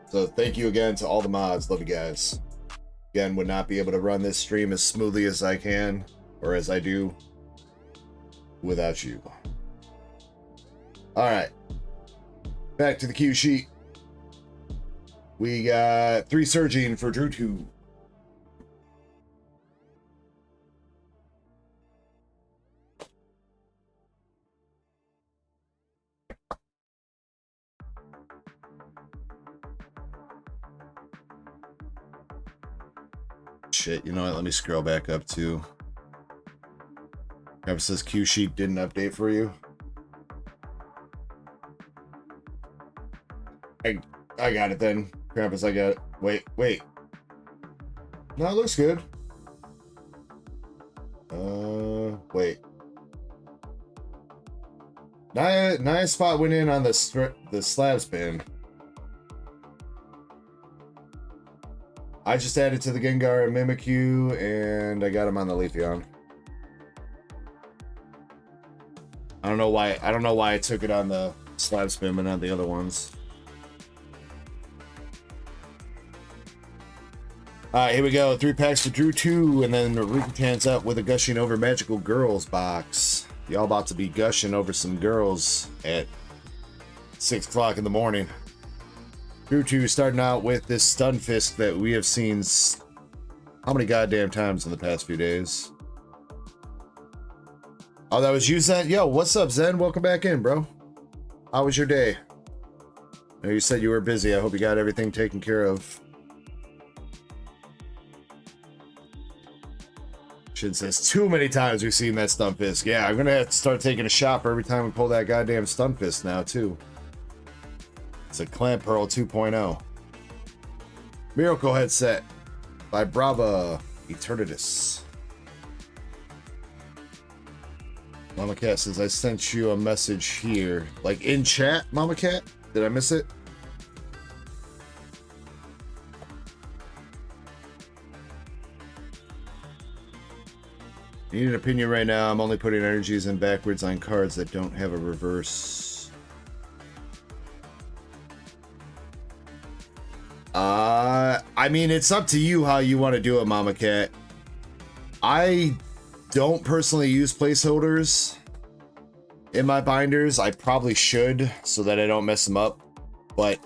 Speaker 1: So thank you again to all the mods. Love you guys. Again, would not be able to run this stream as smoothly as I can, or as I do, without you. Alright. Back to the cue sheet. We got 3 surging for Drew 2. Shit, you know what? Let me scroll back up to. Krampus says Q sheet didn't update for you. I got it then. Krampus, I got it. Wait. No, it looks good. Wait. Naya spot went in on the slab spin. I just added to the Gengar and Mimikyu, and I got him on the Leafeon. I don't know why I took it on the slab spin, but not the other ones. Alright, here we go. 3 packs for Drew 2, and then Rikuchan's up with a Gushing Over Magical Girls box. Y'all about to be gushing over some girls at 6 o'clock in the morning. Drew 2 starting out with this Stunfisk that we have seen how many goddamn times in the past few days. Oh, that was you, Zen? Yo, what's up, Zen? Welcome back in, bro. How was your day? I know you said you were busy. I hope you got everything taken care of. Shin says, too many times we've seen that Stunfisk. Yeah, I'm gonna have to start taking a shopper every time we pull that goddamn Stunfisk now, too. It's a Clamp Pearl 2.0. Miracle headset by Brava Eternatus. Mama Cat says, I sent you a message here. Like in chat, Mama Cat? Did I miss it? Need an opinion right now. I'm only putting energies in backwards on cards that don't have a reverse. I mean, it's up to you how you want to do it, Mama Cat. I don't personally use placeholders in my binders. I probably should so that I don't mess them up. But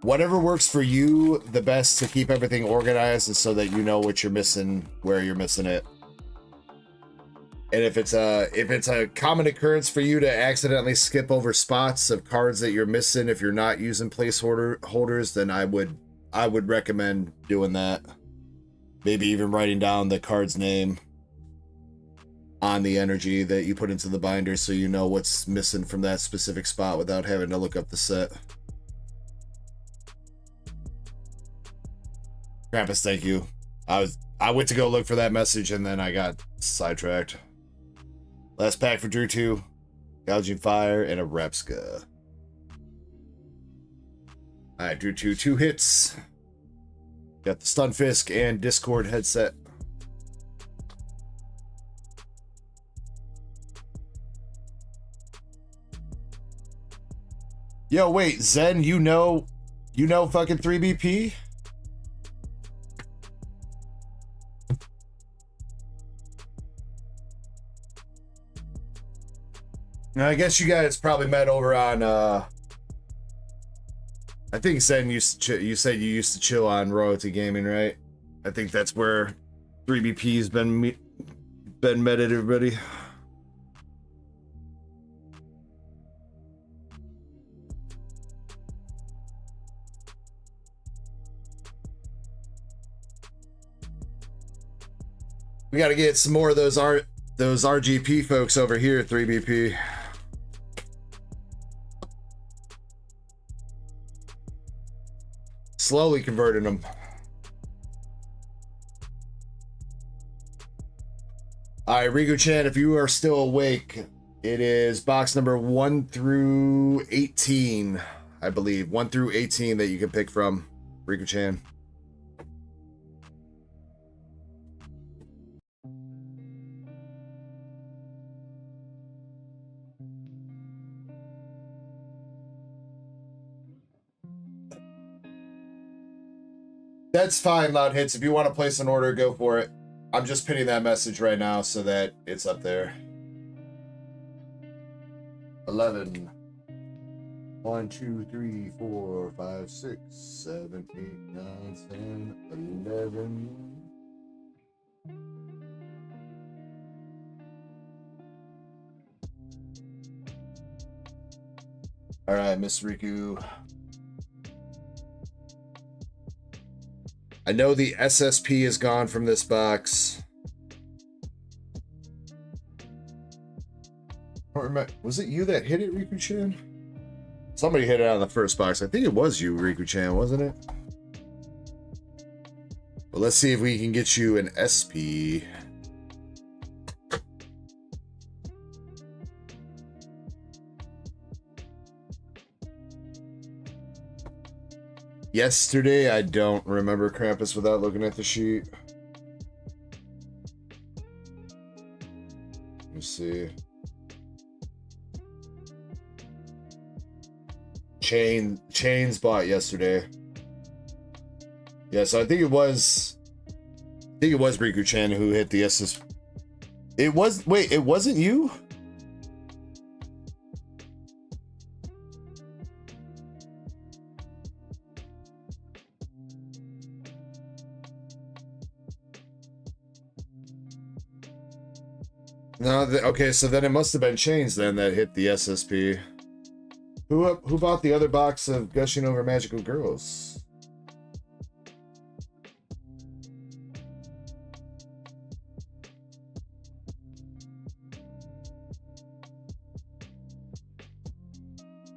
Speaker 1: whatever works for you the best to keep everything organized and so that you know what you're missing, where you're missing it. And if it's a common occurrence for you to accidentally skip over spots of cards that you're missing if you're not using placeholders, then I would recommend doing that. Maybe even writing down the card's name on the energy that you put into the binder so you know what's missing from that specific spot without having to look up the set. Krampus, thank you. I went to go look for that message and then I got sidetracked. Last pack for Drew 2. Gouging Fire and a Repska. Alright, Drew 2 hits. Got the Stunfisk and Discord headset. Yo, wait, Zen, you know fucking 3BP? Now, I guess you guys probably met over on, I think Zen you said you used to chill on Royalty Gaming, right? I think that's where 3BP's been met at everybody. We got to get some more of those RGP folks over here at 3BP. Slowly converting them. All right, Riku-chan, if you are still awake, it is box number 1 through 18, I believe. 1 through 18 that you can pick from, Riku-chan. That's fine, Loud Hits. If you want to place an order, go for it. I'm just pinning that message right now so that it's up there. 11. 1, 2, 3, 4, 5, 6, 7, 8, 9, 10, 11. All right, Miss Riku. I know the SSP is gone from this box. I don't remember. Was it you that hit it, Riku-chan? Somebody hit it out of the first box. I think it was you, Riku-chan, wasn't it? But let's see if we can get you an SP. Yesterday, I don't remember Krampus without looking at the sheet. Let me see. Chains bought yesterday. Yeah, so I think it was Riku-chan who hit the SS. It was, wait, it wasn't you? No, okay, so then it must have been Chains then that hit the SSP. Who bought the other box of Gushing Over Magical Girls?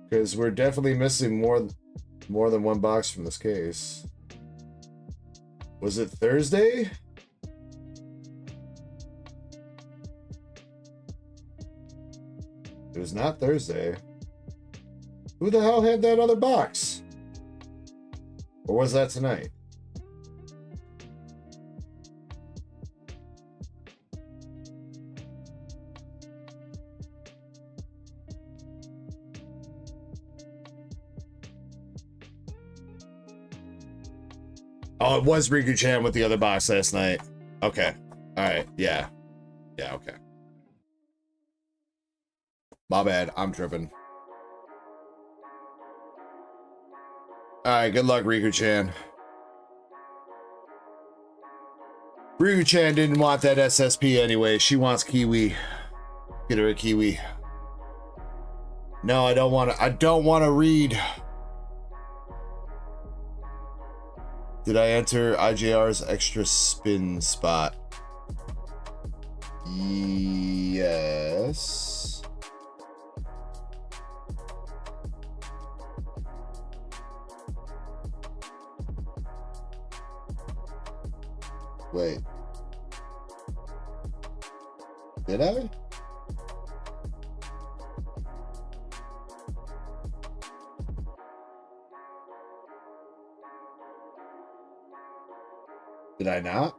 Speaker 1: Because we're definitely missing more than one box from this case. Was it Thursday? It was not Thursday. Who the hell had that other box? Or was that tonight? Oh, it was Riku-chan with the other box last night. Okay. Alright, yeah. Yeah, okay. My bad, I'm tripping. Alright, good luck, Riku-chan. Riku-chan didn't want that SSP anyway. She wants Kiwi. Get her a Kiwi. No, I don't want to read. Did I enter IJR's extra spin spot? Yes. Wait. Did I? Did I not?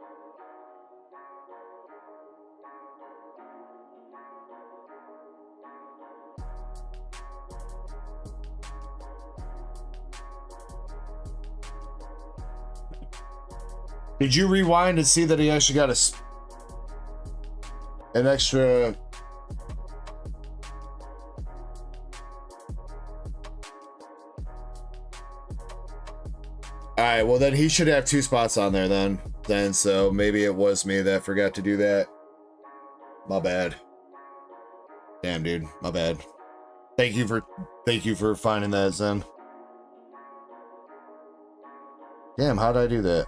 Speaker 1: Did you rewind and see that he actually got an extra? All right, well then he should have 2 spots on there then. So maybe it was me that forgot to do that. My bad. Damn, dude, my bad. Thank you for finding that, Zen. Damn, how did I do that?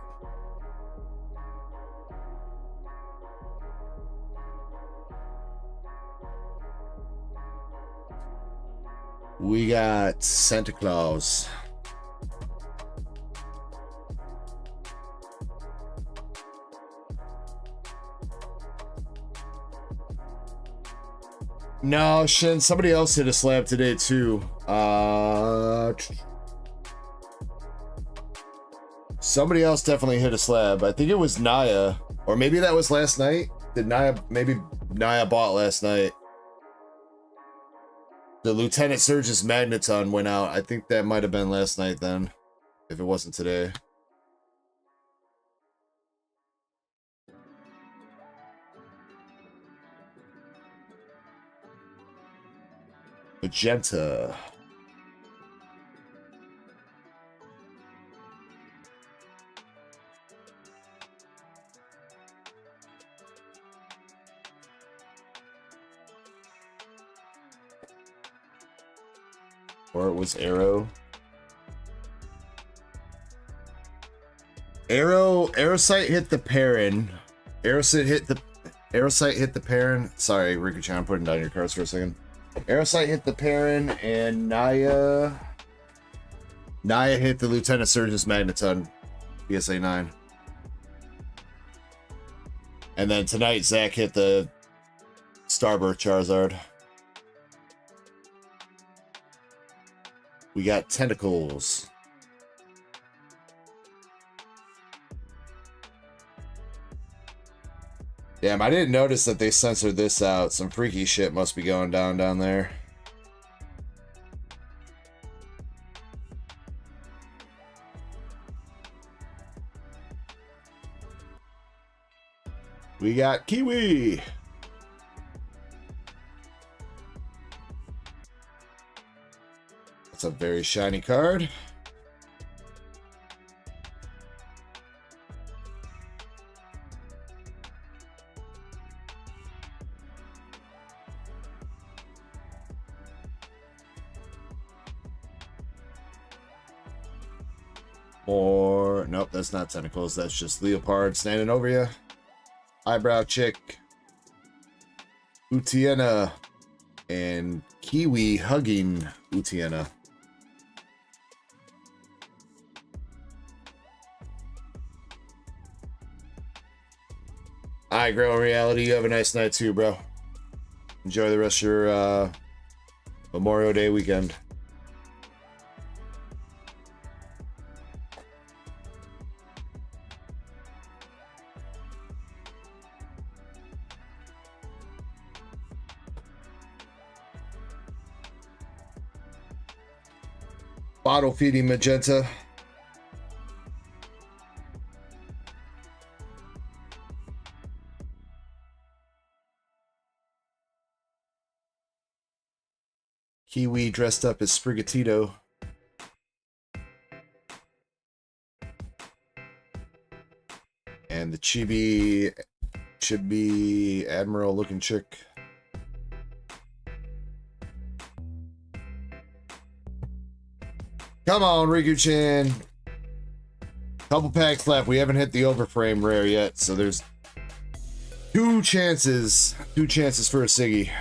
Speaker 1: We got Santa Claus. No, Shin, somebody else hit a slab today too. Somebody else definitely hit a slab. I think it was Naya, or maybe that was last night. Maybe Naya bought last night. The Lieutenant Surge's Magneton went out. I think that might have been last night then, if it wasn't today. Magenta. Or it was Arrow. Arrowsight hit the Perrin. Arrowsight hit the Perrin. Sorry, Riku-chan, I'm putting down your cards for a second. Arrowsight hit the Perrin, and Naya hit the Lieutenant Surge's Magneton, PSA 9. And then tonight, Zach hit the Starbirth Charizard. We got Tentacles. Damn, I didn't notice that they censored this out. Some freaky shit must be going down there. We got Kiwi. That's a very shiny card. Or, nope, that's not Tentacles. That's just Leopard standing over you. Eyebrow Chick. Utiena. And Kiwi hugging Utiena. Alright, Grow Reality, you have a nice night too, bro. Enjoy the rest of your Memorial Day weekend. Bottle feeding Magenta. Kiwi dressed up as Sprigatito. And the Chibi Admiral looking chick. Come on, Riku-chan. Couple packs left. We haven't hit the overframe rare yet, so there's two chances for a Siggy.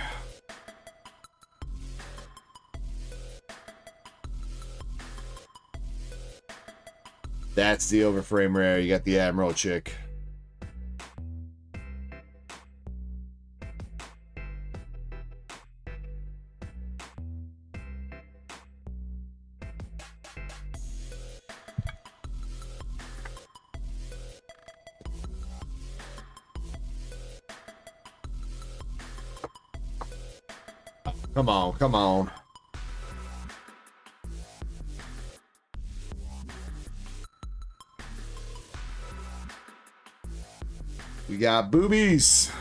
Speaker 1: That's the overframe rare. You got the Admiral chick. Come on, come on. We got boobies.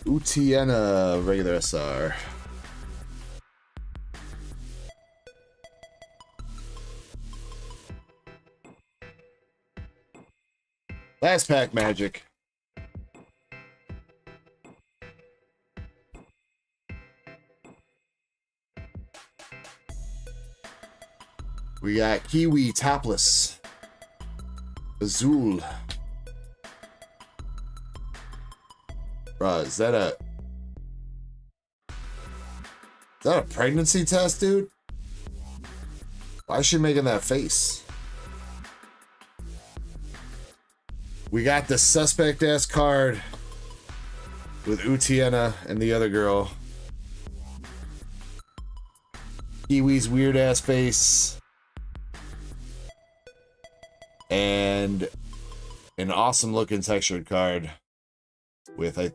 Speaker 1: Utiena, regular SR. Last pack magic. We got Kiwi topless. Azul. Bruh, is that a pregnancy test, dude? Why is she making that face? We got the suspect ass card with Utiena and the other girl. Kiwi's weird ass face. And an awesome looking textured card with I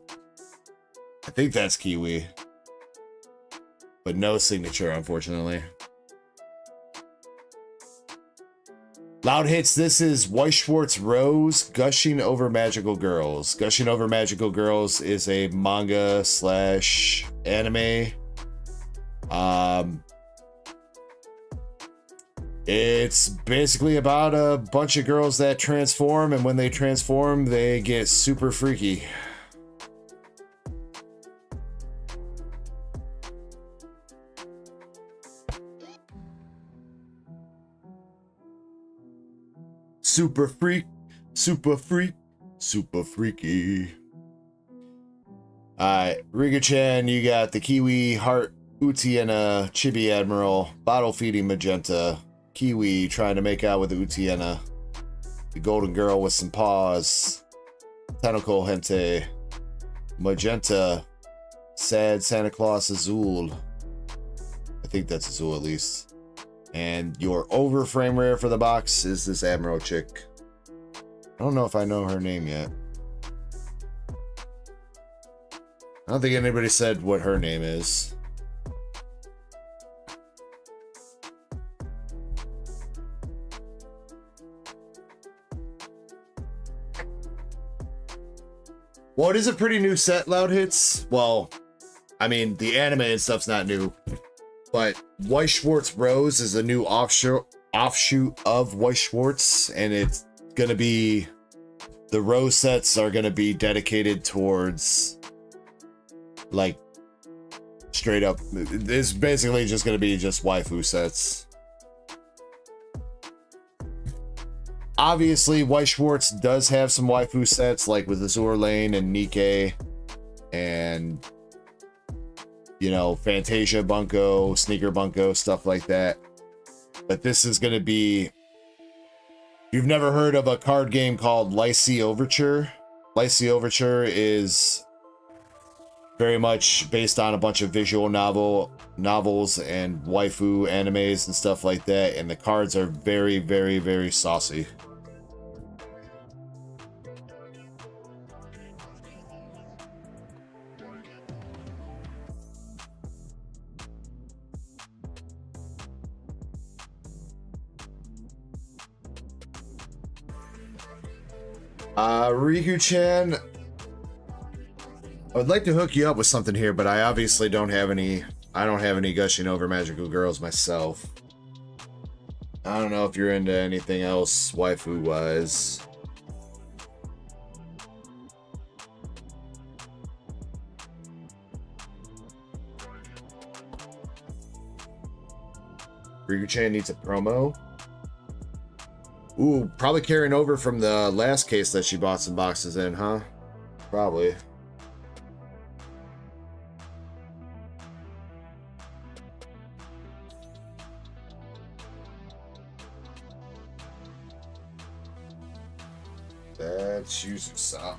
Speaker 1: think that's Kiwi, but no signature, unfortunately. Loud hits. This is Weiss Schwartz Rose, Gushing Over Magical Girls. Gushing Over Magical Girls is a manga / anime. It's basically about a bunch of girls that transform, and when they transform, they get super freaky. Super freak, super freak, super freaky. Alright, Riga-chan, you got the Kiwi, Heart, Utiena, Chibi Admiral, Bottle Feeding Magenta, Kiwi trying to make out with Utiena. The golden girl with some paws. Tentacle Hente. Magenta. Sad Santa Claus Azul. I think that's Azul at least. And your over frame rare for the box is this Admiral chick. I don't know if I know her name yet. I don't think anybody said what her name is. Well, it is a pretty new set, Loud Hits. Well, I mean, the anime and stuff's not new. But Weiss Schwarz Rose is a new offshoot of Weiss Schwarz. And it's going to be... The Rose sets are going to be dedicated towards... Like, straight up... It's basically just going to be just waifu sets. Obviously, Weiss Schwarz does have some waifu sets, like with Azur Lane and Nikke, and, you know, Fantasia Bunko, Sneaker Bunko, stuff like that. But this is going to be... You've never heard of a card game called Lycée Overture? Lycée Overture is very much based on a bunch of visual novels and waifu animes and stuff like that, and the cards are very, very, very saucy. Riku-chan, I would like to hook you up with something here, but I obviously don't have any. I don't have any gushing over magical girls myself. I don't know if you're into anything else waifu wise. Riku-chan needs a promo. Ooh, probably carrying over from the last case that she bought some boxes in, huh? Probably. That's Yuzu-san.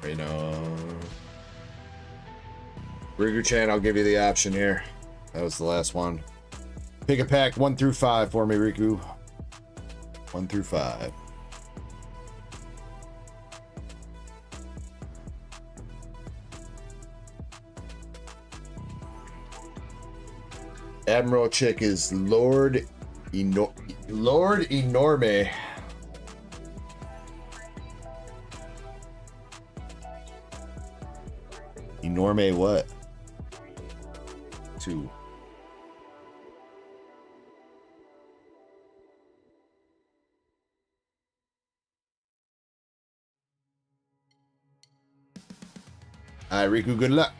Speaker 1: You know, Riku-chan, I'll give you the option here. That was the last one. Pick a pack 1 through 5 for me, Riku. 1 through 5. Admiral chick is Lord Enorme. Enorme what? 2. Alright, Riku, good luck.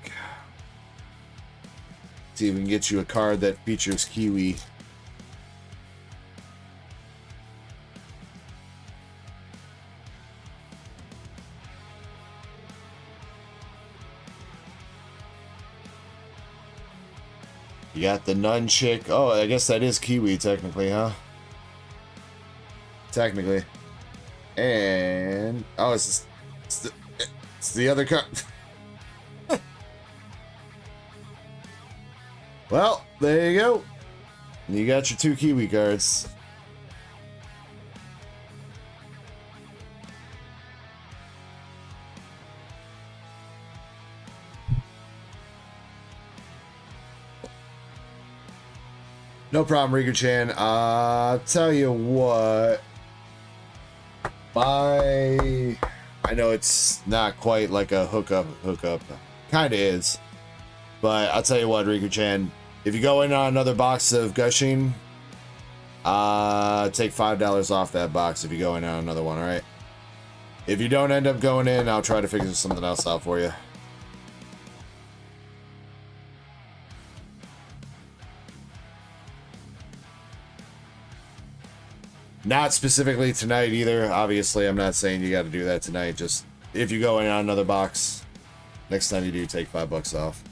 Speaker 1: See if we can get you a card that features Kiwi. You got the nun chick. Oh, I guess that is Kiwi technically, huh? Technically. And oh, it's the other card. Well, there you go. You got your 2 Kiwi cards. No problem, Riku-chan. I'll tell you what. I know it's not quite like a hookup. Kind of is. But I'll tell you what, Riku-chan. If you go in on another box of gushing, take $5 off that box if you go in on another one, alright? If you don't end up going in, I'll try to figure something else out for you. Not specifically tonight either. Obviously, I'm not saying you got to do that tonight. Just if you go in on another box, next time you do, take $5 off.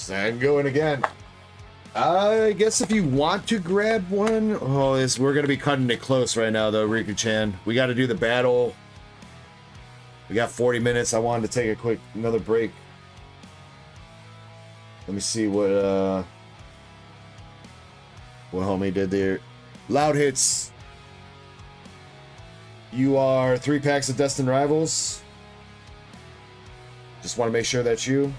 Speaker 1: And going again. I guess if you want to grab one, we're gonna be cutting it close right now, though, Riku-chan. We got to do the battle. We got 40 minutes. I wanted to take another break. Let me see what homie did there. Loud hits. You are 3 packs of Destin Rivals. Just want to make sure that's you.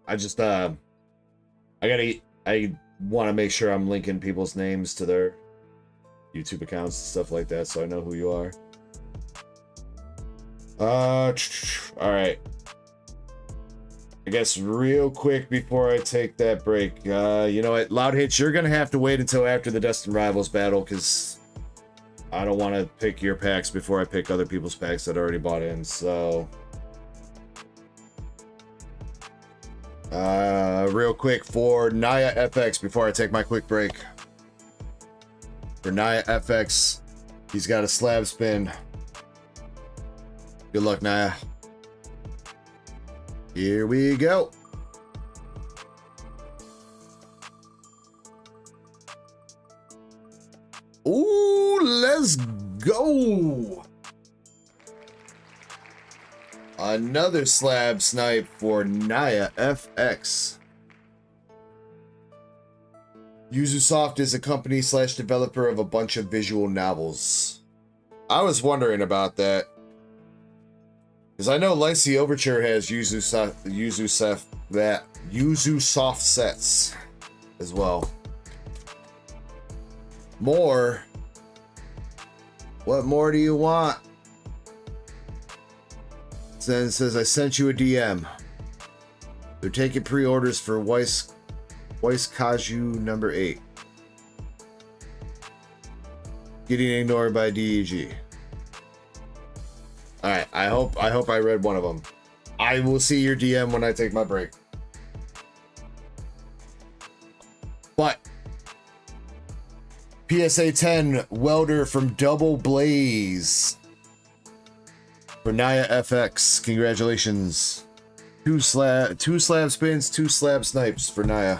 Speaker 1: I just I want to make sure I'm linking people's names to their YouTube accounts and stuff like that, so I know who you are. All right. I guess real quick before I take that break, you know what, Loud Hits, you're gonna have to wait until after the Destin Rivals battle, because I don't want to pick your packs before I pick other people's packs that I already bought in. So real quick for Naya FX before I take my quick break. For Naya FX, he's got a slab spin. Good luck, Naya. Here we go. Ooh, let's go. Another slab snipe for Naya FX. Uzusoft is a company / developer of a bunch of visual novels. I was wondering about that, because I know Lycee Overture has Uzusoft sets as well. More? What more do you want? Then it says, I sent you a DM. They're taking pre-orders for Weiss Kaju number 8. Getting ignored by DEG. Alright, I hope I read one of them. I will see your DM when I take my break. But PSA 10 welder from Double Blaze for Naya FX. Congratulations. Two slab spins, 2 slab snipes for Naya.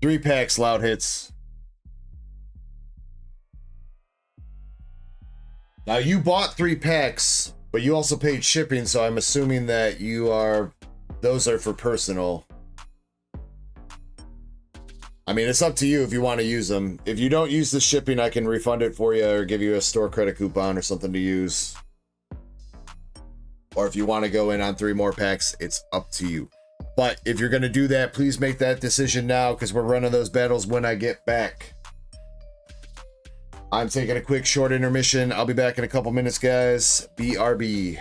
Speaker 1: Three packs, Loud Hits. Now you bought 3 packs, but you also paid shipping, so I'm assuming that those are for personal. I mean, it's up to you if you want to use them. If you don't use the shipping, I can refund it for you or give you a store credit coupon or something to use. Or if you want to go in on 3 more packs, it's up to you. But if you're going to do that, please make that decision now, because we're running those battles when I get back. I'm taking a quick short intermission. I'll be back in a couple minutes, guys. BRB.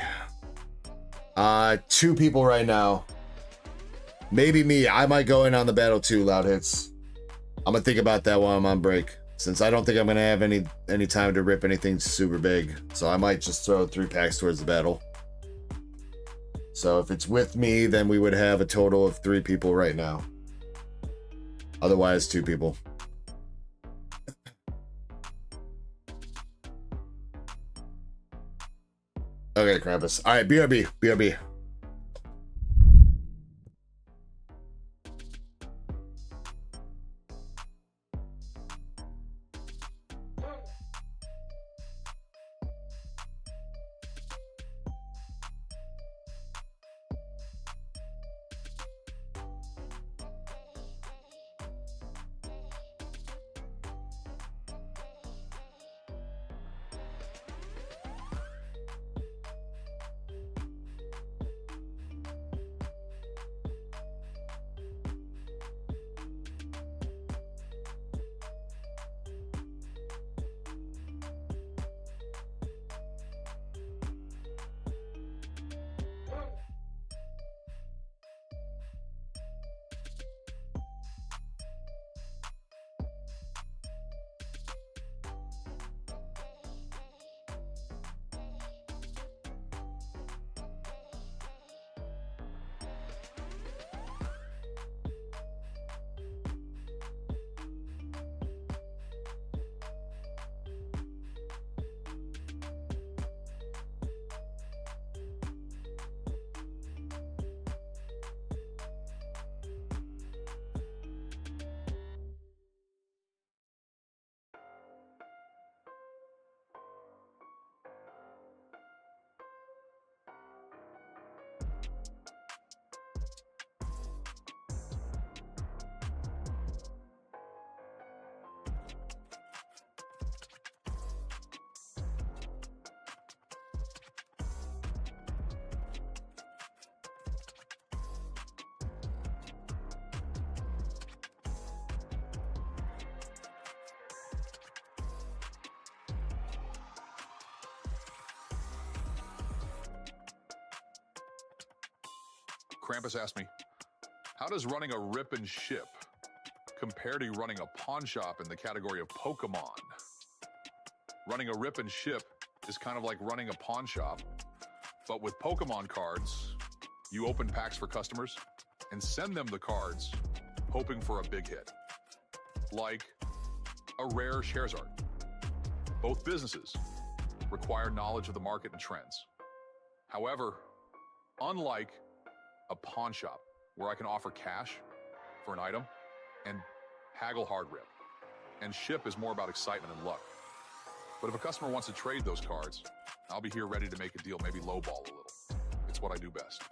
Speaker 1: 2 people right now. Maybe me. I might go in on the battle too, Loud Hits. I'm gonna think about that while I'm on break, since I don't think I'm gonna have any time to rip anything super big. So I might just throw 3 packs towards the battle. So if it's with me, then we would have a total of 3 people right now. Otherwise, 2 people. Okay, Krampus. All right, BRB.
Speaker 20: Krampus asked me, how does running a rip and ship compare to running a pawn shop in the category of Pokemon? Running a rip and ship is kind of like running a pawn shop, but with Pokemon cards, you open packs for customers and send them the cards, hoping for a big hit, like a rare Charizard. Both businesses require knowledge of the market and trends. However, unlike a pawn shop where I can offer cash for an item and haggle hard rip, and ship is more about excitement and luck. But if a customer wants to trade those cards, I'll be here ready to make a deal, maybe lowball a little. It's what I do best.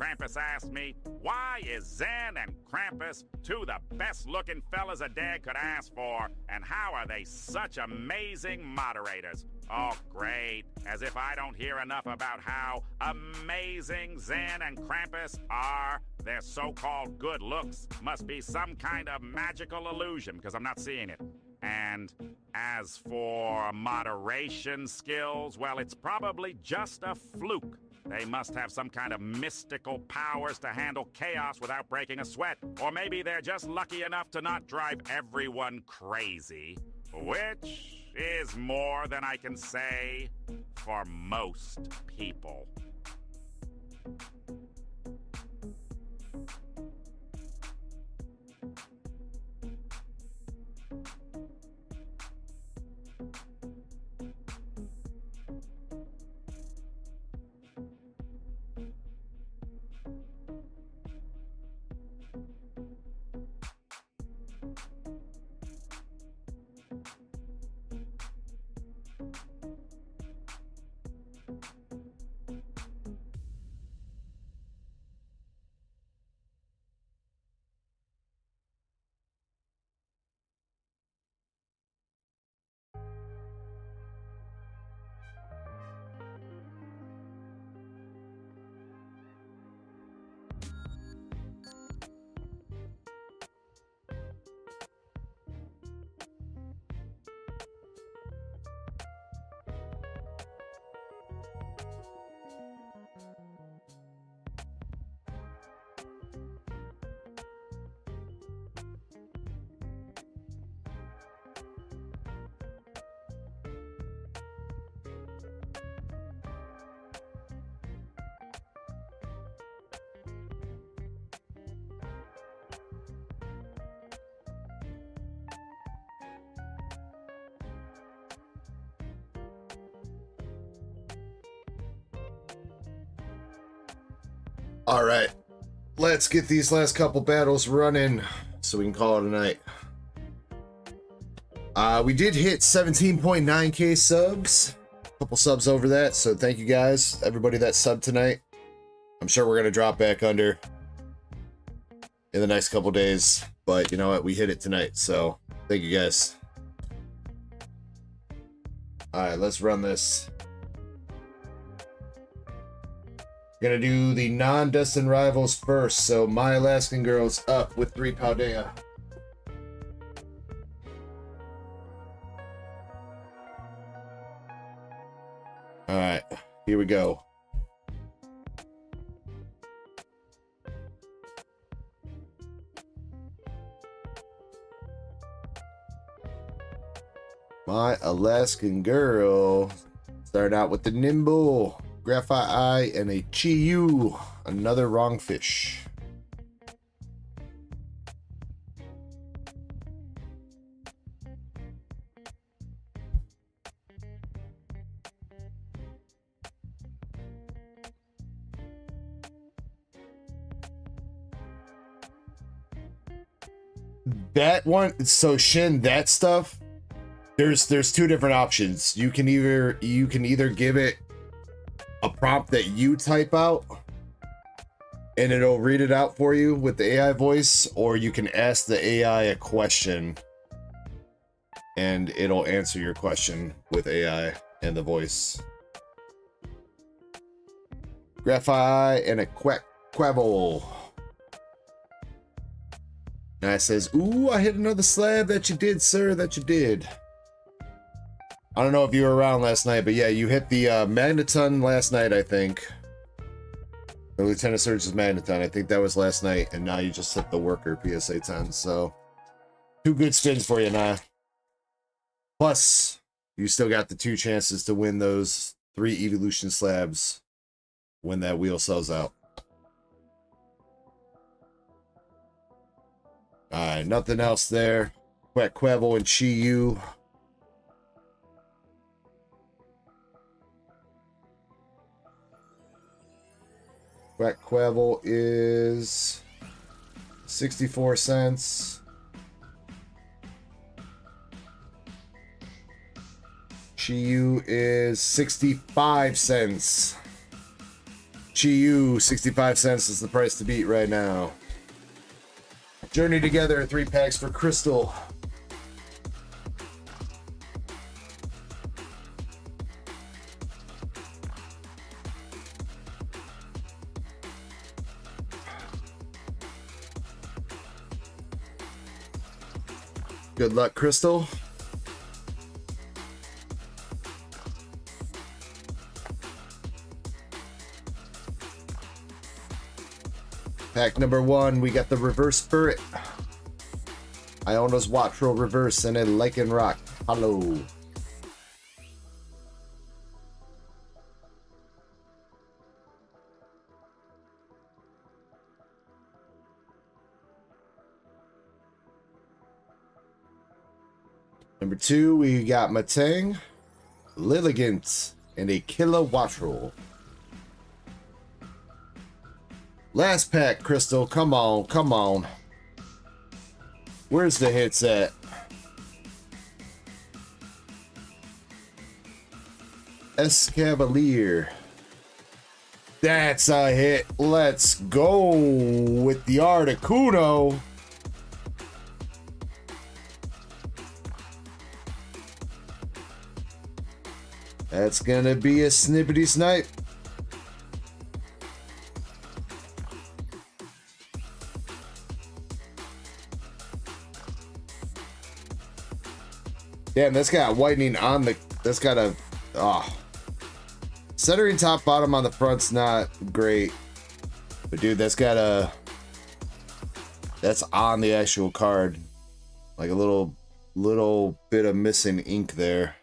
Speaker 19: Krampus asked me, why is Zen and Krampus two the best-looking fellas a dad could ask for, and how are they such amazing moderators? Oh, great. As if I don't hear enough about how amazing Zen and Krampus are. Their so-called good looks must be some kind of magical illusion, because I'm not seeing it. And as for moderation skills, well, it's probably just a fluke. They must have some kind of mystical powers to handle chaos without breaking a sweat. Or maybe they're just lucky enough to not drive everyone crazy. Which is more than I can say for most people.
Speaker 1: All right, let's get these last couple battles running so we can call it a night. We did hit 17.9k subs, a couple subs over that, so thank you guys, everybody that subbed tonight. I'm sure we're gonna drop back under in the next couple days, but you know what, we hit it tonight, so thank you guys. All right, let's run this. Gonna do the non-Destin Rivals first, so My Alaskan Girl's up with 3 Paldea. Alright, here we go. My Alaskan Girl. Start out with the Nimble. Graphite Eye, and a Chi-Yu, another wrong fish. That one, so Shin, that stuff, there's 2 different options. You can either give it a prompt that you type out and it'll read it out for you with the AI voice, or you can ask the AI a question and it'll answer your question with AI and the voice. Graphite and a Quabble. Now it says, ooh, I hit another slab. That you did, sir, that you did. I don't know if you were around last night, but yeah, you hit the Magneton last night, I think. The Lieutenant Surge's Magneton, I think that was last night, and now you just hit the Worker PSA 10, so 2 good spins for you now. Plus, you still got the 2 chances to win those 3 Evolution slabs when that wheel sells out. Alright, nothing else there. Quabble and Chi-Yu. Quabble is 64 cents. Chi-Yu is 65 cents. Chi-Yu, 65 cents is the price to beat right now. Journey Together, 3 packs for Crystal. Good luck, Crystal. Pack number 1, we got the Reverse Spirit. Iona's Watro Reverse and a Lycan Rock. Hello. Number 2, we got Matang, Lilligant, and a Killa Watro. Last pack, Crystal. Come on, come on. Where's the hits at? Escavalier. That's a hit. Let's go with the Articuno. That's gonna be a snippety snipe. Damn, that's got whitening on the, that's got a, centering top bottom on the front's not great, but dude, that's got a, that's on the actual card, like a little bit of missing ink there.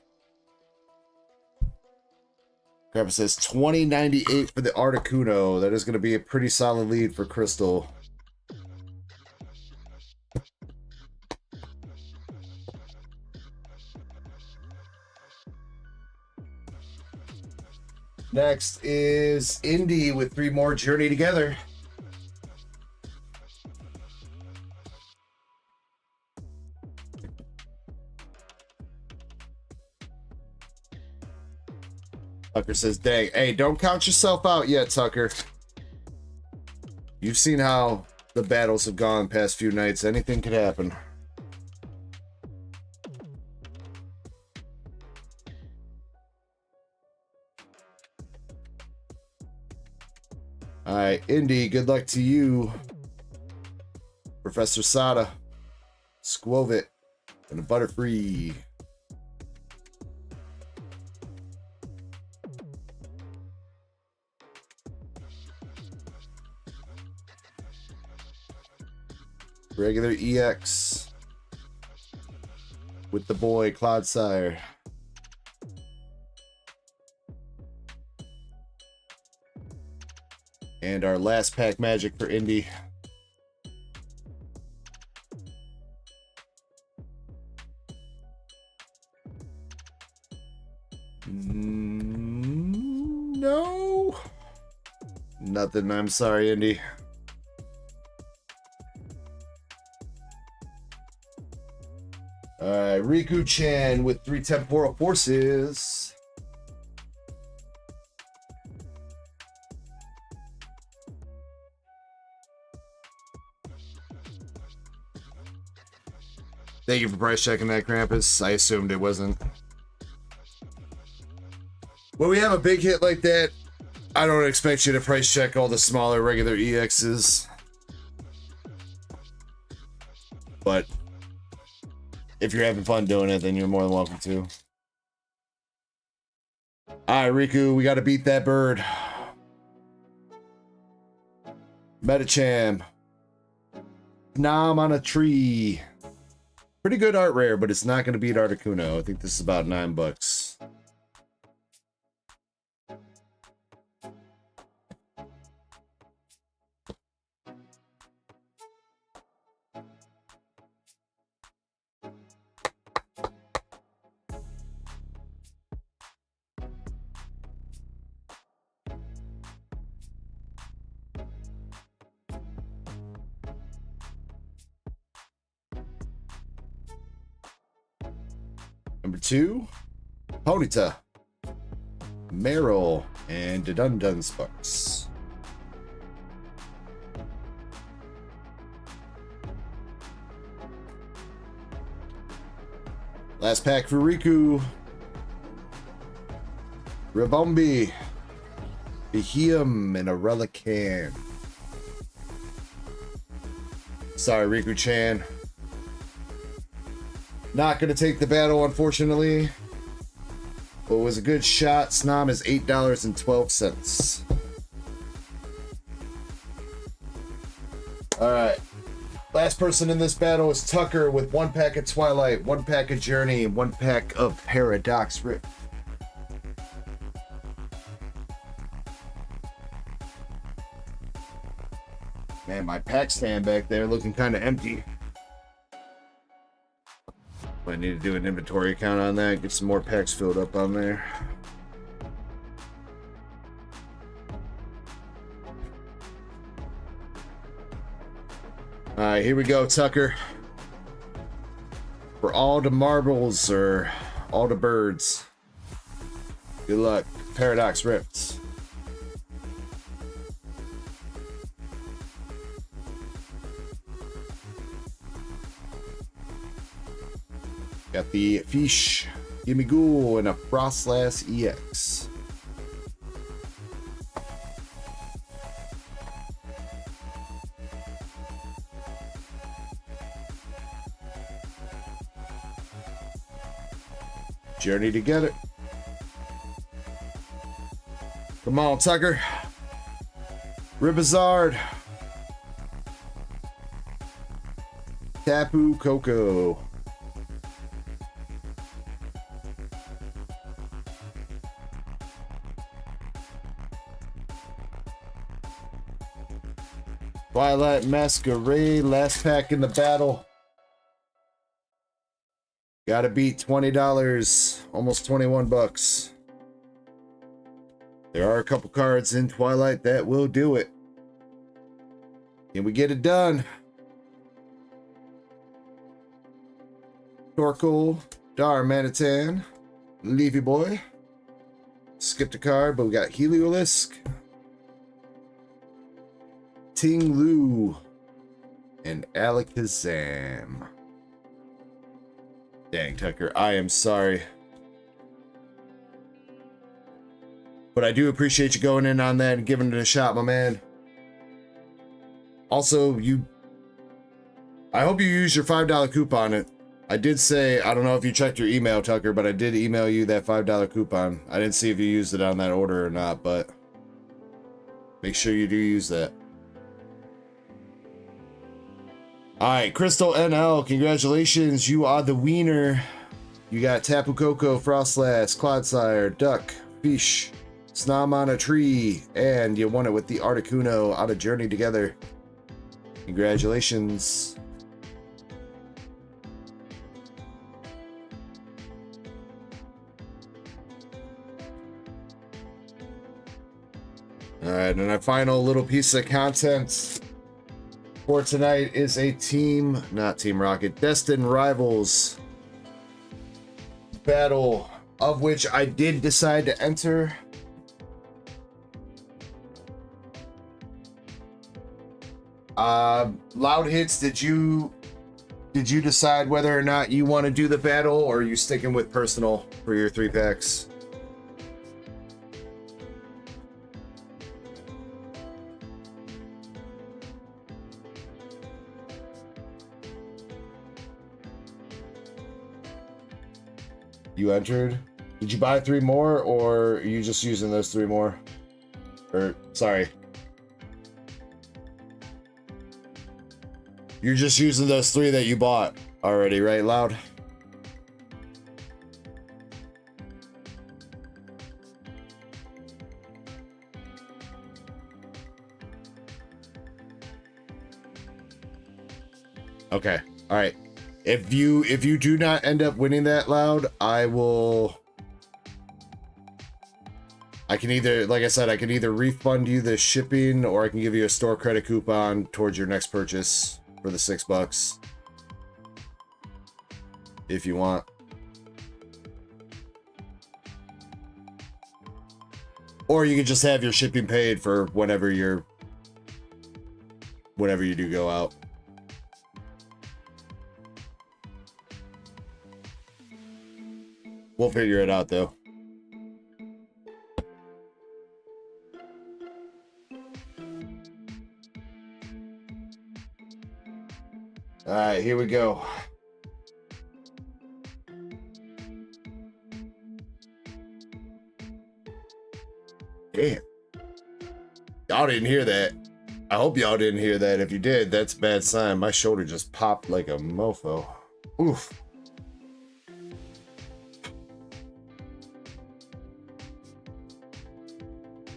Speaker 1: Crap, it says 2098 for the Articuno. That is going to be a pretty solid lead for Crystal. Next is Indy with 3 more Journey Together. Tucker says, dang, hey, don't count yourself out yet, Tucker. You've seen how the battles have gone past few nights. Anything could happen. All right, Indy, good luck to you. Professor Sada, Squovit, and a Butterfree. Regular EX with the boy Clodsire. And our last pack magic for Indy. No. Nothing. I'm sorry, Indy. Alright, Riku-chan with 3 Temporal Forces. Thank you for price checking that, Krampus. I assumed it wasn't. When we have a big hit like that, I don't expect you to price check all the smaller regular EXs. But if you're having fun doing it, then you're more than welcome to. Alright, Riku, we gotta beat that bird. Metacham. Nom on a tree. Pretty good art rare, but it's not gonna beat Articuno. I think this is about $9. Number 2, Ponyta, Meryl, and Dunsparks. Last pack for Riku. Ribombi. Beheum and a Relican. Sorry, Riku-chan. Not going to take the battle, unfortunately. But it was a good shot. Snom is $8.12. Alright. Last person in this battle is Tucker with 1 pack of Twilight, 1 pack of Journey, and 1 pack of Paradox Rift. Man, my pack stand back there looking kind of empty. I need to do an inventory count on that, get some more packs filled up on there. Alright, here we go, Tucker. For all the marbles or all the birds. Good luck. Paradox Rifts. Got the Fish, Gimme Ghoul, and a Frostlass EX. Journey to get it. Come on, Tucker. Ribazard. Tapu Koko. Twilight Masquerade, last pack in the battle. Gotta beat $20, almost 21 bucks. There are a couple cards in Twilight that will do it. Can we get it done? Torkoal, Darmanitan, Leafy Boy. Skipped a card, but we got Heliolisk, Ting Lu, and Alakazam. Dang, Tucker, I am sorry. But I do appreciate you going in on that and giving it a shot, my man. Also, I hope you use your $5 coupon. I did say, I don't know if you checked your email, Tucker, but I did email you that $5 coupon. I didn't see if you used it on that order or not, but make sure you do use that. Alright, Crystal NL, congratulations. You are the wiener. You got Tapu Koko, Frostlass, Clodsire, Duck, Fish, Snom on a Tree, and you won it with the Articuno out of Journey Together. Congratulations. Alright, and our final little piece of content for tonight is a not Team Rocket, Destin Rivals battle, of which I did decide to enter. Loud Hits, did you decide whether or not you want to do the battle, or are you sticking with personal for your 3 packs? You entered? Did you buy 3 more, or are you just using those 3 more? Or, sorry. You're just using those 3 that you bought already, right, Loud? Okay, all right. If you do not end up winning that, Loud, I can either, like I said, I can either refund you the shipping, or I can give you a store credit coupon towards your next purchase for the $6 if you want. Or you can just have your shipping paid for whenever you do go out. We'll figure it out though. All right, here we go. Damn. Y'all didn't hear that. I hope y'all didn't hear that. If you did, that's a bad sign. My shoulder just popped like a mofo. Oof.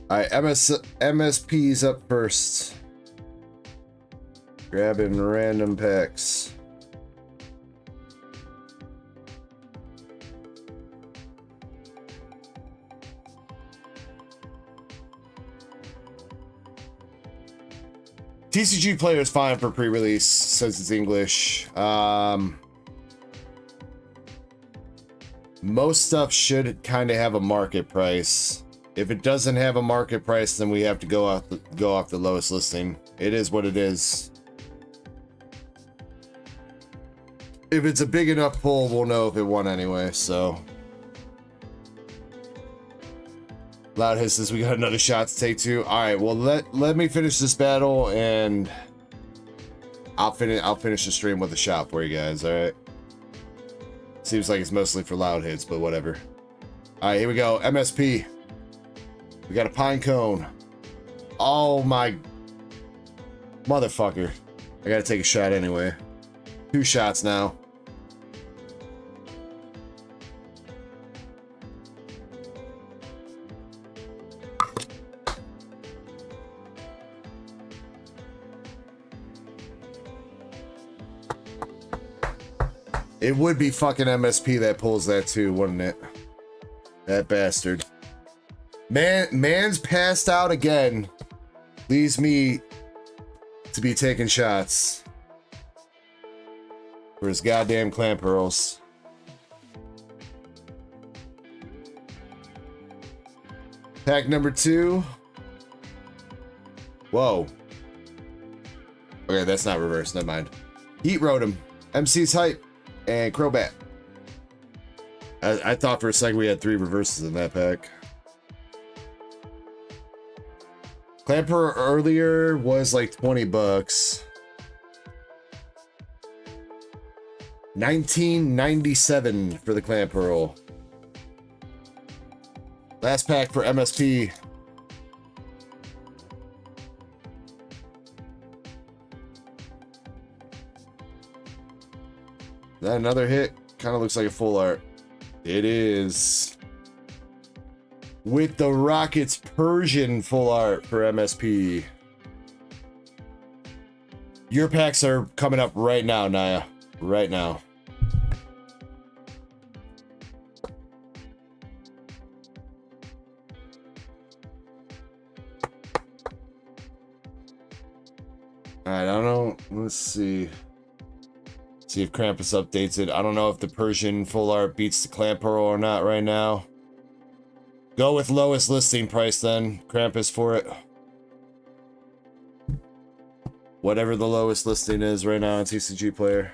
Speaker 1: All right, MSP's up first. Grabbing random packs. TCG player is fine for pre-release, says it's English. Most stuff should kind of have a market price. If it doesn't have a market price, then we have to go off the lowest listing. It is what it is. If it's a big enough pull, we'll know if it won anyway, so. Loud hisses, we got another shot to take too. All right, well let me finish this battle and I'll finish the stream with a shot for you guys. All right. Seems like it's mostly for loud hits, but whatever. All right, here we go. MSP. We got a pine cone. Oh my motherfucker! I gotta take a shot anyway. 2 shots now. It would be fucking MSP that pulls that too, wouldn't it? That bastard. Man's passed out again. Leaves me to be taking shots for his goddamn clamp pearls. Pack number 2. Whoa. Okay, that's not reverse. Never mind. Heat rode him. MC's hype. And Crobat. I thought for a second we had 3 reverses in that pack. Clamper earlier was like 20 bucks. 1997 for the Clamp Pearl. Last pack for MSP. Is that another hit? Kind of looks like a full art. It is. With the Rockets Persian full art for MSP. Your packs are coming up right now, Naya. Right now. Alright, I don't know. Let's see. See if Krampus updates it. I don't know if the Persian full art beats the Clamp Pearl or not right now. Go with lowest listing price then, Krampus, for it. Whatever the lowest listing is right now on TCG Player.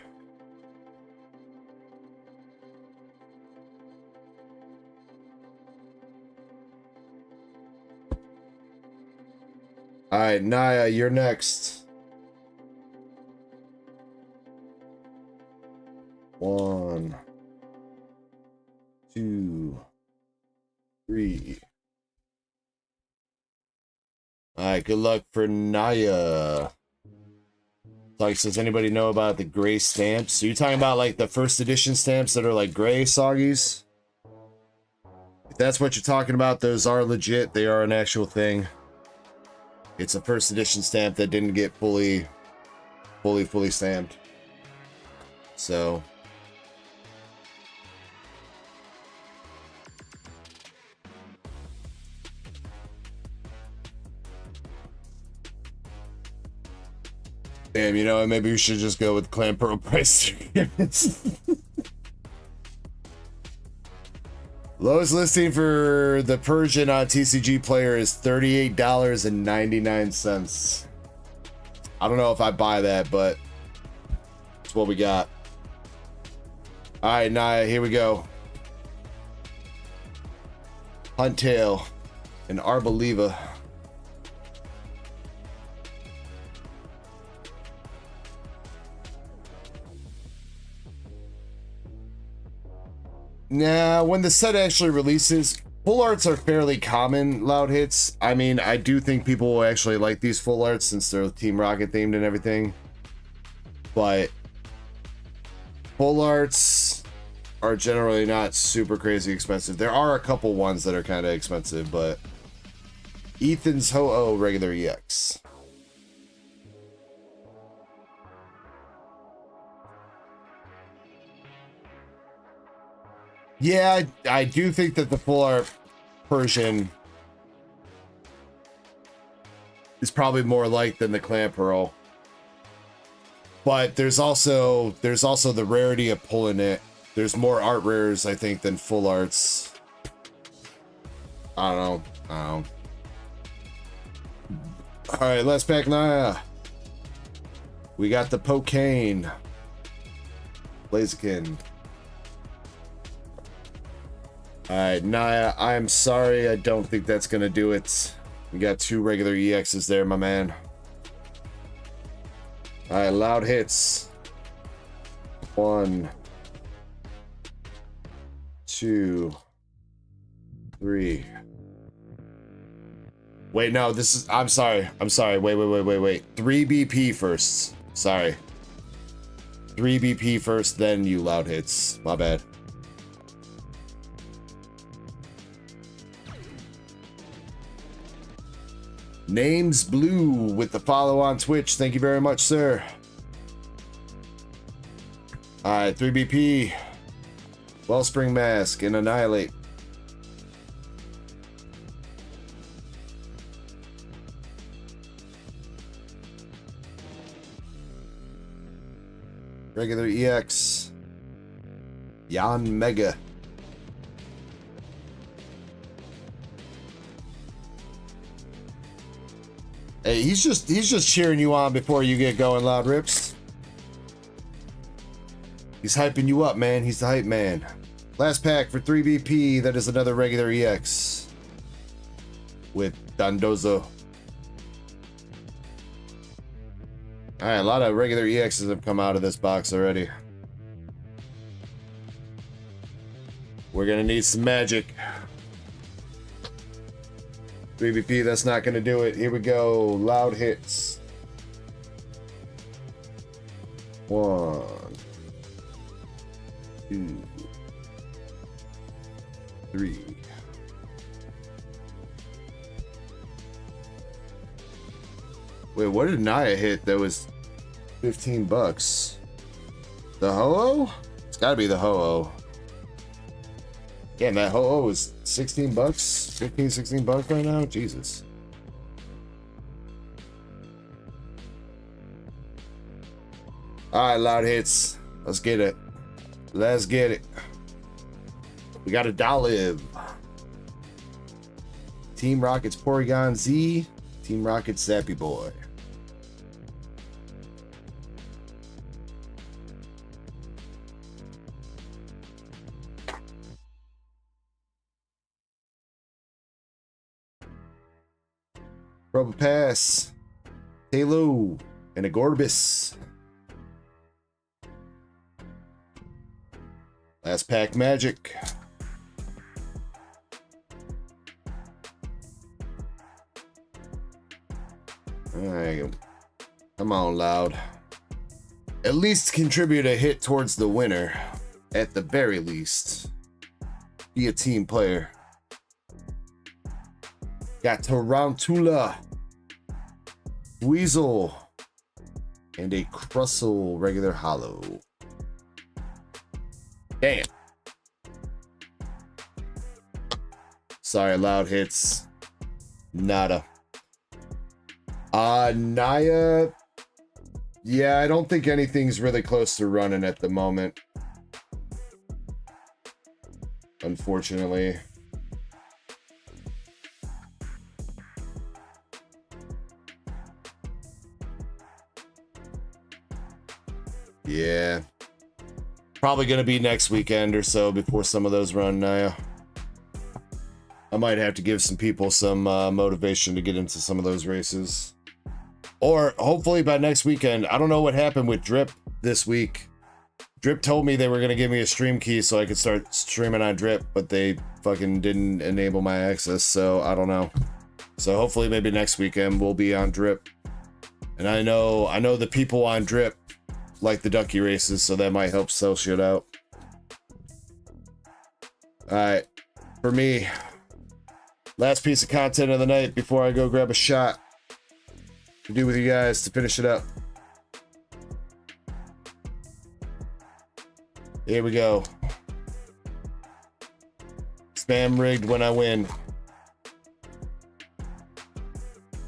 Speaker 1: Alright, Naya, you're next. 1, 2, 3. Alright, good luck for Naya. Like, does anybody know about the gray stamps? So you're talking about like the first edition stamps that are like gray soggies? If that's what you're talking about, those are legit. They are an actual thing. It's a first edition stamp that didn't get fully stamped. So damn, you know, maybe we should just go with Clamp Pearl price. Lowest listing for the Persian on TCG Player is $38.99. I don't know if I buy that, but it's what we got. All right, Naya, here we go. Huntail, and Arboliva. Now, when the set actually releases, full arts are fairly common loud hits. I mean, I do think people will actually like these full arts since they're Team Rocket themed and everything. But full arts are generally not super crazy expensive. There are a couple ones that are kind of expensive, but Ethan's Ho-Oh regular EX. Yeah, I do think that the full art Persian is probably more liked than the Clamp Pearl. But there's also the rarity of pulling it. There's more art rares, I think, than full arts. I don't know. Alright, last pack Naya. We got the Pokane. Blaziken. Alright, Naya, I'm sorry. I don't think that's going to do it. We got 2 regular EXs there, my man. Alright, loud hits. 1, 2, 3. Wait, no, this is... I'm sorry. Wait. 3 BP first. Sorry. 3 BP first, then you loud hits. My bad. Names Blue with the follow on Twitch. Thank you very much, sir. Alright, 3 BP. Wellspring Mask and Annihilate. Regular EX. Yan Mega. Hey, he's just cheering you on before you get going, Loud Rips. He's hyping you up, man. He's the hype man. Last pack for 3 BP. That is another regular EX with Dondozo. Alright, a lot of regular EXs have come out of this box already. We're gonna need some magic. 3 BP, that's not gonna do it. Here we go. Loud hits. 1, 2, 3. Wait, what did Naya hit that was $15? The Ho-Oh? It's gotta be the Ho-Oh. Damn, that Ho-Oh is $16? 15, 16 bucks right now? Jesus. Alright, loud hits. Let's get it. Let's get it. We got a Dolive. Team Rocket's Porygon Z. Team Rocket's Zappy Boy. Probopass, Halo, and a Gorbis. Last pack magic. Alright, come on, Loud. At least contribute a hit towards the winner. At the very least. Be a team player. Got Tarantula, Weasel, and a Crustle regular hollow. Damn. Sorry, loud hits. Nada. Naya. Yeah, I don't think anything's really close to running at the moment. Unfortunately. Yeah. Probably going to be next weekend or so before some of those run, Naya. I might have to give some people some motivation to get into some of those races. Or hopefully by next weekend. I don't know what happened with Drip this week. Drip told me they were going to give me a stream key so I could start streaming on Drip, but they fucking didn't enable my access, so I don't know. So hopefully maybe next weekend we'll be on Drip. And I know the people on Drip like the ducky races, so that might help sell shit out. Alright, for me, last piece of content of the night before I go grab a shot to do with you guys to finish it up. Here we go. Spam rigged when I win.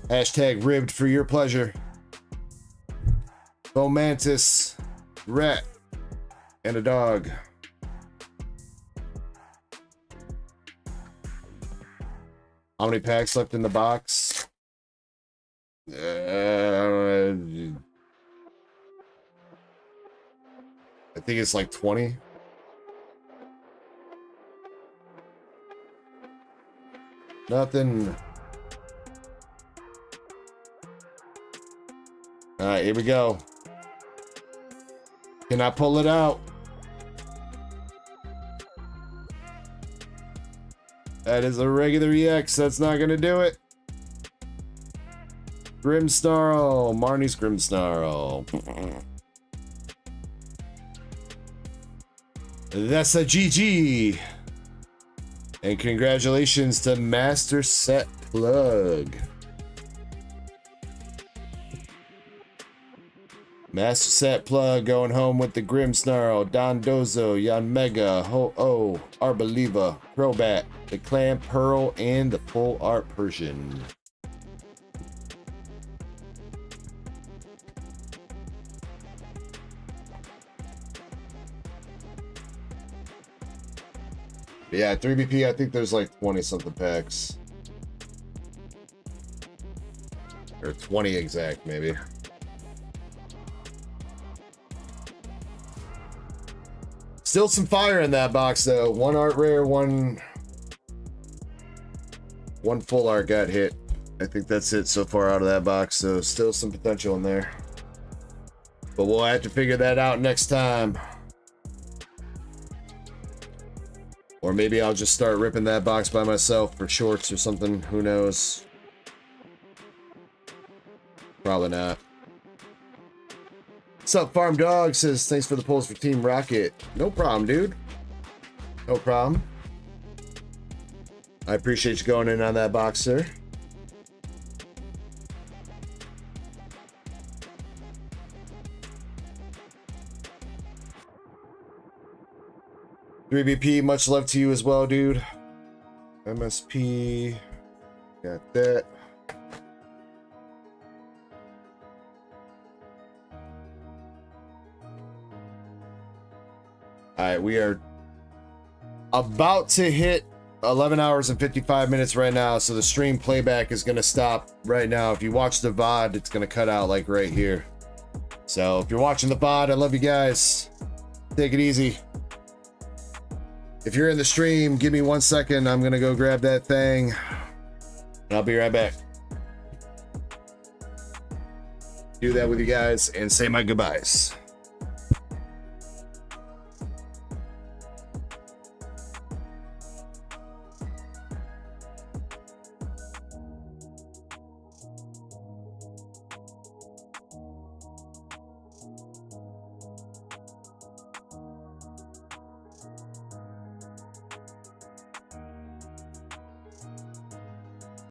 Speaker 1: Hashtag ribbed for your pleasure. Bone mantis, rat, and a dog. How many packs left in the box? I think it's like 20. Nothing. All right, here we go. Can I pull it out? That is a regular EX. That's not going to do it. Grimsnarl. Marnie's Grimsnarl. That's a GG. And congratulations to Master Set Plug. Master Set Plug going home with the Grimsnarl, Dondozo, Yanmega, Ho-Oh, Arbaliva, Crobat, the Clam Pearl, and the Full Art Persian. Yeah, 3BP, I think there's like 20 something packs. Or 20 exact, maybe. Still some fire in that box, though. One art rare, one full art got hit. I think that's it so far out of that box, so still some potential in there. But we'll have to figure that out next time. Or maybe I'll just start ripping that box by myself for shorts or something. Who knows? Probably not. What's up, Farm Dog? Says, thanks for the polls for Team Rocket. No problem, dude. No problem. I appreciate you going in on that box, sir. $3BP, much love to you as well, dude. MSP. Got that. Alright, we are about to hit 11 hours and 55 minutes right now, so the stream playback is going to stop right now. If you watch the VOD, it's going to cut out like right here. So if you're watching the VOD, I love you guys. Take it easy. If you're in the stream, give me 1 second. I'm going to go grab that thing, and I'll be right back. Do that with you guys and say my goodbyes.